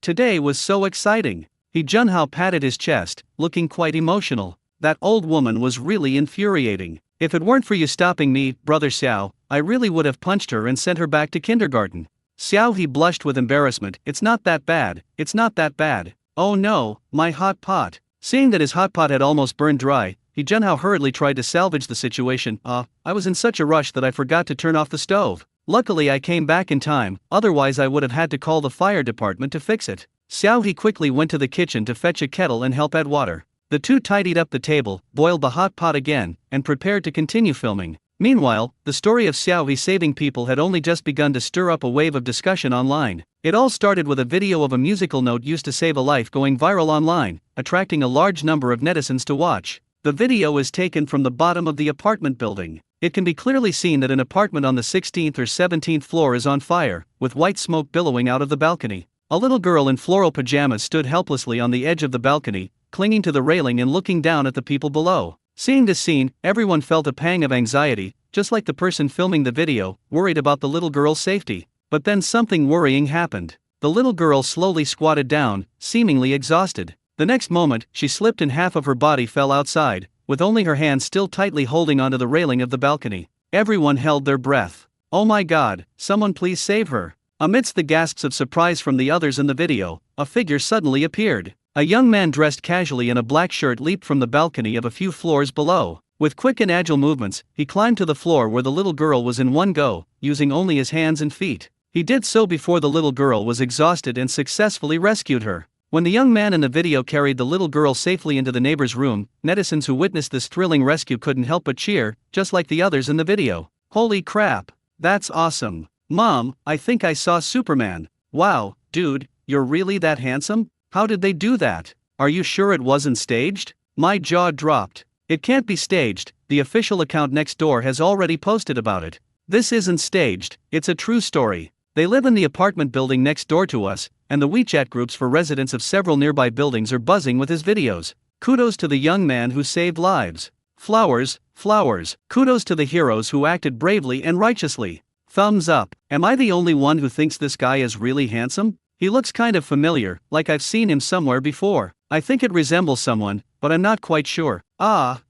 Today was so exciting. He Junhao patted his chest, looking quite emotional. That old woman was really infuriating. If it weren't for you stopping me, Brother Xiao, I really would have punched her and sent her back to kindergarten. Xiao He blushed with embarrassment. It's not that bad, it's not that bad. Oh no, my hot pot. Seeing that his hot pot had almost burned dry, He Junhao hurriedly tried to salvage the situation. I was in such a rush that I forgot to turn off the stove. Luckily I came back in time, otherwise I would have had to call the fire department to fix it. Xiao He quickly went to the kitchen to fetch a kettle and help add water. The two tidied up the table, boiled the hot pot again, and prepared to continue filming. Meanwhile, the story of Xiao He saving people had only just begun to stir up a wave of discussion online. It all started with a video of a musical note used to save a life going viral online, attracting a large number of netizens to watch. The video is taken from the bottom of the apartment building. It can be clearly seen that an apartment on the 16th or 17th floor is on fire, with white smoke billowing out of the balcony. A little girl in floral pajamas stood helplessly on the edge of the balcony, clinging to the railing and looking down at the people below. Seeing this scene, everyone felt a pang of anxiety, just like the person filming the video, worried about the little girl's safety. But then something worrying happened. The little girl slowly squatted down, seemingly exhausted. The next moment, she slipped and half of her body fell outside, with only her hands still tightly holding onto the railing of the balcony. Everyone held their breath. Oh my God, someone please save her. Amidst the gasps of surprise from the others in the video, a figure suddenly appeared. A young man dressed casually in a black shirt leaped from the balcony of a few floors below. With quick and agile movements, he climbed to the floor where the little girl was in one go, using only his hands and feet. He did so before the little girl was exhausted and successfully rescued her. When the young man in the video carried the little girl safely into the neighbor's room, netizens who witnessed this thrilling rescue couldn't help but cheer, just like the others in the video. Holy crap! That's awesome! Mom, I think I saw Superman. Wow, dude, you're really that handsome? How did they do that? Are you sure it wasn't staged? My jaw dropped. It can't be staged, the official account next door has already posted about it. This isn't staged, it's a true story. They live in the apartment building next door to us, and the WeChat groups for residents of several nearby buildings are buzzing with his videos. Kudos to the young man who saved lives. Flowers, flowers. Kudos to the heroes who acted bravely and righteously. Thumbs up. Am I the only one who thinks this guy is really handsome? He looks kind of familiar, like I've seen him somewhere before. I think it resembles someone, but I'm not quite sure.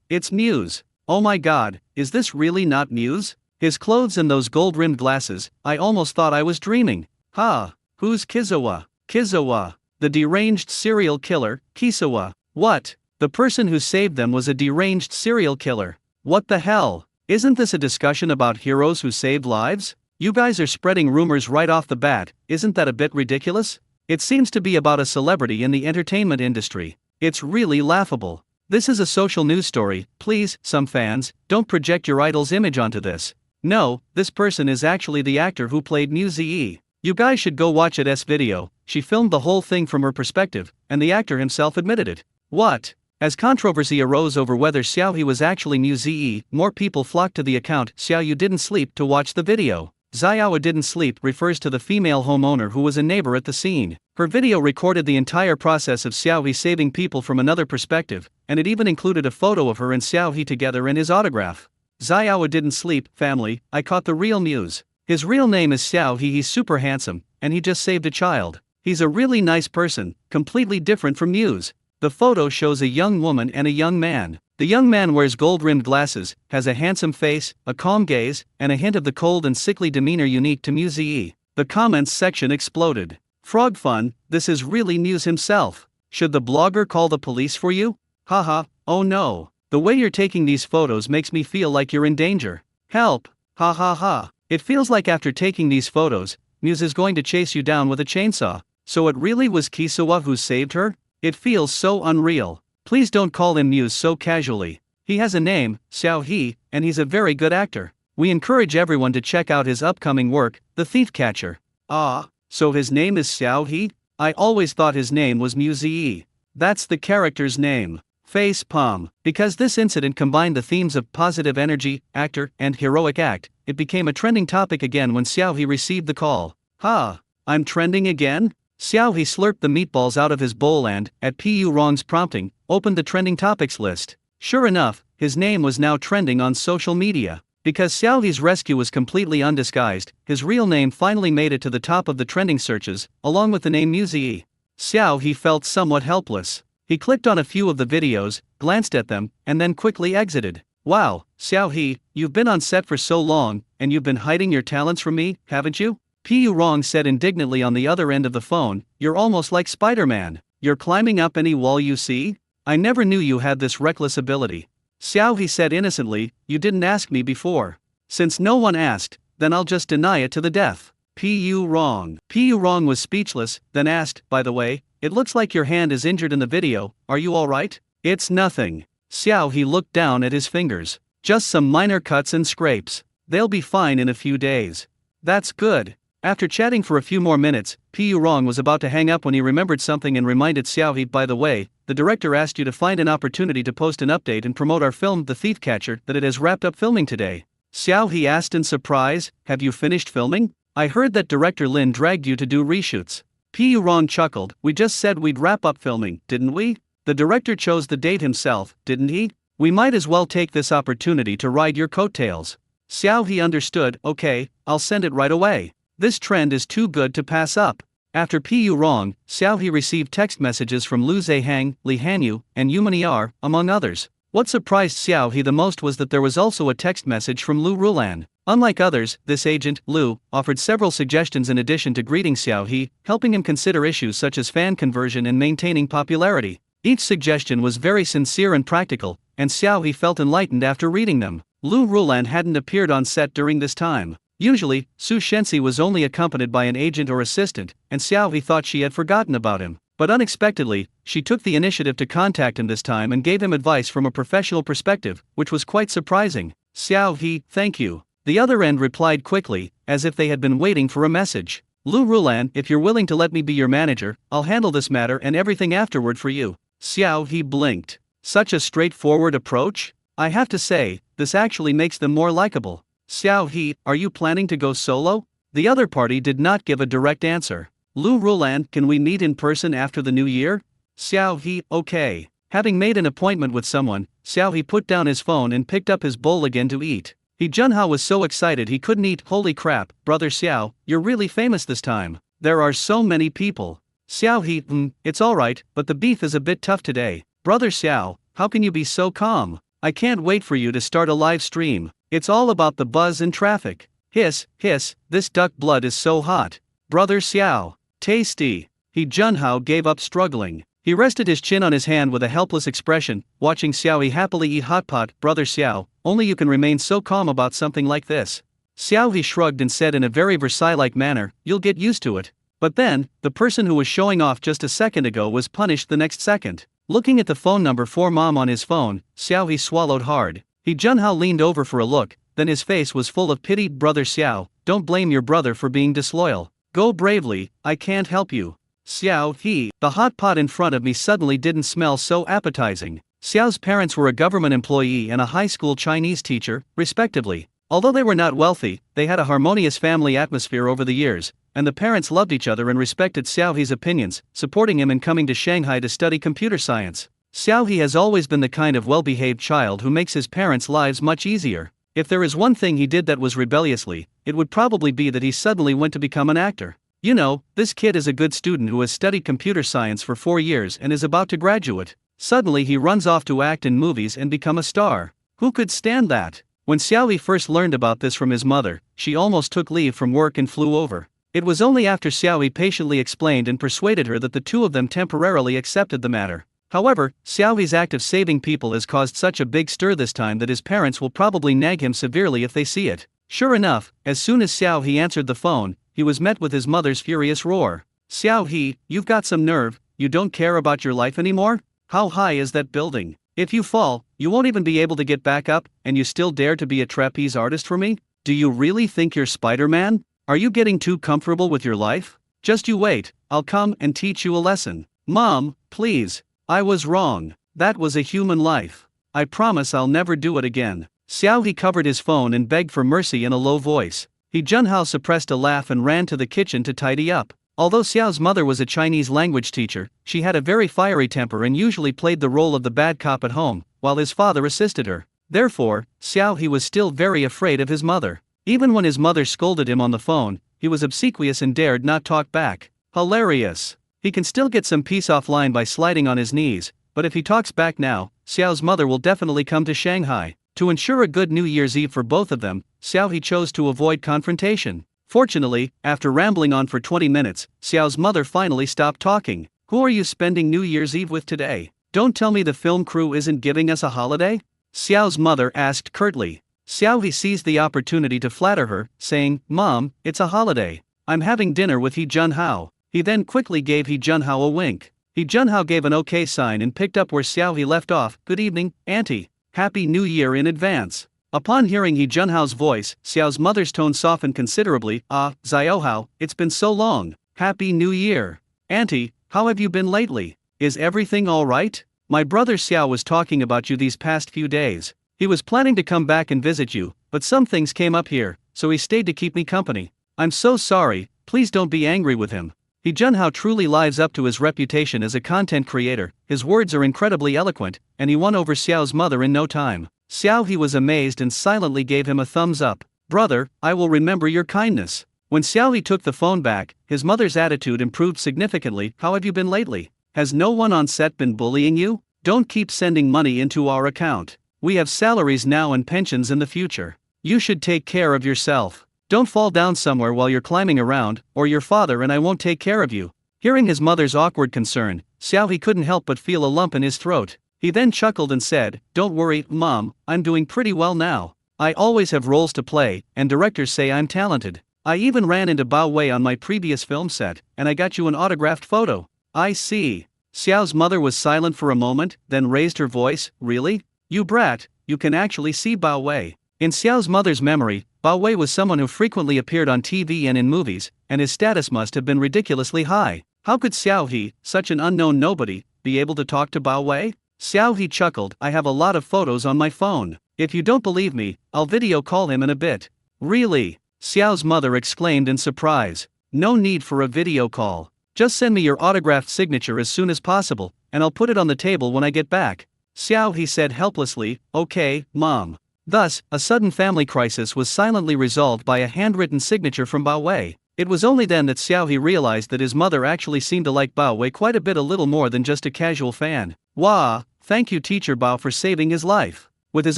It's Muse. Oh my God, is this really not Muse? His clothes and those gold-rimmed glasses, I almost thought I was dreaming. Who's Kizawa? Kizawa. The deranged serial killer, Kizawa. What? The person who saved them was a deranged serial killer. What the hell? Isn't this a discussion about heroes who saved lives? You guys are spreading rumors right off the bat, isn't that a bit ridiculous? It seems to be about a celebrity in the entertainment industry. It's really laughable. This is a social news story, please, some fans, don't project your idol's image onto this. No, this person is actually the actor who played Muse. You guys should go watch it. Video. She filmed the whole thing from her perspective, and the actor himself admitted it. What? As controversy arose over whether Xiao He was actually Muse, more people flocked to the account Xiao You Didn't Sleep to watch the video. Xiaoa Didn't Sleep refers to the female homeowner who was a neighbor at the scene. Her video recorded the entire process of Xiao He saving people from another perspective, and it even included a photo of her and Xiao He together and his autograph. Xiaoa Didn't Sleep, family, I caught the real Muse. His real name is Xiao He. He's super handsome, and he just saved a child. He's a really nice person, completely different from Muse. The photo shows a young woman and a young man. The young man wears gold-rimmed glasses, has a handsome face, a calm gaze, and a hint of the cold and sickly demeanor unique to Muse. The comments section exploded. Frog fun, this is really Muse himself. Should the blogger call the police for you? Haha, oh no. The way you're taking these photos makes me feel like you're in danger. Help, ha ha ha. It feels like after taking these photos, Muse is going to chase you down with a chainsaw. So it really was Kisawa who saved her? It feels so unreal. Please don't call him Muse so casually. He has a name, Xiao He, and he's a very good actor. We encourage everyone to check out his upcoming work, The Thief Catcher. So his name is Xiao He? I always thought his name was Muse. That's the character's name. Face palm. Because this incident combined the themes of positive energy, actor, and heroic act, it became a trending topic again when Xiao He received the call. I'm trending again? Xiao He slurped the meatballs out of his bowl and, at Pu Rong's prompting, opened the trending topics list. Sure enough, his name was now trending on social media. Because Xiao He's rescue was completely undisguised, his real name finally made it to the top of the trending searches, along with the name Muse. Xiao He felt somewhat helpless. He clicked on a few of the videos, glanced at them, and then quickly exited. Wow, Xiao He, you've been on set for so long, and you've been hiding your talents from me, haven't you? Pu Rong said indignantly on the other end of the phone, you're almost like Spider-Man. You're climbing up any wall you see? I never knew you had this reckless ability. Xiao He said innocently, you didn't ask me before. Since no one asked, then I'll just deny it to the death. Pu Rong. Pu Rong was speechless, then asked, by the way, it looks like your hand is injured in the video, are you alright? It's nothing. Xiao He looked down at his fingers. Just some minor cuts and scrapes. They'll be fine in a few days. That's good. After chatting for a few more minutes, Pu Rong was about to hang up when he remembered something and reminded Xiao He, by the way, the director asked you to find an opportunity to post an update and promote our film The Thief Catcher that it has wrapped up filming today. Xiao He asked in surprise, have you finished filming? I heard that director Lin dragged you to do reshoots. Pu Rong chuckled, we just said we'd wrap up filming, didn't we? The director chose the date himself, didn't he? We might as well take this opportunity to ride your coattails. Xiao He understood, okay, I'll send it right away. This trend is too good to pass up. After Pu Rong, Xiao He received text messages from Lu Zehang, Li Hanyu, and Yu Meniar, among others. What surprised Xiao He the most was that there was also a text message from Lu Rulan. Unlike others, this agent, Lu, offered several suggestions in addition to greeting Xiao He, helping him consider issues such as fan conversion and maintaining popularity. Each suggestion was very sincere and practical, and Xiao He felt enlightened after reading them. Lu Rulan hadn't appeared on set during this time. Usually, Su Shenxi was only accompanied by an agent or assistant, and Xiao He thought she had forgotten about him. But unexpectedly, she took the initiative to contact him this time and gave him advice from a professional perspective, which was quite surprising. Xiao He, thank you. The other end replied quickly, as if they had been waiting for a message. Lu Rulan, if you're willing to let me be your manager, I'll handle this matter and everything afterward for you. Xiao He blinked. Such a straightforward approach? I have to say, this actually makes them more likable. Xiao He, are you planning to go solo? The other party did not give a direct answer. Lu Rulan, can we meet in person after the new year? Xiao He, okay. Having made an appointment with someone, Xiao He put down his phone and picked up his bowl again to eat. He Junhao was so excited he couldn't eat. Holy crap, brother Xiao, you're really famous this time. There are so many people. Xiao He, it's alright, but the beef is a bit tough today. Brother Xiao, how can you be so calm? I can't wait for you to start a live stream. It's all about the buzz and traffic. Hiss, hiss, this duck blood is so hot. Brother Xiao, tasty. He Junhao gave up struggling. He rested his chin on his hand with a helpless expression, watching Xiao He happily eat hot pot. Brother Xiao, only you can remain so calm about something like this. Xiao He shrugged and said in a very Versailles-like manner, you'll get used to it. But then, the person who was showing off just a second ago was punished the next second. Looking at the phone number for mom on his phone, Xiao He swallowed hard. He Junhao leaned over for a look, then his face was full of pity. Brother Xiao, don't blame your brother for being disloyal. Go bravely, I can't help you. Xiao He, the hot pot in front of me suddenly didn't smell so appetizing. Xiao's parents were a government employee and a high school Chinese teacher, respectively. Although they were not wealthy, they had a harmonious family atmosphere over the years, and the parents loved each other and respected Xiao He's opinions, supporting him in coming to Shanghai to study computer science. Xiao He has always been the kind of well-behaved child who makes his parents' lives much easier. If there is one thing he did that was rebelliously, it would probably be that he suddenly went to become an actor. You know, this kid is a good student who has studied computer science for 4 years and is about to graduate. Suddenly he runs off to act in movies and become a star. Who could stand that? When Xiao He first learned about this from his mother, she almost took leave from work and flew over. It was only after Xiao He patiently explained and persuaded her that the two of them temporarily accepted the matter. However, Xiao He's act of saving people has caused such a big stir this time that his parents will probably nag him severely if they see it. Sure enough, as soon as Xiao He answered the phone, he was met with his mother's furious roar. Xiao He, you've got some nerve, you don't care about your life anymore? How high is that building? If you fall, you won't even be able to get back up, and you still dare to be a trapeze artist for me? Do you really think you're Spider-Man? Are you getting too comfortable with your life? Just you wait, I'll come and teach you a lesson. Mom, please. I was wrong. That was a human life. I promise I'll never do it again. Xiao He covered his phone and begged for mercy in a low voice. He Junhao suppressed a laugh and ran to the kitchen to tidy up. Although Xiao's mother was a Chinese language teacher, she had a very fiery temper and usually played the role of the bad cop at home, while his father assisted her. Therefore, Xiao He was still very afraid of his mother. Even when his mother scolded him on the phone, he was obsequious and dared not talk back. Hilarious. He can still get some peace offline by sliding on his knees, but if he talks back now, Xiao's mother will definitely come to Shanghai. To ensure a good New Year's Eve for both of them, Xiao He chose to avoid confrontation. Fortunately, after rambling on for 20 minutes, Xiao's mother finally stopped talking. Who are you spending New Year's Eve with today? Don't tell me the film crew isn't giving us a holiday? Xiao's mother asked curtly. Xiao He seized the opportunity to flatter her, saying, Mom, it's a holiday. I'm having dinner with He Junhao. He then quickly gave He Junhao a wink. He Junhao gave an okay sign and picked up where Xiao He left off. Good evening, Auntie. Happy New Year in advance. Upon hearing He Junhao's voice, Xiao's mother's tone softened considerably. Xiaohao, it's been so long. Happy New Year. Auntie, how have you been lately? Is everything alright? My brother Xiao was talking about you these past few days. He was planning to come back and visit you, but some things came up here, so he stayed to keep me company. I'm so sorry, please don't be angry with him. He Junhao truly lives up to his reputation as a content creator, his words are incredibly eloquent, and he won over Xiao's mother in no time. Xiao He was amazed and silently gave him a thumbs up. Brother, I will remember your kindness. When Xiao He took the phone back, his mother's attitude improved significantly. How have you been lately? Has no one on set been bullying you? Don't keep sending money into our account. We have salaries now and pensions in the future. You should take care of yourself. Don't fall down somewhere while you're climbing around, or your father and I won't take care of you. Hearing his mother's awkward concern, Xiao He couldn't help but feel a lump in his throat. He then chuckled and said, Don't worry, Mom, I'm doing pretty well now. I always have roles to play, and directors say I'm talented. I even ran into Bao Wei on my previous film set, and I got you an autographed photo. I see. Xiao's mother was silent for a moment, then raised her voice, Really? You brat, you can actually see Bao Wei. In Xiao's mother's memory, Bao Wei was someone who frequently appeared on TV and in movies, and his status must have been ridiculously high. How could Xiao He, such an unknown nobody, be able to talk to Bao Wei? Xiao He chuckled, I have a lot of photos on my phone. If you don't believe me, I'll video call him in a bit. Really? Xiao's mother exclaimed in surprise. No need for a video call. Just send me your autographed signature as soon as possible, and I'll put it on the table when I get back. Xiao He said helplessly, Okay, Mom. Thus, a sudden family crisis was silently resolved by a handwritten signature from Bao Wei. It was only then that Xiao He realized that his mother actually seemed to like Bao Wei quite a bit, a little more than just a casual fan. Wah, thank you Teacher Bao for saving his life. With his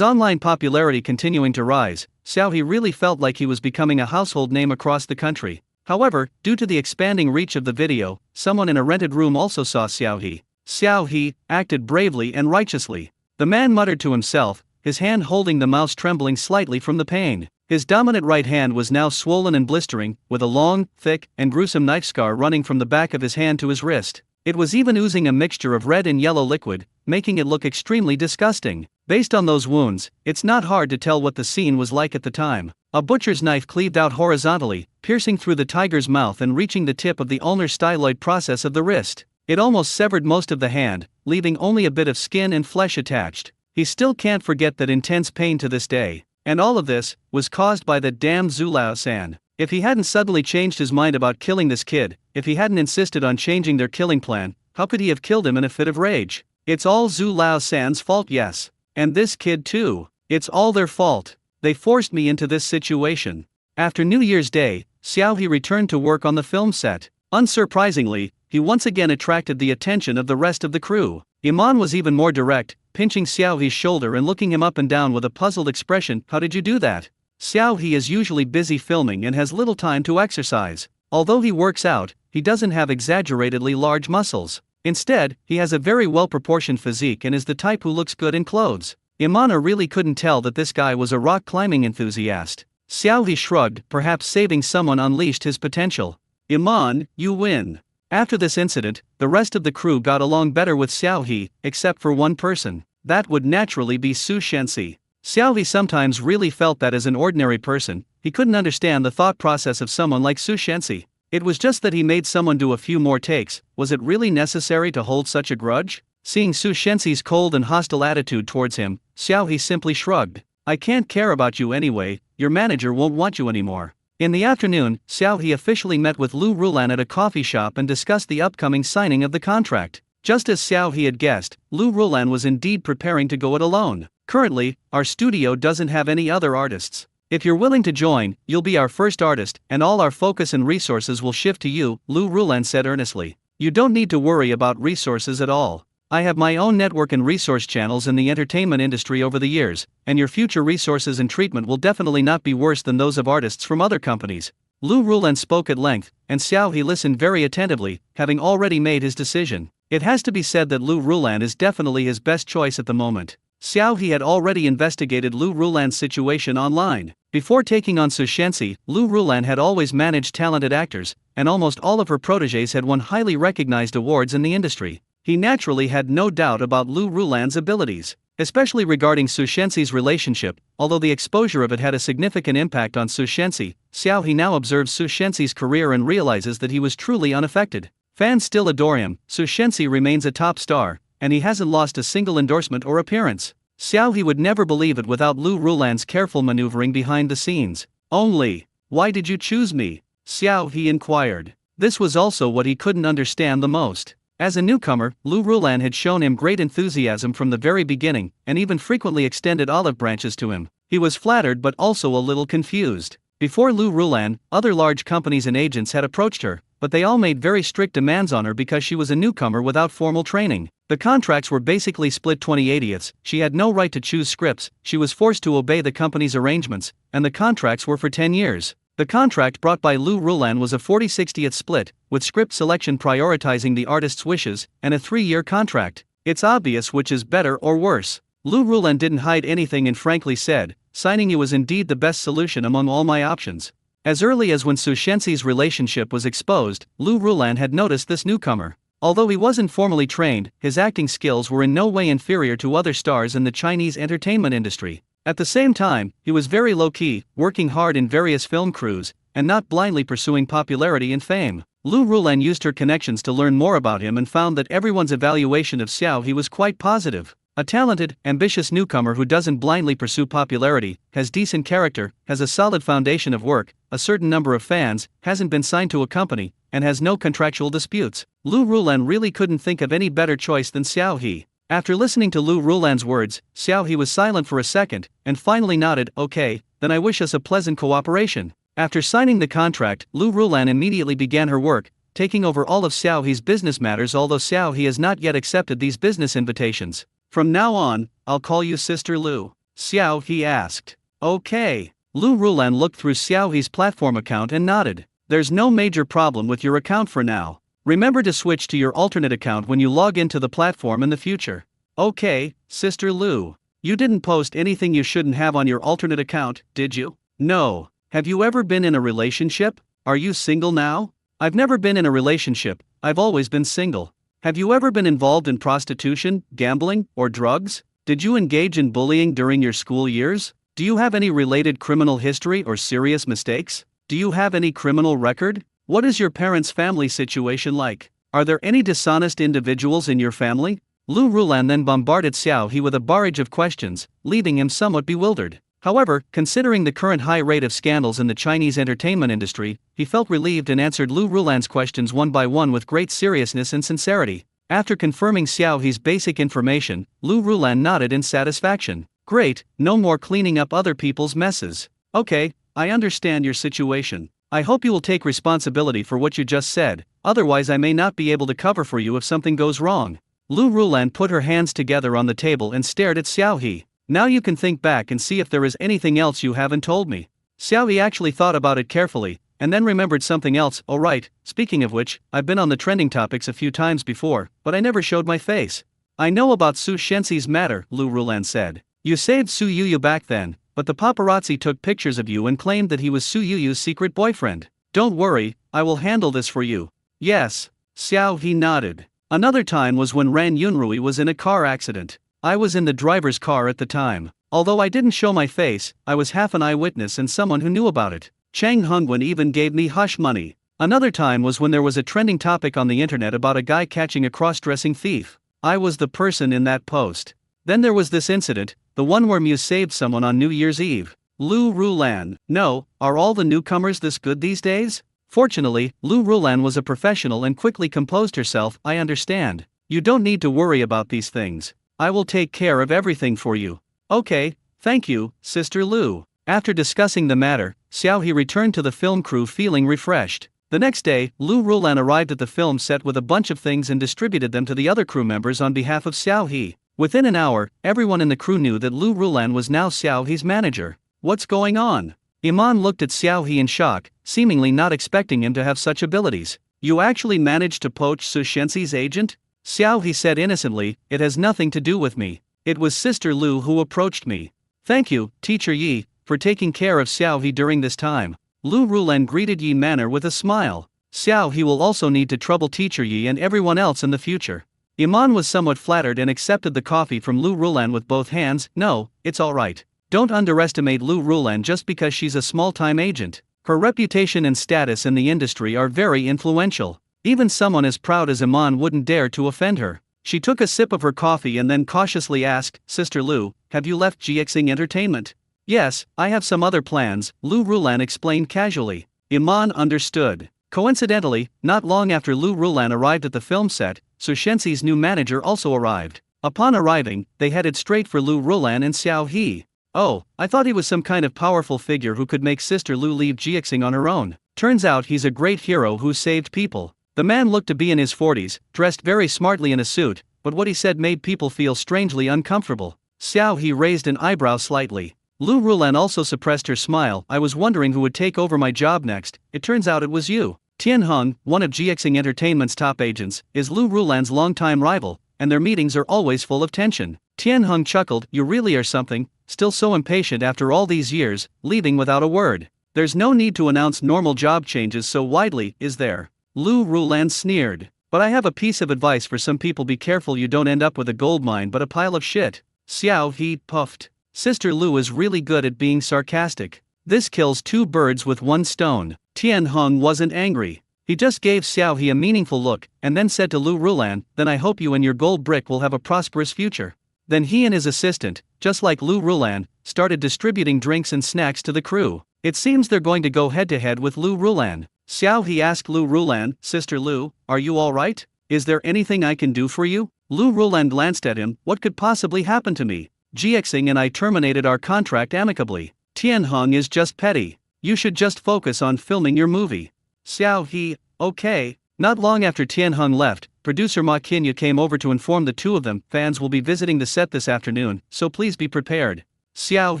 online popularity continuing to rise, Xiao He really felt like he was becoming a household name across the country. However, due to the expanding reach of the video, someone in a rented room also saw Xiao He. Xiao He acted bravely and righteously. The man muttered to himself, his hand holding the mouse trembling slightly from the pain. His dominant right hand was now swollen and blistering, with a long, thick, and gruesome knife scar running from the back of his hand to his wrist. It was even oozing a mixture of red and yellow liquid, making it look extremely disgusting. Based on those wounds, it's not hard to tell what the scene was like at the time. A butcher's knife cleaved out horizontally, piercing through the tiger's mouth and reaching the tip of the ulnar styloid process of the wrist. It almost severed most of the hand, leaving only a bit of skin and flesh attached. He still can't forget that intense pain to this day. And all of this was caused by that damned Zhu Lao-san. If he hadn't suddenly changed his mind about killing this kid, if he hadn't insisted on changing their killing plan, how could he have killed him in a fit of rage? It's all Zhu Lao-san's fault, yes. And this kid too. It's all their fault. They forced me into this situation. After New Year's Day, Xiao He returned to work on the film set. Unsurprisingly, he once again attracted the attention of the rest of the crew. Iman was even more direct, pinching Xiao He's shoulder and looking him up and down with a puzzled expression. How did you do that? Xiao He is usually busy filming and has little time to exercise. Although he works out, he doesn't have exaggeratedly large muscles. Instead, he has a very well-proportioned physique and is the type who looks good in clothes. Imana really couldn't tell that this guy was a rock climbing enthusiast. Xiao He shrugged, perhaps saving someone unleashed his potential. Iman, you win. After this incident, the rest of the crew got along better with Xiao He, except for one person. That would naturally be Su Shensi. Xiao He sometimes really felt that as an ordinary person, he couldn't understand the thought process of someone like Su Shensi. It was just that he made someone do a few more takes. Was it really necessary to hold such a grudge? Seeing Su Shensi's cold and hostile attitude towards him, Xiao He simply shrugged. I can't care about you anyway, your manager won't want you anymore. In the afternoon, Xiao He officially met with Lu Rulan at a coffee shop and discussed the upcoming signing of the contract. Just as Xiao He had guessed, Lu Rulan was indeed preparing to go it alone. Currently, our studio doesn't have any other artists. If you're willing to join, you'll be our first artist, and all our focus and resources will shift to you, Lu Rulan said earnestly. You don't need to worry about resources at all. I have my own network and resource channels in the entertainment industry over the years, and your future resources and treatment will definitely not be worse than those of artists from other companies. Lu Rulan spoke at length, and Xiao He listened very attentively, having already made his decision. It has to be said that Lu Rulan is definitely his best choice at the moment. Xiao He had already investigated Lu Rulan's situation online. Before taking on Su Shenxi, Lu Rulan had always managed talented actors, and almost all of her protégés had won highly recognized awards in the industry. He naturally had no doubt about Lu Rulan's abilities, especially regarding Su Shenxi's relationship. Although the exposure of it had a significant impact on Su Shenxi, Xiao He now observes Su Shenxi's career and realizes that he was truly unaffected. Fans still adore him, Su Shenxi remains a top star, and he hasn't lost a single endorsement or appearance. Xiao He would never believe it without Lu Rulan's careful maneuvering behind the scenes. Why did you choose me? Xiao He inquired. This was also what he couldn't understand the most. As a newcomer, Lu Rulan had shown him great enthusiasm from the very beginning, and even frequently extended olive branches to him. He was flattered but also a little confused. Before Lu Rulan, other large companies and agents had approached her, but they all made very strict demands on her because she was a newcomer without formal training. The contracts were basically split 20/80ths, she had no right to choose scripts, she was forced to obey the company's arrangements, and the contracts were for 10 years. The contract brought by Lu Rulan was a 40/60th split, with script selection prioritizing the artist's wishes, and a 3-year contract. It's obvious which is better or worse. Lu Rulan didn't hide anything and frankly said, signing you was indeed the best solution among all my options. As early as when Su Shenxi's relationship was exposed, Lu Rulan had noticed this newcomer. Although he wasn't formally trained, his acting skills were in no way inferior to other stars in the Chinese entertainment industry. At the same time, he was very low-key, working hard in various film crews, and not blindly pursuing popularity and fame. Lu Rulan used her connections to learn more about him and found that everyone's evaluation of Xiao He was quite positive. A talented, ambitious newcomer who doesn't blindly pursue popularity, has decent character, has a solid foundation of work, a certain number of fans, hasn't been signed to a company, and has no contractual disputes. Lu Rulan really couldn't think of any better choice than Xiao He. After listening to Lu Rulan's words, Xiao He was silent for a second, and finally nodded, "Okay, then I wish us a pleasant cooperation." After signing the contract, Lu Rulan immediately began her work, taking over all of Xiao He's business matters, although Xiao He has not yet accepted these business invitations. "From now on, I'll call you Sister Lu," Xiao He asked. "Okay." Lu Rulan looked through Xiao He's platform account and nodded. "There's no major problem with your account for now. Remember to switch to your alternate account when you log into the platform in the future." "Okay, Sister Lu. You didn't post anything you shouldn't have on your alternate account, did you?" "No." "Have you ever been in a relationship? Are you single now?" "I've never been in a relationship, I've always been single." "Have you ever been involved in prostitution, gambling, or drugs? Did you engage in bullying during your school years? Do you have any related criminal history or serious mistakes? Do you have any criminal record? What is your parents' family situation like? Are there any dishonest individuals in your family?" Lu Rulan then bombarded Xiao He with a barrage of questions, leaving him somewhat bewildered. However, considering the current high rate of scandals in the Chinese entertainment industry, he felt relieved and answered Lu Rulan's questions one by one with great seriousness and sincerity. After confirming Xiao He's basic information, Lu Rulan nodded in satisfaction. "Great, no more cleaning up other people's messes. Okay, I understand your situation. I hope you will take responsibility for what you just said, otherwise I may not be able to cover for you if something goes wrong." Lu Rulan put her hands together on the table and stared at Xiao He. "Now you can think back and see if there is anything else you haven't told me." Xiao He actually thought about it carefully, and then remembered something else. "Oh right, speaking of which, I've been on the trending topics a few times before, but I never showed my face." "I know about Su Shenxi's matter," Lu Rulan said. "You saved Su Yuyu back then, but the paparazzi took pictures of you and claimed that he was Su Yuyu's secret boyfriend. Don't worry, I will handle this for you." "Yes." Xiao He nodded. "Another time was when Ran Yunrui was in a car accident. I was in the driver's car at the time. Although I didn't show my face, I was half an eyewitness and someone who knew about it. Chang Hongwen even gave me hush money." Another time was when there was a trending topic on the internet about a guy catching a cross-dressing thief. I was the person in that post. Then there was this incident, the one where Mew saved someone on New Year's Eve. Lu Rulan. "No, are all the newcomers this good these days?" Fortunately, Lu Rulan was a professional and quickly composed herself. "I understand. You don't need to worry about these things. I will take care of everything for you." "Okay, thank you, Sister Lu." After discussing the matter, Xiao He returned to the film crew feeling refreshed. The next day, Lu Rulan arrived at the film set with a bunch of things and distributed them to the other crew members on behalf of Xiao He. Within an hour, everyone in the crew knew that Lu Rulan was now Xiao He's manager. What's going on? Iman looked at Xiao He in shock, seemingly not expecting him to have such abilities. You actually managed to poach Su Shenxi's agent? Xiao He said innocently, it has nothing to do with me. It was Sister Lu who approached me. Thank you, Teacher Yi, for taking care of Xiao He during this time. Lu Rulan greeted Yi Manor with a smile. Xiao He will also need to trouble Teacher Yi and everyone else in the future. Iman was somewhat flattered and accepted the coffee from Lu Rulan with both hands. No, it's alright. Don't underestimate Lu Rulan just because she's a small-time agent. Her reputation and status in the industry are very influential. Even someone as proud as Iman wouldn't dare to offend her. She took a sip of her coffee and then cautiously asked, Sister Lu, have you left GXing Entertainment? Yes, I have some other plans, Lu Rulan explained casually. Iman understood. Coincidentally, not long after Lu Rulan arrived at the film set, Su Shenxi's new manager also arrived. Upon arriving, they headed straight for Lu Rulan and Xiao He. Oh, I thought he was some kind of powerful figure who could make Sister Lu leave GXing on her own. Turns out he's a great hero who saved people. The man looked to be in his 40s, dressed very smartly in a suit, but what he said made people feel strangely uncomfortable. Xiao He raised an eyebrow slightly. Lu Rulan also suppressed her smile. I was wondering who would take over my job next. It turns out it was you. Tian Heng, one of GXing Entertainment's top agents, is Lu Rulan's longtime rival, and their meetings are always full of tension. Tian Heng chuckled, you really are something, still so impatient after all these years, leaving without a word. There's no need to announce normal job changes so widely, is there? Lu Rulan sneered. But I have a piece of advice for some people, be careful you don't end up with a gold mine but a pile of shit. Xiao He puffed. Sister Lu is really good at being sarcastic. This kills two birds with one stone. Tian Heng wasn't angry. He just gave Xiao He a meaningful look, and then said to Lu Rulan, then I hope you and your gold brick will have a prosperous future. Then he and his assistant, just like Lu Rulan, started distributing drinks and snacks to the crew. It seems they're going to go head-to-head with Lu Rulan. Xiao He asked Lu Rulan, Sister Lu, are you alright? Is there anything I can do for you? Lu Rulan glanced at him, what could possibly happen to me? GXing and I terminated our contract amicably. Tian Heng is just petty. You should just focus on filming your movie. Xiao He, okay. Not long after Tian Heng left, producer Ma Qinya came over to inform the two of them, fans will be visiting the set this afternoon, so please be prepared. Xiao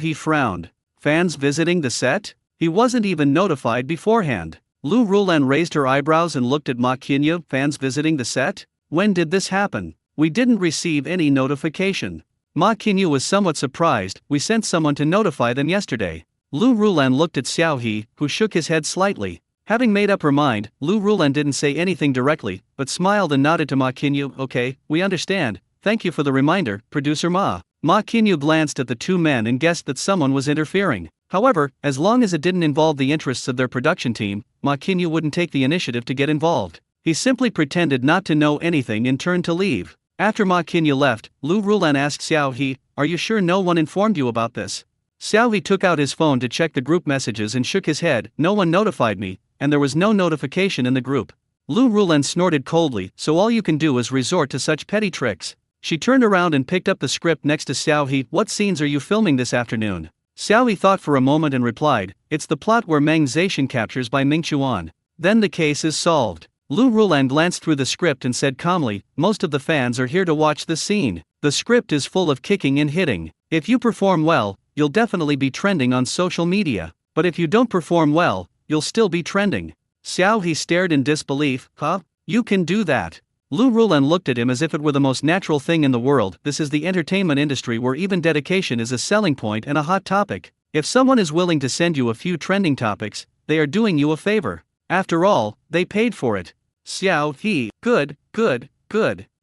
He frowned. Fans visiting the set? He wasn't even notified beforehand. Lu Rulan raised her eyebrows and looked at Ma Qinya, fans visiting the set? When did this happen? We didn't receive any notification. Ma Qinya was somewhat surprised, we sent someone to notify them yesterday. Lu Rulan looked at Xiao He, who shook his head slightly. Having made up her mind, Lu Rulan didn't say anything directly, but smiled and nodded to Ma Qinya, okay, we understand, thank you for the reminder, producer Ma. Ma Qinya glanced at the two men and guessed that someone was interfering. However, as long as it didn't involve the interests of their production team, Ma Qinya wouldn't take the initiative to get involved. He simply pretended not to know anything and turned to leave. After Ma Qinya left, Lu Rulan asked Xiao He, are you sure no one informed you about this? Xiao He took out his phone to check the group messages and shook his head, no one notified me, and there was no notification in the group. Lu Rulan snorted coldly, so all you can do is resort to such petty tricks. She turned around and picked up the script next to Xiao He, what scenes are you filming this afternoon? Xiao He thought for a moment and replied, it's the plot where Meng Zetian captures by Ming Chuan. Then the case is solved. Lu Rulan glanced through the script and said calmly, most of the fans are here to watch this scene. The script is full of kicking and hitting. If you perform well, you'll definitely be trending on social media. But if you don't perform well, you'll still be trending. Xiao He stared in disbelief, huh? You can do that? Lu Rulan looked at him as if it were the most natural thing in the world. This is the entertainment industry where even dedication is a selling point and a hot topic. If someone is willing to send you a few trending topics, they are doing you a favor. After all, they paid for it. Xiao He, good.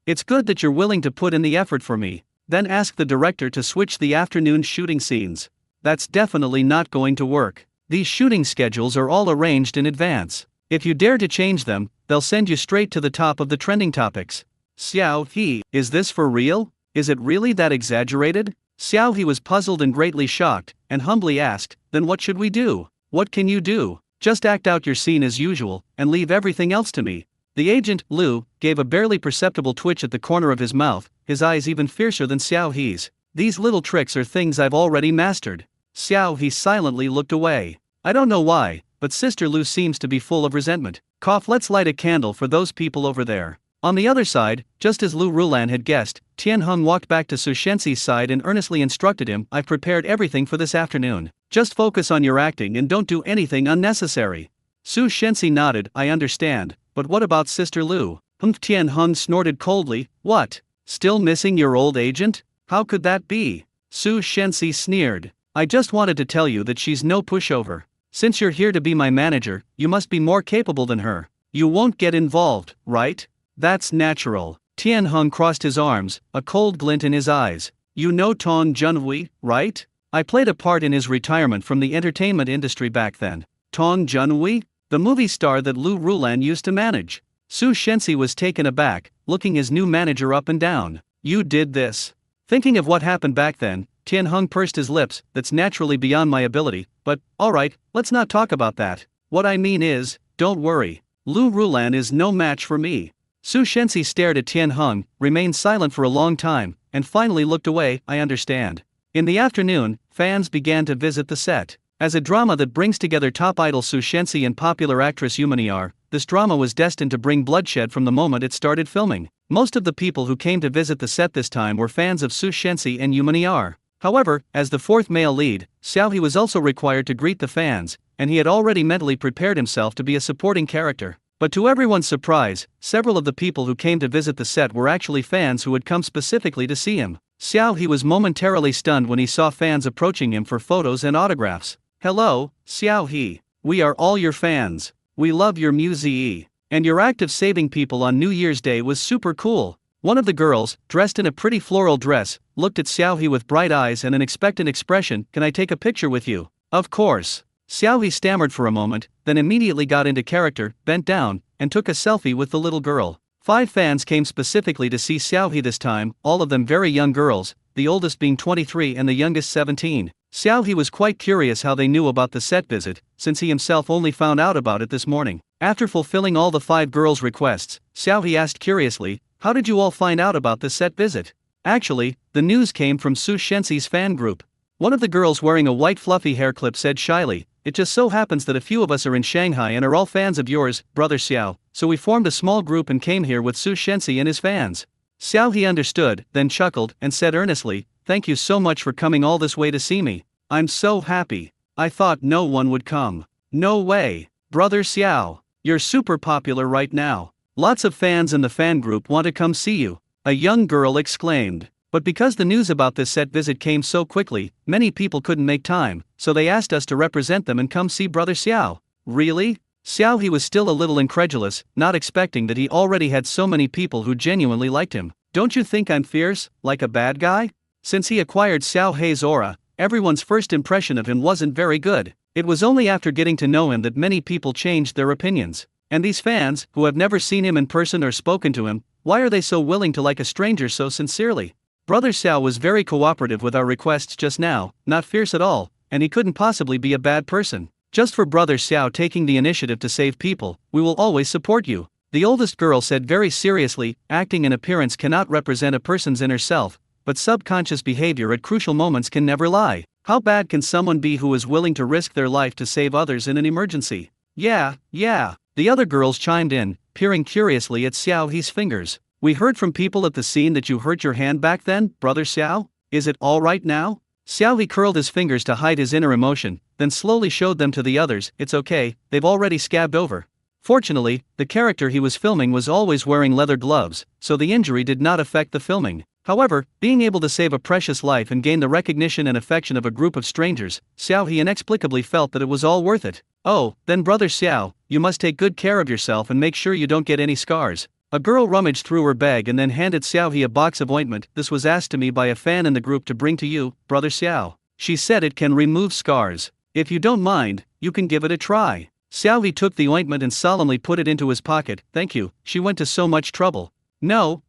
It's good that you're willing to put in the effort for me. Then ask the director to switch the afternoon shooting scenes. That's definitely not going to work. These shooting schedules are all arranged in advance. If you dare to change them, they'll send you straight to the top of the trending topics. Xiao He, is this for real? Is it really that exaggerated? Xiao He was puzzled and greatly shocked, and humbly asked, then what should we do? What can you do? Just act out your scene as usual, and leave everything else to me. The agent, Lu, gave a barely perceptible twitch at the corner of his mouth, his eyes even fiercer than Xiao He's. These little tricks are things I've already mastered. Xiao He silently looked away. I don't know why, but Sister Lu seems to be full of resentment. Cough, let's light a candle for those people over there. On the other side, just as Lu Rulan had guessed, Tian Heng walked back to Su Shenxi's side and earnestly instructed him, I've prepared everything for this afternoon. Just focus on your acting and don't do anything unnecessary. Su Shenxi nodded, I understand, but what about Sister Lu? Tian Heng snorted coldly, what? Still missing your old agent? How could that be? Su Shenxi sneered. I just wanted to tell you that she's no pushover. Since you're here to be my manager, you must be more capable than her. You won't get involved, right? That's natural. Tian Heng crossed his arms, a cold glint in his eyes. You know Tong Junhui, right? I played a part in his retirement from the entertainment industry back then. Tong Junhui? The movie star that Lu Rulan used to manage. Su Shenxi was taken aback, looking his new manager up and down. You did this. Thinking of what happened back then, Tian Heng pursed his lips, that's naturally beyond my ability, but, alright, let's not talk about that. What I mean is, don't worry. Lu Rulan is no match for me. Su Shenxi stared at Tian Heng, remained silent for a long time, and finally looked away, I understand. In the afternoon, fans began to visit the set. As a drama that brings together top idol Su Shenxi and popular actress Yu Miniar, this drama was destined to bring bloodshed from the moment it started filming. Most of the people who came to visit the set this time were fans of Su Shenxi and Yu Miniar. However, as the fourth male lead, Xiaohe was also required to greet the fans, and he had already mentally prepared himself to be a supporting character. But to everyone's surprise, several of the people who came to visit the set were actually fans who had come specifically to see him. Xiaohe was momentarily stunned when he saw fans approaching him for photos and autographs. Hello, Xiaohe. We are all your fans. We love your music. And your act of saving people on New Year's Day was super cool. One of the girls, dressed in a pretty floral dress, looked at Xiaohe with bright eyes and an expectant expression, can I take a picture with you? Of course. Xiaohe stammered for a moment, then immediately got into character, bent down, and took a selfie with the little girl. 5 fans came specifically to see Xiaohe this time, all of them very young girls, the oldest being 23 and the youngest 17. Xiaohe was quite curious how they knew about the set visit, since he himself only found out about it this morning. After fulfilling all the 5 girls' requests, Xiaohe asked curiously, how did you all find out about the set visit? Actually, the news came from Su Shenxi's fan group. One of the girls wearing a white fluffy hair clip said shyly, it just so happens that a few of us are in Shanghai and are all fans of yours, Brother Xiao, so we formed a small group and came here with Su Shenxi and his fans. Xiaohe understood, then chuckled, and said earnestly, thank you so much for coming all this way to see me. I'm so happy. I thought no one would come. No way. Brother Xiao, you're super popular right now. Lots of fans in the fan group want to come see you. A young girl exclaimed. But because the news about this set visit came so quickly, many people couldn't make time, so they asked us to represent them and come see Brother Xiao. Really? Xiaohe was still a little incredulous, not expecting that he already had so many people who genuinely liked him. Don't you think I'm fierce, like a bad guy? Since he acquired Xiaohe's aura, everyone's first impression of him wasn't very good. It was only after getting to know him that many people changed their opinions. And these fans, who have never seen him in person or spoken to him, why are they so willing to like a stranger so sincerely? Brother Xiao was very cooperative with our requests just now, not fierce at all, and he couldn't possibly be a bad person. Just for Brother Xiao taking the initiative to save people, we will always support you. The oldest girl said very seriously, acting and appearance cannot represent a person's inner self, but subconscious behavior at crucial moments can never lie. How bad can someone be who is willing to risk their life to save others in an emergency? Yeah. The other girls chimed in, peering curiously at Xiaohe's fingers. We heard from people at the scene that you hurt your hand back then, Brother Xiao? Is it all right now? Xiaohe curled his fingers to hide his inner emotion, then slowly showed them to the others, it's okay, they've already scabbed over. Fortunately, the character he was filming was always wearing leather gloves, so the injury did not affect the filming. However, being able to save a precious life and gain the recognition and affection of a group of strangers, Xiaohe inexplicably felt that it was all worth it. Oh, then Brother Xiao, you must take good care of yourself and make sure you don't get any scars. A girl rummaged through her bag and then handed Xiaohe a box of ointment. This was asked to me by a fan in the group to bring to you, Brother Xiao. She said it can remove scars. If you don't mind, you can give it a try. Xiaohe took the ointment and solemnly put it into his pocket. Thank you, she went to so much trouble. No,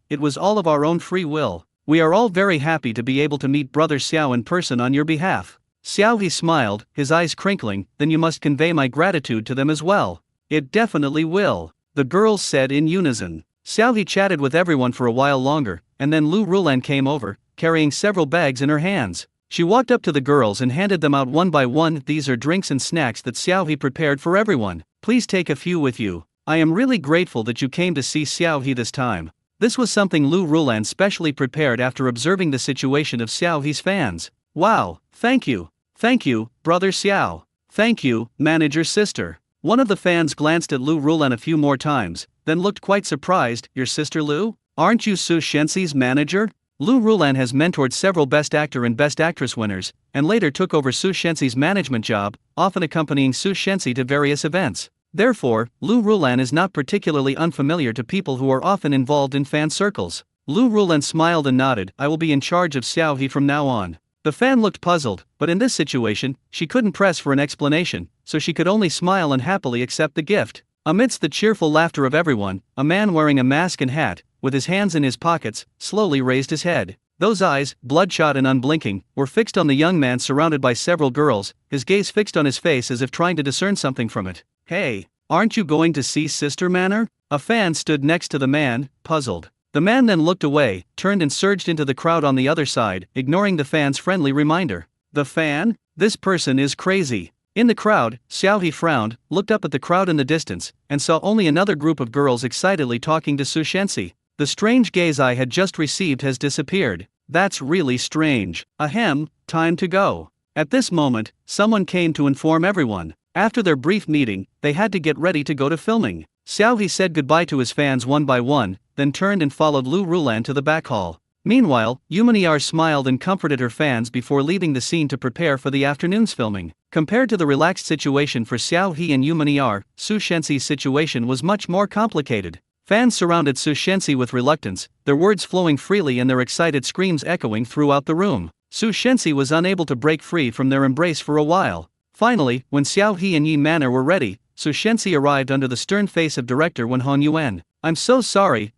it was all of our own free will. We are all very happy to be able to meet Brother Xiao in person on your behalf. Xiaohe smiled, his eyes crinkling, then you must convey my gratitude to them as well. It definitely will, the girls said in unison. Xiaohe chatted with everyone for a while longer, and then Lu Rulan came over, carrying several bags in her hands. She walked up to the girls and handed them out one by one. These are drinks and snacks that Xiaohe prepared for everyone. Please take a few with you. I am really grateful that you came to see Xiaohe this time. This was something Lu Rulan specially prepared after observing the situation of Xiaohe's fans. Wow, thank you. Thank you, brother Xiao. Thank you, manager's sister. One of the fans glanced at Lu Rulan a few more times, then looked quite surprised. Your sister Lu? Aren't you Su Shenxi's manager? Lu Rulan has mentored several Best Actor and Best Actress winners, and later took over Su Shenxi's management job, often accompanying Su Shenxi to various events. Therefore, Lu Rulan is not particularly unfamiliar to people who are often involved in fan circles. Lu Rulan smiled and nodded. I will be in charge of Xiaohe from now on. The fan looked puzzled, but in this situation, she couldn't press for an explanation, so she could only smile and happily accept the gift. Amidst the cheerful laughter of everyone, a man wearing a mask and hat, with his hands in his pockets, slowly raised his head. Those eyes, bloodshot and unblinking, were fixed on the young man surrounded by several girls, his gaze fixed on his face as if trying to discern something from it. Hey, aren't you going to see Sister Manor? A fan stood next to the man, puzzled. The man then looked away, turned and surged into the crowd on the other side, ignoring the fan's friendly reminder. The fan? This person is crazy. In the crowd, Xiaohe frowned, looked up at the crowd in the distance, and saw only another group of girls excitedly talking to Su Shenxi. The strange gaze I had just received has disappeared. That's really strange. Ahem, time to go. At this moment, someone came to inform everyone. After their brief meeting, they had to get ready to go to filming. Xiaohe said goodbye to his fans one by one, then turned and followed Lu Rulan to the back hall. Meanwhile, Yumaniar smiled and comforted her fans before leaving the scene to prepare for the afternoon's filming. Compared to the relaxed situation for Xiaohe and Yumaniar, Su Shenxi's situation was much more complicated. Fans surrounded Su Shenxi with reluctance, their words flowing freely and their excited screams echoing throughout the room. Su Shenxi was unable to break free from their embrace for a while. Finally, when Xiaohe and Yi Manor were ready, Su Shenxi arrived under the stern face of director Wen Honyuan. I'm so sorry,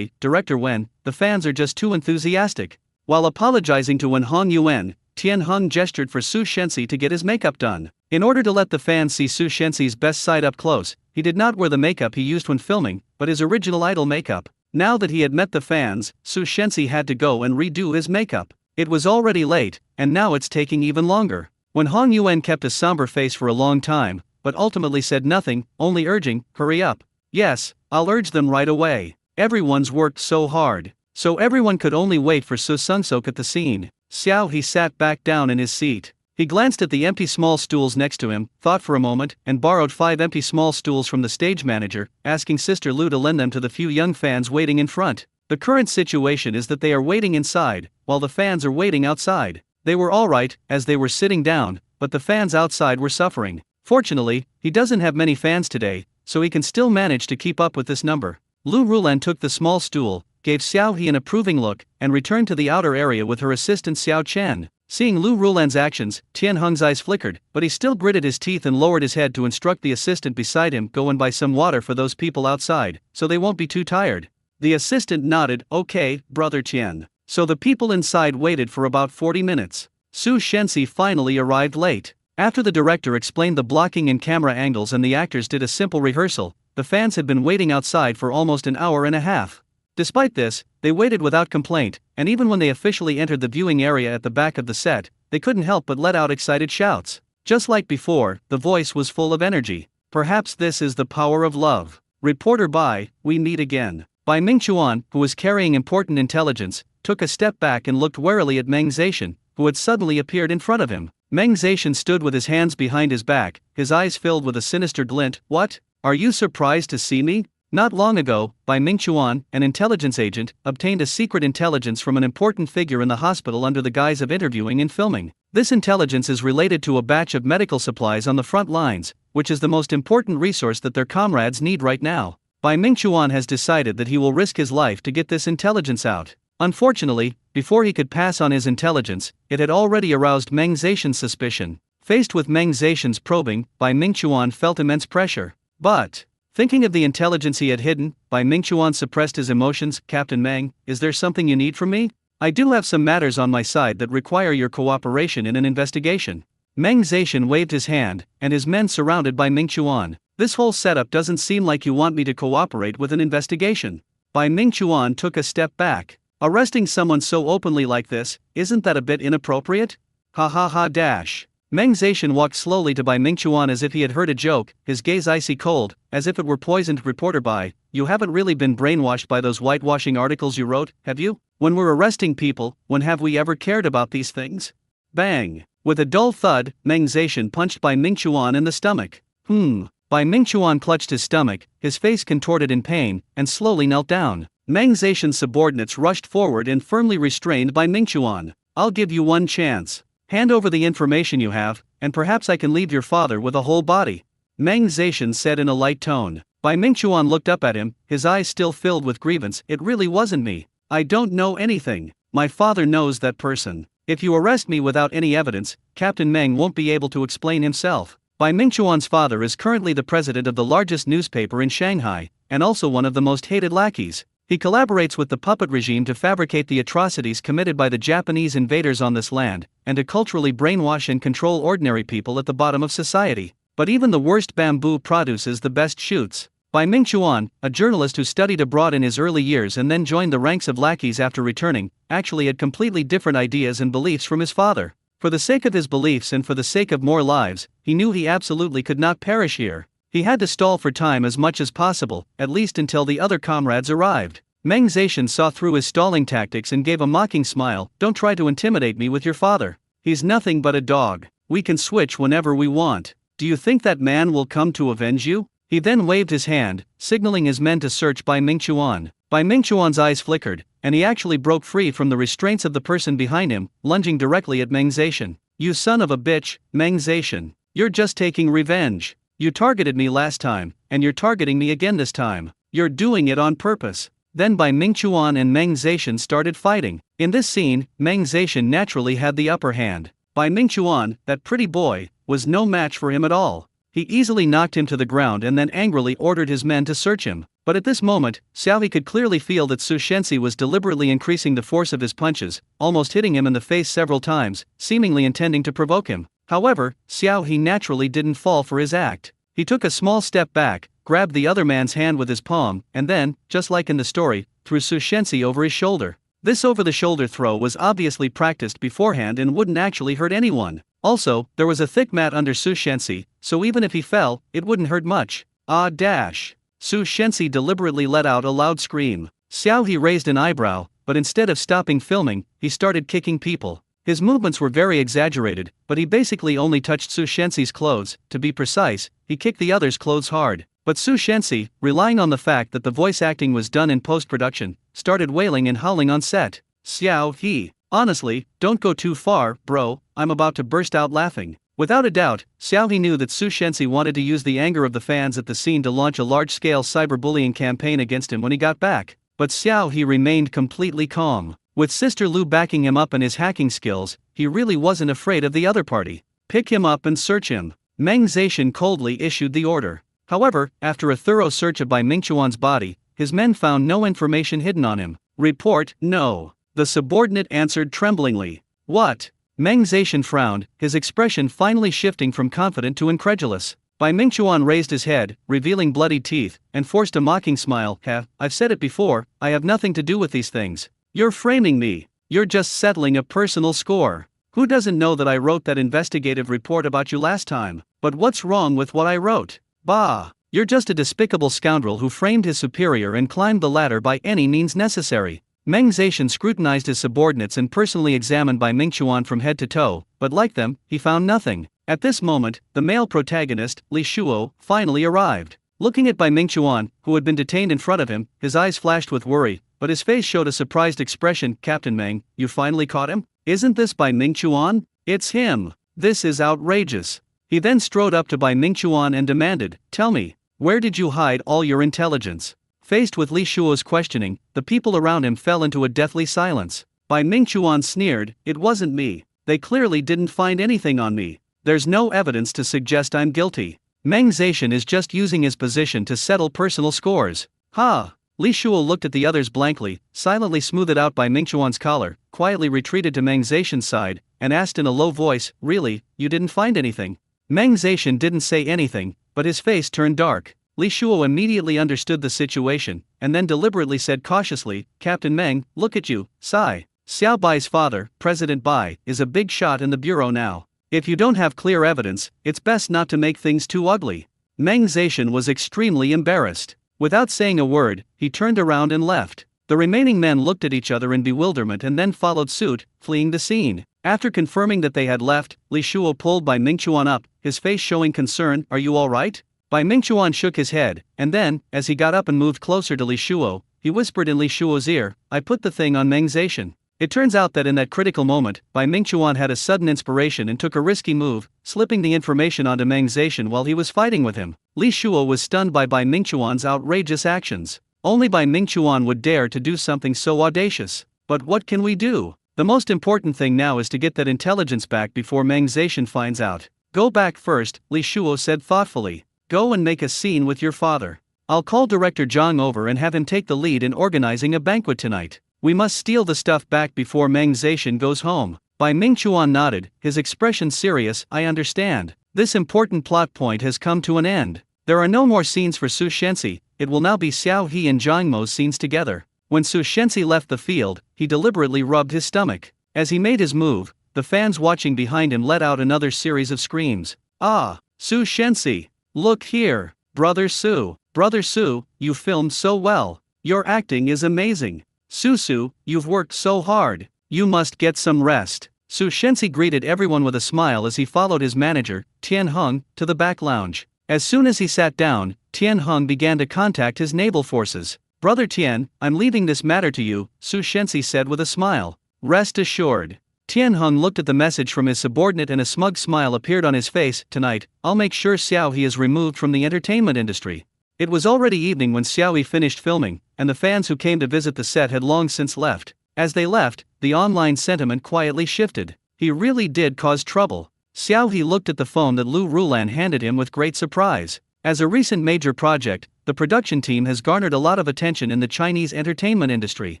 Director Wen, the fans are just too enthusiastic. While apologizing to Wen Honyuan, Tian Heng gestured for Su Shenxi to get his makeup done. In order to let the fans see Su Shenxi's best side up close, he did not wear the makeup he used when filming, but his original idol makeup. Now that he had met the fans, Su Shenxi had to go and redo his makeup. It was already late, and now it's taking even longer. When Honyuan kept a somber face for a long time, but ultimately said nothing, only urging, hurry up. Yes, I'll urge them right away. Everyone's worked so hard. So everyone could only wait for Su Sungsok at the scene. Xiaohe sat back down in his seat. He glanced at the empty small stools next to him, thought for a moment, and borrowed 5 empty small stools from the stage manager, asking Sister Lu to lend them to the few young fans waiting in front. The current situation is that they are waiting inside, while the fans are waiting outside. They were alright, as they were sitting down, but the fans outside were suffering. Fortunately, he doesn't have many fans today, so he can still manage to keep up with this number. Lu Rulan took the small stool, gave Xiaohe an approving look, and returned to the outer area with her assistant Xiao Chen. Seeing Lu Rulan's actions, Tian Heng's eyes flickered, but he still gritted his teeth and lowered his head to instruct the assistant beside him, go and buy some water for those people outside, so they won't be too tired. The assistant nodded, okay, brother Tian. So the people inside waited for about 40 minutes. Su Shenxi finally arrived late. After the director explained the blocking and camera angles and the actors did a simple rehearsal, the fans had been waiting outside for almost an hour and a half. Despite this, they waited without complaint, and even when they officially entered the viewing area at the back of the set, they couldn't help but let out excited shouts. Just like before, the voice was full of energy. Perhaps this is the power of love. Reporter by We Meet Again. By Ming Chuan, who was carrying important intelligence, took a step back and looked warily at Meng Zetian, who had suddenly appeared in front of him. Meng Zetian stood with his hands behind his back, his eyes filled with a sinister glint. What? Are you surprised to see me? Not long ago, Bai Mingchuan, an intelligence agent, obtained a secret intelligence from an important figure in the hospital under the guise of interviewing and filming. This intelligence is related to a batch of medical supplies on the front lines, which is the most important resource that their comrades need right now. Bai Mingchuan has decided that he will risk his life to get this intelligence out. Unfortunately, before he could pass on his intelligence, it had already aroused Meng Zetian's suspicion. Faced with Meng Zetian's probing, Bai Mingchuan felt immense pressure. But, thinking of the intelligence he had hidden, Bai Mingchuan suppressed his emotions. Captain Meng, is there something you need from me? I do have some matters on my side that require your cooperation in an investigation. Meng Zetian waved his hand, and his men surrounded Bai Mingchuan. This whole setup doesn't seem like you want me to cooperate with an investigation. Bai Mingchuan took a step back. Arresting someone so openly like this, isn't that a bit inappropriate? Ha ha ha dash. Meng Zetian walked slowly to Bai Mingchuan as if he had heard a joke, his gaze icy cold, as if it were poisoned. Reporter Bai, you haven't really been brainwashed by those whitewashing articles you wrote, have you? When we're arresting people, when have we ever cared about these things? Bang! With a dull thud, Meng Zetian punched Bai Mingchuan in the stomach. Bai Mingchuan clutched his stomach, his face contorted in pain, and slowly knelt down. Meng Zetian's subordinates rushed forward and firmly restrained Bai Mingchuan. I'll give you one chance. Hand over the information you have, and perhaps I can leave your father with a whole body. Meng Zetian said in a light tone. Bai Mingchuan looked up at him, his eyes still filled with grievance. It really wasn't me. I don't know anything. My father knows that person. If you arrest me without any evidence, Captain Meng won't be able to explain himself. Bai Mingchuan's father is currently the president of the largest newspaper in Shanghai, and also one of the most hated lackeys. He collaborates with the puppet regime to fabricate the atrocities committed by the Japanese invaders on this land, and to culturally brainwash and control ordinary people at the bottom of society. But even the worst bamboo produces the best shoots. Bai Mingchuan, a journalist who studied abroad in his early years and then joined the ranks of lackeys after returning, actually had completely different ideas and beliefs from his father. For the sake of his beliefs and for the sake of more lives, he knew he absolutely could not perish here. He had to stall for time as much as possible, at least until the other comrades arrived. Meng Zetian saw through his stalling tactics and gave a mocking smile. Don't try to intimidate me with your father. He's nothing but a dog. We can switch whenever we want. Do you think that man will come to avenge you? He then waved his hand, signaling his men to search Bai Mingchuan. Bai Mingchuan's eyes flickered, and he actually broke free from the restraints of the person behind him, lunging directly at Meng Zetian. You son of a bitch, Meng Zetian. You're just taking revenge. You targeted me last time, and you're targeting me again this time. You're doing it on purpose. Then Bai Mingchuan and Meng Zetian started fighting. In this scene, Meng Zetian naturally had the upper hand. Bai Mingchuan, that pretty boy, was no match for him at all. He easily knocked him to the ground and then angrily ordered his men to search him. But at this moment, Xiaohe could clearly feel that Su Shensi was deliberately increasing the force of his punches, almost hitting him in the face several times, seemingly intending to provoke him. However, Xiaohe naturally didn't fall for his act. He took a small step back, grabbed the other man's hand with his palm, and then, just like in the story, threw Su Shensi over his shoulder. This over-the-shoulder throw was obviously practiced beforehand and wouldn't actually hurt anyone. Also, there was a thick mat under Su Shensi, so even if he fell, it wouldn't hurt much. Ah dash. Su Shensi deliberately let out a loud scream. Xiaohe raised an eyebrow, but instead of stopping filming, he started kicking people. His movements were very exaggerated, but he basically only touched Su Shensi's clothes. To be precise, he kicked the others' clothes hard. But Su Shensi, relying on the fact that the voice acting was done in post-production, started wailing and howling on set. Xiaohe, honestly, don't go too far, bro, I'm about to burst out laughing. Without a doubt, Xiaohe knew that Su Shensi wanted to use the anger of the fans at the scene to launch a large-scale cyberbullying campaign against him when he got back. But Xiaohe remained completely calm. With Sister Lu backing him up and his hacking skills, he really wasn't afraid of the other party. Pick him up and search him. Meng Zetian coldly issued the order. However, after a thorough search of Bai Mingchuan's body, his men found no information hidden on him. Report, no. The subordinate answered tremblingly. What? Meng Zetian frowned, his expression finally shifting from confident to incredulous. Bai Mingchuan raised his head, revealing bloody teeth, and forced a mocking smile. I've said it before, I have nothing to do with these things. You're framing me. You're just settling a personal score. Who doesn't know that I wrote that investigative report about you last time? But what's wrong with what I wrote? Bah! You're just a despicable scoundrel who framed his superior and climbed the ladder by any means necessary. Meng Zetian scrutinized his subordinates and personally examined Bai Mingchuan from head to toe, but like them, he found nothing. At this moment, the male protagonist, Li Shuo, finally arrived. Looking at Bai Mingchuan, who had been detained in front of him, his eyes flashed with worry, but his face showed a surprised expression. Captain Meng, you finally caught him? Isn't this Bai Mingchuan? It's him. This is outrageous. He then strode up to Bai Mingchuan and demanded, tell me, where did you hide all your intelligence? Faced with Li Shuo's questioning, the people around him fell into a deathly silence. Bai Mingchuan sneered, it wasn't me. They clearly didn't find anything on me. There's no evidence to suggest I'm guilty. Meng Zetian is just using his position to settle personal scores. Ha! Li Shuo looked at the others blankly, silently smoothed out Bai Mingchuan's collar, quietly retreated to Meng Zetian's side, and asked in a low voice, really, you didn't find anything? Meng Zetian didn't say anything, but his face turned dark. Li Shuo immediately understood the situation, and then deliberately said cautiously, "Captain Meng, look at you, Sai. Xiao Bai's father, President Bai, is a big shot in the bureau now. If you don't have clear evidence, it's best not to make things too ugly." Meng Zetian was extremely embarrassed. Without saying a word, he turned around and left. The remaining men looked at each other in bewilderment and then followed suit, fleeing the scene. After confirming that they had left, Li Shuo pulled Bai Mingchuan up, his face showing concern. "Are you all right?" Bai Mingchuan shook his head, and then, as he got up and moved closer to Li Shuo, he whispered in Li Shuo's ear, "I put the thing on Meng Zetian." It turns out that in that critical moment, Bai Mingchuan had a sudden inspiration and took a risky move, slipping the information onto Meng Zetian while he was fighting with him. Li Shuo was stunned by Bai Mingchuan's outrageous actions. Only Bai Mingchuan would dare to do something so audacious. But what can we do? The most important thing now is to get that intelligence back before Meng Zetian finds out. "Go back first," Li Shuo said thoughtfully. "Go and make a scene with your father. I'll call Director Zhang over and have him take the lead in organizing a banquet tonight. We must steal the stuff back before Meng Zetian goes home." Bai Mingchuan nodded, his expression serious. "I understand. This important plot point has come to an end. There are no more scenes for Su Shensi, it will now be Xiao He and Zhang Mo's scenes together." When Su Shensi left the field, he deliberately rubbed his stomach. As he made his move, the fans watching behind him let out another series of screams. "Ah, Su Shensi! Look here, Brother Su! Brother Su, you filmed so well. Your acting is amazing. Su, you've worked so hard. You must get some rest." Su Shensi greeted everyone with a smile as he followed his manager, Tian Heng, to the back lounge. As soon as he sat down, Tian Heng began to contact his naval forces. "Brother Tian, I'm leaving this matter to you," Su Shensi said with a smile. "Rest assured." Tian Heng looked at the message from his subordinate and a smug smile appeared on his face. "Tonight, I'll make sure Xiao He is removed from the entertainment industry." It was already evening when Xiao He finished filming, and the fans who came to visit the set had long since left. As they left, the online sentiment quietly shifted. He really did cause trouble. Xiao He looked at the phone that Lu Rulan handed him with great surprise. As a recent major project, the production team has garnered a lot of attention in the Chinese entertainment industry.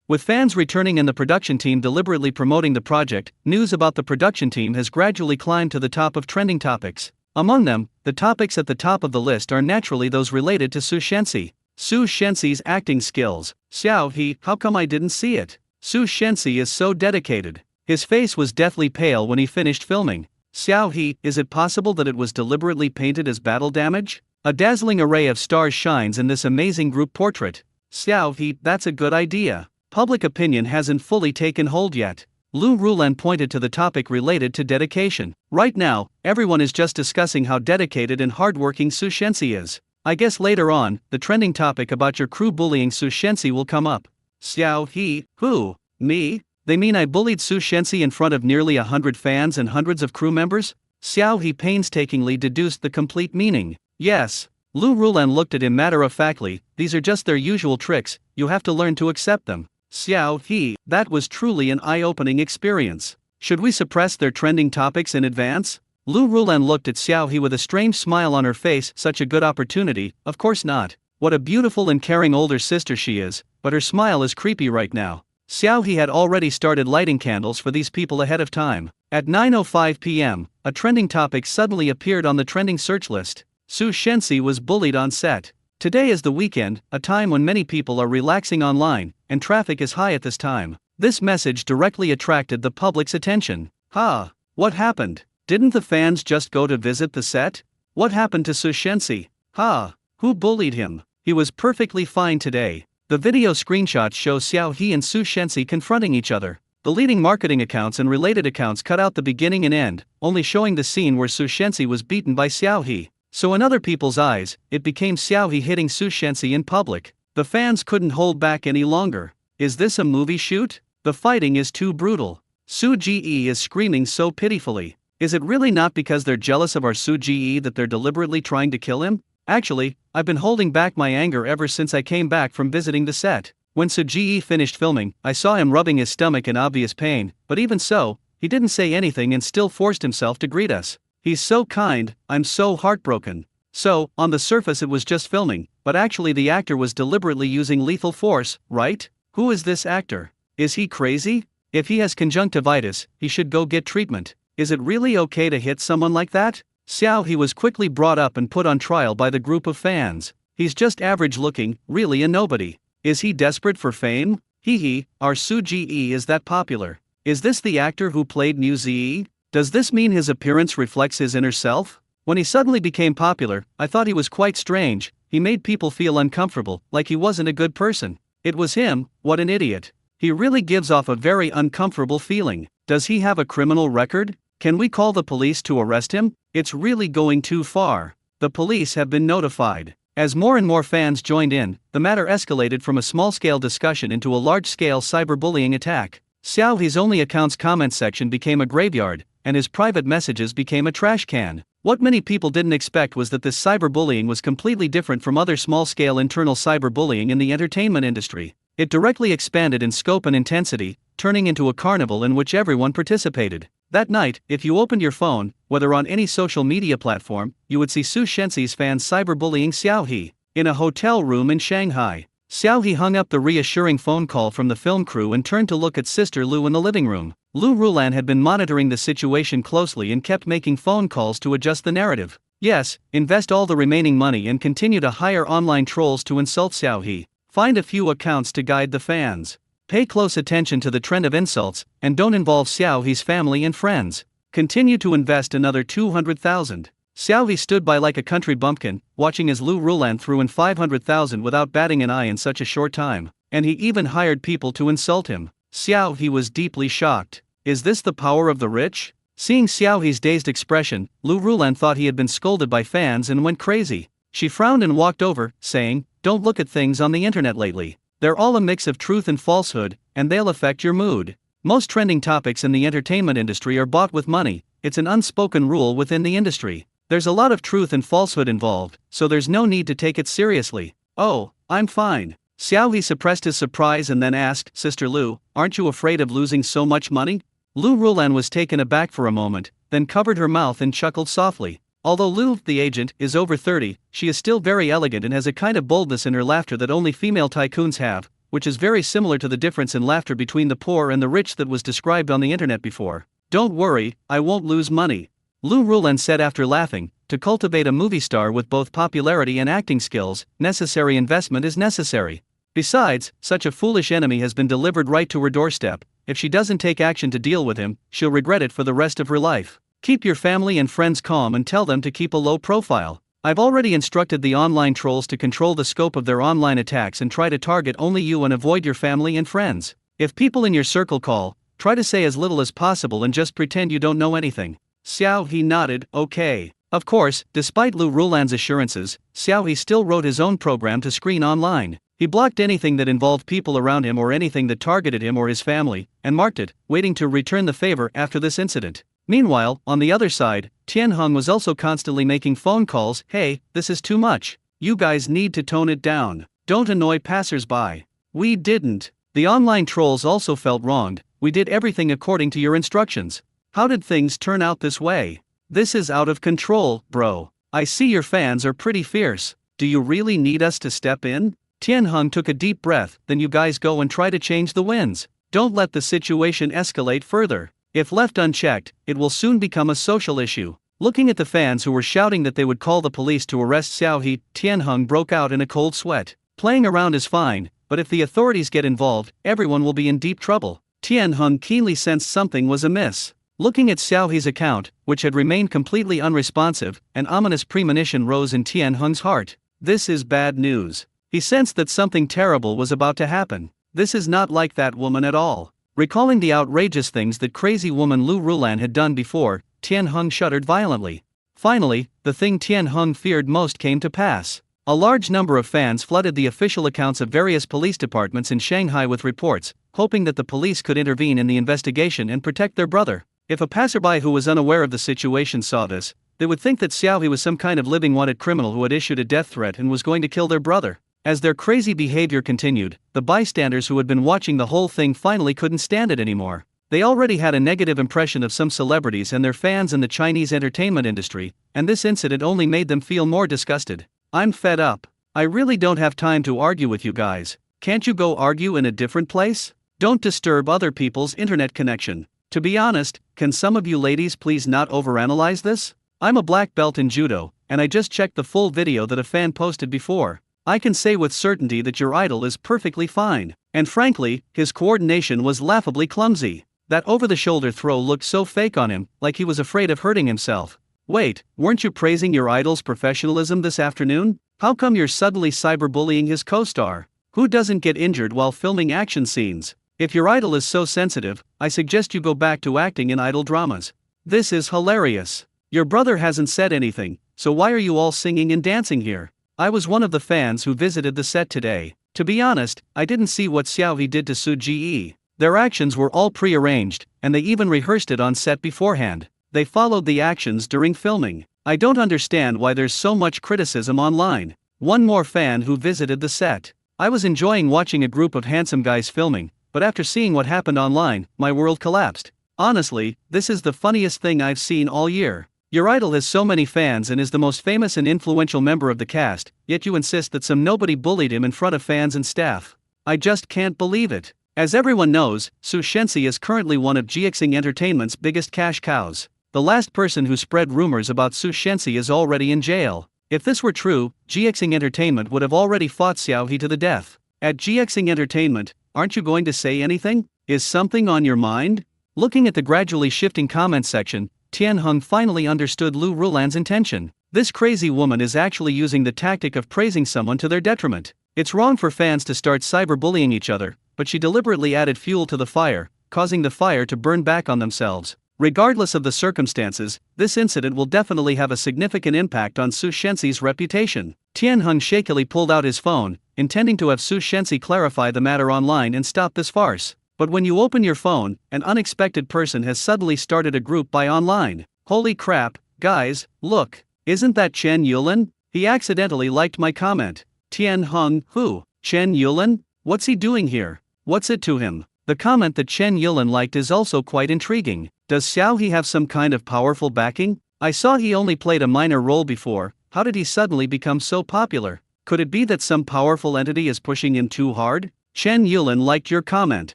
With fans returning and the production team deliberately promoting the project, news about the production team has gradually climbed to the top of trending topics. Among them, the topics at the top of the list are naturally those related to Su Shensi. Su Shensi's acting skills. "Xiao He, how come I didn't see it? Su Shensi is so dedicated." His face was deathly pale when he finished filming. "Xiao He, is it possible that it was deliberately painted as battle damage? A dazzling array of stars shines in this amazing group portrait. Xiao He, that's a good idea. Public opinion hasn't fully taken hold yet." Lu Rulan pointed to the topic related to dedication. "Right now, everyone is just discussing how dedicated and hardworking Su Shensi is. I guess later on, the trending topic about your crew bullying Su Shensi will come up." "Xiao He, who? Me? They mean I bullied Su Shensi in front of nearly 100 fans and hundreds of crew members?" Xiao He painstakingly deduced the complete meaning. "Yes." Lu Rulan looked at him matter-of-factly. "These are just their usual tricks, you have to learn to accept them." Xiao He, that was truly an eye-opening experience. "Should we suppress their trending topics in advance?" Lu Rulan looked at Xiao He with a strange smile on her face. "Such a good opportunity, of course not. What a beautiful and caring older sister she is, but her smile is creepy right now." Xiao He had already started lighting candles for these people ahead of time. At 9:05 p.m., a trending topic suddenly appeared on the trending search list. Su Shensi was bullied on set. Today is the weekend, a time when many people are relaxing online, and traffic is high at this time. This message directly attracted the public's attention. "Ha! What happened? Didn't the fans just go to visit the set? What happened to Su Shensi? Ha! Who bullied him? He was perfectly fine today." The video screenshots show Xiao He and Su Shensi confronting each other. The leading marketing accounts and related accounts cut out the beginning and end, only showing the scene where Su Shensi was beaten by Xiao He. So in other people's eyes, it became Xiao He hitting Su Shensi in public. The fans couldn't hold back any longer. Is this a movie shoot? The fighting is too brutal. Su Ji is screaming so pitifully. Is it really not because they're jealous of our Su Ji that they're deliberately trying to kill him? Actually, I've been holding back my anger ever since I came back from visiting the set. When Su Ji finished filming, I saw him rubbing his stomach in obvious pain, but even so, he didn't say anything and still forced himself to greet us. He's so kind, I'm so heartbroken. So, on the surface it was just filming, but actually the actor was deliberately using lethal force, right? Who is this actor? Is he crazy? If he has conjunctivitis, he should go get treatment. Is it really okay to hit someone like that? Xiao He was quickly brought up and put on trial by the group of fans. He's just average looking, really a nobody. Is he desperate for fame? Hee, our Soo Ji is that popular. Is this the actor who played Mu Zi? Does this mean his appearance reflects his inner self? When he suddenly became popular, I thought he was quite strange. He made people feel uncomfortable, like he wasn't a good person. It was him, what an idiot. He really gives off a very uncomfortable feeling. Does he have a criminal record? Can we call the police to arrest him? It's really going too far. The police have been notified. As more and more fans joined in, the matter escalated from a small-scale discussion into a large-scale cyberbullying attack. Xiao He's only account's comment section became a graveyard, and his private messages became a trash can. What many people didn't expect was that this cyberbullying was completely different from other small-scale internal cyberbullying in the entertainment industry. It directly expanded in scope and intensity, turning into a carnival in which everyone participated. That night, if you opened your phone, whether on any social media platform, you would see Su Shenxi's fans cyberbullying Xiao He. In a hotel room in Shanghai, Xiao He hung up the reassuring phone call from the film crew and turned to look at Sister Lu in the living room. Lu Rulan had been monitoring the situation closely and kept making phone calls to adjust the narrative. Yes, invest all the remaining money and continue to hire online trolls to insult Xiao He. Find a few accounts to guide the fans. Pay close attention to the trend of insults, and don't involve Xiao He's family and friends. Continue to invest another 200,000. Xiao He stood by like a country bumpkin, watching as Lu Rulan threw in 500,000 without batting an eye in such a short time, and he even hired people to insult him. Xiao He was deeply shocked. Is this the power of the rich? Seeing Xiao He's dazed expression, Lu Rulan thought he had been scolded by fans and went crazy. She frowned and walked over, saying, "Don't look at things on the internet lately. They're all a mix of truth and falsehood, and they'll affect your mood. Most trending topics in the entertainment industry are bought with money. It's an unspoken rule within the industry. There's a lot of truth and falsehood involved, so there's no need to take it seriously." "Oh, I'm fine." Xiao He suppressed his surprise and then asked, "Sister Lu, aren't you afraid of losing so much money?" Lu Rulan was taken aback for a moment, then covered her mouth and chuckled softly. Although Lu, the agent, is over 30, she is still very elegant and has a kind of boldness in her laughter that only female tycoons have, which is very similar to the difference in laughter between the poor and the rich that was described on the internet before. "Don't worry, I won't lose money," Lu Rulan said after laughing. To cultivate a movie star with both popularity and acting skills, necessary investment is necessary. Besides, such a foolish enemy has been delivered right to her doorstep. If she doesn't take action to deal with him, she'll regret it for the rest of her life. Keep your family and friends calm and tell them to keep a low profile. I've already instructed the online trolls to control the scope of their online attacks and try to target only you and avoid your family and friends. If people in your circle call, try to say as little as possible and just pretend you don't know anything. Xiao He nodded, okay. Of course, despite Lu Rulan's assurances, Xiao He still wrote his own program to screen online. He blocked anything that involved people around him or anything that targeted him or his family, and marked it, waiting to return the favor after this incident. Meanwhile, on the other side, Tianheng was also constantly making phone calls. "Hey, this is too much. You guys need to tone it down. Don't annoy passers-by." "We didn't." The online trolls also felt wronged. "We did everything according to your instructions. How did things turn out this way? This is out of control, bro. I see your fans are pretty fierce. Do you really need us to step in?" Tianheng took a deep breath. "Then you guys go and try to change the winds. Don't let the situation escalate further. If left unchecked, it will soon become a social issue." Looking at the fans who were shouting that they would call the police to arrest Xiao He, Tianheng broke out in a cold sweat. Playing around is fine, but if the authorities get involved, everyone will be in deep trouble. Tianheng keenly sensed something was amiss. Looking at Xiao He's account, which had remained completely unresponsive, an ominous premonition rose in Tianheng's heart. This is bad news. He sensed that something terrible was about to happen. This is not like that woman at all. Recalling the outrageous things that crazy woman Lu Rulan had done before, Tianheng shuddered violently. Finally, the thing Tianheng feared most came to pass. A large number of fans flooded the official accounts of various police departments in Shanghai with reports, hoping that the police could intervene in the investigation and protect their brother. If a passerby who was unaware of the situation saw this, they would think that Xiao He was some kind of living wanted criminal who had issued a death threat and was going to kill their brother. As their crazy behavior continued, the bystanders who had been watching the whole thing finally couldn't stand it anymore. They already had a negative impression of some celebrities and their fans in the Chinese entertainment industry, and this incident only made them feel more disgusted. "I'm fed up. I really don't have time to argue with you guys. Can't you go argue in a different place? Don't disturb other people's internet connection. To be honest, can some of you ladies please not overanalyze this? I'm a black belt in judo, and I just checked the full video that a fan posted before. I can say with certainty that your idol is perfectly fine. And frankly, his coordination was laughably clumsy. That over-the-shoulder throw looked so fake on him, like he was afraid of hurting himself. Wait, weren't you praising your idol's professionalism this afternoon? How come you're suddenly cyberbullying his co-star? Who doesn't get injured while filming action scenes? If your idol is so sensitive, I suggest you go back to acting in idol dramas. This is hilarious. Your brother hasn't said anything, so why are you all singing and dancing here? I was one of the fans who visited the set today. To be honest, I didn't see what Xiaohe did to Su Ji. Their actions were all pre-arranged, and they even rehearsed it on set beforehand. They followed the actions during filming. I don't understand why there's so much criticism online. One more fan who visited the set. I was enjoying watching a group of handsome guys filming, but after seeing what happened online, my world collapsed. Honestly, this is the funniest thing I've seen all year. Your idol has so many fans and is the most famous and influential member of the cast, yet you insist that some nobody bullied him in front of fans and staff. I just can't believe it. As everyone knows, Su Shensi is currently one of GXing Entertainment's biggest cash cows. The last person who spread rumors about Su Shensi is already in jail. If this were true, GXing Entertainment would have already fought Xiaohe to the death. At GXing Entertainment, aren't you going to say anything? Is something on your mind? Looking at the gradually shifting comment section, Tianheng finally understood Lu Rulan's intention. This crazy woman is actually using the tactic of praising someone to their detriment. It's wrong for fans to start cyberbullying each other, but she deliberately added fuel to the fire, causing the fire to burn back on themselves. Regardless of the circumstances, this incident will definitely have a significant impact on Su Shensi's reputation. Tianheng shakily pulled out his phone, intending to have Su Shensi clarify the matter online and stop this farce. But when you open your phone, an unexpected person has suddenly started a group buy online. Holy crap, guys, look, isn't that Chen Yulin? He accidentally liked my comment. Tianheng, who? Chen Yulin? What's he doing here? What's it to him? The comment that Chen Yulin liked is also quite intriguing. Does Xiaohe have some kind of powerful backing? I saw he only played a minor role before. How did he suddenly become so popular? Could it be that some powerful entity is pushing him too hard? Chen Yulin liked your comment.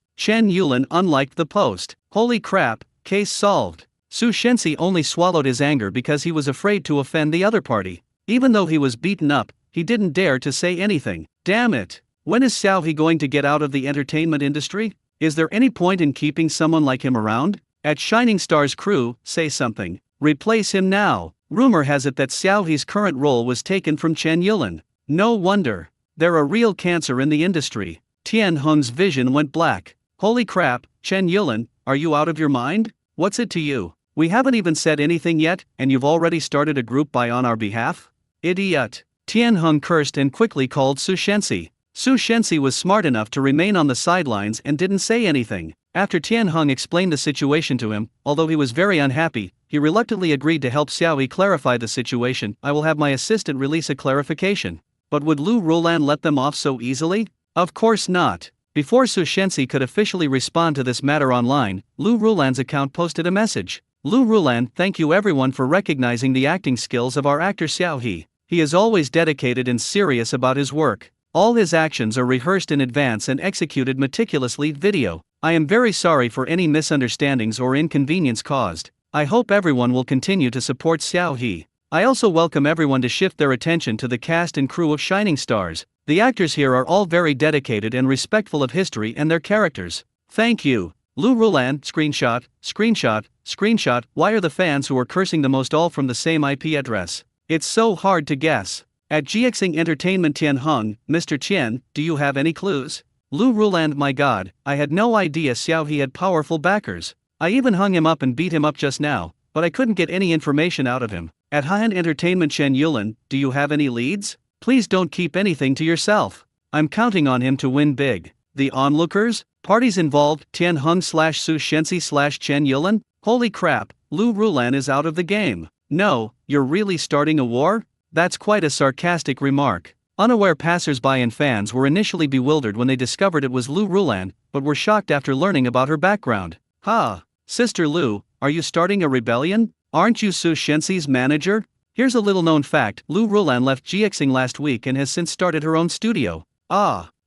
Chen Yulin unliked the post. Holy crap, case solved. Su Shensi only swallowed his anger because he was afraid to offend the other party. Even though he was beaten up, he didn't dare to say anything. Damn it. When is Xiaohe going to get out of the entertainment industry? Is there any point in keeping someone like him around? At Shining Star's crew, say something. Replace him now. Rumor has it that Xiaohe's current role was taken from Chen Yulin. No wonder. They're a real cancer in the industry. Tianheng's vision went black. Holy crap, Chen Yulin, are you out of your mind? What's it to you? We haven't even said anything yet, and you've already started a group buy on our behalf? Idiot. Tianheng cursed and quickly called Su Shensi. Su Shensi was smart enough to remain on the sidelines and didn't say anything. After Tianheng explained the situation to him, although he was very unhappy, he reluctantly agreed to help Xiaohe clarify the situation. I will have my assistant release a clarification. But would Lu Rulan let them off so easily? Of course not. Before Su Shensi could officially respond to this matter online, Lu Rulan's account posted a message. Lu Rulan, thank you everyone for recognizing the acting skills of our actor Xiaohe. He is always dedicated and serious about his work. All his actions are rehearsed in advance and executed meticulously. Video. I am very sorry for any misunderstandings or inconvenience caused. I hope everyone will continue to support Xiaohe. I also welcome everyone to shift their attention to the cast and crew of Shining Stars. The actors here are all very dedicated and respectful of history and their characters. Thank you. Lu Rulan, screenshot, screenshot, screenshot. Why are the fans who are cursing the most all from the same IP address? It's so hard to guess. At GXing Entertainment Tianheng, Mr. Qian, do you have any clues? Lu Rulan, my god, I had no idea Xiaohe had powerful backers. I even hung him up and beat him up just now, but I couldn't get any information out of him. At Haiyan Entertainment Chen Yulin, do you have any leads? Please don't keep anything to yourself. I'm counting on him to win big. The onlookers? Parties involved, Tianheng/Su Shensi/Chen Yulin? Holy crap, Lu Rulan is out of the game. No, you're really starting a war? That's quite a sarcastic remark. Unaware passers-by and fans were initially bewildered when they discovered it was Lu Rulan, but were shocked after learning about her background. Ha! Sister Lu, are you starting a rebellion? Aren't you Su Shensi's manager? Here's a little-known fact, Lu Rulan left GXing last week and has since started her own studio.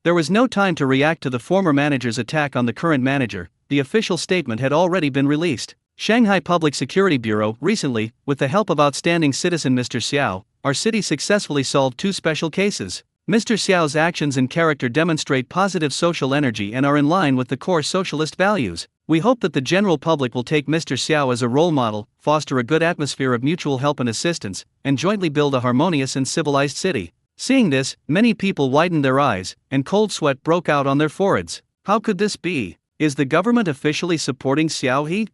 There was no time to react to the former manager's attack on the current manager. The official statement had already been released. Shanghai Public Security Bureau, recently, with the help of outstanding citizen Mr. Xiao, our city successfully solved 2 special cases. Mr. Xiao's actions and character demonstrate positive social energy and are in line with the core socialist values. We hope that the general public will take Mr. Xiao as a role model, foster a good atmosphere of mutual help and assistance, and jointly build a harmonious and civilized city. Seeing this, many people widened their eyes, and cold sweat broke out on their foreheads. How could this be? Is the government officially supporting Xiao He?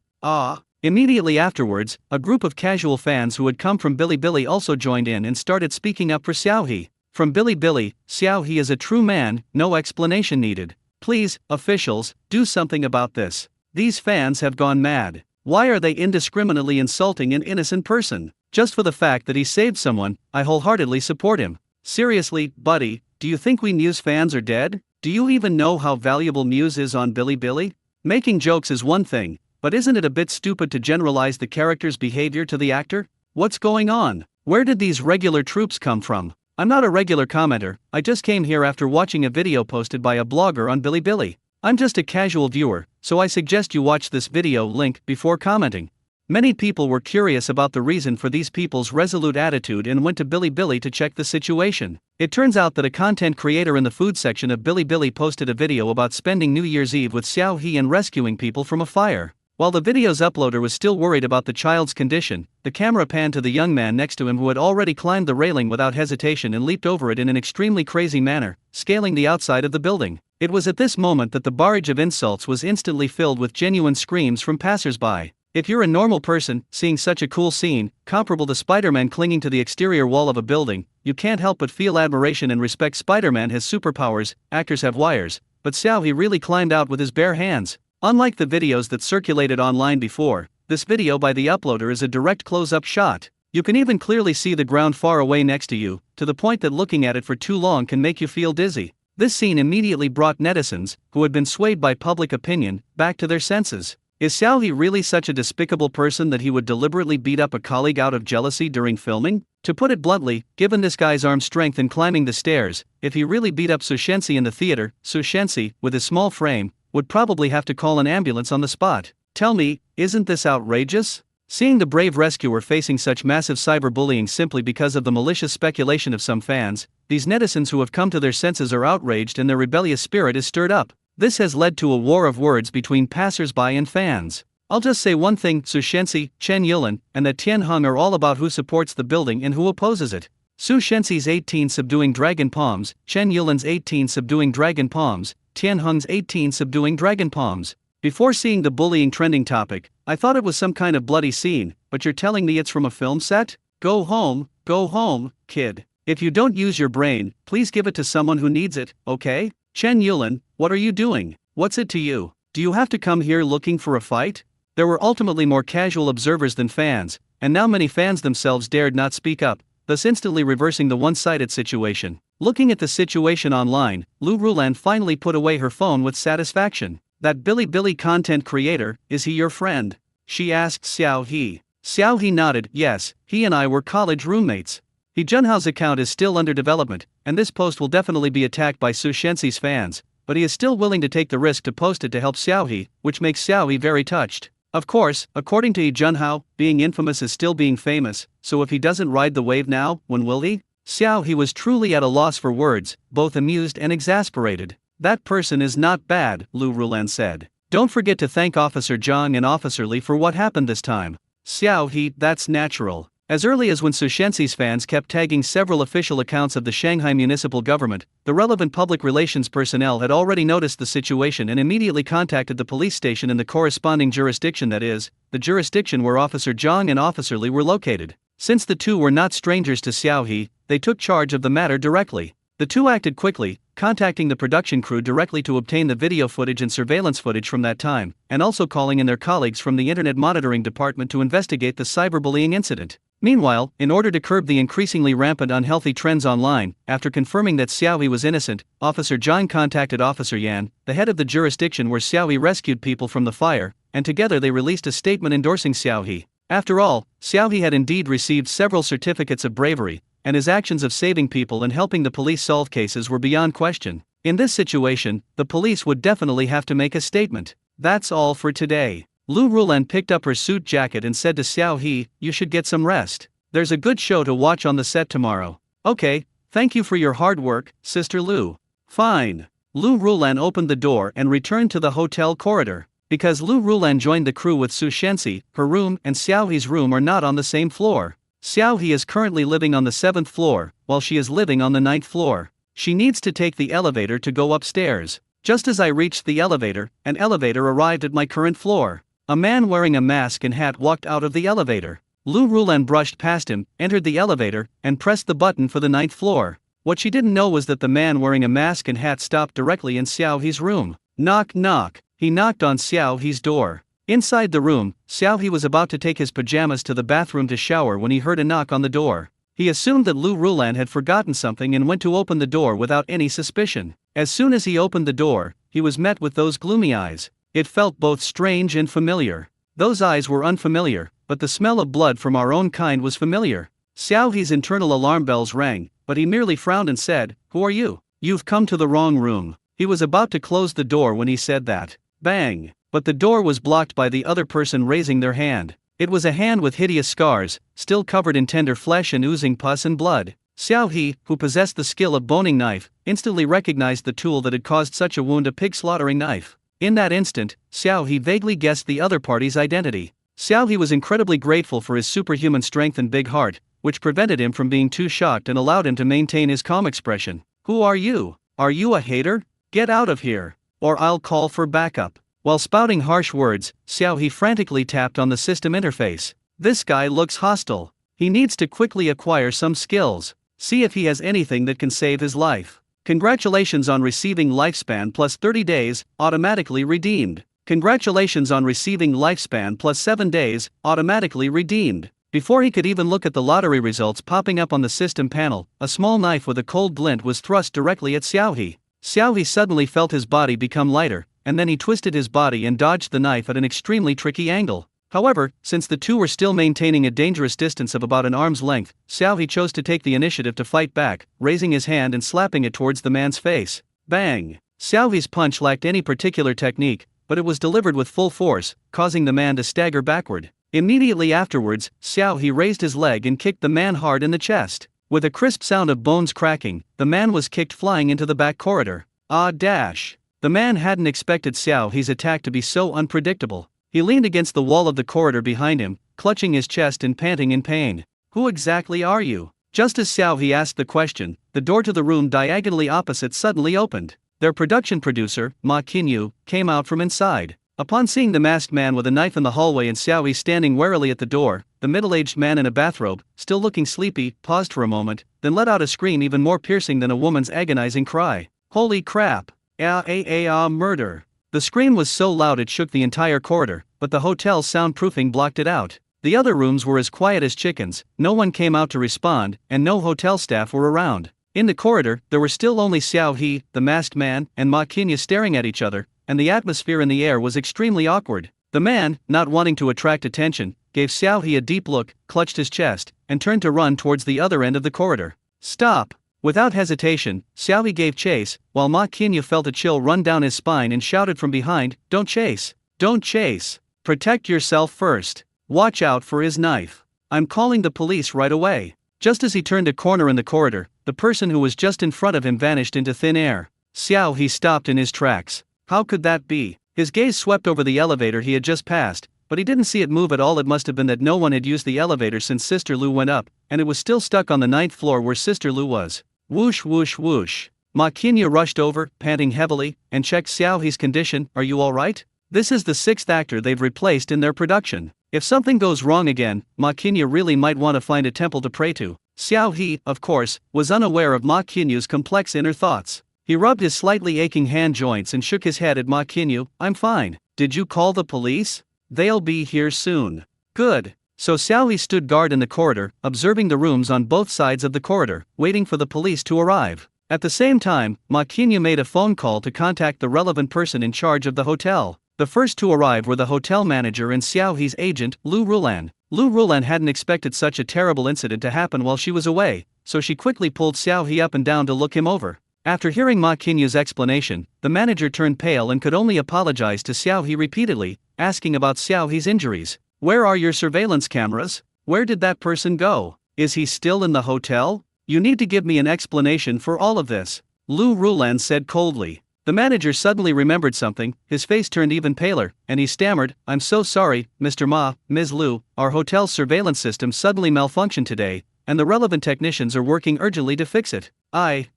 Immediately afterwards, a group of casual fans who had come from Bilibili also joined in and started speaking up for Xiao He. From Bilibili, Xiao He is a true man, no explanation needed. Please, officials, do something about this. These fans have gone mad. Why are they indiscriminately insulting an innocent person? Just for the fact that he saved someone, I wholeheartedly support him. Seriously, buddy, do you think we Muse fans are dead? Do you even know how valuable Muse is on Bilibili? Making jokes is one thing, but isn't it a bit stupid to generalize the character's behavior to the actor? What's going on? Where did these regular troops come from? I'm not a regular commenter, I just came here after watching a video posted by a blogger on Bilibili. I'm just a casual viewer, so I suggest you watch this video link before commenting. Many people were curious about the reason for these people's resolute attitude and went to Bilibili to check the situation. It turns out that a content creator in the food section of Bilibili posted a video about spending New Year's Eve with Xiao He and rescuing people from a fire. While the video's uploader was still worried about the child's condition, the camera panned to the young man next to him who had already climbed the railing without hesitation and leaped over it in an extremely crazy manner, scaling the outside of the building. It was at this moment that the barrage of insults was instantly filled with genuine screams from passers-by. If you're a normal person, seeing such a cool scene, comparable to Spider-Man clinging to the exterior wall of a building, you can't help but feel admiration and respect. Spider-Man has superpowers, actors have wires, but Xiao He really climbed out with his bare hands. Unlike the videos that circulated online before, this video by the uploader is a direct close-up shot. You can even clearly see the ground far away next to you, to the point that looking at it for too long can make you feel dizzy. This scene immediately brought netizens, who had been swayed by public opinion, back to their senses. Is Xiao He really such a despicable person that he would deliberately beat up a colleague out of jealousy during filming? To put it bluntly, given this guy's arm strength in climbing the stairs, if he really beat up Su Shensi in the theater, Su Shensi, with his small frame, would probably have to call an ambulance on the spot. Tell me, isn't this outrageous? Seeing the brave rescuer facing such massive cyberbullying simply because of the malicious speculation of some fans, these netizens who have come to their senses are outraged and their rebellious spirit is stirred up. This has led to a war of words between passers-by and fans. I'll just say one thing: Su Shensi, Chen Yulin, and that Tian Heng are all about who supports the building and who opposes it. Su Shensi's 18 subduing dragon palms, Chen Yulin's 18 subduing dragon palms, Tian Heng's 18 subduing dragon palms. Before seeing the bullying trending topic, I thought it was some kind of bloody scene, but you're telling me it's from a film set? Go home, kid. If you don't use your brain, please give it to someone who needs it, okay? Chen Yulin, what are you doing? What's it to you? Do you have to come here looking for a fight? There were ultimately more casual observers than fans, and now many fans themselves dared not speak up, thus instantly reversing the one-sided situation. Looking at the situation online, Lu Rulan finally put away her phone with satisfaction. That Bilibili content creator, is he your friend? She asked Xiao He. Xiao He nodded, yes, he and I were college roommates. He Junhao's account is still under development, and this post will definitely be attacked by Su Shensi's fans, but he is still willing to take the risk to post it to help Xiao He, which makes Xiao He very touched. Of course, according to Yi Junhao, being infamous is still being famous, so if he doesn't ride the wave now, when will he? Xiao He was truly at a loss for words, both amused and exasperated. That person is not bad, Lu Rulan said. Don't forget to thank Officer Zhang and Officer Li for what happened this time. Xiao He, that's natural. As early as when Su Shensi's fans kept tagging several official accounts of the Shanghai municipal government, the relevant public relations personnel had already noticed the situation and immediately contacted the police station in the corresponding jurisdiction, that is, the jurisdiction where Officer Zhang and Officer Li were located. Since the two were not strangers to Xiao He, they took charge of the matter directly. The two acted quickly, contacting the production crew directly to obtain the video footage and surveillance footage from that time, and also calling in their colleagues from the Internet Monitoring Department to investigate the cyberbullying incident. Meanwhile, in order to curb the increasingly rampant unhealthy trends online, after confirming that Xiao He was innocent, Officer Zhang contacted Officer Yan, the head of the jurisdiction where Xiao He rescued people from the fire, and together they released a statement endorsing Xiao He. After all, Xiao He had indeed received several certificates of bravery, and his actions of saving people and helping the police solve cases were beyond question. In this situation, the police would definitely have to make a statement. That's all for today. Lu Rulan picked up her suit jacket and said to Xiao He, you should get some rest. There's a good show to watch on the set tomorrow. Okay, Thank you for your hard work, Sister Lu. Fine. Lu Rulan opened the door and returned to the hotel corridor. Because Lu Rulan joined the crew with Su Shenxi, her room and Xiaohe's room are not on the same floor. Xiaohe is currently living on the 7th floor, while she is living on the 9th floor. She needs to take the elevator to go upstairs. Just as I reached the elevator, an elevator arrived at my current floor. A man wearing a mask and hat walked out of the elevator. Lu Rulan brushed past him, entered the elevator, and pressed the button for the 9th floor. What she didn't know was that the man wearing a mask and hat stopped directly in Xiaohe's room. Knock knock. He knocked on Xiaohe's door. Inside the room, Xiaohe was about to take his pajamas to the bathroom to shower when he heard a knock on the door. He assumed that Lu Rulan had forgotten something and went to open the door without any suspicion. As soon as he opened the door, he was met with those gloomy eyes. It felt both strange and familiar. Those eyes were unfamiliar, but the smell of blood from our own kind was familiar. Xiaohe's internal alarm bells rang, but he merely frowned and said, "Who are you? You've come to the wrong room." He was about to close the door when he said that. Bang! But the door was blocked by the other person raising their hand. It was a hand with hideous scars, still covered in tender flesh and oozing pus and blood. Xiaohe, who possessed the skill of boning knife, instantly recognized the tool that had caused such a wound, a pig slaughtering knife. In that instant, Xiaohe vaguely guessed the other party's identity. Xiaohe was incredibly grateful for his superhuman strength and big heart, which prevented him from being too shocked and allowed him to maintain his calm expression. "Who are you? Are you a hater? Get out of here, or I'll call for backup." While spouting harsh words, Xiaohe frantically tapped on the system interface. This guy looks hostile. He needs to quickly acquire some skills. See if he has anything that can save his life. Congratulations on receiving lifespan plus 30 days, automatically redeemed. Congratulations on receiving lifespan plus 7 days, automatically redeemed. Before he could even look at the lottery results popping up on the system panel, a small knife with a cold glint was thrust directly at Xiaohe. Xiaohe suddenly felt his body become lighter, and then he twisted his body and dodged the knife at an extremely tricky angle. However, since the two were still maintaining a dangerous distance of about an arm's length, Xiaohe chose to take the initiative to fight back, raising his hand and slapping it towards the man's face. Bang! Xiaohe's punch lacked any particular technique, but it was delivered with full force, causing the man to stagger backward. Immediately afterwards, Xiaohe raised his leg and kicked the man hard in the chest. With a crisp sound of bones cracking, the man was kicked flying into the back corridor. Ah dash! The man hadn't expected Xiaohe's attack to be so unpredictable. He leaned against the wall of the corridor behind him, clutching his chest and panting in pain. "Who exactly are you?" Just as Xiaohe asked the question, the door to the room diagonally opposite suddenly opened. Their production producer, Ma Qinyu, came out from inside. Upon seeing the masked man with a knife in the hallway and Xiaohe standing warily at the door, the middle-aged man in a bathrobe, still looking sleepy, paused for a moment, then let out a scream even more piercing than a woman's agonizing cry. "Holy crap! Murder!" The scream was so loud it shook the entire corridor, but the hotel's soundproofing blocked it out. The other rooms were as quiet as chickens, no one came out to respond, and no hotel staff were around. In the corridor, there were still only Xiaohe, the masked man, and Ma Qinyu staring at each other, and the atmosphere in the air was extremely awkward. The man, not wanting to attract attention, gave Xiaohe a deep look, clutched his chest, and turned to run towards the other end of the corridor. "Stop!" Without hesitation, Xiaohe gave chase, while Ma Qinyu felt a chill run down his spine and shouted from behind, "Don't chase! Don't chase! Protect yourself first! Watch out for his knife! I'm calling the police right away!" Just as he turned a corner in the corridor, the person who was just in front of him vanished into thin air. Xiaohe stopped in his tracks. How could that be? His gaze swept over the elevator he had just passed, but he didn't see it move at all. It must have been that no one had used the elevator since Sister Lu went up, and it was still stuck on the 9th floor where Sister Lu was. Whoosh whoosh whoosh. Ma Qinyu rushed over, panting heavily, and checked Xiaohe's condition. "Are you alright?" This is the 6th actor they've replaced in their production. If something goes wrong again, Ma Qinyu really might want to find a temple to pray to. Xiaohe, of course, was unaware of Ma Qinyu's complex inner thoughts. He rubbed his slightly aching hand joints and shook his head at Ma Qinyu. "I'm fine. Did you call the police? They'll be here soon." "Good." So Xiaohe stood guard in the corridor, observing the rooms on both sides of the corridor, waiting for the police to arrive. At the same time, Ma Qinyu made a phone call to contact the relevant person in charge of the hotel. The first to arrive were the hotel manager and Xiaohe's agent, Lu Rulan. Lu Rulan hadn't expected such a terrible incident to happen while she was away, so she quickly pulled Xiaohe up and down to look him over. After hearing Ma Qinyu's explanation, the manager turned pale and could only apologize to Xiaohe repeatedly, asking about Xiaohe's injuries. "Where are your surveillance cameras? Where did that person go? Is he still in the hotel? You need to give me an explanation for all of this, Lu Rulan said coldly. The manager suddenly remembered something, his face turned even paler, and he stammered, I'm so sorry, Mr. Ma, Ms. Lu, our hotel's surveillance system suddenly malfunctioned today, and the relevant technicians are working urgently to fix it.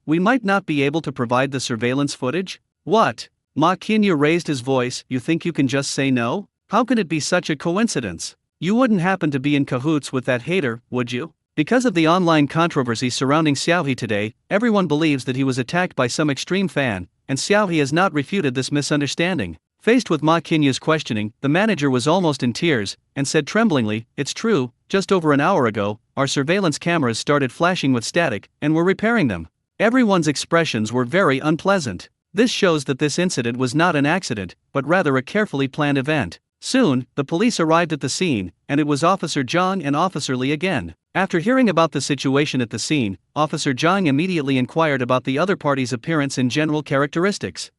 We might not be able to provide the surveillance footage? What? Ma Qianyu raised his voice, you think you can just say no? How can it be such a coincidence? You wouldn't happen to be in cahoots with that hater, would you? Because of the online controversy surrounding Xiaohe today, everyone believes that he was attacked by some extreme fan, and Xiaohe has not refuted this misunderstanding. Faced with Ma Qianyu's questioning, the manager was almost in tears, and said tremblingly, it's true, just over an hour ago, our surveillance cameras started flashing with static, and we're repairing them. Everyone's expressions were very unpleasant. This shows that this incident was not an accident, but rather a carefully planned event. Soon, the police arrived at the scene, and it was Officer Zhang and Officer Li again. After hearing about the situation at the scene, Officer Zhang immediately inquired about the other party's appearance and general characteristics.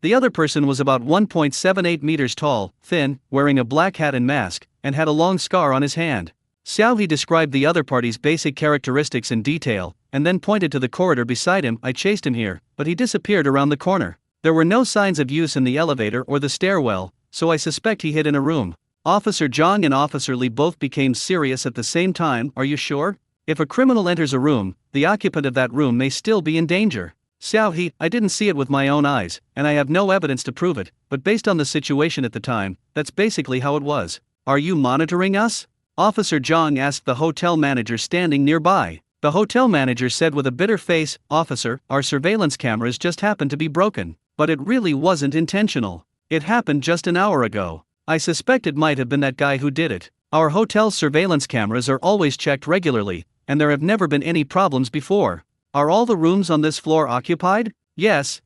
The other person was about 1.78 meters tall, thin, wearing a black hat and mask, and had a long scar on his hand. Xiaohe described the other party's basic characteristics in detail, and then pointed to the corridor beside him. I chased him here, but he disappeared around the corner. There were no signs of use in the elevator or the stairwell, so I suspect he hid in a room. Officer Zhang and Officer Li both became serious at the same time. Are you sure? If a criminal enters a room, the occupant of that room may still be in danger. Xiaohe, I didn't see it with my own eyes, and I have no evidence to prove it, but based on the situation at the time, that's basically how it was. Are you monitoring us? Officer Zhang asked the hotel manager standing nearby. The hotel manager said with a bitter face, Officer, our surveillance cameras just happened to be broken, but it really wasn't intentional. It happened just an hour ago. I suspect it might have been that guy who did it. Our hotel's surveillance cameras are always checked regularly, and there have never been any problems before. Are all the rooms on this floor occupied? Yes.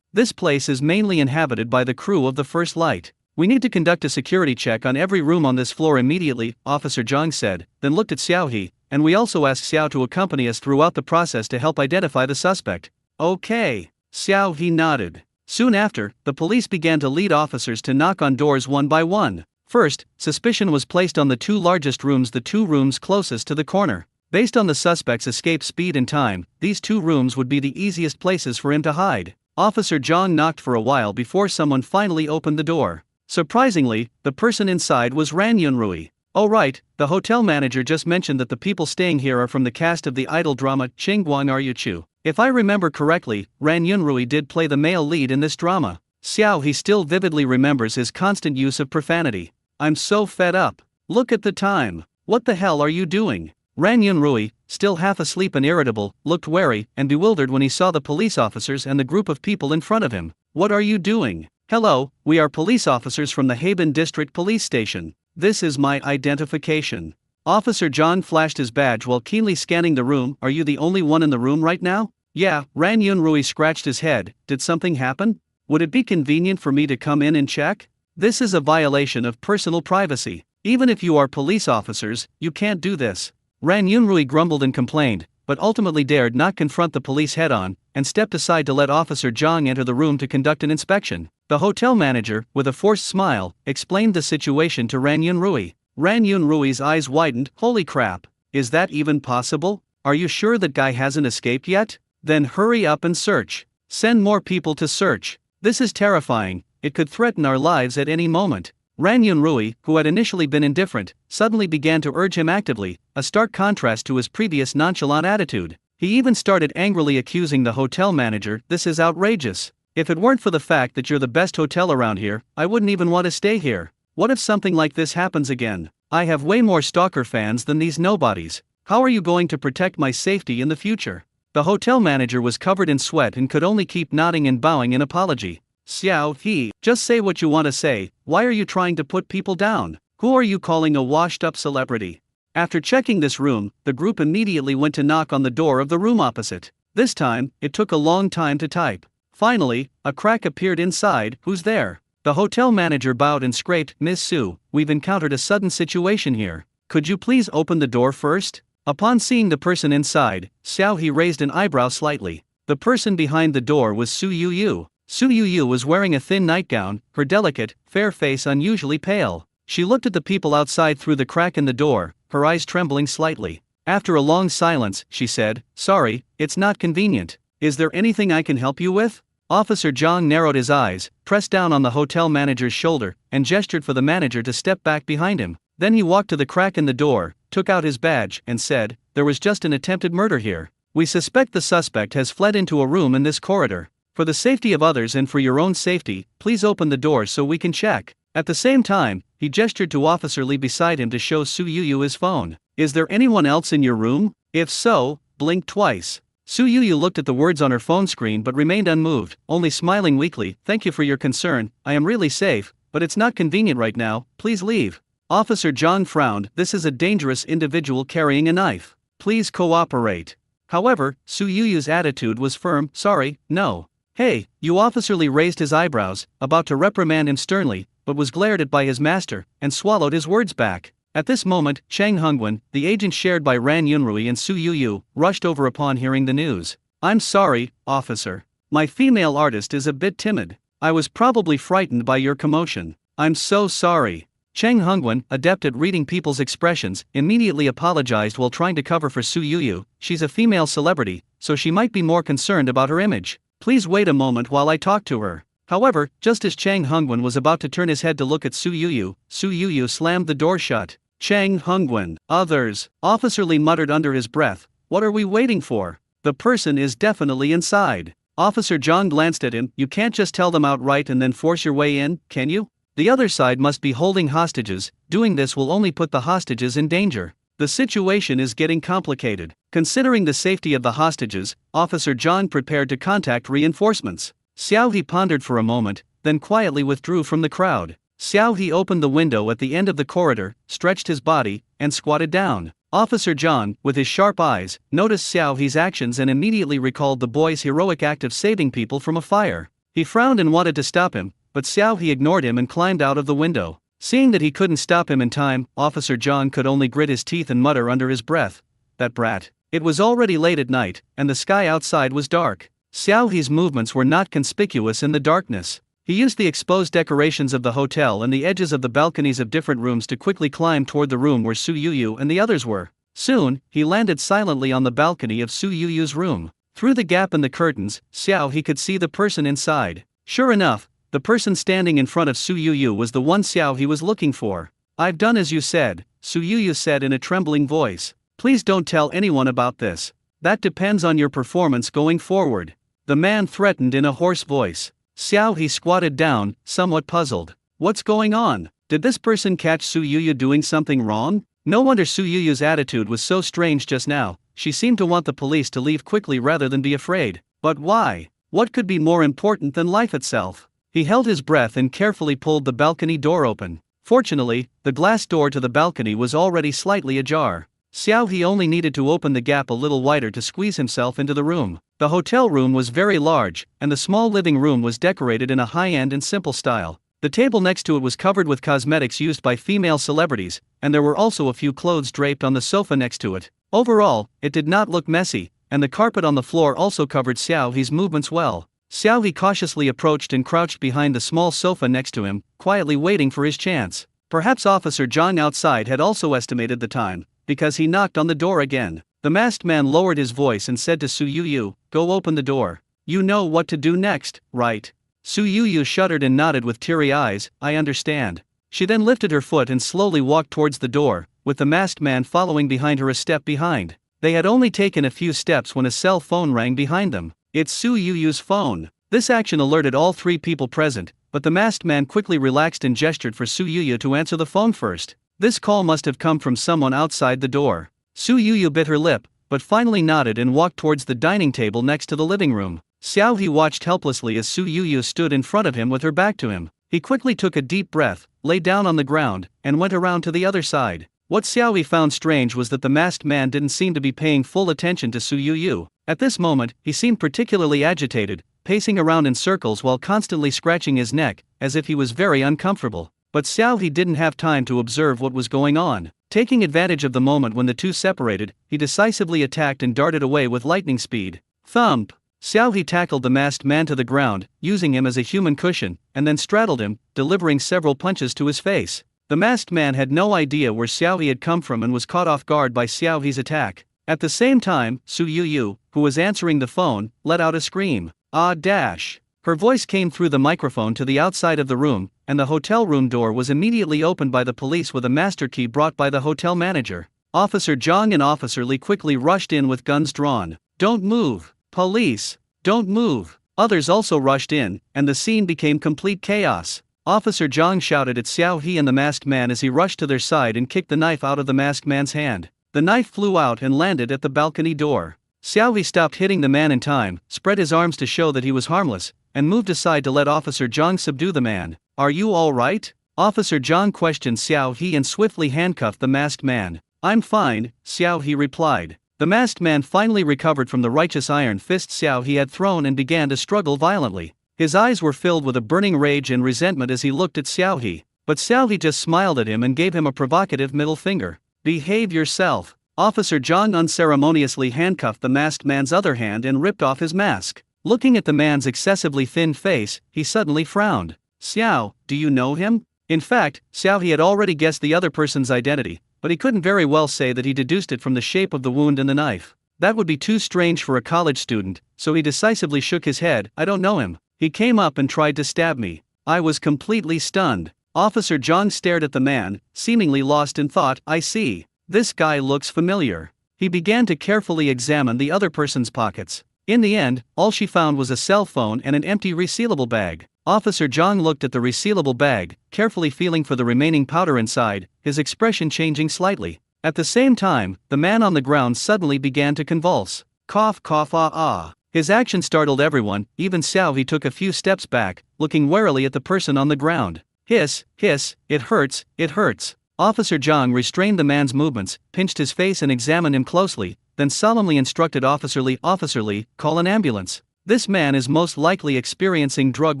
This place is mainly inhabited by the crew of the First Light. We need to conduct a security check on every room on this floor immediately, Officer Zhang said, then looked at Xiaohe, and we also asked Xiao to accompany us throughout the process to help identify the suspect. Okay. Xiaohe nodded. Soon after, the police began to lead officers to knock on doors one by one. First, suspicion was placed on the two largest rooms, the two rooms closest to the corner. Based on the suspect's escape speed and time, these two rooms would be the easiest places for him to hide. Officer Zhang knocked for a while before someone finally opened the door. Surprisingly, the person inside was Ran Yunrui. Oh right, the hotel manager just mentioned that the people staying here are from the cast of the idol drama Qingguang Aryuchu. If I remember correctly, Ran Yunrui did play the male lead in this drama. Xiaohe still vividly remembers his constant use of profanity. I'm so fed up. Look at the time. What the hell are you doing? Ran Yunrui, still half asleep and irritable, looked wary and bewildered when he saw the police officers and the group of people in front of him. What are you doing? Hello, we are police officers from the Haben District Police Station. This is my identification. Officer John flashed his badge while keenly scanning the room. Are you the only one in the room right now? Yeah, Ran Yunrui scratched his head. Did something happen? Would it be convenient for me to come in and check? This is a violation of personal privacy. Even if you are police officers, you can't do this. Ran Yunrui grumbled and complained, but ultimately dared not confront the police head-on, and stepped aside to let Officer Zhang enter the room to conduct an inspection. The hotel manager, with a forced smile, explained the situation to Ran Yunrui. Ran Yunrui's eyes widened. Holy crap. Is that even possible? Are you sure that guy hasn't escaped yet? Then hurry up and search. Send more people to search. This is terrifying. It could threaten our lives at any moment. Ran Yunrui, who had initially been indifferent, suddenly began to urge him actively, a stark contrast to his previous nonchalant attitude. He even started angrily accusing the hotel manager. This is outrageous. If it weren't for the fact that you're the best hotel around here, I wouldn't even want to stay here. What if something like this happens again? I have way more stalker fans than these nobodies. How are you going to protect my safety in the future? The hotel manager was covered in sweat and could only keep nodding and bowing in apology. Xiaohe, just say what you want to say. Why are you trying to put people down? Who are you calling a washed-up celebrity? After checking this room, the group immediately went to knock on the door of the room opposite. This time, it took a long time to type. Finally, a crack appeared inside. Who's there? The hotel manager bowed and scraped. Miss Su, we've encountered a sudden situation here. Could you please open the door first? Upon seeing the person inside, Xiaohe raised an eyebrow slightly. The person behind the door was Su Yuyu. Su Yuyu was wearing a thin nightgown, her delicate, fair face unusually pale. She looked at the people outside through the crack in the door, her eyes trembling slightly. After a long silence, she said, "Sorry, it's not convenient. Is there anything I can help you with?" Officer Zhang narrowed his eyes, pressed down on the hotel manager's shoulder, and gestured for the manager to step back behind him. Then he walked to the crack in the door, took out his badge, and said, "There was just an attempted murder here. We suspect the suspect has fled into a room in this corridor. For the safety of others and for your own safety, please open the door so we can check." At the same time, he gestured to Officer Lee beside him to show Su Yuyu his phone. "Is there anyone else in your room? If so, blink twice." Su Yuyu looked at the words on her phone screen but remained unmoved, only smiling weakly. "Thank you for your concern, I am really safe, but it's not convenient right now, please leave." Officer Zhang frowned. "This is a dangerous individual carrying a knife. Please cooperate." However, Su Yuyu's attitude was firm. "Sorry, no." "Hey, you." Officer Lee raised his eyebrows, about to reprimand him sternly, but was glared at by his master, and swallowed his words back. At this moment, Chang Hongwen, the agent shared by Ran Yunrui and Su Yuyu, rushed over upon hearing the news. "I'm sorry, officer. My female artist is a bit timid. I was probably frightened by your commotion. I'm so sorry." Chang Hongwen, adept at reading people's expressions, immediately apologized while trying to cover for Su Yuyu. "She's a female celebrity, so she might be more concerned about her image. Please wait a moment while I talk to her." However, just as Chang Hongwen was about to turn his head to look at Su Yuyu slammed the door shut. "Chang Hongwen, others," Officer Lee muttered under his breath. "What are we waiting for? The person is definitely inside." Officer Zhang glanced at him. "You can't just tell them outright and then force your way in, can you? The other side must be holding hostages. Doing this will only put the hostages in danger. The situation is getting complicated." Considering the safety of the hostages, Officer Zhang prepared to contact reinforcements. Xiao He pondered for a moment, then quietly withdrew from the crowd. Xiao He opened the window at the end of the corridor, stretched his body, and squatted down. Officer Zhang, with his sharp eyes, noticed Xiao He's actions and immediately recalled the boy's heroic act of saving people from a fire. He frowned and wanted to stop him, but Xiao He ignored him and climbed out of the window. Seeing that he couldn't stop him in time, Officer Zhang could only grit his teeth and mutter under his breath, "That brat." It was already late at night, and the sky outside was dark. Xiao He's movements were not conspicuous in the darkness. He used the exposed decorations of the hotel and the edges of the balconies of different rooms to quickly climb toward the room where Su Yuyu and the others were. Soon, he landed silently on the balcony of Su Yuyu's room. Through the gap in the curtains, Xiao He could see the person inside. Sure enough, the person standing in front of Su Yuyu was the one Xiao He was looking for. "I've done as you said," Su Yuyu said in a trembling voice. "Please don't tell anyone about this. That depends on your performance going forward." The man threatened in a hoarse voice. Xiao He squatted down, somewhat puzzled. What's going on? Did this person catch Su Yuyu doing something wrong? No wonder Su Yuyu's attitude was so strange just now. She seemed to want the police to leave quickly rather than be afraid. But why? What could be more important than life itself? He held his breath and carefully pulled the balcony door open. Fortunately, the glass door to the balcony was already slightly ajar. Xiao He only needed to open the gap a little wider to squeeze himself into the room. The hotel room was very large, and the small living room was decorated in a high-end and simple style. The table next to it was covered with cosmetics used by female celebrities, and there were also a few clothes draped on the sofa next to it. Overall, it did not look messy, and the carpet on the floor also covered Xiao He's movements well. Xiao He cautiously approached and crouched behind the small sofa next to him, quietly waiting for his chance. Perhaps Officer Zhang outside had also estimated the time, because he knocked on the door again. The masked man lowered his voice and said to Su Yuyu, "Go open the door. You know what to do next, right?" Su Yuyu shuddered and nodded with teary eyes. "I understand." She then lifted her foot and slowly walked towards the door, with the masked man following behind her a step behind. They had only taken a few steps when a cell phone rang behind them. It's Su Yuyu's phone. This action alerted all three people present, but the masked man quickly relaxed and gestured for Su Yuyu to answer the phone first. This call must have come from someone outside the door. Su Yuyu bit her lip, but finally nodded and walked towards the dining table next to the living room. Xiao He watched helplessly as Su Yuyu stood in front of him with her back to him. He quickly took a deep breath, lay down on the ground, and went around to the other side. What Xiao He found strange was that the masked man didn't seem to be paying full attention to Su Yuyu. At this moment, he seemed particularly agitated, pacing around in circles while constantly scratching his neck, as if he was very uncomfortable. But Xiao He didn't have time to observe what was going on. Taking advantage of the moment when the two separated, he decisively attacked and darted away with lightning speed. Thump! Xiao He tackled the masked man to the ground, using him as a human cushion, and then straddled him, delivering several punches to his face. The masked man had no idea where Xiao He had come from and was caught off guard by Xiao He's attack. At the same time, Su Yu, who was answering the phone, let out a scream. Ah dash! Her voice came through the microphone to the outside of the room, and the hotel room door was immediately opened by the police with a master key brought by the hotel manager. Officer Zhang and Officer Li quickly rushed in with guns drawn. Don't move! Police! Don't move! Others also rushed in, and the scene became complete chaos. Officer Zhang shouted at Xiao He and the masked man as he rushed to their side and kicked the knife out of the masked man's hand. The knife flew out and landed at the balcony door. Xiao He stopped hitting the man in time, spread his arms to show that he was harmless, and moved aside to let Officer Zhang subdue the man. Are you all right? Officer Zhang questioned Xiao He and swiftly handcuffed the masked man. I'm fine, Xiao He replied. The masked man finally recovered from the righteous iron fist Xiao He had thrown and began to struggle violently. His eyes were filled with a burning rage and resentment as he looked at Xiao He, but Xiao He just smiled at him and gave him a provocative middle finger. Behave yourself. Officer Zhang unceremoniously handcuffed the masked man's other hand and ripped off his mask. Looking at the man's excessively thin face, he suddenly frowned. Xiao, do you know him? In fact, Xiao He had already guessed the other person's identity, but he couldn't very well say that he deduced it from the shape of the wound and the knife. That would be too strange for a college student, so he decisively shook his head. I don't know him. He came up and tried to stab me. I was completely stunned. Officer Zhang stared at the man, seemingly lost in thought. I see. This guy looks familiar. He began to carefully examine the other person's pockets. In the end, all she found was a cell phone and an empty resealable bag. Officer Zhang looked at the resealable bag, carefully feeling for the remaining powder inside, his expression changing slightly. At the same time, the man on the ground suddenly began to convulse. Cough cough ah ah. His action startled everyone, even Xiao He took a few steps back, looking warily at the person on the ground. Hiss, hiss, it hurts, it hurts. Officer Zhang restrained the man's movements, pinched his face and examined him closely, then solemnly instructed Officer Li, call an ambulance. This man is most likely experiencing drug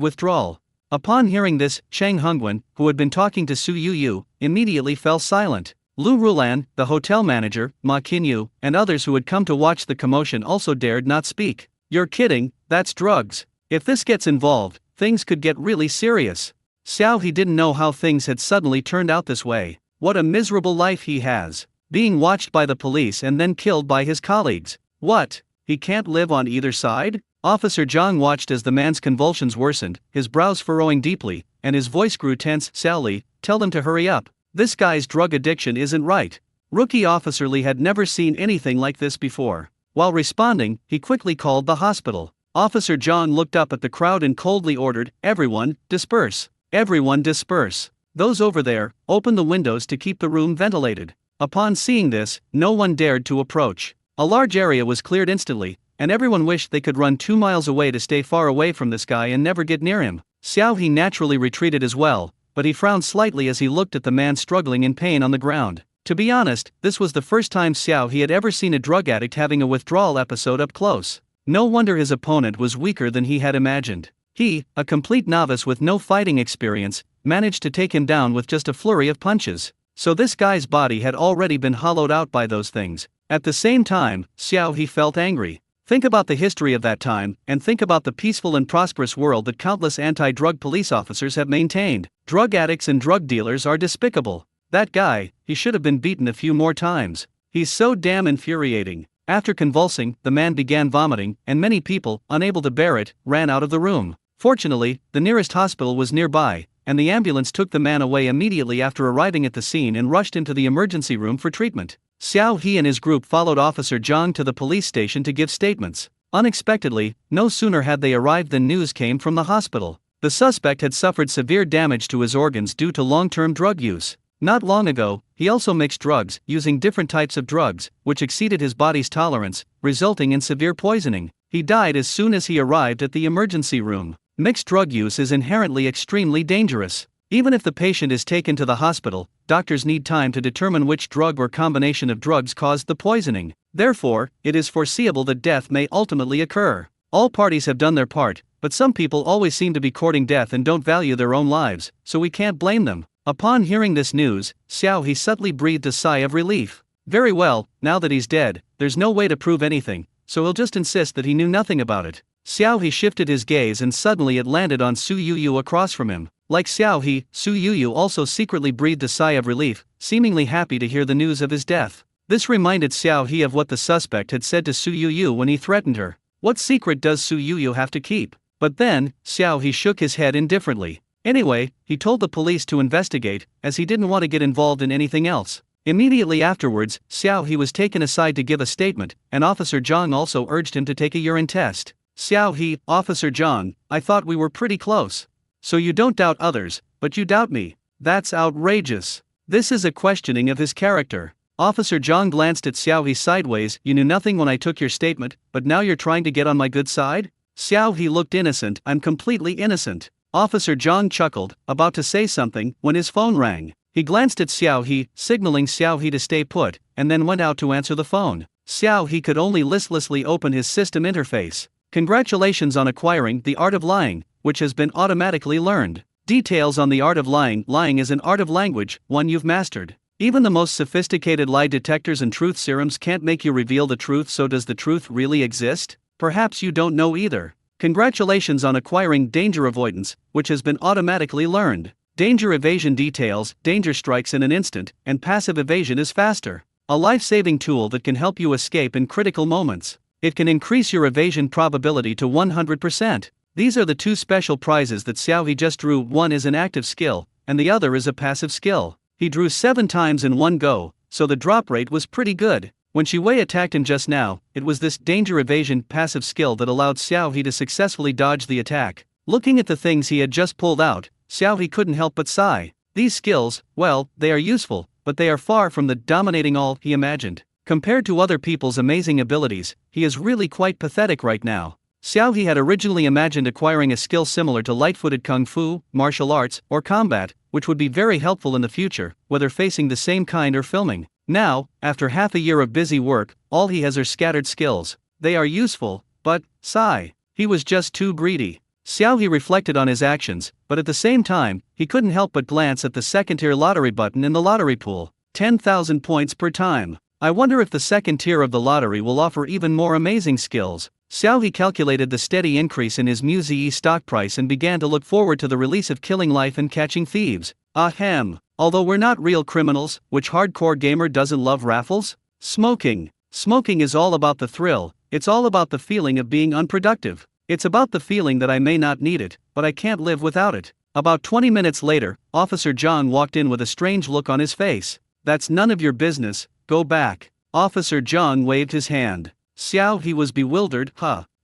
withdrawal. Upon hearing this, Cheng Hongwen, who had been talking to Su Yu, immediately fell silent. Lu Rulan, the hotel manager, Ma Qinyu, and others who had come to watch the commotion also dared not speak. You're kidding, that's drugs. If this gets involved, things could get really serious. Xiao He didn't know how things had suddenly turned out this way. What a miserable life he has. Being watched by the police and then killed by his colleagues. What? He can't live on either side? Officer Zhang watched as the man's convulsions worsened, his brows furrowing deeply, and his voice grew tense. Xiao Li, tell them to hurry up. This guy's drug addiction isn't right. Rookie Officer Li had never seen anything like this before. While responding, he quickly called the hospital. Officer Zhang looked up at the crowd and coldly ordered, everyone, disperse. Everyone disperse. Those over there, open the windows to keep the room ventilated. Upon seeing this, no one dared to approach. A large area was cleared instantly, and everyone wished they could run 2 miles away to stay far away from this guy and never get near him. Xiao He naturally retreated as well, but he frowned slightly as he looked at the man struggling in pain on the ground. To be honest, this was the first time Xiao He had ever seen a drug addict having a withdrawal episode up close. No wonder his opponent was weaker than he had imagined. He, a complete novice with no fighting experience, managed to take him down with just a flurry of punches. So this guy's body had already been hollowed out by those things. At the same time, Xiao He felt angry. Think about the history of that time, and think about the peaceful and prosperous world that countless anti-drug police officers have maintained. Drug addicts and drug dealers are despicable. That guy, he should have been beaten a few more times. He's so damn infuriating. After convulsing, the man began vomiting, and many people, unable to bear it, ran out of the room. Fortunately, the nearest hospital was nearby, and the ambulance took the man away immediately after arriving at the scene and rushed into the emergency room for treatment. Xiao He and his group followed Officer Zhang to the police station to give statements. Unexpectedly, no sooner had they arrived than news came from the hospital. The suspect had suffered severe damage to his organs due to long-term drug use. Not long ago, he also mixed drugs, using different types of drugs, which exceeded his body's tolerance, resulting in severe poisoning. He died as soon as he arrived at the emergency room. Mixed drug use is inherently extremely dangerous. Even if the patient is taken to the hospital, doctors need time to determine which drug or combination of drugs caused the poisoning. Therefore, it is foreseeable that death may ultimately occur. All parties have done their part, but some people always seem to be courting death and don't value their own lives, so we can't blame them. Upon hearing this news, Xiao He subtly breathed a sigh of relief. Very well, now that he's dead, there's no way to prove anything, so he'll just insist that he knew nothing about it. Xiao He shifted his gaze and suddenly it landed on Su Yu across from him. Like Xiao He, Su Yuyu also secretly breathed a sigh of relief, seemingly happy to hear the news of his death. This reminded Xiao He of what the suspect had said to Su Yuyu when he threatened her. What secret does Su Yuyu have to keep? But then, Xiao He shook his head indifferently. Anyway, he told the police to investigate, as he didn't want to get involved in anything else. Immediately afterwards, Xiao He was taken aside to give a statement, and Officer Zhang also urged him to take a urine test. Xiao He, Officer Zhang, I thought we were pretty close. So you don't doubt others, but you doubt me. That's outrageous. This is a questioning of his character. Officer Zhang glanced at Xiao He sideways. You knew nothing when I took your statement, but now you're trying to get on my good side? Xiao He looked innocent. I'm completely innocent. Officer Zhang chuckled, about to say something, when his phone rang. He glanced at Xiao He, signaling Xiao He to stay put, and then went out to answer the phone. Xiao He could only listlessly open his system interface. Congratulations on acquiring the art of lying, which has been automatically learned. Details on the art of lying. Lying is an art of language, one you've mastered. Even the most sophisticated lie detectors and truth serums can't make you reveal the truth, so does the truth really exist? Perhaps you don't know either. Congratulations on acquiring danger avoidance, which has been automatically learned. Danger evasion details. Danger strikes in an instant, and passive evasion is faster. A life-saving tool that can help you escape in critical moments. It can increase your evasion probability to 100%. These are the two special prizes that Xiao He just drew. One is an active skill, and the other is a passive skill. He drew 7 times in one go, so the drop rate was pretty good. When Shi Wei attacked him just now, it was this danger evasion passive skill that allowed Xiao He to successfully dodge the attack. Looking at the things he had just pulled out, Xiao He couldn't help but sigh. These skills, well, they are useful, but they are far from the dominating all he imagined. Compared to other people's amazing abilities, he is really quite pathetic right now. Xiao He had originally imagined acquiring a skill similar to light-footed kung fu, martial arts, or combat, which would be very helpful in the future, whether facing the same kind or filming. Now, after half a year of busy work, all he has are scattered skills. They are useful, but, sigh, he was just too greedy. Xiao He reflected on his actions, but at the same time, he couldn't help but glance at the second-tier lottery button in the lottery pool. 10,000 points per time. I wonder if the second tier of the lottery will offer even more amazing skills. Xiao He calculated the steady increase in his Mu-Zi stock price and began to look forward to the release of Killing Life and Catching Thieves. Ahem. Although we're not real criminals, which hardcore gamer doesn't love raffles? Smoking. Smoking is all about the thrill, it's all about the feeling of being unproductive. It's about the feeling that I may not need it, but I can't live without it. About 20 minutes later, Officer Zhang walked in with a strange look on his face. That's none of your business, go back. Officer Zhang waved his hand. Xiao He was bewildered.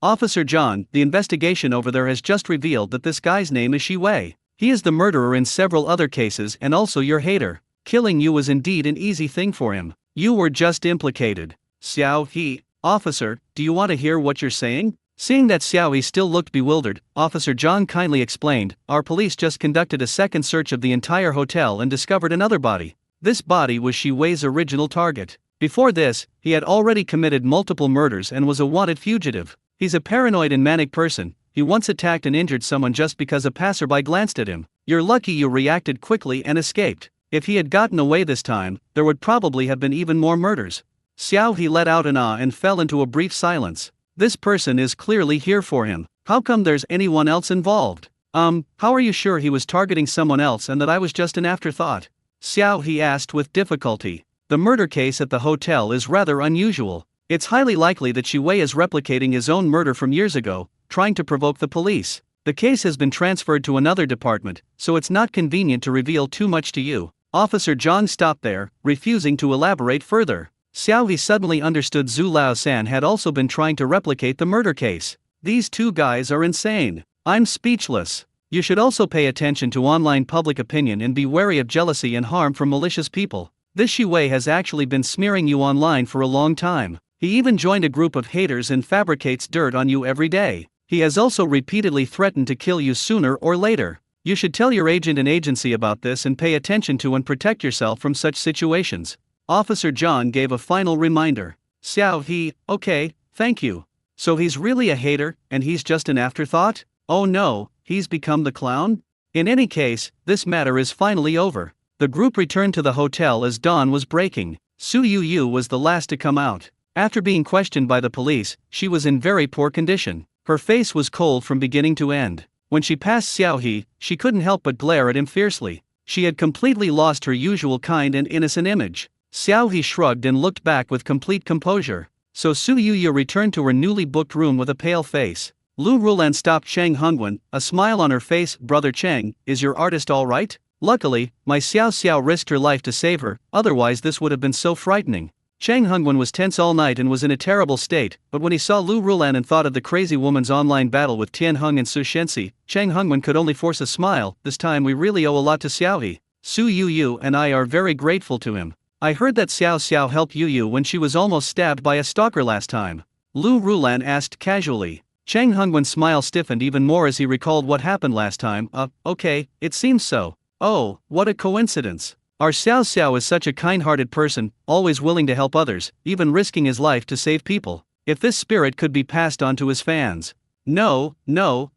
Officer Zhang, the investigation over there has just revealed that this guy's name is Shi Wei. He is the murderer in several other cases and also your hater. Killing you was indeed an easy thing for him. You were just implicated. Xiao He, officer, do you want to hear what you're saying? Seeing that Xiao He still looked bewildered, Officer Zhang kindly explained, our police just conducted a second search of the entire hotel and discovered another body. This body was Shi Wei's original target. Before this, he had already committed multiple murders and was a wanted fugitive. He's a paranoid and manic person. He once attacked and injured someone just because a passerby glanced at him. You're lucky you reacted quickly and escaped. If he had gotten away this time, there would probably have been even more murders. Xiao He let out an ah and fell into a brief silence. This person is clearly here for him. How come there's anyone else involved? How are you sure he was targeting someone else and that I was just an afterthought? Xiao He asked with difficulty. The murder case at the hotel is rather unusual. It's highly likely that Shi Wei is replicating his own murder from years ago, trying to provoke the police. The case has been transferred to another department, so it's not convenient to reveal too much to you. Officer Zhang stopped there, refusing to elaborate further. Xiao He suddenly understood Zhu Lao-san had also been trying to replicate the murder case. These two guys are insane. I'm speechless. You should also pay attention to online public opinion and be wary of jealousy and harm from malicious people. This Shi Wei has actually been smearing you online for a long time. He even joined a group of haters and fabricates dirt on you every day. He has also repeatedly threatened to kill you sooner or later. You should tell your agent and agency about this and pay attention to and protect yourself from such situations. Officer Zhang gave a final reminder. Xiao He, okay, thank you. So he's really a hater, and he's just an afterthought? Oh no, he's become the clown? In any case, this matter is finally over. The group returned to the hotel as dawn was breaking. Su Yuyu was the last to come out. After being questioned by the police, she was in very poor condition. Her face was cold from beginning to end. When she passed Xiao He, she couldn't help but glare at him fiercely. She had completely lost her usual kind and innocent image. Xiao He shrugged and looked back with complete composure. So Su Yuyu returned to her newly booked room with a pale face. Lu Rulan stopped Chang Hongwen, a smile on her face. Brother Chang, is your artist all right? Luckily, my Xiao Xiao risked her life to save her, otherwise this would have been so frightening. Chang Hongwen was tense all night and was in a terrible state, but when he saw Lu Rulan and thought of the crazy woman's online battle with Tian Heng and Su Shenxi, Chang Hongwen could only force a smile. This time we really owe a lot to Xiao He. Su Yuyu and I are very grateful to him. I heard that Xiao Xiao helped Yuyu when she was almost stabbed by a stalker last time. Lu Rulan asked casually. Chang Hongwen's smile stiffened even more as he recalled what happened last time. Okay, it seems so. Oh, what a coincidence. Our Xiao Xiao is such a kind-hearted person, always willing to help others, even risking his life to save people. If this spirit could be passed on to his fans. No,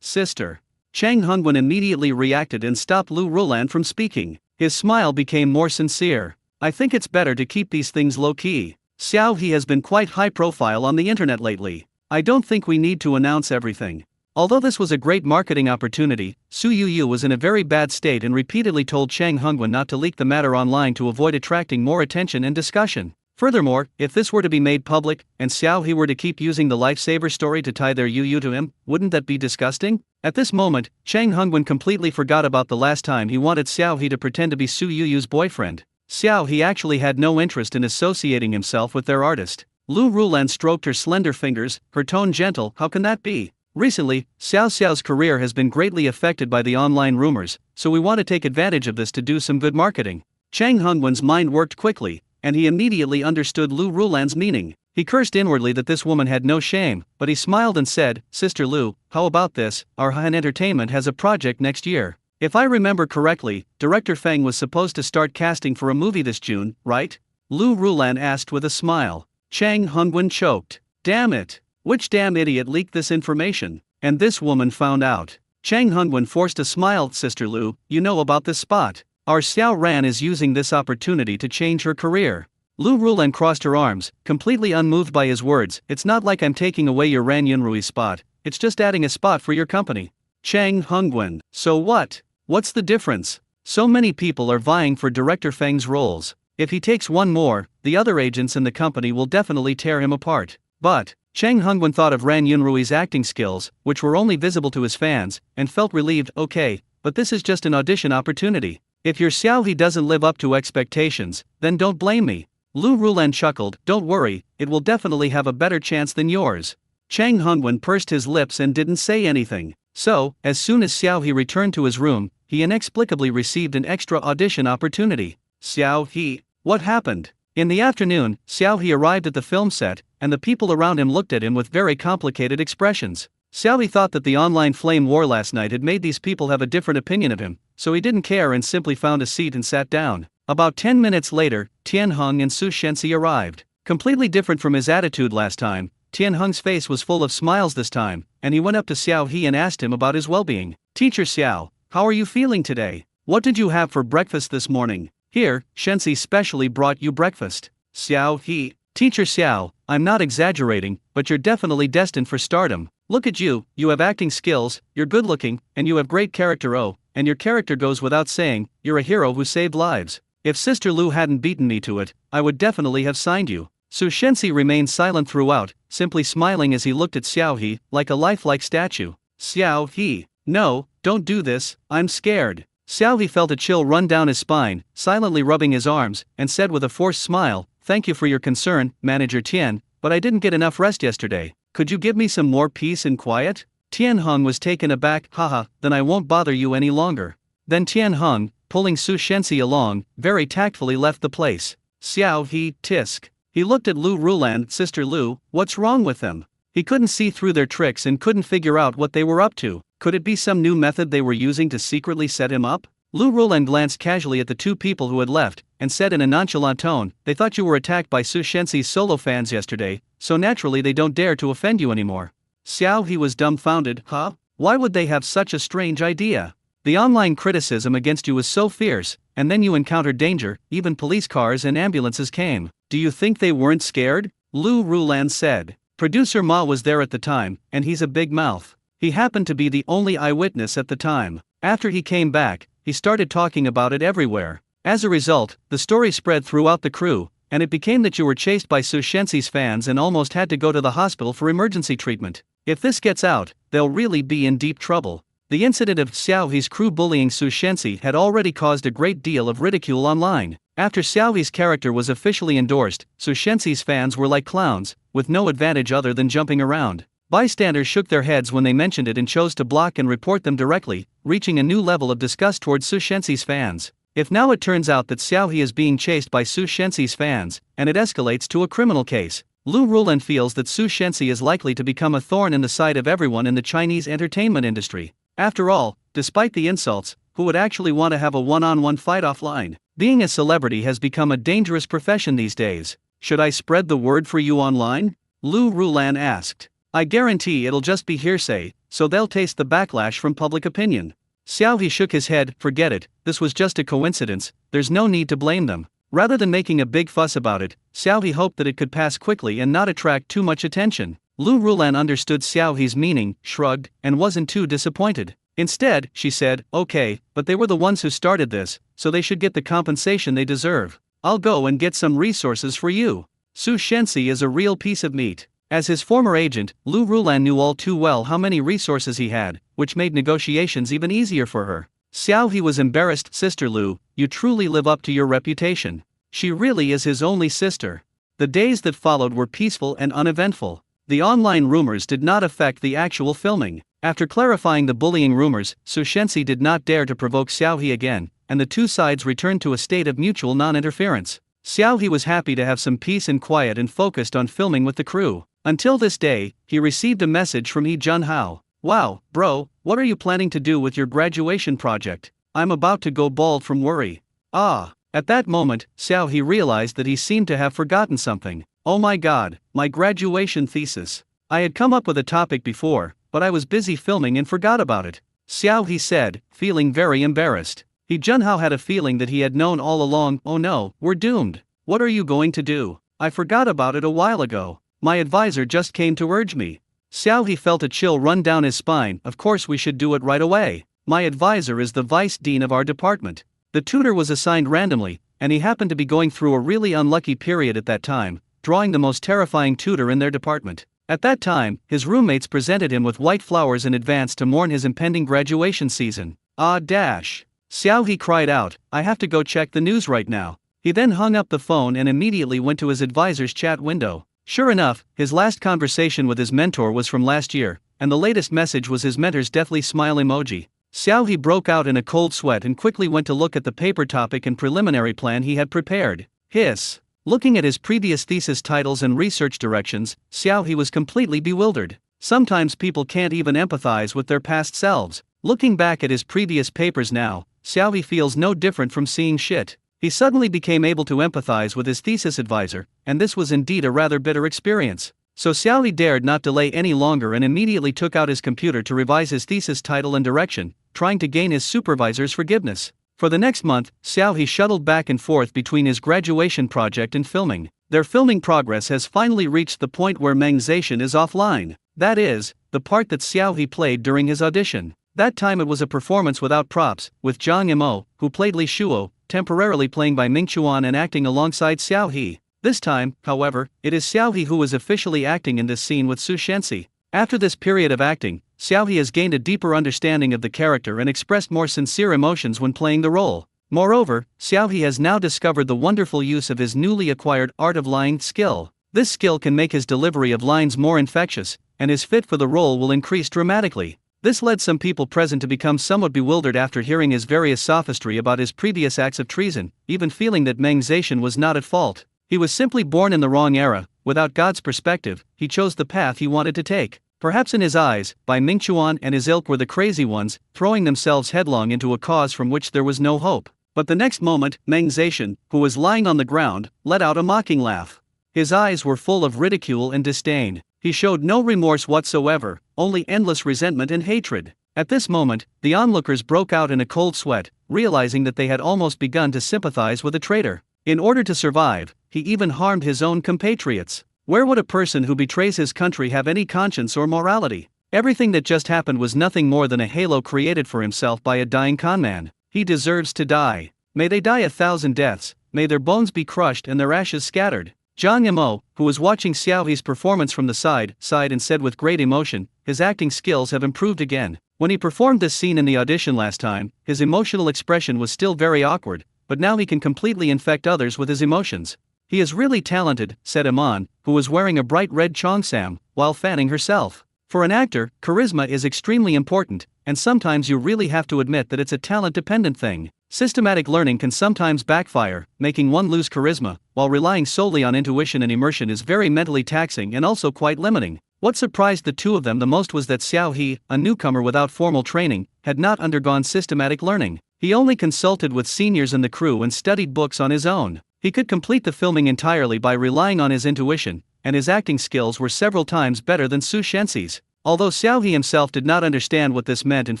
sister. Chang Hongwen immediately reacted and stopped Lu Rulan from speaking. His smile became more sincere. I think it's better to keep these things low-key. Xiao He has been quite high-profile on the internet lately. I don't think we need to announce everything. Although this was a great marketing opportunity, Su Yuyu was in a very bad state and repeatedly told Chang Hongwen not to leak the matter online to avoid attracting more attention and discussion. Furthermore, if this were to be made public, and Xiao He were to keep using the lifesaver story to tie their Yuyu to him, wouldn't that be disgusting? At this moment, Chang Hongwen completely forgot about the last time he wanted Xiao He to pretend to be Su Yuyu's boyfriend. Xiao He actually had no interest in associating himself with their artist. Lu Rulan stroked her slender fingers, her tone gentle. How can that be? Recently, Xiao Xiao's career has been greatly affected by the online rumors, so we want to take advantage of this to do some good marketing. Chang Hongwen's mind worked quickly, and he immediately understood Lu Rulan's meaning. He cursed inwardly that this woman had no shame, but he smiled and said, Sister Lu, how about this? Our Han Entertainment has a project next year. If I remember correctly, Director Feng was supposed to start casting for a movie this June, right? Lu Rulan asked with a smile. Chang Hongwen choked. Damn it! Which damn idiot leaked this information? And this woman found out. Chang Hongwen forced a smile. Sister Lu, you know about this spot. Our Xiao Ran is using this opportunity to change her career. Lu Rulan crossed her arms, completely unmoved by his words. It's not like I'm taking away your Ran Yunrui's spot, it's just adding a spot for your company. Chang Hongwen, so what? What's the difference? So many people are vying for Director Feng's roles. If he takes one more, the other agents in the company will definitely tear him apart. But Chang Hongwen thought of Ran Yunrui's acting skills, which were only visible to his fans, and felt relieved. Okay, but this is just an audition opportunity. If your Xiao He doesn't live up to expectations, then don't blame me. Lu Rulan chuckled. Don't worry, it will definitely have a better chance than yours. Chang Hongwen pursed his lips and didn't say anything. So, as soon as Xiao He returned to his room, he inexplicably received an extra audition opportunity. Xiao He, what happened? In the afternoon, Xiao He arrived at the film set, and the people around him looked at him with very complicated expressions. Xiao He thought that the online flame war last night had made these people have a different opinion of him, so he didn't care and simply found a seat and sat down. About 10 minutes later, Tian Heng and Su Shenxi arrived. Completely different from his attitude last time, Tian Heng's face was full of smiles this time, and he went up to Xiao He and asked him about his well-being. Teacher Xiao, how are you feeling today? What did you have for breakfast this morning? Here, Shenxi specially brought you breakfast. Xiao He, Teacher Xiao, I'm not exaggerating, but you're definitely destined for stardom. Look at you, you have acting skills, you're good looking, and you have great character. Oh, and your character goes without saying, you're a hero who saved lives. If Sister Lu hadn't beaten me to it, I would definitely have signed you. Su Shenxi remained silent throughout, simply smiling as he looked at Xiao He, like a lifelike statue. Xiao He, no, don't do this, I'm scared. Xiao He felt a chill run down his spine, silently rubbing his arms, and said with a forced smile, Thank you for your concern, Manager Tian, but I didn't get enough rest yesterday. Could you give me some more peace and quiet? Tian Heng was taken aback. Haha, then I won't bother you any longer. Then Tian Heng, pulling Su Shenxi along, very tactfully left the place. Xiao He, tisk. He looked at Lu Rulan. Sister Lu, what's wrong with them? He couldn't see through their tricks and couldn't figure out what they were up to. Could it be some new method they were using to secretly set him up? Lu Rulan glanced casually at the two people who had left, and said in a nonchalant tone, They thought you were attacked by Su Shenxi's solo fans yesterday, so naturally they don't dare to offend you anymore. Xiao He was dumbfounded. Huh? Why would they have such a strange idea? The online criticism against you was so fierce, and then you encountered danger, even police cars and ambulances came. Do you think they weren't scared? Lu Rulan said. Producer Ma was there at the time, and he's a big mouth. He happened to be the only eyewitness at the time. After he came back, he started talking about it everywhere. As a result, the story spread throughout the crew, and it became that you were chased by Su Shenxi's fans and almost had to go to the hospital for emergency treatment. If this gets out, they'll really be in deep trouble. The incident of Xiao He's crew bullying Su Shenxi had already caused a great deal of ridicule online. After Xiao He's character was officially endorsed, Su Shenxi's fans were like clowns, with no advantage other than jumping around. Bystanders shook their heads when they mentioned it and chose to block and report them directly, reaching a new level of disgust towards Su Shenxi's fans. If now it turns out that Xiao He is being chased by Su Shenxi's fans, and it escalates to a criminal case, Lu Rulan feels that Su Shenxi is likely to become a thorn in the side of everyone in the Chinese entertainment industry. After all, despite the insults, who would actually want to have a one-on-one fight offline? Being a celebrity has become a dangerous profession these days. Should I spread the word for you online? Lu Rulan asked. I guarantee it'll just be hearsay, so they'll taste the backlash from public opinion. Xiao He shook his head. Forget it, this was just a coincidence, there's no need to blame them. Rather than making a big fuss about it, Xiao He hoped that it could pass quickly and not attract too much attention. Lu Rulan understood Xiao He's meaning, shrugged, and wasn't too disappointed. Instead, she said, okay, but they were the ones who started this, so they should get the compensation they deserve. I'll go and get some resources for you. Su Shenxi is a real piece of meat. As his former agent, Lu Rulan knew all too well how many resources he had, which made negotiations even easier for her. Xiao He was embarrassed. Sister Lu, you truly live up to your reputation. She really is his only sister. The days that followed were peaceful and uneventful. The online rumors did not affect the actual filming. After clarifying the bullying rumors, Su Shenxi did not dare to provoke Xiao He again, and the two sides returned to a state of mutual non-interference. Xiao He was happy to have some peace and quiet and focused on filming with the crew. Until this day, he received a message from He Junhao. Wow, bro, what are you planning to do with your graduation project? I'm about to go bald from worry. Ah. At that moment, Xiao He realized that he seemed to have forgotten something. Oh my god, my graduation thesis. I had come up with a topic before, but I was busy filming and forgot about it. Xiao He said, feeling very embarrassed. He Junhao had a feeling that he had known all along. Oh no, we're doomed. What are you going to do? I forgot about it a while ago. My advisor just came to urge me. Xiao He felt a chill run down his spine. Of course we should do it right away. My advisor is the vice dean of our department. The tutor was assigned randomly, and he happened to be going through a really unlucky period at that time, drawing the most terrifying tutor in their department. At that time, his roommates presented him with white flowers in advance to mourn his impending graduation season. Ah dash. Xiao He cried out, I have to go check the news right now. He then hung up the phone and immediately went to his advisor's chat window. Sure enough, his last conversation with his mentor was from last year, and the latest message was his mentor's deathly smile emoji. Xiao He broke out in a cold sweat and quickly went to look at the paper topic and preliminary plan he had prepared. Hiss. Looking at his previous thesis titles and research directions, Xiao He was completely bewildered. Sometimes people can't even empathize with their past selves. Looking back at his previous papers now, Xiao He feels no different from seeing shit. He suddenly became able to empathize with his thesis advisor, and this was indeed a rather bitter experience. So Xiao He dared not delay any longer and immediately took out his computer to revise his thesis title and direction, trying to gain his supervisor's forgiveness. For the next month, Xiao He shuttled back and forth between his graduation project and filming. Their filming progress has finally reached the point where Meng Zetian is offline. That is, the part that Xiao He played during his audition. That time it was a performance without props, with Zhang Yimou, who played Li Shuo, temporarily playing by Ming Chuan and acting alongside Xiao He. This time, however, it is Xiao He who is officially acting in this scene with Su Shenxi. After this period of acting, Xiao He has gained a deeper understanding of the character and expressed more sincere emotions when playing the role. Moreover, Xiao He has now discovered the wonderful use of his newly acquired art of lying skill. This skill can make his delivery of lines more infectious, and his fit for the role will increase dramatically. This led some people present to become somewhat bewildered after hearing his various sophistry about his previous acts of treason, even feeling that Meng Zetian was not at fault. He was simply born in the wrong era. Without God's perspective, he chose the path he wanted to take. Perhaps in his eyes, Bai Mingchuan and his ilk were the crazy ones, throwing themselves headlong into a cause from which there was no hope. But the next moment, Meng Zetian, who was lying on the ground, let out a mocking laugh. His eyes were full of ridicule and disdain. He showed no remorse whatsoever, only endless resentment and hatred. At this moment, the onlookers broke out in a cold sweat, realizing that they had almost begun to sympathize with a traitor. In order to survive, he even harmed his own compatriots. Where would a person who betrays his country have any conscience or morality? Everything that just happened was nothing more than a halo created for himself by a dying conman. He deserves to die. May they die 1,000 deaths, may their bones be crushed and their ashes scattered. Jang Mo, who was watching Xiao He's performance from the side, sighed and said with great emotion, his acting skills have improved again. When he performed this scene in the audition last time, his emotional expression was still very awkward, but now he can completely infect others with his emotions. He is really talented, said Iman, who was wearing a bright red cheongsam, while fanning herself. For an actor, charisma is extremely important, and sometimes you really have to admit that it's a talent-dependent thing. Systematic learning can sometimes backfire, making one lose charisma, while relying solely on intuition and immersion is very mentally taxing and also quite limiting. What surprised the two of them the most was that Xiao He, a newcomer without formal training, had not undergone systematic learning. He only consulted with seniors in the crew and studied books on his own. He could complete the filming entirely by relying on his intuition, and his acting skills were several times better than Su Shenxi's. Although Xiao He himself did not understand what this meant and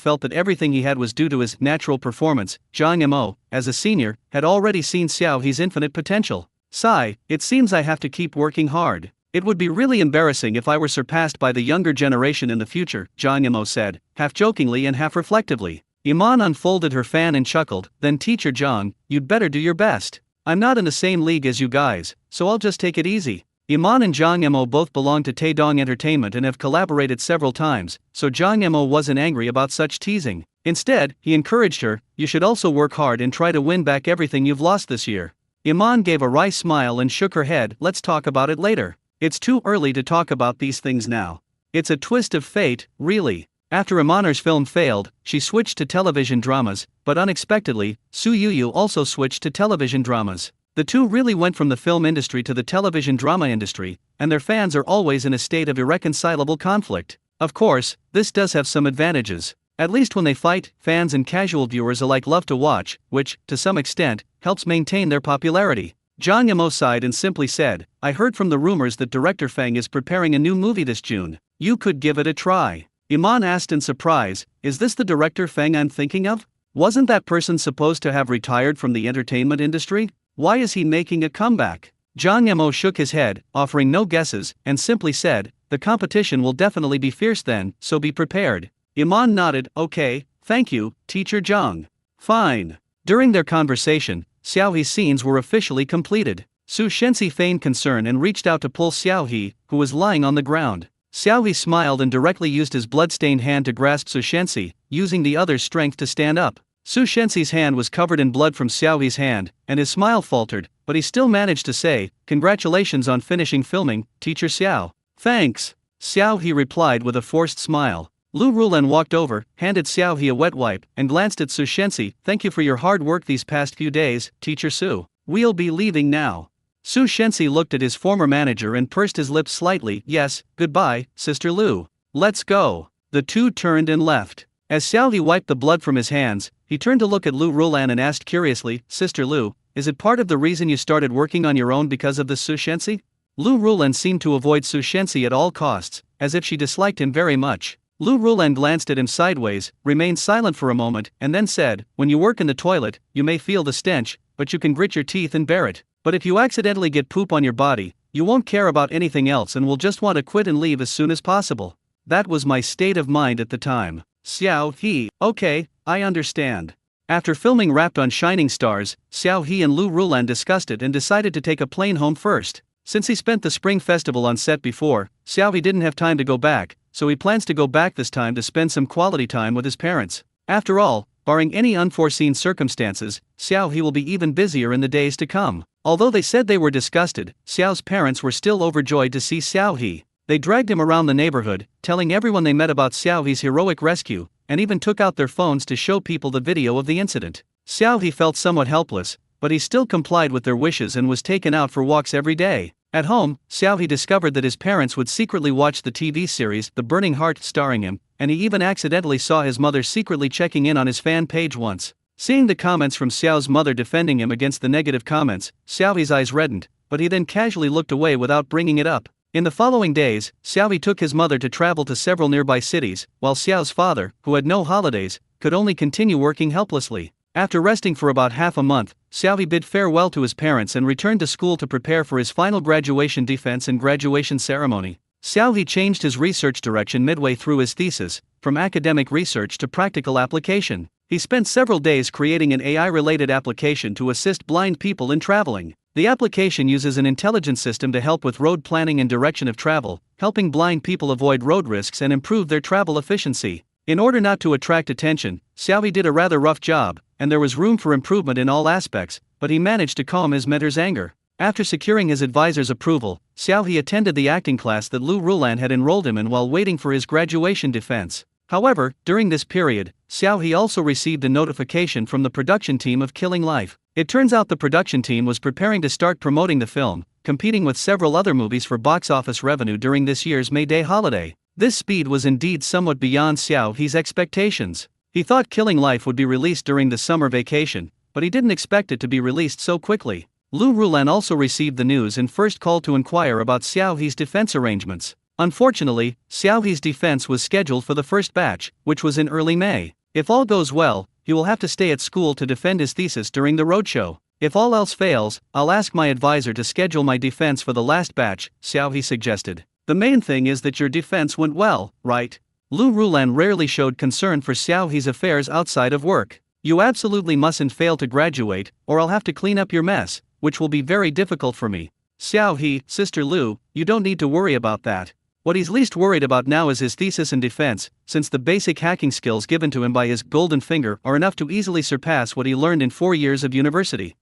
felt that everything he had was due to his natural performance, Jang Mo, as a senior, had already seen Xiao He's infinite potential. Sigh, it seems I have to keep working hard. It would be really embarrassing if I were surpassed by the younger generation in the future, Jang Mo said, half jokingly and half reflectively. Iman unfolded her fan and chuckled, then Teacher Zhang, you'd better do your best. I'm not in the same league as you guys, so I'll just take it easy. Iman and Jang Mo both belong to Taedong Entertainment and have collaborated several times, so Jang Mo wasn't angry about such teasing. Instead, he encouraged her, you should also work hard and try to win back everything you've lost this year. Iman gave a wry smile and shook her head, let's talk about it later. It's too early to talk about these things now. It's a twist of fate, really. After Iman's film failed, she switched to television dramas, but unexpectedly, Su Yuyu also switched to television dramas. The two really went from the film industry to the television drama industry, and their fans are always in a state of irreconcilable conflict. Of course, this does have some advantages. At least when they fight, fans and casual viewers alike love to watch, which, to some extent, helps maintain their popularity. Jang Mo sighed and simply said, I heard from the rumors that director Feng is preparing a new movie this June. You could give it a try. Iman asked in surprise, is this the director Feng I'm thinking of? Wasn't that person supposed to have retired from the entertainment industry? Why is he making a comeback? Jang Mo shook his head, offering no guesses, and simply said, the competition will definitely be fierce then, so be prepared. Iman nodded, okay, thank you, Teacher Zhang. Fine. During their conversation, Xiao He's scenes were officially completed. Su Shenxi feigned concern and reached out to pull Xiao He, who was lying on the ground. Xiao He smiled and directly used his blood-stained hand to grasp Su Shenxi, using the other's strength to stand up. Su Shenxi's hand was covered in blood from Xiao He's hand, and his smile faltered, but he still managed to say, congratulations on finishing filming, Teacher Xiao. Thanks. Xiao He replied with a forced smile. Lu Rulan walked over, handed Xiao He a wet wipe, and glanced at Su Shenxi, thank you for your hard work these past few days, Teacher Su. We'll be leaving now. Su Shenxi looked at his former manager and pursed his lips slightly, yes, goodbye, Sister Lu. Let's go. The two turned and left. As Xiao He wiped the blood from his hands, he turned to look at Lu Rulan and asked curiously, Sister Lu, is it part of the reason you started working on your own because of the Su Shenxi? Lu Rulan seemed to avoid Su Shenxi at all costs, as if she disliked him very much. Lu Rulan glanced at him sideways, remained silent for a moment, and then said, when you work in the toilet, you may feel the stench, but you can grit your teeth and bear it. But if you accidentally get poop on your body, you won't care about anything else and will just want to quit and leave as soon as possible. That was my state of mind at the time. Xiao He, okay, I understand. After filming Wrapped on Shining Stars, Xiao He and Lu Rulan discussed it and decided to take a plane home first. Since he spent the Spring Festival on set before, Xiao He didn't have time to go back, so he plans to go back this time to spend some quality time with his parents. After all, barring any unforeseen circumstances, Xiao He will be even busier in the days to come. Although they said they were disgusted, Xiao's parents were still overjoyed to see Xiao He. They dragged him around the neighborhood, telling everyone they met about Xiao He's heroic rescue, and even took out their phones to show people the video of the incident. Xiao He felt somewhat helpless, but he still complied with their wishes and was taken out for walks every day. At home, Xiao He discovered that his parents would secretly watch the TV series The Burning Heart starring him, and he even accidentally saw his mother secretly checking in on his fan page once. Seeing the comments from Xiao's mother defending him against the negative comments, Xiao He's eyes reddened, but he then casually looked away without bringing it up. In the following days, Xiao He took his mother to travel to several nearby cities, while Xiao's father, who had no holidays, could only continue working helplessly. After resting for about half a month, Xiao He bid farewell to his parents and returned to school to prepare for his final graduation defense and graduation ceremony. Xiao He changed his research direction midway through his thesis, from academic research to practical application. He spent several days creating an AI-related application to assist blind people in traveling. The application uses an intelligent system to help with road planning and direction of travel, helping blind people avoid road risks and improve their travel efficiency. In order not to attract attention, Xiao He did a rather rough job, and there was room for improvement in all aspects, but he managed to calm his mentor's anger. After securing his advisor's approval, Xiao He attended the acting class that Lu Rulan had enrolled him in while waiting for his graduation defense. However, during this period, Xiao He also received a notification from the production team of Killing Life. It turns out the production team was preparing to start promoting the film, competing with several other movies for box office revenue during this year's May Day holiday. This speed was indeed somewhat beyond Xiao He's expectations. He thought Killing Life would be released during the summer vacation, but he didn't expect it to be released so quickly. Lu Rulan also received the news and first called to inquire about Xiao He's defense arrangements. Unfortunately, Xiao He's defense was scheduled for the first batch, which was in early May. If all goes well, he will have to stay at school to defend his thesis during the roadshow. If all else fails, I'll ask my advisor to schedule my defense for the last batch, Xiao He suggested. The main thing is that your defense went well, right? Lu Rulan rarely showed concern for Xiao He's affairs outside of work. You absolutely mustn't fail to graduate, or I'll have to clean up your mess, which will be very difficult for me. Xiao He, Sister Lu, you don't need to worry about that. What he's least worried about now is his thesis and defense, since the basic hacking skills given to him by his golden finger are enough to easily surpass what he learned in 4 years of university.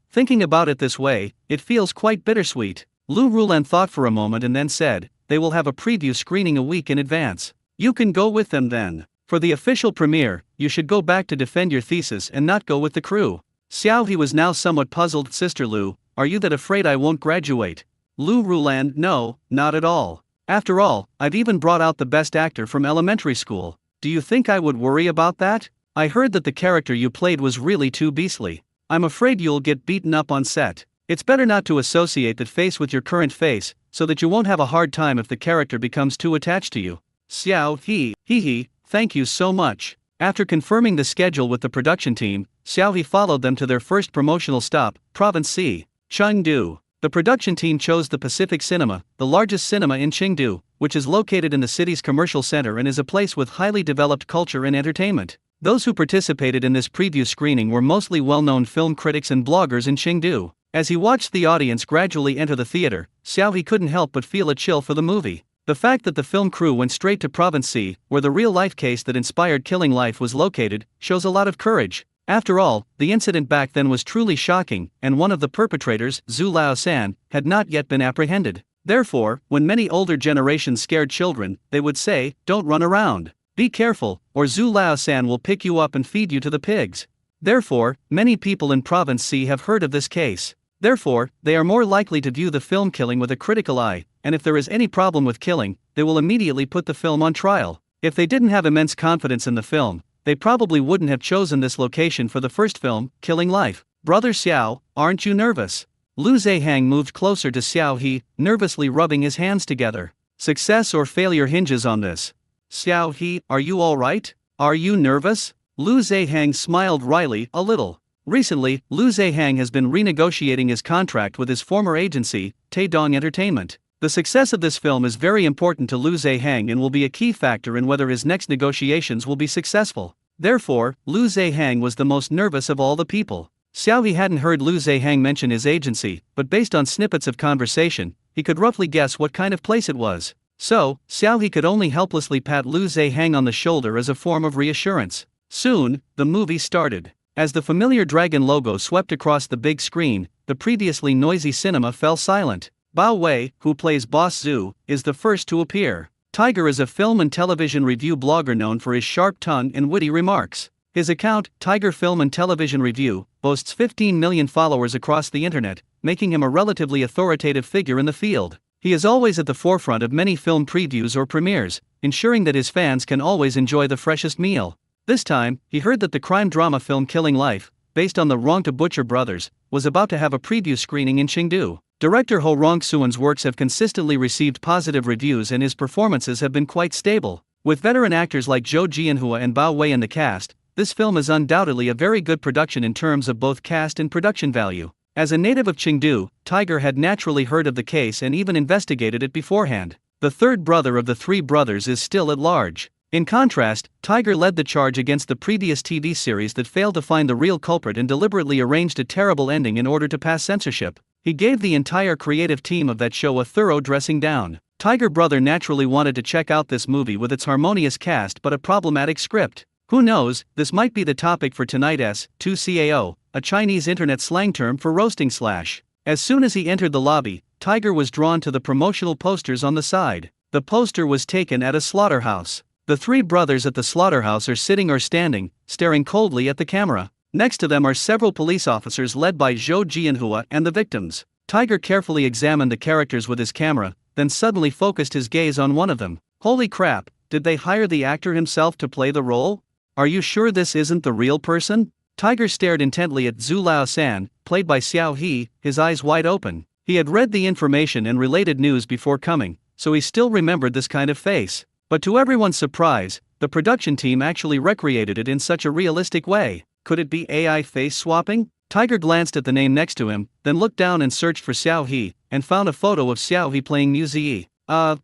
Thinking about it this way, it feels quite bittersweet. Lu Rulan thought for a moment and then said, they will have a preview screening a week in advance. You can go with them then. For the official premiere, you should go back to defend your thesis and not go with the crew. Xiao He was now somewhat puzzled. Sister Lu, are you that afraid I won't graduate? Lu Rulan, no, not at all. After all, I've even brought out the best actor from elementary school. Do you think I would worry about that? I heard that the character you played was really too beastly. I'm afraid you'll get beaten up on set. It's better not to associate that face with your current face, so that you won't have a hard time if the character becomes too attached to you. Xiao He, thank you so much. After confirming the schedule with the production team, Xiao He followed them to their first promotional stop, Province C, Chengdu. The production team chose the Pacific Cinema, the largest cinema in Chengdu, which is located in the city's commercial center and is a place with highly developed culture and entertainment. Those who participated in this preview screening were mostly well-known film critics and bloggers in Chengdu. As he watched the audience gradually enter the theater, Xiao He couldn't help but feel a chill for the movie. The fact that the film crew went straight to Province C, where the real-life case that inspired Killing Life was located, shows a lot of courage. After all, the incident back then was truly shocking, and one of the perpetrators, Zhu Lao-san, had not yet been apprehended. Therefore, when many older generations scared children, they would say, "Don't run around. Be careful, or Zhu Lao-san will pick you up and feed you to the pigs." Therefore, many people in Province C have heard of this case. Therefore, they are more likely to view the film Killing with a critical eye, and if there is any problem with Killing, they will immediately put the film on trial. If they didn't have immense confidence in the film, they probably wouldn't have chosen this location for the first film, Killing Life. Brother Xiao, aren't you nervous? Lu Zehang moved closer to Xiao He, nervously rubbing his hands together. Success or failure hinges on this. Xiao He, are you alright? Are you nervous? Lu Zehang smiled wryly, a little. Recently, Lu Zehang has been renegotiating his contract with his former agency, Taedong Entertainment. The success of this film is very important to Lu Zehang and will be a key factor in whether his next negotiations will be successful. Therefore, Lu Zehang was the most nervous of all the people. Xiao He hadn't heard Lu Zehang mention his agency, but based on snippets of conversation, he could roughly guess what kind of place it was. So, Xiao He could only helplessly pat Lu Zehang on the shoulder as a form of reassurance. Soon, the movie started. As the familiar dragon logo swept across the big screen, the previously noisy cinema fell silent. Bao Wei, who plays Boss Zhu, is the first to appear. Tiger is a film and television review blogger known for his sharp tongue and witty remarks. His account, Tiger Film and Television Review, boasts 15 million followers across the internet, making him a relatively authoritative figure in the field. He is always at the forefront of many film previews or premieres, ensuring that his fans can always enjoy the freshest meal. This time, he heard that the crime drama film Killing Life, based on the Wrong to Butcher brothers, was about to have a preview screening in Chengdu. Director Ho Rong-suan's works have consistently received positive reviews and his performances have been quite stable. With veteran actors like Zhou Jianhua and Bao Wei in the cast, this film is undoubtedly a very good production in terms of both cast and production value. As a native of Chengdu, Tiger had naturally heard of the case and even investigated it beforehand. The third brother of the three brothers is still at large. In contrast, Tiger led the charge against the previous TV series that failed to find the real culprit and deliberately arranged a terrible ending in order to pass censorship. He gave the entire creative team of that show a thorough dressing down. Tiger Brother naturally wanted to check out this movie with its harmonious cast but a problematic script. Who knows, this might be the topic for tonight's 2CAO, a Chinese internet slang term for roasting slash. As soon as he entered the lobby, Tiger was drawn to the promotional posters on the side. The poster was taken at a slaughterhouse. The three brothers at the slaughterhouse are sitting or standing, staring coldly at the camera. Next to them are several police officers led by Zhou Jianhua and the victims. Tiger carefully examined the characters with his camera, then suddenly focused his gaze on one of them. Holy crap, did they hire the actor himself to play the role? Are you sure this isn't the real person? Tiger stared intently at Zhu Lao-san, played by Xiao He, his eyes wide open. He had read the information and related news before coming, so he still remembered this kind of face. But to everyone's surprise, the production team actually recreated it in such a realistic way. Could it be AI face swapping? Tiger glanced at the name next to him, then looked down and searched for Xiao He, and found a photo of Xiao He playing Mu Ziyi.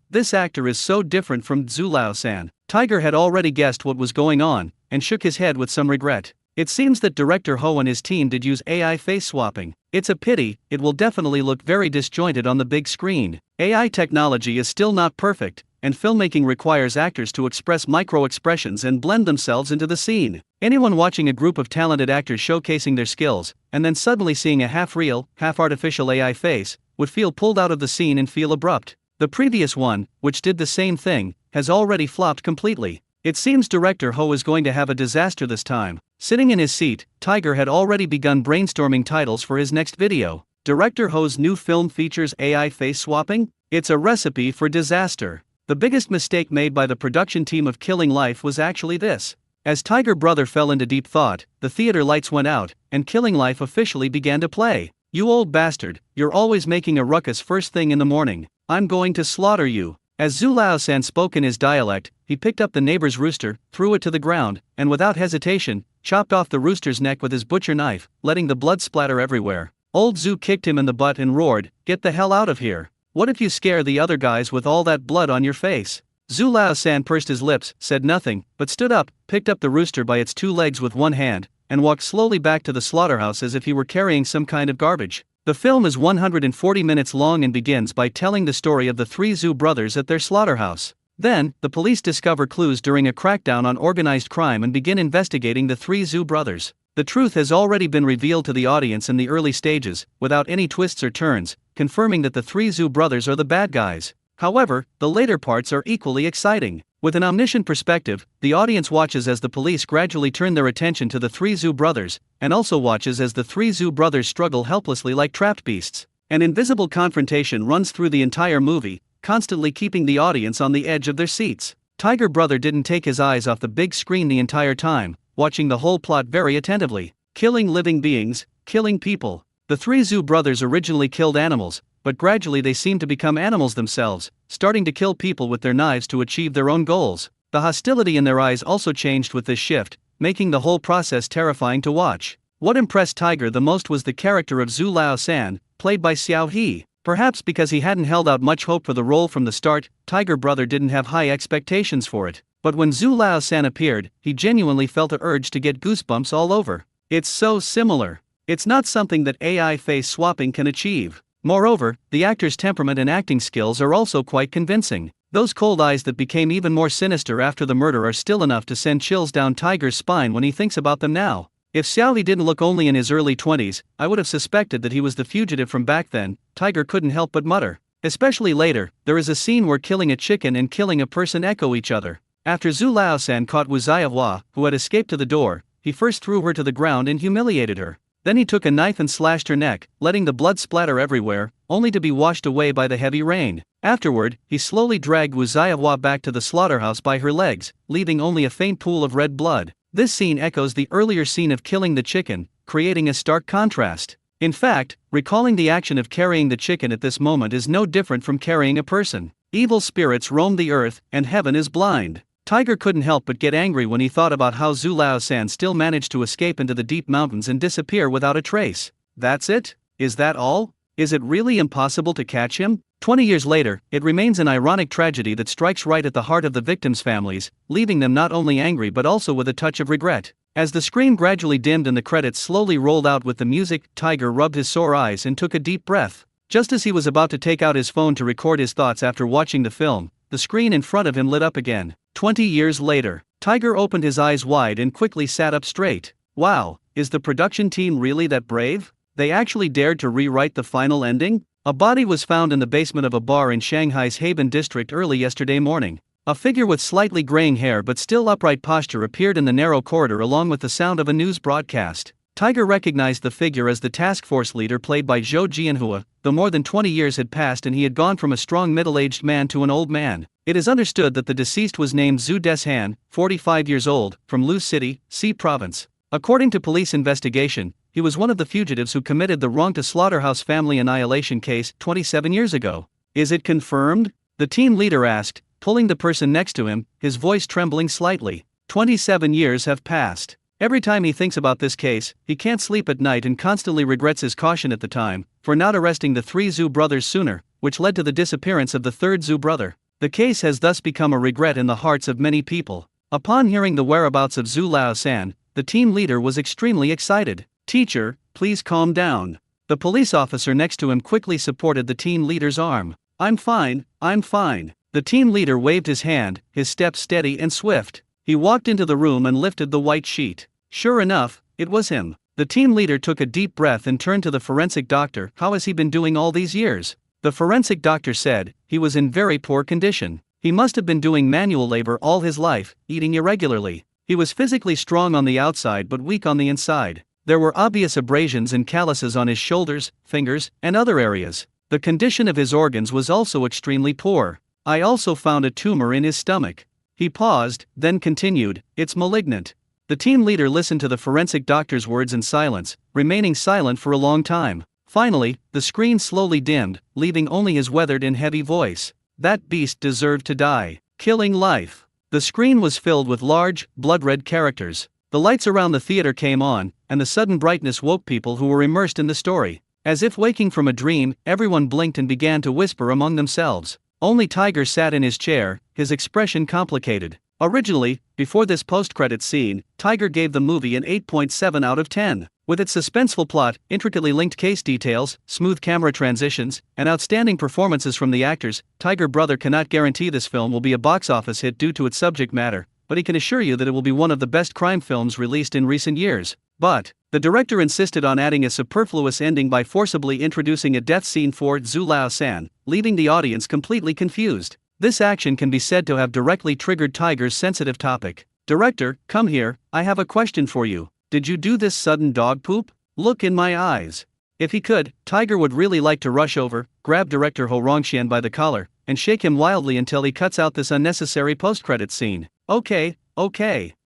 This actor is so different from Zhu Lao-san. Tiger had already guessed what was going on, and shook his head with some regret. It seems that director Ho and his team did use AI face swapping. It's a pity, it will definitely look very disjointed on the big screen. AI technology is still not perfect, and filmmaking requires actors to express micro-expressions and blend themselves into the scene. Anyone watching a group of talented actors showcasing their skills, and then suddenly seeing a half-real, half-artificial AI face, would feel pulled out of the scene and feel abrupt. The previous one, which did the same thing, has already flopped completely. It seems director Ho is going to have a disaster this time. Sitting in his seat, Tiger had already begun brainstorming titles for his next video. Director Ho's new film features AI face swapping? It's a recipe for disaster. The biggest mistake made by the production team of Killing Life was actually this. As Tiger Brother fell into deep thought, the theater lights went out, and Killing Life officially began to play. You old bastard, you're always making a ruckus first thing in the morning. I'm going to slaughter you. As Zhu Lao-san spoke in his dialect, he picked up the neighbor's rooster, threw it to the ground, and without hesitation, chopped off the rooster's neck with his butcher knife, letting the blood splatter everywhere. Old Zhu kicked him in the butt and roared, "Get the hell out of here. What if you scare the other guys with all that blood on your face?" Zhu Lao-san pursed his lips, said nothing, but stood up, picked up the rooster by its two legs with one hand, and walked slowly back to the slaughterhouse as if he were carrying some kind of garbage. The film is 140 minutes long and begins by telling the story of the three Zhu brothers at their slaughterhouse. Then, the police discover clues during a crackdown on organized crime and begin investigating the three Zhu brothers. The truth has already been revealed to the audience in the early stages, without any twists or turns, confirming that the three Zhu brothers are the bad guys. However, the later parts are equally exciting. With an omniscient perspective, the audience watches as the police gradually turn their attention to the three Zhu brothers, and also watches as the three Zhu brothers struggle helplessly like trapped beasts. An invisible confrontation runs through the entire movie, constantly keeping the audience on the edge of their seats. Tiger Brother didn't take his eyes off the big screen the entire time, watching the whole plot very attentively. Killing living beings, killing people. The three Zhu brothers originally killed animals, but gradually they seemed to become animals themselves, starting to kill people with their knives to achieve their own goals. The hostility in their eyes also changed with this shift, making the whole process terrifying to watch. What impressed Tiger the most was the character of Zhu Lao-san, played by Xiao He. Perhaps because he hadn't held out much hope for the role from the start, Tiger Brother didn't have high expectations for it. But when Zhu Lao-san appeared, he genuinely felt an urge to get goosebumps all over. It's so similar. It's not something that AI face swapping can achieve. Moreover, the actor's temperament and acting skills are also quite convincing. Those cold eyes that became even more sinister after the murder are still enough to send chills down Tiger's spine when he thinks about them now. If Xiaoli didn't look only in his early 20s, I would have suspected that he was the fugitive from back then, Tiger couldn't help but mutter. Especially later, there is a scene where killing a chicken and killing a person echo each other. After Zhu Lao-san caught Wu Ziahua, who had escaped to the door, he first threw her to the ground and humiliated her. Then he took a knife and slashed her neck, letting the blood splatter everywhere, only to be washed away by the heavy rain. Afterward, he slowly dragged Wu Ziahua back to the slaughterhouse by her legs, leaving only a faint pool of red blood. This scene echoes the earlier scene of killing the chicken, creating a stark contrast. In fact, recalling the action of carrying the chicken at this moment is no different from carrying a person. Evil spirits roam the earth, and heaven is blind. Tiger couldn't help but get angry when he thought about how Zhu Lao-san still managed to escape into the deep mountains and disappear without a trace. That's it? Is that all? Is it really impossible to catch him? 20 years later, it remains an ironic tragedy that strikes right at the heart of the victims' families, leaving them not only angry but also with a touch of regret. As the screen gradually dimmed and the credits slowly rolled out with the music, Tiger rubbed his sore eyes and took a deep breath. Just as he was about to take out his phone to record his thoughts after watching the film, the screen in front of him lit up again. 20 years later, Tiger opened his eyes wide and quickly sat up straight. Wow, is the production team really that brave? They actually dared to rewrite the final ending? A body was found in the basement of a bar in Shanghai's Habin district early yesterday morning. A figure with slightly graying hair but still upright posture appeared in the narrow corridor along with the sound of a news broadcast. Tiger recognized the figure as the task force leader played by Zhou Jianhua, though more than 20 years had passed and he had gone from a strong middle-aged man to an old man. It is understood that the deceased was named Zhu Deshan, 45 years old, from Lu City, C Province. According to police investigation, he was one of the fugitives who committed the wrong to Slaughterhouse family annihilation case 27 years ago. Is it confirmed? The team leader asked, pulling the person next to him, his voice trembling slightly. 27 years have passed. Every time he thinks about this case, he can't sleep at night and constantly regrets his caution at the time for not arresting the 3 Zhu brothers sooner, which led to the disappearance of the 3rd Zhu brother. The case has thus become a regret in the hearts of many people. Upon hearing the whereabouts of Zhu Laosan, the team leader was extremely excited. "Teacher, please calm down." The police officer next to him quickly supported the team leader's arm. I'm fine. The team leader waved his hand, his steps steady and swift. He walked into the room and lifted the white sheet. Sure enough, it was him. The team leader took a deep breath and turned to the forensic doctor. How has he been doing all these years? The forensic doctor said, he was in very poor condition. He must have been doing manual labor all his life, eating irregularly. He was physically strong on the outside but weak on the inside. There were obvious abrasions and calluses on his shoulders, fingers, and other areas. The condition of his organs was also extremely poor. I also found a tumor in his stomach. He paused, then continued, "It's malignant." The team leader listened to the forensic doctor's words in silence, remaining silent for a long time. Finally, the screen slowly dimmed, leaving only his weathered and heavy voice. That beast deserved to die. Killing life. The screen was filled with large, blood-red characters. The lights around the theater came on, and the sudden brightness woke people who were immersed in the story. As if waking from a dream, everyone blinked and began to whisper among themselves. Only Tiger sat in his chair, his expression complicated. Originally, before this post-credits scene, Tiger gave the movie an 8.7 out of 10. With its suspenseful plot, intricately linked case details, smooth camera transitions, and outstanding performances from the actors, Tiger Brother cannot guarantee this film will be a box office hit due to its subject matter, but he can assure you that it will be one of the best crime films released in recent years. But the director insisted on adding a superfluous ending by forcibly introducing a death scene for Zhu Laosan, leaving the audience completely confused. This action can be said to have directly triggered Tiger's sensitive topic. "Director, come here, I have a question for you. Did you do this sudden dog poop? Look in my eyes." If he could, Tiger would really like to rush over, grab director Ho Rongxian by the collar, and shake him wildly until he cuts out this unnecessary post-credits scene. Okay.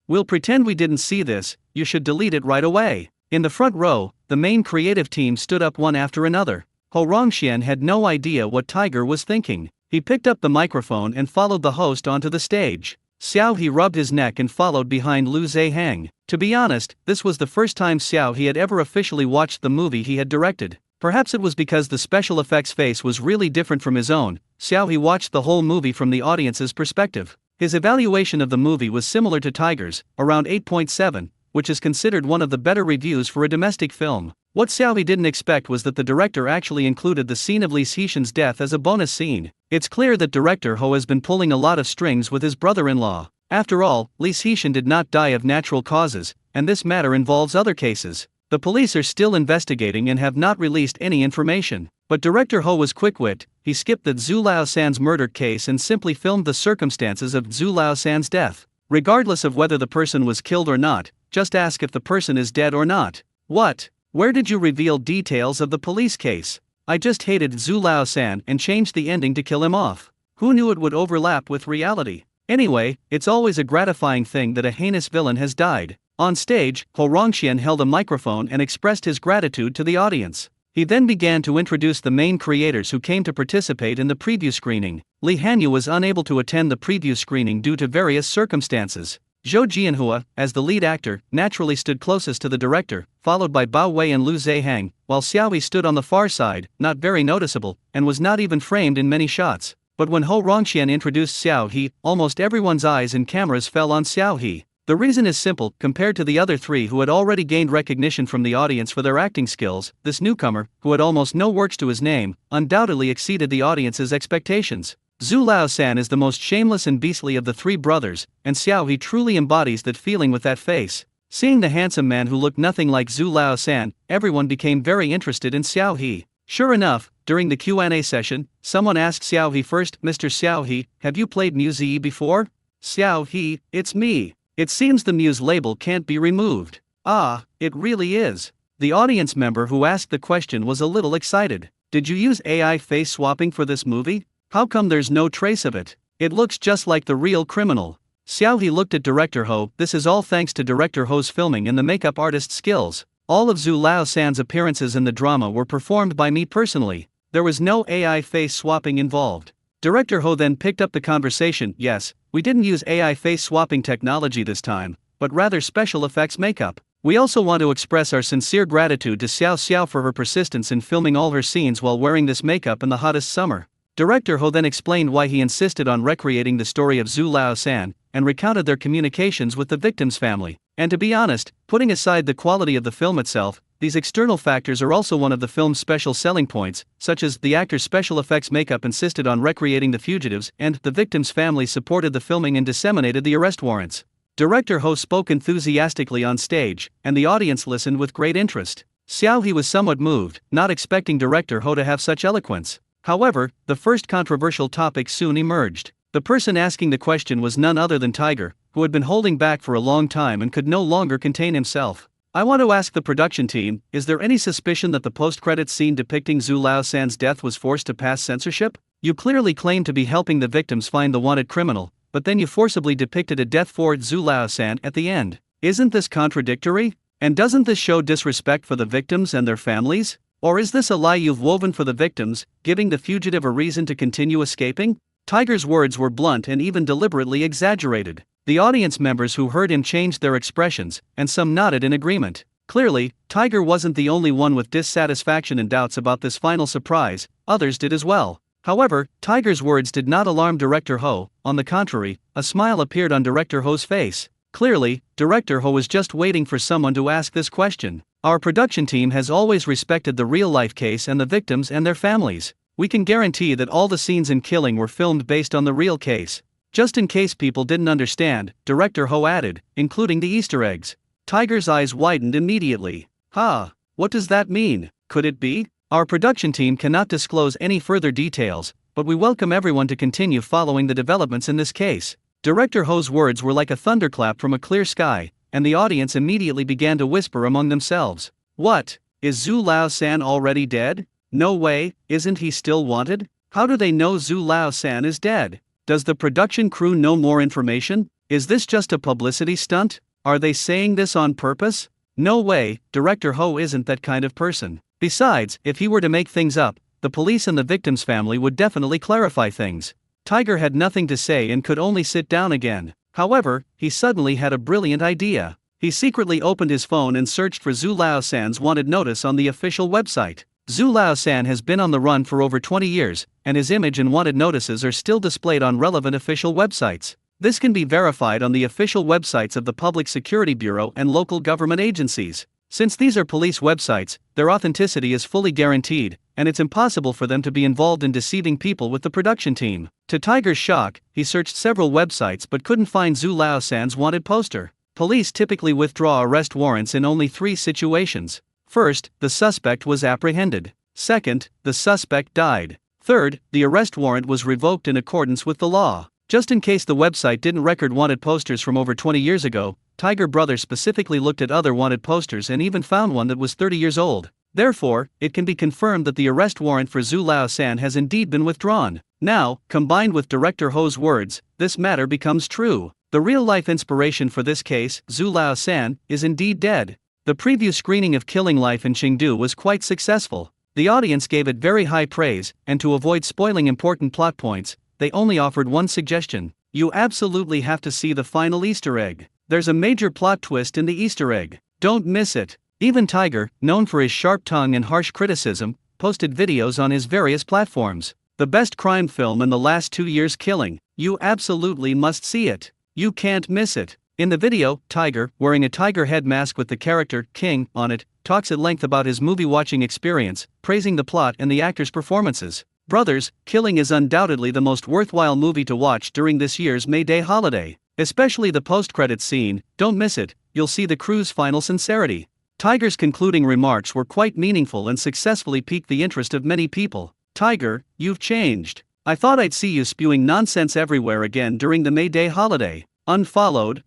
We'll pretend we didn't see this, you should delete it right away. In the front row, the main creative team stood up one after another. Ho Rongxian had no idea what Tiger was thinking. He picked up the microphone and followed the host onto the stage. Xiao He rubbed his neck and followed behind Lu Zehang. To be honest, this was the first time Xiao He had ever officially watched the movie he had directed. Perhaps it was because the special effects face was really different from his own. Xiao He watched the whole movie from the audience's perspective. His evaluation of the movie was similar to Tiger's, around 8.7, which is considered one of the better reviews for a domestic film. What Xiao He didn't expect was that the director actually included the scene of Li Xishan's death as a bonus scene. It's clear that director Ho has been pulling a lot of strings with his brother-in-law. After all, Li Xishan did not die of natural causes, and this matter involves other cases. The police are still investigating and have not released any information. But director Ho was quick-witted. He skipped the Zhu Laosan's murder case and simply filmed the circumstances of Zhu Laosan's death. Regardless of whether the person was killed or not, just ask if the person is dead or not. What? Where did you reveal details of the police case? I just hated Zhu Laosan and changed the ending to kill him off. Who knew it would overlap with reality? Anyway, it's always a gratifying thing that a heinous villain has died. On stage, Ho Rongxian held a microphone and expressed his gratitude to the audience. He then began to introduce the main creators who came to participate in the preview screening. Li Hanyu was unable to attend the preview screening due to various circumstances. Zhou Jianhua, as the lead actor, naturally stood closest to the director, followed by Bao Wei and Lu Zihang, while Xiaohui stood on the far side, not very noticeable, and was not even framed in many shots. But when Ho Rongxian introduced Xiaohui, almost everyone's eyes and cameras fell on Xiaohui. The reason is simple: compared to the other three who had already gained recognition from the audience for their acting skills, this newcomer, who had almost no works to his name, undoubtedly exceeded the audience's expectations. Zhu Laosan is the most shameless and beastly of the three brothers, and Xiaohui truly embodies that feeling with that face. Seeing the handsome man who looked nothing like Zhu Laosan, everyone became very interested in Xiaohui. Sure enough, during the Q&A session, someone asked Xiaohui first, "Mr. Xiaohui, have you played Muse before?" "Xiaohui, it's me. It seems the Muse label can't be removed." "Ah, it really is." The audience member who asked the question was a little excited. "Did you use AI face swapping for this movie? How come there's no trace of it? It looks just like the real criminal." Xiaohui looked at Director Ho. "This is all thanks to Director Ho's filming and the makeup artist's skills. All of Zhu Laosan's appearances in the drama were performed by me personally. There was no AI face swapping involved." Director Ho then picked up the conversation. "Yes, we didn't use AI face swapping technology this time, but rather special effects makeup. We also want to express our sincere gratitude to Xiao Xiao for her persistence in filming all her scenes while wearing this makeup in the hottest summer." Director Ho then explained why he insisted on recreating the story of Zhu Laosan, and recounted their communications with the victim's family. And to be honest, putting aside the quality of the film itself, these external factors are also one of the film's special selling points, such as the actor's special effects makeup insisted on recreating the fugitives, and the victim's family supported the filming and disseminated the arrest warrants. Director Ho spoke enthusiastically on stage, and the audience listened with great interest. Xiaohui was somewhat moved, not expecting Director Ho to have such eloquence. However, the first controversial topic soon emerged. The person asking the question was none other than Tiger, who had been holding back for a long time and could no longer contain himself. "I want to ask the production team, is there any suspicion that the post-credits scene depicting Zhu Laosan's death was forced to pass censorship? You clearly claim to be helping the victims find the wanted criminal, but then you forcibly depicted a death for Zhu Laosan at the end. Isn't this contradictory? And doesn't this show disrespect for the victims and their families? Or is this a lie you've woven for the victims, giving the fugitive a reason to continue escaping?" Tiger's words were blunt and even deliberately exaggerated. The audience members who heard him changed their expressions, and some nodded in agreement. Clearly, Tiger wasn't the only one with dissatisfaction and doubts about this final surprise, others did as well. However, Tiger's words did not alarm Director Ho. On the contrary, a smile appeared on Director Ho's face. Clearly, Director Ho was just waiting for someone to ask this question. "Our production team has always respected the real-life case and the victims and their families. We can guarantee that all the scenes in Killing were filmed based on the real case. Just in case people didn't understand," Director Ho added, "including the Easter eggs." Tiger's eyes widened immediately. What does that mean? Could it be? "Our production team cannot disclose any further details, but we welcome everyone to continue following the developments in this case." Director Ho's words were like a thunderclap from a clear sky, and the audience immediately began to whisper among themselves. "What? Is Zhu Laosan already dead? No way, isn't he still wanted? How do they know Zhu Laosan is dead? Does the production crew know more information? Is this just a publicity stunt? Are they saying this on purpose? No way, Director Ho isn't that kind of person. Besides, if he were to make things up, the police and the victim's family would definitely clarify things." Tiger had nothing to say and could only sit down again. However, he suddenly had a brilliant idea. He secretly opened his phone and searched for Zhu Laosan's wanted notice on the official website. Zhu Laosan has been on the run for over 20 years, and his image and wanted notices are still displayed on relevant official websites. This can be verified on the official websites of the Public Security Bureau and local government agencies. Since these are police websites, their authenticity is fully guaranteed, and it's impossible for them to be involved in deceiving people with the production team. To Tiger's shock, he searched several websites but couldn't find Zhu Laosan's wanted poster. Police typically withdraw arrest warrants in only 3 situations. First, the suspect was apprehended. Second, the suspect died. Third, the arrest warrant was revoked in accordance with the law. Just in case the website didn't record wanted posters from over 20 years ago, Tiger Brothers specifically looked at other wanted posters and even found one that was 30 years old. Therefore, it can be confirmed that the arrest warrant for Zhu Laosan has indeed been withdrawn. Now, combined with Director Ho's words, this matter becomes true. The real-life inspiration for this case, Zhu Laosan, is indeed dead. The preview screening of Killing Life in Chengdu was quite successful. The audience gave it very high praise, and to avoid spoiling important plot points, they only offered one suggestion. You absolutely have to see the final Easter egg. There's a major plot twist in the Easter egg. Don't miss it. Even Tiger, known for his sharp tongue and harsh criticism, posted videos on his various platforms. The best crime film in the last 2 years, Killing. You absolutely must see it. You can't miss it. In the video, Tiger, wearing a tiger head mask with the character King on it, talks at length about his movie-watching experience, praising the plot and the actors' performances. Brothers, Killing is undoubtedly the most worthwhile movie to watch during this year's May Day holiday. Especially the post-credits scene, don't miss it, you'll see the crew's final sincerity. Tiger's concluding remarks were quite meaningful and successfully piqued the interest of many people. Tiger, you've changed. I thought I'd see you spewing nonsense everywhere again during the May Day holiday. Unfollowed.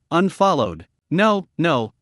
No,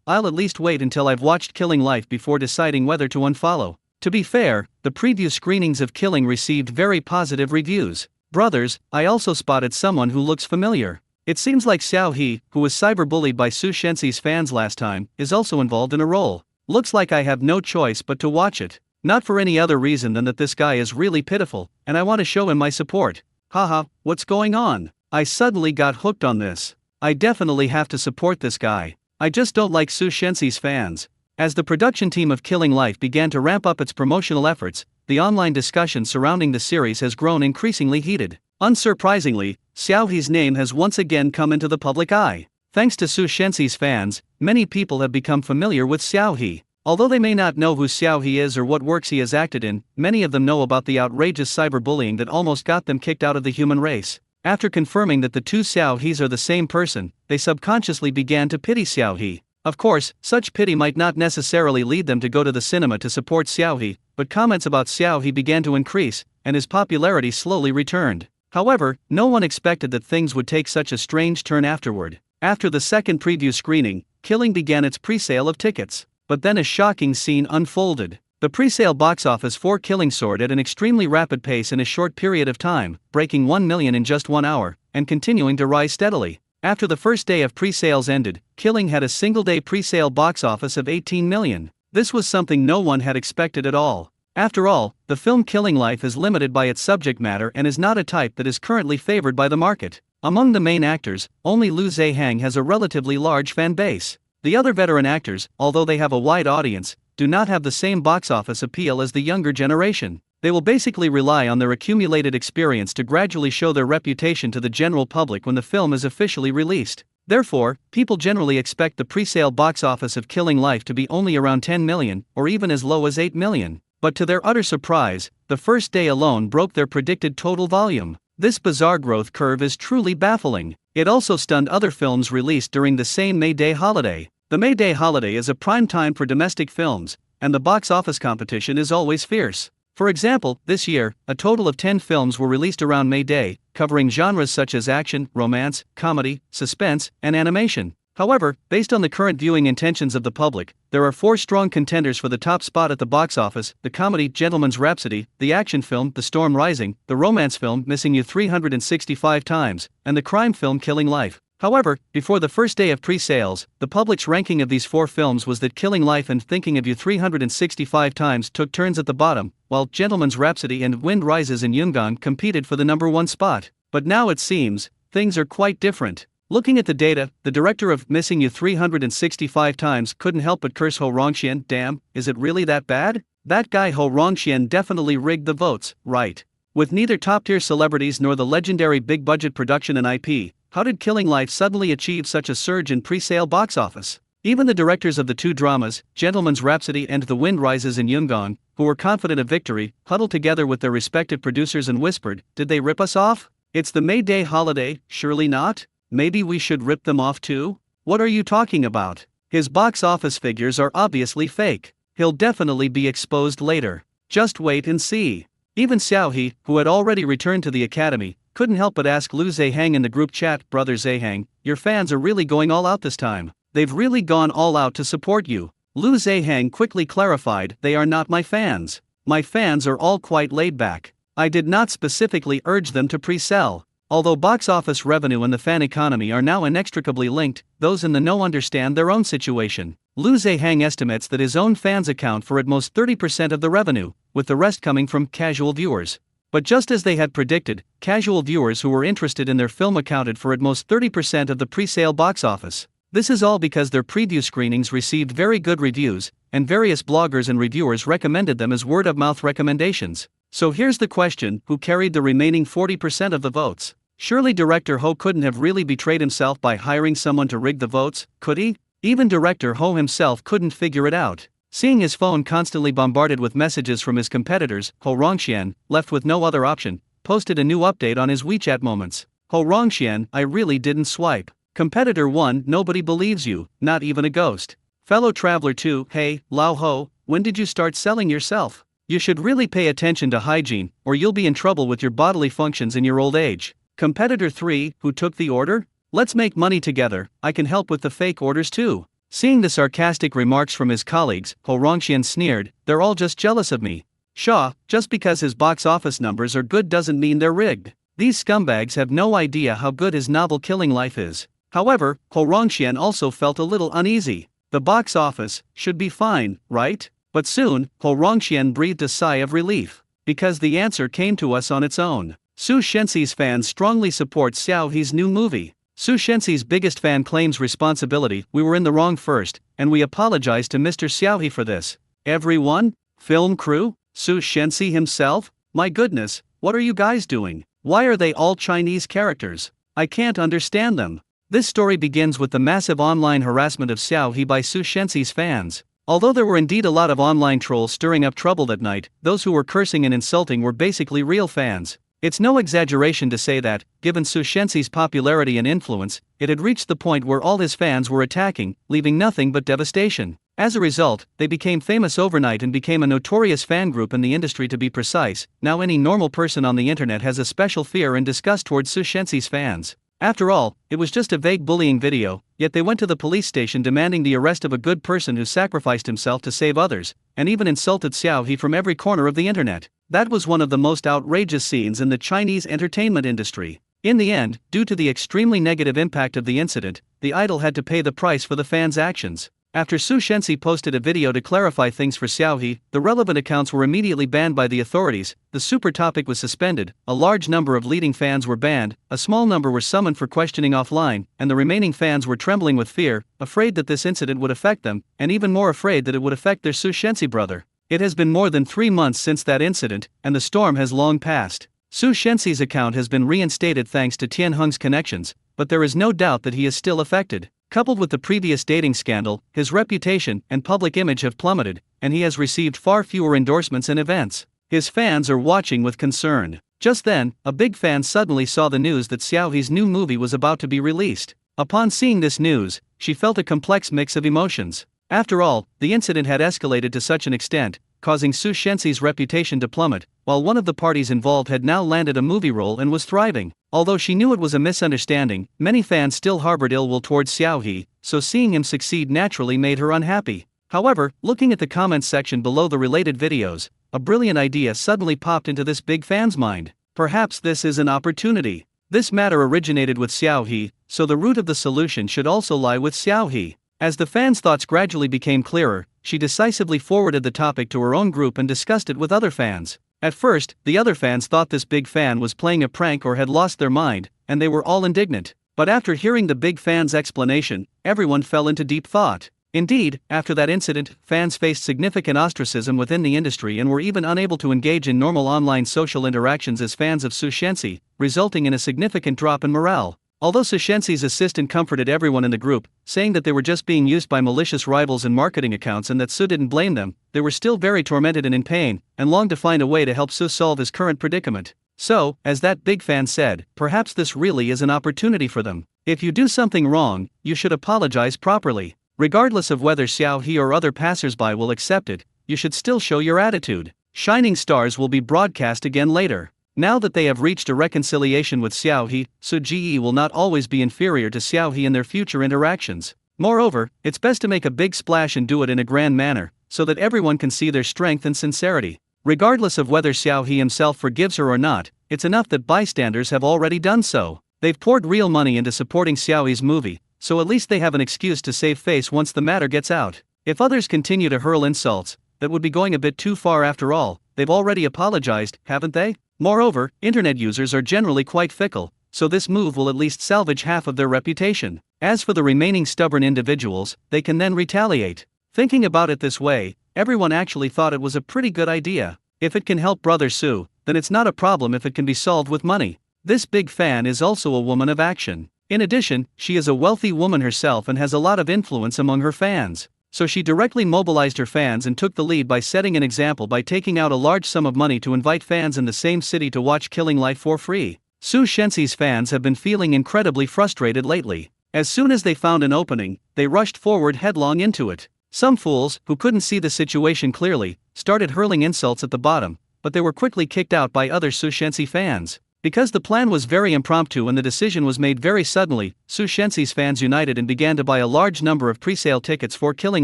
I'll at least wait until I've watched Killing Life before deciding whether to unfollow. To be fair, the preview screenings of Killing received very positive reviews. Brothers, I also spotted someone who looks familiar. It seems like Xiao He, who was cyberbullied by Su Shenxi's fans last time, is also involved in a role. Looks like I have no choice but to watch it. Not for any other reason than that this guy is really pitiful, and I want to show him my support. Haha, what's going on? I suddenly got hooked on this. I definitely have to support this guy. I just don't like Su Shenxi's fans. As the production team of Killing Life began to ramp up its promotional efforts, the online discussion surrounding the series has grown increasingly heated. Unsurprisingly, Xiao He's name has once again come into the public eye. Thanks to Su Shenxi's fans, many people have become familiar with Xiao He. Although they may not know who Xiao He is or what works he has acted in, many of them know about the outrageous cyberbullying that almost got them kicked out of the human race. After confirming that the two Xiao He's are the same person, they subconsciously began to pity Xiao He. Of course, such pity might not necessarily lead them to go to the cinema to support Xiao He, but comments about Xiao He began to increase, and his popularity slowly returned. However, no one expected that things would take such a strange turn afterward. After the second preview screening, Killing began its pre-sale of tickets. But then a shocking scene unfolded. The pre-sale box office for Killing soared at an extremely rapid pace in a short period of time, breaking 1 million in just 1 hour, and continuing to rise steadily. After the first day of pre-sales ended, Killing had a single-day pre-sale box office of 18 million. This was something no one had expected at all. After all, the film Killing Life is limited by its subject matter and is not a type that is currently favored by the market. Among the main actors, only Liu Zehang has a relatively large fan base. The other veteran actors, although they have a wide audience, do not have the same box office appeal as the younger generation. They will basically rely on their accumulated experience to gradually show their reputation to the general public when the film is officially released. Therefore, people generally expect the pre-sale box office of Killing Life to be only around 10 million, or even as low as 8 million. But to their utter surprise, the first day alone broke their predicted total volume. This bizarre growth curve is truly baffling. It also stunned other films released during the same May Day holiday. The May Day holiday is a prime time for domestic films, and the box office competition is always fierce. For example, this year, a total of 10 films were released around May Day, covering genres such as action, romance, comedy, suspense, and animation. However, based on the current viewing intentions of the public, there are 4 strong contenders for the top spot at the box office: the comedy Gentleman's Rhapsody, the action film The Storm Rising, the romance film Missing You 365 Times, and the crime film Killing Life. However, before the first day of pre-sales, the public's ranking of these 4 films was that Killing Life and Thinking of You 365 Times took turns at the bottom, while Gentleman's Rhapsody and Wind Rises in Yungan competed for the number 1 spot. But now it seems, things are quite different. Looking at the data, the director of Missing You 365 Times couldn't help but curse Ho Rongxian. Damn, is it really that bad? That guy Ho Rongxian definitely rigged the votes, right? With neither top-tier celebrities nor the legendary big-budget production and IP, how did Killing Life suddenly achieve such a surge in pre-sale box office? Even the directors of the 2 dramas, Gentleman's Rhapsody and The Wind Rises in Yungan, who were confident of victory, huddled together with their respective producers and whispered, "Did they rip us off? It's the May Day holiday, surely not? Maybe we should rip them off too? What are you talking about? His box office figures are obviously fake. He'll definitely be exposed later. Just wait and see." Even Xiao He, who had already returned to the academy, couldn't help but ask Liu Zehang in the group chat, "Brother Zehang, your fans are really going all out this time. They've really gone all out to support you." Liu Zehang quickly clarified, "They are not my fans. My fans are all quite laid back. I did not specifically urge them to pre-sell." Although box office revenue and the fan economy are now inextricably linked, those in the know understand their own situation. Liu Zehang estimates that his own fans account for at most 30% of the revenue, with the rest coming from casual viewers. But just as they had predicted, casual viewers who were interested in their film accounted for at most 30% of the pre-sale box office. This is all because their preview screenings received very good reviews, and various bloggers and reviewers recommended them as word-of-mouth recommendations. So here's the question: who carried the remaining 40% of the votes? Surely director Ho couldn't have really betrayed himself by hiring someone to rig the votes, could he? Even director Ho himself couldn't figure it out. Seeing his phone constantly bombarded with messages from his competitors, Ho Rongxian, left with no other option, posted a new update on his WeChat moments. Ho Rongxian, I really didn't swipe. Competitor 1, nobody believes you, not even a ghost. Fellow traveler 2, hey, Lao Ho, when did you start selling yourself? You should really pay attention to hygiene, or you'll be in trouble with your bodily functions in your old age. Competitor 3, who took the order? Let's make money together, I can help with the fake orders too. Seeing the sarcastic remarks from his colleagues, Ho Rongxian sneered, they're all just jealous of me. Shaw, just because his box office numbers are good doesn't mean they're rigged. These scumbags have no idea how good his novel Killing Life is. However, Ho Rongxian also felt a little uneasy. The box office should be fine, right? But soon, Ho Rongxian breathed a sigh of relief, because the answer came to us on its own. Su Shenxi's fans strongly support Xiao He's new movie. Su Shenxi's biggest fan claims responsibility, we were in the wrong first, and we apologize to Mr. Xiao He for this. Everyone? Film crew? Su Shenxi himself? My goodness, what are you guys doing? Why are they all Chinese characters? I can't understand them. This story begins with the massive online harassment of Xiao He by Su Shenxi's fans. Although there were indeed a lot of online trolls stirring up trouble that night, those who were cursing and insulting were basically real fans. It's no exaggeration to say that, given Su Shenxi's popularity and influence, it had reached the point where all his fans were attacking, leaving nothing but devastation. As a result, they became famous overnight and became a notorious fan group in the industry, to be precise. Now any normal person on the internet has a special fear and disgust towards Su Shenxi's fans. After all, it was just a vague bullying video, yet they went to the police station demanding the arrest of a good person who sacrificed himself to save others, and even insulted Xiao He from every corner of the internet. That was one of the most outrageous scenes in the Chinese entertainment industry. In the end, due to the extremely negative impact of the incident, the idol had to pay the price for the fans' actions. After Su Shenxi posted a video to clarify things for Xiao He, the relevant accounts were immediately banned by the authorities, the super topic was suspended, a large number of leading fans were banned, a small number were summoned for questioning offline, and the remaining fans were trembling with fear, afraid that this incident would affect them, and even more afraid that it would affect their Su Shenxi brother. It has been more than 3 months since that incident, and the storm has long passed. Su Shenxi's account has been reinstated thanks to Tian Heng's connections, but there is no doubt that he is still affected. Coupled with the previous dating scandal, his reputation and public image have plummeted, and he has received far fewer endorsements and events. His fans are watching with concern. Just then, a big fan suddenly saw the news that Xiao He's new movie was about to be released. Upon seeing this news, she felt a complex mix of emotions. After all, the incident had escalated to such an extent, causing Su Shenxi's reputation to plummet, while one of the parties involved had now landed a movie role and was thriving. Although she knew it was a misunderstanding, many fans still harbored ill will towards Xiao He, so seeing him succeed naturally made her unhappy. However, looking at the comments section below the related videos, a brilliant idea suddenly popped into this big fan's mind. Perhaps this is an opportunity. This matter originated with Xiao He, so the root of the solution should also lie with Xiao He. As the fans' thoughts gradually became clearer, she decisively forwarded the topic to her own group and discussed it with other fans. At first, the other fans thought this big fan was playing a prank or had lost their mind, and they were all indignant. But after hearing the big fan's explanation, everyone fell into deep thought. Indeed, after that incident, fans faced significant ostracism within the industry and were even unable to engage in normal online social interactions as fans of Su Shenxi, resulting in a significant drop in morale. Although Su Shenxi's assistant comforted everyone in the group, saying that they were just being used by malicious rivals and marketing accounts and that Su didn't blame them, they were still very tormented and in pain, and longed to find a way to help Su solve his current predicament. So, as that big fan said, perhaps this really is an opportunity for them. If you do something wrong, you should apologize properly. Regardless of whether Xiao He or other passersby will accept it, you should still show your attitude. Shining Stars will be broadcast again later. Now that they have reached a reconciliation with Xiao He, Su Ji will not always be inferior to Xiao He in their future interactions. Moreover, it's best to make a big splash and do it in a grand manner, so that everyone can see their strength and sincerity. Regardless of whether Xiao He himself forgives her or not, it's enough that bystanders have already done so. They've poured real money into supporting Xiao He's movie, so at least they have an excuse to save face once the matter gets out. If others continue to hurl insults, that would be going a bit too far after all. They've already apologized, haven't they? Moreover, internet users are generally quite fickle, so this move will at least salvage half of their reputation. As for the remaining stubborn individuals, they can then retaliate. Thinking about it this way, everyone actually thought it was a pretty good idea. If it can help Brother Sue, then it's not a problem if it can be solved with money. This big fan is also a woman of action. In addition, she is a wealthy woman herself and has a lot of influence among her fans. So she directly mobilized her fans and took the lead by setting an example by taking out a large sum of money to invite fans in the same city to watch Killing Life for free. Su Shenxi's fans have been feeling incredibly frustrated lately. As soon as they found an opening, they rushed forward headlong into it. Some fools, who couldn't see the situation clearly, started hurling insults at the bottom, but they were quickly kicked out by other Su Shenxi fans. Because the plan was very impromptu and the decision was made very suddenly, Su Shenxi's fans united and began to buy a large number of pre-sale tickets for Killing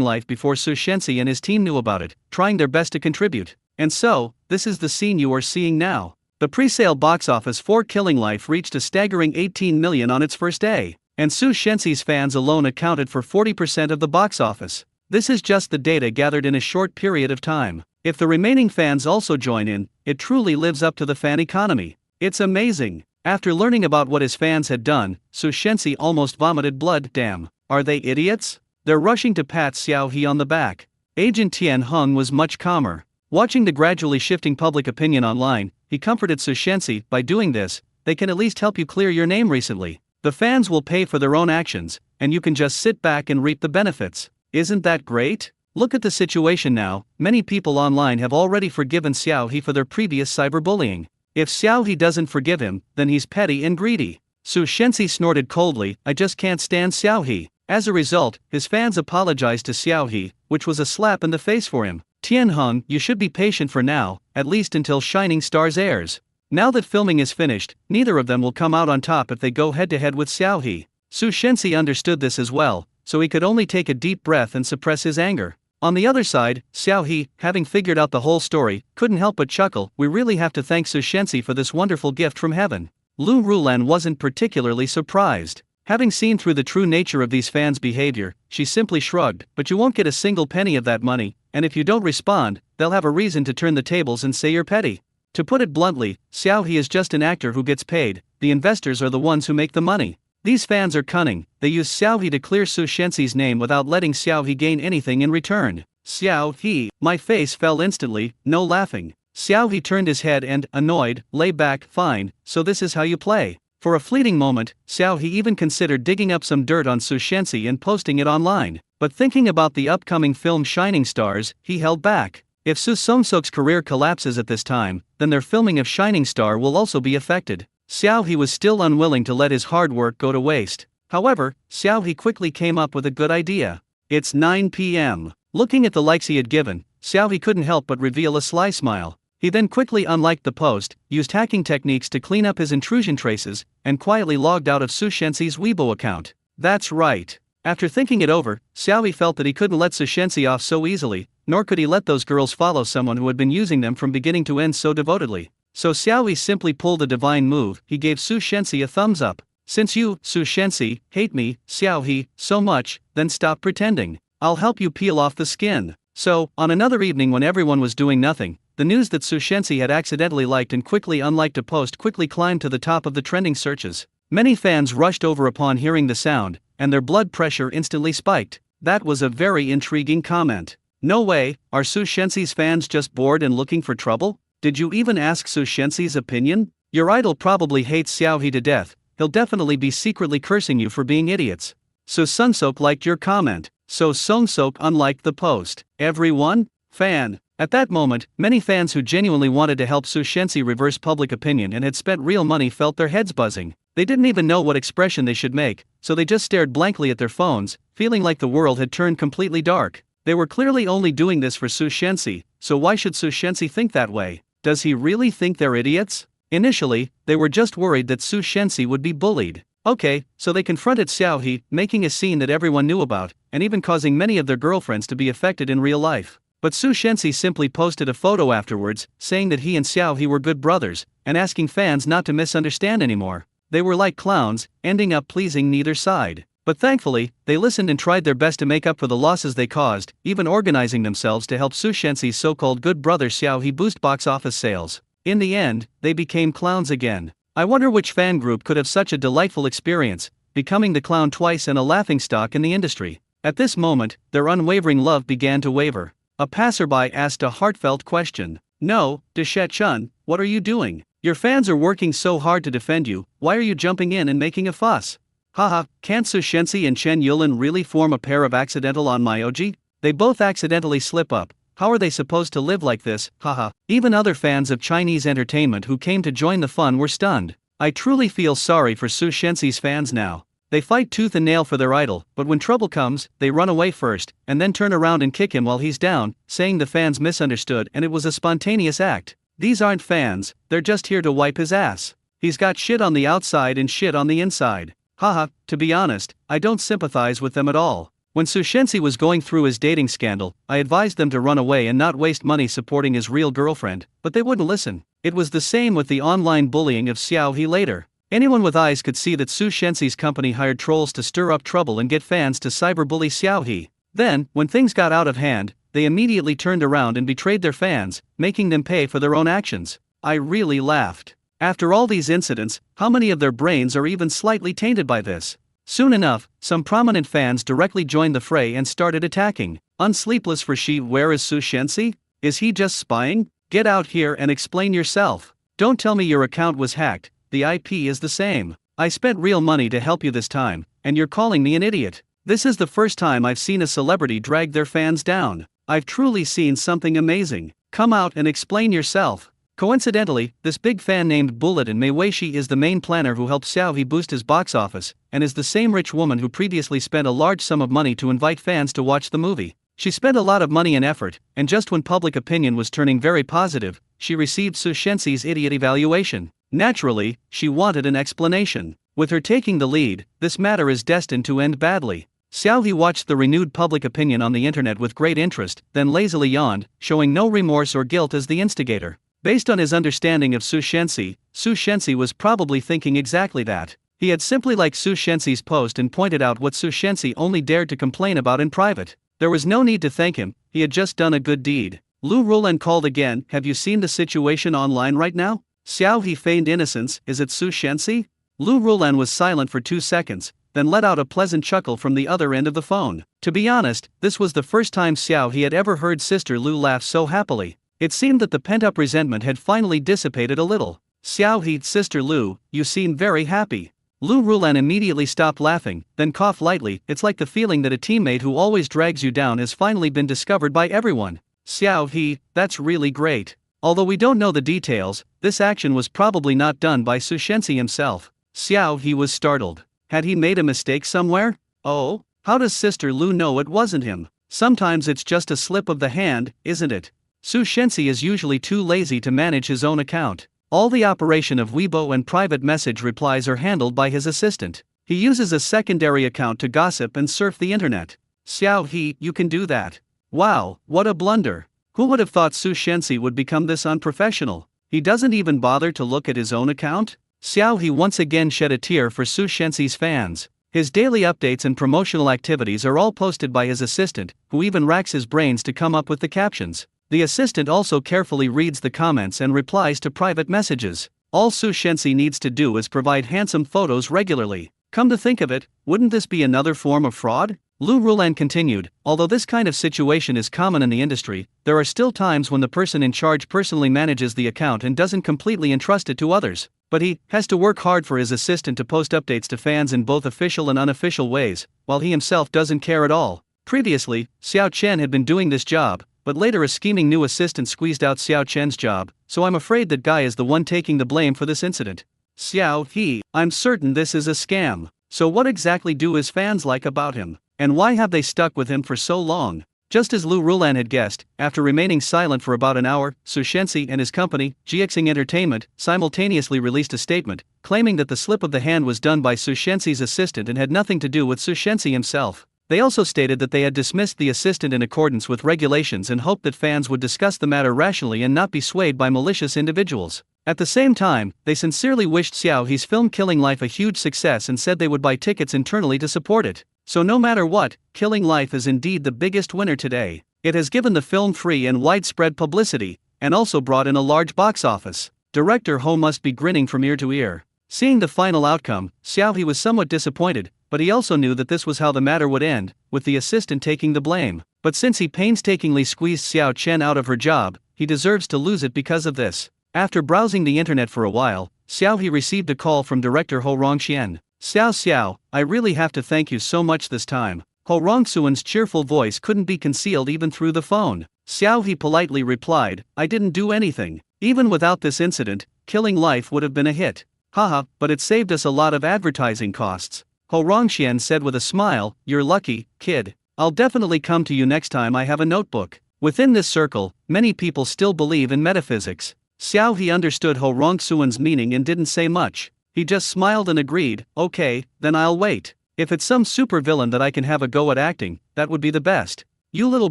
Life before Su Shenxi and his team knew about it, trying their best to contribute. And so, this is the scene you are seeing now. The pre-sale box office for Killing Life reached a staggering 18 million on its first day, and Su Shenxi's fans alone accounted for 40% of the box office. This is just the data gathered in a short period of time. If the remaining fans also join in, it truly lives up to the fan economy. It's amazing. After learning about what his fans had done, Su Shenxi almost vomited blood. Damn, are they idiots? They're rushing to pat Xiao He on the back. Agent Tian Hung was much calmer. Watching the gradually shifting public opinion online, he comforted Su Shenxi. By doing this, they can at least help you clear your name recently. The fans will pay for their own actions, and you can just sit back and reap the benefits. Isn't that great? Look at the situation now. Many people online have already forgiven Xiao He for their previous cyberbullying. If Xiao He doesn't forgive him, then he's petty and greedy. Su Shenxi snorted coldly, I just can't stand Xiao He. As a result, his fans apologized to Xiao He, which was a slap in the face for him. Tian Hung, you should be patient for now, at least until Shining Stars airs. Now that filming is finished, neither of them will come out on top if they go head-to-head with Xiao He. Su Shenxi understood this as well, so he could only take a deep breath and suppress his anger. On the other side, Xiao He, having figured out the whole story, couldn't help but chuckle. We really have to thank Su Shenxi for this wonderful gift from heaven. Lu Rulan wasn't particularly surprised. Having seen through the true nature of these fans' behavior, she simply shrugged, but you won't get a single penny of that money, and if you don't respond, they'll have a reason to turn the tables and say you're petty. To put it bluntly, Xiao He is just an actor who gets paid, the investors are the ones who make the money. These fans are cunning, they use Xiao He to clear Su Shenxi's name without letting Xiao He gain anything in return. Xiao He, my face fell instantly, no laughing. Xiao He turned his head and, annoyed, lay back, fine, so this is how you play. For a fleeting moment, Xiao He even considered digging up some dirt on Su Shenxi and posting it online, but thinking about the upcoming film Shining Stars, he held back. If Su Songseok's career collapses at this time, then their filming of Shining Star will also be affected. Xiao He was still unwilling to let his hard work go to waste. However, Xiao He quickly came up with a good idea. It's 9 p.m. Looking at the likes he had given, Xiao He couldn't help but reveal a sly smile. He then quickly unliked the post, used hacking techniques to clean up his intrusion traces, and quietly logged out of Su Shenxi's Weibo account. That's right. After thinking it over, Xiao He felt that he couldn't let Su Shenxi off so easily, nor could he let those girls follow someone who had been using them from beginning to end so devotedly. So Xiao He simply pulled a divine move. He gave Su Shenxi a thumbs up. Since you, Su Shenxi, hate me, Xiao He, so much, then stop pretending. I'll help you peel off the skin. So, on another evening when everyone was doing nothing, the news that Su Shenxi had accidentally liked and quickly unliked a post quickly climbed to the top of the trending searches. Many fans rushed over upon hearing the sound, and their blood pressure instantly spiked. That was a very intriguing comment. No way, are Su Shenxi's fans just bored and looking for trouble? Did you even ask Su Shenxi's opinion? Your idol probably hates Xiao He to death, he'll definitely be secretly cursing you for being idiots. So Songseok liked your comment, so Songseok unliked the post. Everyone? Fan. At that moment, many fans who genuinely wanted to help Su Shenxi reverse public opinion and had spent real money felt their heads buzzing. They didn't even know what expression they should make, so they just stared blankly at their phones, feeling like the world had turned completely dark. They were clearly only doing this for Su Shenxi, so why should Su Shenxi think that way? Does he really think they're idiots? Initially, they were just worried that Su Shenxi would be bullied. Okay, so they confronted Xiao He, making a scene that everyone knew about, and even causing many of their girlfriends to be affected in real life. But Su Shenxi simply posted a photo afterwards, saying that he and Xiao He were good brothers, and asking fans not to misunderstand anymore. They were like clowns, ending up pleasing neither side. But thankfully, they listened and tried their best to make up for the losses they caused, even organizing themselves to help Su Shenxi's so-called good brother Xiao He boost box office sales. In the end, they became clowns again. I wonder which fan group could have such a delightful experience, becoming the clown twice and a laughingstock in the industry. At this moment, their unwavering love began to waver. A passerby asked a heartfelt question. "No, Deshet-chun, what are you doing? Your fans are working so hard to defend you, why are you jumping in and making a fuss?" Haha, can't Sushensi and Chen Yulin really form a pair of accidental on Myoji? They both accidentally slip up. How are they supposed to live like this? Haha. Even other fans of Chinese entertainment who came to join the fun were stunned. I truly feel sorry for Sushensi's fans now. They fight tooth and nail for their idol, but when trouble comes, they run away first, and then turn around and kick him while he's down, saying the fans misunderstood and it was a spontaneous act. These aren't fans, they're just here to wipe his ass. He's got shit on the outside and shit on the inside. Haha, to be honest, I don't sympathize with them at all. When Sushensi was going through his dating scandal, I advised them to run away and not waste money supporting his real girlfriend, but they wouldn't listen. It was the same with the online bullying of Xiao He later. Anyone with eyes could see that Sushensi's company hired trolls to stir up trouble and get fans to cyberbully Xiao He. Then, when things got out of hand, they immediately turned around and betrayed their fans, making them pay for their own actions. I really laughed. After all these incidents, how many of their brains are even slightly tainted by this? Soon enough, some prominent fans directly joined the fray and started attacking. Unsleepless for she, where is Sushensi? Is he just spying? Get out here and explain yourself. Don't tell me your account was hacked, the IP is the same. I spent real money to help you this time, and you're calling me an idiot. This is the first time I've seen a celebrity drag their fans down. I've truly seen something amazing. Come out and explain yourself. Coincidentally, this big fan named Bulletin Mei Weishi is the main planner who helped Xiao He boost his box office, and is the same rich woman who previously spent a large sum of money to invite fans to watch the movie. She spent a lot of money and effort, and just when public opinion was turning very positive, she received Sushensi's idiot evaluation. Naturally, she wanted an explanation. With her taking the lead, this matter is destined to end badly. Xiao He watched the renewed public opinion on the internet with great interest, then lazily yawned, showing no remorse or guilt as the instigator. Based on his understanding of Sushensi was probably thinking exactly that. He had simply liked Sushensi's post and pointed out what Sushensi only dared to complain about in private. There was no need to thank him, he had just done a good deed. Lu Rulan called again. Have you seen the situation online right now? Xiao He feigned innocence. Is it Sushensi? Lu Rulan was silent for 2 seconds, then let out a pleasant chuckle from the other end of the phone. To be honest, this was the first time Xiao He had ever heard Sister Lu laugh so happily. It seemed that the pent-up resentment had finally dissipated a little. Xiao He, Sister Lu, you seem very happy. Lu Rulan immediately stopped laughing, then coughed lightly. It's like the feeling that a teammate who always drags you down has finally been discovered by everyone. Xiao He, that's really great. Although we don't know the details, this action was probably not done by Sushensi himself. Xiao He was startled. Had he made a mistake somewhere? Oh, how does Sister Lu know it wasn't him? Sometimes it's just a slip of the hand, isn't it? Sushensi is usually too lazy to manage his own account. All the operation of Weibo and private message replies are handled by his assistant. He uses a secondary account to gossip and surf the internet. Xiao He, you can do that. Wow, what a blunder. Who would have thought Sushensi would become this unprofessional? He doesn't even bother to look at his own account? Xiao He once again shed a tear for Sushensi's fans. His daily updates and promotional activities are all posted by his assistant, who even racks his brains to come up with the captions. The assistant also carefully reads the comments and replies to private messages. All Sushensi needs to do is provide handsome photos regularly. Come to think of it, wouldn't this be another form of fraud? Lu Rulan continued, although this kind of situation is common in the industry, there are still times when the person in charge personally manages the account and doesn't completely entrust it to others. But he has to work hard for his assistant to post updates to fans in both official and unofficial ways, while he himself doesn't care at all. Previously, Xiao Chen had been doing this job, but later a scheming new assistant squeezed out Xiao Chen's job, so I'm afraid that guy is the one taking the blame for this incident. Xiao He, I'm certain this is a scam. So what exactly do his fans like about him? And why have they stuck with him for so long? Just as Lu Rulan had guessed, after remaining silent for about an hour, Sushensi and his company, GXing Entertainment, simultaneously released a statement, claiming that the slip of the hand was done by Sushensi's assistant and had nothing to do with Sushensi himself. They also stated that they had dismissed the assistant in accordance with regulations and hoped that fans would discuss the matter rationally and not be swayed by malicious individuals. At the same time, they sincerely wished Xiao He's film Killing Life a huge success and said they would buy tickets internally to support it. So no matter what, Killing Life is indeed the biggest winner today. It has given the film free and widespread publicity, and also brought in a large box office. Director Ho must be grinning from ear to ear. Seeing the final outcome, Xiaohe was somewhat disappointed, but he also knew that this was how the matter would end, with the assistant taking the blame. But since he painstakingly squeezed Xiao Chen out of her job, he deserves to lose it because of this. After browsing the internet for a while, Xiaohe received a call from Director Ho Rongxian. Xiao, I really have to thank you so much this time. Ho Rongxuan's cheerful voice couldn't be concealed even through the phone. Xiaohe politely replied, I didn't do anything. Even without this incident, Killing Life would have been a hit. Haha, but it saved us a lot of advertising costs. Ho Rongxian said with a smile, you're lucky, kid. I'll definitely come to you next time I have a notebook. Within this circle, many people still believe in metaphysics. Xiaohe understood Ho Rongxuan's meaning and didn't say much. He just smiled and agreed, okay, then I'll wait. If it's some supervillain that I can have a go at acting, that would be the best. You little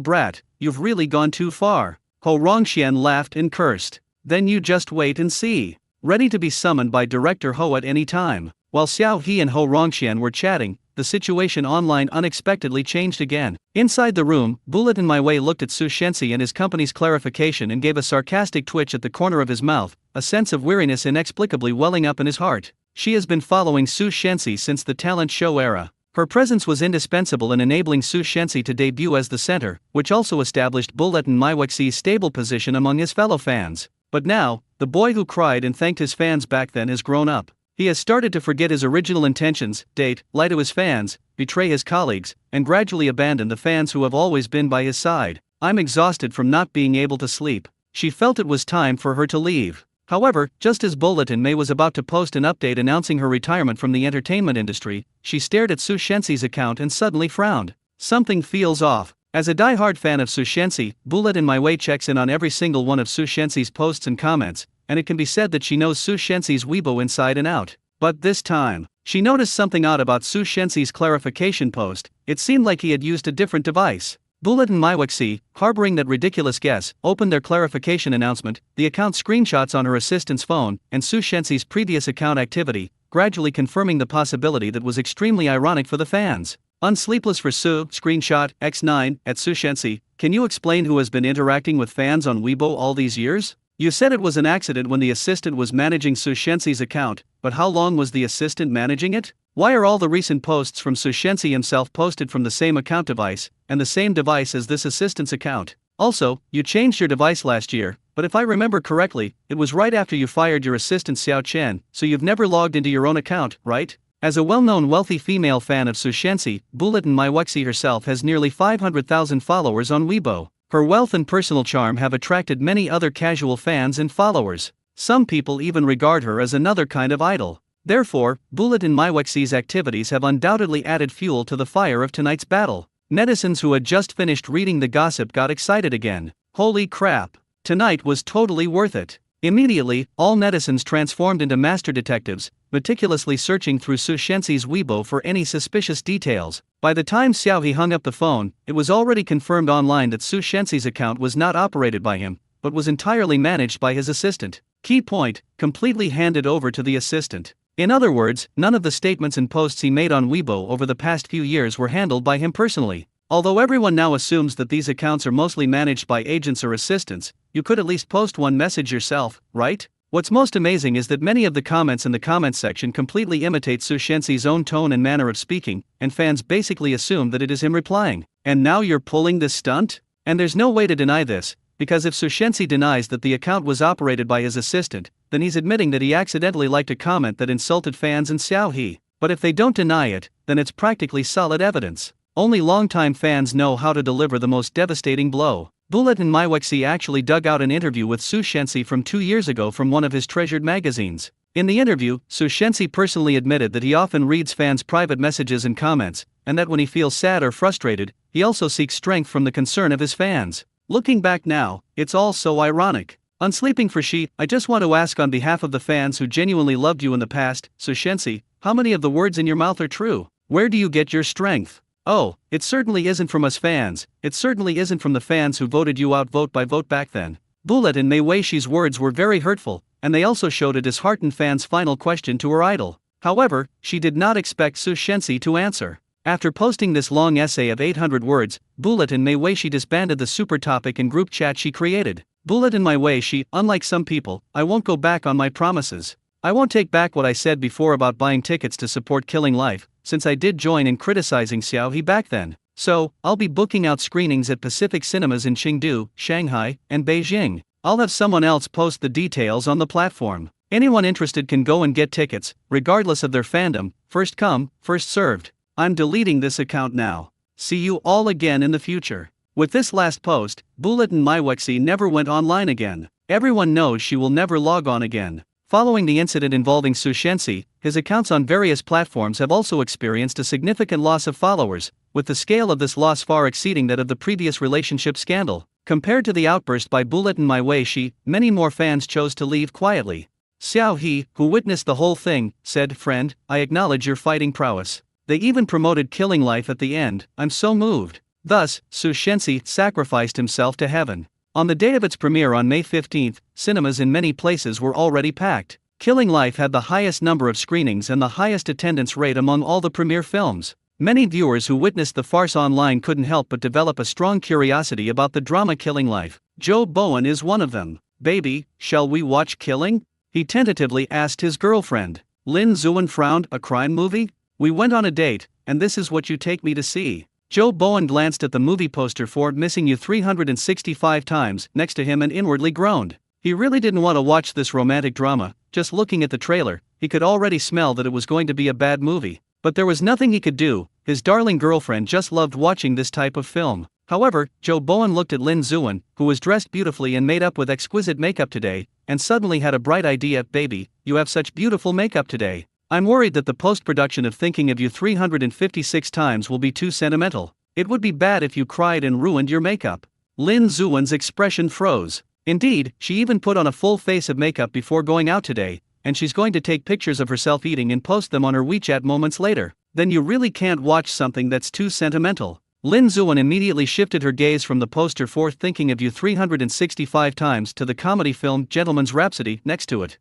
brat, you've really gone too far. Ho Rongxian laughed and cursed. Then you just wait and see. Ready to be summoned by Director Ho at any time. While Xiaohe and Ho Rongxian were chatting, the situation online unexpectedly changed again. Inside the room, Bullet in My Way looked at Su Shensi and his company's clarification and gave a sarcastic twitch at the corner of his mouth, a sense of weariness inexplicably welling up in his heart. She has been following Su Shensi since the talent show era. Her presence was indispensable in enabling Su Shensi to debut as the center, which also established Bullet in My Way's stable position among his fellow fans. But now, the boy who cried and thanked his fans back then has grown up. He has started to forget his original intentions, lie to his fans, betray his colleagues, and gradually abandon the fans who have always been by his side. I'm exhausted from not being able to sleep. She felt it was time for her to leave. However, just as Bullet in May was about to post an update announcing her retirement from the entertainment industry, she stared at Su Shensi's account and suddenly frowned. Something feels off. As a die-hard fan of Su Shensi, Bullet in My Way checks in on every single one of Su Shensi's posts and comments, and it can be said that she knows Su Shensi's Weibo inside and out. But this time, she noticed something odd about Su Shensi's clarification post. It seemed like he had used a different device. Bullet and Maiwexi, harboring that ridiculous guess, opened their clarification announcement, the account screenshots on her assistant's phone, and Su Shensi's previous account activity, gradually confirming the possibility that was extremely ironic for the fans. Unsleepless for Su, screenshot, X9, at Su Shensi, can you explain who has been interacting with fans on Weibo all these years? You said it was an accident when the assistant was managing Su Shensi's account, but how long was the assistant managing it? Why are all the recent posts from Su Shensi himself posted from the same account device, and the same device as this assistant's account? Also, you changed your device last year, but if I remember correctly, it was right after you fired your assistant Xiao Chen, so you've never logged into your own account, right? As a well-known wealthy female fan of Su Shensi, Bullet in My Wexi herself has nearly 500,000 followers on Weibo. Her wealth and personal charm have attracted many other casual fans and followers. Some people even regard her as another kind of idol. Therefore, Bullet in My Wexi's activities have undoubtedly added fuel to the fire of tonight's battle. Netizens who had just finished reading the gossip got excited again. Holy crap! Tonight was totally worth it. Immediately, all netizens transformed into master detectives, meticulously searching through Su Shensi's Weibo for any suspicious details. By the time Xiaohe hung up the phone, it was already confirmed online that Su Shensi's account was not operated by him, but was entirely managed by his assistant. Key point, completely handed over to the assistant. In other words, none of the statements and posts he made on Weibo over the past few years were handled by him personally. Although everyone now assumes that these accounts are mostly managed by agents or assistants, you could at least post one message yourself, right? What's most amazing is that many of the comments in the comments section completely imitate Su Shensi's own tone and manner of speaking, and fans basically assume that it is him replying. And now you're pulling this stunt? And there's no way to deny this, because if Su Shensi denies that the account was operated by his assistant, then he's admitting that he accidentally liked a comment that insulted fans and Xiaohe. But if they don't deny it, then it's practically solid evidence. Only longtime fans know how to deliver the most devastating blow. Bullet in My Wexi actually dug out an interview with Su Shensi from 2 years ago from one of his treasured magazines. In the interview, Su Shensi personally admitted that he often reads fans' private messages and comments, and that when he feels sad or frustrated, he also seeks strength from the concern of his fans. Looking back now, it's all so ironic. Unsleeping for She, I just want to ask on behalf of the fans who genuinely loved you in the past, Su Shensi, how many of the words in your mouth are true? Where do you get your strength? Oh, it certainly isn't from us fans, it certainly isn't from the fans who voted you out vote by vote back then. Bullet in Mei Weishi's words were very hurtful, and they also showed a disheartened fan's final question to her idol. However, she did not expect Su Shensi to answer. After posting this long essay of 800 words, Bulletin My Way she disbanded the super topic and group chat she created. Bulletin My Way she, unlike some people, I won't go back on my promises. I won't take back what I said before about buying tickets to support Killing Life, since I did join in criticizing Xiao He back then. So, I'll be booking out screenings at Pacific Cinemas in Chengdu, Shanghai, and Beijing. I'll have someone else post the details on the platform. Anyone interested can go and get tickets, regardless of their fandom, first come, first served. I'm deleting this account now. See you all again in the future. With this last post, Bulletin Maiwexi never went online again. Everyone knows she will never log on again. Following the incident involving Su Shenxi, his accounts on various platforms have also experienced a significant loss of followers, with the scale of this loss far exceeding that of the previous relationship scandal. Compared to the outburst by Bulletin My Way she, many more fans chose to leave quietly. Xiao He, who witnessed the whole thing, said, "Friend, I acknowledge your fighting prowess." They even promoted Killing Life at the end. I'm so moved. Thus, Su Shenxi sacrificed himself to heaven. On the day of its premiere on May 15, cinemas in many places were already packed. Killing Life had the highest number of screenings and the highest attendance rate among all the premiere films. Many viewers who witnessed the farce online couldn't help but develop a strong curiosity about the drama Killing Life. Joe Bowen is one of them. "Baby, shall we watch Killing?" he tentatively asked his girlfriend. Lin Zuan frowned. "A crime movie? We went on a date, and this is what you take me to see." Joe Bowen glanced at the movie poster for Missing You 365 times next to him and inwardly groaned. He really didn't want to watch this romantic drama. Just looking at the trailer, he could already smell that it was going to be a bad movie. But there was nothing he could do. His darling girlfriend just loved watching this type of film. However, Joe Bowen looked at Lin Zuan, who was dressed beautifully and made up with exquisite makeup today, and suddenly had a bright idea. "Baby, you have such beautiful makeup today. I'm worried that the post-production of Thinking of You 356 times will be too sentimental. It would be bad if you cried and ruined your makeup." Lin Zuan's expression froze. Indeed, she even put on a full face of makeup before going out today, and she's going to take pictures of herself eating and post them on her WeChat moments later. Then you really can't watch something that's too sentimental. Lin Zuan immediately shifted her gaze from the poster for Thinking of You 365 times to the comedy film Gentleman's Rhapsody next to it.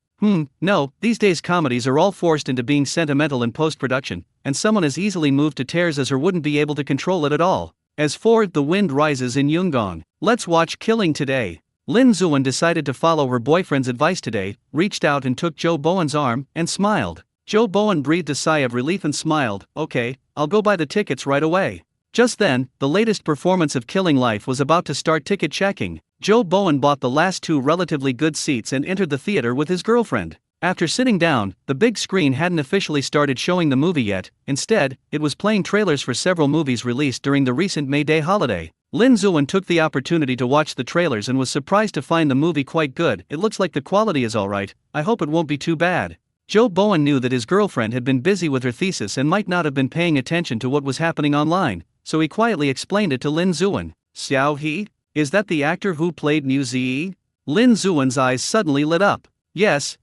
No, these days comedies are all forced into being sentimental in post-production, and someone as easily moved to tears as her wouldn't be able to control it at all. As for The Wind Rises in Yunggong, let's watch Killing today. Lin Zuan decided to follow her boyfriend's advice today, reached out and took Joe Bowen's arm, and smiled. Joe Bowen breathed a sigh of relief and smiled. "Okay, I'll go buy the tickets right away." Just then, the latest performance of Killing Life was about to start ticket checking. Joe Bowen bought the last two relatively good seats and entered the theater with his girlfriend. After sitting down, the big screen hadn't officially started showing the movie yet. Instead, it was playing trailers for several movies released during the recent May Day holiday. Lin Zuan took the opportunity to watch the trailers and was surprised to find the movie quite good. "It looks like the quality is alright, I hope it won't be too bad." Joe Bowen knew that his girlfriend had been busy with her thesis and might not have been paying attention to what was happening online, so he quietly explained it to Lin Zuan. "Xiao He? Is that the actor who played Mu Ziyi?" Lin Zuan's eyes suddenly lit up. Yes,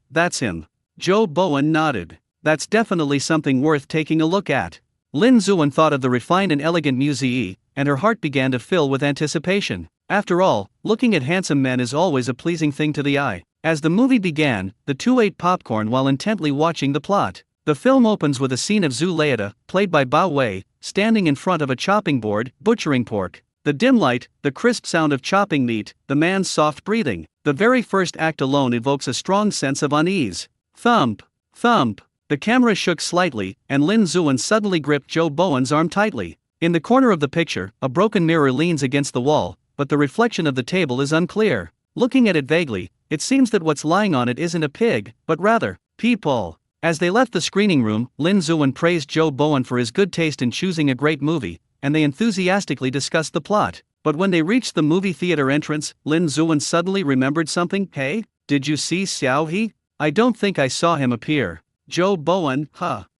that's him." Joe Bowen nodded. "That's definitely something worth taking a look at." Lin Zuan thought of the refined and elegant Mu Ziyi, and her heart began to fill with anticipation. After all, looking at handsome men is always a pleasing thing to the eye. As the movie began, the two ate popcorn while intently watching the plot. The film opens with a scene of Zhu Leida, played by Bao Wei, standing in front of a chopping board, butchering pork. The dim light, the crisp sound of chopping meat, the man's soft breathing. The very first act alone evokes a strong sense of unease. Thump, thump. The camera shook slightly, and Lin Zuan suddenly gripped Joe Bowen's arm tightly. In the corner of the picture, a broken mirror leans against the wall, but the reflection of the table is unclear. Looking at it vaguely, it seems that what's lying on it isn't a pig, but rather, people. As they left the screening room, Lin Zuan praised Joe Bowen for his good taste in choosing a great movie, and they enthusiastically discussed the plot. But when they reached the movie theater entrance, Lin Zuan suddenly remembered something. "Hey, did you see Xiao He? I don't think I saw him appear." Joe Bowen,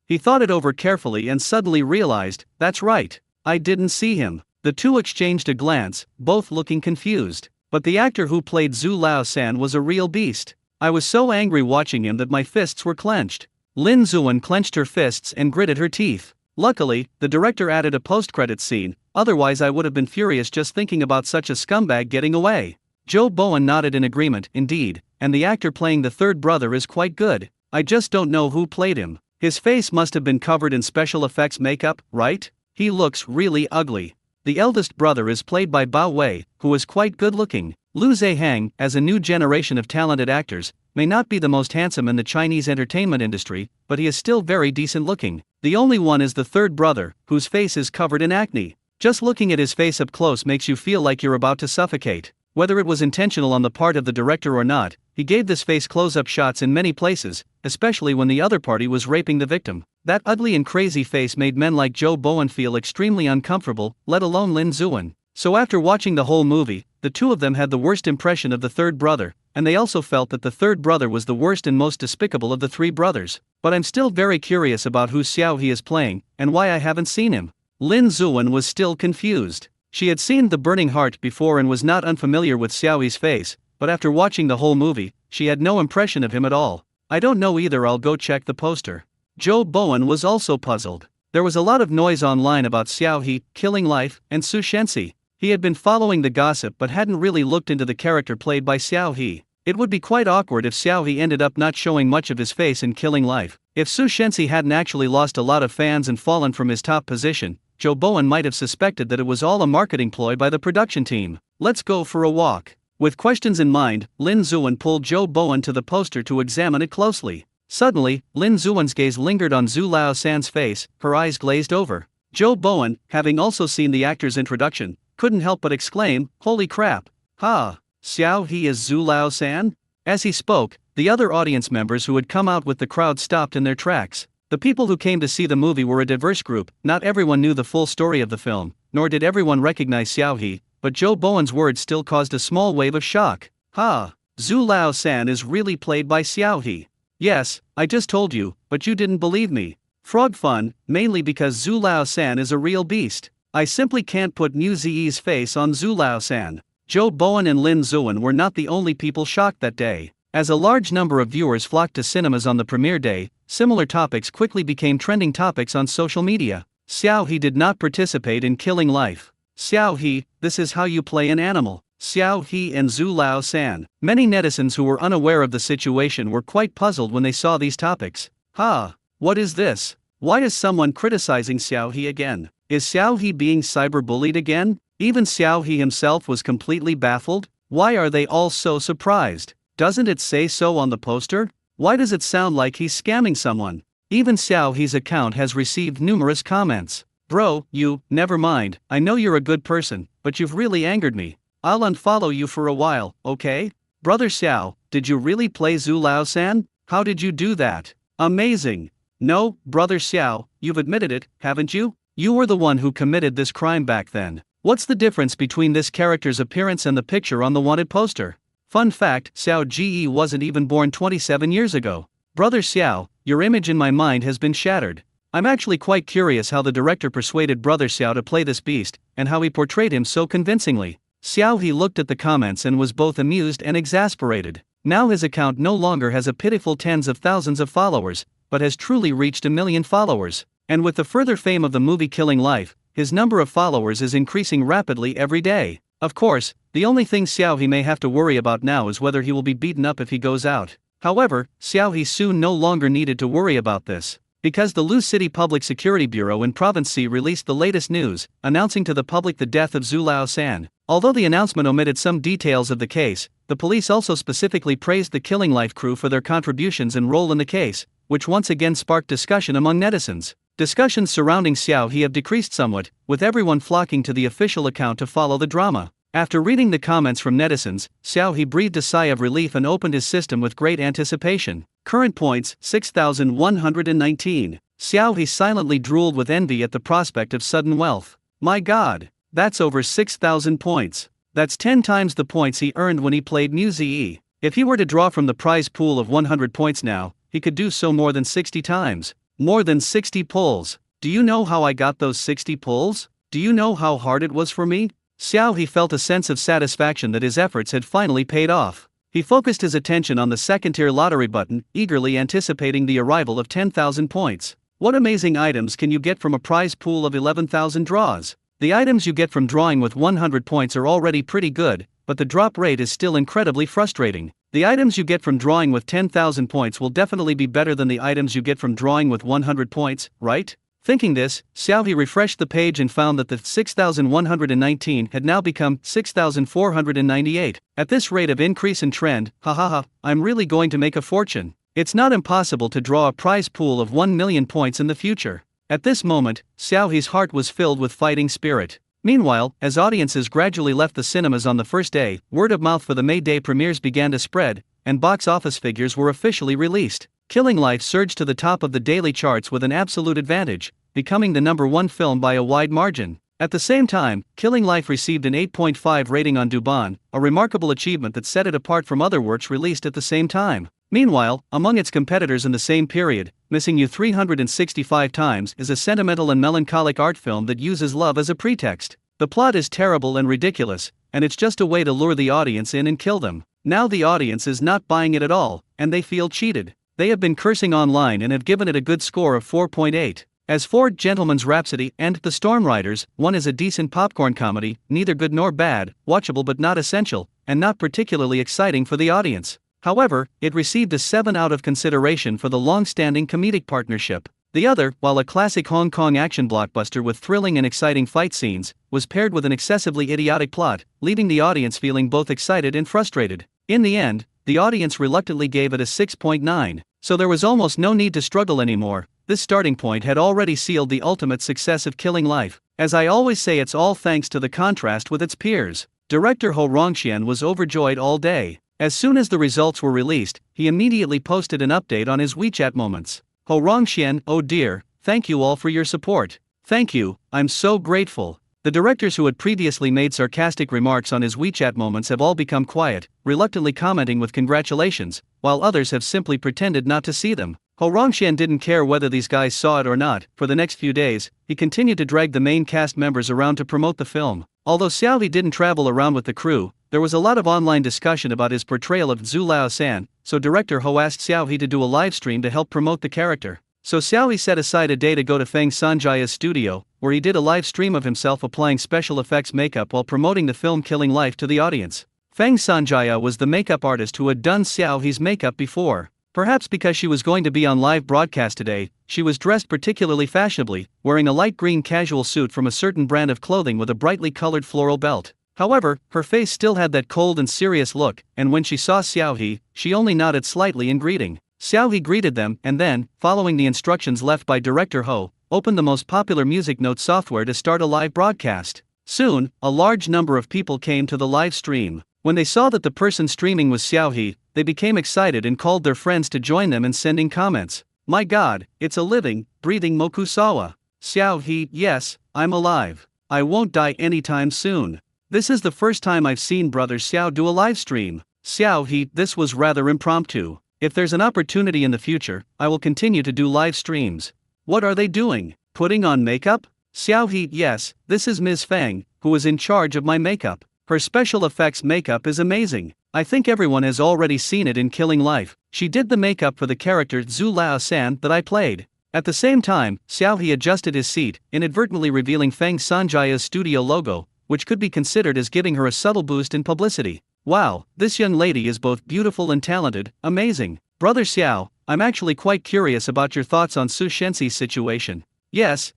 He thought it over carefully and suddenly realized, that's right, I didn't see him. The two exchanged a glance, both looking confused. But the actor who played Zhu Lao-san was a real beast. I was so angry watching him that my fists were clenched. Lin Zuan clenched her fists and gritted her teeth. Luckily, the director added a post-credits scene, otherwise I would have been furious just thinking about such a scumbag getting away. Joe Bowen nodded in agreement. Indeed, and the actor playing the third brother is quite good. I just don't know who played him. His face must have been covered in special effects makeup, right? He looks really ugly. The eldest brother is played by Bao Wei, who is quite good looking. Lu Zihang, as a new generation of talented actors, may not be the most handsome in the Chinese entertainment industry, but he is still very decent looking. The only one is the third brother, whose face is covered in acne. Just looking at his face up close makes you feel like you're about to suffocate. Whether it was intentional on the part of the director or not, he gave this face close-up shots in many places, especially when the other party was raping the victim. That ugly and crazy face made men like Joe Bowen feel extremely uncomfortable, let alone Lin Zuan. So after watching the whole movie, the two of them had the worst impression of the third brother, and they also felt that the third brother was the worst and most despicable of the three brothers. But I'm still very curious about who Xiao He is playing, and why I haven't seen him. Lin Zuan was still confused. She had seen The Burning Heart before and was not unfamiliar with Xiao He's face, but after watching the whole movie, she had no impression of him at all. I don't know either, I'll go check the poster. Joe Bowen was also puzzled. There was a lot of noise online about Xiao He, Killing Life, and Su Shenxi. He had been following the gossip but hadn't really looked into the character played by Xiao He. It would be quite awkward if Xiao He ended up not showing much of his face in Killing Life. If Su Shenxi hadn't actually lost a lot of fans and fallen from his top position, Joe Bowen might have suspected that it was all a marketing ploy by the production team. Let's go for a walk. With questions in mind, Lin Zuan pulled Joe Bowen to the poster to examine it closely. Suddenly, Lin Zuan's gaze lingered on Zhu Lao San's face, her eyes glazed over. Joe Bowen, having also seen the actor's introduction, couldn't help but exclaim, "Holy crap! Ha! Xiao He is Zhu Lao San?" As he spoke, the other audience members who had come out with the crowd stopped in their tracks. The people who came to see the movie were a diverse group. Not everyone knew the full story of the film, nor did everyone recognize Xiao He, but Joe Bowen's words still caused a small wave of shock. Ha! Zhu Lao San is really played by Xiao He. Yes, I just told you, but you didn't believe me. Frog fun, mainly because Zhu Lao San is a real beast. I simply can't put Mu Ziyi's face on Zhu Lao San. Joe Bowen and Lin Zuan were not the only people shocked that day. As a large number of viewers flocked to cinemas on the premiere day, similar topics quickly became trending topics on social media. Xiao He did not participate in Killing Life. Xiao He, this is how you play an animal. Xiao He and Zhu Lao San. Many netizens who were unaware of the situation were quite puzzled when they saw these topics. Ha! What is this? Why is someone criticizing Xiao He again? Is Xiao He being cyberbullied again? Even Xiao He himself was completely baffled. Why are they all so surprised? Doesn't it say so on the poster? Why does it sound like he's scamming someone? Even Xiao He's account has received numerous comments. Bro, never mind, I know you're a good person, but you've really angered me. I'll unfollow you for a while, okay? Brother Xiao, did you really play Zhu Lao San? How did you do that? Amazing. No, Brother Xiao, you've admitted it, haven't you? You were the one who committed this crime back then. What's the difference between this character's appearance and the picture on the wanted poster? Fun fact, Xiao Ji wasn't even born 27 years ago. Brother Xiao, your image in my mind has been shattered. I'm actually quite curious how the director persuaded Brother Xiao to play this beast, and how he portrayed him so convincingly. Xiao He looked at the comments and was both amused and exasperated. Now his account no longer has a pitiful tens of thousands of followers, but has truly reached 1 million followers. And with the further fame of the movie Killing Life, his number of followers is increasing rapidly every day. Of course, the only thing Xiao He may have to worry about now is whether he will be beaten up if he goes out. However, Xiao He soon no longer needed to worry about this, because the Lu City Public Security Bureau in Province C released the latest news, announcing to the public the death of Zhu Lao San. Although the announcement omitted some details of the case, the police also specifically praised the Killing Life crew for their contributions and role in the case, which once again sparked discussion among netizens. Discussions surrounding Xiao He have decreased somewhat, with everyone flocking to the official account to follow the drama. After reading the comments from netizens, Xiao He breathed a sigh of relief and opened his system with great anticipation. Current points, 6,119. Xiao He silently drooled with envy at the prospect of sudden wealth. My god, that's over 6,000 points. That's 10 times the points he earned when he played Mu Ziyi. If he were to draw from the prize pool of 100 points now, he could do so more than 60 times. More than 60 pulls. Do you know how I got those 60 pulls? Do you know how hard it was for me? Xiao He felt a sense of satisfaction that his efforts had finally paid off. He focused his attention on the second-tier lottery button, eagerly anticipating the arrival of 10,000 points. What amazing items can you get from a prize pool of 11,000 draws? The items you get from drawing with 100 points are already pretty good, but the drop rate is still incredibly frustrating. The items you get from drawing with 10,000 points will definitely be better than the items you get from drawing with 100 points, right? Thinking this, Xiaohe refreshed the page and found that the 6,119 had now become 6,498. At this rate of increase in trend, I'm really going to make a fortune. It's not impossible to draw a prize pool of 1 million points in the future. At this moment, Xiaohe's heart was filled with fighting spirit. Meanwhile, as audiences gradually left the cinemas on the first day, word of mouth for the May Day premieres began to spread, and box office figures were officially released. Killing Life surged to the top of the daily charts with an absolute advantage, becoming the #1 film by a wide margin. At the same time, Killing Life received an 8.5 rating on Douban, a remarkable achievement that set it apart from other works released at the same time. Meanwhile, among its competitors in the same period, Missing You 365 Times is a sentimental and melancholic art film that uses love as a pretext. The plot is terrible and ridiculous, and it's just a way to lure the audience in and kill them. Now the audience is not buying it at all, and they feel cheated. They have been cursing online and have given it a good score of 4.8. As for Gentleman's Rhapsody and The Storm Riders, one is a decent popcorn comedy, neither good nor bad, watchable but not essential, and not particularly exciting for the audience. However, it received a 7 out of consideration for the long-standing comedic partnership. The other, while a classic Hong Kong action blockbuster with thrilling and exciting fight scenes, was paired with an excessively idiotic plot, leaving the audience feeling both excited and frustrated. In the end, the audience reluctantly gave it a 6.9, so there was almost no need to struggle anymore. This starting point had already sealed the ultimate success of Killing Life. As I always say, it's all thanks to the contrast with its peers. Director Ho Rongxian was overjoyed all day. As soon as the results were released, he immediately posted an update on his WeChat moments. Ho Rongxian, oh dear, thank you all for your support. Thank you, I'm so grateful. The directors who had previously made sarcastic remarks on his WeChat moments have all become quiet, reluctantly commenting with congratulations, while others have simply pretended not to see them. Ho Rongxian didn't care whether these guys saw it or not. For the next few days, he continued to drag the main cast members around to promote the film. Although Xiaohe didn't travel around with the crew, there was a lot of online discussion about his portrayal of Zhu Lao-san, so director Ho asked Xiaohe to do a live stream to help promote the character. So Xiaohe set aside a day to go to Feng Sanjaya's studio, where he did a live stream of himself applying special effects makeup while promoting the film Killing Life to the audience. Feng Sanjaya was the makeup artist who had done Xiaohe's makeup before. Perhaps because she was going to be on live broadcast today, she was dressed particularly fashionably, wearing a light green casual suit from a certain brand of clothing with a brightly colored floral belt. However, her face still had that cold and serious look, and when she saw Xiaohe, she only nodded slightly in greeting. Xiaohe greeted them and then, following the instructions left by director Ho, opened the most popular music note software to start a live broadcast. Soon, a large number of people came to the live stream. When they saw that the person streaming was Xiaohe, they became excited and called their friends to join them in sending comments. My god, it's a living, breathing Mokusawa. Xiaohe, yes, I'm alive. I won't die anytime soon. This is the first time I've seen Brother Xiao do a live stream. Xiaohe, this was rather impromptu. If there's an opportunity in the future, I will continue to do live streams. What are they doing? Putting on makeup? Xiaohe, yes, this is Ms. Feng, who is in charge of my makeup. Her special effects makeup is amazing. I think everyone has already seen it in Killing Life. She did the makeup for the character Zhu Lao-san that I played. At the same time, Xiaohe adjusted his seat, inadvertently revealing Feng Sanjaya's studio logo, which could be considered as giving her a subtle boost in publicity. Wow, this young lady is both beautiful and talented, amazing. Brother Xiao, I'm actually quite curious about your thoughts on Su Shenxi's situation. Yes,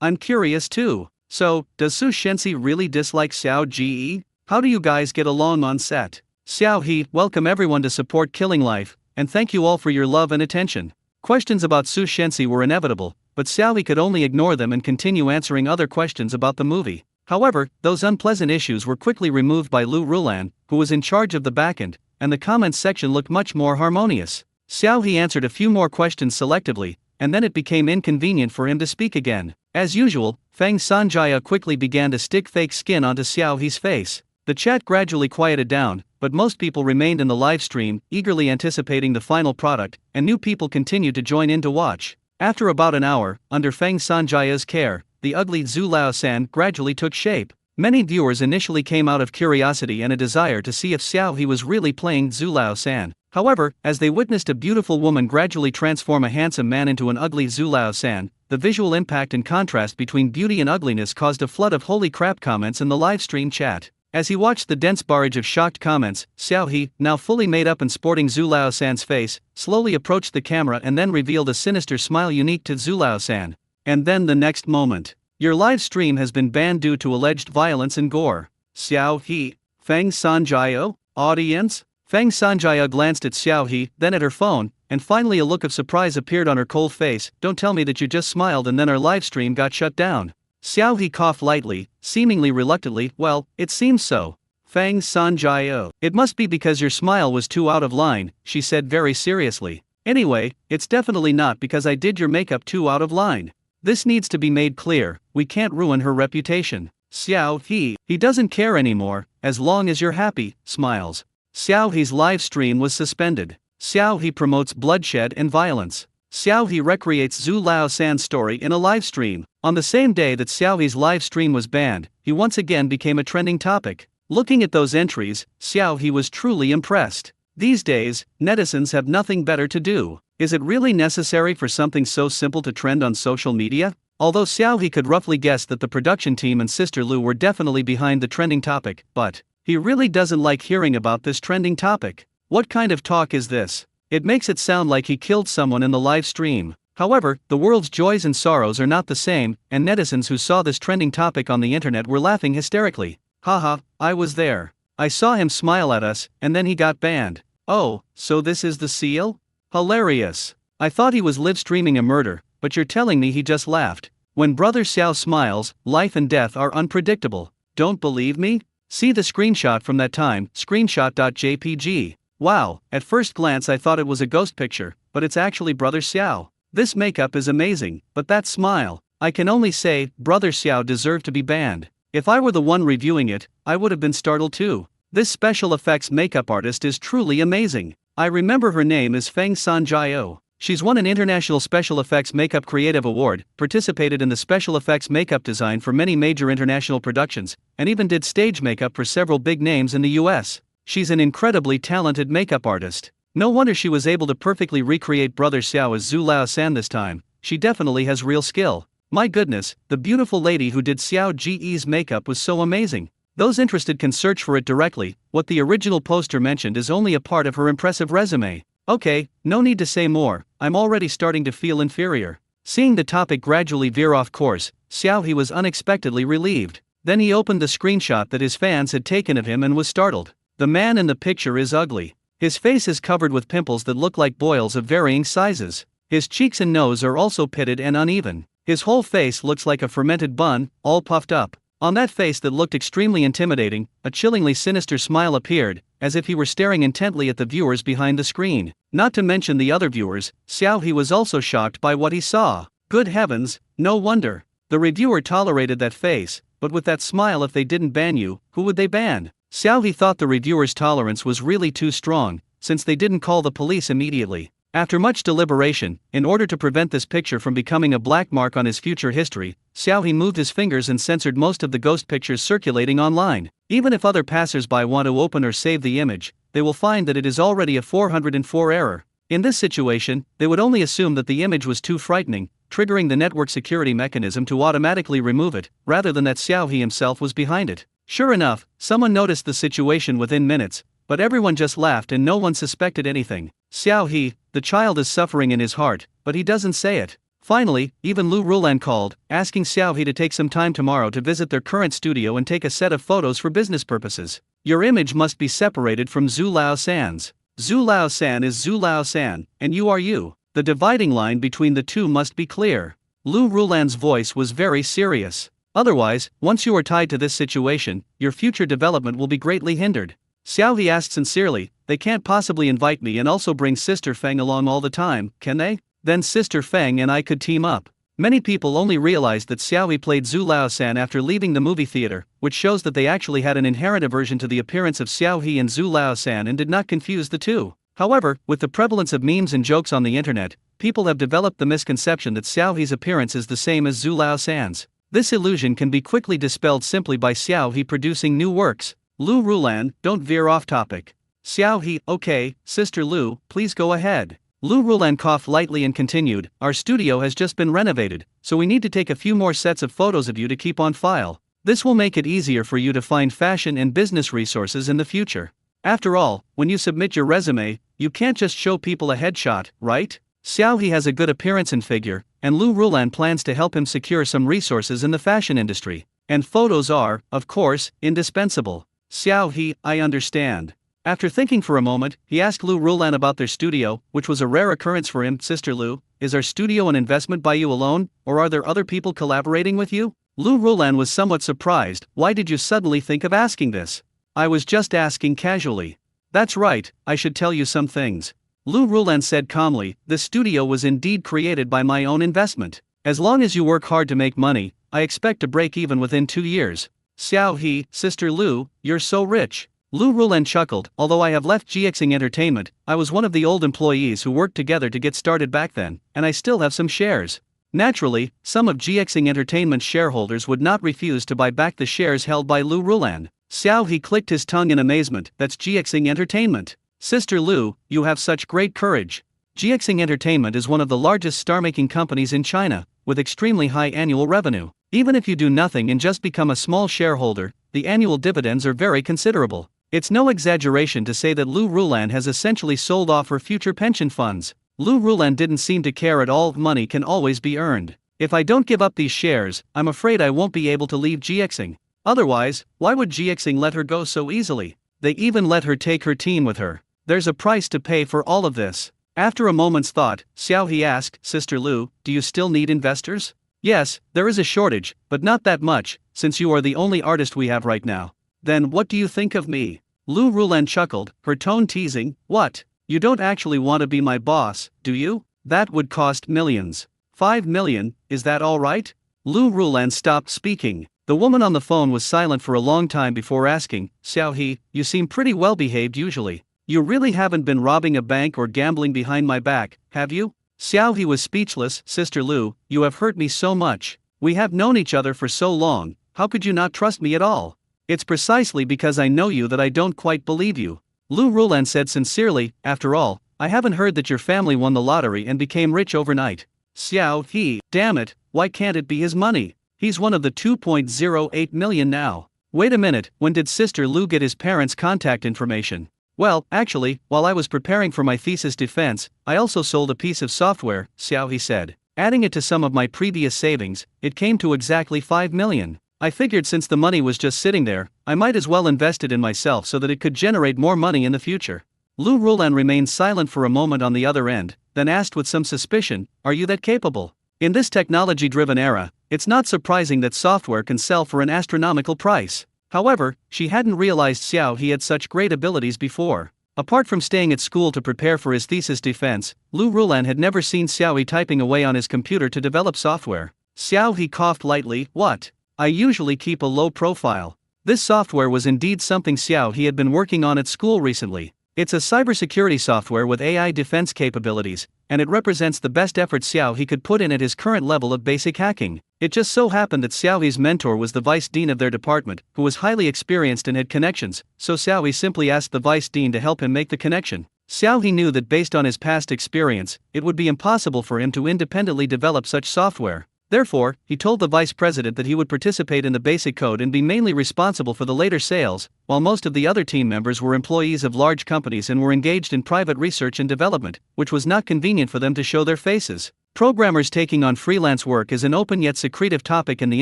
I'm curious too. So, does Su Shenxi really dislike Xiao Ji? How do you guys get along on set? Xiaohe, welcome everyone to support Killing Life, and thank you all for your love and attention. Questions about Su Shenxi were inevitable, but Xiaohe could only ignore them and continue answering other questions about the movie. However, those unpleasant issues were quickly removed by Lu Rulan, who was in charge of the backend, and the comments section looked much more harmonious. Xiaohe answered a few more questions selectively, and then it became inconvenient for him to speak again. As usual, Feng Sanjaya quickly began to stick fake skin onto Xiaohe's face. The chat gradually quieted down, but most people remained in the live stream, eagerly anticipating the final product, and new people continued to join in to watch. After about an hour, under Feng Sanjaya's care, the ugly Zhu Lao-san gradually took shape. Many viewers initially came out of curiosity and a desire to see if Xiaohe was really playing Zhu Lao-san. However, as they witnessed a beautiful woman gradually transform a handsome man into an ugly Zhu Lao-san, the visual impact and contrast between beauty and ugliness caused a flood of holy crap comments in the live stream chat. As he watched the dense barrage of shocked comments, Xiao He, now fully made up and sporting Zhu Lao-san's face, slowly approached the camera and then revealed a sinister smile unique to Zhu Lao-san. And then the next moment. Your live stream has been banned due to alleged violence and gore. Xiao He. Feng Sanjiao? Audience? Feng Sanjiao glanced at Xiao He, then at her phone, and finally a look of surprise appeared on her cold face. Don't tell me that you just smiled and then our live stream got shut down. Xiao He coughed lightly, seemingly reluctantly. Well, it seems so. Feng Sanjiao. It must be because your smile was too out of line, she said very seriously. Anyway, it's definitely not because I did your makeup too out of line. This needs to be made clear, we can't ruin her reputation. Xiao He doesn't care anymore, as long as you're happy, smiles. Xiao He's live stream was suspended. Xiao He promotes bloodshed and violence. Xiao He recreates Zhu Lao-san's story in a live stream. On the same day that Xiao He's live stream was banned, he once again became a trending topic. Looking at those entries, Xiao He was truly impressed. These days, netizens have nothing better to do. Is it really necessary for something so simple to trend on social media? Although Xiao He could roughly guess that the production team and Sister Lu were definitely behind the trending topic, but he really doesn't like hearing about this trending topic. What kind of talk is this? It makes it sound like he killed someone in the live stream. However, the world's joys and sorrows are not the same, and netizens who saw this trending topic on the internet were laughing hysterically. Haha, I was there. I saw him smile at us, and then he got banned. Oh, so this is the seal? Hilarious. I thought he was live streaming a murder, but you're telling me he just laughed. When Brother Xiao smiles, life and death are unpredictable. Don't believe me? See the screenshot from that time, screenshot.jpg. Wow, at first glance I thought it was a ghost picture, but it's actually Brother Xiao. This makeup is amazing, but that smile. I can only say, Brother Xiao deserved to be banned. If I were the one reviewing it, I would have been startled too. This special effects makeup artist is truly amazing. I remember her name is Feng Sanjiao. She's won an International Special Effects Makeup Creative Award, participated in the special effects makeup design for many major international productions, and even did stage makeup for several big names in the US. She's an incredibly talented makeup artist. No wonder she was able to perfectly recreate Brother Xiao as Zhu Lao-san this time. She definitely has real skill. My goodness, the beautiful lady who did Xiao Ge's makeup was so amazing. Those interested can search for it directly. What the original poster mentioned is only a part of her impressive resume. Okay, no need to say more, I'm already starting to feel inferior. Seeing the topic gradually veer off course, Xiao He was unexpectedly relieved. Then he opened the screenshot that his fans had taken of him and was startled. The man in the picture is ugly. His face is covered with pimples that look like boils of varying sizes. His cheeks and nose are also pitted and uneven. His whole face looks like a fermented bun, all puffed up. On that face that looked extremely intimidating, a chillingly sinister smile appeared, as if he were staring intently at the viewers behind the screen. Not to mention the other viewers, Xiao He was also shocked by what he saw. Good heavens, no wonder. The reviewer tolerated that face, but with that smile, if they didn't ban you, who would they ban? Xiao He thought the reviewer's tolerance was really too strong, since they didn't call the police immediately. After much deliberation, in order to prevent this picture from becoming a black mark on his future history, Xiao He moved his fingers and censored most of the ghost pictures circulating online. Even if other passers-by want to open or save the image, they will find that it is already a 404 error. In this situation, they would only assume that the image was too frightening, triggering the network security mechanism to automatically remove it, rather than that Xiao He himself was behind it. Sure enough, someone noticed the situation within minutes, but everyone just laughed and no one suspected anything. Xiao He, the child is suffering in his heart, but he doesn't say it. Finally, even Lu Rulan called, asking Xiao He to take some time tomorrow to visit their current studio and take a set of photos for business purposes. Your image must be separated from Zhu Lao-san's. Zhu Lao-san is Zhu Lao-san, and you are you. The dividing line between the two must be clear. Lu Rulan's voice was very serious. Otherwise, once you are tied to this situation, your future development will be greatly hindered. Xiao He asked sincerely, they can't possibly invite me and also bring Sister Feng along all the time, can they? Then Sister Feng and I could team up. Many people only realized that Xiao He played Zhu Lao-san after leaving the movie theater, which shows that they actually had an inherent aversion to the appearance of Xiao He and Zhu Lao-san and did not confuse the two. However, with the prevalence of memes and jokes on the internet, people have developed the misconception that Xiao He's appearance is the same as Zhu Lao-san's. This illusion can be quickly dispelled simply by Xiao He producing new works. Lu Rulan, don't veer off topic. Xiao He, okay, Sister Lu, please go ahead. Lu Rulan coughed lightly and continued, our studio has just been renovated, so we need to take a few more sets of photos of you to keep on file. This will make it easier for you to find fashion and business resources in the future. After all, when you submit your resume, you can't just show people a headshot, right? Xiaohe has a good appearance and figure, and Lu Rulan plans to help him secure some resources in the fashion industry. And photos are, of course, indispensable. Xiaohe, I understand. After thinking for a moment, he asked Lu Rulan about their studio, which was a rare occurrence for him. Sister Lu, is our studio an investment by you alone, or are there other people collaborating with you? Lu Rulan was somewhat surprised. Why did you suddenly think of asking this? I was just asking casually. That's right, I should tell you some things. Lu Rulan said calmly, the studio was indeed created by my own investment. As long as you work hard to make money, I expect to break even within 2 years. Xiaohe, Sister Lu, you're so rich. Lu Rulan chuckled, although I have left GXing Entertainment, I was one of the old employees who worked together to get started back then, and I still have some shares. Naturally, some of GXing Entertainment's shareholders would not refuse to buy back the shares held by Lu Rulan. Xiaohe clicked his tongue in amazement. That's GXing Entertainment. Sister Lu, you have such great courage. GXing Entertainment is one of the largest star-making companies in China, with extremely high annual revenue. Even if you do nothing and just become a small shareholder, the annual dividends are very considerable. It's no exaggeration to say that Lu Rulan has essentially sold off her future pension funds. Lu Rulan didn't seem to care at all. Money can always be earned. If I don't give up these shares, I'm afraid I won't be able to leave GXing. Otherwise, why would GXing let her go so easily? They even let her take her team with her. There's a price to pay for all of this. After a moment's thought, Xiaohe asked, Sister Lu, do you still need investors? Yes, there is a shortage, but not that much, since you are the only artist we have right now. Then what do you think of me? Lu Rulan chuckled, her tone teasing. What? You don't actually want to be my boss, do you? That would cost millions. 5 million, is that all right? Lu Rulan stopped speaking. The woman on the phone was silent for a long time before asking, Xiaohe, you seem pretty well behaved usually. You really haven't been robbing a bank or gambling behind my back, have you? Xiaohe was speechless. Sister Lu, you have hurt me so much. We have known each other for so long, how could you not trust me at all? It's precisely because I know you that I don't quite believe you. Lu Rulan said sincerely, after all, I haven't heard that your family won the lottery and became rich overnight. Xiaohe, damn it, why can't it be his money? He's one of the 2.08 million now. Wait a minute, when did Sister Lu get his parents' contact information? Well, actually, while I was preparing for my thesis defense, I also sold a piece of software, Xiaohe said. Adding it to some of my previous savings, it came to exactly 5 million. I figured since the money was just sitting there, I might as well invest it in myself so that it could generate more money in the future. Lu Rulan remained silent for a moment on the other end, then asked with some suspicion, are you that capable? In this technology-driven era, it's not surprising that software can sell for an astronomical price. However, she hadn't realized Xiaohe had such great abilities before. Apart from staying at school to prepare for his thesis defense, Lu Rulan had never seen Xiaohe typing away on his computer to develop software. Xiaohe coughed lightly. What? I usually keep a low profile. This software was indeed something Xiaohe had been working on at school recently. It's a cybersecurity software with AI defense capabilities, and it represents the best effort Xiaohe could put in at his current level of basic hacking. It just so happened that Xiaohe's mentor was the vice dean of their department, who was highly experienced and had connections, so Xiaohe simply asked the vice dean to help him make the connection. Xiaohe knew that based on his past experience, it would be impossible for him to independently develop such software. Therefore, he told the vice president that he would participate in the basic code and be mainly responsible for the later sales, while most of the other team members were employees of large companies and were engaged in private research and development, which was not convenient for them to show their faces. Programmers taking on freelance work is an open yet secretive topic in the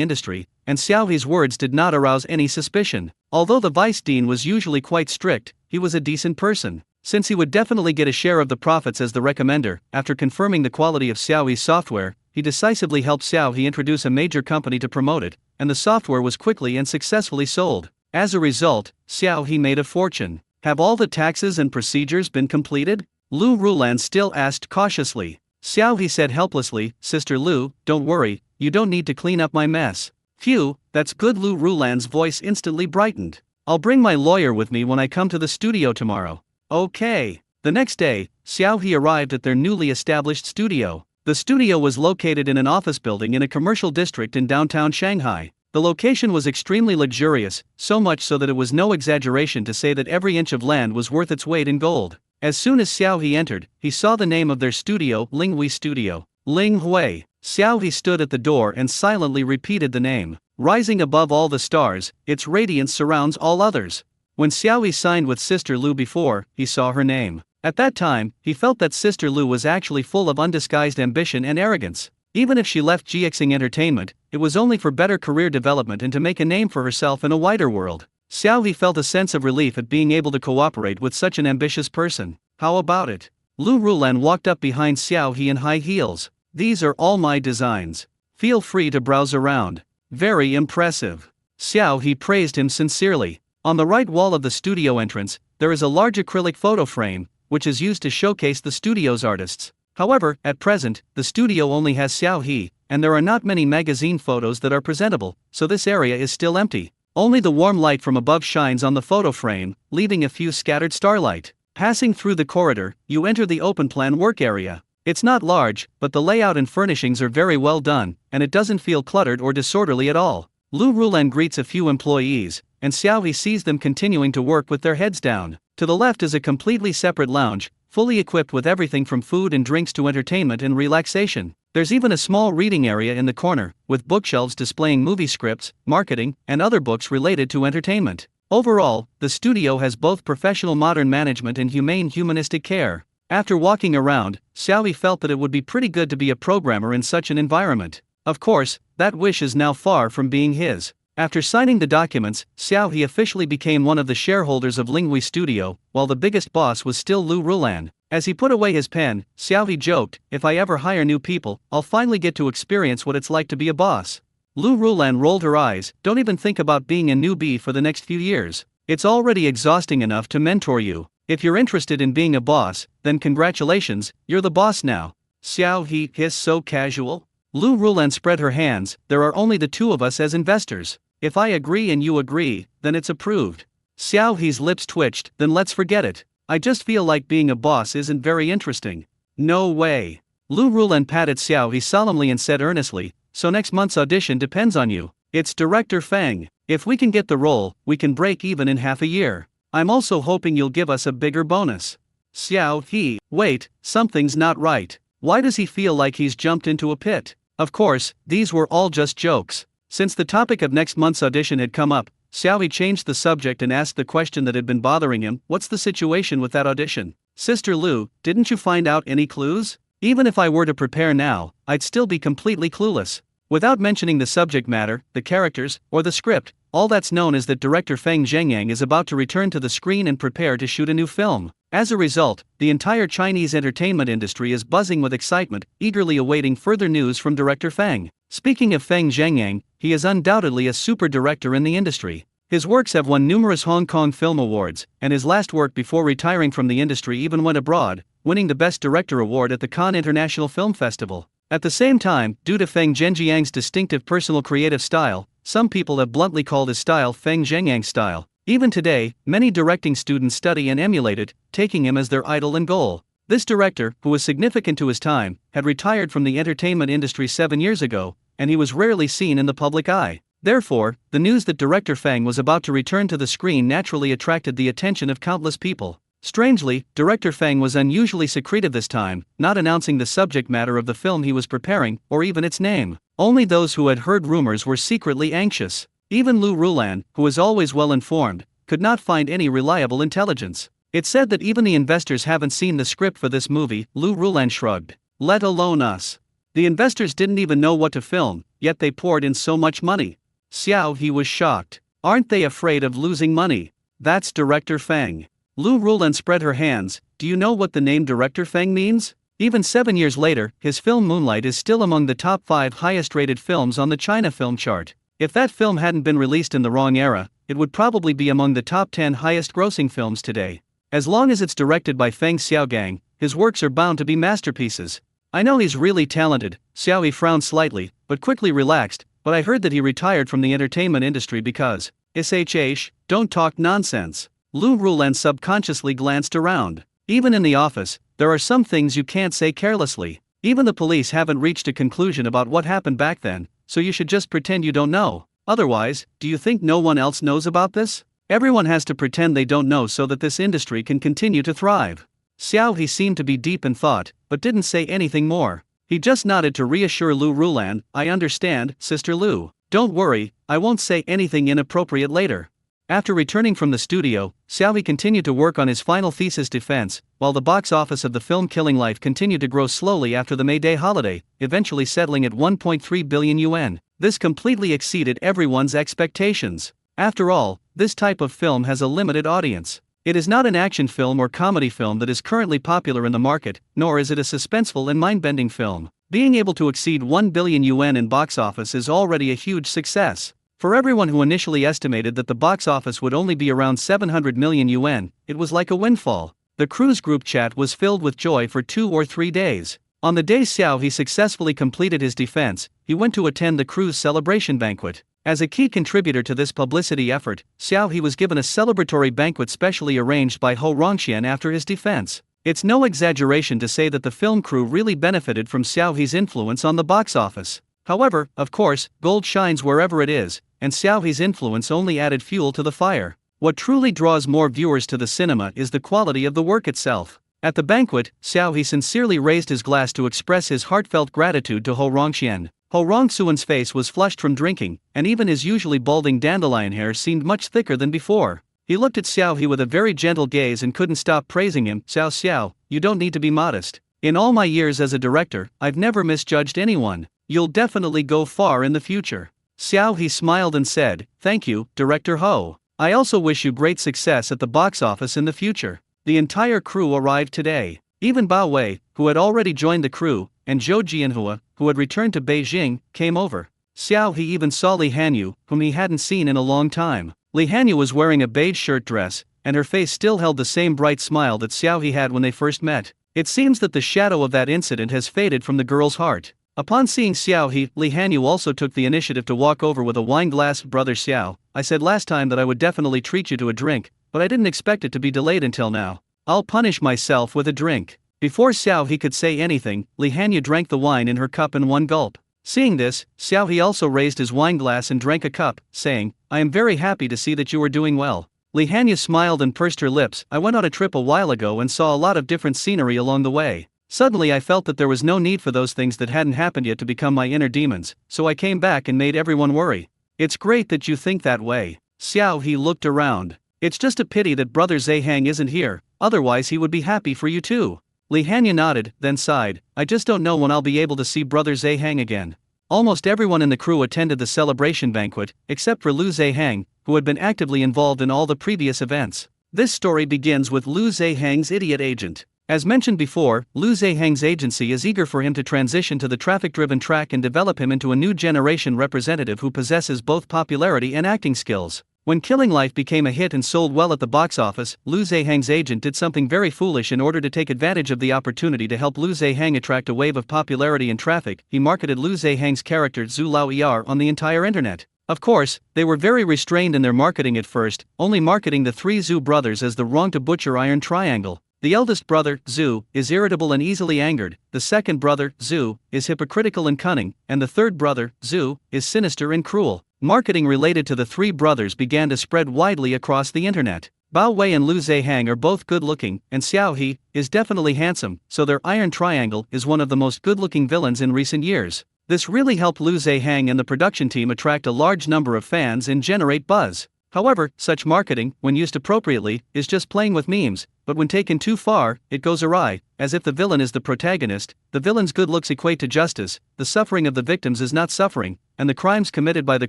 industry, and Xiaohe's words did not arouse any suspicion. Although the vice dean was usually quite strict, he was a decent person. Since he would definitely get a share of the profits as the recommender, after confirming the quality of Xiaohe's software, he decisively helped Xiaohe introduce a major company to promote it, and the software was quickly and successfully sold. As a result, Xiaohe made a fortune. Have all the taxes and procedures been completed? Lu Rulan still asked cautiously. Xiaohe said helplessly, Sister Lu, don't worry, you don't need to clean up my mess. Phew, that's good. Lu Rulan's voice instantly brightened. I'll bring my lawyer with me when I come to the studio tomorrow. Okay. The next day, Xiaohe arrived at their newly established studio. The studio was located in an office building in a commercial district in downtown Shanghai. The location was extremely luxurious, so much so that it was no exaggeration to say that every inch of land was worth its weight in gold. As soon as Xiaohe entered, he saw the name of their studio, Linghui Studio. Linghui. Xiaohe stood at the door and silently repeated the name. Rising above all the stars, its radiance surrounds all others. When Xiaoyi signed with Sister Lu before he saw her name, at that time, he felt that Sister Lu was actually full of undisguised ambition and arrogance. Even if she left GXing Entertainment, it was only for better career development and to make a name for herself in a wider world. Xiaoyi felt a sense of relief at being able to cooperate with such an ambitious person. How about it? Lu Rulan walked up behind Xiaoyi in high heels. These are all my designs. Feel free to browse around. Very impressive. Xiaoyi praised him sincerely. On the right wall of the studio entrance, there is a large acrylic photo frame, which is used to showcase the studio's artists. However, at present, the studio only has Xiaoyi, and there are not many magazine photos that are presentable, so this area is still empty. Only the warm light from above shines on the photo frame, leaving a few scattered starlight. Passing through the corridor, you enter the open-plan work area. It's not large, but the layout and furnishings are very well done, and it doesn't feel cluttered or disorderly at all. Lu Rulan greets a few employees, and Xiaoyi sees them continuing to work with their heads down. To the left is a completely separate lounge, fully equipped with everything from food and drinks to entertainment and relaxation. There's even a small reading area in the corner, with bookshelves displaying movie scripts, marketing, and other books related to entertainment. Overall, the studio has both professional modern management and humane humanistic care. After walking around, Xiaoyi felt that it would be pretty good to be a programmer in such an environment. Of course, that wish is now far from being his. After signing the documents, Xiaoyi officially became one of the shareholders of Linghui Studio, while the biggest boss was still Lu Rulan. As he put away his pen, Xiaoyi joked, "If I ever hire new people, I'll finally get to experience what it's like to be a boss." Lu Rulan rolled her eyes. "Don't even think about being a newbie for the next few years. It's already exhausting enough to mentor you. If you're interested in being a boss, then congratulations, you're the boss now." Xiaoyi hissed, "So casual?" Lu Rulan spread her hands. "There are only the two of us as investors. If I agree and you agree, then it's approved." Xiaoyi's lips twitched. "Then let's forget it. I just feel like being a boss isn't very interesting." "No way." Lu Rulan patted Xiaoyi solemnly and said earnestly, "So next month's audition depends on you. It's Director Feng. If we can get the role, we can break even in half a year. I'm also hoping you'll give us a bigger bonus." Xiaoyi, wait, something's not right. Why does he feel like he's jumped into a pit? Of course, these were all just jokes. Since the topic of next month's audition had come up, Xiaoyi changed the subject and asked the question that had been bothering him. "What's the situation with that audition? Sister Lu, didn't you find out any clues? Even if I were to prepare now, I'd still be completely clueless." Without mentioning the subject matter, the characters, or the script, all that's known is that director Feng Zhengyang is about to return to the screen and prepare to shoot a new film. As a result, the entire Chinese entertainment industry is buzzing with excitement, eagerly awaiting further news from director Feng. Speaking of Feng Zhengyang, he is undoubtedly a super director in the industry. His works have won numerous Hong Kong Film Awards, and his last work before retiring from the industry even went abroad, winning the Best Director Award at the Cannes International Film Festival. At the same time, due to Feng Zhenjiang's distinctive personal creative style, some people have bluntly called his style Feng Zhengyang style. Even today, many directing students study and emulate it, taking him as their idol and goal. This director, who was significant to his time, had retired from the entertainment industry 7 years ago, and he was rarely seen in the public eye. Therefore, the news that director Feng was about to return to the screen naturally attracted the attention of countless people. Strangely, director Feng was unusually secretive this time, not announcing the subject matter of the film he was preparing, or even its name. Only those who had heard rumors were secretly anxious. Even Lu Rulan, who is always well informed, could not find any reliable intelligence. It's said that even the investors haven't seen the script for this movie. Lu Rulan shrugged. "Let alone us. The investors didn't even know what to film, yet they poured in so much money." Xiaoyi was shocked. "Aren't they afraid of losing money? That's director Feng." Lu Rulan spread her hands. "Do you know what the name director Feng means? Even 7 years later, his film Moonlight is still among the top 5 highest-rated films on the China film chart. If that film hadn't been released in the wrong era, it would probably be among the top 10 highest-grossing films today. As long as it's directed by Feng Xiaogang, his works are bound to be masterpieces." "I know he's really talented." Xiaoyi frowned slightly, but quickly relaxed. "But I heard that he retired from the entertainment industry because shh, don't talk nonsense." Lu Rulan subconsciously glanced around. Even in the office, there are some things you can't say carelessly. Even the police haven't reached a conclusion about what happened back then, so you should just pretend you don't know. Otherwise, do you think no one else knows about this? Everyone has to pretend they don't know so that this industry can continue to thrive. Xiaoyi seemed to be deep in thought, but didn't say anything more. He just nodded to reassure Lu Rulan. "I understand, Sister Lu. Don't worry, I won't say anything inappropriate later. After returning from the studio, Xiaohe continued to work on his final thesis defense, while the box office of the film Killing Life continued to grow slowly after the May Day holiday, eventually settling at 1.3 billion yuan. This completely exceeded everyone's expectations. After all, this type of film has a limited audience. It is not an action film or comedy film that is currently popular in the market, nor is it a suspenseful and mind-bending film. Being able to exceed 1 billion yuan in box office is already a huge success. For everyone who initially estimated that the box office would only be around 700 million yuan, it was like a windfall. The crew's group chat was filled with joy for 2 or 3 days. On the day Xiaohe successfully completed his defense, he went to attend the crew's celebration banquet. As a key contributor to this publicity effort, Xiaohe was given a celebratory banquet specially arranged by Ho Rongqian after his defense. It's no exaggeration to say that the film crew really benefited from Xiaohe's influence on the box office. However, of course, gold shines wherever it is, and Xiaohe's influence only added fuel to the fire. What truly draws more viewers to the cinema is the quality of the work itself. At the banquet, Xiaohe sincerely raised his glass to express his heartfelt gratitude to Ho Rongqian. Ho Rongqian's face was flushed from drinking, and even his usually balding dandelion hair seemed much thicker than before. He looked at Xiaohe with a very gentle gaze and couldn't stop praising him. Xiao, you don't need to be modest. In all my years as a director, I've never misjudged anyone. You'll definitely go far in the future. Xiaohe smiled and said, "Thank you, Director Ho. I also wish you great success at the box office in the future." The entire crew arrived today. Even Bao Wei, who had already joined the crew, and Zhou Jianhua, who had returned to Beijing, came over. Xiaohe even saw Li Hanyu, whom he hadn't seen in a long time. Li Hanyu was wearing a beige shirt dress, and her face still held the same bright smile that Xiaohe had when they first met. It seems that the shadow of that incident has faded from the girl's heart. Upon seeing Xiaohe, Li Hanyu also took the initiative to walk over with a wine glass. "Brother Xiao, I said last time that I would definitely treat you to a drink, but I didn't expect it to be delayed until now. I'll punish myself with a drink." Before Xiaohe could say anything, Li Hanyu drank the wine in her cup in one gulp. Seeing this, Xiaohe also raised his wine glass and drank a cup, saying, "I am very happy to see that you are doing well." Li Hanyu smiled and pursed her lips. "I went on a trip a while ago and saw a lot of different scenery along the way. Suddenly I felt that there was no need for those things that hadn't happened yet to become my inner demons, so I came back and made everyone worry." "It's great that you think that way." Xiaohe looked around. "It's just a pity that Brother Zehang isn't here, otherwise he would be happy for you too." Li Hanyu nodded, then sighed, "I just don't know when I'll be able to see Brother Zehang again." Almost everyone in the crew attended the celebration banquet, except for Lu Zehang, who had been actively involved in all the previous events. This story begins with Lu Zehang's idiot agent. As mentioned before, Lu Zehang's agency is eager for him to transition to the traffic-driven track and develop him into a new generation representative who possesses both popularity and acting skills. When Killing Life became a hit and sold well at the box office, Lu Zehang's agent did something very foolish in order to take advantage of the opportunity to help Lu Zehang attract a wave of popularity in traffic. He marketed Lu Zehang's character Zhu Lao Er on the entire internet. Of course, they were very restrained in their marketing at first, only marketing the three Zhu brothers as the wrong-to-butcher iron triangle. The eldest brother, Zhu, is irritable and easily angered, the second brother, Zhu, is hypocritical and cunning, and the third brother, Zhu, is sinister and cruel. Marketing related to the three brothers began to spread widely across the internet. Bao Wei and Lu Zehang are both good-looking, and Xiaohe is definitely handsome, so their iron triangle is one of the most good-looking villains in recent years. This really helped Lu Zehang and the production team attract a large number of fans and generate buzz. However, such marketing, when used appropriately, is just playing with memes, but when taken too far, it goes awry, as if the villain is the protagonist, the villain's good looks equate to justice, the suffering of the victims is not suffering, and the crimes committed by the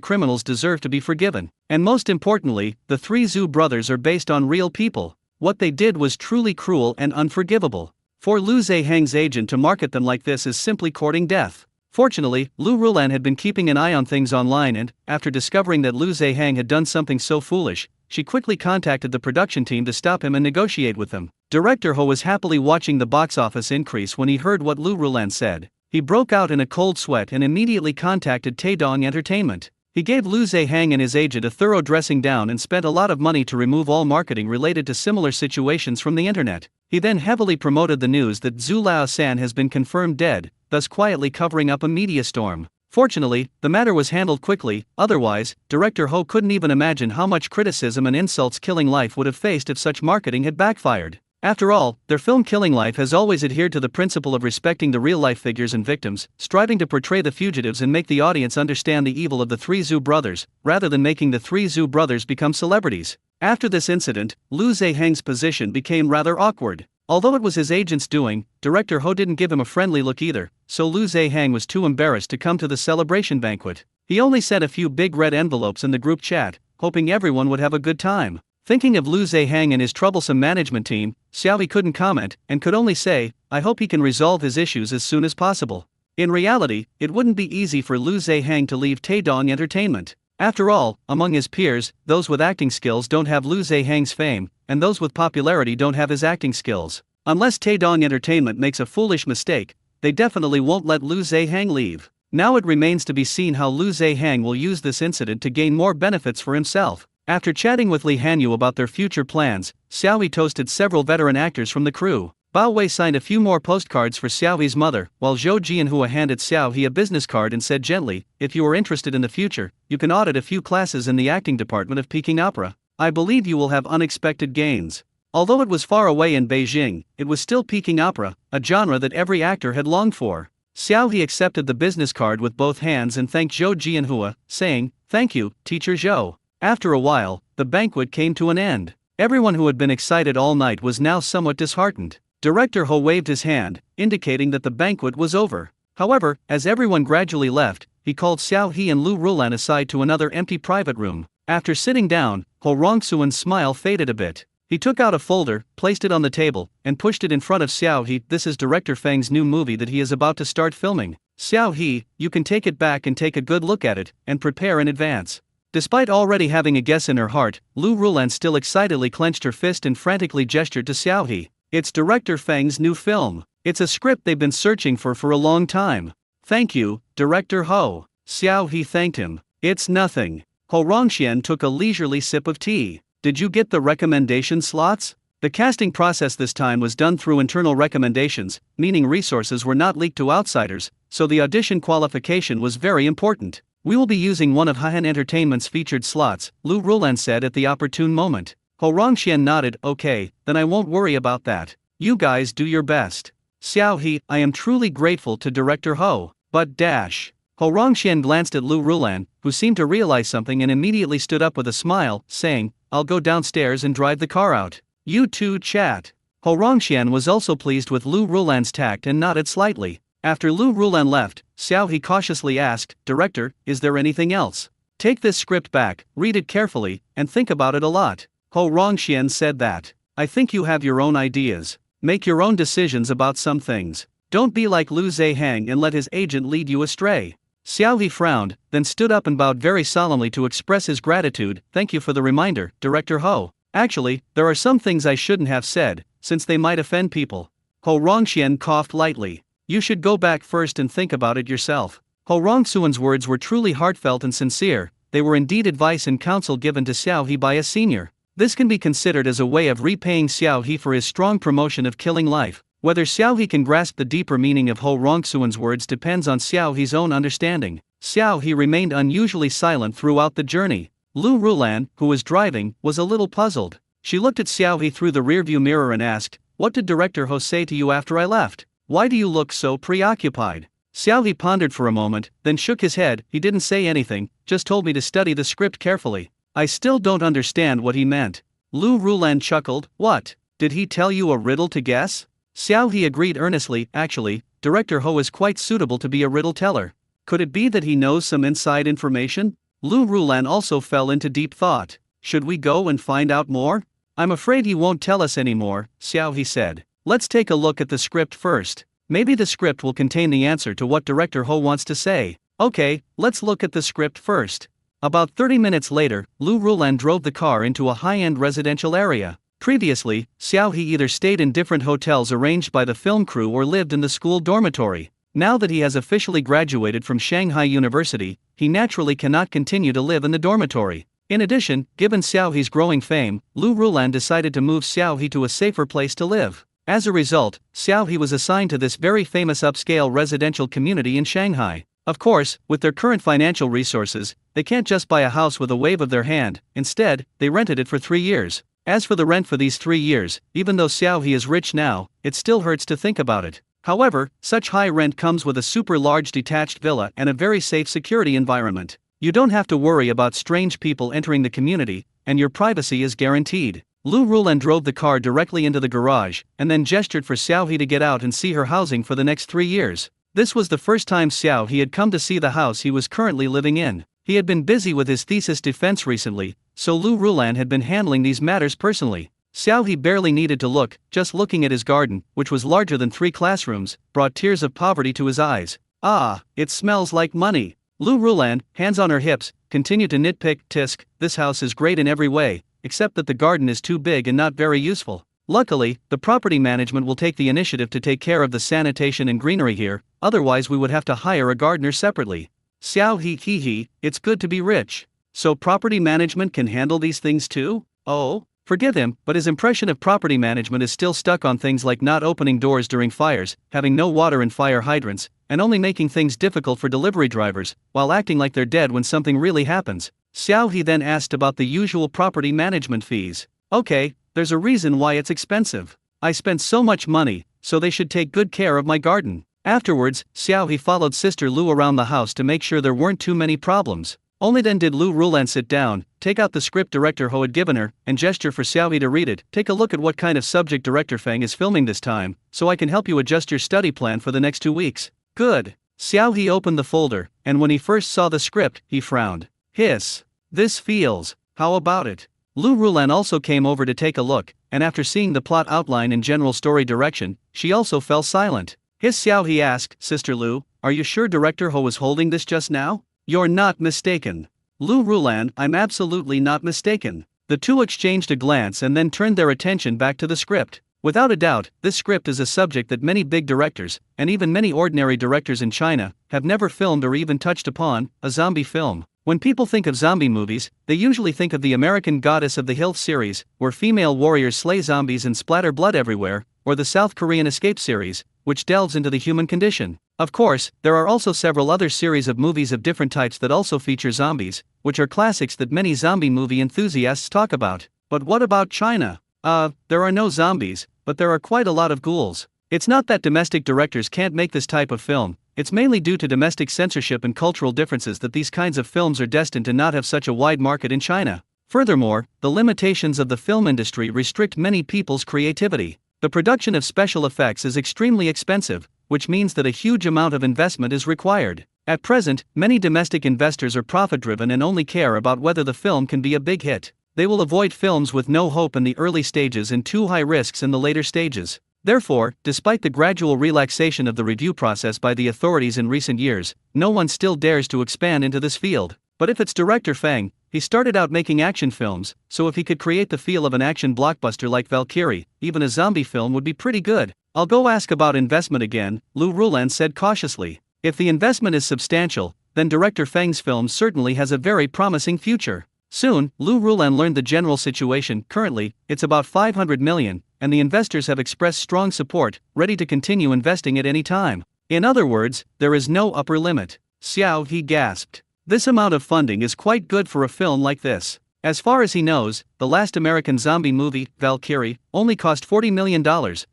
criminals deserve to be forgiven. And most importantly, the three Zhu brothers are based on real people. What they did was truly cruel and unforgivable. For Lu Zehang's agent to market them like this is simply courting death. Fortunately, Lu Rulan had been keeping an eye on things online and, after discovering that Lu Zehang had done something so foolish, she quickly contacted the production team to stop him and negotiate with them. Director Ho was happily watching the box office increase when he heard what Lu Rulan said. He broke out in a cold sweat and immediately contacted Taedong Entertainment. He gave Lu Zehang and his agent a thorough dressing down and spent a lot of money to remove all marketing related to similar situations from the internet. He then heavily promoted the news that Zhu Lao-san has been confirmed dead, thus quietly covering up a media storm. Fortunately, the matter was handled quickly, otherwise, Director Ho couldn't even imagine how much criticism and insults Killing Life would have faced if such marketing had backfired. After all, their film Killing Life has always adhered to the principle of respecting the real-life figures and victims, striving to portray the fugitives and make the audience understand the evil of the three Zhu brothers, rather than making the three Zhu brothers become celebrities. After this incident, Lu Zehang's position became rather awkward. Although it was his agent's doing, director Ho didn't give him a friendly look either, so Lu Zehang was too embarrassed to come to the celebration banquet. He only sent a few big red envelopes in the group chat, hoping everyone would have a good time. Thinking of Lu Zehang and his troublesome management team, Xiaohui couldn't comment, and could only say, I hope he can resolve his issues as soon as possible. In reality, it wouldn't be easy for Lu Zehang to leave Taedong Entertainment. After all, among his peers, those with acting skills don't have Lu Zehang's fame, and those with popularity don't have his acting skills. Unless Taedong Entertainment makes a foolish mistake, they definitely won't let Lu Zehang leave. Now it remains to be seen how Lu Zehang will use this incident to gain more benefits for himself. After chatting with Li Hanyu about their future plans, Xiaohui toasted several veteran actors from the crew. Bao Wei signed a few more postcards for Xiaohui's mother, while Zhou Jianhua handed Xiaohui a business card and said gently, if you are interested in the future, you can audit a few classes in the acting department of Peking Opera. I believe you will have unexpected gains. Although it was far away in Beijing, it was still Peking Opera, a genre that every actor had longed for. Xiaohui accepted the business card with both hands and thanked Zhou Jianhua, saying, thank you, Teacher Zhou. After a while, the banquet came to an end. Everyone who had been excited all night was now somewhat disheartened. Director Ho waved his hand, indicating that the banquet was over. However, as everyone gradually left, he called Xiaohui and Lu Rulan aside to another empty private room. After sitting down, Ho Rongsuan's smile faded a bit. He took out a folder, placed it on the table, and pushed it in front of Xiaohui. This is Director Feng's new movie that he is about to start filming. Xiaohui, you can take it back and take a good look at it, and prepare in advance. Despite already having a guess in her heart, Lu Rulan still excitedly clenched her fist and frantically gestured to Xiaohui. It's Director Feng's new film. It's a script they've been searching for a long time. Thank you, Director Ho. Xiaohui thanked him. It's nothing. Ho Rongxian took a leisurely sip of tea. Did you get the recommendation slots? The casting process this time was done through internal recommendations, meaning resources were not leaked to outsiders, so the audition qualification was very important. We will be using one of Hahan Entertainment's featured slots, Lu Rulan said at the opportune moment. Ho Rongxian nodded, okay, then I won't worry about that. You guys do your best. Xiaohui, I am truly grateful to Director Ho, but dash. Ho Rongxian glanced at Lu Rulan, who seemed to realize something and immediately stood up with a smile, saying, I'll go downstairs and drive the car out. You two chat. Ho Rongxian was also pleased with Lu Rulan's tact and nodded slightly. After Lu Rulan left, Xiaohui cautiously asked, Director, is there anything else? Take this script back, read it carefully, and think about it a lot. Ho Rongxian said that. I think you have your own ideas. Make your own decisions about some things. Don't be like Lu Zehang and let his agent lead you astray. Xiaohui frowned, then stood up and bowed very solemnly to express his gratitude. Thank you for the reminder, Director Ho. Actually, there are some things I shouldn't have said, since they might offend people. Ho Rongxian coughed lightly. You should go back first and think about it yourself. Ho Rongsuan's words were truly heartfelt and sincere. They were indeed advice and counsel given to Xiaohui by a senior. This can be considered as a way of repaying Xiaohui for his strong promotion of Killing Life. Whether Xiaohui can grasp the deeper meaning of Ho Rongsuan's words depends on Xiaohui's own understanding. Xiaohui remained unusually silent throughout the journey. Lu Rulan, who was driving, was a little puzzled. She looked at Xiaohui through the rearview mirror and asked, What did Director Ho say to you after I left? Why do you look so preoccupied? Xiaohui pondered for a moment, then shook his head. He didn't say anything, just told me to study the script carefully. I still don't understand what he meant. Lu Rulan chuckled. What? Did he tell you a riddle to guess? Xiaohui agreed earnestly. Actually, Director Ho is quite suitable to be a riddle teller. Could it be that he knows some inside information? Lu Rulan also fell into deep thought. Should we go and find out more? I'm afraid he won't tell us anymore, Xiaohui said. Let's take a look at the script first. Maybe the script will contain the answer to what Director Ho wants to say. Okay, let's look at the script first. About 30 minutes later, Lu Rulan drove the car into a high-end residential area. Previously, Xiaohui either stayed in different hotels arranged by the film crew or lived in the school dormitory. Now that he has officially graduated from Shanghai University, he naturally cannot continue to live in the dormitory. In addition, given Xiaohui's growing fame, Lu Rulan decided to move Xiaohui to a safer place to live. As a result, Xiaohui was assigned to this very famous upscale residential community in Shanghai. Of course, with their current financial resources, they can't just buy a house with a wave of their hand. Instead, they rented it for 3 years. As for the rent for these 3 years, even though Xiao He is rich now, it still hurts to think about it. However, such high rent comes with a super large detached villa and a very safe security environment. You don't have to worry about strange people entering the community, and your privacy is guaranteed. Lu Rulan drove the car directly into the garage, and then gestured for Xiao He to get out and see her housing for the next 3 years. This was the first time Xiao He had come to see the house he was currently living in. He had been busy with his thesis defense recently, so Lu Rulan had been handling these matters personally. Xiao He barely needed to look, just looking at his garden, which was larger than 3 classrooms, brought tears of poverty to his eyes. Ah, it smells like money. Lu Rulan, hands on her hips, continued to nitpick. Tisk, this house is great in every way, except that the garden is too big and not very useful. Luckily, the property management will take the initiative to take care of the sanitation and greenery here, otherwise we would have to hire a gardener separately. Xiao He, it's good to be rich. So property management can handle these things too? Oh? Forgive him, but his impression of property management is still stuck on things like not opening doors during fires, having no water in fire hydrants, and only making things difficult for delivery drivers, while acting like they're dead when something really happens. Xiao He then asked about the usual property management fees. Okay, there's a reason why it's expensive. I spent so much money, so they should take good care of my garden. Afterwards, Xiao He followed Sister Lu around the house to make sure there weren't too many problems. Only then did Lu Rulan sit down, take out the script director Ho had given her, and gesture for Xiao He to read it. Take a look at what kind of subject director Feng is filming this time, so I can help you adjust your study plan for the next 2 weeks. Good. Xiao He opened the folder, and when he first saw the script, he frowned. Hiss. This feels. How about it? Lu Rulan also came over to take a look, and after seeing the plot outline and general story direction, she also fell silent. Hiss. Xiao He asked, Sister Lu, are you sure Director Ho was holding this just now? You're not mistaken. Lu Rulan, I'm absolutely not mistaken. The two exchanged a glance and then turned their attention back to the script. Without a doubt, this script is a subject that many big directors, and even many ordinary directors in China, have never filmed or even touched upon, a zombie film. When people think of zombie movies, they usually think of the American Goddess of the Hill series, where female warriors slay zombies and splatter blood everywhere, or the South Korean Escape series, which delves into the human condition. Of course, there are also several other series of movies of different types that also feature zombies, which are classics that many zombie movie enthusiasts talk about. But what about China? There are no zombies, but there are quite a lot of ghouls. It's not that domestic directors can't make this type of film, it's mainly due to domestic censorship and cultural differences that these kinds of films are destined to not have such a wide market in China. Furthermore, the limitations of the film industry restrict many people's creativity. The production of special effects is extremely expensive, which means that a huge amount of investment is required. At present, many domestic investors are profit-driven and only care about whether the film can be a big hit. They will avoid films with no hope in the early stages and too high risks in the later stages. Therefore, despite the gradual relaxation of the review process by the authorities in recent years, no one still dares to expand into this field. But if it's director Feng, he started out making action films, so if he could create the feel of an action blockbuster like Valkyrie, even a zombie film would be pretty good. I'll go ask about investment again, Lu Rulan said cautiously. If the investment is substantial, then director Feng's film certainly has a very promising future. Soon, Lu Rulan learned the general situation. Currently, it's about 500 million, and the investors have expressed strong support, ready to continue investing at any time. In other words, there is no upper limit. Xiao He gasped. This amount of funding is quite good for a film like this. As far as he knows, the last American zombie movie, Valkyrie, only cost $40 million,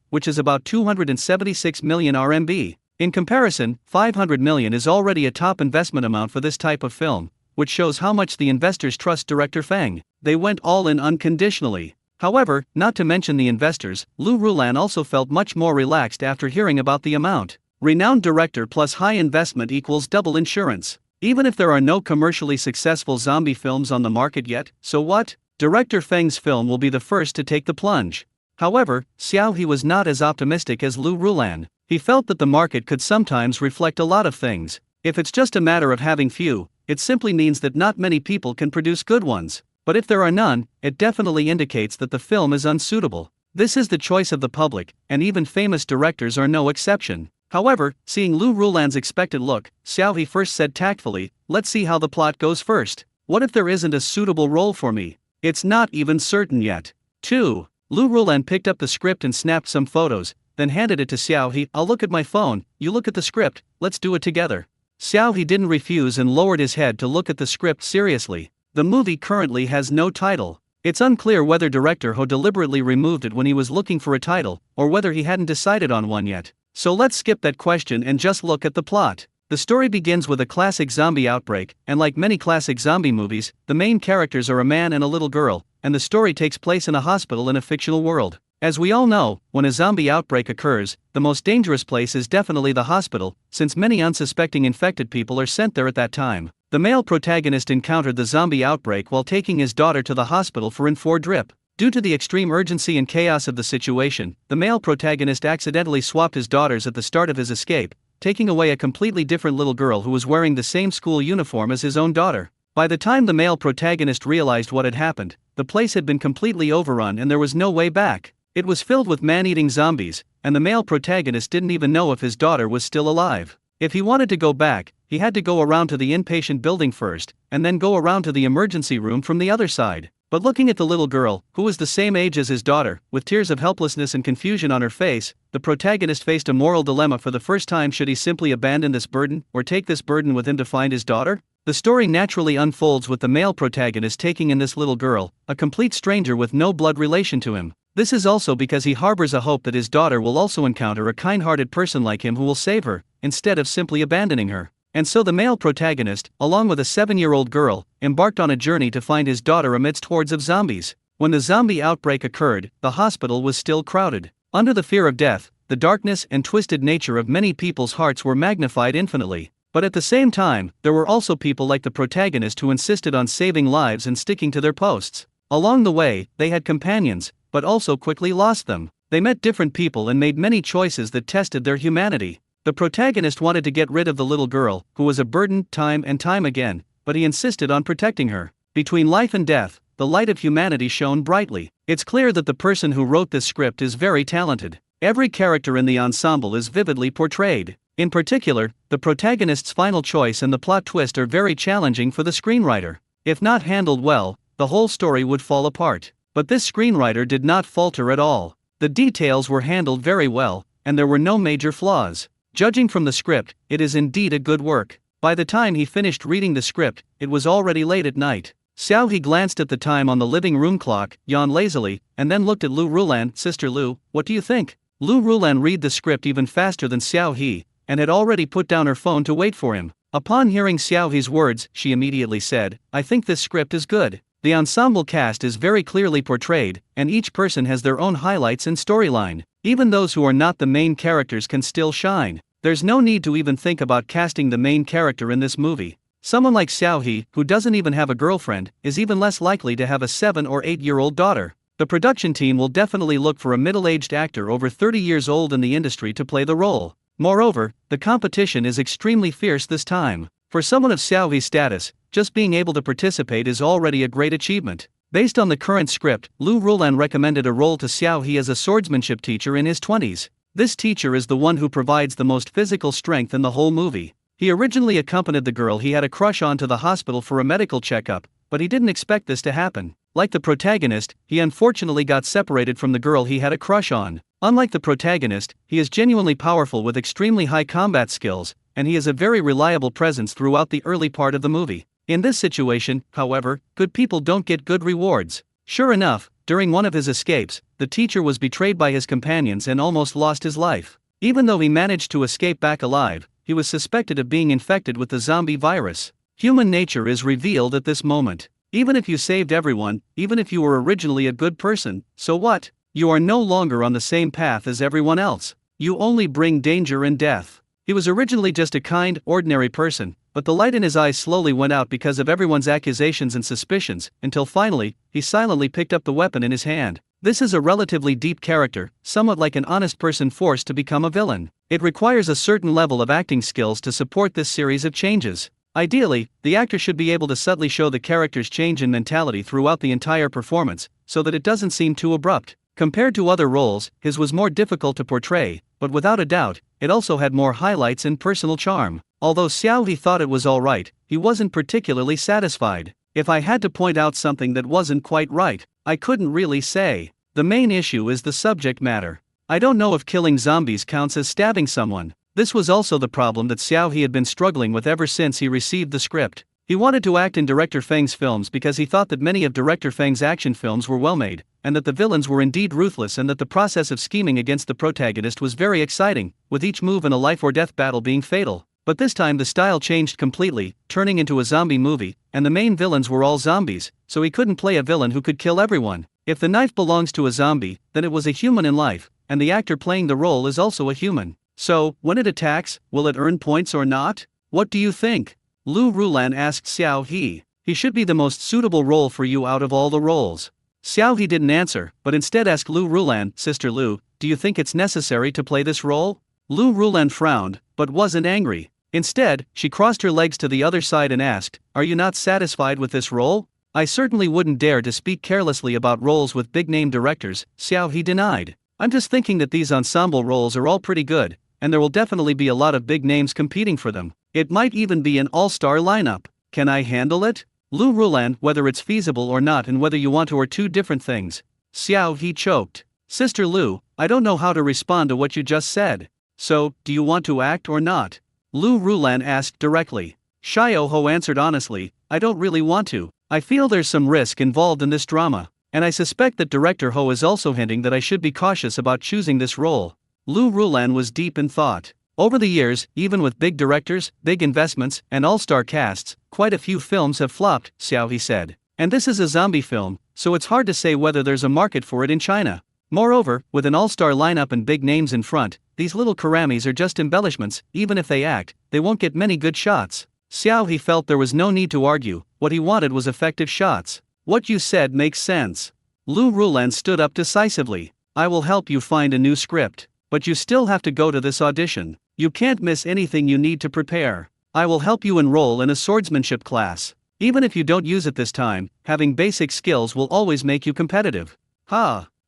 which is about 276 million RMB. In comparison, 500 million is already a top investment amount for this type of film, which shows how much the investors trust director Feng. They went all in unconditionally. However, not to mention the investors, Lu Rulan also felt much more relaxed after hearing about the amount. Renowned director plus high investment equals double insurance. Even if there are no commercially successful zombie films on the market yet, so what? Director Feng's film will be the first to take the plunge. However, Xiao He was not as optimistic as Lu Rulan. He felt that the market could sometimes reflect a lot of things. If it's just a matter of having few, it simply means that not many people can produce good ones. But if there are none, it definitely indicates that the film is unsuitable. This is the choice of the public, and even famous directors are no exception. However, seeing Lu Rulan's expectant look, Xiao He first said tactfully, let's see how the plot goes first. What if there isn't a suitable role for me? It's not even certain yet. 2. Lu Rulan picked up the script and snapped some photos, then handed it to Xiao He. I'll look at my phone, you look at the script, let's do it together. Xiao He didn't refuse and lowered his head to look at the script seriously. The movie currently has no title. It's unclear whether director Ho deliberately removed it when he was looking for a title, or whether he hadn't decided on one yet. So let's skip that question and just look at the plot. The story begins with a classic zombie outbreak, and like many classic zombie movies, the main characters are a man and a little girl, and the story takes place in a hospital in a fictional world. As we all know, when a zombie outbreak occurs, the most dangerous place is definitely the hospital, since many unsuspecting infected people are sent there at that time. The male protagonist encountered the zombie outbreak while taking his daughter to the hospital for drip. Due to the extreme urgency and chaos of the situation, the male protagonist accidentally swapped his daughters at the start of his escape, taking away a completely different little girl who was wearing the same school uniform as his own daughter. By the time the male protagonist realized what had happened, the place had been completely overrun and there was no way back. It was filled with man-eating zombies, and the male protagonist didn't even know if his daughter was still alive. If he wanted to go back, he had to go around to the inpatient building first, and then go around to the emergency room from the other side. But looking at the little girl, who was the same age as his daughter, with tears of helplessness and confusion on her face, the protagonist faced a moral dilemma for the first time. Should he simply abandon this burden, or take this burden with him to find his daughter? The story naturally unfolds with the male protagonist taking in this little girl, a complete stranger with no blood relation to him. This is also because he harbors a hope that his daughter will also encounter a kind-hearted person like him who will save her, instead of simply abandoning her. And so the male protagonist, along with a 7-year-old girl, embarked on a journey to find his daughter amidst hordes of zombies. When the zombie outbreak occurred, the hospital was still crowded. Under the fear of death, the darkness and twisted nature of many people's hearts were magnified infinitely. But at the same time, there were also people like the protagonist who insisted on saving lives and sticking to their posts. Along the way, they had companions, but also quickly lost them. They met different people and made many choices that tested their humanity. The protagonist wanted to get rid of the little girl, who was a burden time and time again, but he insisted on protecting her. Between life and death, the light of humanity shone brightly. It's clear that the person who wrote this script is very talented. Every character in the ensemble is vividly portrayed. In particular, the protagonist's final choice and the plot twist are very challenging for the screenwriter. If not handled well, the whole story would fall apart. But this screenwriter did not falter at all. The details were handled very well, and there were no major flaws. Judging from the script, it is indeed a good work. By the time he finished reading the script, it was already late at night. Xiao He glanced at the time on the living room clock, yawned lazily, and then looked at Lu Rulan. Sister Lu, what do you think? Lu Rulan read the script even faster than Xiao He, and had already put down her phone to wait for him. Upon hearing Xiao He's words, she immediately said, I think this script is good. The ensemble cast is very clearly portrayed, and each person has their own highlights and storyline. Even those who are not the main characters can still shine. There's no need to even think about casting the main character in this movie. Someone like Xiao He, who doesn't even have a girlfriend, is even less likely to have a 7 or 8-year-old daughter. The production team will definitely look for a middle-aged actor over 30 years old in the industry to play the role. Moreover, the competition is extremely fierce this time. For someone of Xiao He's status, just being able to participate is already a great achievement. Based on the current script, Lu Rulan recommended a role to Xiao He as a swordsmanship teacher in his 20s. This teacher is the one who provides the most physical strength in the whole movie. He originally accompanied the girl he had a crush on to the hospital for a medical checkup, but he didn't expect this to happen. Like the protagonist, he unfortunately got separated from the girl he had a crush on. Unlike the protagonist, he is genuinely powerful with extremely high combat skills, and he is a very reliable presence throughout the early part of the movie. In this situation, however, good people don't get good rewards. Sure enough, during one of his escapes, the teacher was betrayed by his companions and almost lost his life. Even though he managed to escape back alive, he was suspected of being infected with the zombie virus. Human nature is revealed at this moment. Even if you saved everyone, even if you were originally a good person, so what? You are no longer on the same path as everyone else. You only bring danger and death. He was originally just a kind, ordinary person, but the light in his eyes slowly went out because of everyone's accusations and suspicions, until finally, he silently picked up the weapon in his hand. This is a relatively deep character, somewhat like an honest person forced to become a villain. It requires a certain level of acting skills to support this series of changes. Ideally, the actor should be able to subtly show the character's change in mentality throughout the entire performance, so that it doesn't seem too abrupt. Compared to other roles, his was more difficult to portray, but without a doubt, it also had more highlights and personal charm. Although Xiao He thought it was alright, he wasn't particularly satisfied. If I had to point out something that wasn't quite right, I couldn't really say. The main issue is the subject matter. I don't know if killing zombies counts as stabbing someone. This was also the problem that Xiao He had been struggling with ever since he received the script. He wanted to act in Director Feng's films because he thought that many of Director Feng's action films were well made, and that the villains were indeed ruthless, and that the process of scheming against the protagonist was very exciting, with each move in a life or death battle being fatal. But this time the style changed completely, turning into a zombie movie, and the main villains were all zombies, so he couldn't play a villain who could kill everyone. If the knife belongs to a zombie, then it was a human in life, and the actor playing the role is also a human. So, when it attacks, will it earn points or not? What do you think? Lu Rulan asked Xiao He. He should be the most suitable role for you out of all the roles. Xiao He didn't answer, but instead asked Lu Rulan, Sister Lu, do you think it's necessary to play this role? Lu Rulan frowned, but wasn't angry. Instead, she crossed her legs to the other side and asked, are you not satisfied with this role? I certainly wouldn't dare to speak carelessly about roles with big-name directors, Xiao He denied. I'm just thinking that these ensemble roles are all pretty good, and there will definitely be a lot of big names competing for them. It might even be an all-star lineup. Can I handle it? Lu Rulan, whether it's feasible or not and whether you want to are two different things. Xiao He choked. Sister Lu, I don't know how to respond to what you just said. So, do you want to act or not? Lu Rulan asked directly. Xiao Ho answered honestly, I don't really want to. I feel there's some risk involved in this drama, and I suspect that Director Ho is also hinting that I should be cautious about choosing this role. Lu Rulan was deep in thought. Over the years, even with big directors, big investments, and all-star casts, quite a few films have flopped, Xiao He said. And this is a zombie film, so it's hard to say whether there's a market for it in China. Moreover, with an all-star lineup and big names in front, these little karamis are just embellishments. Even if they act, they won't get many good shots. Xiao He felt there was no need to argue. What he wanted was effective shots. What you said makes sense. Lu Rulan stood up decisively. I will help you find a new script, but you still have to go to this audition. You can't miss anything you need to prepare. I will help you enroll in a swordsmanship class. Even if you don't use it this time, having basic skills will always make you competitive.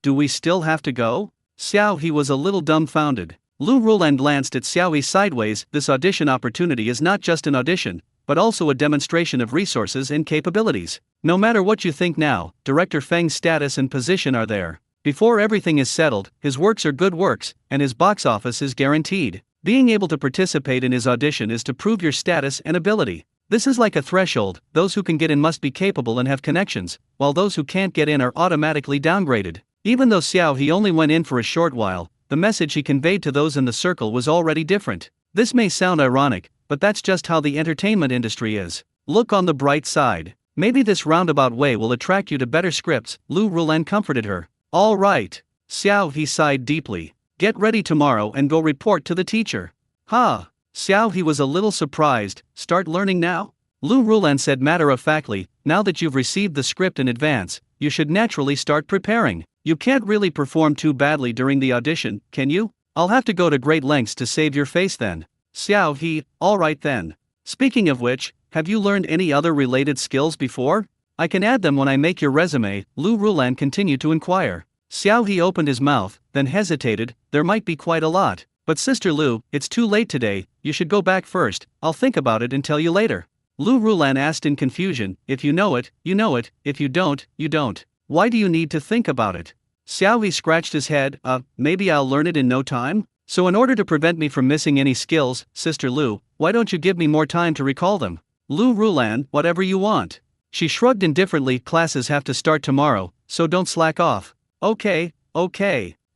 Do we still have to go? Xiao He was a little dumbfounded. Lu Rulan glanced at Xiao He sideways. This audition opportunity is not just an audition, but also a demonstration of resources and capabilities. No matter what you think now, Director Feng's status and position are there. Before everything is settled, his works are good works, and his box office is guaranteed. Being able to participate in his audition is to prove your status and ability. This is like a threshold. Those who can get in must be capable and have connections, while those who can't get in are automatically downgraded. Even though Xiao He only went in for a short while, the message he conveyed to those in the circle was already different. This may sound ironic, but that's just how the entertainment industry is. Look on the bright side. Maybe this roundabout way will attract you to better scripts, Lu Rulan comforted her. All right. Xiao He sighed deeply. Get ready tomorrow and go report to the teacher. Xiao He was a little surprised. Start learning now? Lu Rulan said matter-of-factly, now that you've received the script in advance, you should naturally start preparing. You can't really perform too badly during the audition, can you? I'll have to go to great lengths to save your face then. Xiao He, alright then. Speaking of which, have you learned any other related skills before? I can add them when I make your resume, Lu Rulan continued to inquire. Xiao He opened his mouth, then hesitated. There might be quite a lot. But Sister Lu, it's too late today, you should go back first. I'll think about it and tell you later. Lu Rulan asked in confusion, if you know it, you know it, if you don't, you don't. Why do you need to think about it? Xiao He scratched his head, maybe I'll learn it in no time? So in order to prevent me from missing any skills, Sister Lu, why don't you give me more time to recall them? Lu Rulan, whatever you want. She shrugged indifferently, classes have to start tomorrow, so don't slack off. Okay.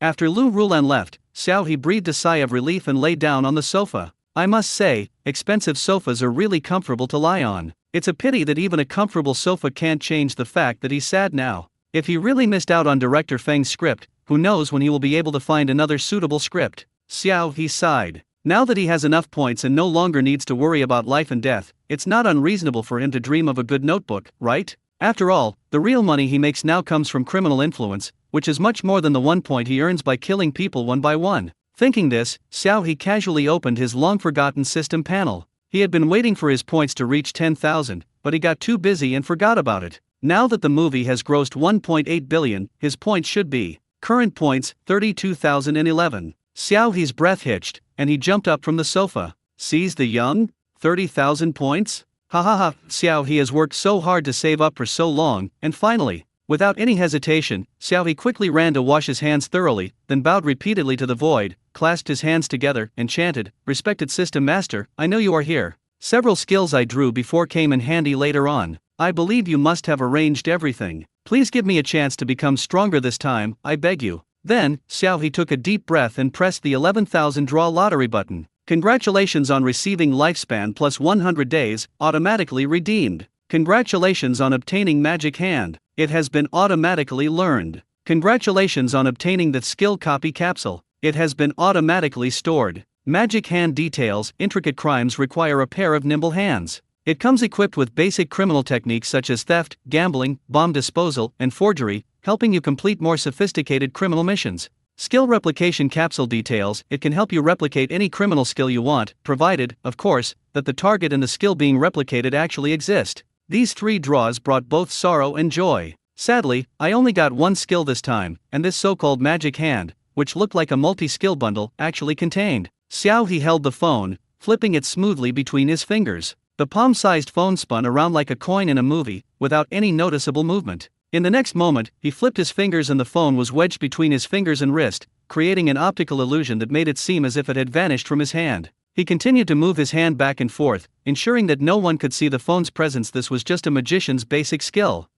After Lu Rulan left, Xiao He breathed a sigh of relief and lay down on the sofa. I must say, expensive sofas are really comfortable to lie on. It's a pity that even a comfortable sofa can't change the fact that he's sad now. If he really missed out on Director Feng's script, who knows when he will be able to find another suitable script. Xiao He sighed. Now that he has enough points and no longer needs to worry about life and death, it's not unreasonable for him to dream of a good notebook, right? After all, the real money he makes now comes from criminal influence, which is much more than the 1 point he earns by killing people one by one. Thinking this, Xiao He casually opened his long-forgotten system panel. He had been waiting for his points to reach 10,000, but he got too busy and forgot about it. Now that the movie has grossed 1.8 billion, his points should be. Current points, 32,011. Xiao He's breath hitched, and he jumped up from the sofa. Seize the young? 30,000 points? Xiao He has worked so hard to save up for so long, and finally, without any hesitation, Xiao He quickly ran to wash his hands thoroughly, then bowed repeatedly to the void, clasped his hands together, and chanted, Respected System Master, I know you are here. Several skills I drew before came in handy later on. I believe you must have arranged everything. Please give me a chance to become stronger this time, I beg you. Then, Xiaohe took a deep breath and pressed the 11,000 draw lottery button. Congratulations on receiving lifespan plus 100 days, automatically redeemed. Congratulations on obtaining magic hand. It has been automatically learned. Congratulations on obtaining the skill copy capsule. It has been automatically stored. Magic hand details. Intricate crimes require a pair of nimble hands. It comes equipped with basic criminal techniques such as theft, gambling, bomb disposal, and forgery, helping you complete more sophisticated criminal missions. Skill replication capsule details. It can help you replicate any criminal skill you want, provided, of course, that the target and the skill being replicated actually exist. These 3 draws brought both sorrow and joy. Sadly, I only got one skill this time, and this so-called magic hand, which looked like a multi-skill bundle, actually contained. Xiaohe held the phone, flipping it smoothly between his fingers. The palm-sized phone spun around like a coin in a movie, without any noticeable movement. In the next moment, he flipped his fingers and the phone was wedged between his fingers and wrist, creating an optical illusion that made it seem as if it had vanished from his hand. He continued to move his hand back and forth, ensuring that no one could see the phone's presence. This was just a magician's basic skill.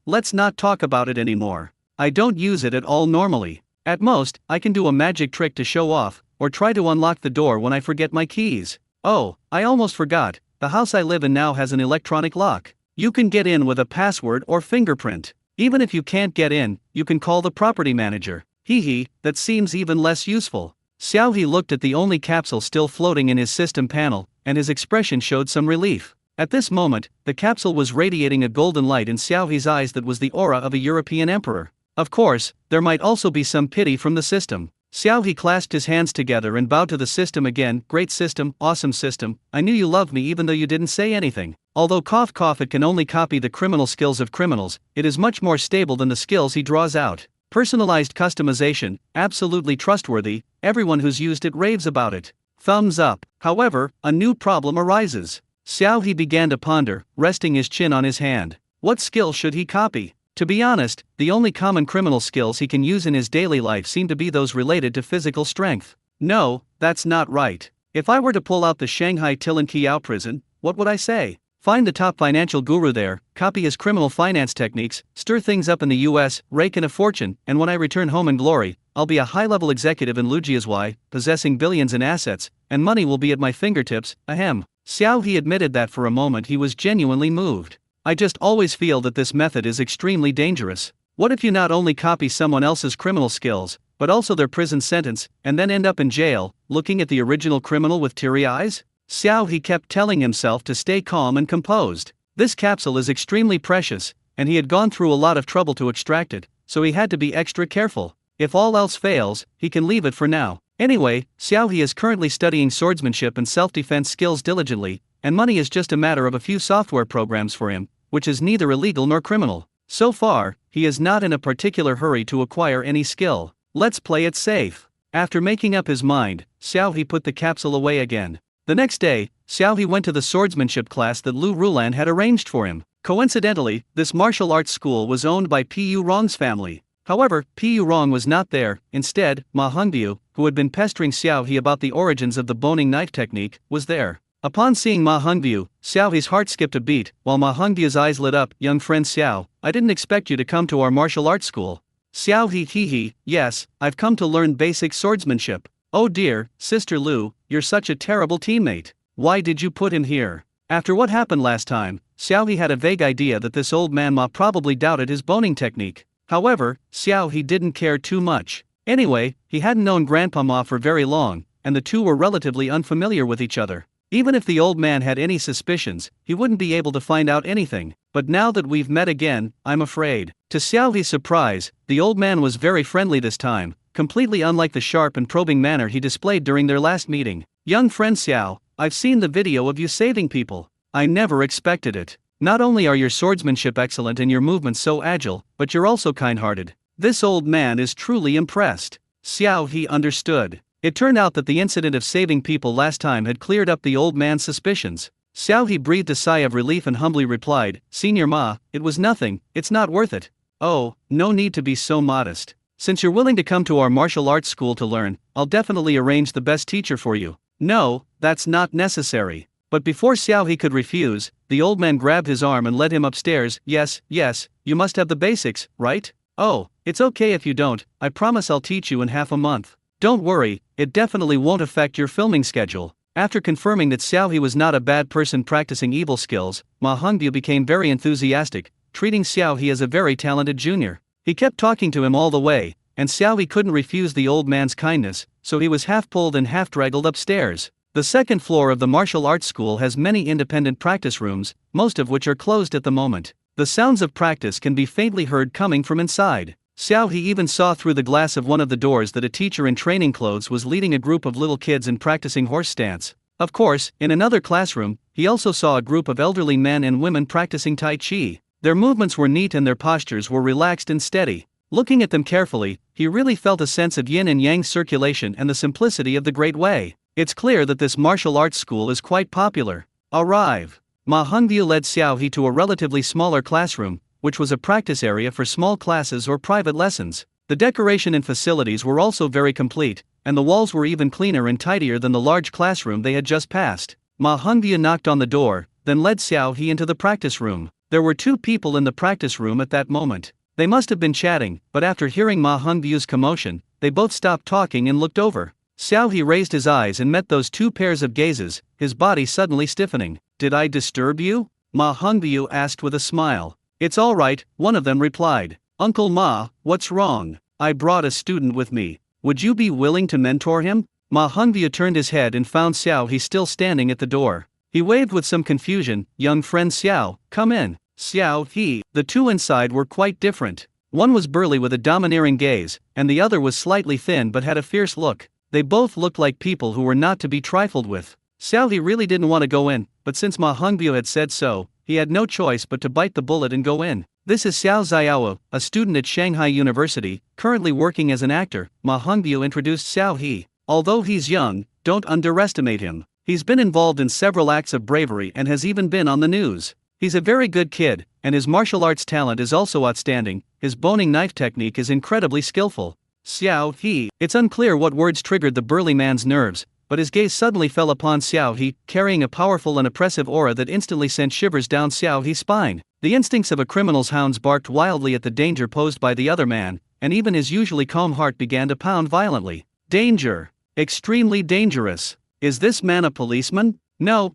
Let's not talk about it anymore. I don't use it at all normally. At most, I can do a magic trick to show off, or try to unlock the door when I forget my keys. Oh, I almost forgot, the house I live in now has an electronic lock. You can get in with a password or fingerprint. Even if you can't get in, you can call the property manager. That seems even less useful. Xiaohe looked at the only capsule still floating in his system panel, and his expression showed some relief. At this moment, the capsule was radiating a golden light in Xiaohe's eyes that was the aura of a European emperor. Of course, there might also be some pity from the system. Xiaohe clasped his hands together and bowed to the system again. Great system, awesome system, I knew you loved me even though you didn't say anything. Although it can only copy the criminal skills of criminals, it is much more stable than the skills he draws out. Personalized customization, absolutely trustworthy, everyone who's used it raves about it. Thumbs up. However, a new problem arises. Xiaohe began to ponder, resting his chin on his hand. What skill should he copy? To be honest, the only common criminal skills he can use in his daily life seem to be those related to physical strength. No, that's not right. If I were to pull out the Shanghai Tilanqiao prison, what would I say? Find the top financial guru there, copy his criminal finance techniques, stir things up in the US, rake in a fortune, and when I return home in glory, I'll be a high-level executive in Lujiazhuai, possessing billions in assets, and money will be at my fingertips. Ahem. Xiaohe admitted that for a moment he was genuinely moved. I just always feel that this method is extremely dangerous. What if you not only copy someone else's criminal skills, but also their prison sentence, and then end up in jail, looking at the original criminal with teary eyes? Xiaohe kept telling himself to stay calm and composed. This capsule is extremely precious, and he had gone through a lot of trouble to extract it, so he had to be extra careful. If all else fails, he can leave it for now. Anyway, Xiaohe is currently studying swordsmanship and self-defense skills diligently, and money is just a matter of a few software programs for him, which is neither illegal nor criminal. So far, he is not in a particular hurry to acquire any skill. Let's play it safe. After making up his mind, Xiaohe put the capsule away again. The next day, Xiaohe went to the swordsmanship class that Lu Rulan had arranged for him. Coincidentally, this martial arts school was owned by Pu Rong's family. However, Pu Rong was not there. Instead, Ma Hongbiu, who had been pestering Xiaohe about the origins of the boning knife technique, was there. Upon seeing Ma Hongbiu, Xiaohe's heart skipped a beat, while Ma Hongbiu's eyes lit up. Young friend Xiao, I didn't expect you to come to our martial arts school. Xiaohe yes, I've come to learn basic swordsmanship. Oh dear, Sister Lu, you're such a terrible teammate. Why did you put him here? After what happened last time, Xiaohe had a vague idea that this old man Ma probably doubted his boning technique. However, Xiaohe didn't care too much. Anyway, he hadn't known Grandpa Ma for very long, and the two were relatively unfamiliar with each other. Even if the old man had any suspicions, he wouldn't be able to find out anything. But now that we've met again, I'm afraid. To Xiaohe's surprise, the old man was very friendly this time, completely unlike the sharp and probing manner he displayed during their last meeting. Young friend Xiao, I've seen the video of you saving people. I never expected it. Not only are your swordsmanship excellent and your movements so agile, but you're also kind-hearted. This old man is truly impressed. Xiaohe understood. It turned out that the incident of saving people last time had cleared up the old man's suspicions. Xiaohe breathed a sigh of relief and humbly replied, Senior Ma, it was nothing, it's not worth it. Oh, no need to be so modest. Since you're willing to come to our martial arts school to learn, I'll definitely arrange the best teacher for you. No, that's not necessary. But before Xiao He could refuse, the old man grabbed his arm and led him upstairs. Yes, you must have the basics, right? Oh, it's okay if you don't, I promise I'll teach you in half a month. Don't worry, it definitely won't affect your filming schedule. After confirming that Xiao He was not a bad person practicing evil skills, Ma Hongbu became very enthusiastic, treating Xiao He as a very talented junior. He kept talking to him all the way, and Xiao He couldn't refuse the old man's kindness, so he was half pulled and half dragged upstairs. The second floor of the martial arts school has many independent practice rooms, most of which are closed at the moment. The sounds of practice can be faintly heard coming from inside. Xiao He even saw through the glass of one of the doors that a teacher in training clothes was leading a group of little kids in practicing horse stance. Of course, in another classroom, he also saw a group of elderly men and women practicing Tai Chi. Their movements were neat and their postures were relaxed and steady. Looking at them carefully, he really felt a sense of yin and yang circulation and the simplicity of the Great Way. It's clear that this martial arts school is quite popular. Arrive. Ma Hongbu led Xiao He to a relatively smaller classroom, which was a practice area for small classes or private lessons. The decoration and facilities were also very complete, and the walls were even cleaner and tidier than the large classroom they had just passed. Ma Hongbu knocked on the door, then led Xiao He into the practice room. There were 2 people in the practice room at that moment. They must have been chatting, but after hearing Ma Hongbu's commotion, they both stopped talking and looked over. Xiao He raised his eyes and met those 2 pairs of gazes, his body suddenly stiffening. Did I disturb you? Ma Hongbu asked with a smile. It's all right, one of them replied. Uncle Ma, what's wrong? I brought a student with me. Would you be willing to mentor him? Ma Hongbu turned his head and found Xiao He still standing at the door. He waved with some confusion. Young friend Xiao, come in. Xiao He. The 2 inside were quite different. One was burly with a domineering gaze, and the other was slightly thin but had a fierce look. They both looked like people who were not to be trifled with. Xiao He really didn't want to go in, but since Ma Hongbu had said so, he had no choice but to bite the bullet and go in. This is Xiao Xiao, a student at Shanghai University, currently working as an actor. Ma Hongbu introduced Xiao He. Although he's young, don't underestimate him. He's been involved in several acts of bravery and has even been on the news. He's a very good kid, and his martial arts talent is also outstanding. His boning knife technique is incredibly skillful. Xiao He. It's unclear what words triggered the burly man's nerves, but his gaze suddenly fell upon Xiao He, carrying a powerful and oppressive aura that instantly sent shivers down Xiao He's spine. The instincts of a criminal's hounds barked wildly at the danger posed by the other man, and even his usually calm heart began to pound violently. Danger. Extremely dangerous. Is this man a policeman? No,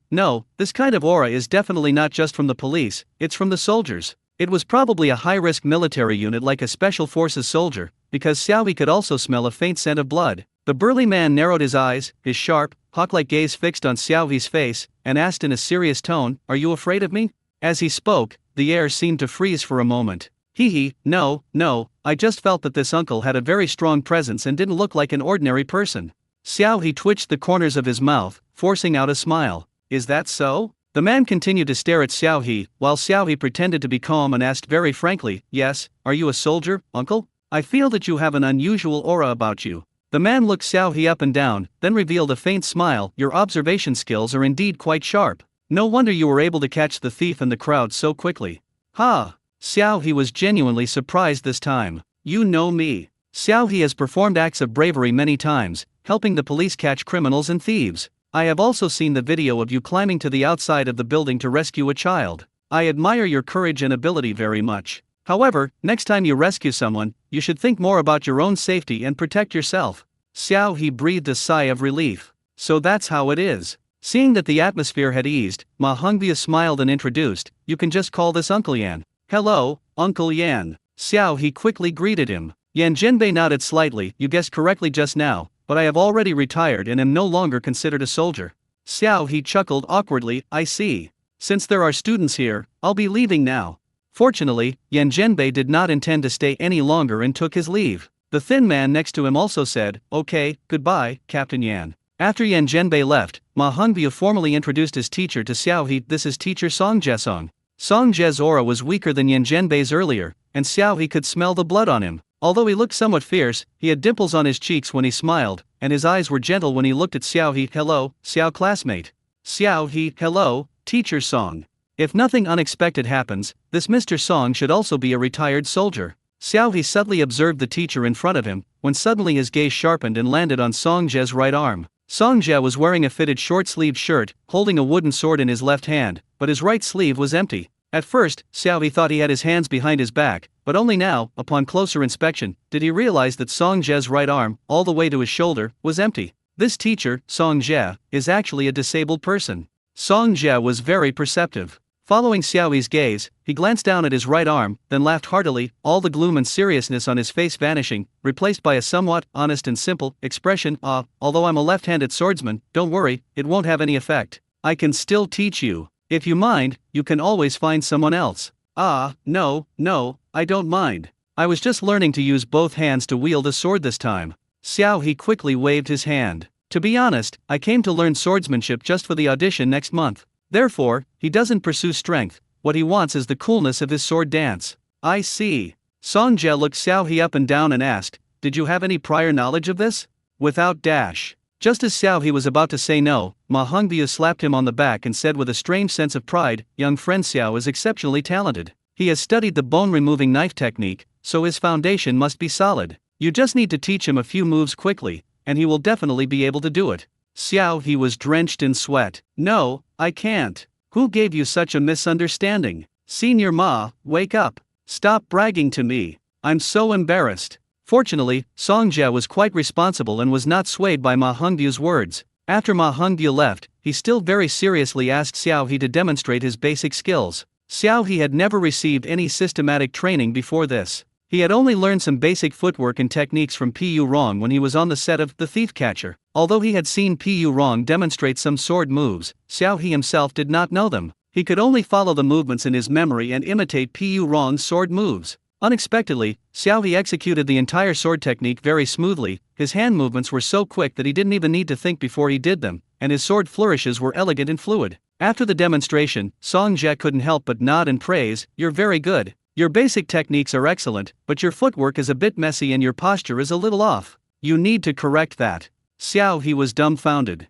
this kind of aura is definitely not just from the police, it's from the soldiers. It was probably a high-risk military unit like a special forces soldier, because Xiao He could also smell a faint scent of blood. The burly man narrowed his eyes, his sharp, hawk-like gaze fixed on Xiao He's face, and asked in a serious tone, "Are you afraid of me?" As he spoke, the air seemed to freeze for a moment. No, I just felt that this uncle had a very strong presence and didn't look like an ordinary person. Xiao He twitched the corners of his mouth, forcing out a smile. Is that so? The man continued to stare at Xiao He, while Xiao He pretended to be calm and asked very frankly, "Yes, are you a soldier, uncle? I feel that you have an unusual aura about you." The man looked Xiao He up and down, then revealed a faint smile. Your observation skills are indeed quite sharp. No wonder you were able to catch the thief in the crowd so quickly. Ha! Xiao He was genuinely surprised this time. You know me. Xiao He has performed acts of bravery many times, helping the police catch criminals and thieves. I have also seen the video of you climbing to the outside of the building to rescue a child. I admire your courage and ability very much. However, next time you rescue someone, you should think more about your own safety and protect yourself. Xiao He breathed a sigh of relief. So that's how it is. Seeing that the atmosphere had eased, Ma Hongbu smiled and introduced, "You can just call this Uncle Yan." "Hello, Uncle Yan." Xiao He quickly greeted him. Yan Zhenbei nodded slightly. "You guessed correctly just now, but I have already retired and am no longer considered a soldier." Xiao He chuckled awkwardly. "I see. Since there are students here, I'll be leaving now." Fortunately, Yan Zhenbei did not intend to stay any longer and took his leave. The thin man next to him also said, "Okay, goodbye, Captain Yan." After Yan Zhenbei left, Ma Hongbu formally introduced his teacher to Xiao He. "This is teacher Song Jesong." Song Je's aura was weaker than Yan Zhenbei's earlier, and Xiao He could smell the blood on him. Although he looked somewhat fierce, he had dimples on his cheeks when he smiled, and his eyes were gentle when he looked at Xiao He. "Hello, Xiao classmate." Xiao He. "Hello, teacher Song." If nothing unexpected happens, this Mr. Song should also be a retired soldier. Xiao He subtly observed the teacher in front of him, when suddenly his gaze sharpened and landed on Song Je's right arm. Song Jia was wearing a fitted short-sleeved shirt, holding a wooden sword in his left hand, but his right sleeve was empty. At first, Xiao He thought he had his hands behind his back, but only now, upon closer inspection, did he realize that Song Jia's right arm, all the way to his shoulder, was empty. This teacher, Song Jia, is actually a disabled person. Song Jia was very perceptive. Following Xiao He's gaze, he glanced down at his right arm, then laughed heartily, all the gloom and seriousness on his face vanishing, replaced by a somewhat honest and simple expression. Although I'm a left-handed swordsman, don't worry, it won't have any effect. I can still teach you. If you mind, you can always find someone else. No, I don't mind. I was just learning to use both hands to wield a sword this time. Xiao He quickly waved his hand. To be honest, I came to learn swordsmanship just for the audition next month. Therefore, he doesn't pursue strength, what he wants is the coolness of his sword dance. I see. Song Jia looked Xiao He up and down and asked, did you have any prior knowledge of this? Without dash. Just as Xiao He was about to say no, Ma Hongbiu slapped him on the back and said with a strange sense of pride, young friend Xiao is exceptionally talented. He has studied the bone-removing knife technique, so his foundation must be solid. You just need to teach him a few moves quickly, and he will definitely be able to do it. Xiao He was drenched in sweat. No, I can't. Who gave you such a misunderstanding? Senior Ma, wake up. Stop bragging to me. I'm so embarrassed. Fortunately, Song Jia was quite responsible and was not swayed by Ma Hongbiu's words. After Ma Hongbiu left, he still very seriously asked Xiao He to demonstrate his basic skills. Xiao He had never received any systematic training before this. He had only learned some basic footwork and techniques from Pu Rong when he was on the set of The Thief Catcher. Although he had seen Pu Rong demonstrate some sword moves, Xiao He himself did not know them. He could only follow the movements in his memory and imitate Pu Rong's sword moves. Unexpectedly, Xiao He executed the entire sword technique very smoothly. His hand movements were so quick that he didn't even need to think before he did them, and his sword flourishes were elegant and fluid. After the demonstration, Song Jia couldn't help but nod and praise, "You're very good. Your basic techniques are excellent, but your footwork is a bit messy and your posture is a little off. You need to correct that." Xiao He was dumbfounded.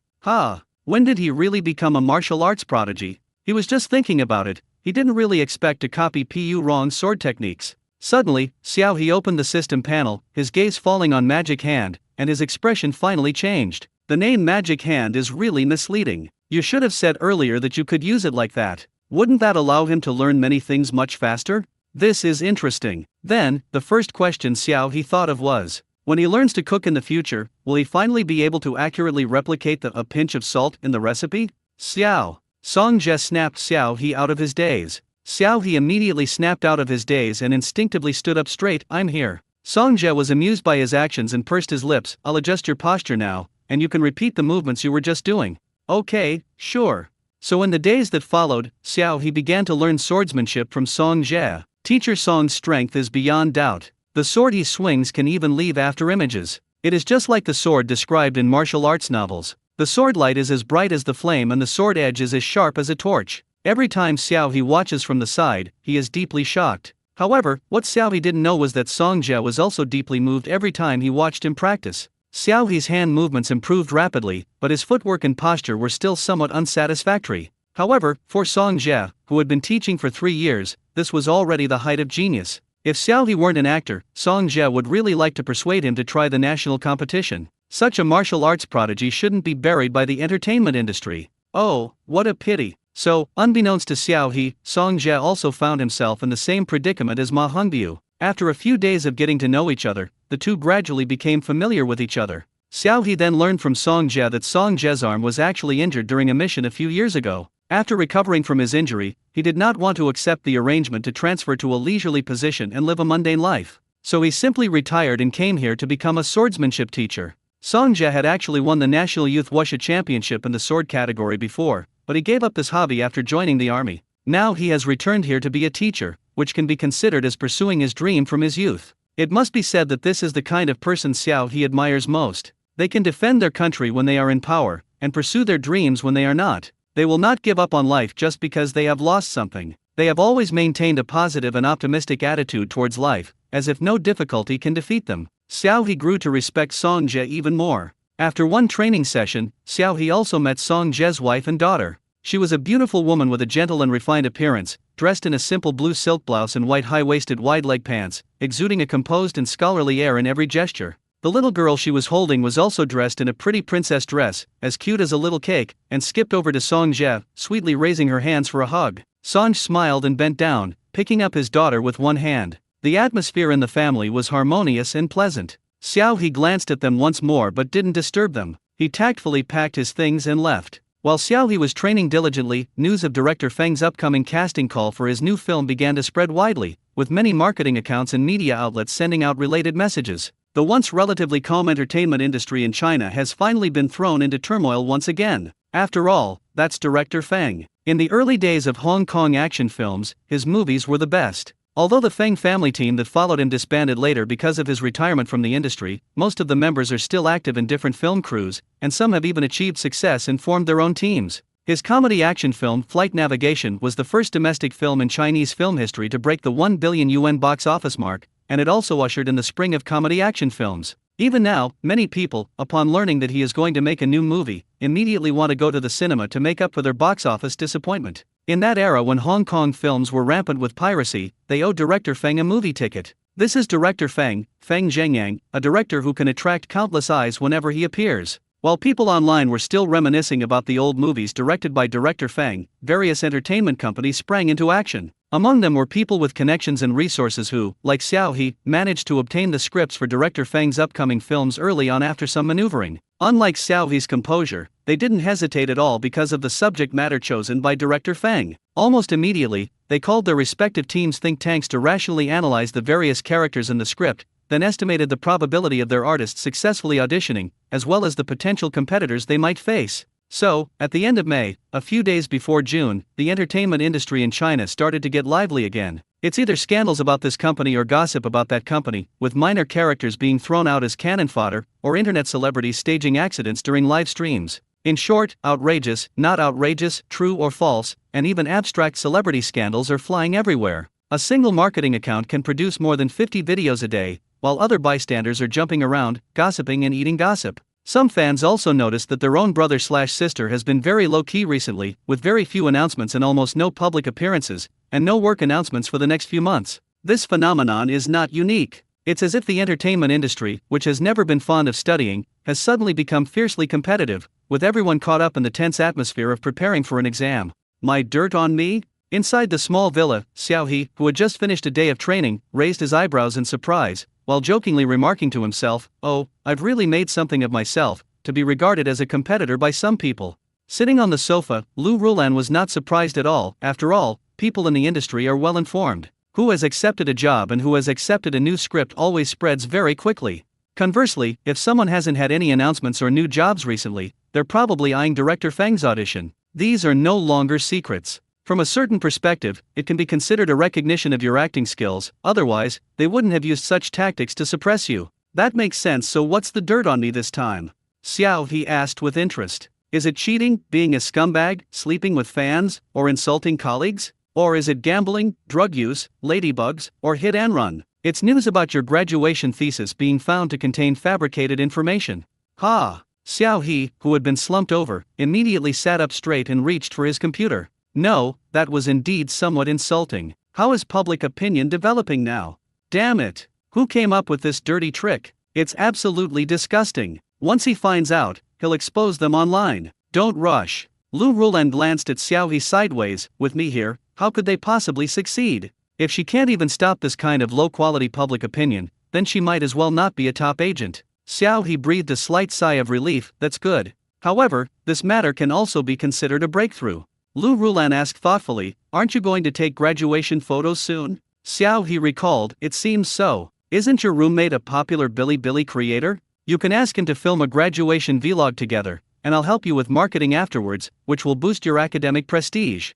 When did he really become a martial arts prodigy? He was just thinking about it. He didn't really expect to copy Pu Rong's sword techniques. Suddenly, Xiao He opened the system panel, his gaze falling on Magic Hand, and his expression finally changed. The name Magic Hand is really misleading. You should have said earlier that you could use it like that. Wouldn't that allow him to learn many things much faster? This is interesting. Then, the first question Xiao He thought of was, when he learns to cook in the future, will he finally be able to accurately replicate a pinch of salt in the recipe? Xiao. Song Jia snapped Xiao He out of his daze. Xiao He immediately snapped out of his daze and instinctively stood up straight. "I'm here." Song Jia was amused by his actions and pursed his lips. "I'll adjust your posture now, and you can repeat the movements you were just doing." "Okay, sure." So in the days that followed, Xiao He began to learn swordsmanship from Song Jia. Teacher Song's strength is beyond doubt. The sword he swings can even leave after images. It is just like the sword described in martial arts novels. The sword light is as bright as the flame and the sword edge is as sharp as a torch. Every time Xiao He watches from the side, he is deeply shocked. However, what Xiao He didn't know was that Song Jia was also deeply moved every time he watched him practice. Xiao He's hand movements improved rapidly, but his footwork and posture were still somewhat unsatisfactory. However, for Song Jia, who had been teaching for 3 years, this was already the height of genius. If Xiao He weren't an actor, Song Jia would really like to persuade him to try the national competition. Such a martial arts prodigy shouldn't be buried by the entertainment industry. Oh, what a pity. So, unbeknownst to Xiao He, Song Jia also found himself in the same predicament as Ma Hongbiu. After a few days of getting to know each other, the two gradually became familiar with each other. Xiao He then learned from Song Jia that Song Jia's arm was actually injured during a mission a few years ago. After recovering from his injury, he did not want to accept the arrangement to transfer to a leisurely position and live a mundane life. So he simply retired and came here to become a swordsmanship teacher. Song Jia had actually won the National Youth Wuxia Championship in the sword category before, but he gave up this hobby after joining the army. Now he has returned here to be a teacher, which can be considered as pursuing his dream from his youth. It must be said that this is the kind of person Xiao He admires most. They can defend their country when they are in power, and pursue their dreams when they are not. They will not give up on life just because they have lost something. They have always maintained a positive and optimistic attitude towards life, as if no difficulty can defeat them. Xiao He grew to respect Song Jia even more. After one training session, Xiao He also met Song Jia's wife and daughter. She was a beautiful woman with a gentle and refined appearance, dressed in a simple blue silk blouse and white high-waisted wide-leg pants, exuding a composed and scholarly air in every gesture. The little girl she was holding was also dressed in a pretty princess dress, as cute as a little cake, and skipped over to Song Je, sweetly raising her hands for a hug. Song smiled and bent down, picking up his daughter with one hand. The atmosphere in the family was harmonious and pleasant. Xiao He glanced at them once more but didn't disturb them. He tactfully packed his things and left. While Xiao He was training diligently, news of director Feng's upcoming casting call for his new film began to spread widely, with many marketing accounts and media outlets sending out related messages. The once relatively calm entertainment industry in China has finally been thrown into turmoil once again. After all, that's director Feng. In the early days of Hong Kong action films, his movies were the best. Although the Feng family team that followed him disbanded later because of his retirement from the industry, most of the members are still active in different film crews, and some have even achieved success and formed their own teams. His comedy action film Flight Navigation was the first domestic film in Chinese film history to break the 1 billion yuan box office mark, and it also ushered in the spring of comedy action films. Even now, many people, upon learning that he is going to make a new movie, immediately want to go to the cinema to make up for their box office disappointment. In that era when Hong Kong films were rampant with piracy, they owed director Feng a movie ticket. This is director Feng Zhengyang, a director who can attract countless eyes whenever he appears. While people online were still reminiscing about the old movies directed by director Feng, various entertainment companies sprang into action. Among them were people with connections and resources who, like Xiao He, managed to obtain the scripts for director Feng's upcoming films early on after some maneuvering. Unlike Xiao He's composure, they didn't hesitate at all because of the subject matter chosen by director Feng. Almost immediately, they called their respective teams' think tanks to rationally analyze the various characters in the script, then estimated the probability of their artists successfully auditioning, as well as the potential competitors they might face. So, at the end of May, a few days before June, the entertainment industry in China started to get lively again. It's either scandals about this company or gossip about that company, with minor characters being thrown out as cannon fodder, or internet celebrities staging accidents during live streams. In short, outrageous, not outrageous, true or false, and even abstract celebrity scandals are flying everywhere. A single marketing account can produce more than 50 videos a day, while other bystanders are jumping around, gossiping and eating gossip. Some fans also noticed that their own brother/sister has been very low-key recently, with very few announcements and almost no public appearances, and no work announcements for the next few months. This phenomenon is not unique. It's as if the entertainment industry, which has never been fond of studying, has suddenly become fiercely competitive, with everyone caught up in the tense atmosphere of preparing for an exam. My dirt on me? Inside the small villa, Xiao He, who had just finished a day of training, raised his eyebrows in surprise, while jokingly remarking to himself, "Oh, I've really made something of myself, to be regarded as a competitor by some people." Sitting on the sofa, Lu Rulan was not surprised at all. After all, people in the industry are well informed. Who has accepted a job and who has accepted a new script always spreads very quickly. Conversely, if someone hasn't had any announcements or new jobs recently, they're probably eyeing director Feng's audition. These are no longer secrets. From a certain perspective, it can be considered a recognition of your acting skills, otherwise, they wouldn't have used such tactics to suppress you. That makes sense, so what's the dirt on me this time? Xiao He asked with interest. Is it cheating, being a scumbag, sleeping with fans, or insulting colleagues? Or is it gambling, drug use, ladybugs, or hit and run? It's news about your graduation thesis being found to contain fabricated information. Ha! Xiao He, who had been slumped over, immediately sat up straight and reached for his computer. No, that was indeed somewhat insulting. How is public opinion developing now? Damn it! Who came up with this dirty trick? It's absolutely disgusting. Once he finds out, he'll expose them online. Don't rush. Lu Rulan glanced at Xiao He sideways. With me here, how could they possibly succeed? If she can't even stop this kind of low-quality public opinion, then she might as well not be a top agent. Xiao He breathed a slight sigh of relief. That's good. However, this matter can also be considered a breakthrough. Lu Rulan asked thoughtfully, aren't you going to take graduation photos soon? Xiao He recalled, it seems so. Isn't your roommate a popular Billy creator? You can ask him to film a graduation vlog together, and I'll help you with marketing afterwards, which will boost your academic prestige.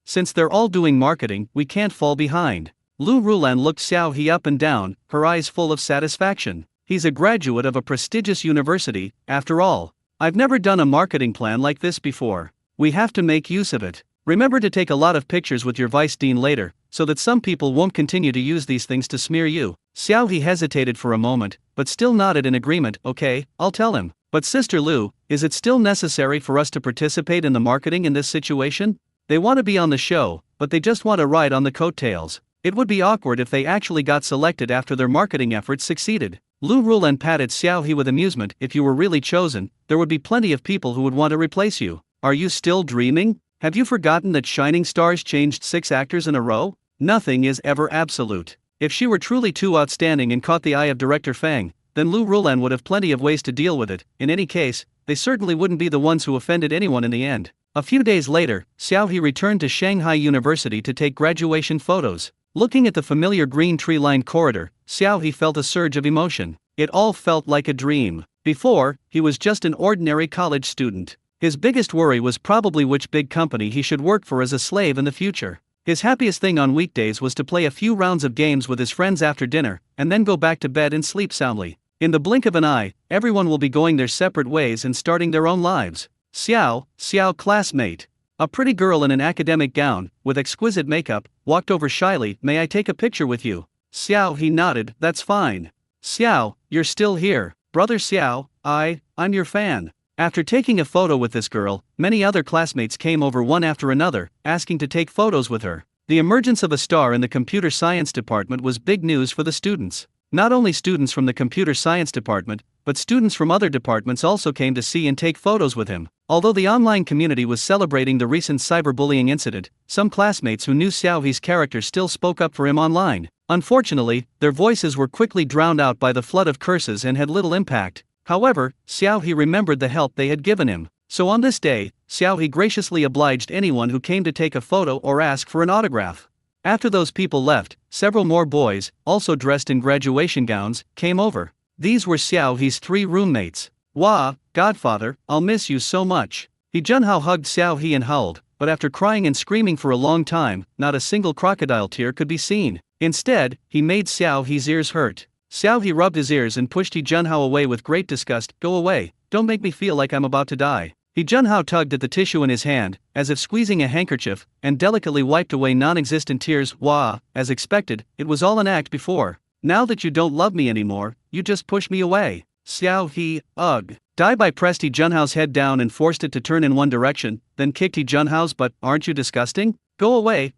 Since they're all doing marketing, we can't fall behind. Lu Rulan looked Xiao He up and down, her eyes full of satisfaction. He's a graduate of a prestigious university, after all. I've never done a marketing plan like this before. We have to make use of it. Remember to take a lot of pictures with your vice dean later, so that some people won't continue to use these things to smear you. Xiao He hesitated for a moment, but still nodded in agreement. Okay, I'll tell him. But Sister Lu, is it still necessary for us to participate in the marketing in this situation? They want to be on the show, but they just want to ride on the coattails. It would be awkward if they actually got selected after their marketing efforts succeeded. Lu Rulan patted Xiao He with amusement. If you were really chosen, there would be plenty of people who would want to replace you. Are you still dreaming? Have you forgotten that Shining Stars changed 6 actors in a row? Nothing is ever absolute. If she were truly too outstanding and caught the eye of Director Fang, then Lu Rulan would have plenty of ways to deal with it. In any case, they certainly wouldn't be the ones who offended anyone in the end. A few days later, Xiao He returned to Shanghai University to take graduation photos. Looking at the familiar green tree-lined corridor, Xiao He felt a surge of emotion. It all felt like a dream. Before, he was just an ordinary college student. His biggest worry was probably which big company he should work for as a slave in the future. His happiest thing on weekdays was to play a few rounds of games with his friends after dinner, and then go back to bed and sleep soundly. In the blink of an eye, everyone will be going their separate ways and starting their own lives. Xiao, classmate. A pretty girl in an academic gown, with exquisite makeup, walked over shyly. May I take a picture with you? Xiao He nodded. That's fine. Xiao, you're still here. Brother Xiao, I'm your fan. After taking a photo with this girl, many other classmates came over one after another, asking to take photos with her. The emergence of a star in the computer science department was big news for the students. Not only students from the computer science department, but students from other departments also came to see and take photos with him. Although the online community was celebrating the recent cyberbullying incident, some classmates who knew Xiao He's character still spoke up for him online. Unfortunately, their voices were quickly drowned out by the flood of curses and had little impact. However, Xiao He remembered the help they had given him. So on this day, Xiao He graciously obliged anyone who came to take a photo or ask for an autograph. After those people left, several more boys, also dressed in graduation gowns, came over. These were Xiao He's 3 roommates. Wah, Godfather, I'll miss you so much. He Junhao hugged Xiao He and howled, but after crying and screaming for a long time, not a single crocodile tear could be seen. Instead, he made Xiao He's ears hurt. Xiao He rubbed his ears and pushed He Junhao away with great disgust. Go away, don't make me feel like I'm about to die. He Junhao tugged at the tissue in his hand, as if squeezing a handkerchief, and delicately wiped away non-existent tears. Wah, as expected, it was all an act before. Now that you don't love me anymore, you just push me away. Xiao He, ugh. Daibai pressed He Junhao's head down and forced it to turn in one direction, then kicked He Junhao's butt. Aren't you disgusting? Go away,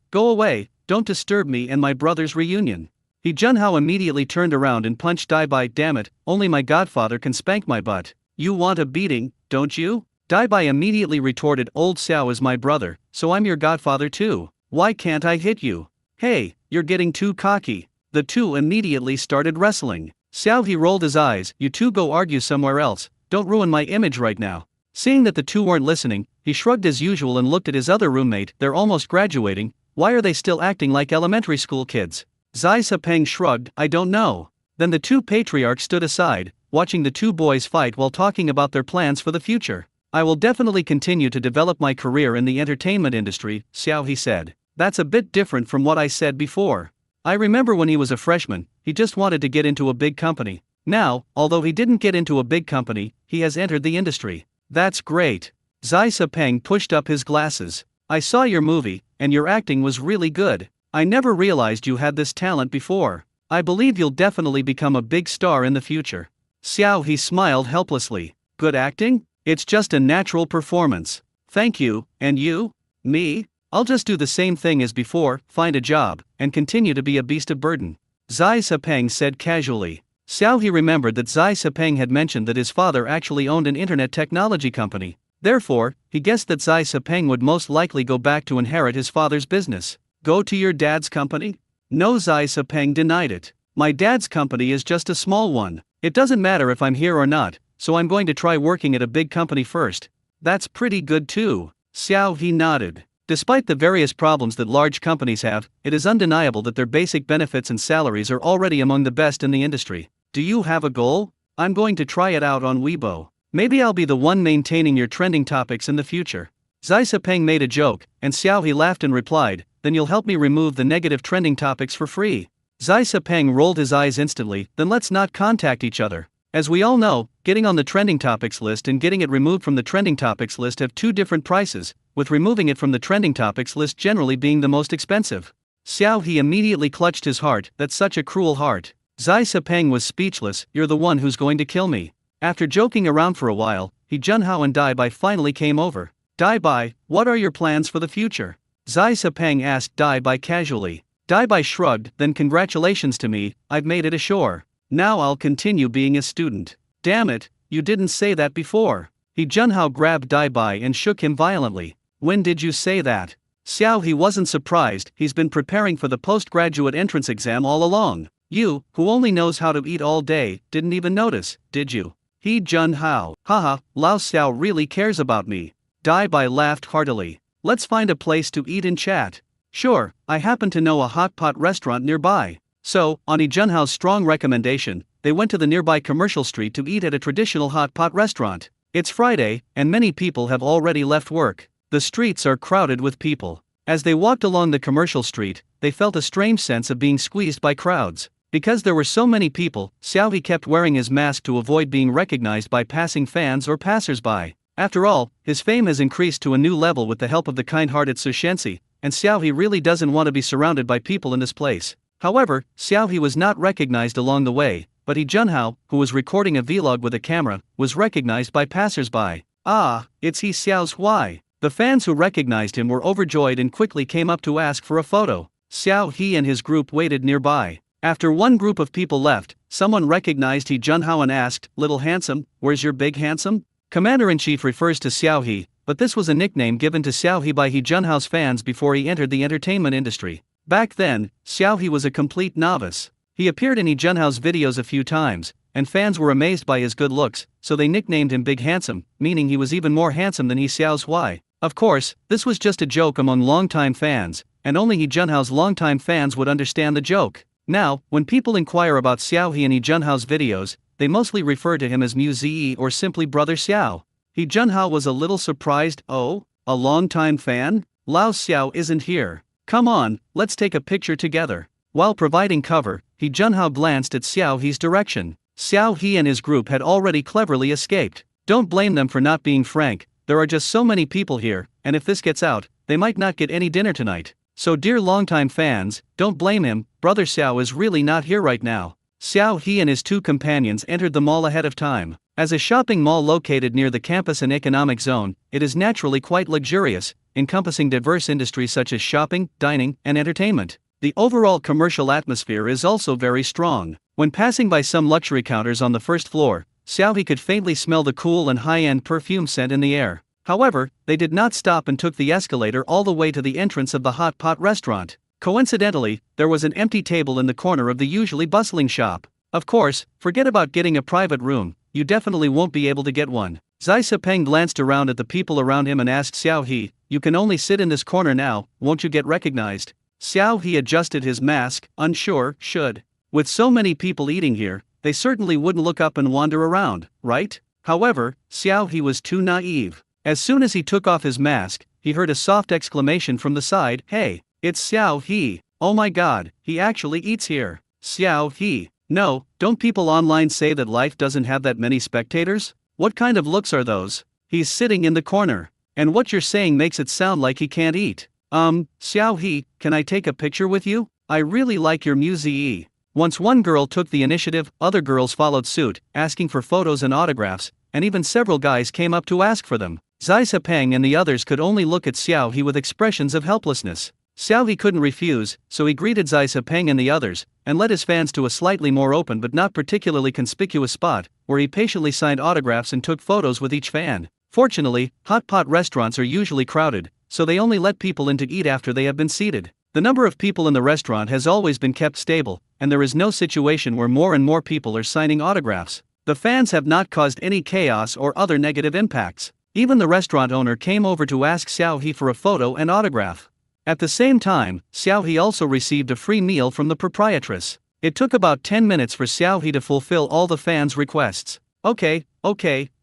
don't disturb me and my brother's reunion. He Junhao immediately turned around and punched Daibai. Damn it, only my godfather can spank my butt. You want a beating, don't you? Daibai immediately retorted. Old Xiao is my brother, so I'm your godfather too. Why can't I hit you? Hey, you're getting too cocky. The two immediately started wrestling. Xiao He rolled his eyes. You two go argue somewhere else, don't ruin my image right now. Seeing that the two weren't listening, he shrugged as usual and looked at his other roommate. They're almost graduating, why are they still acting like elementary school kids? Zai Sepeng shrugged. I don't know. Then the two patriarchs stood aside, watching the two boys fight while talking about their plans for the future. I will definitely continue to develop my career in the entertainment industry, Xiao He said. That's a bit different from what I said before. I remember when he was a freshman, he just wanted to get into a big company. Now, although he didn't get into a big company, he has entered the industry. That's great. Zai Sepeng pushed up his glasses. I saw your movie, and your acting was really good. I never realized you had this talent before. I believe you'll definitely become a big star in the future. Xiao He smiled helplessly. Good acting? It's just a natural performance. Thank you, and you? Me? I'll just do the same thing as before, find a job, and continue to be a beast of burden. Zai Sepeng said casually. Xiao He remembered that Zai Sepeng had mentioned that his father actually owned an internet technology company. Therefore, he guessed that Zai Sepeng would most likely go back to inherit his father's business. Go to your dad's company? No, Zai Sepeng denied it. My dad's company is just a small one. It doesn't matter if I'm here or not, so I'm going to try working at a big company first. That's pretty good too. Xiao He nodded. Despite the various problems that large companies have, it is undeniable that their basic benefits and salaries are already among the best in the industry. Do you have a goal? I'm going to try it out on Weibo. Maybe I'll be the one maintaining your trending topics in the future. Zai Sepeng made a joke, and Xiao He laughed and replied, then you'll help me remove the negative trending topics for free. Zai Sepeng rolled his eyes instantly. Then let's not contact each other. As we all know, getting on the trending topics list and getting it removed from the trending topics list have two different prices, with removing it from the trending topics list generally being the most expensive. Xiao He immediately clutched his heart. That's such a cruel heart. Zai Sepeng was speechless. You're the one who's going to kill me. After joking around for a while, He Junhao and Daibai finally came over. Daibai, what are your plans for the future? Zai Sepeng asked Daibai casually. Daibai shrugged. Then congratulations to me, I've made it ashore. Now I'll continue being a student. Damn it, you didn't say that before. He Junhao grabbed Dai Bai and shook him violently. When did you say that? Xiao He wasn't surprised, he's been preparing for the postgraduate entrance exam all along. You, who only knows how to eat all day, didn't even notice, did you? He Junhao. Haha, Lao Xiao really cares about me. Dai Bai laughed heartily. Let's find a place to eat and chat. Sure, I happen to know a hot pot restaurant nearby. So, on Yi Junhao's strong recommendation, they went to the nearby commercial street to eat at a traditional hot pot restaurant. It's Friday, and many people have already left work. The streets are crowded with people. As they walked along the commercial street, they felt a strange sense of being squeezed by crowds. Because there were so many people, Xiao He kept wearing his mask to avoid being recognized by passing fans or passers-by. After all, his fame has increased to a new level with the help of the kind-hearted Su Shensi, and Xiao He really doesn't want to be surrounded by people in this place. However, Xiao He was not recognized along the way, but Yi Junhao, who was recording a vlog with a camera, was recognized by passers-by. Ah, it's He Xiao's Hui. The fans who recognized him were overjoyed and quickly came up to ask for a photo. Xiao He and his group waited nearby. After one group of people left, someone recognized Yi Junhao and asked, "Little handsome, where's your big handsome?" Commander-in-Chief refers to Xiao He, but this was a nickname given to Xiao He by Yi Junhao's fans before he entered the entertainment industry. Back then, Xiao He was a complete novice. He appeared in Yi Junhao's videos a few times, and fans were amazed by his good looks, so they nicknamed him Big Handsome, meaning he was even more handsome than He Xiao's Hui. Of course, this was just a joke among longtime fans, and only Yi Junhao's longtime fans would understand the joke. Now, when people inquire about Xiao He and Yi Junhao's videos, they mostly refer to him as Mu Zi or simply Brother Xiao. Yi Junhao was a little surprised. Oh, a longtime fan? Lao Xiao isn't here. Come on, let's take a picture together. While providing cover, Yi Junhao glanced at Xiao He's direction. Xiao He and his group had already cleverly escaped. Don't blame them for not being frank, there are just so many people here, and if this gets out, they might not get any dinner tonight. So dear longtime fans, don't blame him, Brother Xiao is really not here right now. Xiao He and his two companions entered the mall ahead of time. As a shopping mall located near the campus and economic zone, it is naturally quite luxurious, encompassing diverse industries such as shopping, dining, and entertainment. The overall commercial atmosphere is also very strong. When passing by some luxury counters on the first floor, Xiao He could faintly smell the cool and high-end perfume scent in the air. However, they did not stop and took the escalator all the way to the entrance of the hot pot restaurant. Coincidentally, there was an empty table in the corner of the usually bustling shop. Of course, forget about getting a private room, you definitely won't be able to get one. Zai Sepeng glanced around at the people around him and asked Xiao He, "You can only sit in this corner now, won't you get recognized?" Xiao He adjusted his mask, unsure, should. With so many people eating here, they certainly wouldn't look up and wander around, right? However, Xiao He was too naive. As soon as he took off his mask, he heard a soft exclamation from the side, "Hey, it's Xiao He, oh my god, he actually eats here." Xiao He. No, don't people online say that life doesn't have that many spectators? What kind of looks are those? He's sitting in the corner. And what you're saying makes it sound like he can't eat. Xiao He, can I take a picture with you? I really like your Mu-Zi. Once one girl took the initiative, other girls followed suit, asking for photos and autographs, and even several guys came up to ask for them. Zai Sepeng and the others could only look at Xiao He with expressions of helplessness. Xiao He couldn't refuse, so he greeted Zai Sepeng and the others, and led his fans to a slightly more open but not particularly conspicuous spot, where he patiently signed autographs and took photos with each fan. Fortunately, hot pot restaurants are usually crowded, so they only let people in to eat after they have been seated. The number of people in the restaurant has always been kept stable, and there is no situation where more and more people are signing autographs. The fans have not caused any chaos or other negative impacts. Even the restaurant owner came over to ask Xiao He for a photo and autograph. At the same time, Xiao He also received a free meal from the proprietress. It took about 10 minutes for Xiao He to fulfill all the fans' requests. Okay,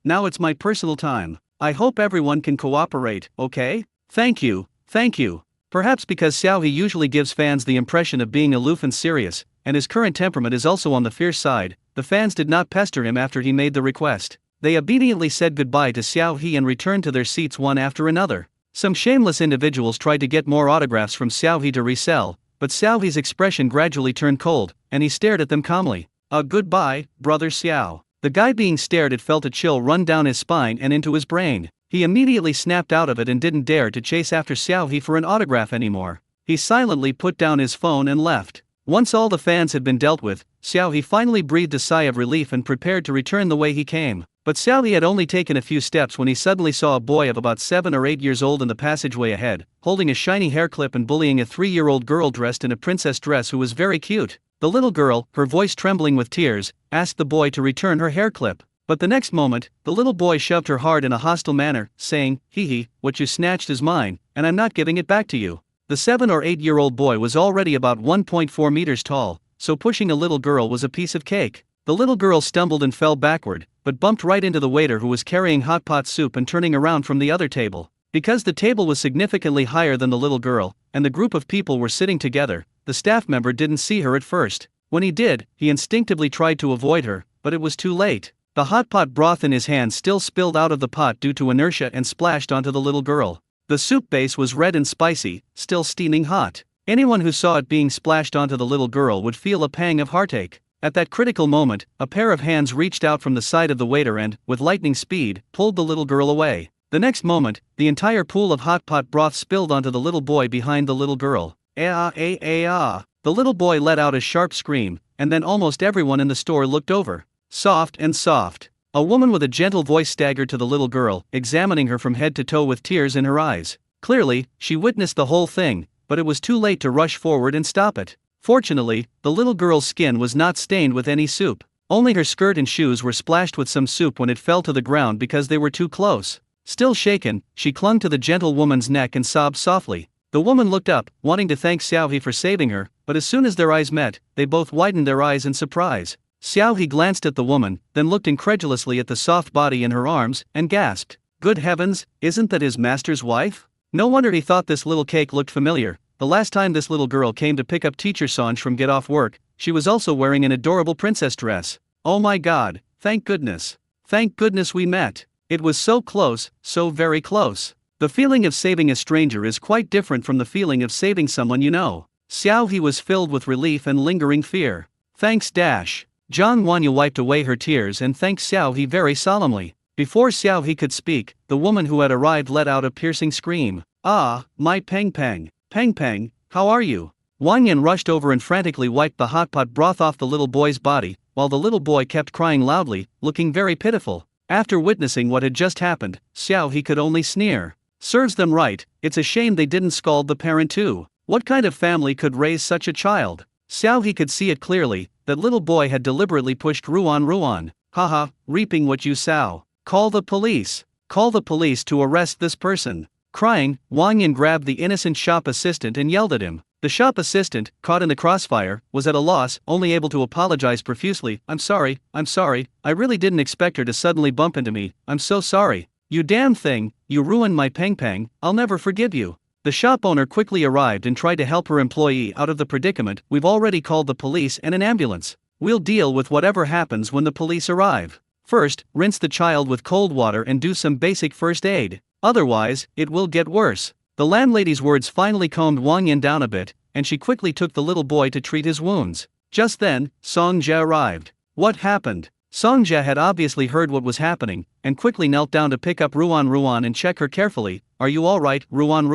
now it's my personal time. I hope everyone can cooperate, okay? Thank you. Perhaps because Xiao He usually gives fans the impression of being aloof and serious, and his current temperament is also on the fierce side, the fans did not pester him after he made the request. They obediently said goodbye to Xiao He and returned to their seats one after another. Some shameless individuals tried to get more autographs from Xiao He to resell, but Xiao He's expression gradually turned cold, and he stared at them calmly. Goodbye, Brother Xiao. The guy being stared at felt a chill run down his spine and into his brain. He immediately snapped out of it and didn't dare to chase after Xiao He for an autograph anymore. He silently put down his phone and left. Once all the fans had been dealt with, Xiao He finally breathed a sigh of relief and prepared to return the way he came. But Xiao He had only taken a few steps when he suddenly saw a boy of about 7 or 8 years old in the passageway ahead, holding a shiny hair clip and bullying a 3-year-old girl dressed in a princess dress who was very cute. The little girl, her voice trembling with tears, asked the boy to return her hair clip. But the next moment, the little boy shoved her hard in a hostile manner, saying, "Hee, what you snatched is mine, and I'm not giving it back to you." The 7 or 8-year-old boy was already about 1.4 meters tall, so pushing a little girl was a piece of cake. The little girl stumbled and fell backward, but bumped right into the waiter who was carrying hot pot soup and turning around from the other table. Because the table was significantly higher than the little girl, and the group of people were sitting together, the staff member didn't see her at first. When he did, he instinctively tried to avoid her, but it was too late. The hot pot broth in his hand still spilled out of the pot due to inertia and splashed onto the little girl. The soup base was red and spicy, still steaming hot. Anyone who saw it being splashed onto the little girl would feel a pang of heartache. At that critical moment, a pair of hands reached out from the side of the waiter and, with lightning speed, pulled the little girl away. The next moment, the entire pool of hot pot broth spilled onto the little boy behind the little girl. The little boy let out a sharp scream, and then almost everyone in the store looked over. Soft and soft. A woman with a gentle voice staggered to the little girl, examining her from head to toe with tears in her eyes. Clearly, she witnessed the whole thing, but it was too late to rush forward and stop it. Fortunately, the little girl's skin was not stained with any soup. Only her skirt and shoes were splashed with some soup when it fell to the ground because they were too close. Still shaken, she clung to the gentle woman's neck and sobbed softly. The woman looked up, wanting to thank Xiao He for saving her, but as soon as their eyes met, they both widened their eyes in surprise. Xiao He glanced at the woman, then looked incredulously at the soft body in her arms, and gasped, "Good heavens, isn't that his master's wife?" No wonder he thought this little cake looked familiar. The last time this little girl came to pick up teacher Sanj from Get Off Work, she was also wearing an adorable princess dress. Oh my god, thank goodness. Thank goodness we met. It was so close, so very close. The feeling of saving a stranger is quite different from the feeling of saving someone you know. Xiao He was filled with relief and lingering fear. Thanks dash. Zhang Wanya wiped away her tears and thanked Xiao He very solemnly. Before Xiao He could speak, the woman who had arrived let out a piercing scream. "Ah, my Peng Peng. Peng Peng, how are you?" Wang Yan rushed over and frantically wiped the hot pot broth off the little boy's body, while the little boy kept crying loudly, looking very pitiful. After witnessing what had just happened, Xiao He could only sneer. Serves them right, it's a shame they didn't scald the parent too. What kind of family could raise such a child? Xiao He could see it clearly, that little boy had deliberately pushed Ruan. Haha, reaping what you sow. Call the police. Call the police to arrest this person. Crying, Wang Yan grabbed the innocent shop assistant and yelled at him. The shop assistant, caught in the crossfire, was at a loss, only able to apologize profusely. I'm sorry, I really didn't expect her to suddenly bump into me, I'm so sorry. You damn thing, you ruined my Peng Peng, I'll never forgive you. The shop owner quickly arrived and tried to help her employee out of the predicament. We've already called the police and an ambulance. We'll deal with whatever happens when the police arrive. First, rinse the child with cold water and do some basic first aid. Otherwise, it will get worse. The landlady's words finally calmed Wang Yan down a bit, and she quickly took the little boy to treat his wounds. Just then, Song Jia arrived. What happened? Song Jia had obviously heard what was happening, and quickly knelt down to pick up Ruan and check her carefully. Are you alright, Ruan?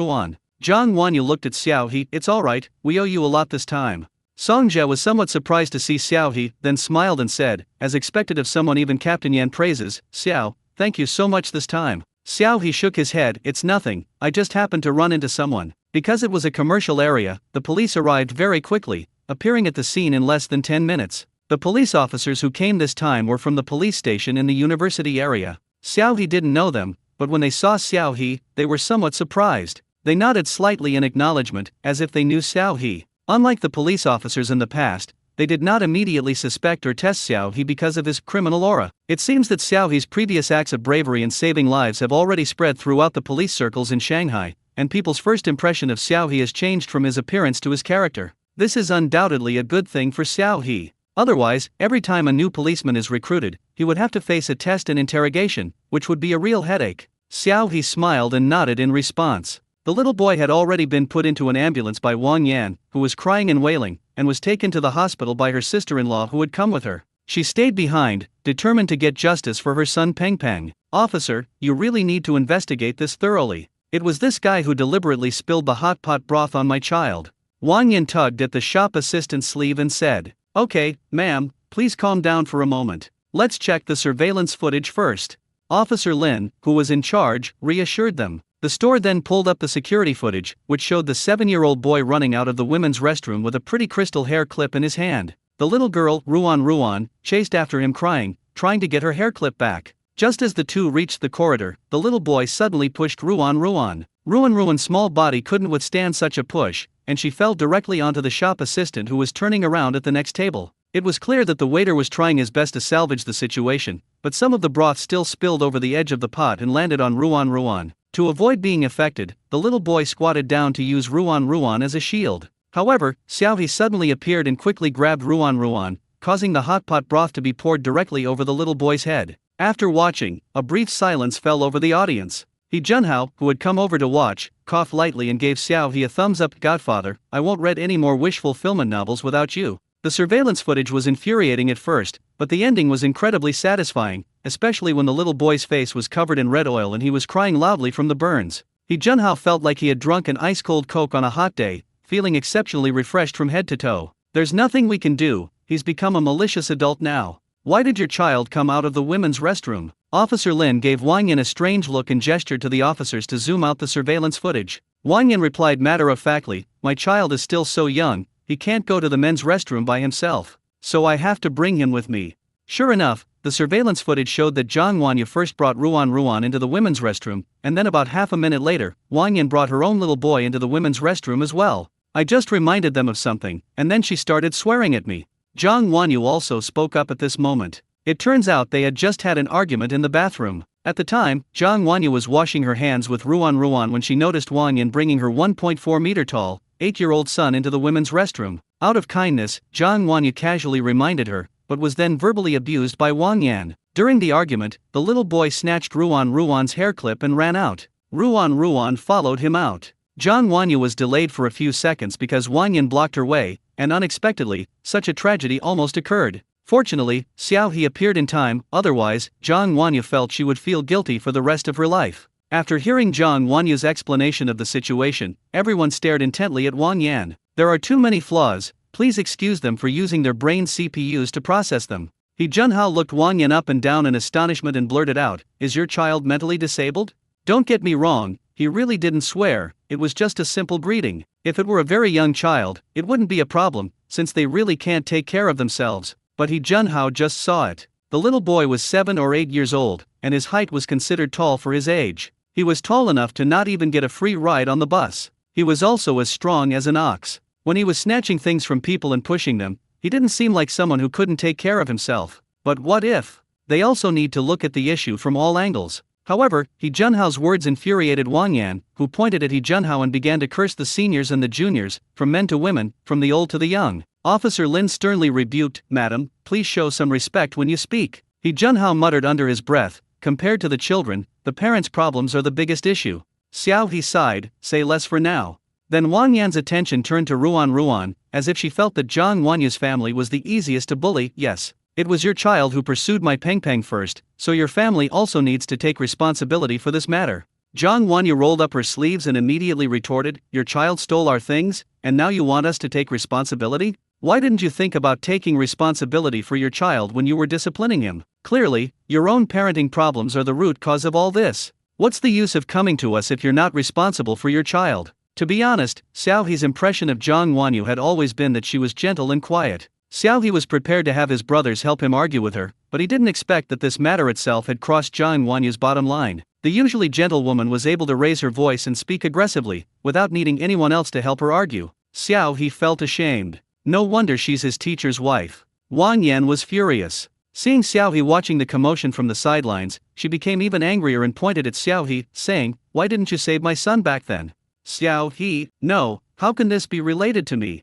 Zhang Wanya looked at Xiao He. It's alright, we owe you a lot this time. Song Jia was somewhat surprised to see Xiao He, then smiled and said, as expected of someone even Captain Yan praises, Xiao, thank you so much this time. Xiao He shook his head. It's nothing, I just happened to run into someone. Because it was a commercial area, the police arrived very quickly, appearing at the scene in less than 10 minutes. The police officers who came this time were from the police station in the university area. Xiao He didn't know them, but when they saw Xiao He, they were somewhat surprised. They nodded slightly in acknowledgement, as if they knew Xiao He. Unlike the police officers in the past, they did not immediately suspect or test Xiao He because of his criminal aura. It seems that Xiao He's previous acts of bravery and saving lives have already spread throughout the police circles in Shanghai, and people's first impression of Xiao He has changed from his appearance to his character. This is undoubtedly a good thing for Xiao He. Otherwise, every time a new policeman is recruited, he would have to face a test and interrogation, which would be a real headache. Xiao He smiled and nodded in response. The little boy had already been put into an ambulance by Wang Yan, who was crying and wailing, and was taken to the hospital by her sister-in-law who had come with her. She stayed behind, determined to get justice for her son Peng Peng. Officer, you really need to investigate this thoroughly. It was this guy who deliberately spilled the hot pot broth on my child. Wang Yan tugged at the shop assistant's sleeve and said, "Okay, ma'am, please calm down for a moment. Let's check the surveillance footage first." Officer Lin, who was in charge, reassured them. The store then pulled up the security footage, which showed the 7-year-old boy running out of the women's restroom with a pretty crystal hair clip in his hand. The little girl, Ruan, chased after him crying, trying to get her hair clip back. Just as the two reached the corridor, the little boy suddenly pushed Ruan. Ruan's small body couldn't withstand such a push, and she fell directly onto the shop assistant who was turning around at the next table. It was clear that the waiter was trying his best to salvage the situation, but some of the broth still spilled over the edge of the pot and landed on Ruan. To avoid being affected, the little boy squatted down to use Ruan as a shield. However, Xiaohe suddenly appeared and quickly grabbed Ruan, causing the hot pot broth to be poured directly over the little boy's head. After watching, a brief silence fell over the audience. He Junhao, who had come over to watch, coughed lightly and gave Xiaohe a thumbs up. "Godfather, I won't read any more wish fulfillment novels without you." The surveillance footage was infuriating at first, but the ending was incredibly satisfying, especially when the little boy's face was covered in red oil and he was crying loudly from the burns. He Junhao felt like he had drunk an ice-cold Coke on a hot day, feeling exceptionally refreshed from head to toe. "There's nothing we can do, he's become a malicious adult now. Why did your child come out of the women's restroom?" Officer Lin gave Wang Yan a strange look and gestured to the officers to zoom out the surveillance footage. Wang Yan replied matter-of-factly, "My child is still so young, he can't go to the men's restroom by himself. So I have to bring him with me." Sure enough, the surveillance footage showed that Zhang Wanyu first brought Ruan into the women's restroom, and then about half a minute later, Wang Yan brought her own little boy into the women's restroom as well. "I just reminded them of something, and then she started swearing at me." Zhang Wanyu also spoke up at this moment. It turns out they had just had an argument in the bathroom. At the time, Zhang Wanyu was washing her hands with Ruan when she noticed Wang Yan bringing her 1.4-meter tall, 8-year-old son into the women's restroom. Out of kindness, Zhang Wanyu casually reminded her, but was then verbally abused by Wang Yan. During the argument, the little boy snatched Ruan's hair clip and ran out. Ruan followed him out. Zhang Wanyu was delayed for a few seconds because Wang Yan blocked her way, and unexpectedly, such a tragedy almost occurred. Fortunately, Xiaohe appeared in time, otherwise, Zhang Wanyu felt she would feel guilty for the rest of her life. After hearing Zhang Wanyu's explanation of the situation, everyone stared intently at Wang Yan. "There are too many flaws, please excuse them for using their brain CPUs to process them." He Junhao looked Wang Yan up and down in astonishment and blurted out, "Is your child mentally disabled?" Don't get me wrong, he really didn't swear, it was just a simple greeting. If it were a very young child, it wouldn't be a problem, since they really can't take care of themselves. But he Junhao just saw it. The little boy was 7 or 8 years old, and his height was considered tall for his age. He was tall enough to not even get a free ride on the bus. He was also as strong as an ox. When he was snatching things from people and pushing them, he didn't seem like someone who couldn't take care of himself. But what if? They also need to look at the issue from all angles. However, He Junhao's words infuriated Wang Yan, who pointed at He Junhao and began to curse the seniors and the juniors, from men to women, from the old to the young. Officer Lin sternly rebuked, "Madam, please show some respect when you speak." He Junhao muttered under his breath, "Compared to the children, the parents' problems are the biggest issue." Xiaohe sighed, "Say less for now." Then Wang Yan's attention turned to Ruan, as if she felt that Zhang Wanyu's family was the easiest to bully. "Yes. It was your child who pursued my Peng first, so your family also needs to take responsibility for this matter." Zhang Wanyu rolled up her sleeves and immediately retorted, "Your child stole our things, and now you want us to take responsibility? Why didn't you think about taking responsibility for your child when you were disciplining him? Clearly, your own parenting problems are the root cause of all this. What's the use of coming to us if you're not responsible for your child?" To be honest, Xiaohe's impression of Zhang Wanyu had always been that she was gentle and quiet. Xiaohe was prepared to have his brothers help him argue with her, but he didn't expect that this matter itself had crossed Zhang Wanyu's bottom line. The usually gentle woman was able to raise her voice and speak aggressively, without needing anyone else to help her argue. Xiaohe felt ashamed. No wonder she's his teacher's wife. Wang Yan was furious. Seeing Xiaohe watching the commotion from the sidelines, she became even angrier and pointed at Xiaohe, saying, "Why didn't you save my son back then?" Xiaohe, "No, how can this be related to me?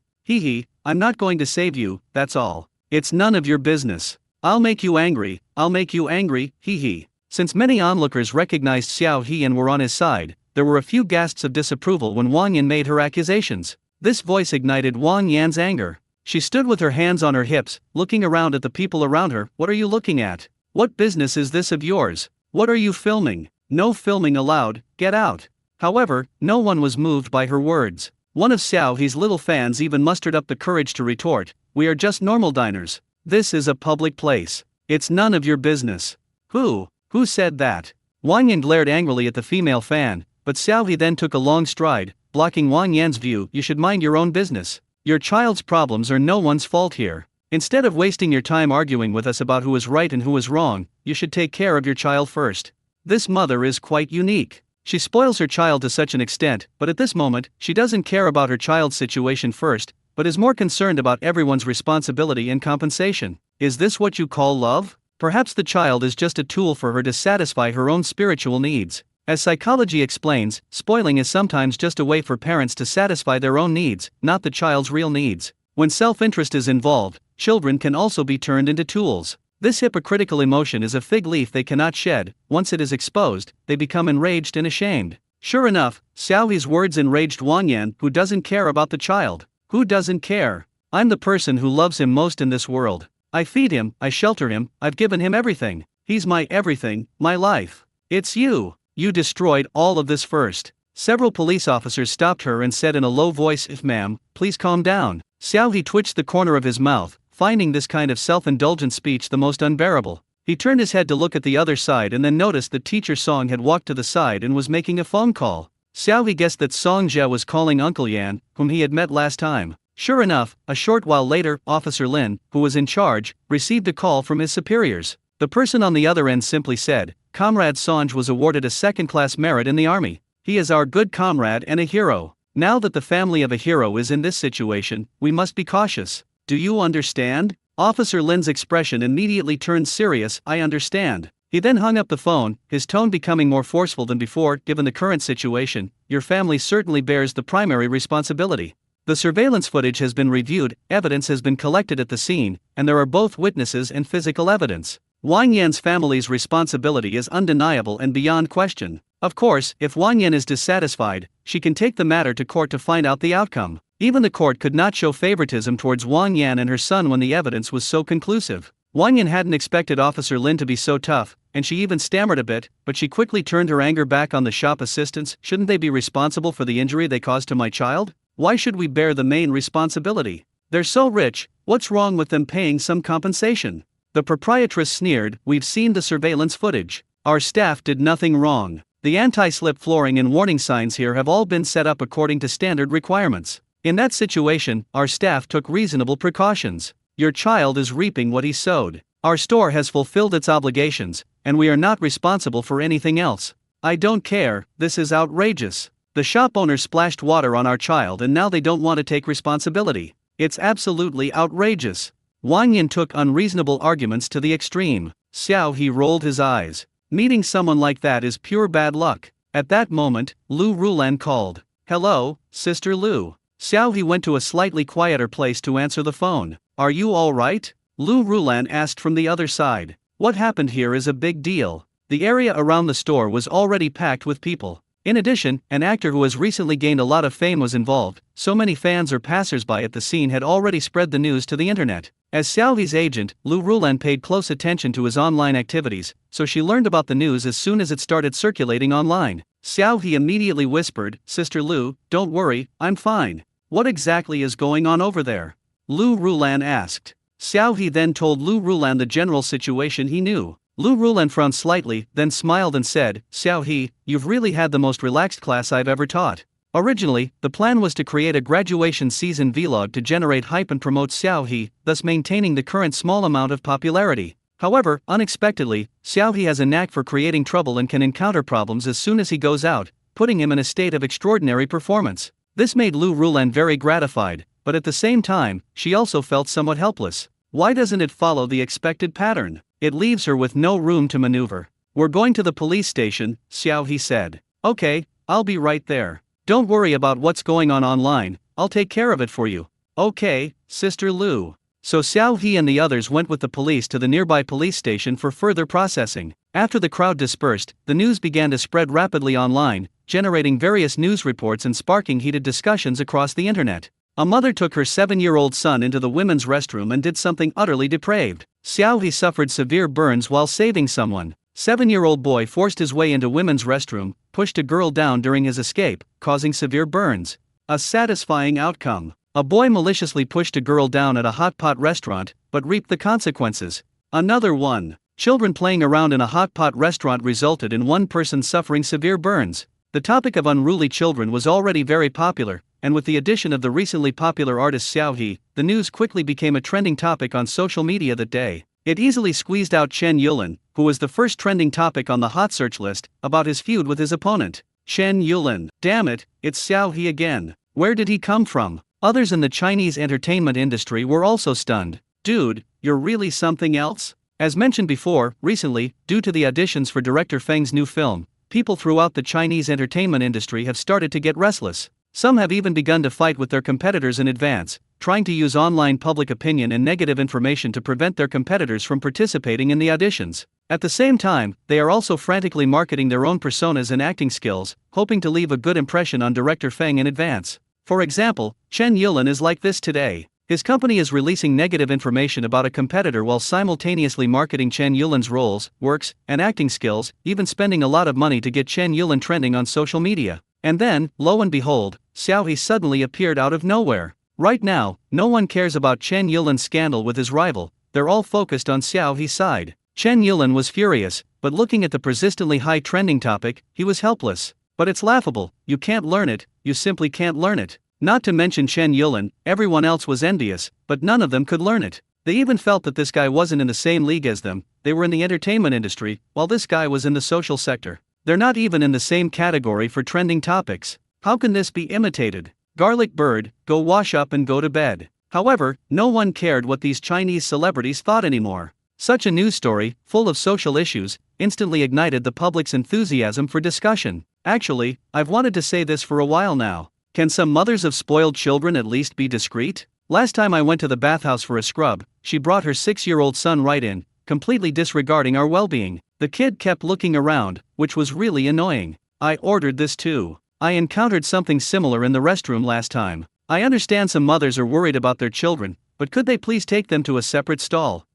I'm not going to save you, that's all. It's none of your business. I'll make you angry, Since many onlookers recognized Xiaohe and were on his side, there were a few gasps of disapproval when Wang Yan made her accusations. This voice ignited Wang Yan's anger. She stood with her hands on her hips, looking around at the people around her. "What are you looking at? What business is this of yours? What are you filming? No filming allowed, get out." However, no one was moved by her words. One of Xiao He's little fans even mustered up the courage to retort, "We are just normal diners. This is a public place. It's none of your business." Who said that? Wang Yan glared angrily at the female fan, but Xiao He then took a long stride, blocking Wang Yan's view. "You should mind your own business. Your child's problems are no one's fault here. Instead of wasting your time arguing with us about who is right and who is wrong, you should take care of your child first. This mother is quite unique. She spoils her child to such an extent, but at this moment, she doesn't care about her child's situation first, but is more concerned about everyone's responsibility and compensation. Is this what you call love? Perhaps the child is just a tool for her to satisfy her own spiritual needs. As psychology explains, spoiling is sometimes just a way for parents to satisfy their own needs, not the child's real needs. When self-interest is involved, children can also be turned into tools. This hypocritical emotion is a fig leaf they cannot shed. Once it is exposed, they become enraged and ashamed." Sure enough, Xiao He's words enraged Wang Yan, who doesn't care about the child. Who doesn't care? I'm the person who loves him most in this world. I feed him, I shelter him, I've given him everything. He's my everything, my life. It's you. You destroyed all of this first. Several police officers stopped her and said in a low voice, "If ma'am, please calm down." Xiao He twitched the corner of his mouth, finding this kind of self-indulgent speech the most unbearable. He turned his head to look at the other side and then noticed that teacher Song had walked to the side and was making a phone call. Xiao He guessed that Song Jia was calling Uncle Yan, whom he had met last time. Sure enough, a short while later, Officer Lin, who was in charge, received a call from his superiors. The person on the other end simply said, "Comrade Sonj was awarded a second-class merit in the army. He is our good comrade and a hero. Now that the family of a hero is in this situation, we must be cautious. Do you understand?" Officer Lin's expression immediately turned serious. "I understand." He then hung up the phone, his tone becoming more forceful than before. "Given the current situation, your family certainly bears the primary responsibility. The surveillance footage has been reviewed, evidence has been collected at the scene, and there are both witnesses and physical evidence. Wang Yan's family's responsibility is undeniable and beyond question. Of course, if Wang Yan is dissatisfied, she can take the matter to court to find out the outcome. Even the court could not show favoritism towards Wang Yan and her son when the evidence was so conclusive." Wang Yan hadn't expected Officer Lin to be so tough, and she even stammered a bit, but she quickly turned her anger back on the shop assistants. "Shouldn't they be responsible for the injury they caused to my child? Why should we bear the main responsibility? They're so rich, what's wrong with them paying some compensation?" The proprietress sneered. "We've seen the surveillance footage. Our staff did nothing wrong. The anti-slip flooring and warning signs here have all been set up according to standard requirements. In that situation, our staff took reasonable precautions. Your child is reaping what he sowed. Our store has fulfilled its obligations, and we are not responsible for anything else. I don't care, this is outrageous. The shop owner splashed water on our child and now they don't want to take responsibility. It's absolutely outrageous." Wang Yan took unreasonable arguments to the extreme. Xiao He rolled his eyes. Meeting someone like that is pure bad luck. At that moment, Lu Rulan called. "Hello, Sister Lu." Xiao He went to a slightly quieter place to answer the phone. "Are you all right?" Lu Rulan asked from the other side. "What happened here is a big deal. The area around the store was already packed with people. In addition, an actor who has recently gained a lot of fame was involved. So many fans or passers-by at the scene had already spread the news to the internet." As Xiao He's agent, Lu Rulan paid close attention to his online activities, so she learned about the news as soon as it started circulating online. Xiao He immediately whispered, "Sister Lu, don't worry, I'm fine. What exactly is going on over there?" Lu Rulan asked. Xiao He then told Lu Rulan the general situation he knew. Lu Rulan frowned slightly, then smiled and said, "Xiao He, you've really had the most relaxed class I've ever taught." Originally, the plan was to create a graduation season vlog to generate hype and promote Xiao He, thus maintaining the current small amount of popularity. However, unexpectedly, Xiao He has a knack for creating trouble and can encounter problems as soon as he goes out, putting him in a state of extraordinary performance. This made Lu Rulan very gratified, but at the same time, she also felt somewhat helpless. Why doesn't it follow the expected pattern? It leaves her with no room to maneuver. "We're going to the police station," Xiao He said. "Okay, I'll be right there. Don't worry about what's going on online, I'll take care of it for you." "Okay, Sister Lu." So Xiao He and the others went with the police to the nearby police station for further processing. After the crowd dispersed, the news began to spread rapidly online, generating various news reports and sparking heated discussions across the internet. A mother took her 7-year-old son into the women's restroom and did something utterly depraved. Xiao He suffered severe burns while saving someone. 7-year-old boy forced his way into women's restroom, pushed a girl down during his escape, causing severe burns. A satisfying outcome. A boy maliciously pushed a girl down at a hot pot restaurant, but reaped the consequences. Another one. Children playing around in a hot pot restaurant resulted in one person suffering severe burns. The topic of unruly children was already very popular, and with the addition of the recently popular artist Xiao He, the news quickly became a trending topic on social media that day. It easily squeezed out Chen Yulin, who was the first trending topic on the hot search list, about his feud with his opponent. Chen Yulin. Damn it, it's Xiao He again. Where did he come from? Others in the Chinese entertainment industry were also stunned. Dude, you're really something else? As mentioned before, recently, due to the auditions for director Feng's new film, people throughout the Chinese entertainment industry have started to get restless. Some have even begun to fight with their competitors in advance, trying to use online public opinion and negative information to prevent their competitors from participating in the auditions. At the same time, they are also frantically marketing their own personas and acting skills, hoping to leave a good impression on director Feng in advance. For example, Chen Yulin is like this today. His company is releasing negative information about a competitor while simultaneously marketing Chen Yulin's roles, works, and acting skills, even spending a lot of money to get Chen Yulin trending on social media. And then, lo and behold, Xiao He suddenly appeared out of nowhere. Right now, no one cares about Chen Yulin's scandal with his rival, they're all focused on Xiao He's side. Chen Yulin was furious, but looking at the persistently high trending topic, he was helpless. But it's laughable, you can't learn it, you simply can't learn it. Not to mention Chen Yulin, everyone else was envious, but none of them could learn it. They even felt that this guy wasn't in the same league as them, they were in the entertainment industry, while this guy was in the social sector. They're not even in the same category for trending topics. How can this be imitated? Garlic bird, go wash up and go to bed. However, no one cared what these Chinese celebrities thought anymore. Such a news story, full of social issues, instantly ignited the public's enthusiasm for discussion. Actually, I've wanted to say this for a while now. Can some mothers of spoiled children at least be discreet? Last time I went to the bathhouse for a scrub, she brought her 6-year-old son right in, completely disregarding our well-being. The kid kept looking around, which was really annoying. I ordered this too. I encountered something similar in the restroom last time. I understand some mothers are worried about their children, but could they please take them to a separate stall?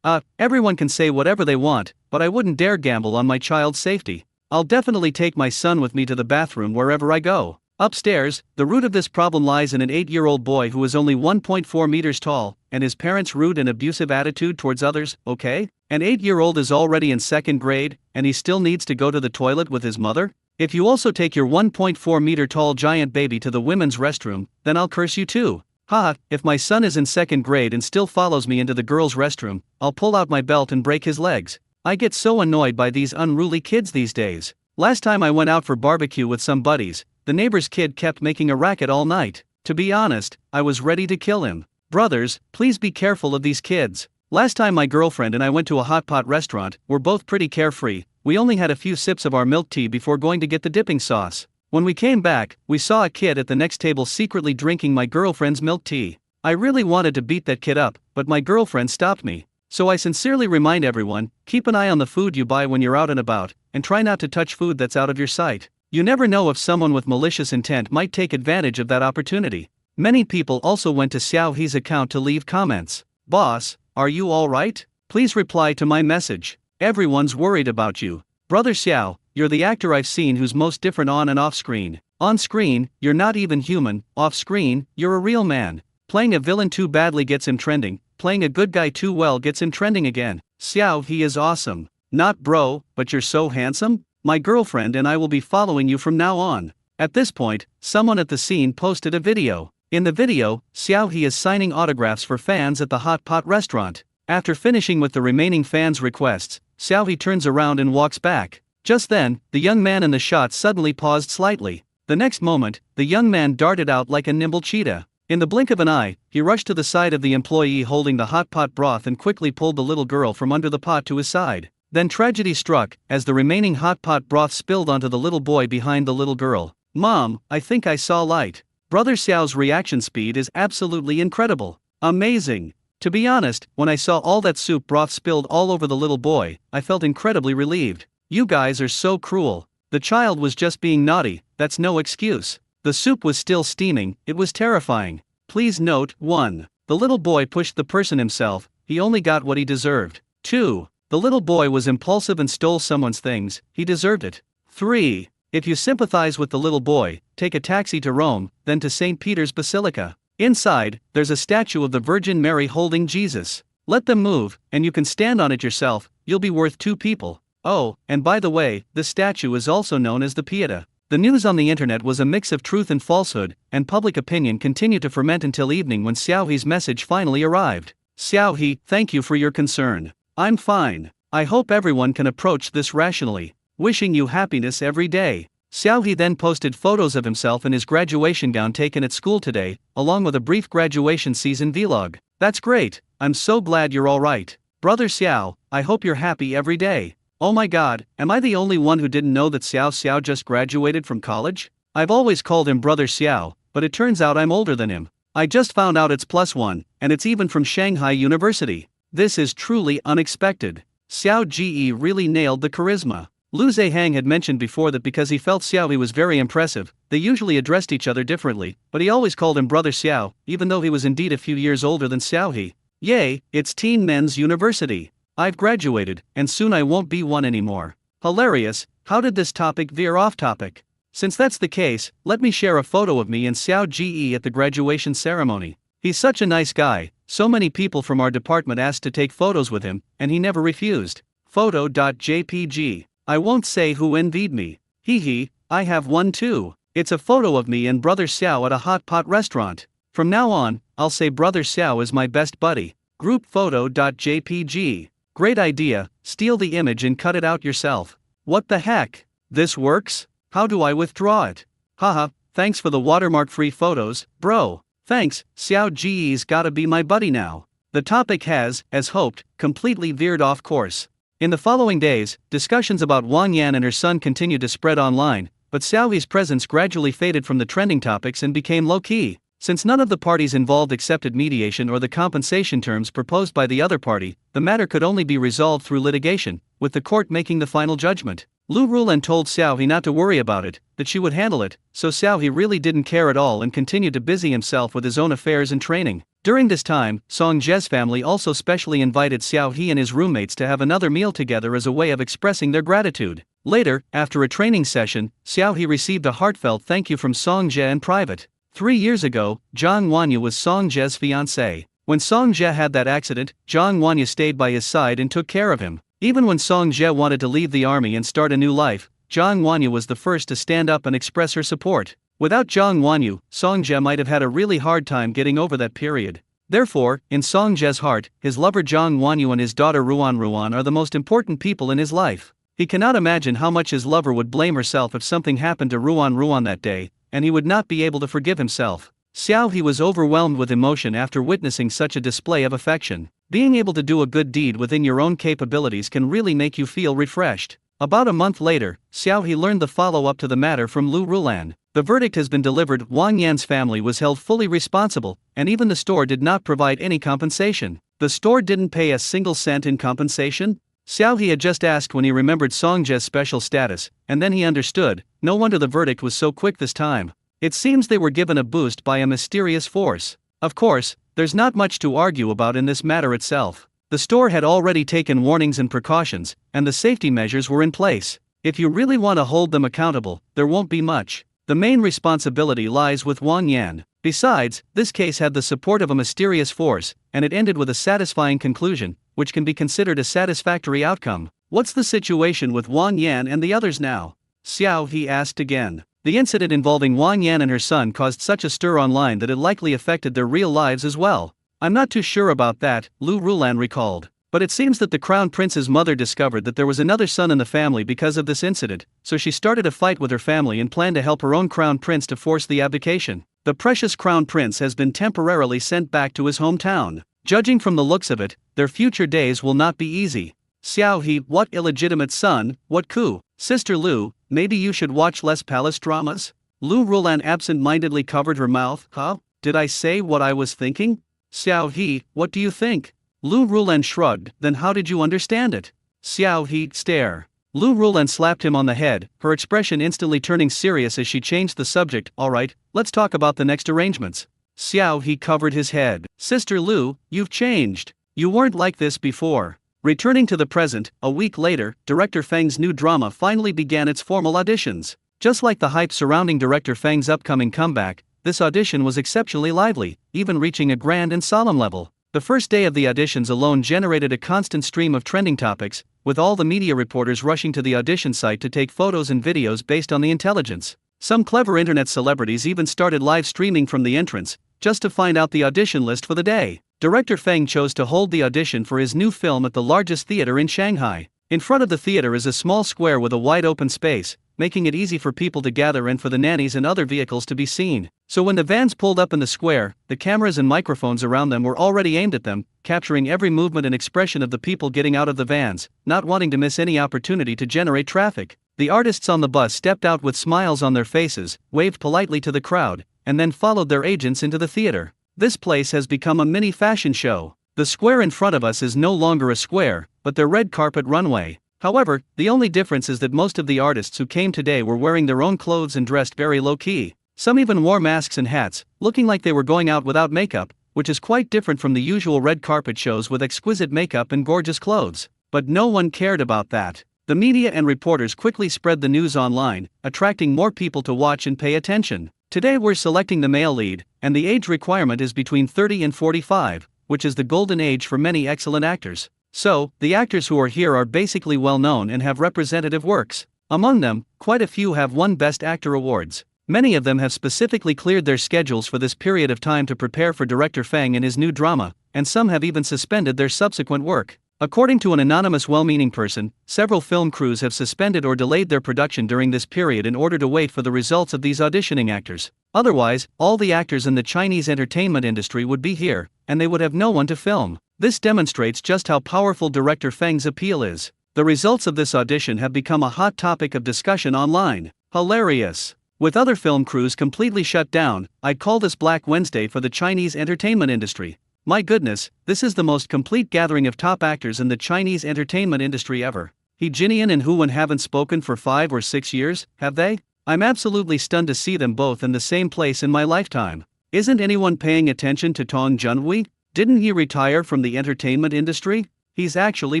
Everyone can say whatever they want, but I wouldn't dare gamble on my child's safety. I'll definitely take my son with me to the bathroom wherever I go. Upstairs, the root of this problem lies in an 8-year-old boy who is only 1.4 meters tall, and his parents' rude and abusive attitude towards others, okay? An 8-year-old is already in 2nd grade, and he still needs to go to the toilet with his mother? If you also take your 1.4 meter tall giant baby to the women's restroom, then I'll curse you too. Haha, if my son is in 2nd grade and still follows me into the girls' restroom, I'll pull out my belt and break his legs. I get so annoyed by these unruly kids these days. Last time I went out for barbecue with some buddies, the neighbor's kid kept making a racket all night. To be honest, I was ready to kill him. Brothers, please be careful of these kids. Last time my girlfriend and I went to a hot pot restaurant, we're both pretty carefree. We only had a few sips of our milk tea before going to get the dipping sauce. When we came back, we saw a kid at the next table secretly drinking my girlfriend's milk tea. I really wanted to beat that kid up, but my girlfriend stopped me. So I sincerely remind everyone, keep an eye on the food you buy when you're out and about, and try not to touch food that's out of your sight. You never know if someone with malicious intent might take advantage of that opportunity. Many people also went to Xiao He's account to leave comments. Boss, are you alright? Please reply to my message. Everyone's worried about you. Brother Xiao, you're the actor I've seen who's most different on and off screen. On screen, you're not even human. Off screen, you're a real man. Playing a villain too badly gets him trending. Playing a good guy too well gets him trending again. Xiao He is awesome. Not bro, but you're so handsome? My girlfriend and I will be following you from now on. At this point, someone at the scene posted a video. In the video, Xiao He is signing autographs for fans at the hot pot restaurant. After finishing with the remaining fans' requests, Xiao He turns around and walks back. Just then, the young man in the shot suddenly paused slightly. The next moment, the young man darted out like a nimble cheetah. In the blink of an eye, he rushed to the side of the employee holding the hot pot broth and quickly pulled the little girl from under the pot to his side. Then tragedy struck, as the remaining hot pot broth spilled onto the little boy behind the little girl. Mom, I think I saw light. Brother Xiao's reaction speed is absolutely incredible. Amazing. To be honest, when I saw all that soup broth spilled all over the little boy, I felt incredibly relieved. You guys are so cruel. The child was just being naughty, that's no excuse. The soup was still steaming, it was terrifying. Please note, 1. The little boy pushed the person himself, he only got what he deserved. 2. The little boy was impulsive and stole someone's things, he deserved it. 3. If you sympathize with the little boy, take a taxi to Rome, then to St. Peter's Basilica. Inside, there's a statue of the Virgin Mary holding Jesus. Let them move, and you can stand on it yourself, you'll be worth 2 people. Oh, and by the way, this statue is also known as the Pieta. The news on the internet was a mix of truth and falsehood, and public opinion continued to ferment until evening when Xiaohe's message finally arrived. Xiaohe, thank you for your concern. I'm fine. I hope everyone can approach this rationally. Wishing you happiness every day. Xiaohe then posted photos of himself in his graduation gown taken at school today, along with a brief graduation season vlog. That's great. I'm so glad you're alright. Brother Xiao, I hope you're happy every day. Oh my god, am I the only one who didn't know that Xiao just graduated from college? I've always called him Brother Xiao, but it turns out I'm older than him. I just found out it's +1, and it's even from Shanghai University. This is truly unexpected. Xiao Ge really nailed the charisma. Lu Zehang had mentioned before that because he felt Xiaohe was very impressive, they usually addressed each other differently, but he always called him Brother Xiao, even though he was indeed a few years older than Xiaohe. Yay, it's Teen Men's University. I've graduated, and soon I won't be one anymore. Hilarious, how did this topic veer off topic? Since that's the case, let me share a photo of me and Xiao Ge at the graduation ceremony. He's such a nice guy, so many people from our department asked to take photos with him, and he never refused. Photo.jpg. I won't say who envied me. Hee, I have one too. It's a photo of me and Brother Xiao at a hot pot restaurant. From now on, I'll say Brother Xiao is my best buddy. Group photo.jpg. Great idea, steal the image and cut it out yourself. What the heck? This works? How do I withdraw it? Haha, thanks for the watermark-free photos, bro. Thanks, Xiao Ge's gotta be my buddy now. The topic has, as hoped, completely veered off course. In the following days, discussions about Wang Yan and her son continued to spread online, but Xiaohe's presence gradually faded from the trending topics and became low-key. Since none of the parties involved accepted mediation or the compensation terms proposed by the other party, the matter could only be resolved through litigation, with the court making the final judgment. Lu Rulan told Xiaohe not to worry about it, that she would handle it, so Xiaohe really didn't care at all and continued to busy himself with his own affairs and training. During this time, Song Je's family also specially invited Xiaohe and his roommates to have another meal together as a way of expressing their gratitude. Later, after a training session, Xiaohe received a heartfelt thank you from Song Je in private. 3 years ago, Zhang Wanyu was Song Je's fiancé. When Song Je had that accident, Zhang Wanyu stayed by his side and took care of him. Even when Song Je wanted to leave the army and start a new life, Zhang Wanyu was the first to stand up and express her support. Without Zhang Wanyu, Song Je might have had a really hard time getting over that period. Therefore, in Song Je's heart, his lover Zhang Wanyu and his daughter Ruan are the most important people in his life. He cannot imagine how much his lover would blame herself if something happened to Ruan that day, and he would not be able to forgive himself. Xiaohe was overwhelmed with emotion after witnessing such a display of affection. Being able to do a good deed within your own capabilities can really make you feel refreshed. About a month later, Xiaohe learned the follow-up to the matter from Lu Rulan. The verdict has been delivered. Wang Yan's family was held fully responsible, and even the store did not provide any compensation. The store didn't pay a single cent in compensation? Xiaohe had just asked when he remembered Song Je's special status, and then he understood. No wonder the verdict was so quick this time. It seems they were given a boost by a mysterious force. Of course, there's not much to argue about in this matter itself. The store had already taken warnings and precautions, and the safety measures were in place. If you really want to hold them accountable, there won't be much. The main responsibility lies with Wang Yan. Besides, this case had the support of a mysterious force, and it ended with a satisfying conclusion, which can be considered a satisfactory outcome. What's the situation with Wang Yan and the others now? Xiaohe asked again. The incident involving Wang Yan and her son caused such a stir online that it likely affected their real lives as well. I'm not too sure about that, Lu Rulan recalled. But it seems that the crown prince's mother discovered that there was another son in the family because of this incident, so she started a fight with her family and planned to help her own crown prince to force the abdication. The precious crown prince has been temporarily sent back to his hometown. Judging from the looks of it, their future days will not be easy. Xiaohe, what illegitimate son, what coup? Sister Lu, maybe you should watch less palace dramas? Lu Rulan absent-mindedly covered her mouth. Huh? Did I say what I was thinking? Xiaohe, what do you think? Lu Rulan shrugged. Then how did you understand it? Xiaohe, stare. Lu Rulan slapped him on the head, her expression instantly turning serious as she changed the subject. Alright, let's talk about the next arrangements. Xiaohe covered his head. Sister Lu, you've changed. You weren't like this before. Returning to the present, a week later, director Feng's new drama finally began its formal auditions. Just like the hype surrounding director Fang's upcoming comeback, this audition was exceptionally lively, even reaching a grand and solemn level. The first day of the auditions alone generated a constant stream of trending topics, with all the media reporters rushing to the audition site to take photos and videos based on the intelligence. Some clever internet celebrities even started live streaming from the entrance, just to find out the audition list for the day. Director Fang chose to hold the audition for his new film at the largest theater in Shanghai. In front of the theater is a small square with a wide open space, making it easy for people to gather and for the nannies and other vehicles to be seen. So when the vans pulled up in the square, the cameras and microphones around them were already aimed at them, capturing every movement and expression of the people getting out of the vans, not wanting to miss any opportunity to generate traffic. The artists on the bus stepped out with smiles on their faces, waved politely to the crowd, and then followed their agents into the theater. This place has become a mini fashion show. The square in front of us is no longer a square, but their red carpet runway. However, the only difference is that most of the artists who came today were wearing their own clothes and dressed very low-key. Some even wore masks and hats, looking like they were going out without makeup, which is quite different from the usual red carpet shows with exquisite makeup and gorgeous clothes. But no one cared about that. The media and reporters quickly spread the news online, attracting more people to watch and pay attention. Today we're selecting the male lead, and the age requirement is between 30 and 45, which is the golden age for many excellent actors. So, the actors who are here are basically well known and have representative works. Among them, quite a few have won Best Actor awards. Many of them have specifically cleared their schedules for this period of time to prepare for director Fang and his new drama, and some have even suspended their subsequent work. According to an anonymous well-meaning person, several film crews have suspended or delayed their production during this period in order to wait for the results of these auditioning actors. Otherwise, all the actors in the Chinese entertainment industry would be here, and they would have no one to film. This demonstrates just how powerful director Fang's appeal is. The results of this audition have become a hot topic of discussion online. Hilarious. With other film crews completely shut down, I'd call this Black Wednesday for the Chinese entertainment industry. My goodness, this is the most complete gathering of top actors in the Chinese entertainment industry ever. He Jinian and Huwen haven't spoken for 5 or 6 years, have they? I'm absolutely stunned to see them both in the same place in my lifetime. Isn't anyone paying attention to Tong Junhui? Didn't he retire from the entertainment industry? He's actually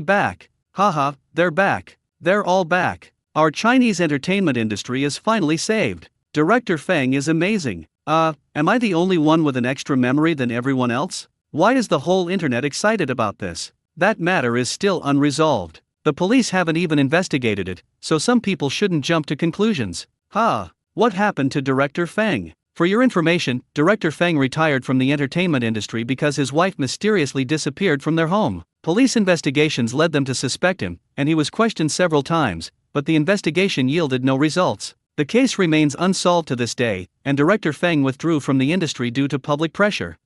back. Haha, they're back. They're all back. Our Chinese entertainment industry is finally saved. Director Fang is amazing. Am I the only one with an extra memory than everyone else? Why is the whole internet excited about this? That matter is still unresolved. The police haven't even investigated it, so some people shouldn't jump to conclusions. What happened to Director Fang? For your information, Director Fang retired from the entertainment industry because his wife mysteriously disappeared from their home. Police investigations led them to suspect him, and he was questioned several times, but the investigation yielded no results. The case remains unsolved to this day, and Director Fang withdrew from the industry due to public pressure.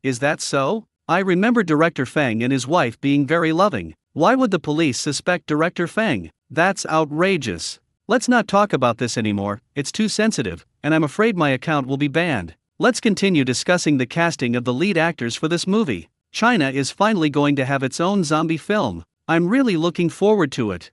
Is that so? I remember Director Fang and his wife being very loving. Why would the police suspect Director Fang? That's outrageous. Let's not talk about this anymore, it's too sensitive, and I'm afraid my account will be banned. Let's continue discussing the casting of the lead actors for this movie. China is finally going to have its own zombie film. I'm really looking forward to it.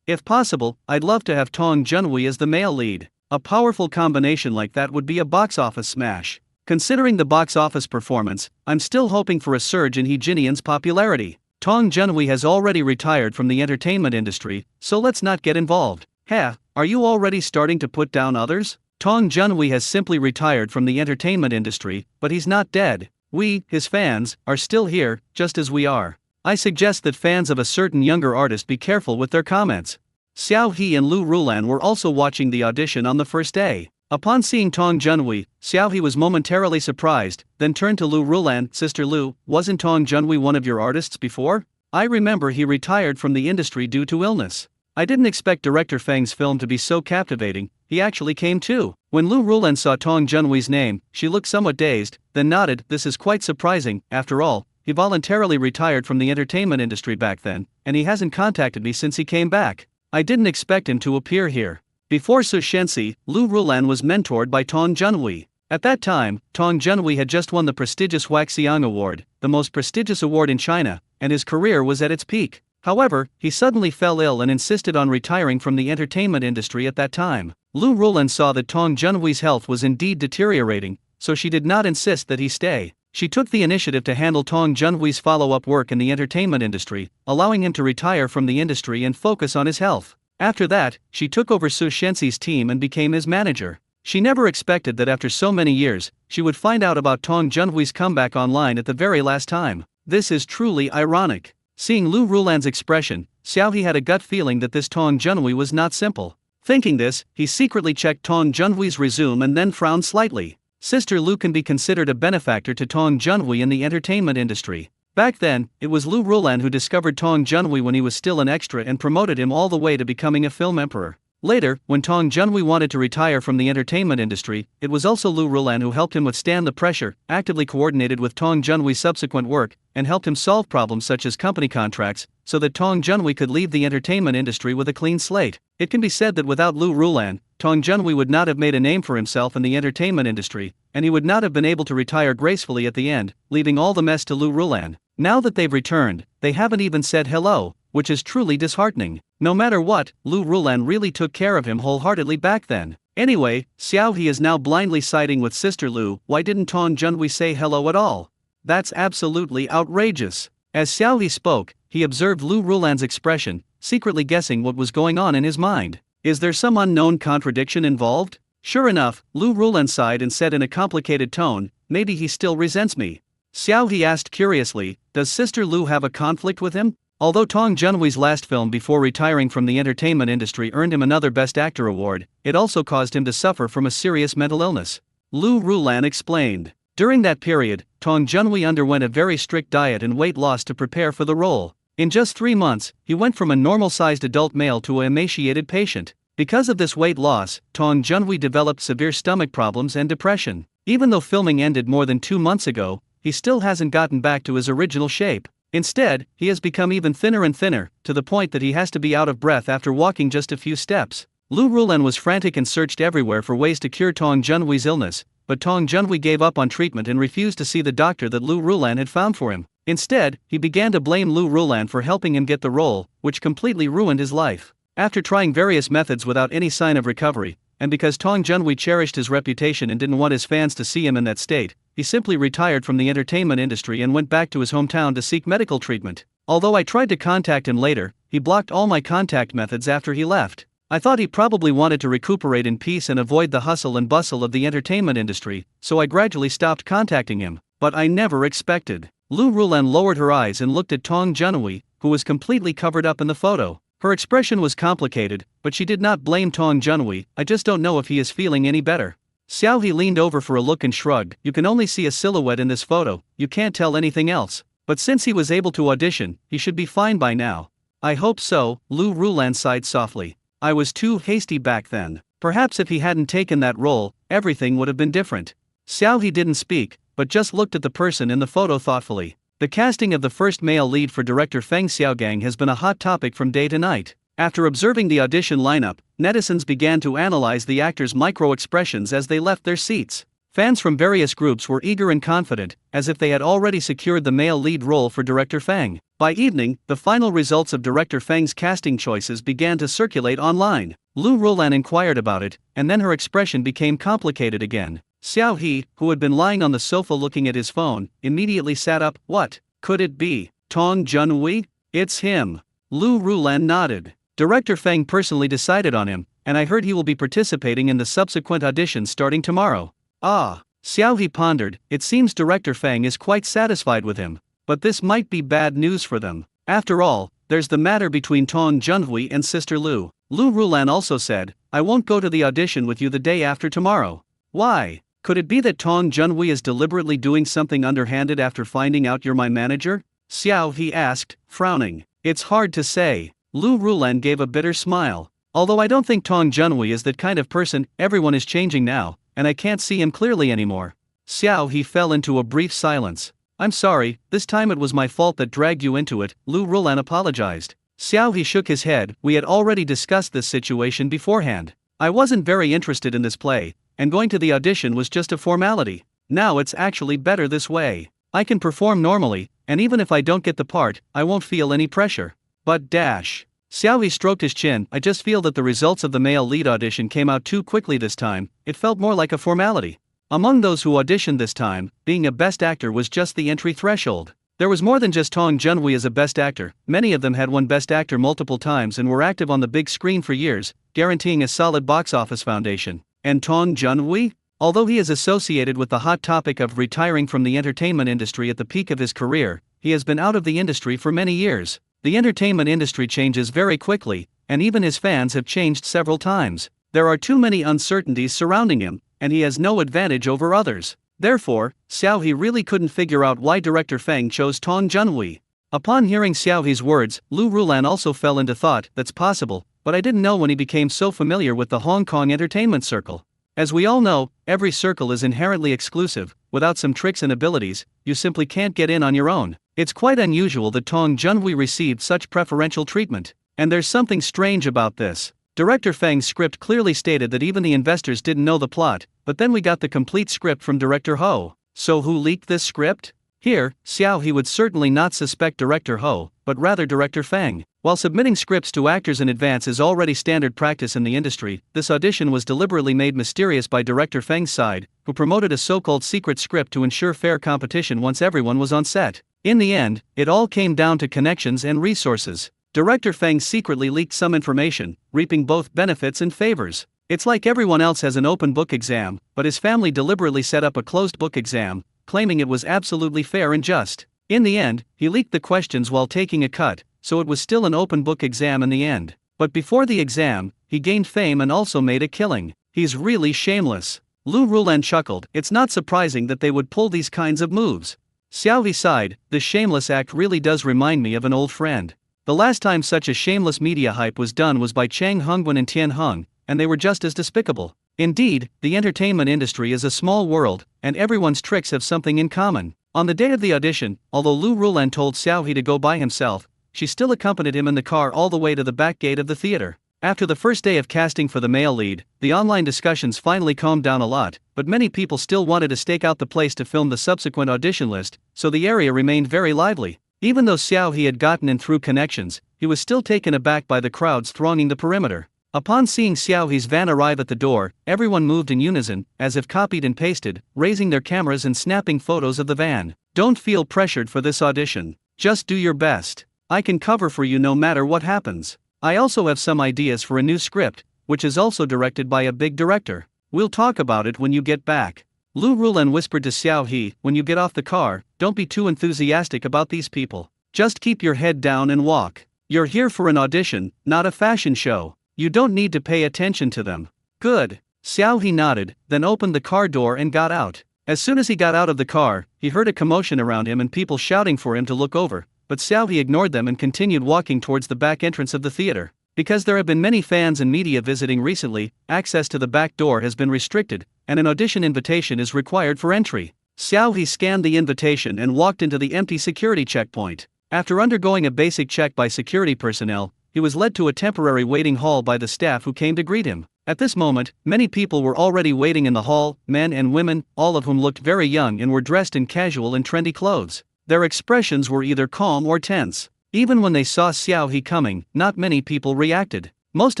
If possible, I'd love to have Tong Junhui as the male lead. A powerful combination like that would be a box office smash. Considering the box office performance, I'm still hoping for a surge in He Jinian's popularity. Tong Junhui has already retired from the entertainment industry, so let's not get involved. Are you already starting to put down others? Tong Junhui has simply retired from the entertainment industry, but he's not dead. We, his fans, are still here, just as we are. I suggest that fans of a certain younger artist be careful with their comments. Xiao He and Lu Rulan were also watching the audition on the first day. Upon seeing Tong Junhui, Xiao He was momentarily surprised, then turned to Lu Rulan. Sister Lu, wasn't Tong Junhui one of your artists before? I remember he retired from the industry due to illness. I didn't expect Director Fang's film to be so captivating, he actually came too. When Lu Rulan saw Tong Junhui's name, she looked somewhat dazed, then nodded. This is quite surprising, after all, he voluntarily retired from the entertainment industry back then, and he hasn't contacted me since he came back. I didn't expect him to appear here. Before Su Shenxi, Lu Rulan was mentored by Tong Junhui. At that time, Tong Junhui had just won the prestigious Waxiang Award, the most prestigious award in China, and his career was at its peak. However, he suddenly fell ill and insisted on retiring from the entertainment industry at that time. Lu Rulan saw that Tong Junhui's health was indeed deteriorating, so she did not insist that he stay. She took the initiative to handle Tong Junhui's follow-up work in the entertainment industry, allowing him to retire from the industry and focus on his health. After that, she took over Su Shenxi's team and became his manager. She never expected that after so many years, she would find out about Tong Junhui's comeback online at the very last time. This is truly ironic. Seeing Lu Rulan's expression, Xiaohe had a gut feeling that this Tong Junhui was not simple. Thinking this, he secretly checked Tong Junhui's resume and then frowned slightly. Sister Lu can be considered a benefactor to Tong Junhui in the entertainment industry. Back then, it was Lu Rulan who discovered Tong Junhui when he was still an extra and promoted him all the way to becoming a film emperor. Later, when Tong Junhui wanted to retire from the entertainment industry, it was also Lu Rulan who helped him withstand the pressure, actively coordinated with Tong Junhui's subsequent work, and helped him solve problems such as company contracts, so that Tong Junhui could leave the entertainment industry with a clean slate. It can be said that without Lu Rulan, Tong Junhui would not have made a name for himself in the entertainment industry, and he would not have been able to retire gracefully at the end, leaving all the mess to Lu Rulan. Now that they've returned, they haven't even said hello, which is truly disheartening. No matter what, Lu Rulan really took care of him wholeheartedly back then. Anyway, Xiaohe is now blindly siding with Sister Lu. Why didn't Tong Junhui say hello at all? That's absolutely outrageous. As Xiaohe spoke, he observed Lu Rulan's expression, secretly guessing what was going on in his mind. Is there some unknown contradiction involved? Sure enough, Lu Rulan sighed and said in a complicated tone, maybe he still resents me. Xiaohe asked curiously, does Sister Lu have a conflict with him? Although Tong Junhui's last film before retiring from the entertainment industry earned him another Best Actor award, it also caused him to suffer from a serious mental illness. Lu Rulan explained. During that period, Tong Junhui underwent a very strict diet and weight loss to prepare for the role. In just 3 months, he went from a normal-sized adult male to an emaciated patient. Because of this weight loss, Tong Junhui developed severe stomach problems and depression. Even though filming ended more than 2 months ago, he still hasn't gotten back to his original shape. Instead, he has become even thinner and thinner, to the point that he has to be out of breath after walking just a few steps. Lu Rulan was frantic and searched everywhere for ways to cure Tong Junhui's illness, but Tong Junhui gave up on treatment and refused to see the doctor that Lu Rulan had found for him. Instead, he began to blame Lu Rulan for helping him get the role, which completely ruined his life. After trying various methods without any sign of recovery, and because Tong Junhui cherished his reputation and didn't want his fans to see him in that state, he simply retired from the entertainment industry and went back to his hometown to seek medical treatment. Although I tried to contact him later, he blocked all my contact methods after he left. I thought he probably wanted to recuperate in peace and avoid the hustle and bustle of the entertainment industry, so I gradually stopped contacting him. But I never expected. Lu Rulan lowered her eyes and looked at Tong Junhui, who was completely covered up in the photo. Her expression was complicated, but she did not blame Tong Junhui. I just don't know if he is feeling any better. Xiaohe leaned over for a look and shrugged. You can only see a silhouette in this photo, you can't tell anything else. But since he was able to audition, he should be fine by now. I hope so, Lu Rulan sighed softly. I was too hasty back then. Perhaps if he hadn't taken that role, everything would have been different. Xiaohe didn't speak, but just looked at the person in the photo thoughtfully. The casting of the first male lead for director Feng Xiaogang has been a hot topic from day to night. After observing the audition lineup, netizens began to analyze the actors' micro-expressions as they left their seats. Fans from various groups were eager and confident, as if they had already secured the male lead role for director Feng. By evening, the final results of director Feng's casting choices began to circulate online. Lu Rulan inquired about it, and then her expression became complicated again. Xiaohe, who had been lying on the sofa looking at his phone, immediately sat up. What could it be? Tong Junhui? It's him. Lu Rulan nodded. Director Feng personally decided on him, and I heard he will be participating in the subsequent auditions starting tomorrow. Ah, Xiaohe pondered. It seems Director Feng is quite satisfied with him, but this might be bad news for them. After all, there's the matter between Tong Junhui and Sister Lu. Lu Rulan also said, I won't go to the audition with you the day after tomorrow. Why? Could it be that Tong Junhui is deliberately doing something underhanded after finding out you're my manager? Xiaohe asked, frowning. It's hard to say. Lu Rulan gave a bitter smile. Although I don't think Tong Junhui is that kind of person, everyone is changing now, and I can't see him clearly anymore. Xiaohe fell into a brief silence. I'm sorry, this time it was my fault that dragged you into it, Lu Rulan apologized. Xiaohe shook his head. We had already discussed this situation beforehand. I wasn't very interested in this play, and going to the audition was just a formality. Now it's actually better this way. I can perform normally, and even if I don't get the part, I won't feel any pressure. But Xiaohe stroked his chin. I just feel that the results of the male lead audition came out too quickly this time. It felt more like a formality. Among those who auditioned this time, being a best actor was just the entry threshold. There was more than just Tong Junhui as a best actor. Many of them had won best actor multiple times and were active on the big screen for years, guaranteeing a solid box office foundation. And Tong Junhui? Although he is associated with the hot topic of retiring from the entertainment industry at the peak of his career, he has been out of the industry for many years. The entertainment industry changes very quickly, and even his fans have changed several times. There are too many uncertainties surrounding him, and he has no advantage over others. Therefore, Xiao He really couldn't figure out why director Feng chose Tong Junhui. Upon hearing Xiao He's words, Lu Rulan also fell into thought, that's possible, but I didn't know when he became so familiar with the Hong Kong entertainment circle. As we all know, every circle is inherently exclusive. Without some tricks and abilities, you simply can't get in on your own. It's quite unusual that Tong Junhui received such preferential treatment. And there's something strange about this. Director Feng's script clearly stated that even the investors didn't know the plot, but then we got the complete script from director Ho. So who leaked this script? Here, Xiao He would certainly not suspect director Ho, but rather director Feng. While submitting scripts to actors in advance is already standard practice in the industry, this audition was deliberately made mysterious by director Feng's side, who promoted a so-called secret script to ensure fair competition once everyone was on set. In the end, it all came down to connections and resources. Director Feng secretly leaked some information, reaping both benefits and favors. It's like everyone else has an open book exam, but his family deliberately set up a closed book exam, claiming it was absolutely fair and just. In the end, he leaked the questions while taking a cut, so it was still an open book exam in the end. But before the exam, he gained fame and also made a killing. He's really shameless. Lu Rulan chuckled. It's not surprising that they would pull these kinds of moves. Xiao He sighed. The shameless act really does remind me of an old friend. The last time such a shameless media hype was done was by Chang Hongwen and Tian Heng, and they were just as despicable. Indeed, the entertainment industry is a small world, and everyone's tricks have something in common. On the day of the audition, although Lu Rulan told Xiao He to go by himself, she still accompanied him in the car all the way to the back gate of the theater. After the first day of casting for the male lead, the online discussions finally calmed down a lot, but many people still wanted to stake out the place to film the subsequent audition list, so the area remained very lively. Even though Xiao He had gotten in through connections, he was still taken aback by the crowds thronging the perimeter. Upon seeing Xiao He's van arrive at the door, everyone moved in unison, as if copied and pasted, raising their cameras and snapping photos of the van. Don't feel pressured for this audition. Just do your best. I can cover for you no matter what happens. I also have some ideas for a new script, which is also directed by a big director. We'll talk about it when you get back. Lu Rulan whispered to Xiao He, when you get off the car, don't be too enthusiastic about these people. Just keep your head down and walk. You're here for an audition, not a fashion show. You don't need to pay attention to them. Good. Xiao He nodded, then opened the car door and got out. As soon as he got out of the car, he heard a commotion around him and people shouting for him to look over, but Xiao He ignored them and continued walking towards the back entrance of the theater. Because there have been many fans and media visiting recently, access to the back door has been restricted, and an audition invitation is required for entry. Xiao He scanned the invitation and walked into the empty security checkpoint. After undergoing a basic check by security personnel, he was led to a temporary waiting hall by the staff who came to greet him. At this moment, many people were already waiting in the hall, men and women, all of whom looked very young and were dressed in casual and trendy clothes. Their expressions were either calm or tense. Even when they saw Xiao He coming, not many people reacted. Most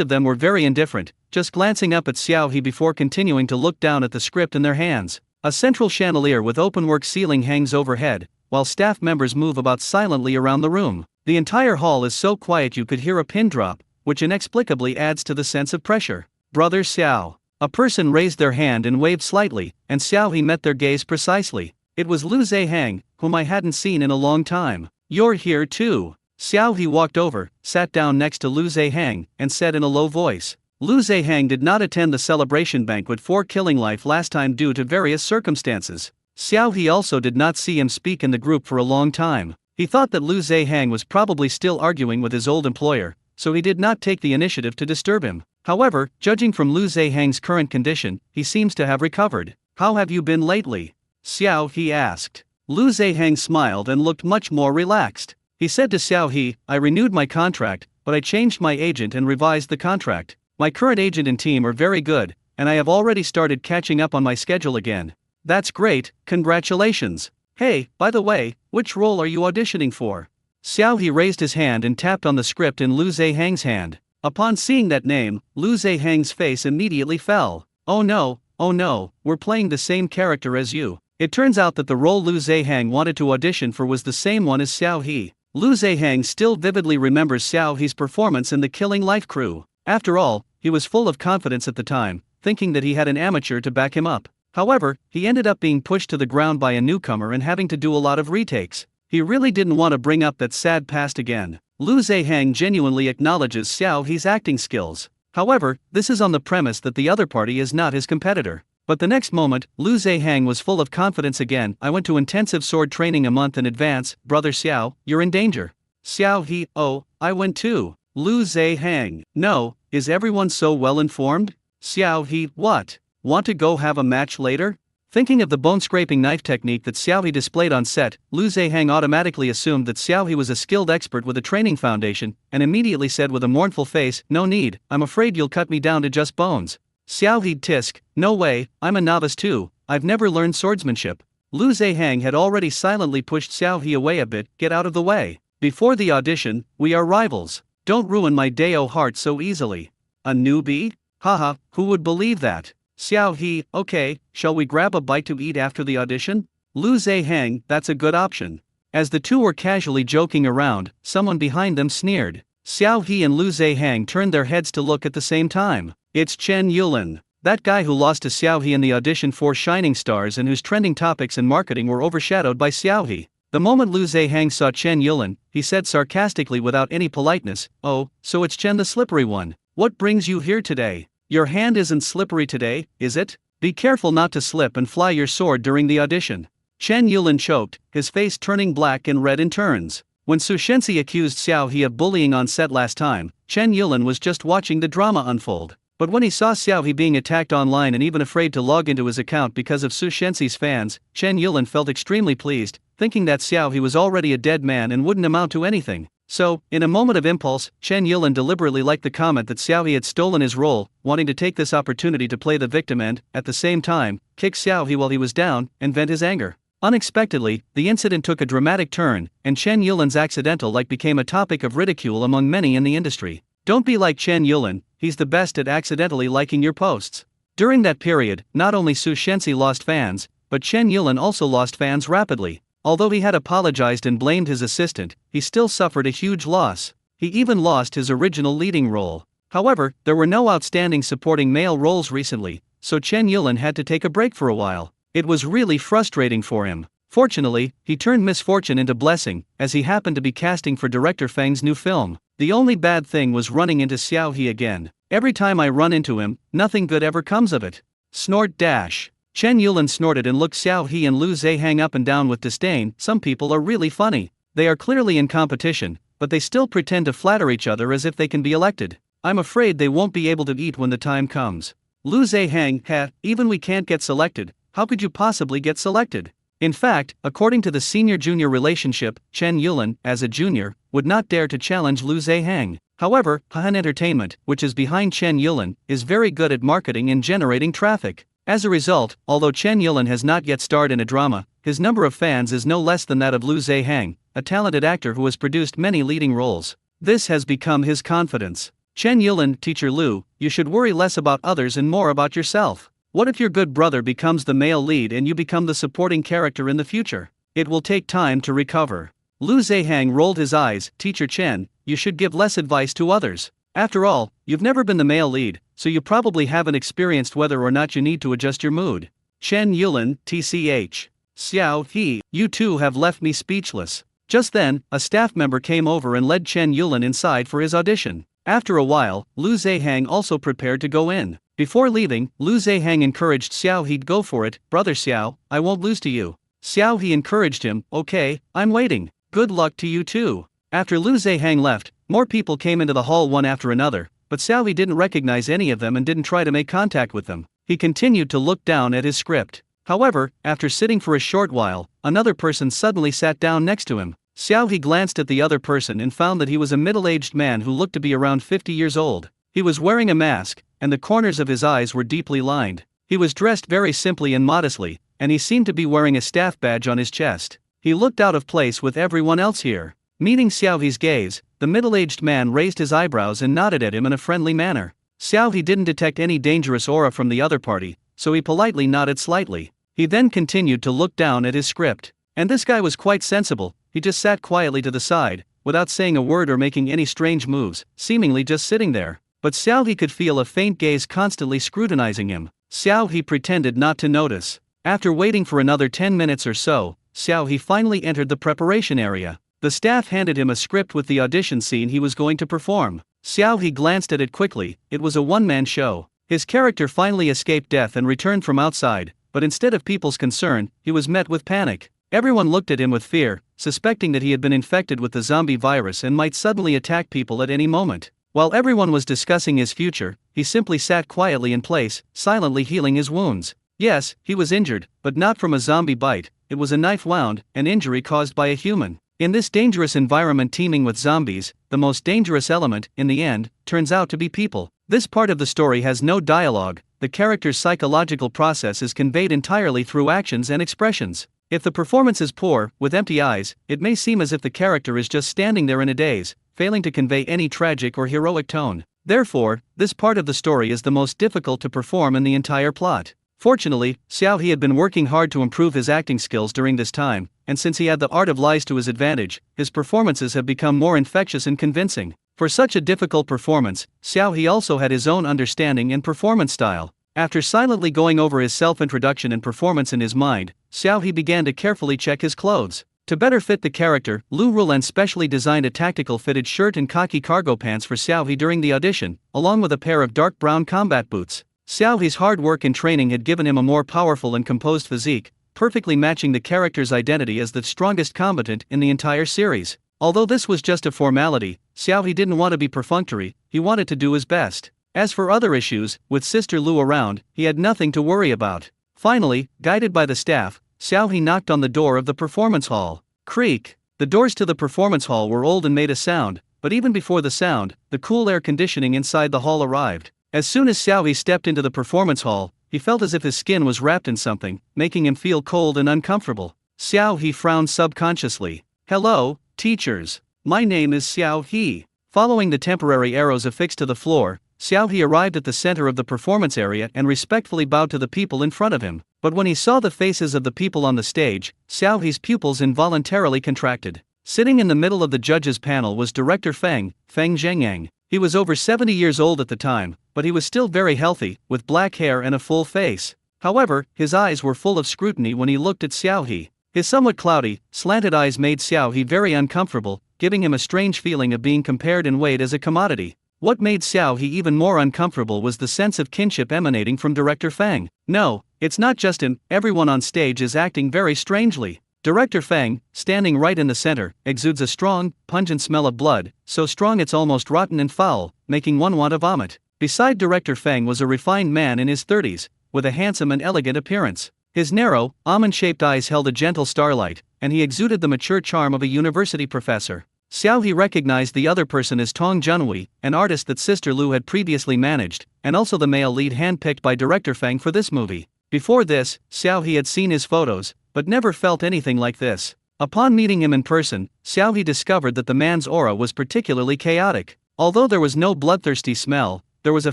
of them were very indifferent, just glancing up at Xiao He before continuing to look down at the script in their hands. A central chandelier with openwork ceiling hangs overhead, while staff members move about silently around the room. The entire hall is so quiet you could hear a pin drop, which inexplicably adds to the sense of pressure. Brother Xiao. A person raised their hand and waved slightly, and Xiao He met their gaze precisely. It was Lu Zehang, whom I hadn't seen in a long time. You're here too. Xiao He walked over, sat down next to Lu Zehang, and said in a low voice. Lu Zehang did not attend the celebration banquet for Killing Life last time due to various circumstances. Xiao He also did not see him speak in the group for a long time. He thought that Lu Zehang was probably still arguing with his old employer, so he did not take the initiative to disturb him. However, judging from Lu Zehang's current condition, he seems to have recovered. How have you been lately? Xiao He asked. Lu Zehang smiled and looked much more relaxed. He said to Xiao He, I renewed my contract, but I changed my agent and revised the contract. My current agent and team are very good, and I have already started catching up on my schedule again. That's great, congratulations. Hey, by the way, which role are you auditioning for? Xiao He raised his hand and tapped on the script in Lu Zehang's hand. Upon seeing that name, Lu Zehang's face immediately fell. Oh no, we're playing the same character as you. It turns out that the role Lu Zehang wanted to audition for was the same one as Xiao He. Lu Zehang still vividly remembers Xiao He's performance in The Killing Life crew. After all, he was full of confidence at the time, thinking that he had an amateur to back him up. However, he ended up being pushed to the ground by a newcomer and having to do a lot of retakes. He really didn't want to bring up that sad past again. Lu Zehang genuinely acknowledges Xiao He's acting skills. However, this is on the premise that the other party is not his competitor. But the next moment, Lu Zehang was full of confidence again. I went to intensive sword training a month in advance. Brother Xiao, you're in danger. Xiao He, oh, I went too. Lu Zehang, no, is everyone so well informed? Xiao He, what? Want to go have a match later? Thinking of the bone-scraping knife technique that Xiao He displayed on set, Lu Zehang automatically assumed that Xiao He was a skilled expert with a training foundation, and immediately said with a mournful face, no need, I'm afraid you'll cut me down to just bones. Xiao He tisk, no way, I'm a novice too, I've never learned swordsmanship. Lu Zehang had already silently pushed Xiao He away a bit, get out of the way. Before the audition, we are rivals. Don't ruin my Deo heart so easily. A newbie? Haha, who would believe that? Xiao He, okay, shall we grab a bite to eat after the audition? Lu Zehang, that's a good option. As the two were casually joking around, someone behind them sneered. Xiao He and Lu Zehang turned their heads to look at the same time. It's Chen Yulin, that guy who lost to Xiao He in the audition for Shining Stars and whose trending topics in marketing were overshadowed by Xiao He. The moment Lu Zehang saw Chen Yulin, he said sarcastically without any politeness, oh, so it's Chen the slippery one. What brings you here today? Your hand isn't slippery today, is it? Be careful not to slip and fly your sword during the audition. Chen Yulin choked, his face turning black and red in turns. When Su Shensi accused Xiao He of bullying on set last time, Chen Yulin was just watching the drama unfold. But when he saw Xiao He being attacked online and even afraid to log into his account because of Su Shensi's fans, Chen Yulin felt extremely pleased, thinking that Xiao He was already a dead man and wouldn't amount to anything. So, in a moment of impulse, Chen Yulin deliberately liked the comment that Xiao He had stolen his role, wanting to take this opportunity to play the victim and, at the same time, kick Xiao He while he was down, and vent his anger. Unexpectedly, the incident took a dramatic turn, and Chen Yulin's accidental like became a topic of ridicule among many in the industry. Don't be like Chen Yulin, he's the best at accidentally liking your posts. During that period, not only Su Shensi lost fans, but Chen Yulin also lost fans rapidly. Although he had apologized and blamed his assistant, he still suffered a huge loss. He even lost his original leading role. However, there were no outstanding supporting male roles recently, so Chen Yulin had to take a break for a while. It was really frustrating for him. Fortunately, he turned misfortune into blessing, as he happened to be casting for director Feng's new film. The only bad thing was running into Xiao He again. Every time I run into him, nothing good ever comes of it. Snort dash. Chen Yulin snorted and looked Xiao He and Lu Zehang up and down with disdain. Some people are really funny. They are clearly in competition, but they still pretend to flatter each other as if they can be elected. I'm afraid they won't be able to eat when the time comes. Lu Zehang, even we can't get selected, how could you possibly get selected? In fact, according to the senior-junior relationship, Chen Yulin, as a junior, would not dare to challenge Lu Zehang. However, Han Entertainment, which is behind Chen Yulin, is very good at marketing and generating traffic. As a result, although Chen Yulin has not yet starred in a drama, his number of fans is no less than that of Lu Zehang, a talented actor who has produced many leading roles. This has become his confidence. Chen Yulin, Teacher Lu, you should worry less about others and more about yourself. What if your good brother becomes the male lead and you become the supporting character in the future? It will take time to recover. Lu Zehang rolled his eyes. Teacher Chen, you should give less advice to others. After all, you've never been the male lead, so you probably haven't experienced whether or not you need to adjust your mood. Chen Yulin, TCH. Xiao He, you two have left me speechless. Just then, a staff member came over and led Chen Yulin inside for his audition. After a while, Lu Zehang also prepared to go in. Before leaving, Lu Zehang encouraged Xiao He to go for it. Brother Xiao, I won't lose to you. Xiao He encouraged him, okay, I'm waiting. Good luck to you too. After Lu Zehang left, more people came into the hall one after another, but Xiao He didn't recognize any of them and didn't try to make contact with them. He continued to look down at his script. However, after sitting for a short while, another person suddenly sat down next to him. Xiao He glanced at the other person and found that he was a middle-aged man who looked to be around 50 years old. He was wearing a mask, and the corners of his eyes were deeply lined. He was dressed very simply and modestly, and he seemed to be wearing a staff badge on his chest. He looked out of place with everyone else here. Meeting Xiao He's gaze, the middle-aged man raised his eyebrows and nodded at him in a friendly manner. Xiao He didn't detect any dangerous aura from the other party, so he politely nodded slightly. He then continued to look down at his script. And this guy was quite sensible, he just sat quietly to the side, without saying a word or making any strange moves, seemingly just sitting there. But Xiao He could feel a faint gaze constantly scrutinizing him. Xiao He pretended not to notice. After waiting for another 10 minutes or so, Xiao He finally entered the preparation area. The staff handed him a script with the audition scene he was going to perform. Xiao He glanced at it quickly. It was a one-man show. His character finally escaped death and returned from outside, but instead of people's concern, he was met with panic. Everyone looked at him with fear, suspecting that he had been infected with the zombie virus and might suddenly attack people at any moment. While everyone was discussing his future, he simply sat quietly in place, silently healing his wounds. Yes, he was injured, but not from a zombie bite, it was a knife wound, an injury caused by a human. In this dangerous environment teeming with zombies, the most dangerous element, in the end, turns out to be people. This part of the story has no dialogue, the character's psychological process is conveyed entirely through actions and expressions. If the performance is poor, with empty eyes, it may seem as if the character is just standing there in a daze, failing to convey any tragic or heroic tone. Therefore, this part of the story is the most difficult to perform in the entire plot. Fortunately, Xiao He had been working hard to improve his acting skills during this time, and since he had the art of lies to his advantage, his performances have become more infectious and convincing. For such a difficult performance, Xiao He also had his own understanding and performance style. After silently going over his self-introduction and performance in his mind, Xiao He began to carefully check his clothes. To better fit the character, Lu Rulan specially designed a tactical fitted shirt and khaki cargo pants for Xiao He during the audition, along with a pair of dark brown combat boots. Xiao He's hard work and training had given him a more powerful and composed physique, perfectly matching the character's identity as the strongest combatant in the entire series. Although this was just a formality, Xiao He didn't want to be perfunctory, he wanted to do his best. As for other issues, with Sister Lu around, he had nothing to worry about. Finally, guided by the staff, Xiao He knocked on the door of the performance hall. Creak! The doors to the performance hall were old and made a sound, but even before the sound, the cool air conditioning inside the hall arrived. As soon as Xiao He stepped into the performance hall, he felt as if his skin was wrapped in something, making him feel cold and uncomfortable. Xiao He frowned subconsciously. Hello, teachers. My name is Xiao He. Following the temporary arrows affixed to the floor, Xiao He arrived at the center of the performance area and respectfully bowed to the people in front of him. But when he saw the faces of the people on the stage, Xiao He's pupils involuntarily contracted. Sitting in the middle of the judges' panel was Director Feng Zhengyang. He was over 70 years old at the time, but he was still very healthy, with black hair and a full face. However, his eyes were full of scrutiny when he looked at Xiao He. His somewhat cloudy, slanted eyes made Xiao He very uncomfortable, giving him a strange feeling of being compared and weighed as a commodity. What made Xiao He even more uncomfortable was the sense of kinship emanating from Director Feng. No, it's not just him, everyone on stage is acting very strangely. Director Feng, standing right in the center, exudes a strong, pungent smell of blood, so strong it's almost rotten and foul, making one want to vomit. Beside Director Feng was a refined man in his 30s, with a handsome and elegant appearance. His narrow, almond-shaped eyes held a gentle starlight, and he exuded the mature charm of a university professor. Xiao He recognized the other person as Tong Junhui, an artist that Sister Lu had previously managed, and also the male lead handpicked by Director Feng for this movie. Before this, Xiao He had seen his photos, but never felt anything like this. Upon meeting him in person, Xiao He discovered that the man's aura was particularly chaotic. Although there was no bloodthirsty smell, there was a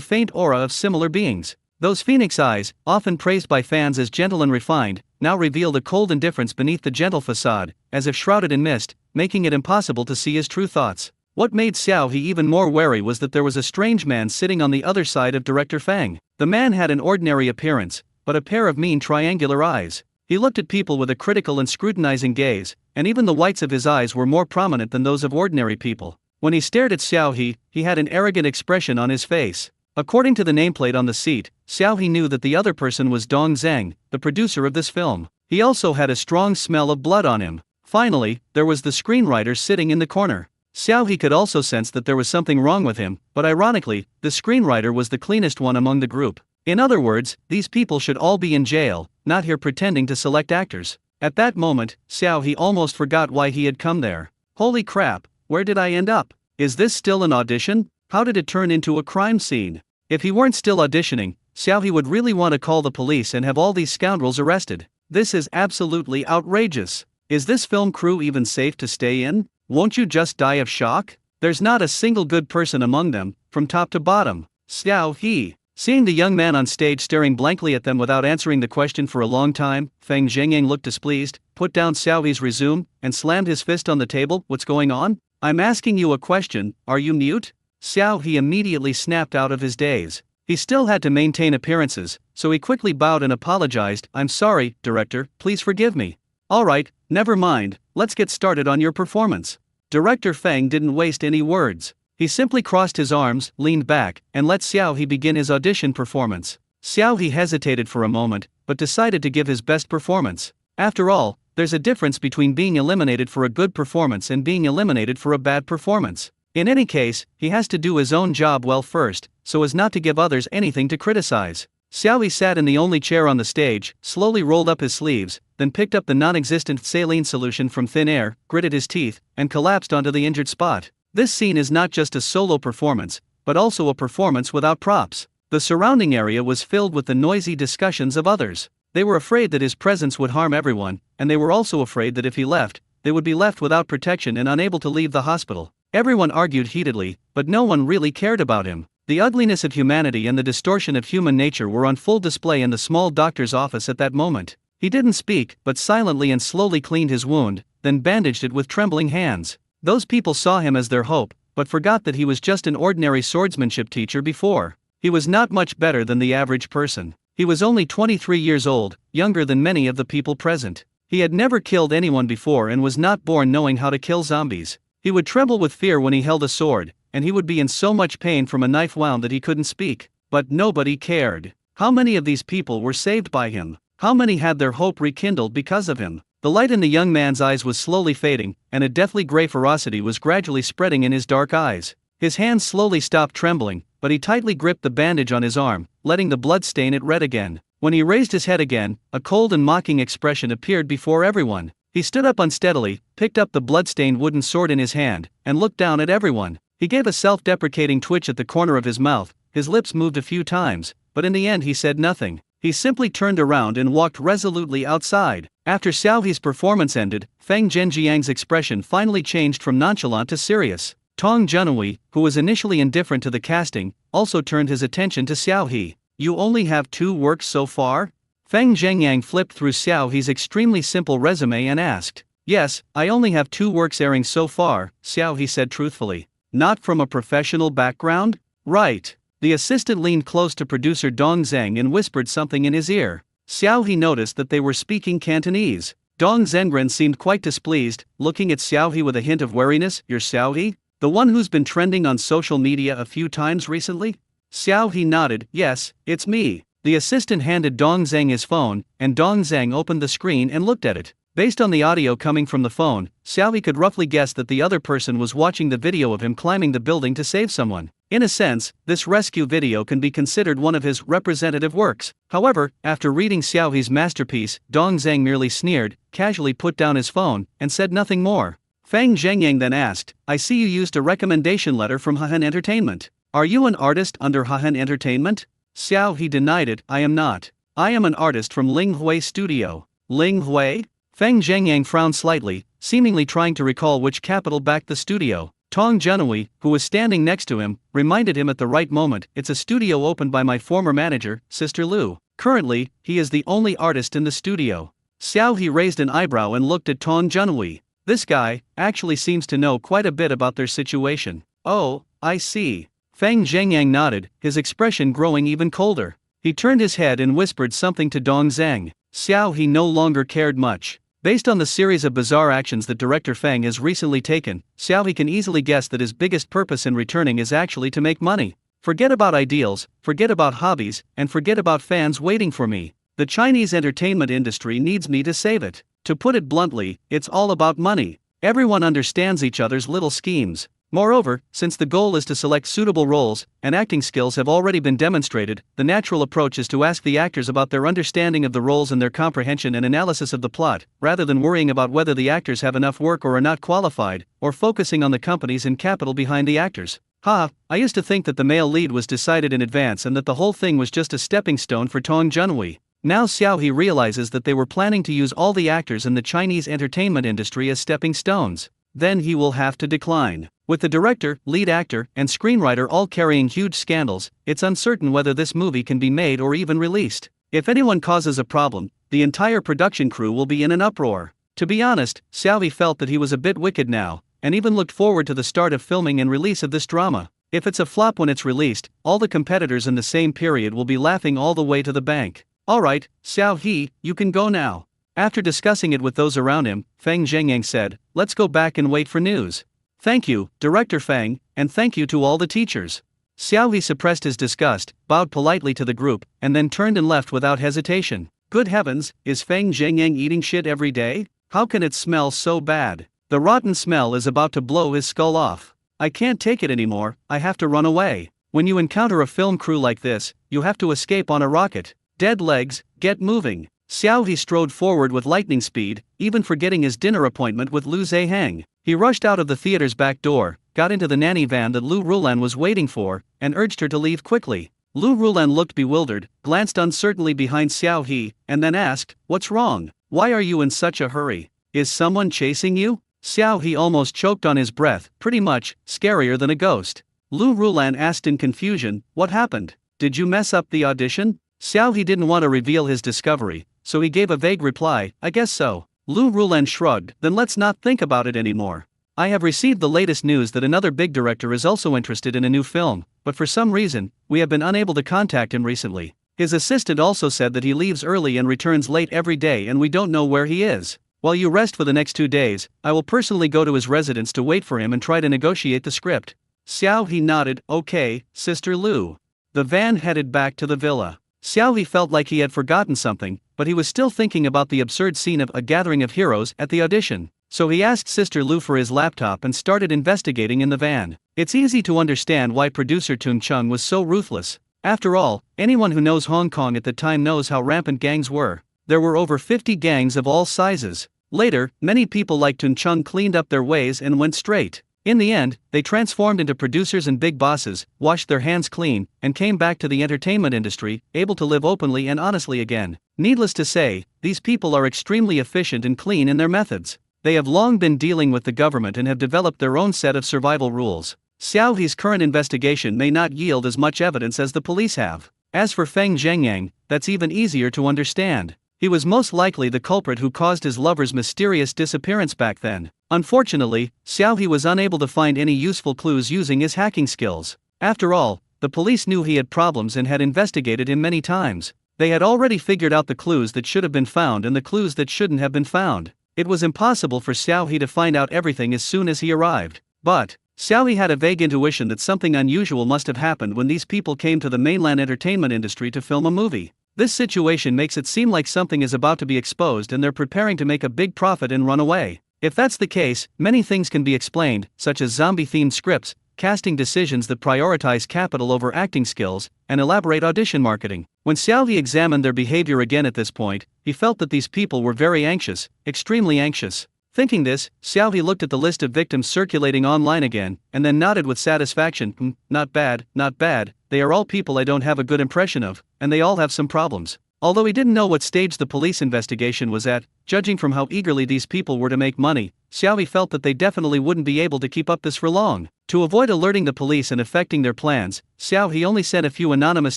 faint aura of similar beings. Those phoenix eyes, often praised by fans as gentle and refined, now revealed a cold indifference beneath the gentle facade, as if shrouded in mist, making it impossible to see his true thoughts. What made Xiao He even more wary was that there was a strange man sitting on the other side of Director Feng. The man had an ordinary appearance, but a pair of mean triangular eyes. He looked at people with a critical and scrutinizing gaze, and even the whites of his eyes were more prominent than those of ordinary people. When he stared at Xiao He had an arrogant expression on his face. According to the nameplate on the seat, Xiao He knew that the other person was Dong Zhang, the producer of this film. He also had a strong smell of blood on him. Finally, there was the screenwriter sitting in the corner. Xiao He could also sense that there was something wrong with him, but ironically, the screenwriter was the cleanest one among the group. In other words, these people should all be in jail, not here pretending to select actors. At that moment, Xiao He almost forgot why he had come there. Holy crap, where did I end up? Is this still an audition? How did it turn into a crime scene? If he weren't still auditioning, Xiao He would really want to call the police and have all these scoundrels arrested. This is absolutely outrageous. Is this film crew even safe to stay in? Won't you just die of shock? There's not a single good person among them, from top to bottom. Xiao He. Seeing the young man on stage staring blankly at them without answering the question for a long time, Feng Zhengyang looked displeased, put down Xiaohe's resume, and slammed his fist on the table. What's going on? I'm asking you a question, are you mute? Xiaohe immediately snapped out of his daze. He still had to maintain appearances, so he quickly bowed and apologized. I'm sorry, director, please forgive me. Alright, never mind, let's get started on your performance. Director Feng didn't waste any words. He simply crossed his arms, leaned back, and let Xiaohe begin his audition performance. Xiaohe hesitated for a moment, but decided to give his best performance. After all, there's a difference between being eliminated for a good performance and being eliminated for a bad performance. In any case, he has to do his own job well first, so as not to give others anything to criticize. Xiaohe sat in the only chair on the stage, slowly rolled up his sleeves, then picked up the non-existent saline solution from thin air, gritted his teeth, and collapsed onto the injured spot. This scene is not just a solo performance, but also a performance without props. The surrounding area was filled with the noisy discussions of others. They were afraid that his presence would harm everyone, and they were also afraid that if he left, they would be left without protection and unable to leave the hospital. Everyone argued heatedly, but no one really cared about him. The ugliness of humanity and the distortion of human nature were on full display in the small doctor's office at that moment. He didn't speak, but silently and slowly cleaned his wound, then bandaged it with trembling hands. Those people saw him as their hope, but forgot that he was just an ordinary swordsmanship teacher before. He was not much better than the average person. He was only 23 years old, younger than many of the people present. He had never killed anyone before and was not born knowing how to kill zombies. He would tremble with fear when he held a sword, and he would be in so much pain from a knife wound that he couldn't speak. But nobody cared. How many of these people were saved by him? How many had their hope rekindled because of him? The light in the young man's eyes was slowly fading, and a deathly gray ferocity was gradually spreading in his dark eyes. His hands slowly stopped trembling, but he tightly gripped the bandage on his arm, letting the blood stain it red again. When he raised his head again, a cold and mocking expression appeared before everyone. He stood up unsteadily, picked up the blood-stained wooden sword in his hand, and looked down at everyone. He gave a self-deprecating twitch at the corner of his mouth, his lips moved a few times, but in the end he said nothing. He simply turned around and walked resolutely outside. After Xiaohe's performance ended, Feng Zhenjiang's expression finally changed from nonchalant to serious. Tong Junhui, who was initially indifferent to the casting, also turned his attention to Xiaohe. You only have 2 works so far? Feng Zhengyang flipped through Xiaohe's extremely simple resume and asked. Yes, I only have 2 works airing so far, Xiaohe said truthfully. Not from a professional background? Right. The assistant leaned close to producer Dong Zheng and whispered something in his ear. Xiaohe noticed that they were speaking Cantonese. Dong Zhengren seemed quite displeased, looking at Xiaohe with a hint of wariness. You're Xiaohe? The one who's been trending on social media a few times recently? Xiaohe nodded. Yes, it's me. The assistant handed Dong Zheng his phone, and Dong Zheng opened the screen and looked at it. Based on the audio coming from the phone, Xiaohe could roughly guess that the other person was watching the video of him climbing the building to save someone. In a sense, this rescue video can be considered one of his representative works. However, after reading Xiaohe's masterpiece, Dong Zheng merely sneered, casually put down his phone, and said nothing more. Feng Zhengyang then asked, I see you used a recommendation letter from Hahen Entertainment. Are you an artist under Hahen Entertainment? Xiaohe denied it. I am not. I am an artist from Ling Hui Studio. Ling Hui? Feng Zhengyang frowned slightly, seemingly trying to recall which capital backed the studio. Tong Junhui, who was standing next to him, reminded him at the right moment, it's a studio opened by my former manager, Sister Lu. Currently, he is the only artist in the studio. Xiaohe raised an eyebrow and looked at Tong Junhui. This guy actually seems to know quite a bit about their situation. Oh, I see. Feng Zhengyang nodded, his expression growing even colder. He turned his head and whispered something to Dong Zheng. Xiaohe no longer cared much. Based on the series of bizarre actions that director Feng has recently taken, Xiaohe can easily guess that his biggest purpose in returning is actually to make money. Forget about ideals, forget about hobbies, and forget about fans waiting for me. The Chinese entertainment industry needs me to save it. To put it bluntly, it's all about money. Everyone understands each other's little schemes. Moreover, since the goal is to select suitable roles, and acting skills have already been demonstrated, the natural approach is to ask the actors about their understanding of the roles and their comprehension and analysis of the plot, rather than worrying about whether the actors have enough work or are not qualified, or focusing on the companies and capital behind the actors. I used to think that the male lead was decided in advance and that the whole thing was just a stepping stone for Tong Junhui. Now Xiaohe realizes that they were planning to use all the actors in the Chinese entertainment industry as stepping stones. then he will have to decline. With the director, lead actor, and screenwriter all carrying huge scandals, it's uncertain whether this movie can be made or even released. If anyone causes a problem, the entire production crew will be in an uproar. To be honest, Xiaohui felt that he was a bit wicked now, and even looked forward to the start of filming and release of this drama. If it's a flop when it's released, all the competitors in the same period will be laughing all the way to the bank. Alright, Xiaohui, you can go now. After discussing it with those around him, Feng Zhengyang said, let's go back and wait for news. Thank you, Director Feng, and thank you to all the teachers. Xiaohui suppressed his disgust, bowed politely to the group, and then turned and left without hesitation. Good heavens, is Feng Zhengyang eating shit every day? How can it smell so bad? The rotten smell is about to blow his skull off. I can't take it anymore, I have to run away. When you encounter a film crew like this, you have to escape on a rocket. Dead legs, get moving. Xiaohui strode forward with lightning speed, even forgetting his dinner appointment with Lu Zehang. He rushed out of the theater's back door, got into the nanny van that Lu Rulan was waiting for, and urged her to leave quickly. Lu Rulan looked bewildered, glanced uncertainly behind Xiaohui, and then asked, what's wrong? Why are you in such a hurry? Is someone chasing you? Xiaohui almost choked on his breath, pretty much, scarier than a ghost. Lu Rulan asked in confusion, what happened? Did you mess up the audition? Xiaohui didn't want to reveal his discovery, so he gave a vague reply, I guess so. Lu Rulan shrugged, then let's not think about it anymore. I have received the latest news that another big director is also interested in a new film, but for some reason, we have been unable to contact him recently. His assistant also said that he leaves early and returns late every day and we don't know where he is. While you rest for the next 2 days, I will personally go to his residence to wait for him and try to negotiate the script. Xiaohui nodded, okay, Sister Lu. The van headed back to the villa. Xiaohui felt like he had forgotten something, but he was still thinking about the absurd scene of a gathering of heroes at the audition. So he asked Sister Lu for his laptop and started investigating in the van. It's easy to understand why producer Tung Chung was so ruthless. After all, anyone who knows Hong Kong at the time knows how rampant gangs were. There were over 50 gangs of all sizes. Later, many people like Tung Chung cleaned up their ways and went straight. In the end, they transformed into producers and big bosses, washed their hands clean, and came back to the entertainment industry, able to live openly and honestly again. Needless to say, these people are extremely efficient and clean in their methods. They have long been dealing with the government and have developed their own set of survival rules. Xiaohui's current investigation may not yield as much evidence as the police have. As for Feng Zhengyang, that's even easier to understand. He was most likely the culprit who caused his lover's mysterious disappearance back then. Unfortunately, Xiaohui was unable to find any useful clues using his hacking skills. After all, the police knew he had problems and had investigated him many times. They had already figured out the clues that should have been found and the clues that shouldn't have been found. It was impossible for Xiaohui to find out everything as soon as he arrived. But Xiaohui had a vague intuition that something unusual must have happened when these people came to the mainland entertainment industry to film a movie. This situation makes it seem like something is about to be exposed and they're preparing to make a big profit and run away. If that's the case, many things can be explained, such as zombie-themed scripts, casting decisions that prioritize capital over acting skills, and elaborate audition marketing. When Xiaohui examined their behavior again at this point, he felt that these people were very anxious, extremely anxious. Thinking this, Xiaohui looked at the list of victims circulating online again, and then nodded with satisfaction, not bad, not bad, they are all people I don't have a good impression of, and they all have some problems. Although he didn't know what stage the police investigation was at, judging from how eagerly these people were to make money, Xiaohui felt that they definitely wouldn't be able to keep up this for long. To avoid alerting the police and affecting their plans, Xiaohui only sent a few anonymous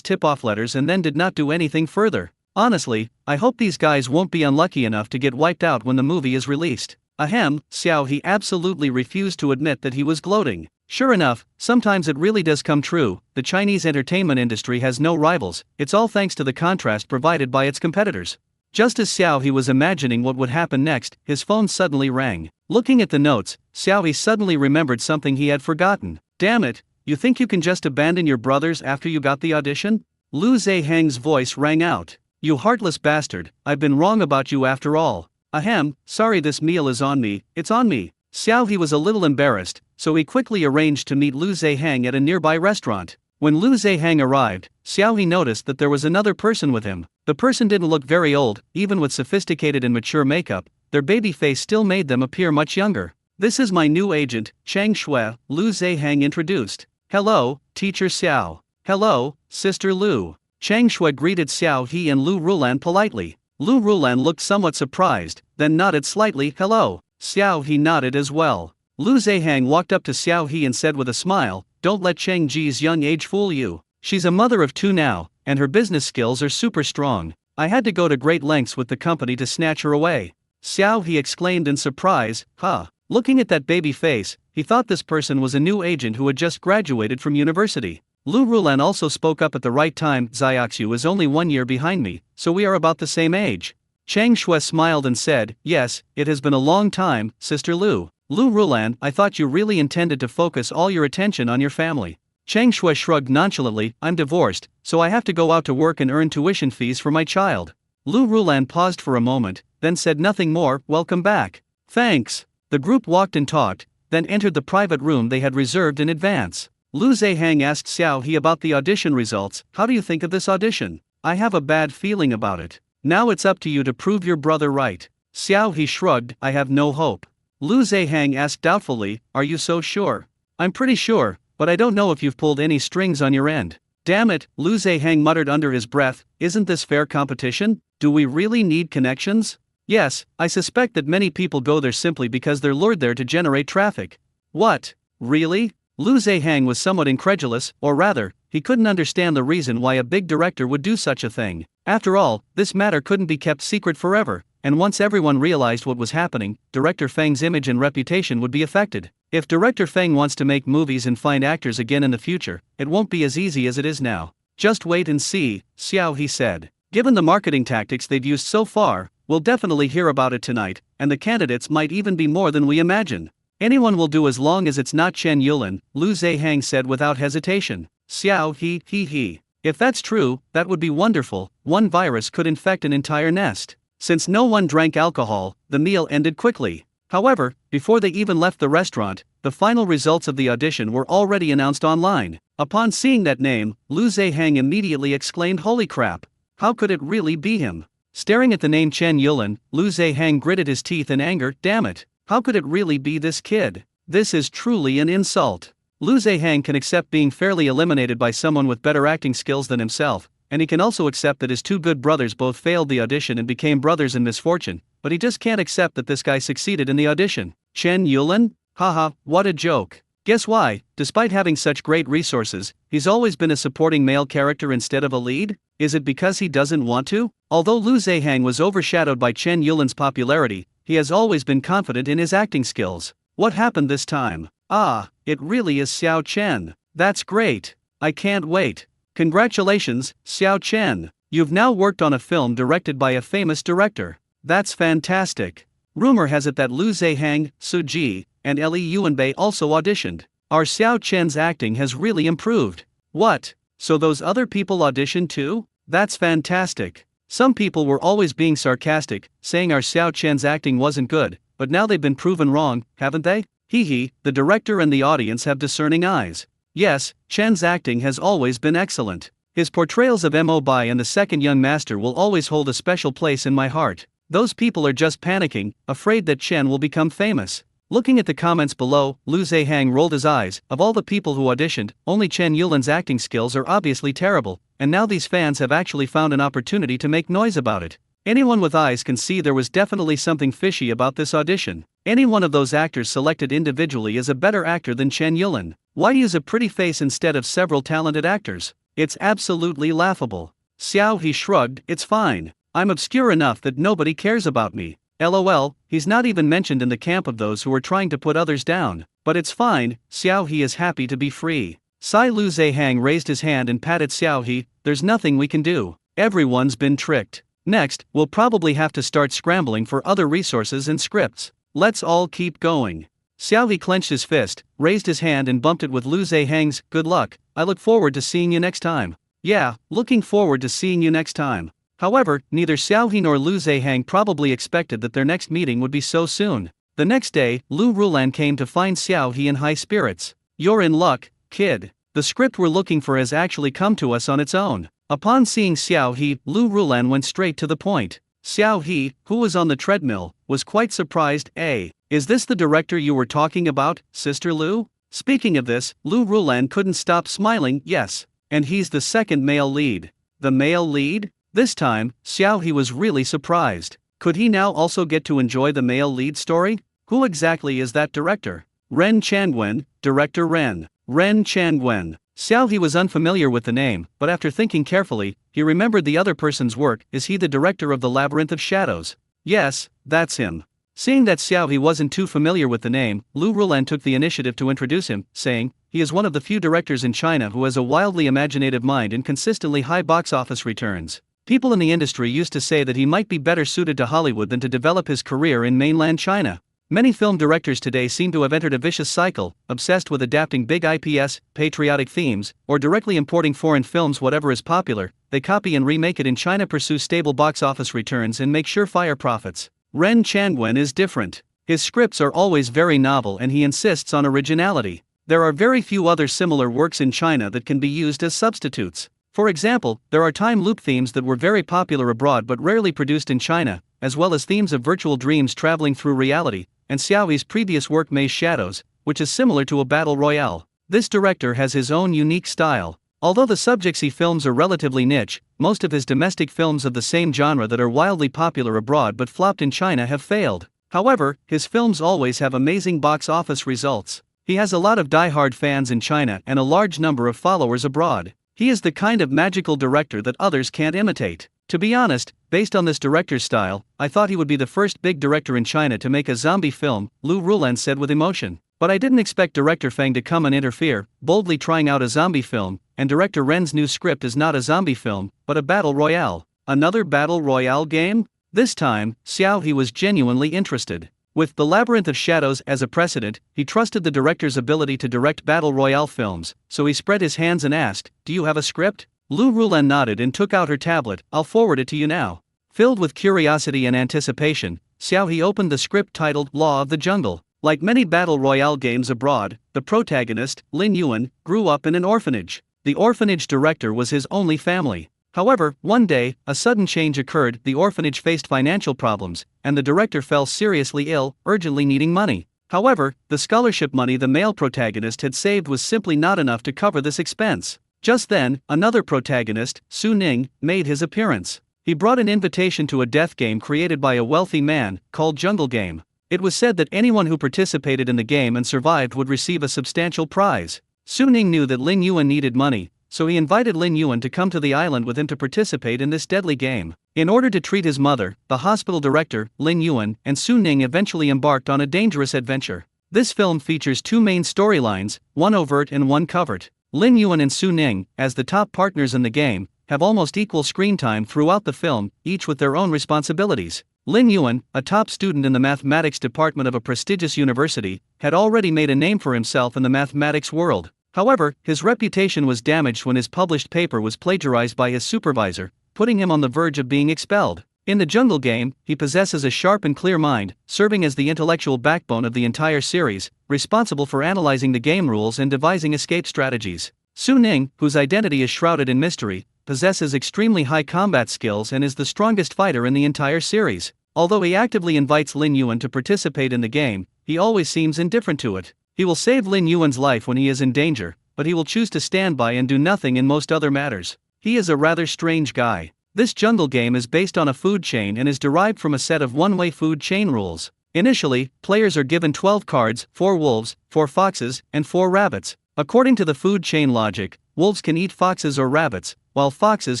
tip-off letters and then did not do anything further. Honestly, I hope these guys won't be unlucky enough to get wiped out when the movie is released. Ahem, Xiaohui absolutely refused to admit that he was gloating. Sure enough, sometimes it really does come true, the Chinese entertainment industry has no rivals, it's all thanks to the contrast provided by its competitors. Just as Xiaohui was imagining what would happen next, his phone suddenly rang. Looking at the notes, Xiaohui suddenly remembered something he had forgotten. Damn it, you think you can just abandon your brothers after you got the audition? Lu Zehang's voice rang out. You heartless bastard, I've been wrong about you after all. Ahem, sorry this meal is on me, it's on me. Xiaohui was a little embarrassed, so he quickly arranged to meet Lu Zehang at a nearby restaurant. When Lu Zehang arrived, Xiaohui noticed that there was another person with him. The person didn't look very old, even with sophisticated and mature makeup, their baby face still made them appear much younger. This is my new agent, Chang Shui, Lu Zehang introduced. Hello, Teacher Xiao. Hello, Sister Lu. Chang Shui greeted Xiaohui and Lu Rulan politely. Lu Rulan looked somewhat surprised, then nodded slightly, hello. Xiaohui nodded as well. Lu Zehang walked up to Xiao He and said with a smile, "Don't let Cheng Ji's young age fool you. She's a mother of two now, and her business skills are super strong. I had to go to great lengths with the company to snatch her away." Xiao He exclaimed in surprise, "Huh." Looking at that baby face, he thought this person was a new agent who had just graduated from university. Lu Rulan also spoke up at the right time. "Xiaoxiu is only 1 year behind me, so we are about the same age." Cheng Shui smiled and said, "Yes, it has been a long time, Sister Lu." "Lu Rulan, I thought you really intended to focus all your attention on your family." Cheng Shui shrugged nonchalantly, "I'm divorced, so I have to go out to work and earn tuition fees for my child." Lu Rulan paused for a moment, then said nothing more. "Welcome back." "Thanks." The group walked and talked, then entered the private room they had reserved in advance. Lu Zehang asked Xiao He about the audition results. "How do you think of this audition?" "I have a bad feeling about it. Now it's up to you to prove your brother right." Xiao He shrugged, "I have no hope." Lu Zehang asked doubtfully, "Are you so sure?" "I'm pretty sure, but I don't know if you've pulled any strings on your end." "Damn it," Lu Zehang muttered under his breath, "isn't this fair competition? Do we really need connections?" "Yes, I suspect that many people go there simply because they're lured there to generate traffic." "What? Really?" Lu Zehang was somewhat incredulous, or rather, he couldn't understand the reason why a big director would do such a thing. After all, this matter couldn't be kept secret forever, and once everyone realized what was happening, Director Feng's image and reputation would be affected. If Director Feng wants to make movies and find actors again in the future, it won't be as easy as it is now. "Just wait and see," Xiao He said. "Given the marketing tactics they've used so far, we'll definitely hear about it tonight, and the candidates might even be more than we imagine." "Anyone will do as long as it's not Chen Yulin," Lu Zehang said without hesitation. Xiao He. "If that's true, that would be wonderful. One virus could infect an entire nest." Since no one drank alcohol, the meal ended quickly. However, before they even left the restaurant, the final results of the audition were already announced online. Upon seeing that name, Lu Zehang immediately exclaimed, "Holy crap! How could it really be him?" Staring at the name Chen Yulin, Lu Zehang gritted his teeth in anger. "Damn it! How could it really be this kid? This is truly an insult." Lu Zehang can accept being fairly eliminated by someone with better acting skills than himself, and he can also accept that his two good brothers both failed the audition and became brothers in misfortune, but he just can't accept that this guy succeeded in the audition. Chen Yulin? Haha, what a joke. Guess why, despite having such great resources, he's always been a supporting male character instead of a lead? Is it because he doesn't want to? Although Lu Zehang was overshadowed by Chen Yulin's popularity, he has always been confident in his acting skills. What happened this time? Ah, it really is Xiao Chen. That's great. I can't wait. Congratulations, Xiao Chen. You've now worked on a film directed by a famous director. That's fantastic. Rumor has it that Lu Zehang, Su Ji, and Li Yuanbei also auditioned. Our Xiao Chen's acting has really improved. What? So those other people auditioned too? That's fantastic. Some people were always being sarcastic, saying our Xiao Chen's acting wasn't good, but now they've been proven wrong, haven't they? Hehe, the director and the audience have discerning eyes. Yes, Chen's acting has always been excellent. His portrayals of Mo Bai and the second young master will always hold a special place in my heart. Those people are just panicking, afraid that Chen will become famous. Looking at the comments below, Lu Zehang rolled his eyes. Of all the people who auditioned, only Chen Yulin's acting skills are obviously terrible, and now these fans have actually found an opportunity to make noise about it. Anyone with eyes can see there was definitely something fishy about this audition. Any one of those actors selected individually is a better actor than Chen Yulin. Why use a pretty face instead of several talented actors? It's absolutely laughable. Xiao He shrugged, "It's fine. I'm obscure enough that nobody cares about me. LOL, he's not even mentioned in the camp of those who are trying to put others down. But it's fine, Xiao He is happy to be free." Lu Zehang raised his hand and patted Xiao He. "There's nothing we can do. Everyone's been tricked. Next, we'll probably have to start scrambling for other resources and scripts. Let's all keep going." Xiao He clenched his fist, raised his hand and bumped it with Lu Zehang's. "Good luck, I look forward to seeing you next time." "Yeah, looking forward to seeing you next time." However, neither Xiao He nor Lu Zehang probably expected that their next meeting would be so soon. The next day, Lu Rulan came to find Xiao He in high spirits. "You're in luck, kid. The script we're looking for has actually come to us on its own." Upon seeing Xiao He, Lu Rulan went straight to the point. Xiao He, who was on the treadmill, was quite surprised. Is this the director you were talking about, Sister Lu?" Speaking of this, Lu Rulan couldn't stop smiling. "Yes. And he's the second male lead." "The male lead?" This time, Xiao He was really surprised. Could he now also get to enjoy the male lead story? Who exactly is that director? Ren Changwen, director Ren Changwen. Xiao He was unfamiliar with the name, but after thinking carefully, he remembered the other person's work. Is he the director of The Labyrinth of Shadows? Yes, that's him. Seeing that Xiao He wasn't too familiar with the name, Lu Rulan took the initiative to introduce him, saying, he is one of the few directors in China who has a wildly imaginative mind and consistently high box office returns. People in the industry used to say that he might be better suited to Hollywood than to develop his career in mainland China. Many film directors today seem to have entered a vicious cycle, obsessed with adapting big IPs, patriotic themes, or directly importing foreign films. Whatever is popular, they copy and remake it in China, pursue stable box office returns and make surefire profits. Ren Changwen is different. His scripts are always very novel and he insists on originality. There are very few other similar works in China that can be used as substitutes. For example, there are time loop themes that were very popular abroad but rarely produced in China, as well as themes of virtual dreams traveling through reality, and Xiao's previous work Maze Shadows, which is similar to a battle royale. This director has his own unique style. Although the subjects he films are relatively niche, most of his domestic films of the same genre that are wildly popular abroad but flopped in China have failed. However, his films always have amazing box office results. He has a lot of die-hard fans in China and a large number of followers abroad. He is the kind of magical director that others can't imitate. To be honest, based on this director's style, I thought he would be the first big director in China to make a zombie film, Lu Rulan said with emotion. But I didn't expect director Fang to come and interfere, boldly trying out a zombie film, and director Ren's new script is not a zombie film, but a battle royale. Another battle royale game? This time, Xiao He was genuinely interested. With The Labyrinth of Shadows as a precedent, he trusted the director's ability to direct battle royale films, so he spread his hands and asked, "Do you have a script?" Lu Rulan nodded and took out her tablet. "I'll forward it to you now." Filled with curiosity and anticipation, Xiao He opened the script titled Law of the Jungle. Like many battle royale games abroad, the protagonist, Lin Yuan, grew up in an orphanage. The orphanage director was his only family. However, one day, a sudden change occurred. The orphanage faced financial problems, and the director fell seriously ill, urgently needing money. However, the scholarship money the male protagonist had saved was simply not enough to cover this expense. Just then, another protagonist, Su Ning, made his appearance. He brought an invitation to a death game created by a wealthy man, called Jungle Game. It was said that anyone who participated in the game and survived would receive a substantial prize. Su Ning knew that Lin Yuan needed money, so he invited Lin Yuan to come to the island with him to participate in this deadly game. In order to treat his mother, the hospital director, Lin Yuan, and Su Ning eventually embarked on a dangerous adventure. This film features two main storylines, one overt and one covert. Lin Yuan and Su Ning, as the top partners in the game, have almost equal screen time throughout the film, each with their own responsibilities. Lin Yuan, a top student in the mathematics department of a prestigious university, had already made a name for himself in the mathematics world. However, his reputation was damaged when his published paper was plagiarized by his supervisor, putting him on the verge of being expelled. In the Jungle Game, he possesses a sharp and clear mind, serving as the intellectual backbone of the entire series, responsible for analyzing the game rules and devising escape strategies. Su Ning, whose identity is shrouded in mystery, possesses extremely high combat skills and is the strongest fighter in the entire series. Although he actively invites Lin Yuan to participate in the game, he always seems indifferent to it. He will save Lin Yuan's life when he is in danger, but he will choose to stand by and do nothing in most other matters. He is a rather strange guy. This Jungle Game is based on a food chain and is derived from a set of one-way food chain rules. Initially, players are given 12 cards, 4 wolves, 4 foxes, and 4 rabbits. According to the food chain logic, wolves can eat foxes or rabbits, while foxes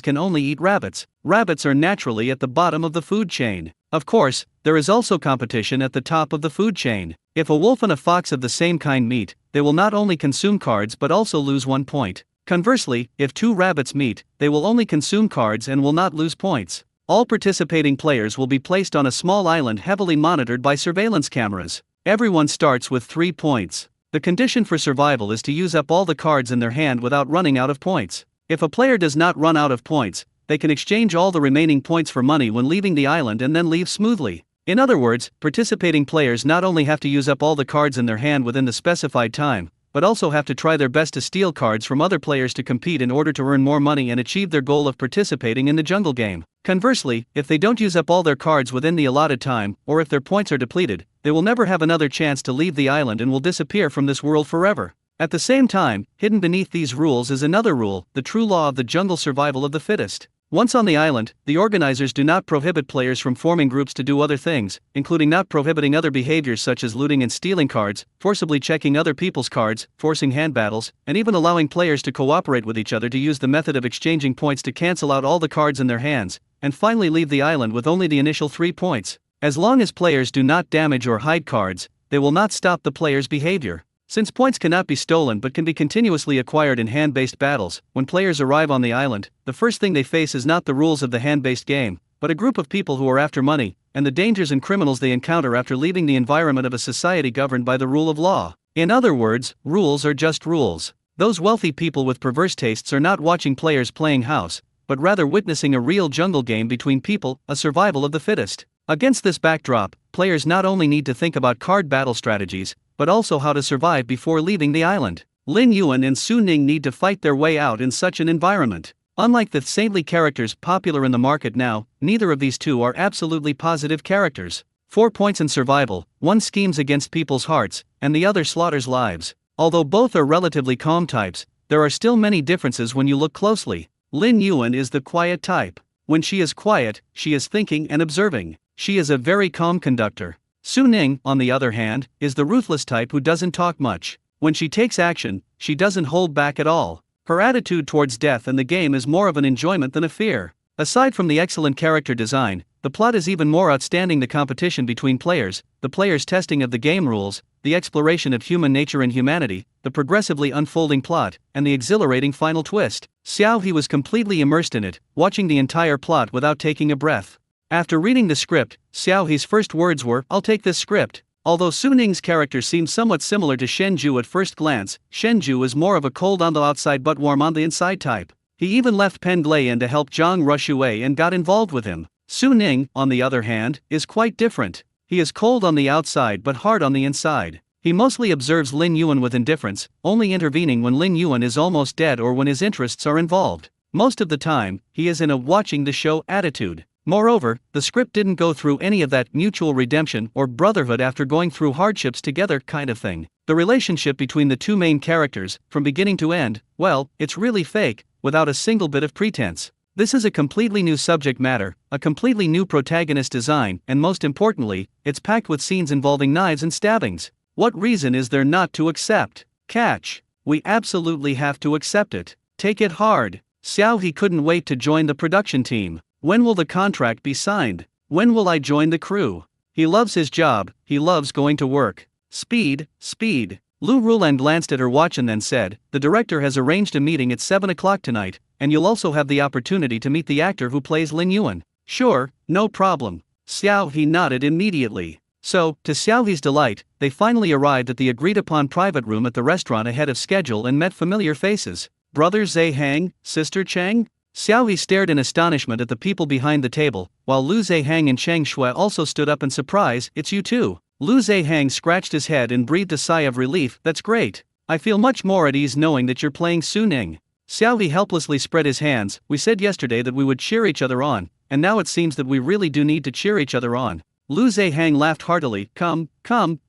can only eat rabbits. Rabbits are naturally at the bottom of the food chain. Of course, there is also competition at the top of the food chain. If a wolf and a fox of the same kind meet, they will not only consume cards but also lose 1 point. Conversely, if 2 rabbits meet, they will only consume cards and will not lose points. All participating players will be placed on a small island heavily monitored by surveillance cameras. Everyone starts with 3 points. The condition for survival is to use up all the cards in their hand without running out of points. If a player does not run out of points, they can exchange all the remaining points for money when leaving the island and then leave smoothly. In other words, participating players not only have to use up all the cards in their hand within the specified time, but also have to try their best to steal cards from other players to compete in order to earn more money and achieve their goal of participating in the Jungle Game. Conversely, if they don't use up all their cards within the allotted time, or if their points are depleted, they will never have another chance to leave the island and will disappear from this world forever. At the same time, hidden beneath these rules is another rule, the true law of the jungle survival of the fittest. Once on the island, the organizers do not prohibit players from forming groups to do other things, including not prohibiting other behaviors such as looting and stealing cards, forcibly checking other people's cards, forcing hand battles, and even allowing players to cooperate with each other to use the method of exchanging points to cancel out all the cards in their hands, and finally leave the island with only the initial 3 points. As long as players do not damage or hide cards, they will not stop the player's behavior. Since points cannot be stolen but can be continuously acquired in hand-based battles, when players arrive on the island, the first thing they face is not the rules of the hand-based game, but a group of people who are after money, and the dangers and criminals they encounter after leaving the environment of a society governed by the rule of law. In other words, rules are just rules. Those wealthy people with perverse tastes are not watching players playing house, but rather witnessing a real jungle game between people, a survival of the fittest. Against this backdrop, players not only need to think about card battle strategies, but also how to survive before leaving the island. Lin Yuan and Su Ning need to fight their way out in such an environment. Unlike the saintly characters popular in the market now, neither of these two are absolutely positive characters. 4 points in survival, one schemes against people's hearts, and the other slaughters lives. Although both are relatively calm types, there are still many differences when you look closely. Lin Yuan is the quiet type. When she is quiet, she is thinking and observing. She is a very calm conductor. Su Ning, on the other hand, is the ruthless type who doesn't talk much. When she takes action, she doesn't hold back at all. Her attitude towards death and the game is more of an enjoyment than a fear. Aside from the excellent character design, the plot is even more outstanding. The competition between players, the players' testing of the game rules, the exploration of human nature and humanity, the progressively unfolding plot, and the exhilarating final twist. Xiao He was completely immersed in it, watching the entire plot without taking a breath. After reading the script, Xiao He's first words were, "I'll take this script." Although Su Ning's character seems somewhat similar to Shenju at first glance, Shenju is more of a cold on the outside but warm on the inside type. He even left Pen Glei in to help Zhang Ruxue and got involved with him. Su Ning, on the other hand, is quite different. He is cold on the outside but hard on the inside. He mostly observes Lin Yuan with indifference, only intervening when Lin Yuan is almost dead or when his interests are involved. Most of the time, he is in a watching the show attitude. Moreover, the script didn't go through any of that mutual redemption or brotherhood after going through hardships together kind of thing. The relationship between the two main characters, from beginning to end, well, it's really fake, without a single bit of pretense. This is a completely new subject matter, a completely new protagonist design, and most importantly, it's packed with scenes involving knives and stabbings. What reason is there not to accept? Catch. We absolutely have to accept it. Take it hard. Xiao He couldn't wait to join the production team. When will the contract be signed? When will I join the crew? He loves his job, he loves going to work. Speed, speed. Lu Rulan glanced at her watch and then said, "The director has arranged a meeting at 7 o'clock tonight, and you'll also have the opportunity to meet the actor who plays Lin Yuan." "Sure, no problem." Xiao He nodded immediately. So, to Xiao He's delight, they finally arrived at the agreed-upon private room at the restaurant ahead of schedule and met familiar faces. Brother Zhe Hang, Sister Cheng? Xiao He stared in astonishment at the people behind the table, while Lu Zehang and Cheng Shui also stood up in surprise. "It's you too." Lu Zehang scratched his head and breathed a sigh of relief. "That's great. I feel much more at ease knowing that you're playing Su Ning." Xiao He helplessly spread his hands. "We said yesterday that we would cheer each other on, and now it seems that we really do need to cheer each other on." Lu Zehang laughed heartily. Come,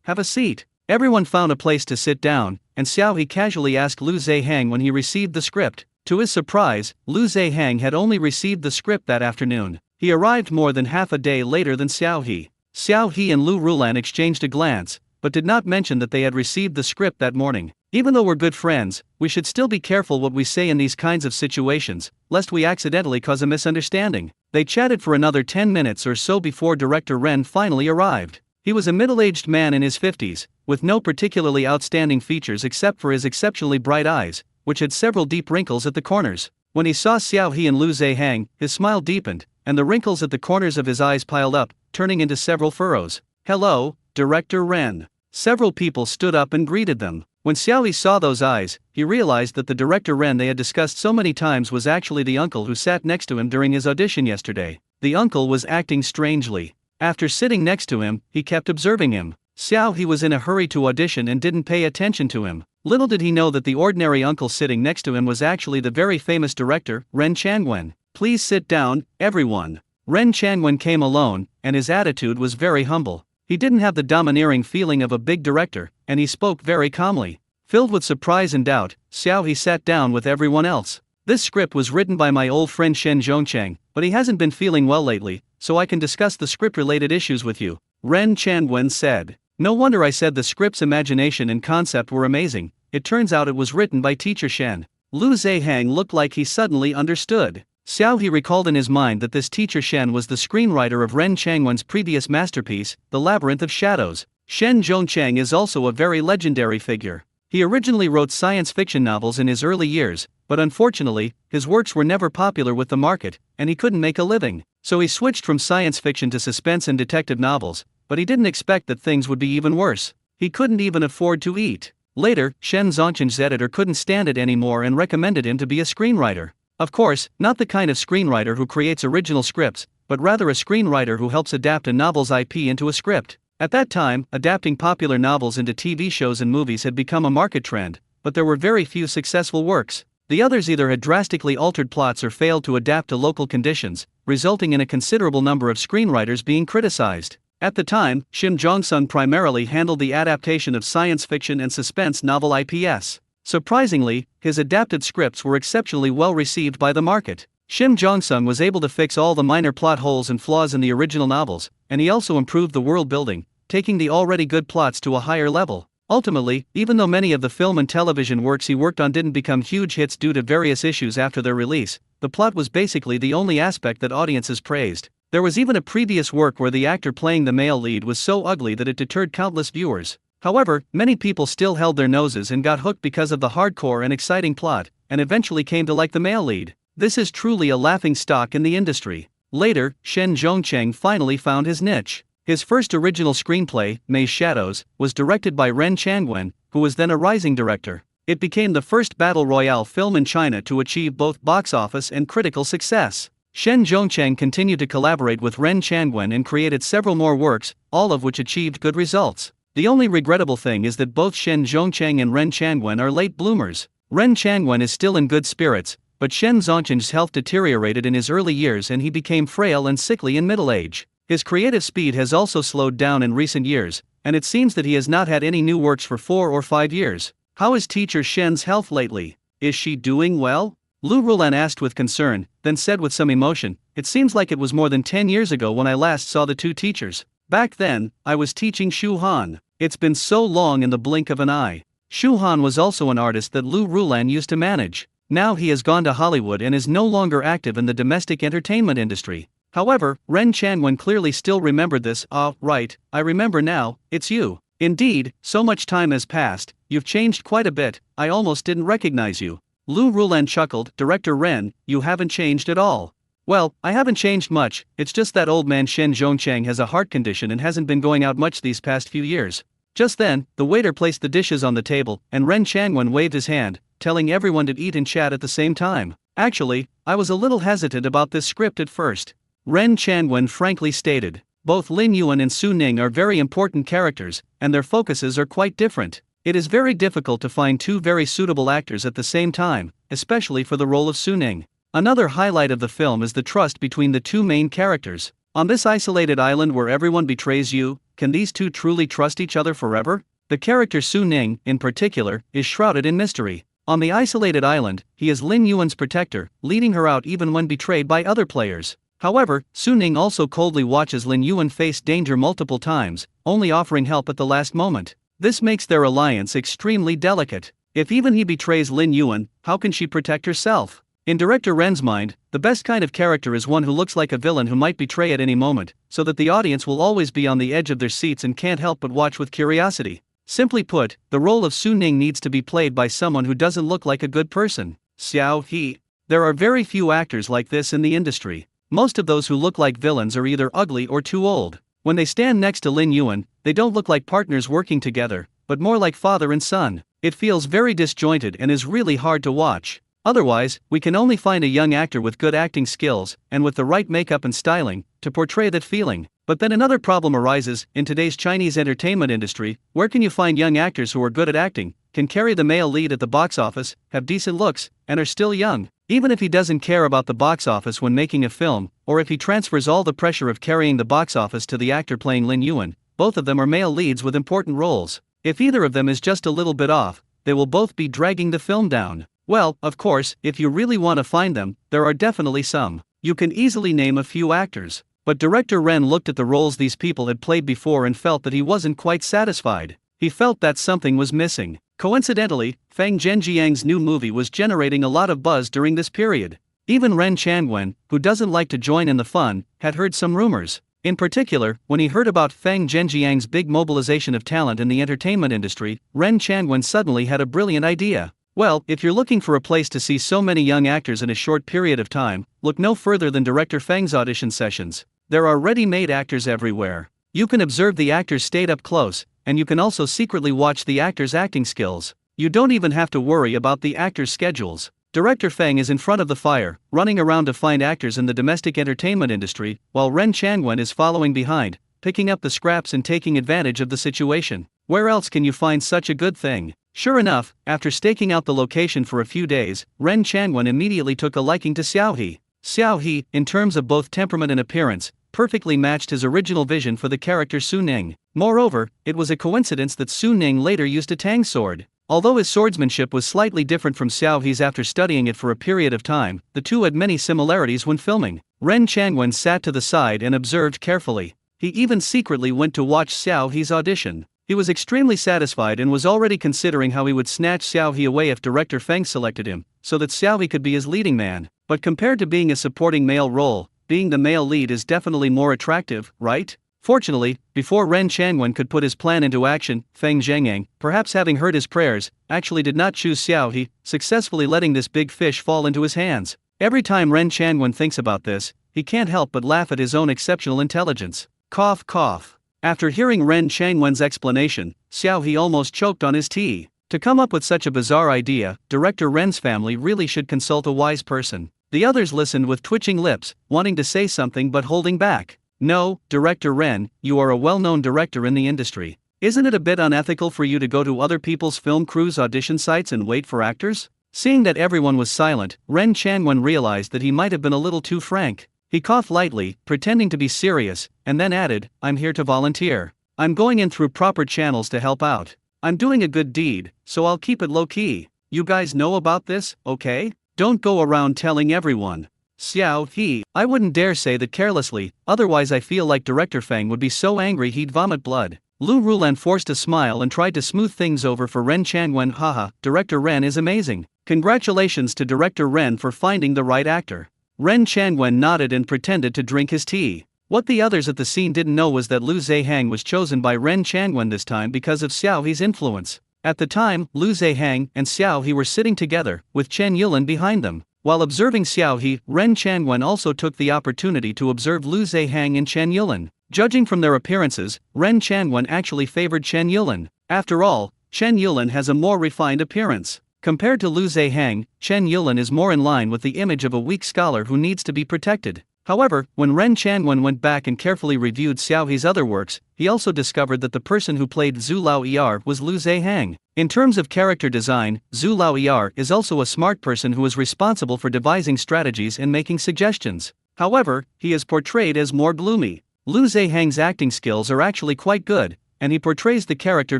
have a seat." Everyone found a place to sit down, and Xiao He casually asked Lu Zehang when he received the script. To his surprise, Lu Zehang had only received the script that afternoon. He arrived more than half a day later than Xiao He. Xiao He and Lu Rulan exchanged a glance, but did not mention that they had received the script that morning. Even though we're good friends, we should still be careful what we say in these kinds of situations, lest we accidentally cause a misunderstanding. They chatted for another 10 minutes or so before Director Ren finally arrived. He was a middle-aged man in his 50s, with no particularly outstanding features except for his exceptionally bright eyes, which had several deep wrinkles at the corners. When he saw Xiao He and Lu Zehang, his smile deepened, and the wrinkles at the corners of his eyes piled up, turning into several furrows. "Hello, Director Ren." Several people stood up and greeted them. When Xiao He saw those eyes, he realized that the Director Ren they had discussed so many times was actually the uncle who sat next to him during his audition yesterday. The uncle was acting strangely. After sitting next to him, he kept observing him. Xiao He was in a hurry to audition and didn't pay attention to him. Little did he know that the ordinary uncle sitting next to him was actually the very famous director, Ren Changwen. "Please sit down, everyone." Ren Changwen came alone, and his attitude was very humble. He didn't have the domineering feeling of a big director, and he spoke very calmly. Filled with surprise and doubt, Xiao He sat down with everyone else. This script was written by my old friend Shen Zhongchang, but he hasn't been feeling well lately, so I can discuss the script-related issues with you, Ren Changwen said. No wonder I said the script's imagination and concept were amazing. It turns out it was written by teacher Shen. Lu Zehang looked like he suddenly understood. Xiao He recalled in his mind that this teacher Shen was the screenwriter of Ren Changwen's previous masterpiece, The Labyrinth of Shadows. Shen Zhongchang is also a very legendary figure. He originally wrote science fiction novels in his early years, but unfortunately, his works were never popular with the market, and he couldn't make a living. So he switched from science fiction to suspense and detective novels, but he didn't expect that things would be even worse. He couldn't even afford to eat. Later, Shen Zhongchang's editor couldn't stand it anymore and recommended him to be a screenwriter. Of course, not the kind of screenwriter who creates original scripts, but rather a screenwriter who helps adapt a novel's IP into a script. At that time, adapting popular novels into TV shows and movies had become a market trend, but there were very few successful works. The others either had drastically altered plots or failed to adapt to local conditions, resulting in a considerable number of screenwriters being criticized. At the time, Shim Jong-sun primarily handled the adaptation of science fiction and suspense novel IPs. Surprisingly, his adapted scripts were exceptionally well received by the market. Shim Jong-sun was able to fix all the minor plot holes and flaws in the original novels, and he also improved the world building, taking the already good plots to a higher level. Ultimately, even though many of the film and television works he worked on didn't become huge hits due to various issues after their release, the plot was basically the only aspect that audiences praised. There was even a previous work where the actor playing the male lead was so ugly that it deterred countless viewers. However, many people still held their noses and got hooked because of the hardcore and exciting plot, and eventually came to like the male lead. This is truly a laughing stock in the industry. Later, Shen Zhongchang finally found his niche. His first original screenplay, May's Shadows, was directed by Ren Changwen, who was then a rising director. It became the first battle royale film in China to achieve both box office and critical success. Shen Zhongchang continued to collaborate with Ren Changwen and created several more works, all of which achieved good results. The only regrettable thing is that both Shen Zhongchang and Ren Changwen are late bloomers. Ren Changwen is still in good spirits, but Shen Zhongchang's health deteriorated in his early years and he became frail and sickly in middle age. His creative speed has also slowed down in recent years, and it seems that he has not had any new works for 4 or 5 years. How is teacher Shen's health lately? Is she doing well? Lu Rulan asked with concern, then said with some emotion, "It seems like it was more than 10 years ago when I last saw the two teachers. Back then, I was teaching Shu Han. It's been so long in the blink of an eye." Shu Han was also an artist that Lu Rulan used to manage. Now he has gone to Hollywood and is no longer active in the domestic entertainment industry. However, Ren Changwen clearly still remembered this. Right, I remember now, it's you. Indeed, so much time has passed, you've changed quite a bit, I almost didn't recognize you. Lu Rulan chuckled, "Director Ren, you haven't changed at all." "Well, I haven't changed much, it's just that old man Shen Zhongchang has a heart condition and hasn't been going out much these past few years." Just then, the waiter placed the dishes on the table, and Ren Changwen waved his hand, telling everyone to eat and chat at the same time. "Actually, I was a little hesitant about this script at first," Ren Changwen frankly stated. Both Lin Yuan and Su Ning are very important characters, and their focuses are quite different. It is very difficult to find two very suitable actors at the same time, especially for the role of Su Ning. Another highlight of the film is the trust between the two main characters. On this isolated island where everyone betrays you, can these two truly trust each other forever? The character Su Ning, in particular, is shrouded in mystery. On the isolated island, he is Lin Yuan's protector, leading her out even when betrayed by other players. However, Su Ning also coldly watches Lin Yuan face danger multiple times, only offering help at the last moment. This makes their alliance extremely delicate. If even he betrays Lin Yuan, how can she protect herself? In director Ren's mind, the best kind of character is one who looks like a villain who might betray at any moment, so that the audience will always be on the edge of their seats and can't help but watch with curiosity. Simply put, the role of Su Ning needs to be played by someone who doesn't look like a good person. Xiao He. There are very few actors like this in the industry. Most of those who look like villains are either ugly or too old. When they stand next to Lin Yuan, they don't look like partners working together, but more like father and son. It feels very disjointed and is really hard to watch. Otherwise, we can only find a young actor with good acting skills, and with the right makeup and styling, to portray that feeling. But then another problem arises. In today's Chinese entertainment industry, where can you find young actors who are good at acting, can carry the male lead at the box office, have decent looks, and are still young? Even if he doesn't care about the box office when making a film, or if he transfers all the pressure of carrying the box office to the actor playing Lin Yuan, both of them are male leads with important roles. If either of them is just a little bit off, they will both be dragging the film down. Well, of course, if you really want to find them, there are definitely some. You can easily name a few actors. But director Ren looked at the roles these people had played before and felt that he wasn't quite satisfied. He felt that something was missing. Coincidentally, Fang Zhenjiang's new movie was generating a lot of buzz during this period. Even Ren Changwen, who doesn't like to join in the fun, had heard some rumors. In particular, when he heard about Fang Zhenjiang's big mobilization of talent in the entertainment industry, Ren Changwen suddenly had a brilliant idea. Well, if you're looking for a place to see so many young actors in a short period of time, look no further than director Fang's audition sessions. There are ready-made actors everywhere. You can observe the actors stayed up close, and you can also secretly watch the actors' acting skills. You don't even have to worry about the actors' schedules. Director Fang is in front of the fire, running around to find actors in the domestic entertainment industry, while Ren Changwen is following behind, picking up the scraps and taking advantage of the situation. Where else can you find such a good thing? Sure enough, after staking out the location for a few days, Ren Changwen immediately took a liking to Xiao He. Xiao He, in terms of both temperament and appearance, perfectly matched his original vision for the character Su Ning. Moreover, it was a coincidence that Su Ning later used a tang sword. Although his swordsmanship was slightly different from Xiao He's after studying it for a period of time, the two had many similarities when filming. Ren Changwen sat to the side and observed carefully. He even secretly went to watch Xiao He's audition. He was extremely satisfied and was already considering how he would snatch Xiao He away if director Feng selected him, so that Xiao He could be his leading man. But compared to being a supporting male role, being the male lead is definitely more attractive, right? Fortunately, before Ren Changwen could put his plan into action, Feng Zhengyang, perhaps having heard his prayers, actually did not choose Xiao He, successfully letting this big fish fall into his hands. Every time Ren Changwen thinks about this, he can't help but laugh at his own exceptional intelligence. Cough cough. After hearing Ren Changwen's explanation, Xiao He almost choked on his tea. To come up with such a bizarre idea, director Ren's family really should consult a wise person. The others listened with twitching lips, wanting to say something but holding back. No, Director Ren, you are a well-known director in the industry. Isn't it a bit unethical for you to go to other people's film crews' audition sites and wait for actors? Seeing that everyone was silent, Ren Changwen realized that he might have been a little too frank. He coughed lightly, pretending to be serious, and then added, I'm here to volunteer. I'm going in through proper channels to help out. I'm doing a good deed, so I'll keep it low-key. You guys know about this, okay? Don't go around telling everyone. Xiao He, I wouldn't dare say that carelessly, otherwise I feel like Director Feng would be so angry he'd vomit blood. Lu Rulan forced a smile and tried to smooth things over for Ren Changwen. Haha, Director Ren is amazing. Congratulations to Director Ren for finding the right actor. Ren Changwen nodded and pretended to drink his tea. What the others at the scene didn't know was that Lu Zehang was chosen by Ren Changwen this time because of Xiao He's influence. At the time, Lu Zehang and Xiao He were sitting together, with Chen Yulin behind them. While observing Xiao He, Ren Changwen also took the opportunity to observe Lu Zehang and Chen Yulin. Judging from their appearances, Ren Changwen actually favored Chen Yulin. After all, Chen Yulin has a more refined appearance. Compared to Lu Zehang, Chen Yulin is more in line with the image of a weak scholar who needs to be protected. However, when Ren Changwen went back and carefully reviewed Xiao He's other works, he also discovered that the person who played Zhu Lao Er was Lu Zehang. In terms of character design, Zhu Lao Er is also a smart person who is responsible for devising strategies and making suggestions. However, he is portrayed as more gloomy. Lu Zehang's acting skills are actually quite good, and he portrays the character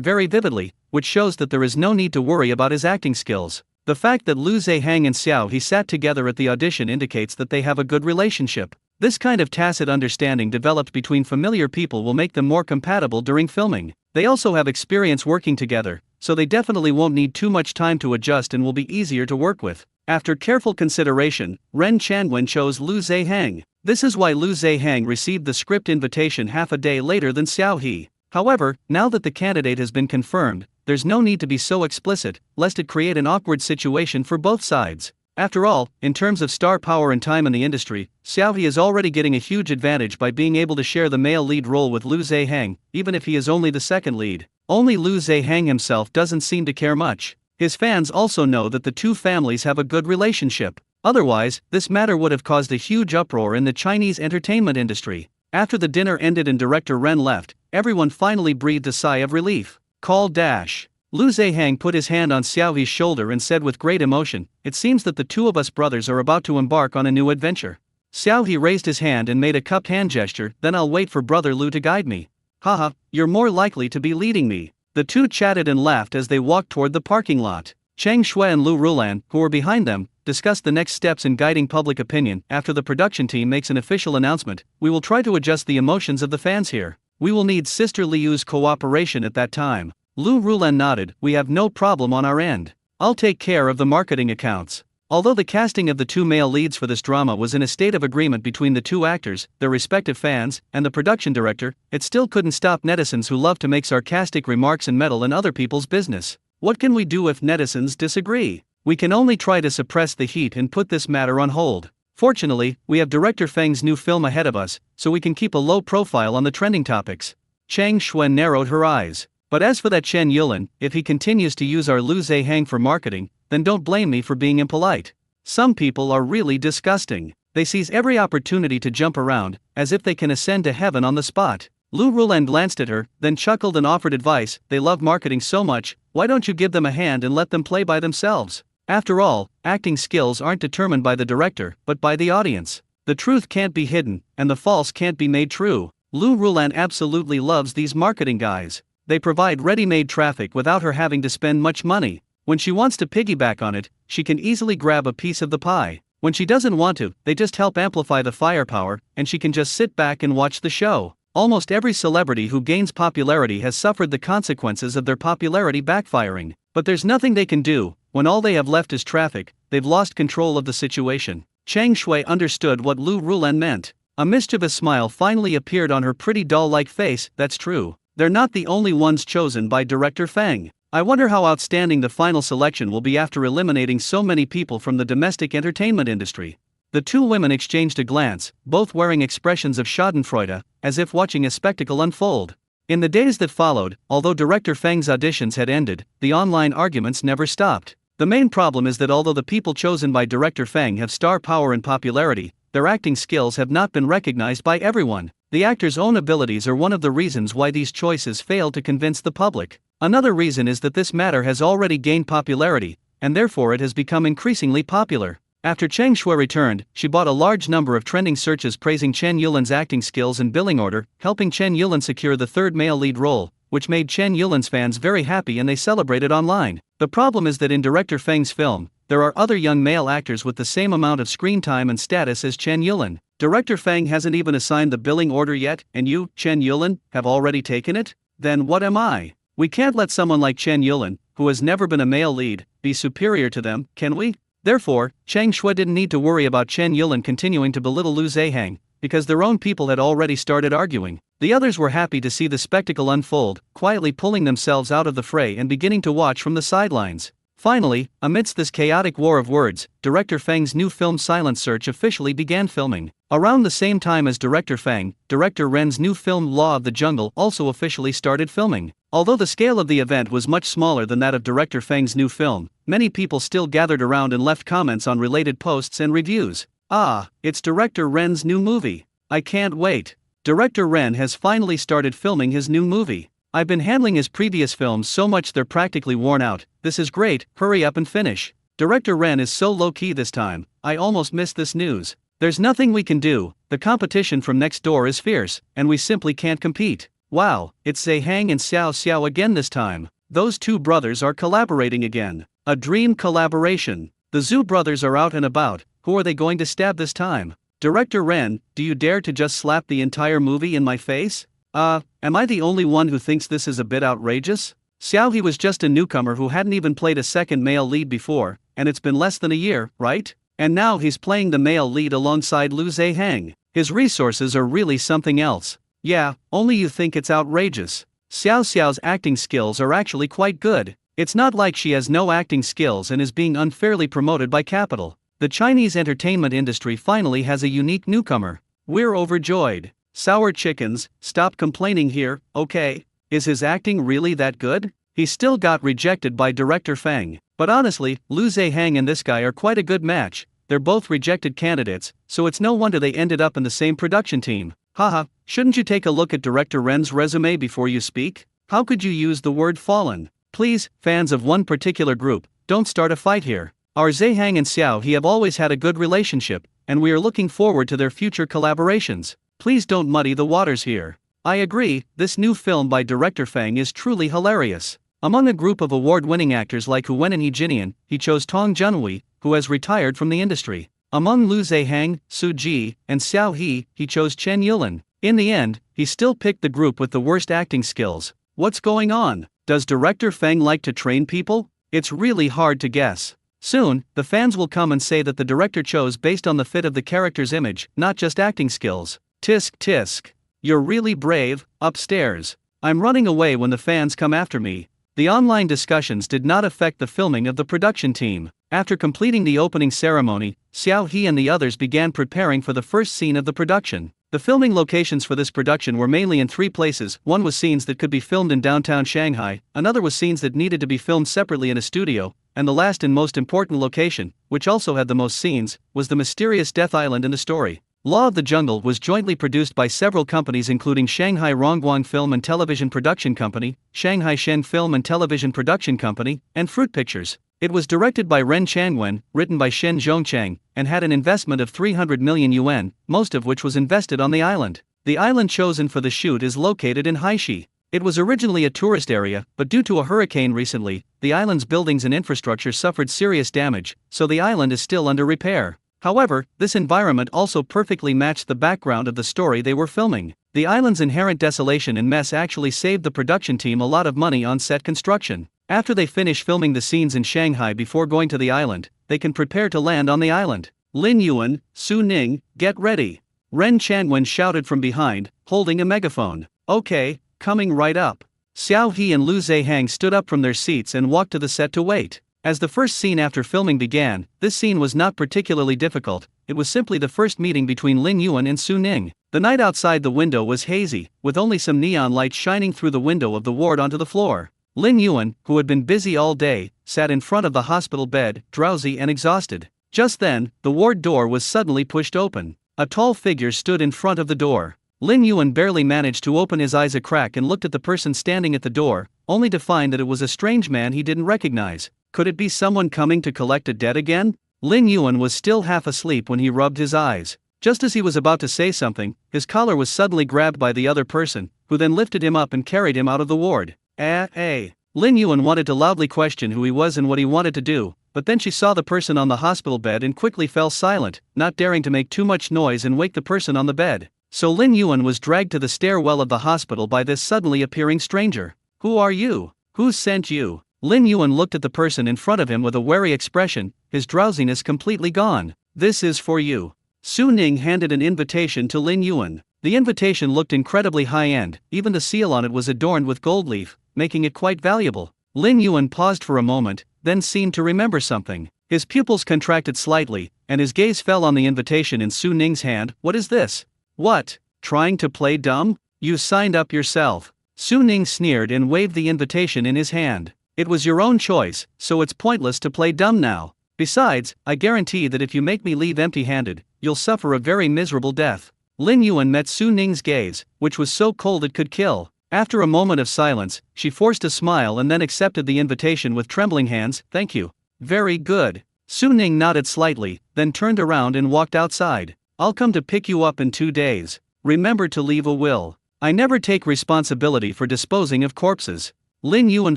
very vividly, which shows that there is no need to worry about his acting skills. The fact that Lu Zehang and Xiao He sat together at the audition indicates that they have a good relationship. This kind of tacit understanding developed between familiar people will make them more compatible during filming. They also have experience working together, so they definitely won't need too much time to adjust and will be easier to work with. After careful consideration, Ren Changwen chose Lu Zehang. This is why Lu Zehang received the script invitation half a day later than Xiao He. However, now that the candidate has been confirmed, there's no need to be so explicit, lest it create an awkward situation for both sides. After all, in terms of star power and time in the industry, Xiao He is already getting a huge advantage by being able to share the male lead role with Lu Zehang, even if he is only the second lead. Only Lu Zehang himself doesn't seem to care much. His fans also know that the two families have a good relationship. Otherwise, this matter would have caused a huge uproar in the Chinese entertainment industry. After the dinner ended and director Ren left, everyone finally breathed a sigh of relief. Call dash. Lu Zehang put his hand on Xiao He's shoulder and said with great emotion, it seems that the two of us brothers are about to embark on a new adventure. Xiao He raised his hand and made a cupped hand gesture, then I'll wait for brother Lu to guide me. Haha, you're more likely to be leading me. The two chatted and laughed as they walked toward the parking lot. Chang Shui and Lu Rulan, who were behind them, discussed the next steps in guiding public opinion. After the production team makes an official announcement, we will try to adjust the emotions of the fans here. We will need Sister Liu's cooperation at that time. Lu Rulan nodded, we have no problem on our end. I'll take care of the marketing accounts. Although the casting of the two male leads for this drama was in a state of agreement between the two actors, their respective fans, and the production director, it still couldn't stop netizens who love to make sarcastic remarks and meddle in other people's business. What can we do if netizens disagree? We can only try to suppress the heat and put this matter on hold. Fortunately, we have director Feng's new film ahead of us, so we can keep a low profile on the trending topics. Chang Shuen narrowed her eyes. But as for that Chen Yulin, if he continues to use our Lu Zehang for marketing, then don't blame me for being impolite. Some people are really disgusting. They seize every opportunity to jump around, as if they can ascend to heaven on the spot. Lu Rulan glanced at her, then chuckled and offered advice. They love marketing so much, why don't you give them a hand and let them play by themselves? After all, acting skills aren't determined by the director, but by the audience. The truth can't be hidden, and the false can't be made true. Lu Rulan absolutely loves these marketing guys. They provide ready-made traffic without her having to spend much money. When she wants to piggyback on it, she can easily grab a piece of the pie. When she doesn't want to, they just help amplify the firepower, and she can just sit back and watch the show. Almost every celebrity who gains popularity has suffered the consequences of their popularity backfiring. But there's nothing they can do. When all they have left is traffic, they've lost control of the situation. Chang Shui understood what Lu Rulan meant. A mischievous smile finally appeared on her pretty doll-like face. That's true. They're not the only ones chosen by director Feng. I wonder how outstanding the final selection will be after eliminating so many people from the domestic entertainment industry. The two women exchanged a glance, both wearing expressions of schadenfreude, as if watching a spectacle unfold. In the days that followed, although director Feng's auditions had ended, the online arguments never stopped. The main problem is that although the people chosen by director Feng have star power and popularity, their acting skills have not been recognized by everyone. The actors' own abilities are one of the reasons why these choices fail to convince the public. Another reason is that this matter has already gained popularity, and therefore it has become increasingly popular. After Cheng Shui returned, she bought a large number of trending searches praising Chen Yulin's acting skills and billing order, helping Chen Yulin secure the third male lead role, which made Chen Yulin's fans very happy and they celebrated online. The problem is that in director Feng's film, there are other young male actors with the same amount of screen time and status as Chen Yulin. Director Feng hasn't even assigned the billing order yet, and you, Chen Yulin, have already taken it? Then what am I? We can't let someone like Chen Yulin, who has never been a male lead, be superior to them, can we? Therefore, Chang Shui didn't need to worry about Chen Yulin continuing to belittle Lu Zehang, because their own people had already started arguing. The others were happy to see the spectacle unfold, quietly pulling themselves out of the fray and beginning to watch from the sidelines. Finally, amidst this chaotic war of words, director Feng's new film Silent Search officially began filming. Around the same time as director Feng, director Ren's new film Law of the Jungle also officially started filming. Although the scale of the event was much smaller than that of director Feng's new film, many people still gathered around and left comments on related posts and reviews. Ah, it's director Ren's new movie. I can't wait. Director Ren has finally started filming his new movie. I've been handling his previous films so much they're practically worn out. This is great, hurry up and finish. Director Ren is so low-key this time, I almost missed this news. There's nothing we can do, the competition from next door is fierce, and we simply can't compete. Wow, it's Zehang and Xiao Xiao again this time. Those two brothers are collaborating again. A dream collaboration. The Zhu brothers are out and about. Who are they going to stab this time? Director Ren, do you dare to just slap the entire movie in my face? Am I the only one who thinks this is a bit outrageous? Xiao He was just a newcomer who hadn't even played a second male lead before, and it's been less than a year, right? And now he's playing the male lead alongside Lu Zehang. His resources are really something else. Yeah, only you think it's outrageous. Xiao Xiao's acting skills are actually quite good. It's not like she has no acting skills and is being unfairly promoted by capital. The Chinese entertainment industry finally has a unique newcomer. We're overjoyed. Sour chickens, stop complaining here, okay? Is his acting really that good? He still got rejected by director Feng. But honestly, Lu Zehang and this guy are quite a good match. They're both rejected candidates, so it's no wonder they ended up in the same production team. Haha, shouldn't you take a look at director Ren's resume before you speak? How could you use the word fallen? Please, fans of one particular group, don't start a fight here. Our Zehang and Xiao He have always had a good relationship, and we are looking forward to their future collaborations. Please don't muddy the waters here. I agree, this new film by director Feng is truly hilarious. Among a group of award-winning actors like Hu Wen and He Jinian, he chose Tong Junhui, who has retired from the industry. Among Lu Zehang, Su Ji, and Xiao He, he chose Chen Yulin. In the end, he still picked the group with the worst acting skills. What's going on? Does director Feng like to train people? It's really hard to guess. Soon, the fans will come and say that the director chose based on the fit of the character's image, not just acting skills. Tisk tisk. You're really brave. Upstairs. I'm running away when the fans come after me. The online discussions did not affect the filming of the production team. After completing the opening ceremony, Xiao He and the others began preparing for the first scene of the production. The filming locations for this production were mainly in 3 places. One was scenes that could be filmed in downtown Shanghai, another was scenes that needed to be filmed separately in a studio, and the last and most important location, which also had the most scenes, was the mysterious Death Island in the story. Law of the Jungle was jointly produced by several companies including Shanghai Rongguang Film and Television Production Company, Shanghai Shen Film and Television Production Company, and Fruit Pictures. It was directed by Ren Changwen, written by Shen Zhongchang, and had an investment of 300 million yuan, most of which was invested on the island. The island chosen for the shoot is located in Haishi. It was originally a tourist area, but due to a hurricane recently, the island's buildings and infrastructure suffered serious damage, so the island is still under repair. However, this environment also perfectly matched the background of the story they were filming. The island's inherent desolation and mess actually saved the production team a lot of money on set construction. After they finish filming the scenes in Shanghai before going to the island, they can prepare to land on the island. Lin Yuan, Su Ning, get ready. Ren Changwen shouted from behind, holding a megaphone. Okay, coming right up. Xiao He and Lu Zehang stood up from their seats and walked to the set to wait. As the first scene after filming began, this scene was not particularly difficult, it was simply the first meeting between Lin Yuan and Su Ning. The night outside the window was hazy, with only some neon lights shining through the window of the ward onto the floor. Lin Yuan, who had been busy all day, sat in front of the hospital bed, drowsy and exhausted. Just then, the ward door was suddenly pushed open. A tall figure stood in front of the door. Lin Yuan barely managed to open his eyes a crack and looked at the person standing at the door, only to find that it was a strange man he didn't recognize. Could it be someone coming to collect a debt again? Lin Yuan was still half asleep when he rubbed his eyes. Just as he was about to say something, his collar was suddenly grabbed by the other person, who then lifted him up and carried him out of the ward. Lin Yuan wanted to loudly question who he was and what he wanted to do, but then she saw the person on the hospital bed and quickly fell silent, not daring to make too much noise and wake the person on the bed. So Lin Yuan was dragged to the stairwell of the hospital by this suddenly appearing stranger. Who are you? Who sent you? Lin Yuan looked at the person in front of him with a wary expression, his drowsiness completely gone. This is for you. Su Ning handed an invitation to Lin Yuan. The invitation looked incredibly high-end, even the seal on it was adorned with gold leaf, making it quite valuable. Lin Yuan paused for a moment, then seemed to remember something. His pupils contracted slightly, and his gaze fell on the invitation in Su Ning's hand. What is this? What? Trying to play dumb? You signed up yourself. Su Ning sneered and waved the invitation in his hand. It was your own choice, so it's pointless to play dumb now. Besides, I guarantee that if you make me leave empty-handed, you'll suffer a very miserable death. Lin Yuan met Su Ning's gaze, which was so cold it could kill. After a moment of silence, she forced a smile and then accepted the invitation with trembling hands. Thank you. Very good. Su Ning nodded slightly, then turned around and walked outside. I'll come to pick you up in 2 days. Remember to leave a will. I never take responsibility for disposing of corpses. Lin Yuan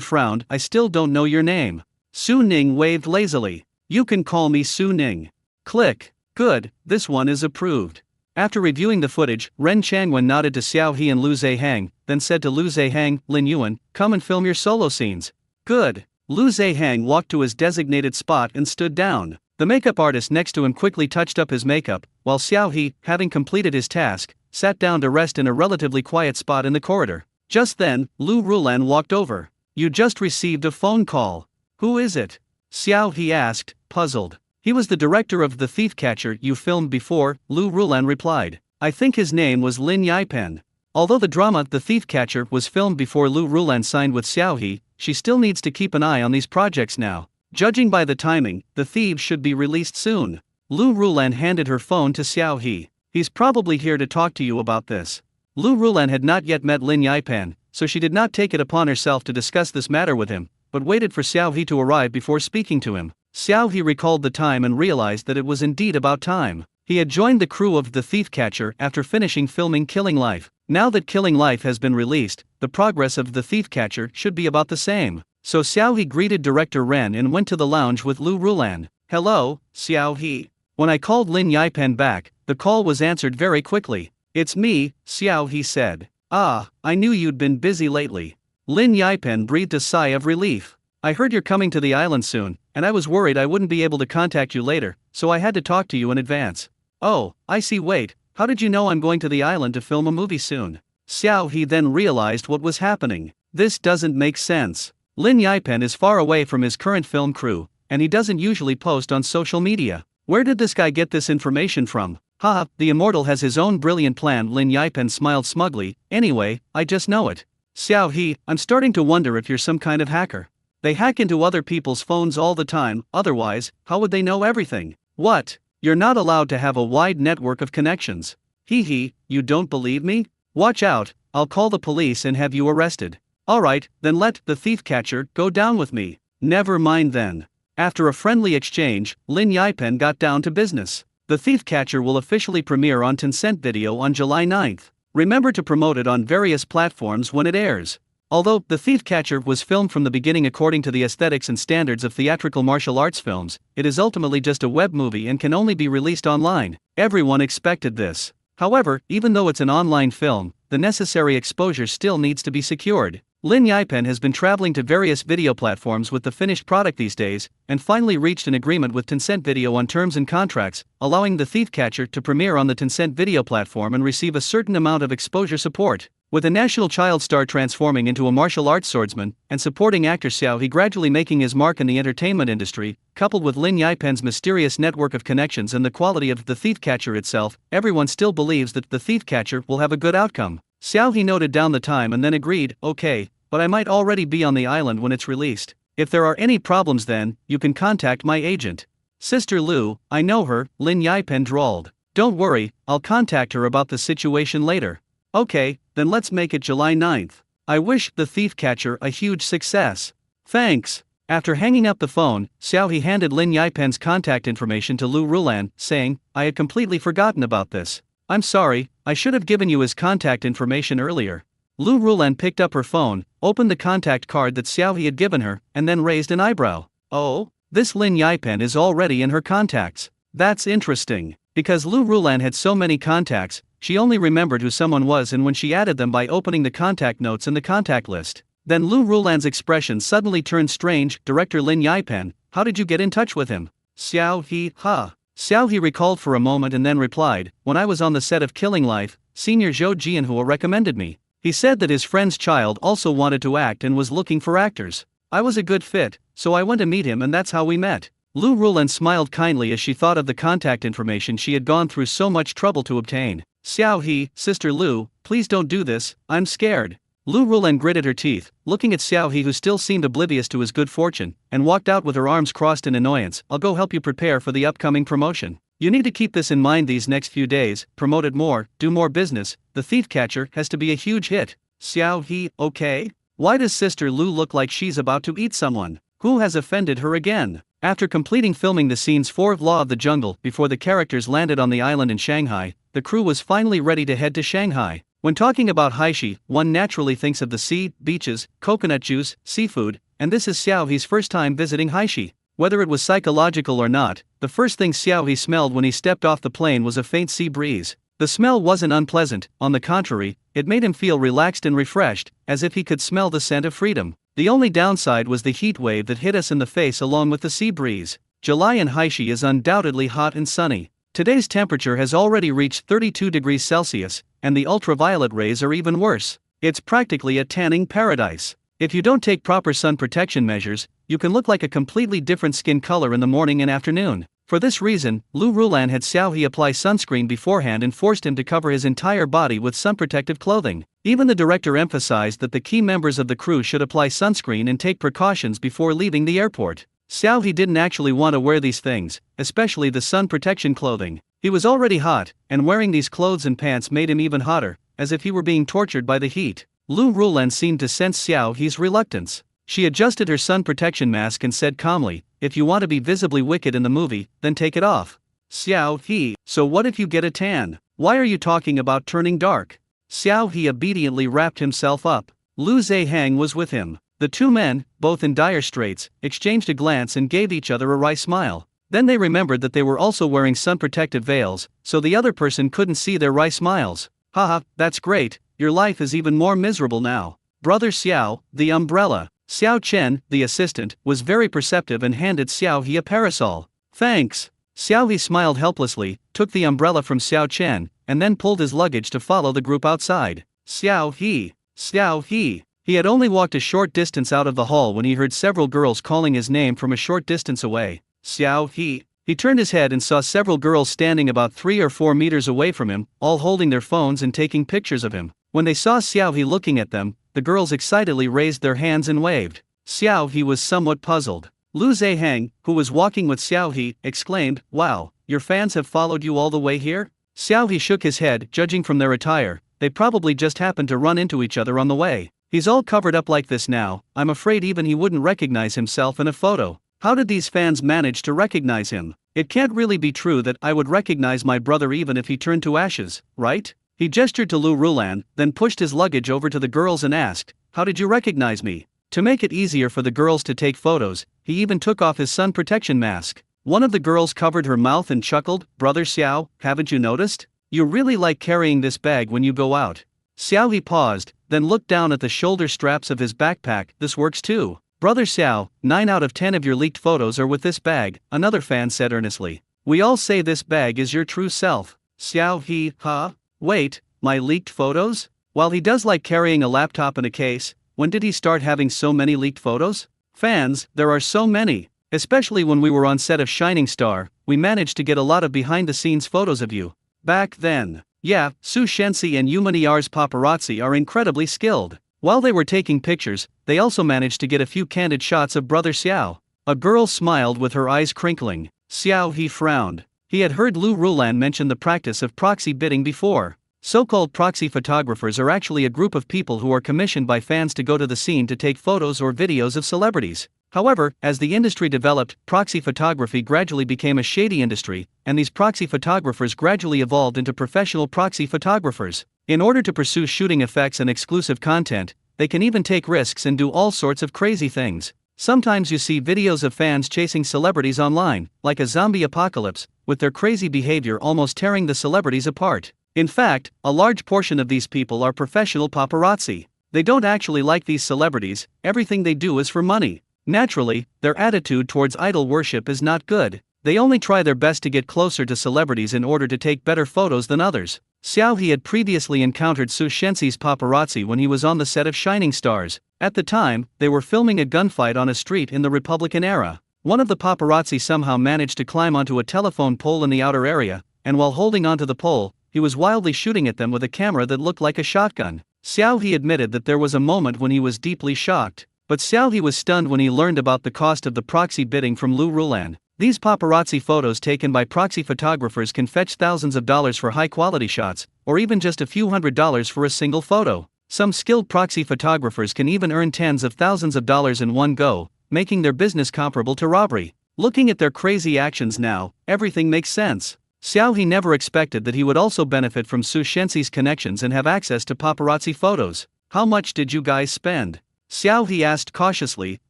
frowned. I still don't know your name. Su Ning waved lazily. You can call me Su Ning. Click. Good, this one is approved. After reviewing the footage, Ren Changwen nodded to Xiao He and Lu Zehang, then said to Lu Zehang, Lin Yuan, come and film your solo scenes. Good. Lu Zehang walked to his designated spot and stood down. The makeup artist next to him quickly touched up his makeup, while Xiao He, having completed his task, sat down to rest in a relatively quiet spot in the corridor. Just then, Lu Rulan walked over. You just received a phone call. Who is it? Xiao He asked, puzzled. He was the director of The Thief Catcher you filmed before, Lu Rulan replied. I think his name was Lin Yipen. Although the drama The Thief Catcher was filmed before Lu Rulan signed with Xiao He, she still needs to keep an eye on these projects now. Judging by the timing, The Thieves should be released soon. Lu Rulan handed her phone to Xiao He. He's probably here to talk to you about this. Lu Rulan had not yet met Lin Yipen, so she did not take it upon herself to discuss this matter with him, but waited for Xiao He to arrive before speaking to him. Xiao He recalled the time and realized that it was indeed about time. He had joined the crew of The Thief Catcher after finishing filming Killing Life. Now that Killing Life has been released, the progress of The Thief Catcher should be about the same. So Xiao He greeted director Ren and went to the lounge with Lu Rulan. Hello, Xiao He. When I called Lin Yipen back, the call was answered very quickly. It's me, Xiao He said. Ah, I knew you'd been busy lately. Lin Yipen breathed a sigh of relief. I heard you're coming to the island soon, and I was worried I wouldn't be able to contact you later, so I had to talk to you in advance. Oh, I see. Wait, how did you know I'm going to the island to film a movie soon? Xiao He then realized what was happening. This doesn't make sense. Lin Yipen is far away from his current film crew, and he doesn't usually post on social media. Where did this guy get this information from? Haha, the immortal has his own brilliant plan. Lin Yipen smiled smugly. Anyway, I just know it. Xiao He, I'm starting to wonder if you're some kind of hacker. They hack into other people's phones all the time, otherwise, how would they know everything? What? You're not allowed to have a wide network of connections. Hee, you don't believe me? Watch out, I'll call the police and have you arrested. Alright, then let the thief catcher go down with me. Never mind then. After a friendly exchange, Lin Yipen got down to business. The Thief Catcher will officially premiere on Tencent Video on July 9th. Remember to promote it on various platforms when it airs. Although The Thief Catcher was filmed from the beginning according to the aesthetics and standards of theatrical martial arts films, it is ultimately just a web movie and can only be released online. Everyone expected this. However, even though it's an online film, the necessary exposure still needs to be secured. Lin Yipen has been traveling to various video platforms with the finished product these days, and finally reached an agreement with Tencent Video on terms and contracts, allowing The Thief Catcher to premiere on the Tencent Video platform and receive a certain amount of exposure support. With a national child star transforming into a martial arts swordsman, and supporting actor Xiao He gradually making his mark in the entertainment industry, coupled with Lin Yipen's mysterious network of connections and the quality of The Thief Catcher itself, everyone still believes that The Thief Catcher will have a good outcome. Xiao He noted down the time and then agreed, okay, but I might already be on the island when it's released. If there are any problems then, you can contact my agent. Sister Lu, I know her, Lin Yipen drawled. Don't worry, I'll contact her about the situation later. Okay, then let's make it July 9th. I wish The Thief Catcher a huge success. Thanks. After hanging up the phone, Xiao He handed Lin Yipen's contact information to Lu Rulan, saying, I had completely forgotten about this. I'm sorry, I should have given you his contact information earlier. Lu Rulan picked up her phone, opened the contact card that Xiao He had given her, and then raised an eyebrow. Oh, this Lin Yipen is already in her contacts. That's interesting. Because Lu Rulan had so many contacts, she only remembered who someone was and when she added them by opening the contact notes in the contact list. Then Lu Rulan's expression suddenly turned strange. Director Lin Yipen, how did you get in touch with him? Xiao He, Xiao He recalled for a moment and then replied, when I was on the set of Killing Life, Senior Zhou Jianhua recommended me. He said that his friend's child also wanted to act and was looking for actors. I was a good fit, so I went to meet him and that's how we met. Lu Rulan smiled kindly as she thought of the contact information she had gone through so much trouble to obtain. Xiao He, Sister Lu, please don't do this, I'm scared. Lu Rulan gritted her teeth, looking at Xiao He who still seemed oblivious to his good fortune, and walked out with her arms crossed in annoyance. I'll go help you prepare for the upcoming promotion. You need to keep this in mind these next few days, promote it more, do more business, The Thief Catcher has to be a huge hit. Xiao He, okay? Why does Sister Lu look like she's about to eat someone? Who has offended her again? After completing filming the scenes for Law of the Jungle before the characters landed on the island in Shanghai, the crew was finally ready to head to Shanghai. When talking about Haishi, one naturally thinks of the sea, beaches, coconut juice, seafood, and this is Xiao He's first time visiting Haishi. Whether it was psychological or not, the first thing Xiao He smelled when he stepped off the plane was a faint sea breeze. The smell wasn't unpleasant, on the contrary, it made him feel relaxed and refreshed, as if he could smell the scent of freedom. The only downside was the heat wave that hit us in the face along with the sea breeze. July in Haishi is undoubtedly hot and sunny. Today's temperature has already reached 32 degrees Celsius, and the ultraviolet rays are even worse. It's practically a tanning paradise. If you don't take proper sun protection measures, you can look like a completely different skin color in the morning and afternoon. For this reason, Lu Rulan had Xiao He apply sunscreen beforehand and forced him to cover his entire body with sun protective clothing. Even the director emphasized that the key members of the crew should apply sunscreen and take precautions before leaving the airport. Xiao He didn't actually want to wear these things, especially the sun protection clothing. He was already hot, and wearing these clothes and pants made him even hotter, as if he were being tortured by the heat. Lu Rulan seemed to sense Xiao He's reluctance. She adjusted her sun protection mask and said calmly, if you want to be visibly wicked in the movie, then take it off. Xiao He, so what if you get a tan? Why are you talking about turning dark? Xiao He obediently wrapped himself up. Lu Zehang was with him. The two men, both in dire straits, exchanged a glance and gave each other a wry smile. Then they remembered that they were also wearing sun-protective veils, so the other person couldn't see their wry smiles. Haha, that's great, your life is even more miserable now. Brother Xiao, the umbrella. Xiao Chen, the assistant, was very perceptive and handed Xiao He a parasol. Thanks. Xiao He smiled helplessly, took the umbrella from Xiao Chen, and then pulled his luggage to follow the group outside. Xiao He. Xiao He. He had only walked a short distance out of the hall when he heard several girls calling his name from a short distance away. Xiao He. He turned his head and saw several girls standing about 3 or 4 meters away from him, all holding their phones and taking pictures of him. When they saw Xiao He looking at them, the girls excitedly raised their hands and waved. Xiao He was somewhat puzzled. Lu Zeheng, who was walking with Xiao He, exclaimed, "Wow, your fans have followed you all the way here?" Xiao He shook his head, judging from their attire, they probably just happened to run into each other on the way. He's all covered up like this now, I'm afraid even he wouldn't recognize himself in a photo. How did these fans manage to recognize him? It can't really be true that I would recognize my brother even if he turned to ashes, right? He gestured to Lu Rulan, then pushed his luggage over to the girls and asked, "How did you recognize me?" To make it easier for the girls to take photos, he even took off his sun protection mask. One of the girls covered her mouth and chuckled, "Brother Xiao, haven't you noticed? You really like carrying this bag when you go out." Xiao He paused, then looked down at the shoulder straps of his backpack. "This works too. Brother Xiao, 9 out of 10 of your leaked photos are with this bag," another fan said earnestly. "We all say this bag is your true self." Xiao He, huh? Wait, my leaked photos? While he does like carrying a laptop in a case, when did he start having so many leaked photos? Fans, there are so many. Especially when we were on set of Shining Star, we managed to get a lot of behind-the-scenes photos of you. Back then. Yeah, Su Shensi and Yumaniyar's paparazzi are incredibly skilled. While they were taking pictures, they also managed to get a few candid shots of Brother Xiao. A girl smiled with her eyes crinkling. Xiao He frowned. He had heard Lu Rulan mention the practice of proxy bidding before. So-called proxy photographers are actually a group of people who are commissioned by fans to go to the scene to take photos or videos of celebrities. However, as the industry developed, proxy photography gradually became a shady industry, and these proxy photographers gradually evolved into professional proxy photographers. In order to pursue shooting effects and exclusive content, they can even take risks and do all sorts of crazy things. Sometimes you see videos of fans chasing celebrities online, like a zombie apocalypse, with their crazy behavior almost tearing the celebrities apart. In fact, a large portion of these people are professional paparazzi. They don't actually like these celebrities, everything they do is for money. Naturally, their attitude towards idol worship is not good. They only try their best to get closer to celebrities in order to take better photos than others. Xiao He had previously encountered Su Shensi's paparazzi when he was on the set of Shining Stars. At the time, they were filming a gunfight on a street in the Republican era. One of the paparazzi somehow managed to climb onto a telephone pole in the outer area, and while holding onto the pole, he was wildly shooting at them with a camera that looked like a shotgun. Xiao He admitted that there was a moment when he was deeply shocked. But Xiao He was stunned when he learned about the cost of the proxy bidding from Lu Rulan. These paparazzi photos taken by proxy photographers can fetch thousands of dollars for high-quality shots, or even just a few $100s for a single photo. Some skilled proxy photographers can even earn tens of thousands of dollars in one go, making their business comparable to robbery. Looking at their crazy actions now, everything makes sense. Xiao He never expected that he would also benefit from Su Shensi's connections and have access to paparazzi photos. "How much did you guys spend?" Xiao He asked cautiously,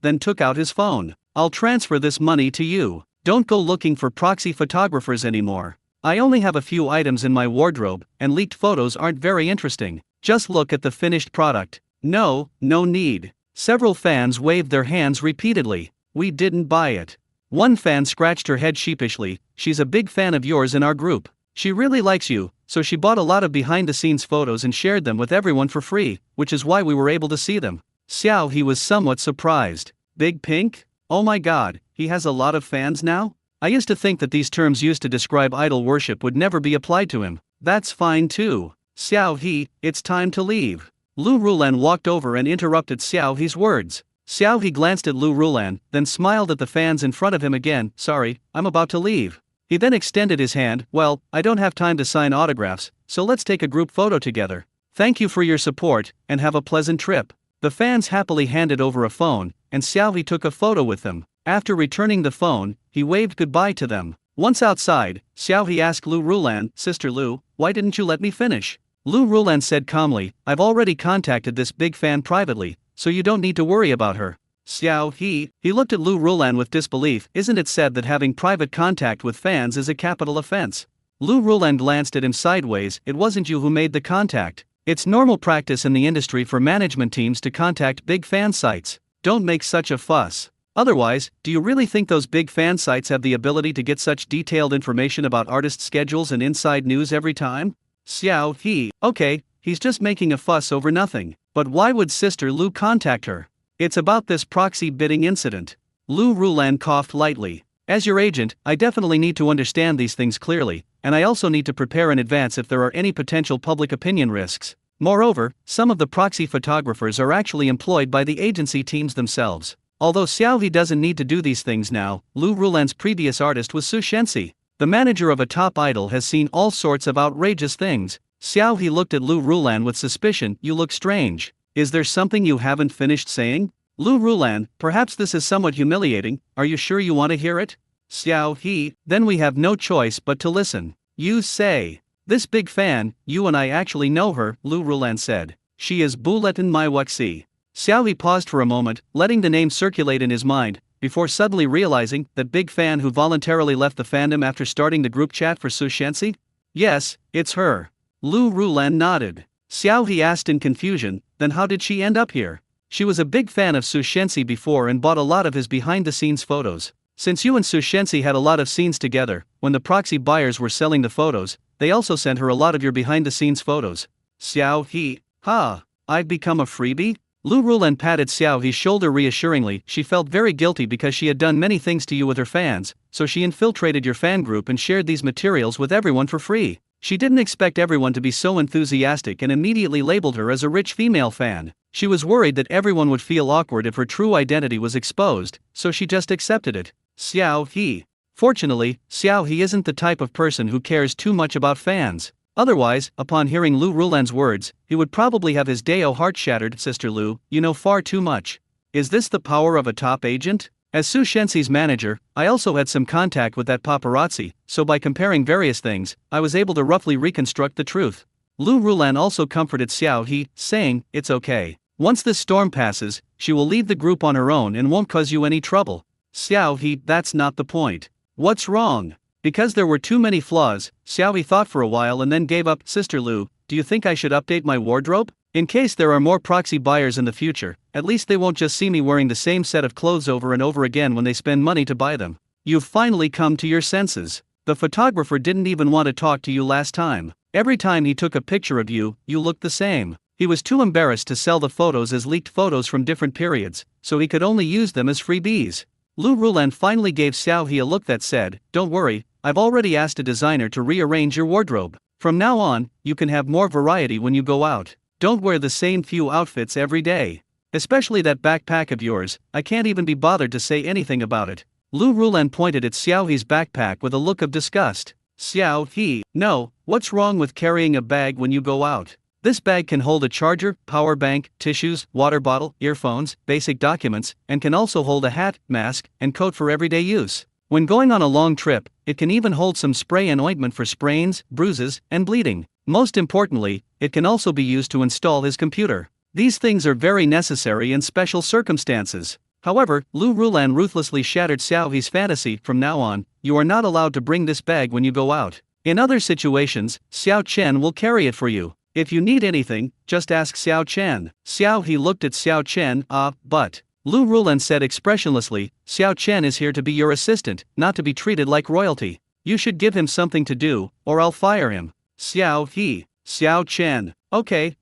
then took out his phone. "I'll transfer this money to you. Don't go looking for proxy photographers anymore. I only have a few items in my wardrobe, and leaked photos aren't very interesting. Just look at the finished product." "No, no need." Several fans waved their hands repeatedly. "We didn't buy it." One fan scratched her head sheepishly. "She's a big fan of yours in our group. She really likes you, so she bought a lot of behind-the-scenes photos and shared them with everyone for free, which is why we were able to see them." Xiao He was somewhat surprised. "Big Pink? Oh my god, he has a lot of fans now? I used to think that these terms used to describe idol worship would never be applied to him." "That's fine too. Xiao He, it's time to leave." Lu Rulan walked over and interrupted Xiao He's words. Xiao He glanced at Lu Rulan, then smiled at the fans in front of him again. "Sorry, I'm about to leave." He then extended his hand. "Well, I don't have time to sign autographs, so let's take a group photo together. Thank you for your support, and have a pleasant trip." The fans happily handed over a phone, and Xiao He took a photo with them. After returning the phone, he waved goodbye to them. Once outside, Xiao He asked Lu Rulan, "Sister Lu, why didn't you let me finish?" Lu Rulan said calmly, "I've already contacted this big fan privately, so you don't need to worry about her. Xiao he looked at Lu Rulan with disbelief. Isn't it said that having private contact with fans is a capital offense? Lu Rulan glanced at him sideways. It wasn't you who made the contact. It's normal practice in the industry for management teams to contact big fan sites. Don't make such a fuss. Otherwise, do you really think those big fan sites have the ability to get such detailed information about artist schedules and inside news every time? Xiao okay, he's just making a fuss over nothing. But why would Sister Lu contact her? It's about this proxy bidding incident. Lu Rulan coughed lightly. As your agent, I definitely need to understand these things clearly, and I also need to prepare in advance if there are any potential public opinion risks. Moreover, some of the proxy photographers are actually employed by the agency teams themselves. Although Xiao doesn't need to do these things now, Lu Rulan's previous artist was Su Shenxi. The manager of a top idol has seen all sorts of outrageous things. Xiao looked at Lu Rulan with suspicion. You look strange. Is there something you haven't finished saying? Lu Rulan, perhaps this is somewhat humiliating. Are you sure you want to hear it? Xiao then we have no choice but to listen. You say. This big fan, you and I actually know her, Lu Rulan said. She is Bulletin Maiwuxi. Xiao paused for a moment, letting the name circulate in his mind, before suddenly realizing that big fan who voluntarily left the fandom after starting the group chat for Su Shenxi? Yes, it's her. Lu Rulan nodded. Xiao asked in confusion, then how did she end up here? She was a big fan of Su Shenxi before and bought a lot of his behind-the-scenes photos. Since you and Su Shenxi had a lot of scenes together, when the proxy buyers were selling the photos, they also sent her a lot of your behind-the-scenes photos. Xiao I've become a freebie? Lu Rulan patted Xiao's shoulder reassuringly. She felt very guilty because she had done many things to you with her fans, so she infiltrated your fan group and shared these materials with everyone for free. She didn't expect everyone to be so enthusiastic and immediately labeled her as a rich female fan. She was worried that everyone would feel awkward if her true identity was exposed, so she just accepted it. Xiao Fortunately, Xiao isn't the type of person who cares too much about fans. Otherwise, upon hearing Lu Rulan's words, he would probably have his Dao heart shattered. Sister Lu, you know far too much. Is this the power of a top agent? As Su Shenxi's manager, I also had some contact with that paparazzi, so by comparing various things, I was able to roughly reconstruct the truth. Lu Rulan also comforted Xiao saying, it's okay. Once this storm passes, she will leave the group on her own and won't cause you any trouble. Xiao that's not the point. What's wrong? Because there were too many flaws, Xiao thought for a while and then gave up. Sister Lu, do you think I should update my wardrobe? In case there are more proxy buyers in the future, at least they won't just see me wearing the same set of clothes over and over again when they spend money to buy them. You've finally come to your senses. The photographer didn't even want to talk to you last time. Every time he took a picture of you, you looked the same. He was too embarrassed to sell the photos as leaked photos from different periods, so he could only use them as freebies. Lu Rulan finally gave Xiao a look that said, don't worry, I've already asked a designer to rearrange your wardrobe. From now on, you can have more variety when you go out. Don't wear the same few outfits every day. Especially that backpack of yours, I can't even be bothered to say anything about it. Lu Rulan pointed at Xiao's backpack with a look of disgust. Xiao no, what's wrong with carrying a bag when you go out? This bag can hold a charger, power bank, tissues, water bottle, earphones, basic documents, and can also hold a hat, mask, and coat for everyday use. When going on a long trip, it can even hold some spray and ointment for sprains, bruises, and bleeding. Most importantly, it can also be used to install his computer. These things are very necessary in special circumstances. However, Lu Rulan ruthlessly shattered Xiao's fantasy. From now on, you are not allowed to bring this bag when you go out. In other situations, Xiao Chen will carry it for you. If you need anything, just ask Xiao Chen. Xiao looked at Xiao Chen. But Lu Rulan said expressionlessly, Xiao Chen is here to be your assistant, not to be treated like royalty. You should give him something to do, or I'll fire him. Xiao Chen. Okay,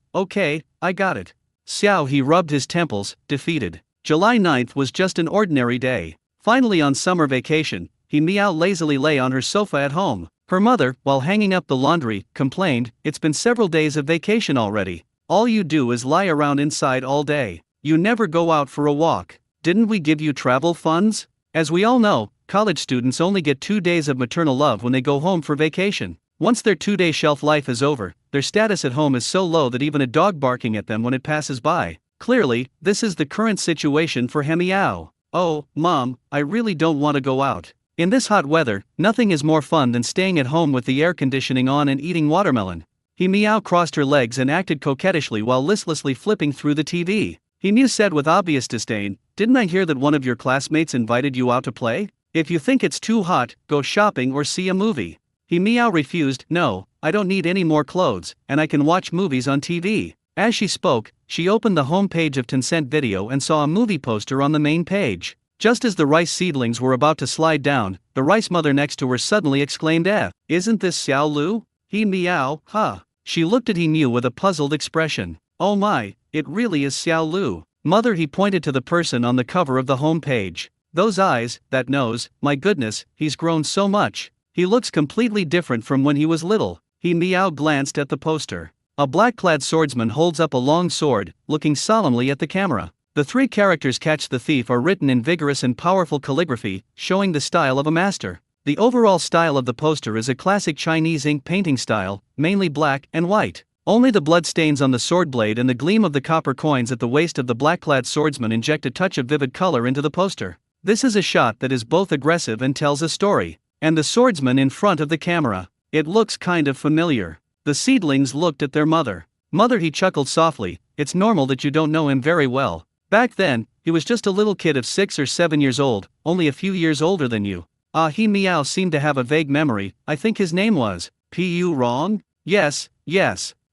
I got it. Xiao rubbed his temples, defeated. July 9th was just an ordinary day. Finally on summer vacation, Miao lazily lay on her sofa at home. Her mother, while hanging up the laundry, complained, it's been several days of vacation already. All you do is lie around inside all day. You never go out for a walk. Didn't we give you travel funds? As we all know, college students only get 2 days of maternal love when they go home for vacation. Once their 2-day shelf life is over, their status at home is so low that even a dog barking at them when it passes by. Clearly, this is the current situation for Miao. Oh, Mom, I really don't want to go out. In this hot weather, nothing is more fun than staying at home with the air conditioning on and eating watermelon. Miao crossed her legs and acted coquettishly while listlessly flipping through the TV. He Mew said with obvious disdain, "Didn't I hear that one of your classmates invited you out to play? If you think it's too hot, go shopping or see a movie." He Meow refused, "No, I don't need any more clothes, and I can watch movies on TV." As she spoke, she opened the home page of Tencent Video and saw a movie poster on the main page. Just as the rice seedlings were about to slide down, the rice mother next to her suddenly exclaimed, "Isn't this Xiao Lu?" He Meow, huh? She looked at He Mew with a puzzled expression. "Oh my, it really is Xiao Lu." "Mother," he pointed to the person on the cover of the home page. "Those eyes, that nose, my goodness, he's grown so much. He looks completely different from when he was little." He Meow glanced at the poster. A black-clad swordsman holds up a long sword, looking solemnly at the camera. The three characters "Catch the Thief" are written in vigorous and powerful calligraphy, showing the style of a master. The overall style of the poster is a classic Chinese ink painting style, mainly black and white. Only the blood stains on the sword blade and the gleam of the copper coins at the waist of the black-clad swordsman inject a touch of vivid color into the poster. This is a shot that is both aggressive and tells a story. And the swordsman in front of the camera. It looks kind of familiar. The seedlings looked at their mother. "Mother," he chuckled softly, "it's normal that you don't know him very well. Back then, he was just a little kid of 6 or 7 years old, only a few years older than you." He Meow seemed to have a vague memory. "I think his name was Pu Wrong?" Yes.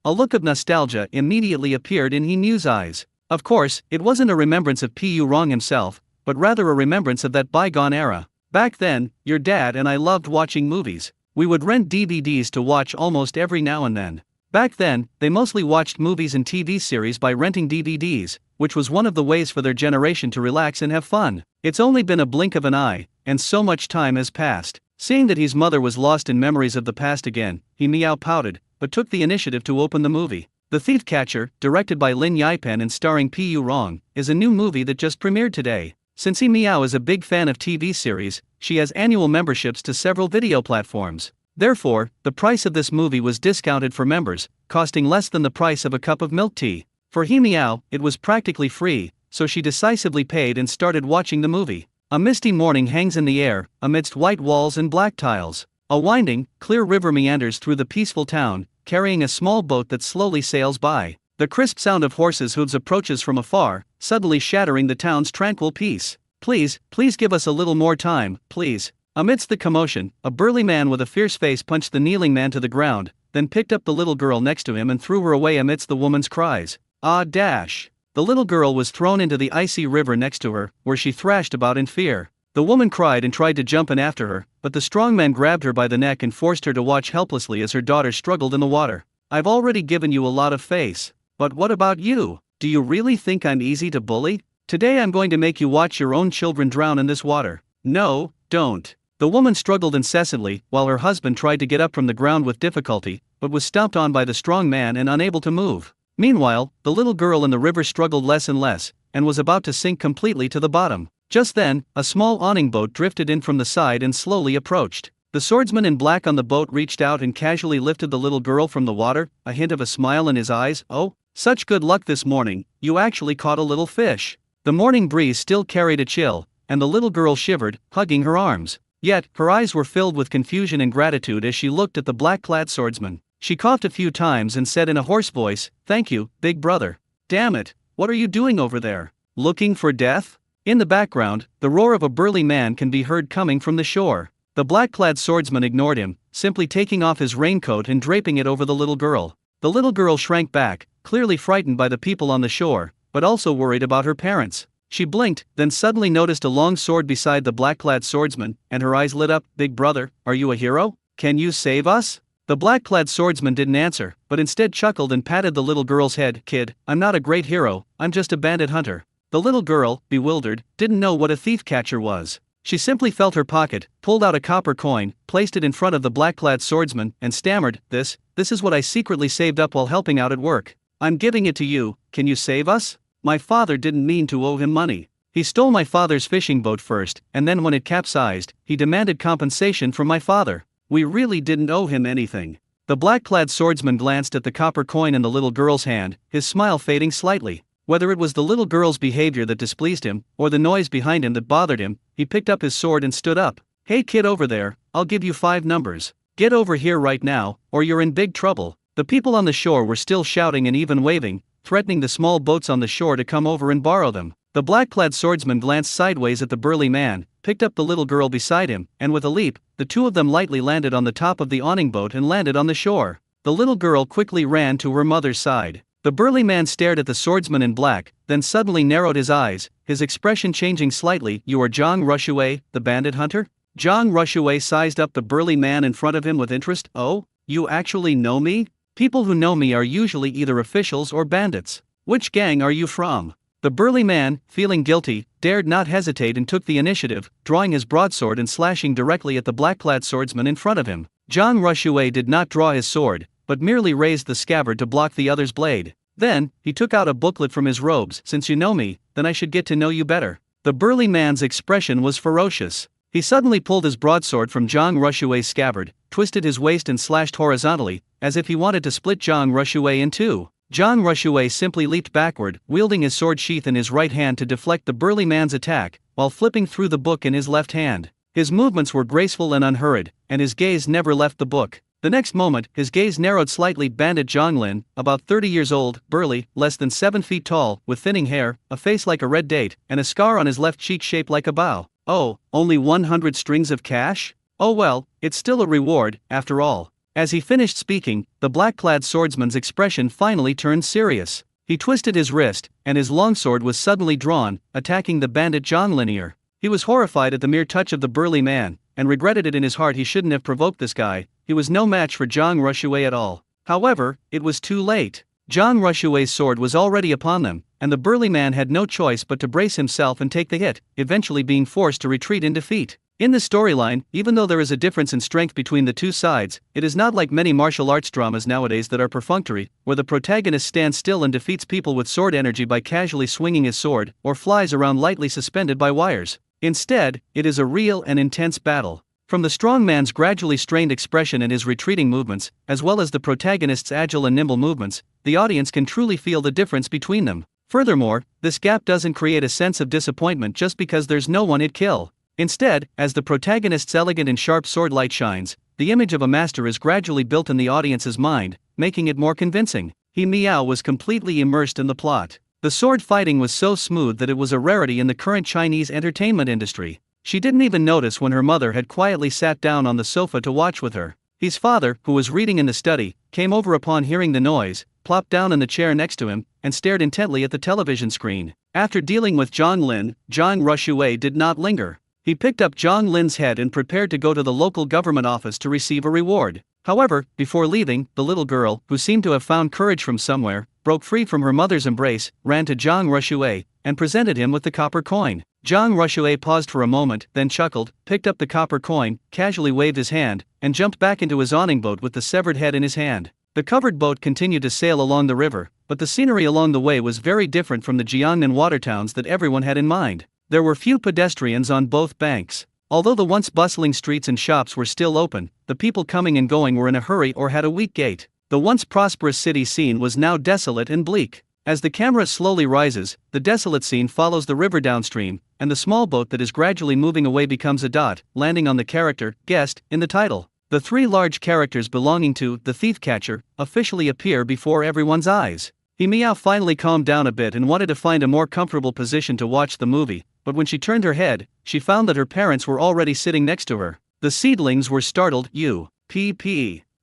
A look of nostalgia immediately appeared in He Mew's eyes. Of course, it wasn't a remembrance of Pu Wrong himself, but rather a remembrance of that bygone era. "Back then, your dad and I loved watching movies. We would rent DVDs to watch almost every now and then." Back then, they mostly watched movies and TV series by renting DVDs, which was one of the ways for their generation to relax and have fun. It's only been a blink of an eye, and so much time has passed. Seeing that his mother was lost in memories of the past again, He Meow pouted, but took the initiative to open the movie. The Thief Catcher, directed by Lin Yipan and starring Pu Wrong, is a new movie that just premiered today. Since He Meow is a big fan of TV series, she has annual memberships to several video platforms. Therefore, the price of this movie was discounted for members, costing less than the price of a cup of milk tea. For He Meow, it was practically free, so she decisively paid and started watching the movie. A misty morning hangs in the air, amidst white walls and black tiles. A winding, clear river meanders through the peaceful town, carrying a small boat that slowly sails by. The crisp sound of horses' hooves approaches from afar, suddenly shattering the town's tranquil peace. Please give us a little more time, please." Amidst the commotion, a burly man with a fierce face punched the kneeling man to the ground, then picked up the little girl next to him and threw her away amidst the woman's cries. Dash! The little girl was thrown into the icy river next to her, where she thrashed about in fear. The woman cried and tried to jump in after her, but the strong man grabbed her by the neck and forced her to watch helplessly as her daughter struggled in the water. "I've already given you a lot of face. But what about you? Do you really think I'm easy to bully? Today I'm going to make you watch your own children drown in this water." "No, don't." The woman struggled incessantly, while her husband tried to get up from the ground with difficulty, but was stomped on by the strong man and unable to move. Meanwhile, the little girl in the river struggled less and less, and was about to sink completely to the bottom. Just then, a small awning boat drifted in from the side and slowly approached. The swordsman in black on the boat reached out and casually lifted the little girl from the water, a hint of a smile in his eyes. "Oh, such good luck this morning, you actually caught a little fish." The morning breeze still carried a chill, and the little girl shivered, hugging her arms. Yet, her eyes were filled with confusion and gratitude as she looked at the black-clad swordsman. She coughed a few times and said in a hoarse voice, "Thank you, big brother." "Damn it, what are you doing over there? Looking for death?" In the background, the roar of a burly man can be heard coming from the shore. The black-clad swordsman ignored him, simply taking off his raincoat and draping it over the little girl. The little girl shrank back, clearly frightened by the people on the shore, but also worried about her parents. She blinked, then suddenly noticed a long sword beside the black-clad swordsman, and her eyes lit up. "Big brother, are you a hero? Can you save us?" The black-clad swordsman didn't answer, but instead chuckled and patted the little girl's head. "Kid, I'm not a great hero, I'm just a bandit hunter." The little girl, bewildered, didn't know what a thief catcher was. She simply felt her pocket, pulled out a copper coin, placed it in front of the black-clad swordsman, and stammered, This is what I secretly saved up while helping out at work. I'm giving it to you, can you save us? My father didn't mean to owe him money. He stole my father's fishing boat first, and then when it capsized, he demanded compensation from my father. We really didn't owe him anything." The black-clad swordsman glanced at the copper coin in the little girl's hand, his smile fading slightly. Whether it was the little girl's behavior that displeased him, or the noise behind him that bothered him, he picked up his sword and stood up. "Hey kid over there, I'll give you 5 numbers. Get over here right now, or you're in big trouble." The people on the shore were still shouting and even waving, threatening the small boats on the shore to come over and borrow them. The black-clad swordsman glanced sideways at the burly man, picked up the little girl beside him, and with a leap, the two of them lightly landed on the top of the awning boat and landed on the shore. The little girl quickly ran to her mother's side. The burly man stared at the swordsman in black, then suddenly narrowed his eyes, his expression changing slightly. "You are Zhang Rushui, the bandit hunter?" Zhang Rushui sized up the burly man in front of him with interest. "Oh, you actually know me? People who know me are usually either officials or bandits. Which gang are you from?" The burly man, feeling guilty, dared not hesitate and took the initiative, drawing his broadsword and slashing directly at the black-clad swordsman in front of him. Zhang Rushui did not draw his sword, but merely raised the scabbard to block the other's blade. Then, he took out a booklet from his robes. "Since you know me, then I should get to know you better." The burly man's expression was ferocious. He suddenly pulled his broadsword from Zhang Rushui's scabbard, twisted his waist and slashed horizontally, as if he wanted to split Zhang Rushui in two. Zhang Rushui simply leaped backward, wielding his sword sheath in his right hand to deflect the burly man's attack, while flipping through the book in his left hand. His movements were graceful and unhurried, and his gaze never left the book. The next moment, his gaze narrowed slightly. Bandit Zhonglin, about 30 years old, burly, less than 7 feet tall, with thinning hair, a face like a red date, and a scar on his left cheek shaped like a bow. "Oh, only 100 strings of cash? Oh well, it's still a reward, after all." As he finished speaking, the black-clad swordsman's expression finally turned serious. He twisted his wrist, and his longsword was suddenly drawn, attacking the bandit Zhonglin. He was horrified at the mere touch of the burly man, and regretted it in his heart. He shouldn't have provoked this guy. He was no match for Zhang Rushui at all. However, it was too late. Zhang Rushui's sword was already upon them, and the burly man had no choice but to brace himself and take the hit, eventually being forced to retreat in defeat. In the storyline, even though there is a difference in strength between the two sides, it is not like many martial arts dramas nowadays that are perfunctory, where the protagonist stands still and defeats people with sword energy by casually swinging his sword, or flies around lightly suspended by wires. Instead, it is a real and intense battle. From the strong man's gradually strained expression and his retreating movements, as well as the protagonist's agile and nimble movements, the audience can truly feel the difference between them. Furthermore, this gap doesn't create a sense of disappointment just because there's no one to kill. Instead, as the protagonist's elegant and sharp sword light shines, the image of a master is gradually built in the audience's mind, making it more convincing. He Miao was completely immersed in the plot. The sword fighting was so smooth that it was a rarity in the current Chinese entertainment industry. She didn't even notice when her mother had quietly sat down on the sofa to watch with her. His father, who was reading in the study, came over upon hearing the noise, plopped down in the chair next to him, and stared intently at the television screen. After dealing with Zhonglin, Zhang Rushui did not linger. He picked up Zhonglin's head and prepared to go to the local government office to receive a reward. However, before leaving, the little girl, who seemed to have found courage from somewhere, broke free from her mother's embrace, ran to Zhang Rushui, and presented him with the copper coin. Zhang Rushui paused for a moment, then chuckled, picked up the copper coin, casually waved his hand, and jumped back into his awning boat with the severed head in his hand. The covered boat continued to sail along the river, but the scenery along the way was very different from the Jiangnan water towns that everyone had in mind. There were few pedestrians on both banks. Although the once bustling streets and shops were still open, the people coming and going were in a hurry or had a weak gait. The once prosperous city scene was now desolate and bleak. As the camera slowly rises, the desolate scene follows the river downstream, and the small boat that is gradually moving away becomes a dot, landing on the character, guest, in the title. The 3 large characters belonging to the thief catcher officially appear before everyone's eyes. He Miao finally calmed down a bit and wanted to find a more comfortable position to watch the movie, but when she turned her head, she found that her parents were already sitting next to her. The seedlings were startled. "You,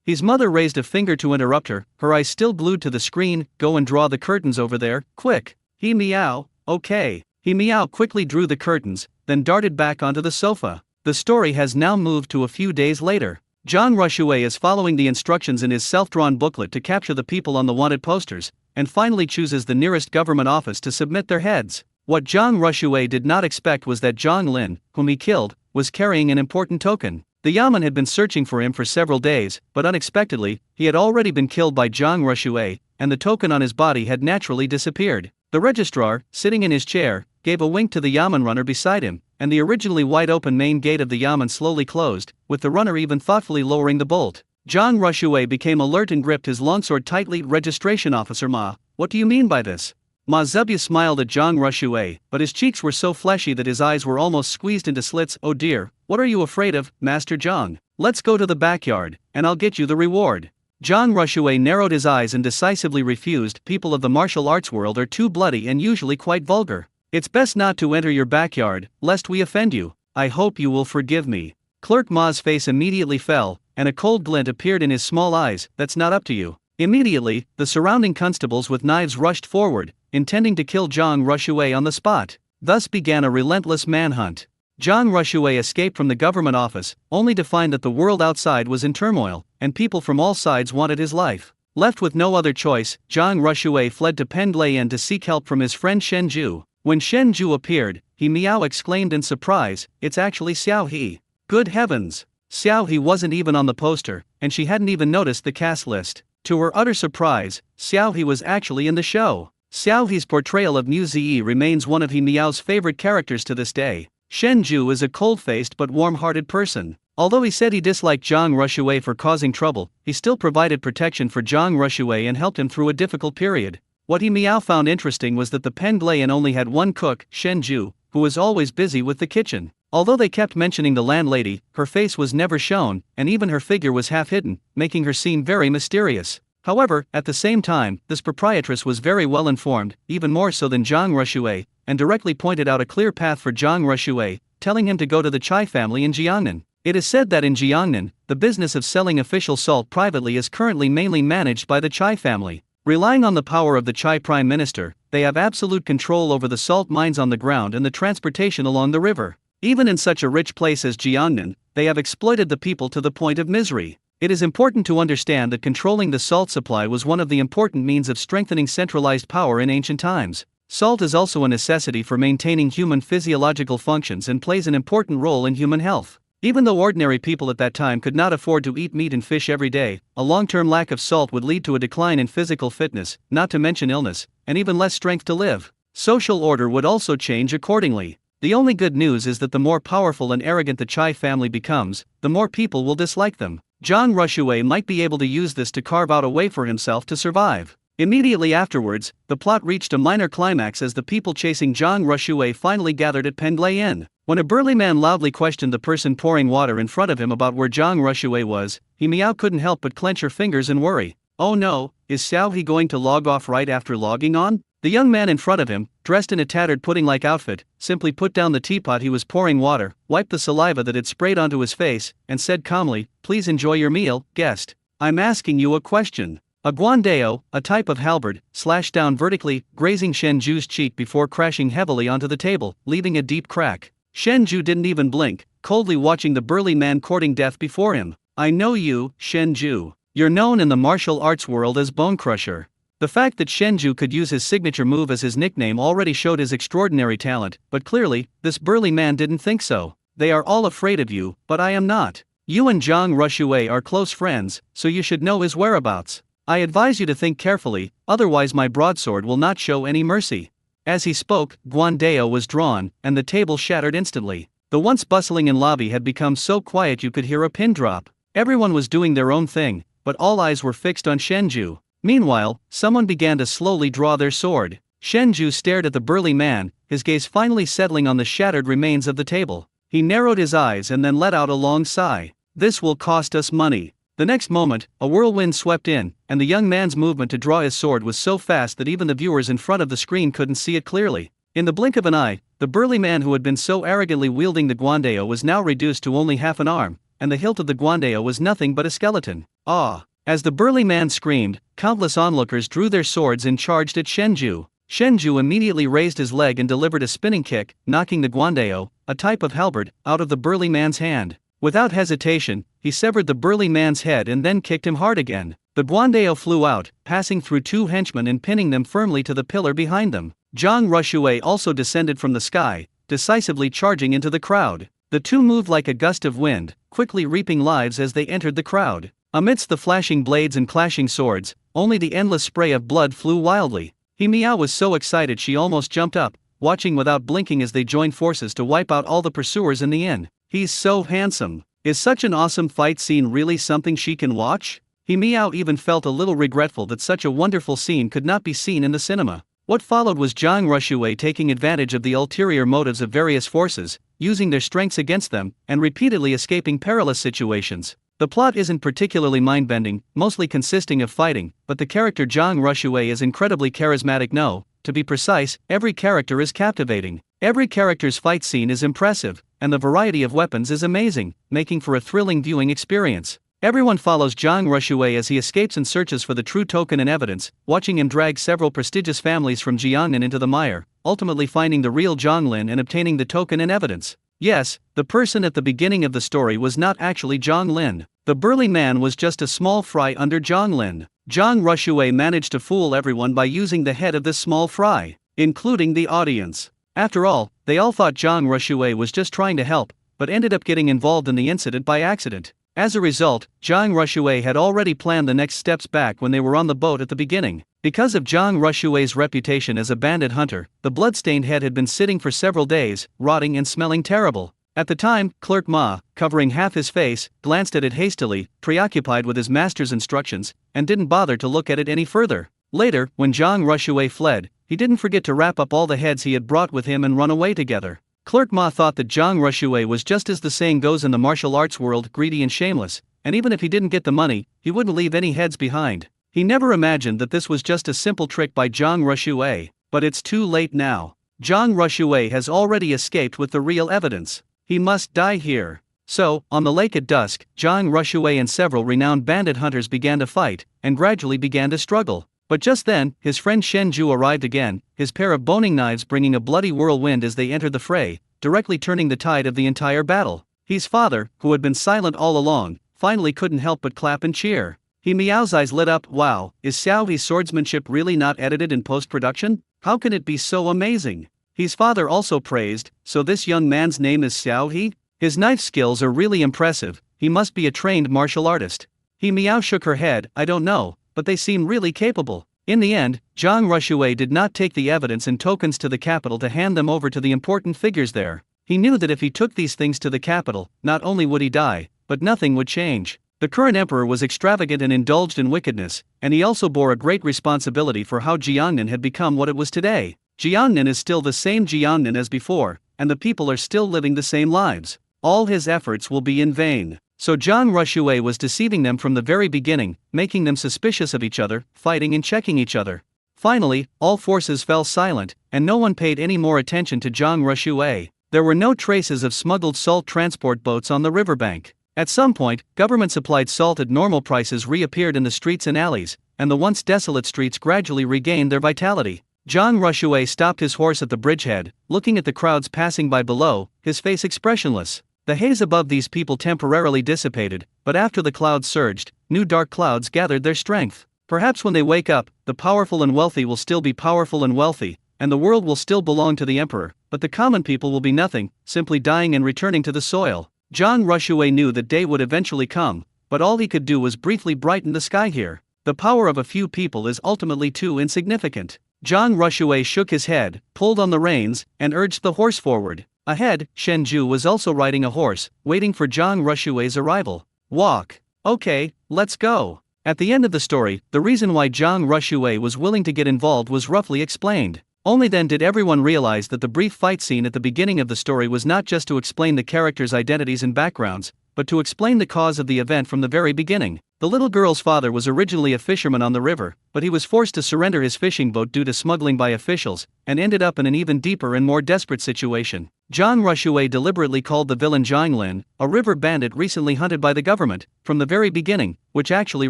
His mother raised a finger to interrupt her, her eyes still glued to the screen. "Go and draw the curtains over there, quick." He Miao, "Okay." He Miao quickly drew the curtains, then darted back onto the sofa. The story has now moved to a few days later. Zhang Rushui is following the instructions in his self-drawn booklet to capture the people on the wanted posters, and finally chooses the nearest government office to submit their heads. What Zhang Rushui did not expect was that Zhonglin, whom he killed, was carrying an important token. The Yamen had been searching for him for several days, but unexpectedly, he had already been killed by Zhang Rushui, and the token on his body had naturally disappeared. The registrar, sitting in his chair, gave a wink to the Yamen runner beside him, and the originally wide-open main gate of the Yamen slowly closed, with the runner even thoughtfully lowering the bolt. Zhang Rushui became alert and gripped his longsword tightly. "Registration officer Ma, what do you mean by this?" Ma Zubya smiled at Zhang Rushui, but his cheeks were so fleshy that his eyes were almost squeezed into slits. "Oh dear, what are you afraid of, Master Zhang? Let's go to the backyard, and I'll get you the reward." Zhang Rushui narrowed his eyes and decisively refused. People of the martial arts world are too bloody and usually quite vulgar. It's best not to enter your backyard, lest we offend you. I hope you will forgive me. Clerk Ma's face immediately fell, and a cold glint appeared in his small eyes. That's not up to you. Immediately, the surrounding constables with knives rushed forward, intending to kill Zhang Rushui on the spot. Thus began a relentless manhunt. Zhang Rushui escaped from the government office, only to find that the world outside was in turmoil, and people from all sides wanted his life. Left with no other choice, Zhang Rushui fled to Pendlayan to seek help from his friend Shen Ju. When Shen Ju appeared, he meow exclaimed in surprise, "It's actually Xiao He." Good heavens! Xiao He wasn't even on the poster, and she hadn't even noticed the cast list. To her utter surprise, Xiao He was actually in the show. Xiao He's portrayal of Mu Ziyi remains one of He Miao's favorite characters to this day. Shen Ju is a cold-faced but warm-hearted person. Although he said he disliked Zhang Rushui for causing trouble, he still provided protection for Zhang Rushui and helped him through a difficult period. What He Miao found interesting was that the Pendlayan only had one cook, Shen Ju, who was always busy with the kitchen. Although they kept mentioning the landlady, her face was never shown, and even her figure was half hidden, making her seem very mysterious. However, at the same time, this proprietress was very well informed, even more so than Zhang Rushui, and directly pointed out a clear path for Zhang Rushui, telling him to go to the Chai family in Jiangnan. It is said that in Jiangnan, the business of selling official salt privately is currently mainly managed by the Chai family. Relying on the power of the Chai Prime Minister, they have absolute control over the salt mines on the ground and the transportation along the river. Even in such a rich place as Jiangnan, they have exploited the people to the point of misery. It is important to understand that controlling the salt supply was one of the important means of strengthening centralized power in ancient times. Salt is also a necessity for maintaining human physiological functions and plays an important role in human health. Even though ordinary people at that time could not afford to eat meat and fish every day, a long-term lack of salt would lead to a decline in physical fitness, not to mention illness, and even less strength to live. Social order would also change accordingly. The only good news is that the more powerful and arrogant the Chai family becomes, the more people will dislike them. Zhang Rushui might be able to use this to carve out a way for himself to survive. Immediately afterwards, the plot reached a minor climax as the people chasing Zhang Rushui finally gathered at Pendlayan. When a burly man loudly questioned the person pouring water in front of him about where Zhang Rushui was, He Miao couldn't help but clench her fingers and worry. Oh no, is Xiao He going to log off right after logging on? The young man in front of him, dressed in a tattered pudding-like outfit, simply put down the teapot he was pouring water, wiped the saliva that had sprayed onto his face, and said calmly, "Please enjoy your meal, guest. I'm asking you a question." A guandao, a type of halberd, slashed down vertically, grazing Shen Ju's cheek before crashing heavily onto the table, leaving a deep crack. Shen Ju didn't even blink, coldly watching the burly man courting death before him. "I know you, Shen Ju. You're known in the martial arts world as Bone Crusher." The fact that Shen Ju could use his signature move as his nickname already showed his extraordinary talent, but clearly, this burly man didn't think so. "They are all afraid of you, but I am not. You and Zhang Rushui are close friends, so you should know his whereabouts. I advise you to think carefully, otherwise my broadsword will not show any mercy." As he spoke, guandao was drawn, and the table shattered instantly. The once bustling in lobby had become so quiet you could hear a pin drop. Everyone was doing their own thing, but all eyes were fixed on Shen Ju. Meanwhile, someone began to slowly draw their sword. Shen Ju stared at the burly man, his gaze finally settling on the shattered remains of the table. He narrowed his eyes and then let out a long sigh. "This will cost us money." The next moment, a whirlwind swept in, and the young man's movement to draw his sword was so fast that even the viewers in front of the screen couldn't see it clearly. In the blink of an eye, the burly man who had been so arrogantly wielding the guandao was now reduced to only half an arm, and the hilt of the guandao was nothing but a skeleton. Ah! As the burly man screamed, countless onlookers drew their swords and charged at Shen Ju. Shen Ju immediately raised his leg and delivered a spinning kick, knocking the guandao, a type of halberd, out of the burly man's hand. Without hesitation, he severed the burly man's head and then kicked him hard again. The guandao flew out, passing through two henchmen and pinning them firmly to the pillar behind them. Zhang Rushui also descended from the sky, decisively charging into the crowd. The two moved like a gust of wind, quickly reaping lives as they entered the crowd. Amidst the flashing blades and clashing swords, only the endless spray of blood flew wildly. He Miao was so excited she almost jumped up, watching without blinking as they joined forces to wipe out all the pursuers in the inn. "He's so handsome. Is such an awesome fight scene really something she can watch?" He Miao even felt a little regretful that such a wonderful scene could not be seen in the cinema. What followed was Zhang Rushui taking advantage of the ulterior motives of various forces, using their strengths against them, and repeatedly escaping perilous situations. The plot isn't particularly mind-bending, mostly consisting of fighting, but the character Jang Rushue is incredibly charismatic. No, to be precise, every character is captivating. Every character's fight scene is impressive, and the variety of weapons is amazing, making for a thrilling viewing experience. Everyone follows Jang Rushue as he escapes and searches for the true token and evidence, watching him drag several prestigious families from Jiangnan into the mire, ultimately finding the real Zhonglin and obtaining the token and evidence. Yes, the person at the beginning of the story was not actually Zhonglin. The burly man was just a small fry under Zhonglin. Jang Rushue managed to fool everyone by using the head of this small fry, including the audience. After all, they all thought Jang Rushue was just trying to help, but ended up getting involved in the incident by accident. As a result, Jang Rushue had already planned the next steps back when they were on the boat at the beginning. Because of Jang Rushue's reputation as a bandit hunter, the bloodstained head had been sitting for several days, rotting and smelling terrible. At the time, Clerk Ma, covering half his face, glanced at it hastily, preoccupied with his master's instructions, and didn't bother to look at it any further. Later, when Jang Rushue fled, he didn't forget to wrap up all the heads he had brought with him and run away together. Clerk Ma thought that Jang Rushue was just as the saying goes in the martial arts world, greedy and shameless, and even if he didn't get the money, he wouldn't leave any heads behind. He never imagined that this was just a simple trick by Jang Rushue, but it's too late now. Jang Rushue has already escaped with the real evidence. He must die here. So, on the lake at dusk, Jang Rushue and several renowned bandit hunters began to fight, and gradually began to struggle. But just then, his friend Shen Ju arrived again, his pair of boning knives bringing a bloody whirlwind as they entered the fray, directly turning the tide of the entire battle. His father, who had been silent all along, finally couldn't help but clap and cheer. He Miao's eyes lit up. Wow, is Xiao He's swordsmanship really not edited in post-production? How can it be so amazing? His father also praised, so this young man's name is Xiao He? His knife skills are really impressive, he must be a trained martial artist. He Miao shook her head, I don't know, but they seem really capable. In the end, Jang Rushue did not take the evidence and tokens to the capital to hand them over to the important figures there. He knew that if he took these things to the capital, not only would he die, but nothing would change. The current emperor was extravagant and indulged in wickedness, and he also bore a great responsibility for how Jiangnan had become what it was today. Jiangnan is still the same Jiangnan as before, and the people are still living the same lives. All his efforts will be in vain. So Jang Rushue was deceiving them from the very beginning, making them suspicious of each other, fighting and checking each other. Finally, all forces fell silent, and no one paid any more attention to Jang Rushue. There were no traces of smuggled salt transport boats on the riverbank. At some point, government-supplied salt at normal prices reappeared in the streets and alleys, and the once desolate streets gradually regained their vitality. Jang Rushue stopped his horse at the bridgehead, looking at the crowds passing by below, his face expressionless. The haze above these people temporarily dissipated, but after the clouds surged, new dark clouds gathered their strength. Perhaps when they wake up, the powerful and wealthy will still be powerful and wealthy, and the world will still belong to the emperor, but the common people will be nothing, simply dying and returning to the soil. Jang Rushue knew that day would eventually come, but all he could do was briefly brighten the sky here. The power of a few people is ultimately too insignificant. Jang Rushue shook his head, pulled on the reins, and urged the horse forward. Ahead, Shen Ju was also riding a horse, waiting for Jang Rushue's arrival. Walk. Okay, let's go. At the end of the story, the reason why Jang Rushue was willing to get involved was roughly explained. Only then did everyone realize that the brief fight scene at the beginning of the story was not just to explain the characters' identities and backgrounds, but to explain the cause of the event from the very beginning. The little girl's father was originally a fisherman on the river, but he was forced to surrender his fishing boat due to smuggling by officials, and ended up in an even deeper and more desperate situation. Jang Rushue deliberately called the villain Zhanglin, a river bandit recently hunted by the government, from the very beginning, which actually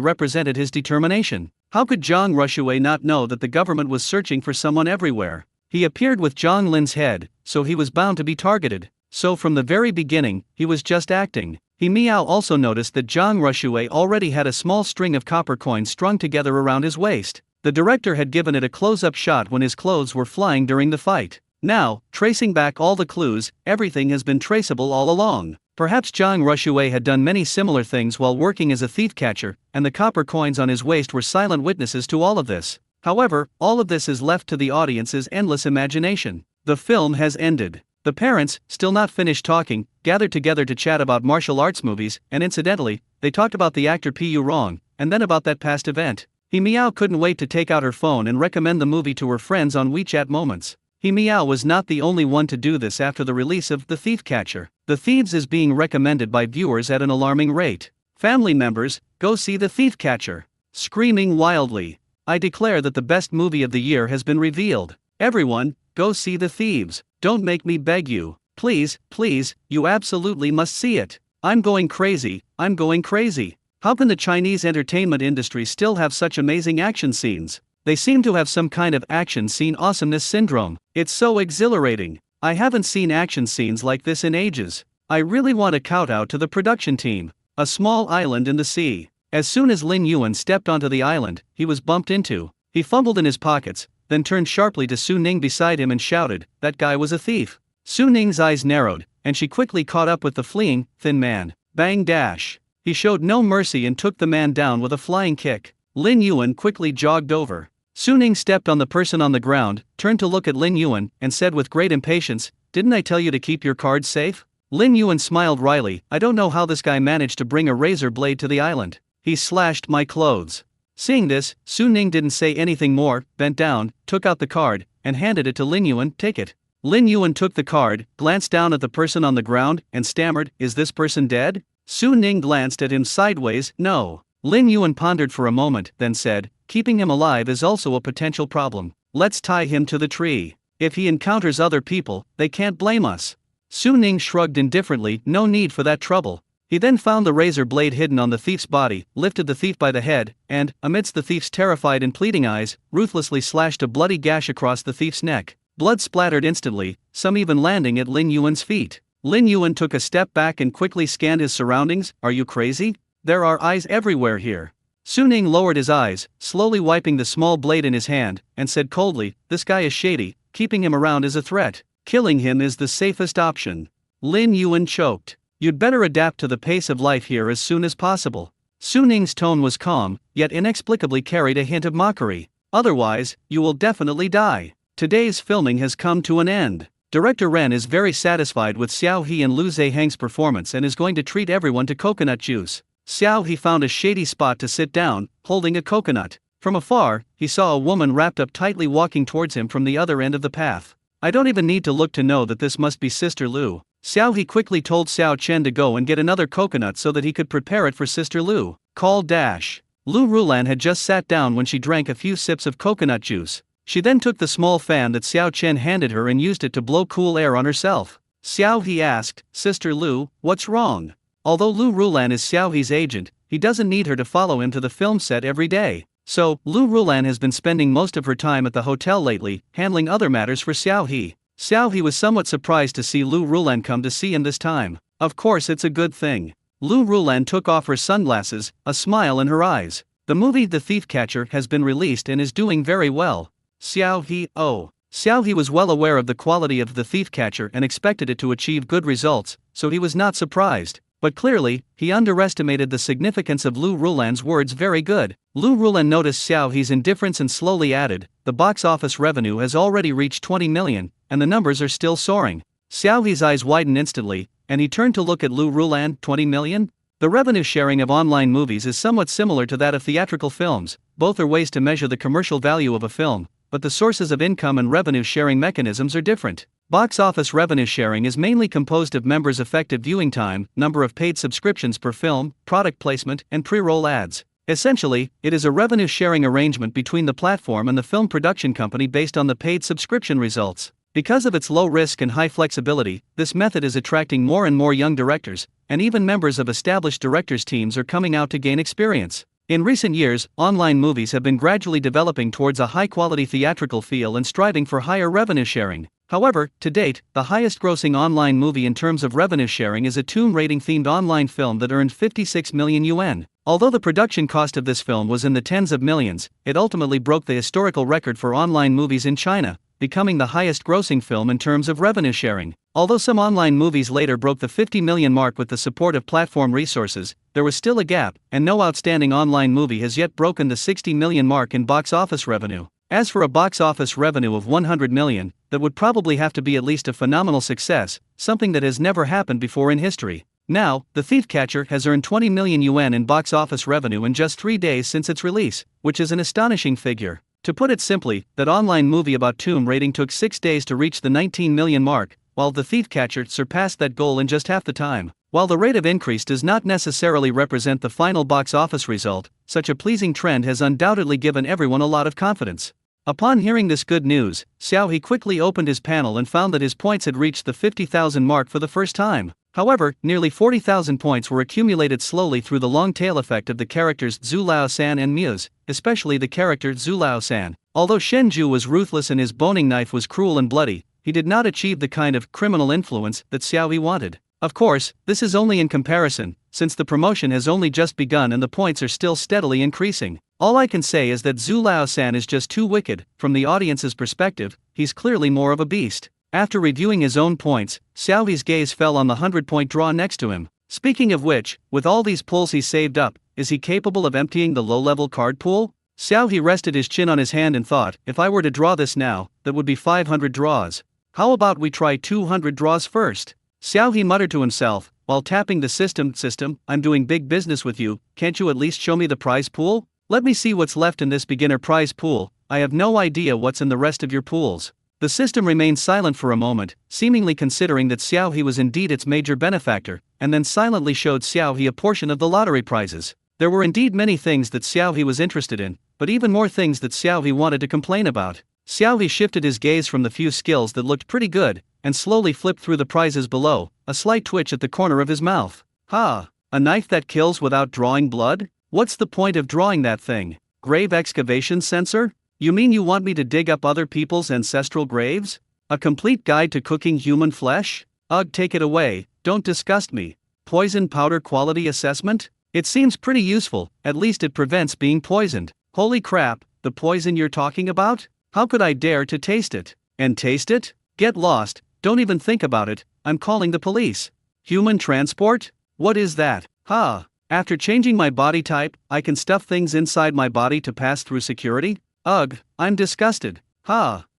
represented his determination. How could Jang Rushue not know that the government was searching for someone everywhere? He appeared with Zhanglin's head, so he was bound to be targeted. So from the very beginning, he was just acting. He Miao also noticed that Jang Rushue already had a small string of copper coins strung together around his waist. The director had given it a close-up shot when his clothes were flying during the fight. Now, tracing back all the clues, everything has been traceable all along. Perhaps Jang Rushue had done many similar things while working as a thief catcher, and the copper coins on his waist were silent witnesses to all of this. However, all of this is left to the audience's endless imagination. The film has ended. The parents, still not finished talking, gathered together to chat about martial arts movies, and incidentally, they talked about the actor Pu Rong, and then about that past event. He Miao couldn't wait to take out her phone and recommend the movie to her friends on WeChat Moments. He Miao was not the only one to do this after the release of The Thief Catcher. The Thieves is being recommended by viewers at an alarming rate. Family members, go see The Thief Catcher. Screaming wildly. I declare that the best movie of the year has been revealed. Everyone, go see The Thieves. Don't make me beg you. Please, please, you absolutely must see it. I'm going crazy, I'm going crazy. How can the Chinese entertainment industry still have such amazing action scenes? They seem to have some kind of action scene awesomeness syndrome. It's so exhilarating. I haven't seen action scenes like this in ages. I really want to shout out to the production team. A small island in the sea. As soon as Lin Yuan stepped onto the island, he was bumped into. He fumbled in his pockets, then turned sharply to Su Ning beside him and shouted, "That guy was a thief." Su Ning's eyes narrowed, and she quickly caught up with the fleeing, thin man. Bang dash. He showed no mercy and took the man down with a flying kick. Lin Yuan quickly jogged over. Su Ning stepped on the person on the ground, turned to look at Lin Yuan, and said with great impatience, "Didn't I tell you to keep your cards safe?" Lin Yuan smiled wryly. "I don't know how this guy managed to bring a razor blade to the island. He slashed my clothes." Seeing this, Su Ning didn't say anything more, bent down, took out the card, and handed it to Lin Yuan. "Take it." Lin Yuan took the card, glanced down at the person on the ground, and stammered, "Is this person dead?" Su Ning glanced at him sideways. "No." Lin Yuan pondered for a moment, then said, "Keeping him alive is also a potential problem. Let's tie him to the tree. If he encounters other people, they can't blame us." Su Ning shrugged indifferently. "No need for that trouble." He then found the razor blade hidden on the thief's body, lifted the thief by the head, and, amidst the thief's terrified and pleading eyes, ruthlessly slashed a bloody gash across the thief's neck. Blood splattered instantly, some even landing at Lin Yuan's feet. Lin Yuan took a step back and quickly scanned his surroundings. "Are you crazy? There are eyes everywhere here." Su Ning lowered his eyes, slowly wiping the small blade in his hand, and said coldly, "This guy is shady. Keeping him around is a threat. Killing him is the safest option." Lin Yuan choked. "You'd better adapt to the pace of life here as soon as possible." Su Ning's tone was calm, yet inexplicably carried a hint of mockery. "Otherwise, you will definitely die. Today's filming has come to an end. Director Ren is very satisfied with Xiao He and Lu Zehang's performance and is going to treat everyone to coconut juice." Xiao He found a shady spot to sit down, holding a coconut. From afar, he saw a woman wrapped up tightly walking towards him from the other end of the path. "I don't even need to look to know that this must be Sister Lu." Xiao He quickly told Xiao Chen to go and get another coconut so that he could prepare it for Sister Lu. Call dash. Lu Rulan had just sat down when she drank a few sips of coconut juice. She then took the small fan that Xiao Chen handed her and used it to blow cool air on herself. Xiao He asked, "Sister Lu, what's wrong?" Although Lu Rulan is Xiao He's agent, he doesn't need her to follow him to the film set every day. So, Lu Rulan has been spending most of her time at the hotel lately, handling other matters for Xiao He. Xiao He was somewhat surprised to see Lu Rulan come to see him this time. Of course it's a good thing. Lu Rulan took off her sunglasses, a smile in her eyes. The movie The Thief Catcher has been released and is doing very well. Xiao He, Xiao He was well aware of the quality of The Thief Catcher and expected it to achieve good results, so he was not surprised. But clearly, he underestimated the significance of Lu Rulan's words. "Very good." Lu Rulan noticed Xiao He's indifference and slowly added, "The box office revenue has already reached 20 million, and the numbers are still soaring." Xiao He's eyes widened instantly, and he turned to look at Lu Rulan. 20 million? The revenue sharing of online movies is somewhat similar to that of theatrical films. Both are ways to measure the commercial value of a film, but the sources of income and revenue sharing mechanisms are different. Box office revenue sharing is mainly composed of members' effective viewing time, number of paid subscriptions per film, product placement, and pre-roll ads. Essentially, it is a revenue sharing arrangement between the platform and the film production company based on the paid subscription results. Because of its low risk and high flexibility, this method is attracting more and more young directors, and even members of established directors' teams are coming out to gain experience. In recent years, online movies have been gradually developing towards a high-quality theatrical feel and striving for higher revenue sharing. However, to date, the highest-grossing online movie in terms of revenue sharing is a Tomb Raiding-themed online film that earned 56 million yuan. Although the production cost of this film was in the tens of millions, it ultimately broke the historical record for online movies in China, becoming the highest-grossing film in terms of revenue sharing. Although some online movies later broke the 50 million mark with the support of platform resources, there was still a gap, and no outstanding online movie has yet broken the 60 million mark in box office revenue. As for a box office revenue of 100 million, that would probably have to be at least a phenomenal success, something that has never happened before in history. Now, The Thief Catcher has earned 20 million yuan in box office revenue in just 3 days since its release, which is an astonishing figure. To put it simply, that online movie about tomb raiding took 6 days to reach the 19 million mark, while The Thief Catcher surpassed that goal in just half the time. While the rate of increase does not necessarily represent the final box office result, such a pleasing trend has undoubtedly given everyone a lot of confidence. Upon hearing this good news, Xiaohe quickly opened his panel and found that his points had reached the 50,000 mark for the first time. However, nearly 40,000 points were accumulated slowly through the long tail effect of the characters Zhu Lao-san and Muse, especially the character Zhu Lao-san. Although Shen Ju was ruthless and his boning knife was cruel and bloody, he did not achieve the kind of criminal influence that Xiaohe wanted. Of course, this is only in comparison, since the promotion has only just begun and the points are still steadily increasing. All I can say is that Zhu Lao-san is just too wicked. From the audience's perspective, he's clearly more of a beast. After reviewing his own points, Xiaohe's gaze fell on the 100-point draw next to him. Speaking of which, with all these pulls he saved up, is he capable of emptying the low-level card pool? Xiaohe rested his chin on his hand and thought, if I were to draw this now, that would be 500 draws. How about we try 200 draws first? Xiaohe muttered to himself, while tapping the system, I'm doing big business with you, can't you at least show me the prize pool? Let me see what's left in this beginner prize pool, I have no idea what's in the rest of your pools. The system remained silent for a moment, seemingly considering that Xiaohe was indeed its major benefactor, and then silently showed Xiaohe a portion of the lottery prizes. There were indeed many things that Xiaohe was interested in, but even more things that Xiaohe wanted to complain about. Xiaohe shifted his gaze from the few skills that looked pretty good, and slowly flipped through the prizes below, a slight twitch at the corner of his mouth. A knife that kills without drawing blood? What's the point of drawing that thing? Grave excavation sensor? You mean you want me to dig up other people's ancestral graves? A complete guide to cooking human flesh? Ugh, take it away, don't disgust me. Poison powder quality assessment? It seems pretty useful, at least it prevents being poisoned. Holy crap, the poison you're talking about? How could I dare to taste it? And taste it? Get lost, don't even think about it, I'm calling the police. Human transport? What is that? After changing my body type, I can stuff things inside my body to pass through security? Ugh, I'm disgusted.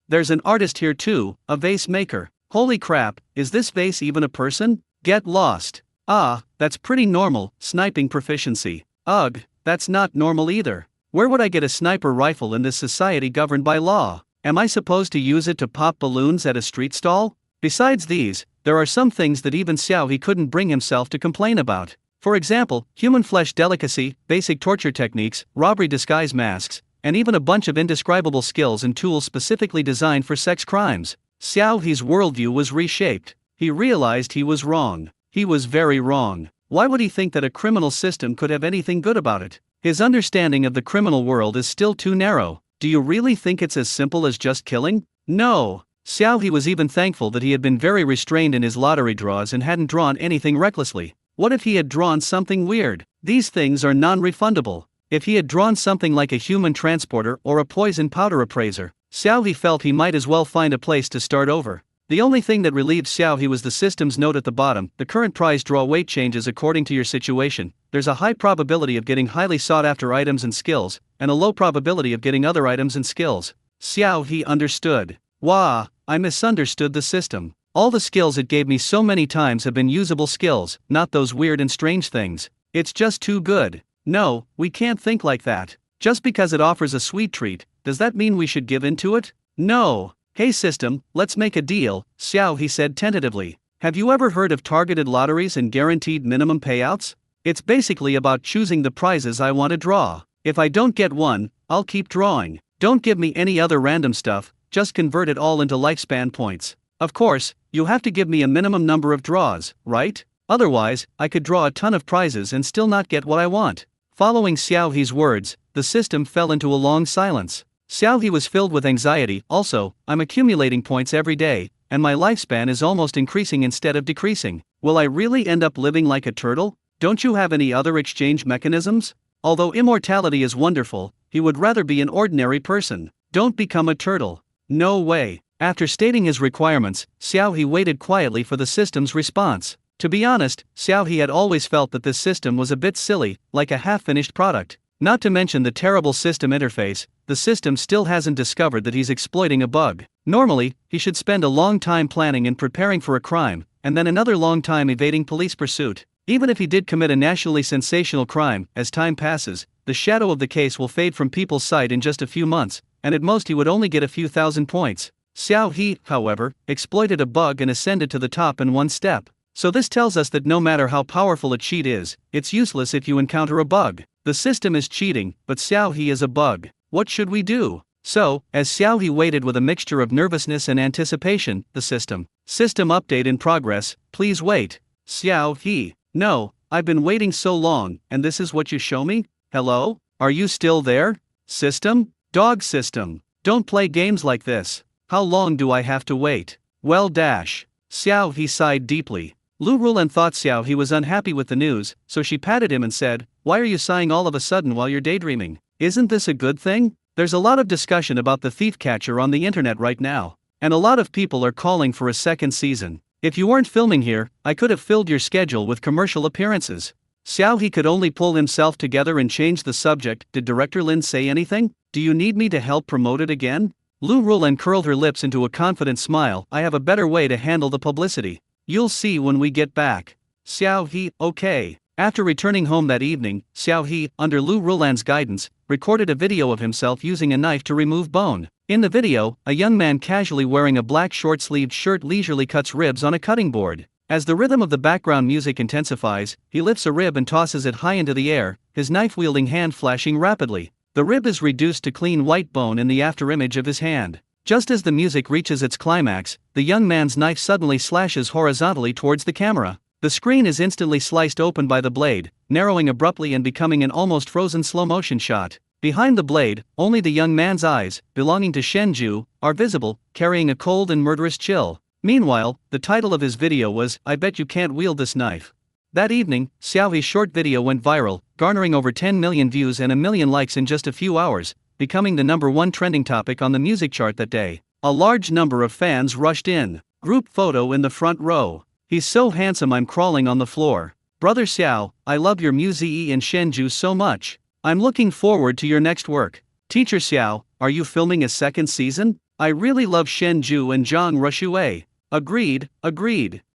There's an artist here too, a vase maker. Holy crap, is this vase even a person? Get lost. That's pretty normal, sniping proficiency. Ugh, that's not normal either. Where would I get a sniper rifle in this society governed by law? Am I supposed to use it to pop balloons at a street stall? Besides these, there are some things that even Xiaohe couldn't bring himself to complain about. For example, human flesh delicacy, basic torture techniques, robbery disguise masks, and even a bunch of indescribable skills and tools specifically designed for sex crimes. Xiaohe's worldview was reshaped. He realized he was wrong. He was very wrong. Why would he think that a criminal system could have anything good about it? His understanding of the criminal world is still too narrow. Do you really think it's as simple as just killing? No. Xiaohe was even thankful that he had been very restrained in his lottery draws and hadn't drawn anything recklessly. What if he had drawn something weird? These things are non-refundable. If he had drawn something like a human transporter or a poison powder appraiser, Xiaohe felt he might as well find a place to start over. The only thing that relieved Xiaohe was the system's note at the bottom: the current prize draw weight changes according to your situation. There's a high probability of getting highly sought after items and skills, and a low probability of getting other items and skills. Xiaohe understood. Wah, I misunderstood the system. All the skills it gave me so many times have been usable skills, not those weird and strange things. It's just too good. No, we can't think like that. Just because it offers a sweet treat, does that mean we should give in to it? No. Hey system, let's make a deal, Xiaohe said tentatively. Have you ever heard of targeted lotteries and guaranteed minimum payouts? It's basically about choosing the prizes I want to draw. If I don't get one, I'll keep drawing. Don't give me any other random stuff, just convert it all into lifespan points. Of course, you'll have to give me a minimum number of draws, right? Otherwise, I could draw a ton of prizes and still not get what I want. Following Xiaohe's words, the system fell into a long silence. Xiaohe was filled with anxiety. Also, I'm accumulating points every day, and my lifespan is almost increasing instead of decreasing. Will I really end up living like a turtle? Don't you have any other exchange mechanisms? Although immortality is wonderful, he would rather be an ordinary person. Don't become a turtle. No way. After stating his requirements, Xiaohe waited quietly for the system's response. To be honest, Xiaohe had always felt that this system was a bit silly, like a half-finished product. Not to mention the terrible system interface, the system still hasn't discovered that he's exploiting a bug. Normally, he should spend a long time planning and preparing for a crime, and then another long time evading police pursuit. Even if he did commit a nationally sensational crime, as time passes, the shadow of the case will fade from people's sight in just a few months, and at most he would only get a few thousand points. Xiaohe, however, exploited a bug and ascended to the top in one step. So this tells us that no matter how powerful a cheat is, it's useless if you encounter a bug. The system is cheating, but Xiaohe is a bug. What should we do? So, as Xiaohe waited with a mixture of nervousness and anticipation, the system update in progress, please wait. Xiaohe, no, I've been waiting so long, and this is what you show me? Hello? Are you still there? System? Dog system. Don't play games like this. How long do I have to wait? Well dash. Xiaohe sighed deeply. Lu Rulan thought Xiaohe was unhappy with the news, so she patted him and said, "Why are you sighing all of a sudden while you're daydreaming? Isn't this a good thing? There's a lot of discussion about the thief catcher on the internet right now, and a lot of people are calling for a second season. If you weren't filming here, I could have filled your schedule with commercial appearances." Xiaohe could only pull himself together and change the subject. Did Director Lin say anything? Do you need me to help promote it again? Lu Rulan curled her lips into a confident smile. I have a better way to handle the publicity. You'll see when we get back. Xiaohe, okay. After returning home that evening, Xiaohe, under Lu Rulan's guidance, recorded a video of himself using a knife to remove bone. In the video, a young man casually wearing a black short-sleeved shirt leisurely cuts ribs on a cutting board. As the rhythm of the background music intensifies, he lifts a rib and tosses it high into the air, his knife-wielding hand flashing rapidly. The rib is reduced to clean white bone in the afterimage of his hand. Just as the music reaches its climax, the young man's knife suddenly slashes horizontally towards the camera. The screen is instantly sliced open by the blade, narrowing abruptly and becoming an almost frozen slow-motion shot. Behind the blade, only the young man's eyes, belonging to Shenju, are visible, carrying a cold and murderous chill. Meanwhile, the title of his video was, "I Bet You Can't Wield This Knife." That evening, Xiaohe's short video went viral, garnering over 10 million views and a million likes in just a few hours, becoming the #1 trending topic on the music chart that day. A large number of fans rushed in. Group photo in the front row. He's so handsome I'm crawling on the floor. Brother Xiao, I love your music and Shenju so much. I'm looking forward to your next work. Teacher Xiao, are you filming a second season? I really love Shenju and Zhang Rushue. Agreed.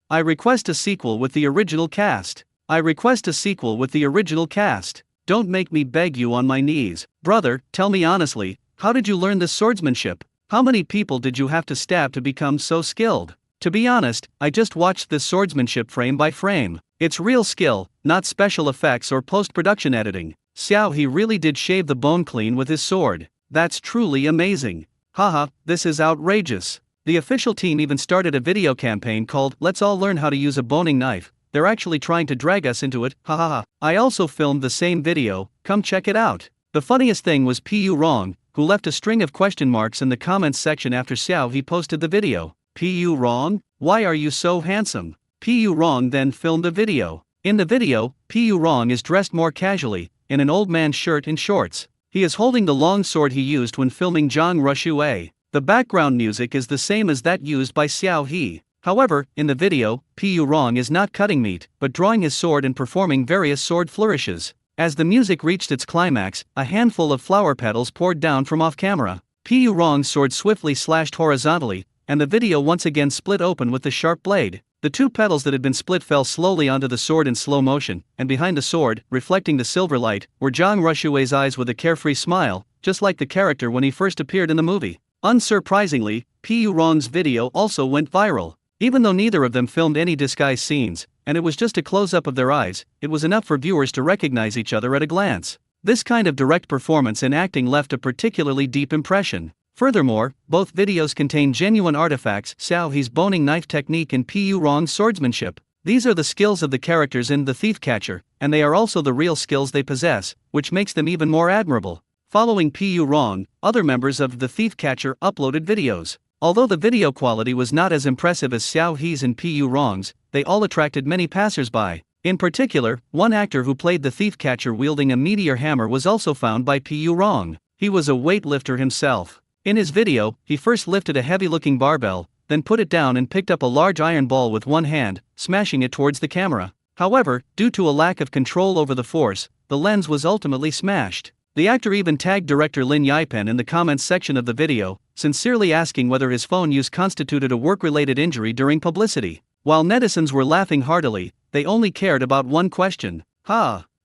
I request a sequel with the original cast. Don't make me beg you on my knees. Brother, tell me honestly, how did you learn this swordsmanship? How many people did you have to stab to become so skilled? To be honest, I just watched this swordsmanship frame by frame. It's real skill, not special effects or post-production editing. Xiaohe really did shave the bone clean with his sword. That's truly amazing. Haha, this is outrageous. The official team even started a video campaign called, "Let's all learn how to use a boning knife." They're actually trying to drag us into it, hahaha. I also filmed the same video, come check it out. The funniest thing was Pu Rong, who left a string of question marks in the comments section after Xiaohe posted the video. Pu Rong? Why are you so handsome? Pu Rong then filmed a video. In the video, Pu Rong is dressed more casually, in an old man's shirt and shorts. He is holding the long sword he used when filming Zhang Rushue. The background music is the same as that used by Xiaohe. However, in the video, Pu Rong is not cutting meat, but drawing his sword and performing various sword flourishes. As the music reached its climax, a handful of flower petals poured down from off-camera. Pu Rong's sword swiftly slashed horizontally, and the video once again split open with the sharp blade. The two petals that had been split fell slowly onto the sword in slow motion, and behind the sword, reflecting the silver light, were Zhang Rushue's eyes with a carefree smile, just like the character when he first appeared in the movie. Unsurprisingly, Pu Rong's video also went viral. Even though neither of them filmed any disguised scenes, and it was just a close-up of their eyes, it was enough for viewers to recognize each other at a glance. This kind of direct performance and acting left a particularly deep impression. Furthermore, both videos contain genuine artifacts, Xiaohe's boning knife technique and Pu Rong's swordsmanship. These are the skills of the characters in The Thief Catcher, and they are also the real skills they possess, which makes them even more admirable. Following Pu Rong, other members of The Thief Catcher uploaded videos. Although the video quality was not as impressive as Xiaohe's and Pu Rong's, they all attracted many passers-by. In particular, one actor who played the thief catcher wielding a meteor hammer was also found by Pu Rong. He was a weightlifter himself. In his video, he first lifted a heavy-looking barbell, then put it down and picked up a large iron ball with one hand, smashing it towards the camera. However, due to a lack of control over the force, the lens was ultimately smashed. The actor even tagged director Lin Yipen in the comments section of the video, sincerely asking whether his phone use constituted a work-related injury during publicity. While netizens were laughing heartily, they only cared about one question.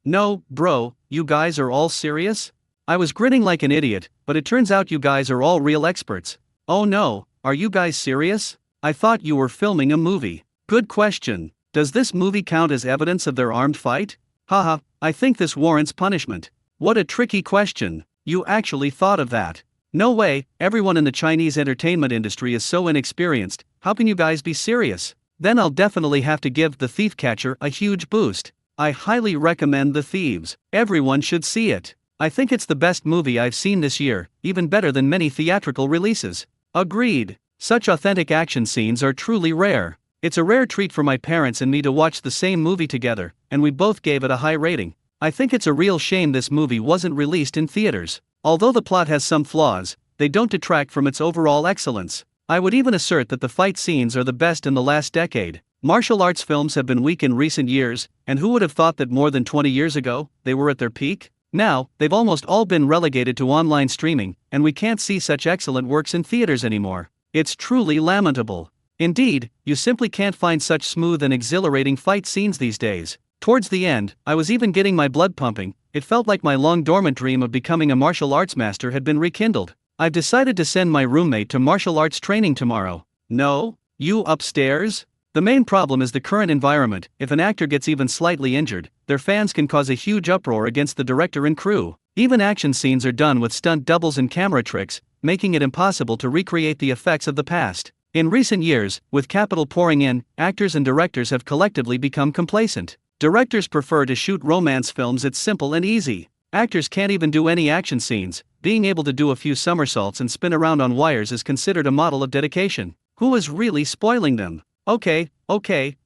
No, bro, you guys are all serious? I was grinning like an idiot, but it turns out you guys are all real experts. Oh no, are you guys serious? I thought you were filming a movie. Good question. Does this movie count as evidence of their armed fight? Haha, I think this warrants punishment. What a tricky question. You actually thought of that. No way, everyone in the Chinese entertainment industry is so inexperienced, how can you guys be serious? Then I'll definitely have to give The Thief Catcher a huge boost. I highly recommend The Thieves. Everyone should see it. I think it's the best movie I've seen this year, even better than many theatrical releases. Agreed. Such authentic action scenes are truly rare. It's a rare treat for my parents and me to watch the same movie together, and we both gave it a high rating. I think it's a real shame this movie wasn't released in theaters. Although the plot has some flaws, they don't detract from its overall excellence. I would even assert that the fight scenes are the best in the last decade. Martial arts films have been weak in recent years, and who would have thought that more than 20 years ago, they were at their peak? Now, they've almost all been relegated to online streaming, and we can't see such excellent works in theaters anymore. It's truly lamentable. Indeed, you simply can't find such smooth and exhilarating fight scenes these days. Towards the end, I was even getting my blood pumping. It felt like my long-dormant dream of becoming a martial arts master had been rekindled. I've decided to send my roommate to martial arts training tomorrow. No? You upstairs? The main problem is the current environment. If an actor gets even slightly injured, their fans can cause a huge uproar against the director and crew. Even action scenes are done with stunt doubles and camera tricks, making it impossible to recreate the effects of the past. In recent years, with capital pouring in, actors and directors have collectively become complacent. Directors prefer to shoot romance films. It's simple and easy. Actors can't even do any action scenes. Being able to do a few somersaults and spin around on wires is considered a model of dedication. Who is really spoiling them? Okay,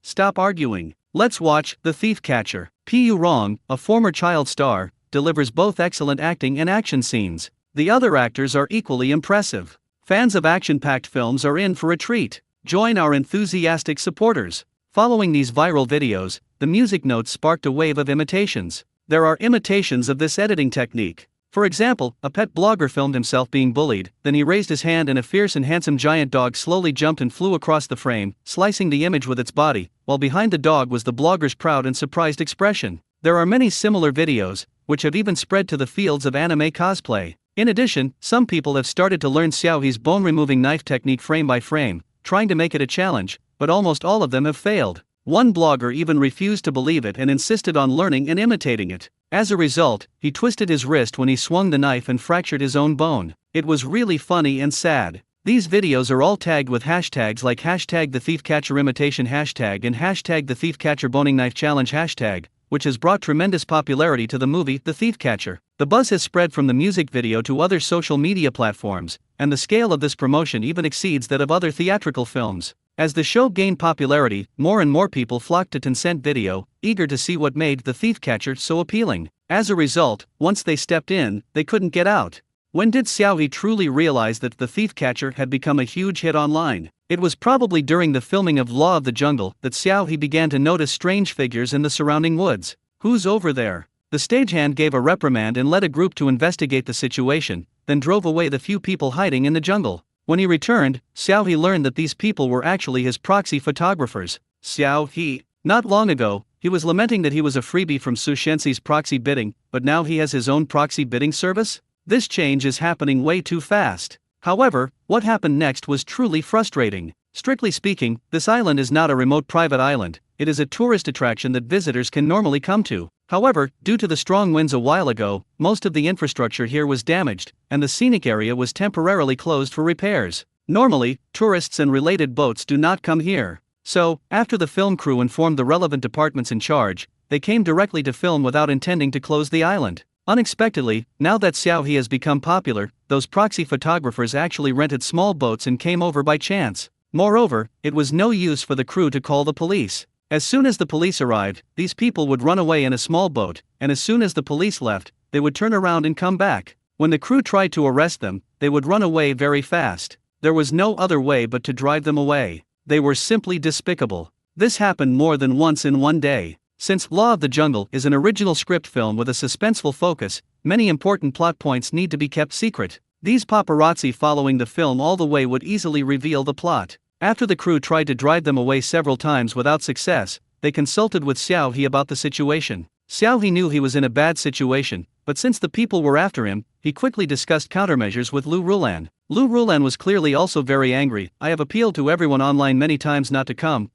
stop arguing. Let's watch The Thief Catcher. Pu Rong, a former child star, delivers both excellent acting and action scenes. The other actors are equally impressive. Fans of action-packed films are in for a treat. Join our enthusiastic supporters. Following these viral videos, the music notes sparked a wave of imitations. There are imitations of this editing technique. For example, a pet blogger filmed himself being bullied, then he raised his hand and a fierce and handsome giant dog slowly jumped and flew across the frame, slicing the image with its body, while behind the dog was the blogger's proud and surprised expression. There are many similar videos, which have even spread to the fields of anime cosplay. In addition, some people have started to learn Xiaohe's bone-removing knife technique frame by frame, trying to make it a challenge, but almost all of them have failed. One blogger even refused to believe it and insisted on learning and imitating it. As a result, he twisted his wrist when he swung the knife and fractured his own bone. It was really funny and sad. These videos are all tagged with hashtags like hashtag the thief catcher imitation hashtag and hashtag the thief catcher boning knife challenge hashtag, which has brought tremendous popularity to the movie The Thief Catcher. The buzz has spread from the music video to other social media platforms, and the scale of this promotion even exceeds that of other theatrical films. As the show gained popularity, more and more people flocked to Tencent Video, eager to see what made The Thief Catcher so appealing. As a result, once they stepped in, they couldn't get out. When did Xiaohe truly realize that The Thief Catcher had become a huge hit online? It was probably during the filming of Law of the Jungle that Xiaohe began to notice strange figures in the surrounding woods. Who's over there? The stagehand gave a reprimand and led a group to investigate the situation, then drove away the few people hiding in the jungle. When he returned, Xiaohe learned that these people were actually his proxy photographers. Xiaohe. Not long ago, he was lamenting that he was a freebie from Su Shenxi's proxy bidding, but now he has his own proxy bidding service? This change is happening way too fast. However, what happened next was truly frustrating. Strictly speaking, this island is not a remote private island, it is a tourist attraction that visitors can normally come to. However, due to the strong winds a while ago, most of the infrastructure here was damaged, and the scenic area was temporarily closed for repairs. Normally, tourists and related boats do not come here. So, after the film crew informed the relevant departments in charge, they came directly to film without intending to close the island. Unexpectedly, now that Xiaohe has become popular, those proxy photographers actually rented small boats and came over by chance. Moreover, it was no use for the crew to call the police. As soon as the police arrived, these people would run away in a small boat, and as soon as the police left, they would turn around and come back. When the crew tried to arrest them, they would run away very fast. There was no other way but to drive them away. They were simply despicable. This happened more than once in one day. Since Law of the Jungle is an original script film with a suspenseful focus, many important plot points need to be kept secret. These paparazzi following the film all the way would easily reveal the plot. After the crew tried to drive them away several times without success, they consulted with Xiaohe about the situation. Xiaohe knew he was in a bad situation, but since the people were after him, he quickly discussed countermeasures with Lu Rulan. Lu Rulan was clearly also very angry. I have appealed to everyone online many times not to come,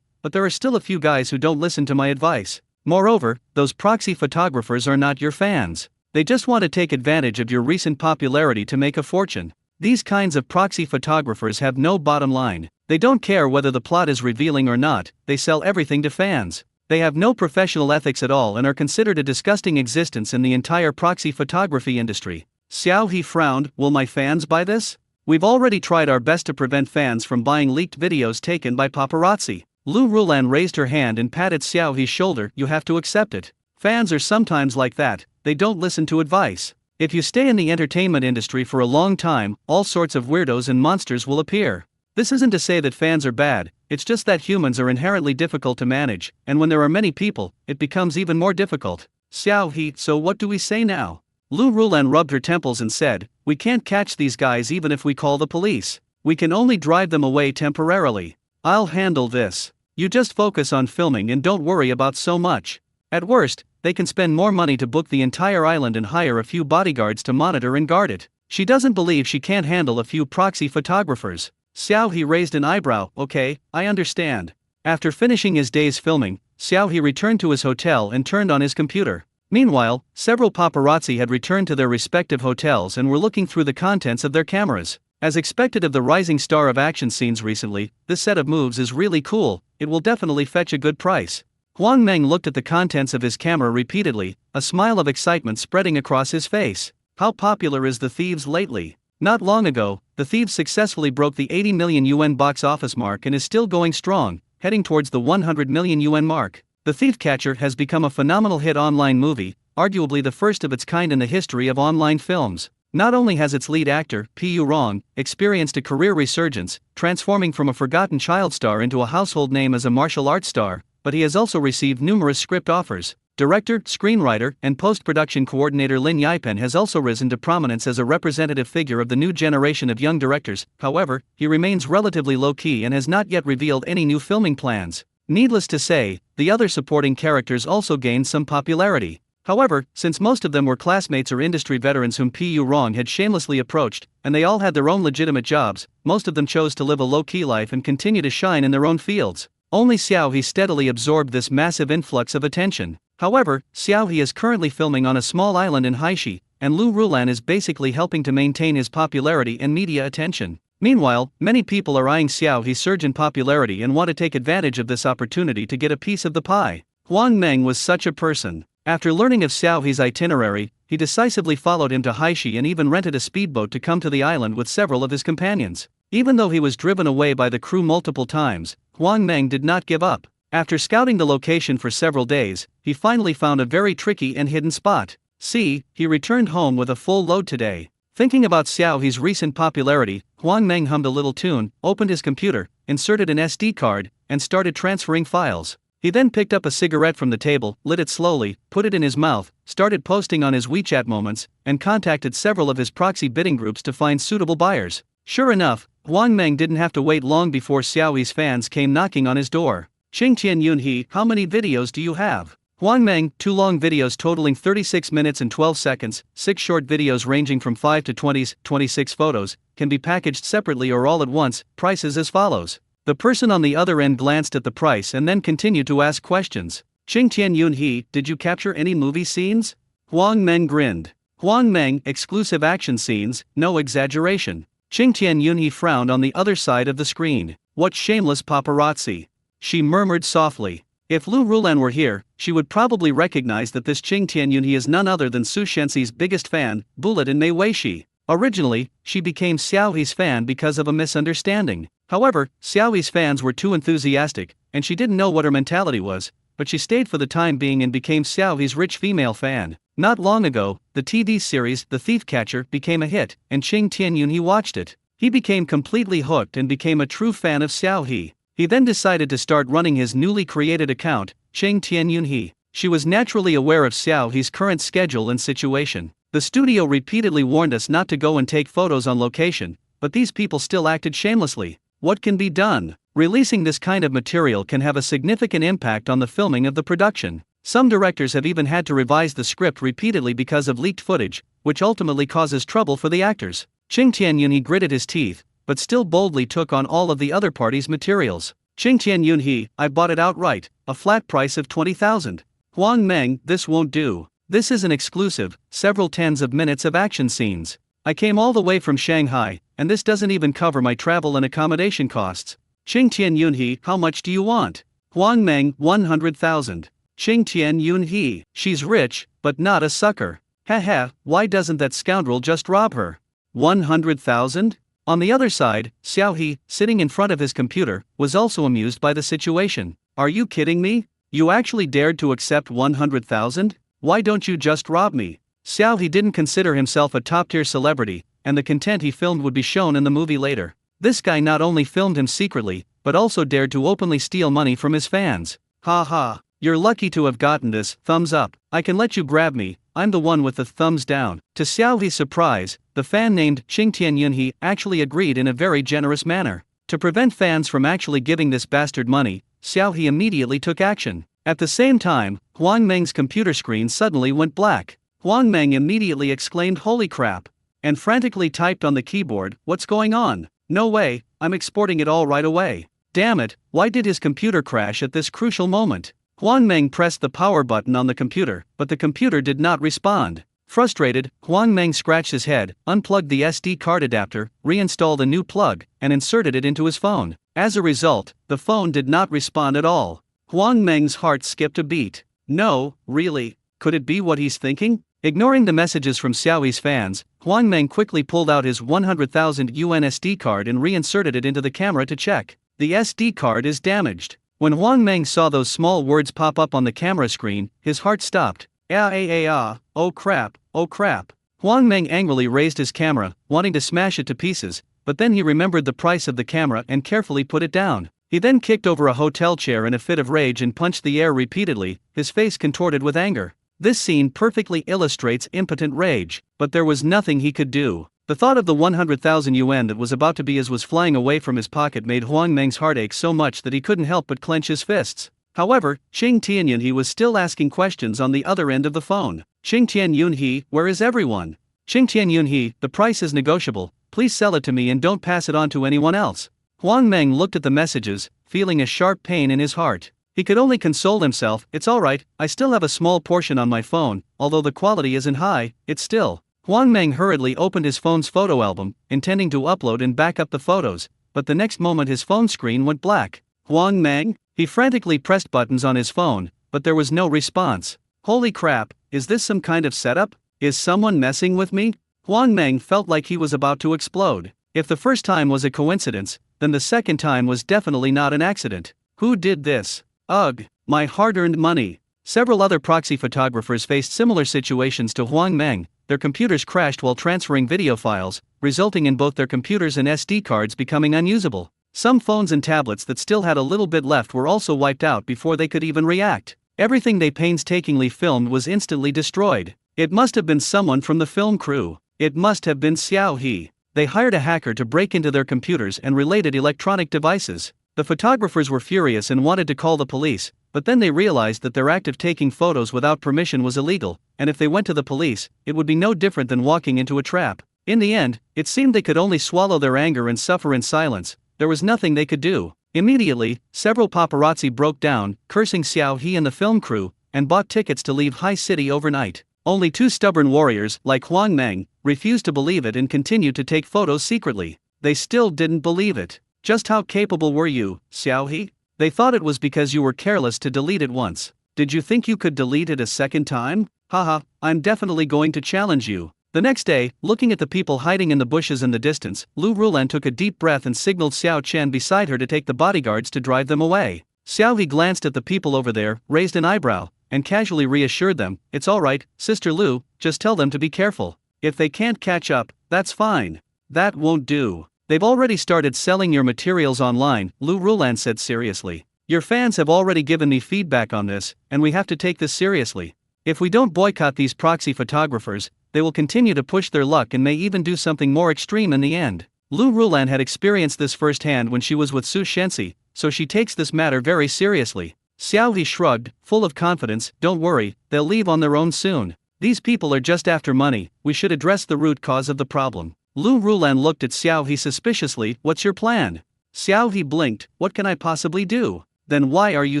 but there are still a few guys who don't listen to my advice. Moreover, those proxy photographers are not your fans. They just want to take advantage of your recent popularity to make a fortune. These kinds of proxy photographers have no bottom line. They don't care whether the plot is revealing or not, they sell everything to fans. They have no professional ethics at all and are considered a disgusting existence in the entire proxy photography industry. Xiao He frowned. Will my fans buy this? We've already tried our best to prevent fans from buying leaked videos taken by paparazzi. Lu Rulan raised her hand and patted Xiao He's shoulder. You have to accept it. Fans are sometimes like that, they don't listen to advice. If you stay in the entertainment industry for a long time, all sorts of weirdos and monsters will appear. This isn't to say that fans are bad, it's just that humans are inherently difficult to manage, and when there are many people, it becomes even more difficult. Xiao He, so what do we say now? Lu Rulan rubbed her temples and said, we can't catch these guys even if we call the police. We can only drive them away temporarily. I'll handle this. You just focus on filming and don't worry about so much. At worst, they can spend more money to book the entire island and hire a few bodyguards to monitor and guard it. She doesn't believe she can't handle a few proxy photographers. Xiao He raised an eyebrow. Okay, I understand. After finishing his day's filming, Xiao He returned to his hotel and turned on his computer. Meanwhile, several paparazzi had returned to their respective hotels and were looking through the contents of their cameras. As expected of the rising star of action scenes recently, this set of moves is really cool, it will definitely fetch a good price. Huang Meng looked at the contents of his camera repeatedly, a smile of excitement spreading across his face. How popular is The Thieves lately? Not long ago, The Thieves successfully broke the 80 million yuan box office mark and is still going strong, heading towards the 100 million yuan mark. The Thief Catcher has become a phenomenal hit online movie, arguably the first of its kind in the history of online films. Not only has its lead actor, Pu Rong, experienced a career resurgence, transforming from a forgotten child star into a household name as a martial arts star, but he has also received numerous script offers. Director, screenwriter, and post-production coordinator Lin Yipen has also risen to prominence as a representative figure of the new generation of young directors. However, he remains relatively low-key and has not yet revealed any new filming plans. Needless to say, the other supporting characters also gained some popularity. However, since most of them were classmates or industry veterans whom Pu Rong had shamelessly approached, and they all had their own legitimate jobs, most of them chose to live a low-key life and continue to shine in their own fields. Only Xiao He steadily absorbed this massive influx of attention. However, Xiao He is currently filming on a small island in Haishi, and Lu Rulan is basically helping to maintain his popularity and media attention. Meanwhile, many people are eyeing Xiao He's surge in popularity and want to take advantage of this opportunity to get a piece of the pie. Huang Meng was such a person. After learning of Xiao He's itinerary, he decisively followed him to Haishi and even rented a speedboat to come to the island with several of his companions. Even though he was driven away by the crew multiple times, Huang Meng did not give up. After scouting the location for several days, he finally found a very tricky and hidden spot. See, he returned home with a full load today. Thinking about Xiao He's recent popularity, Huang Meng hummed a little tune, opened his computer, inserted an SD card, and started transferring files. He then picked up a cigarette from the table, lit it slowly, put it in his mouth, started posting on his WeChat moments, and contacted several of his proxy bidding groups to find suitable buyers. Sure enough, Huang Meng didn't have to wait long before Xiao He's fans came knocking on his door. Qingtian Yunhe, how many videos do you have? Huang Meng, 2 long videos totaling 36 minutes and 12 seconds, 6 short videos ranging from 5 to 26 photos, can be packaged separately or all at once, prices as follows. The person on the other end glanced at the price and then continued to ask questions. Qingtian Yunhe, did you capture any movie scenes? Huang Meng grinned. Huang Meng, exclusive action scenes, no exaggeration. Qingtian Yunhe frowned on the other side of the screen. What shameless paparazzi. She murmured softly. If Lu Rulan were here, she would probably recognize that this Qingtian Yunhe is none other than Su Shenxi's biggest fan, Bullet and Mei Weishi. Originally, she became Xiao He's fan because of a misunderstanding. However, Xiao He's fans were too enthusiastic, and she didn't know what her mentality was, but she stayed for the time being and became Xiao He's rich female fan. Not long ago, the TV series The Thief Catcher became a hit, and Qingtian Yunhe watched it. He became completely hooked and became a true fan of Xiao He. He then decided to start running his newly created account, Qingtian Yunhe. She was naturally aware of Xiao He's current schedule and situation. The studio repeatedly warned us not to go and take photos on location, but these people still acted shamelessly. What can be done? Releasing this kind of material can have a significant impact on the filming of the production. Some directors have even had to revise the script repeatedly because of leaked footage, which ultimately causes trouble for the actors. Qingtian Yunhe gritted his teeth, but still boldly took on all of the other parties' materials. Qingtian Yunhe, I bought it outright, a flat price of 20,000. Huang Meng, this won't do. This is an exclusive, several tens of minutes of action scenes. I came all the way from Shanghai, and this doesn't even cover my travel and accommodation costs. Qingtian Yunhe, how much do you want? Huang Meng, 100,000. Qingtian Yunhe, she's rich, but not a sucker. Haha, why doesn't that scoundrel just rob her? 100,000? On the other side, Xiao He, sitting in front of his computer, was also amused by the situation. Are you kidding me? You actually dared to accept 100,000? Why don't you just rob me? Xiao He didn't consider himself a top-tier celebrity, and the content he filmed would be shown in the movie later. This guy not only filmed him secretly, but also dared to openly steal money from his fans. Ha ha, you're lucky to have gotten this, thumbs up. I can let you grab me, I'm the one with the thumbs down. To Xiao He's surprise, the fan named Qingtian Yunhe actually agreed in a very generous manner. To prevent fans from actually giving this bastard money, Xiao He immediately took action. At the same time, Huang Meng's computer screen suddenly went black. Huang Meng immediately exclaimed "Holy crap!" and frantically typed on the keyboard, "What's going on? No way, I'm exporting it all right away." Damn it, why did his computer crash at this crucial moment? Huang Meng pressed the power button on the computer, but the computer did not respond. Frustrated, Huang Meng scratched his head, unplugged the SD card adapter, reinstalled a new plug, and inserted it into his phone. As a result, the phone did not respond at all. Huang Meng's heart skipped a beat. No, really, could it be what he's thinking? Ignoring the messages from Xiaoyi's fans, Huang Meng quickly pulled out his 100,000 yuan SD card and reinserted it into the camera to check. The SD card is damaged. When Huang Meng saw those small words pop up on the camera screen, his heart stopped. Oh crap, oh crap. Huang Meng angrily raised his camera, wanting to smash it to pieces, but then he remembered the price of the camera and carefully put it down. He then kicked over a hotel chair in a fit of rage and punched the air repeatedly, his face contorted with anger. This scene perfectly illustrates impotent rage, but there was nothing he could do. The thought of the 100,000 yuan that was about to be his was flying away from his pocket made Huang Meng's heart ache so much that he couldn't help but clench his fists. However, Qingtian Yunhe was still asking questions on the other end of the phone. Qingtian Yunhe, where is everyone? Qingtian Yunhe, the price is negotiable, please sell it to me and don't pass it on to anyone else. Huang Meng looked at the messages, feeling a sharp pain in his heart. He could only console himself, it's alright, I still have a small portion on my phone, although the quality isn't high, it's still. Huang Meng hurriedly opened his phone's photo album, intending to upload and back up the photos, but the next moment his phone screen went black. Huang Meng? He frantically pressed buttons on his phone, but there was no response. Holy crap, is this some kind of setup? Is someone messing with me? Huang Meng felt like he was about to explode. If the first time was a coincidence, then the second time was definitely not an accident. Who did this? Ugh, my hard-earned money. Several other proxy photographers faced similar situations to Huang Meng. Their computers crashed while transferring video files, resulting in both their computers and SD cards becoming unusable. Some phones and tablets that still had a little bit left were also wiped out before they could even react. Everything they painstakingly filmed was instantly destroyed. It must have been someone from the film crew. It must have been Xiao He. They hired a hacker to break into their computers and related electronic devices. The photographers were furious and wanted to call the police, but then they realized that their act of taking photos without permission was illegal, and if they went to the police, it would be no different than walking into a trap. In the end, it seemed they could only swallow their anger and suffer in silence. There was nothing they could do. Immediately, several paparazzi broke down, cursing Xiao He and the film crew, and bought tickets to leave High City overnight. Only two stubborn warriors, like Huang Meng, refused to believe it and continued to take photos secretly. They still didn't believe it. Just how capable were you, Xiao He? They thought it was because you were careless to delete it once. Did you think you could delete it a second time? Haha, I'm definitely going to challenge you. The next day, looking at the people hiding in the bushes in the distance, Lu Rulan took a deep breath and signaled Xiao Chen beside her to take the bodyguards to drive them away. Xiao He glanced at the people over there, raised an eyebrow, and casually reassured them, "It's alright, Sister Lu, just tell them to be careful. If they can't catch up, that's fine." "That won't do. They've already started selling your materials online," Lu Rulan said seriously. "Your fans have already given me feedback on this, and we have to take this seriously. If we don't boycott these proxy photographers, they will continue to push their luck and may even do something more extreme in the end." Lu Rulan had experienced this firsthand when she was with Su Shensi, so she takes this matter very seriously. Xiao He shrugged, full of confidence, "Don't worry, they'll leave on their own soon. These people are just after money, we should address the root cause of the problem." Lu Rulan looked at Xiao He suspiciously, "What's your plan?" Xiao He blinked. What can I possibly do? Then why are you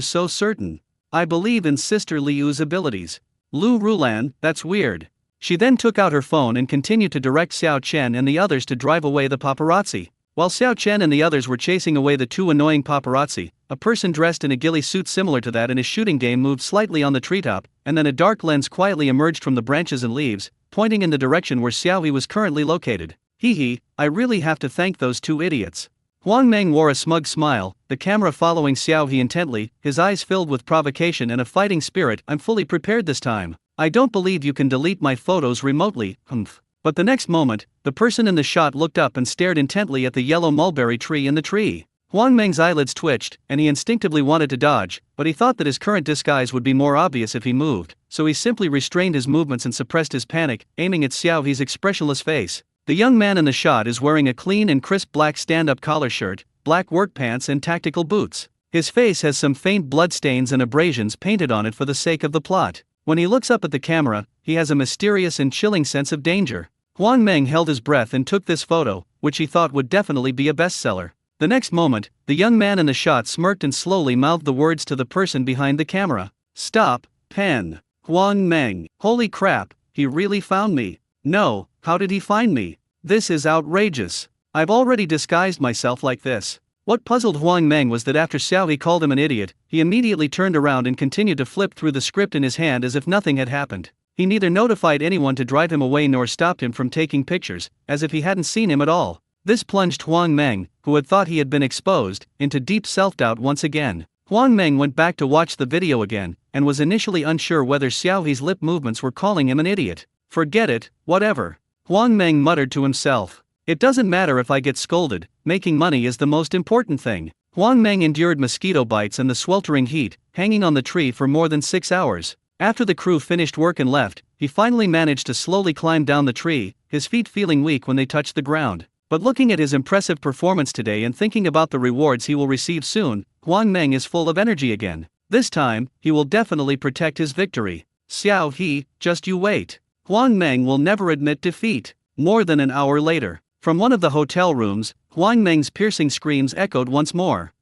so certain? I believe in Sister Liu's abilities. Lu Rulan, that's weird. She then took out her phone and continued to direct Xiao Chen and the others to drive away the paparazzi. While Xiao Chen and the others were chasing away the two annoying paparazzi, a person dressed in a ghillie suit similar to that in his shooting game moved slightly on the treetop, and then a dark lens quietly emerged from the branches and leaves, pointing in the direction where Xiao He was currently located. Hee, I really have to thank those two idiots. Huang Meng wore a smug smile, the camera following Xiao He intently, his eyes filled with provocation and a fighting spirit. I'm fully prepared this time. I don't believe you can delete my photos remotely, humph. But the next moment, the person in the shot looked up and stared intently at the yellow mulberry tree in the tree. Huang Meng's eyelids twitched, and he instinctively wanted to dodge, but he thought that his current disguise would be more obvious if he moved, so he simply restrained his movements and suppressed his panic, aiming at Xiao He's expressionless face. The young man in the shot is wearing a clean and crisp black stand-up collar shirt, black work pants and tactical boots. His face has some faint bloodstains and abrasions painted on it for the sake of the plot. When he looks up at the camera, he has a mysterious and chilling sense of danger. Huang Meng held his breath and took this photo, which he thought would definitely be a bestseller. The next moment, the young man in the shot smirked and slowly mouthed the words to the person behind the camera. Stop, pen. Huang Meng. Holy crap, he really found me. No, how did he find me? This is outrageous. I've already disguised myself like this. What puzzled Huang Meng was that after Xiao He called him an idiot, he immediately turned around and continued to flip through the script in his hand as if nothing had happened. He neither notified anyone to drive him away nor stopped him from taking pictures, as if he hadn't seen him at all. This plunged Huang Meng, who had thought he had been exposed, into deep self-doubt once again. Huang Meng went back to watch the video again, and was initially unsure whether Xiao He's lip movements were calling him an idiot. Forget it, whatever. Huang Meng muttered to himself. It doesn't matter if I get scolded, making money is the most important thing. Huang Meng endured mosquito bites and the sweltering heat, hanging on the tree for more than 6 hours. After the crew finished work and left, he finally managed to slowly climb down the tree, his feet feeling weak when they touched the ground. But looking at his impressive performance today and thinking about the rewards he will receive soon, Huang Meng is full of energy again. This time, he will definitely protect his victory. Xiao He, just you wait. Huang Meng will never admit defeat. More than an hour later, from one of the hotel rooms, Huang Meng's piercing screams echoed once more.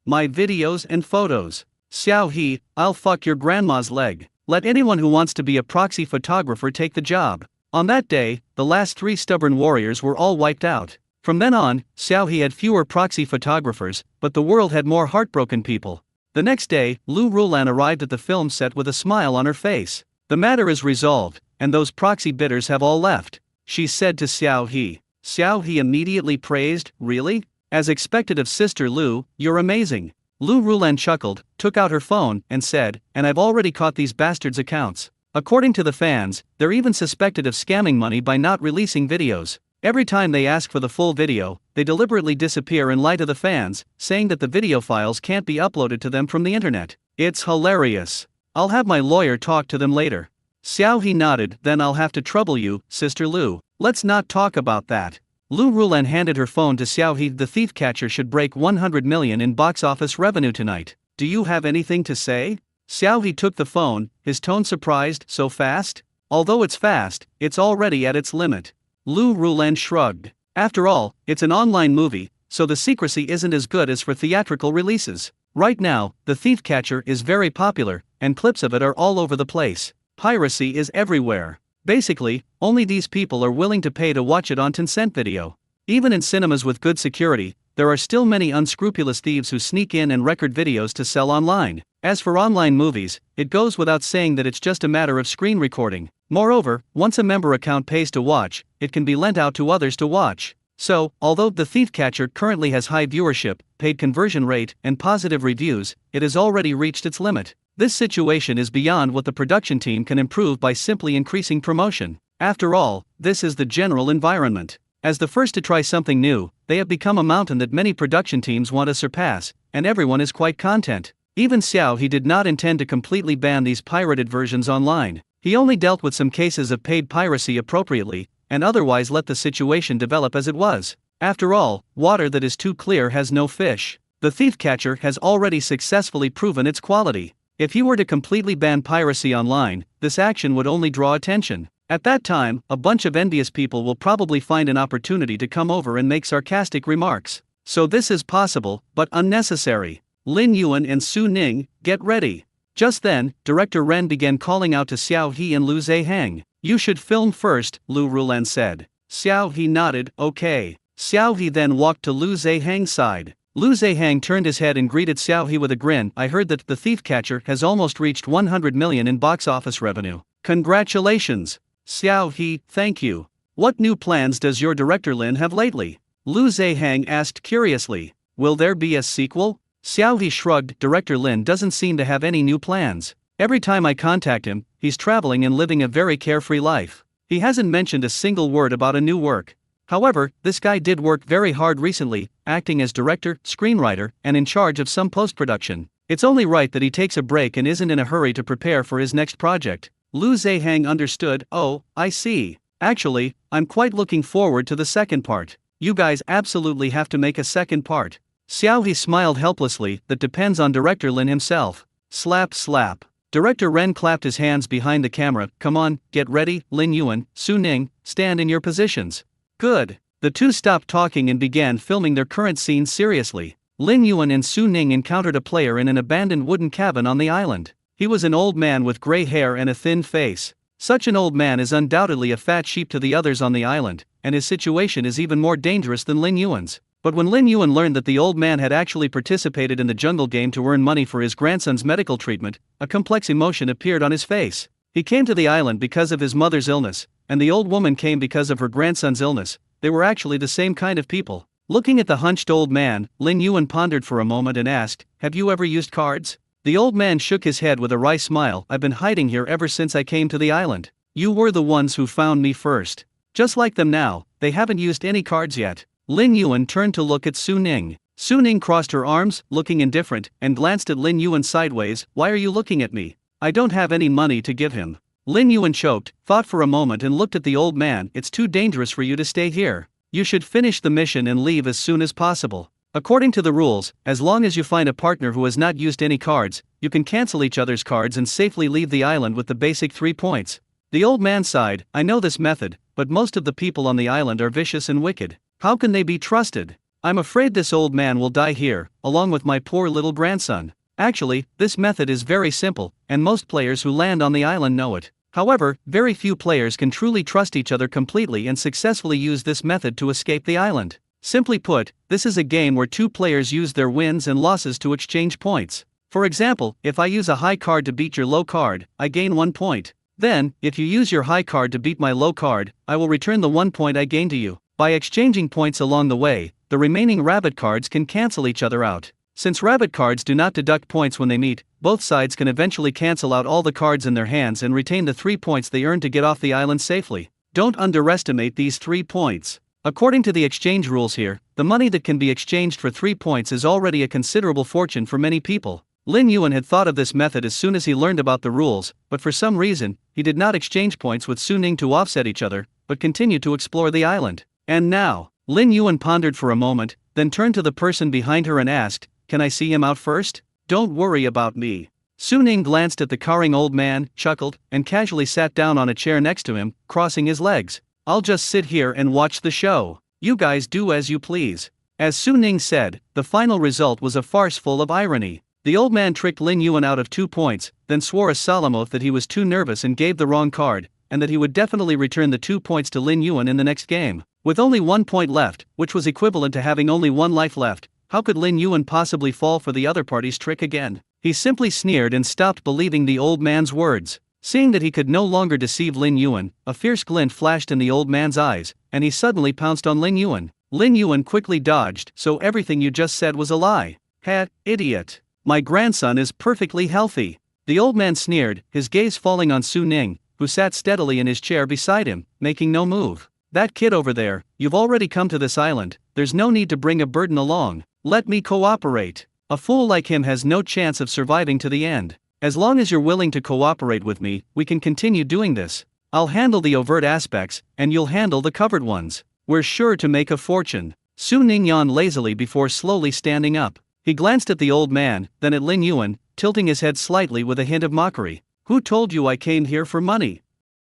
My videos and photos. Xiao He, I'll fuck your grandma's leg. Let anyone who wants to be a proxy photographer take the job. On that day, the last 3 stubborn warriors were all wiped out. From then on, Xiao He had fewer proxy photographers, but the world had more heartbroken people. The next day, Lu Rulan arrived at the film set with a smile on her face. The matter is resolved, and those proxy bidders have all left, she said to Xiao He. Xiao He immediately praised, really? As expected of Sister Lu, you're amazing. Lu Rulan chuckled, took out her phone, and said, and I've already caught these bastards' accounts. According to the fans, they're even suspected of scamming money by not releasing videos. Every time they ask for the full video, they deliberately disappear and lie to the fans, saying that the video files can't be uploaded to them from the internet. It's hilarious. I'll have my lawyer talk to them later. Xiao He nodded. Then I'll have to trouble you, Sister Lu. Let's not talk about that. Lu Rulan handed her phone to Xiao He. The thief catcher should break 100 million in box office revenue tonight. Do you have anything to say? Xiao He took the phone, his tone surprised. So fast? Although it's fast, it's already at its limit. Lu Rulan shrugged. After all, it's an online movie, so the secrecy isn't as good as for theatrical releases. Right now, The Thief Catcher is very popular, and clips of it are all over the place. Piracy is everywhere. Basically, only these people are willing to pay to watch it on Tencent Video. Even in cinemas with good security, there are still many unscrupulous thieves who sneak in and record videos to sell online. As for online movies, it goes without saying that it's just a matter of screen recording. Moreover, once a member account pays to watch, it can be lent out to others to watch. So, although The Thief Catcher currently has high viewership, paid conversion rate, and positive reviews, it has already reached its limit. This situation is beyond what the production team can improve by simply increasing promotion. After all, this is the general environment. As the first to try something new, they have become a mountain that many production teams want to surpass, and everyone is quite content. Even Xiao He did not intend to completely ban these pirated versions online. He only dealt with some cases of paid piracy appropriately, and otherwise let the situation develop as it was. After all, water that is too clear has no fish. The Thief Catcher has already successfully proven its quality. If he were to completely ban piracy online, this action would only draw attention. At that time, a bunch of envious people will probably find an opportunity to come over and make sarcastic remarks. So this is possible, but unnecessary. Lin Yuan and Su Ning, get ready. Just then, Director Ren began calling out to Xiao He and Lu Zehang. You should film first, Lu Rulan said. Xiao He nodded, okay. Xiao He then walked to Lu Zehang's side. Lu Zehang turned his head and greeted Xiao He with a grin. I heard that The Thief Catcher has almost reached 100 million in box office revenue. Congratulations. Xiao He, thank you. What new plans does your director Lin have lately? Lu Zehang asked curiously. Will there be a sequel? Xiao He shrugged. Director Lin doesn't seem to have any new plans. Every time I contact him, he's traveling and living a very carefree life. He hasn't mentioned a single word about a new work. However, this guy did work very hard recently, acting as director, screenwriter, and in charge of some post-production. It's only right that he takes a break and isn't in a hurry to prepare for his next project. Lu Zehang understood. Oh, I see. Actually, I'm quite looking forward to the second part. You guys absolutely have to make a second part. Xiao He smiled helplessly. That depends on director Lin himself. Slap slap. Director Ren clapped his hands behind the camera. Come on, get ready, Lin Yuan, Su Ning, stand in your positions. Good. The two stopped talking and began filming their current scene seriously. Lin Yuan and Su Ning encountered a player in an abandoned wooden cabin on the island. He was an old man with gray hair and a thin face. Such an old man is undoubtedly a fat sheep to the others on the island, and his situation is even more dangerous than Lin Yuan's. But when Lin Yuan learned that the old man had actually participated in the jungle game to earn money for his grandson's medical treatment, a complex emotion appeared on his face. He came to the island because of his mother's illness, and the old woman came because of her grandson's illness. They were actually the same kind of people. Looking at the hunched old man, Lin Yuan pondered for a moment and asked, have you ever used cards? The old man shook his head with a wry smile. I've been hiding here ever since I came to the island. You were the ones who found me first. Just like them now, they haven't used any cards yet. Lin Yuan turned to look at Su Ning. Su Ning crossed her arms, looking indifferent, and glanced at Lin Yuan sideways. Why are you looking at me? I don't have any money to give him. Lin Yuan choked, thought for a moment and looked at the old man. It's too dangerous for you to stay here. You should finish the mission and leave as soon as possible. According to the rules, as long as you find a partner who has not used any cards, you can cancel each other's cards and safely leave the island with the basic 3 points. The old man sighed. I know this method, but most of the people on the island are vicious and wicked. How can they be trusted? I'm afraid this old man will die here, along with my poor little grandson. Actually, this method is very simple, and most players who land on the island know it. However, very few players can truly trust each other completely and successfully use this method to escape the island. Simply put, this is a game where 2 players use their wins and losses to exchange points. For example, if I use a high card to beat your low card, I gain 1 point. Then, if you use your high card to beat my low card, I will return the 1 point I gained to you. By exchanging points along the way, the remaining rabbit cards can cancel each other out. Since rabbit cards do not deduct points when they meet, both sides can eventually cancel out all the cards in their hands and retain the 3 points they earned to get off the island safely. Don't underestimate these 3 points. According to the exchange rules here, the money that can be exchanged for 3 points is already a considerable fortune for many people. Lin Yuan had thought of this method as soon as he learned about the rules, but for some reason, he did not exchange points with Su Ning to offset each other, but continued to explore the island. And now, Lin Yuan pondered for a moment, then turned to the person behind her and asked, can I see him out first? Don't worry about me. Su Ning glanced at the cowering old man, chuckled, and casually sat down on a chair next to him, crossing his legs. I'll just sit here and watch the show. You guys do as you please. As Su Ning said, the final result was a farce full of irony. The old man tricked Lin Yuan out of 2 points, then swore a solemn oath that he was too nervous and gave the wrong card, and that he would definitely return the 2 points to Lin Yuan in the next game. With only 1 point left, which was equivalent to having only 1 life left, how could Lin Yuan possibly fall for the other party's trick again? He simply sneered and stopped believing the old man's words. Seeing that he could no longer deceive Lin Yuan, a fierce glint flashed in the old man's eyes, and he suddenly pounced on Lin Yuan. Lin Yuan quickly dodged. So everything you just said was a lie. Ha, idiot. My grandson is perfectly healthy. The old man sneered, his gaze falling on Su Ning, who sat steadily in his chair beside him, making no move. That kid over there, you've already come to this island, there's no need to bring a burden along. Let me cooperate. A fool like him has no chance of surviving to the end. As long as you're willing to cooperate with me, we can continue doing this. I'll handle the overt aspects, and you'll handle the covered ones. We're sure to make a fortune. Su Ning yawned lazily before slowly standing up. He glanced at the old man, then at Lin Yuan, tilting his head slightly with a hint of mockery. Who told you I came here for money?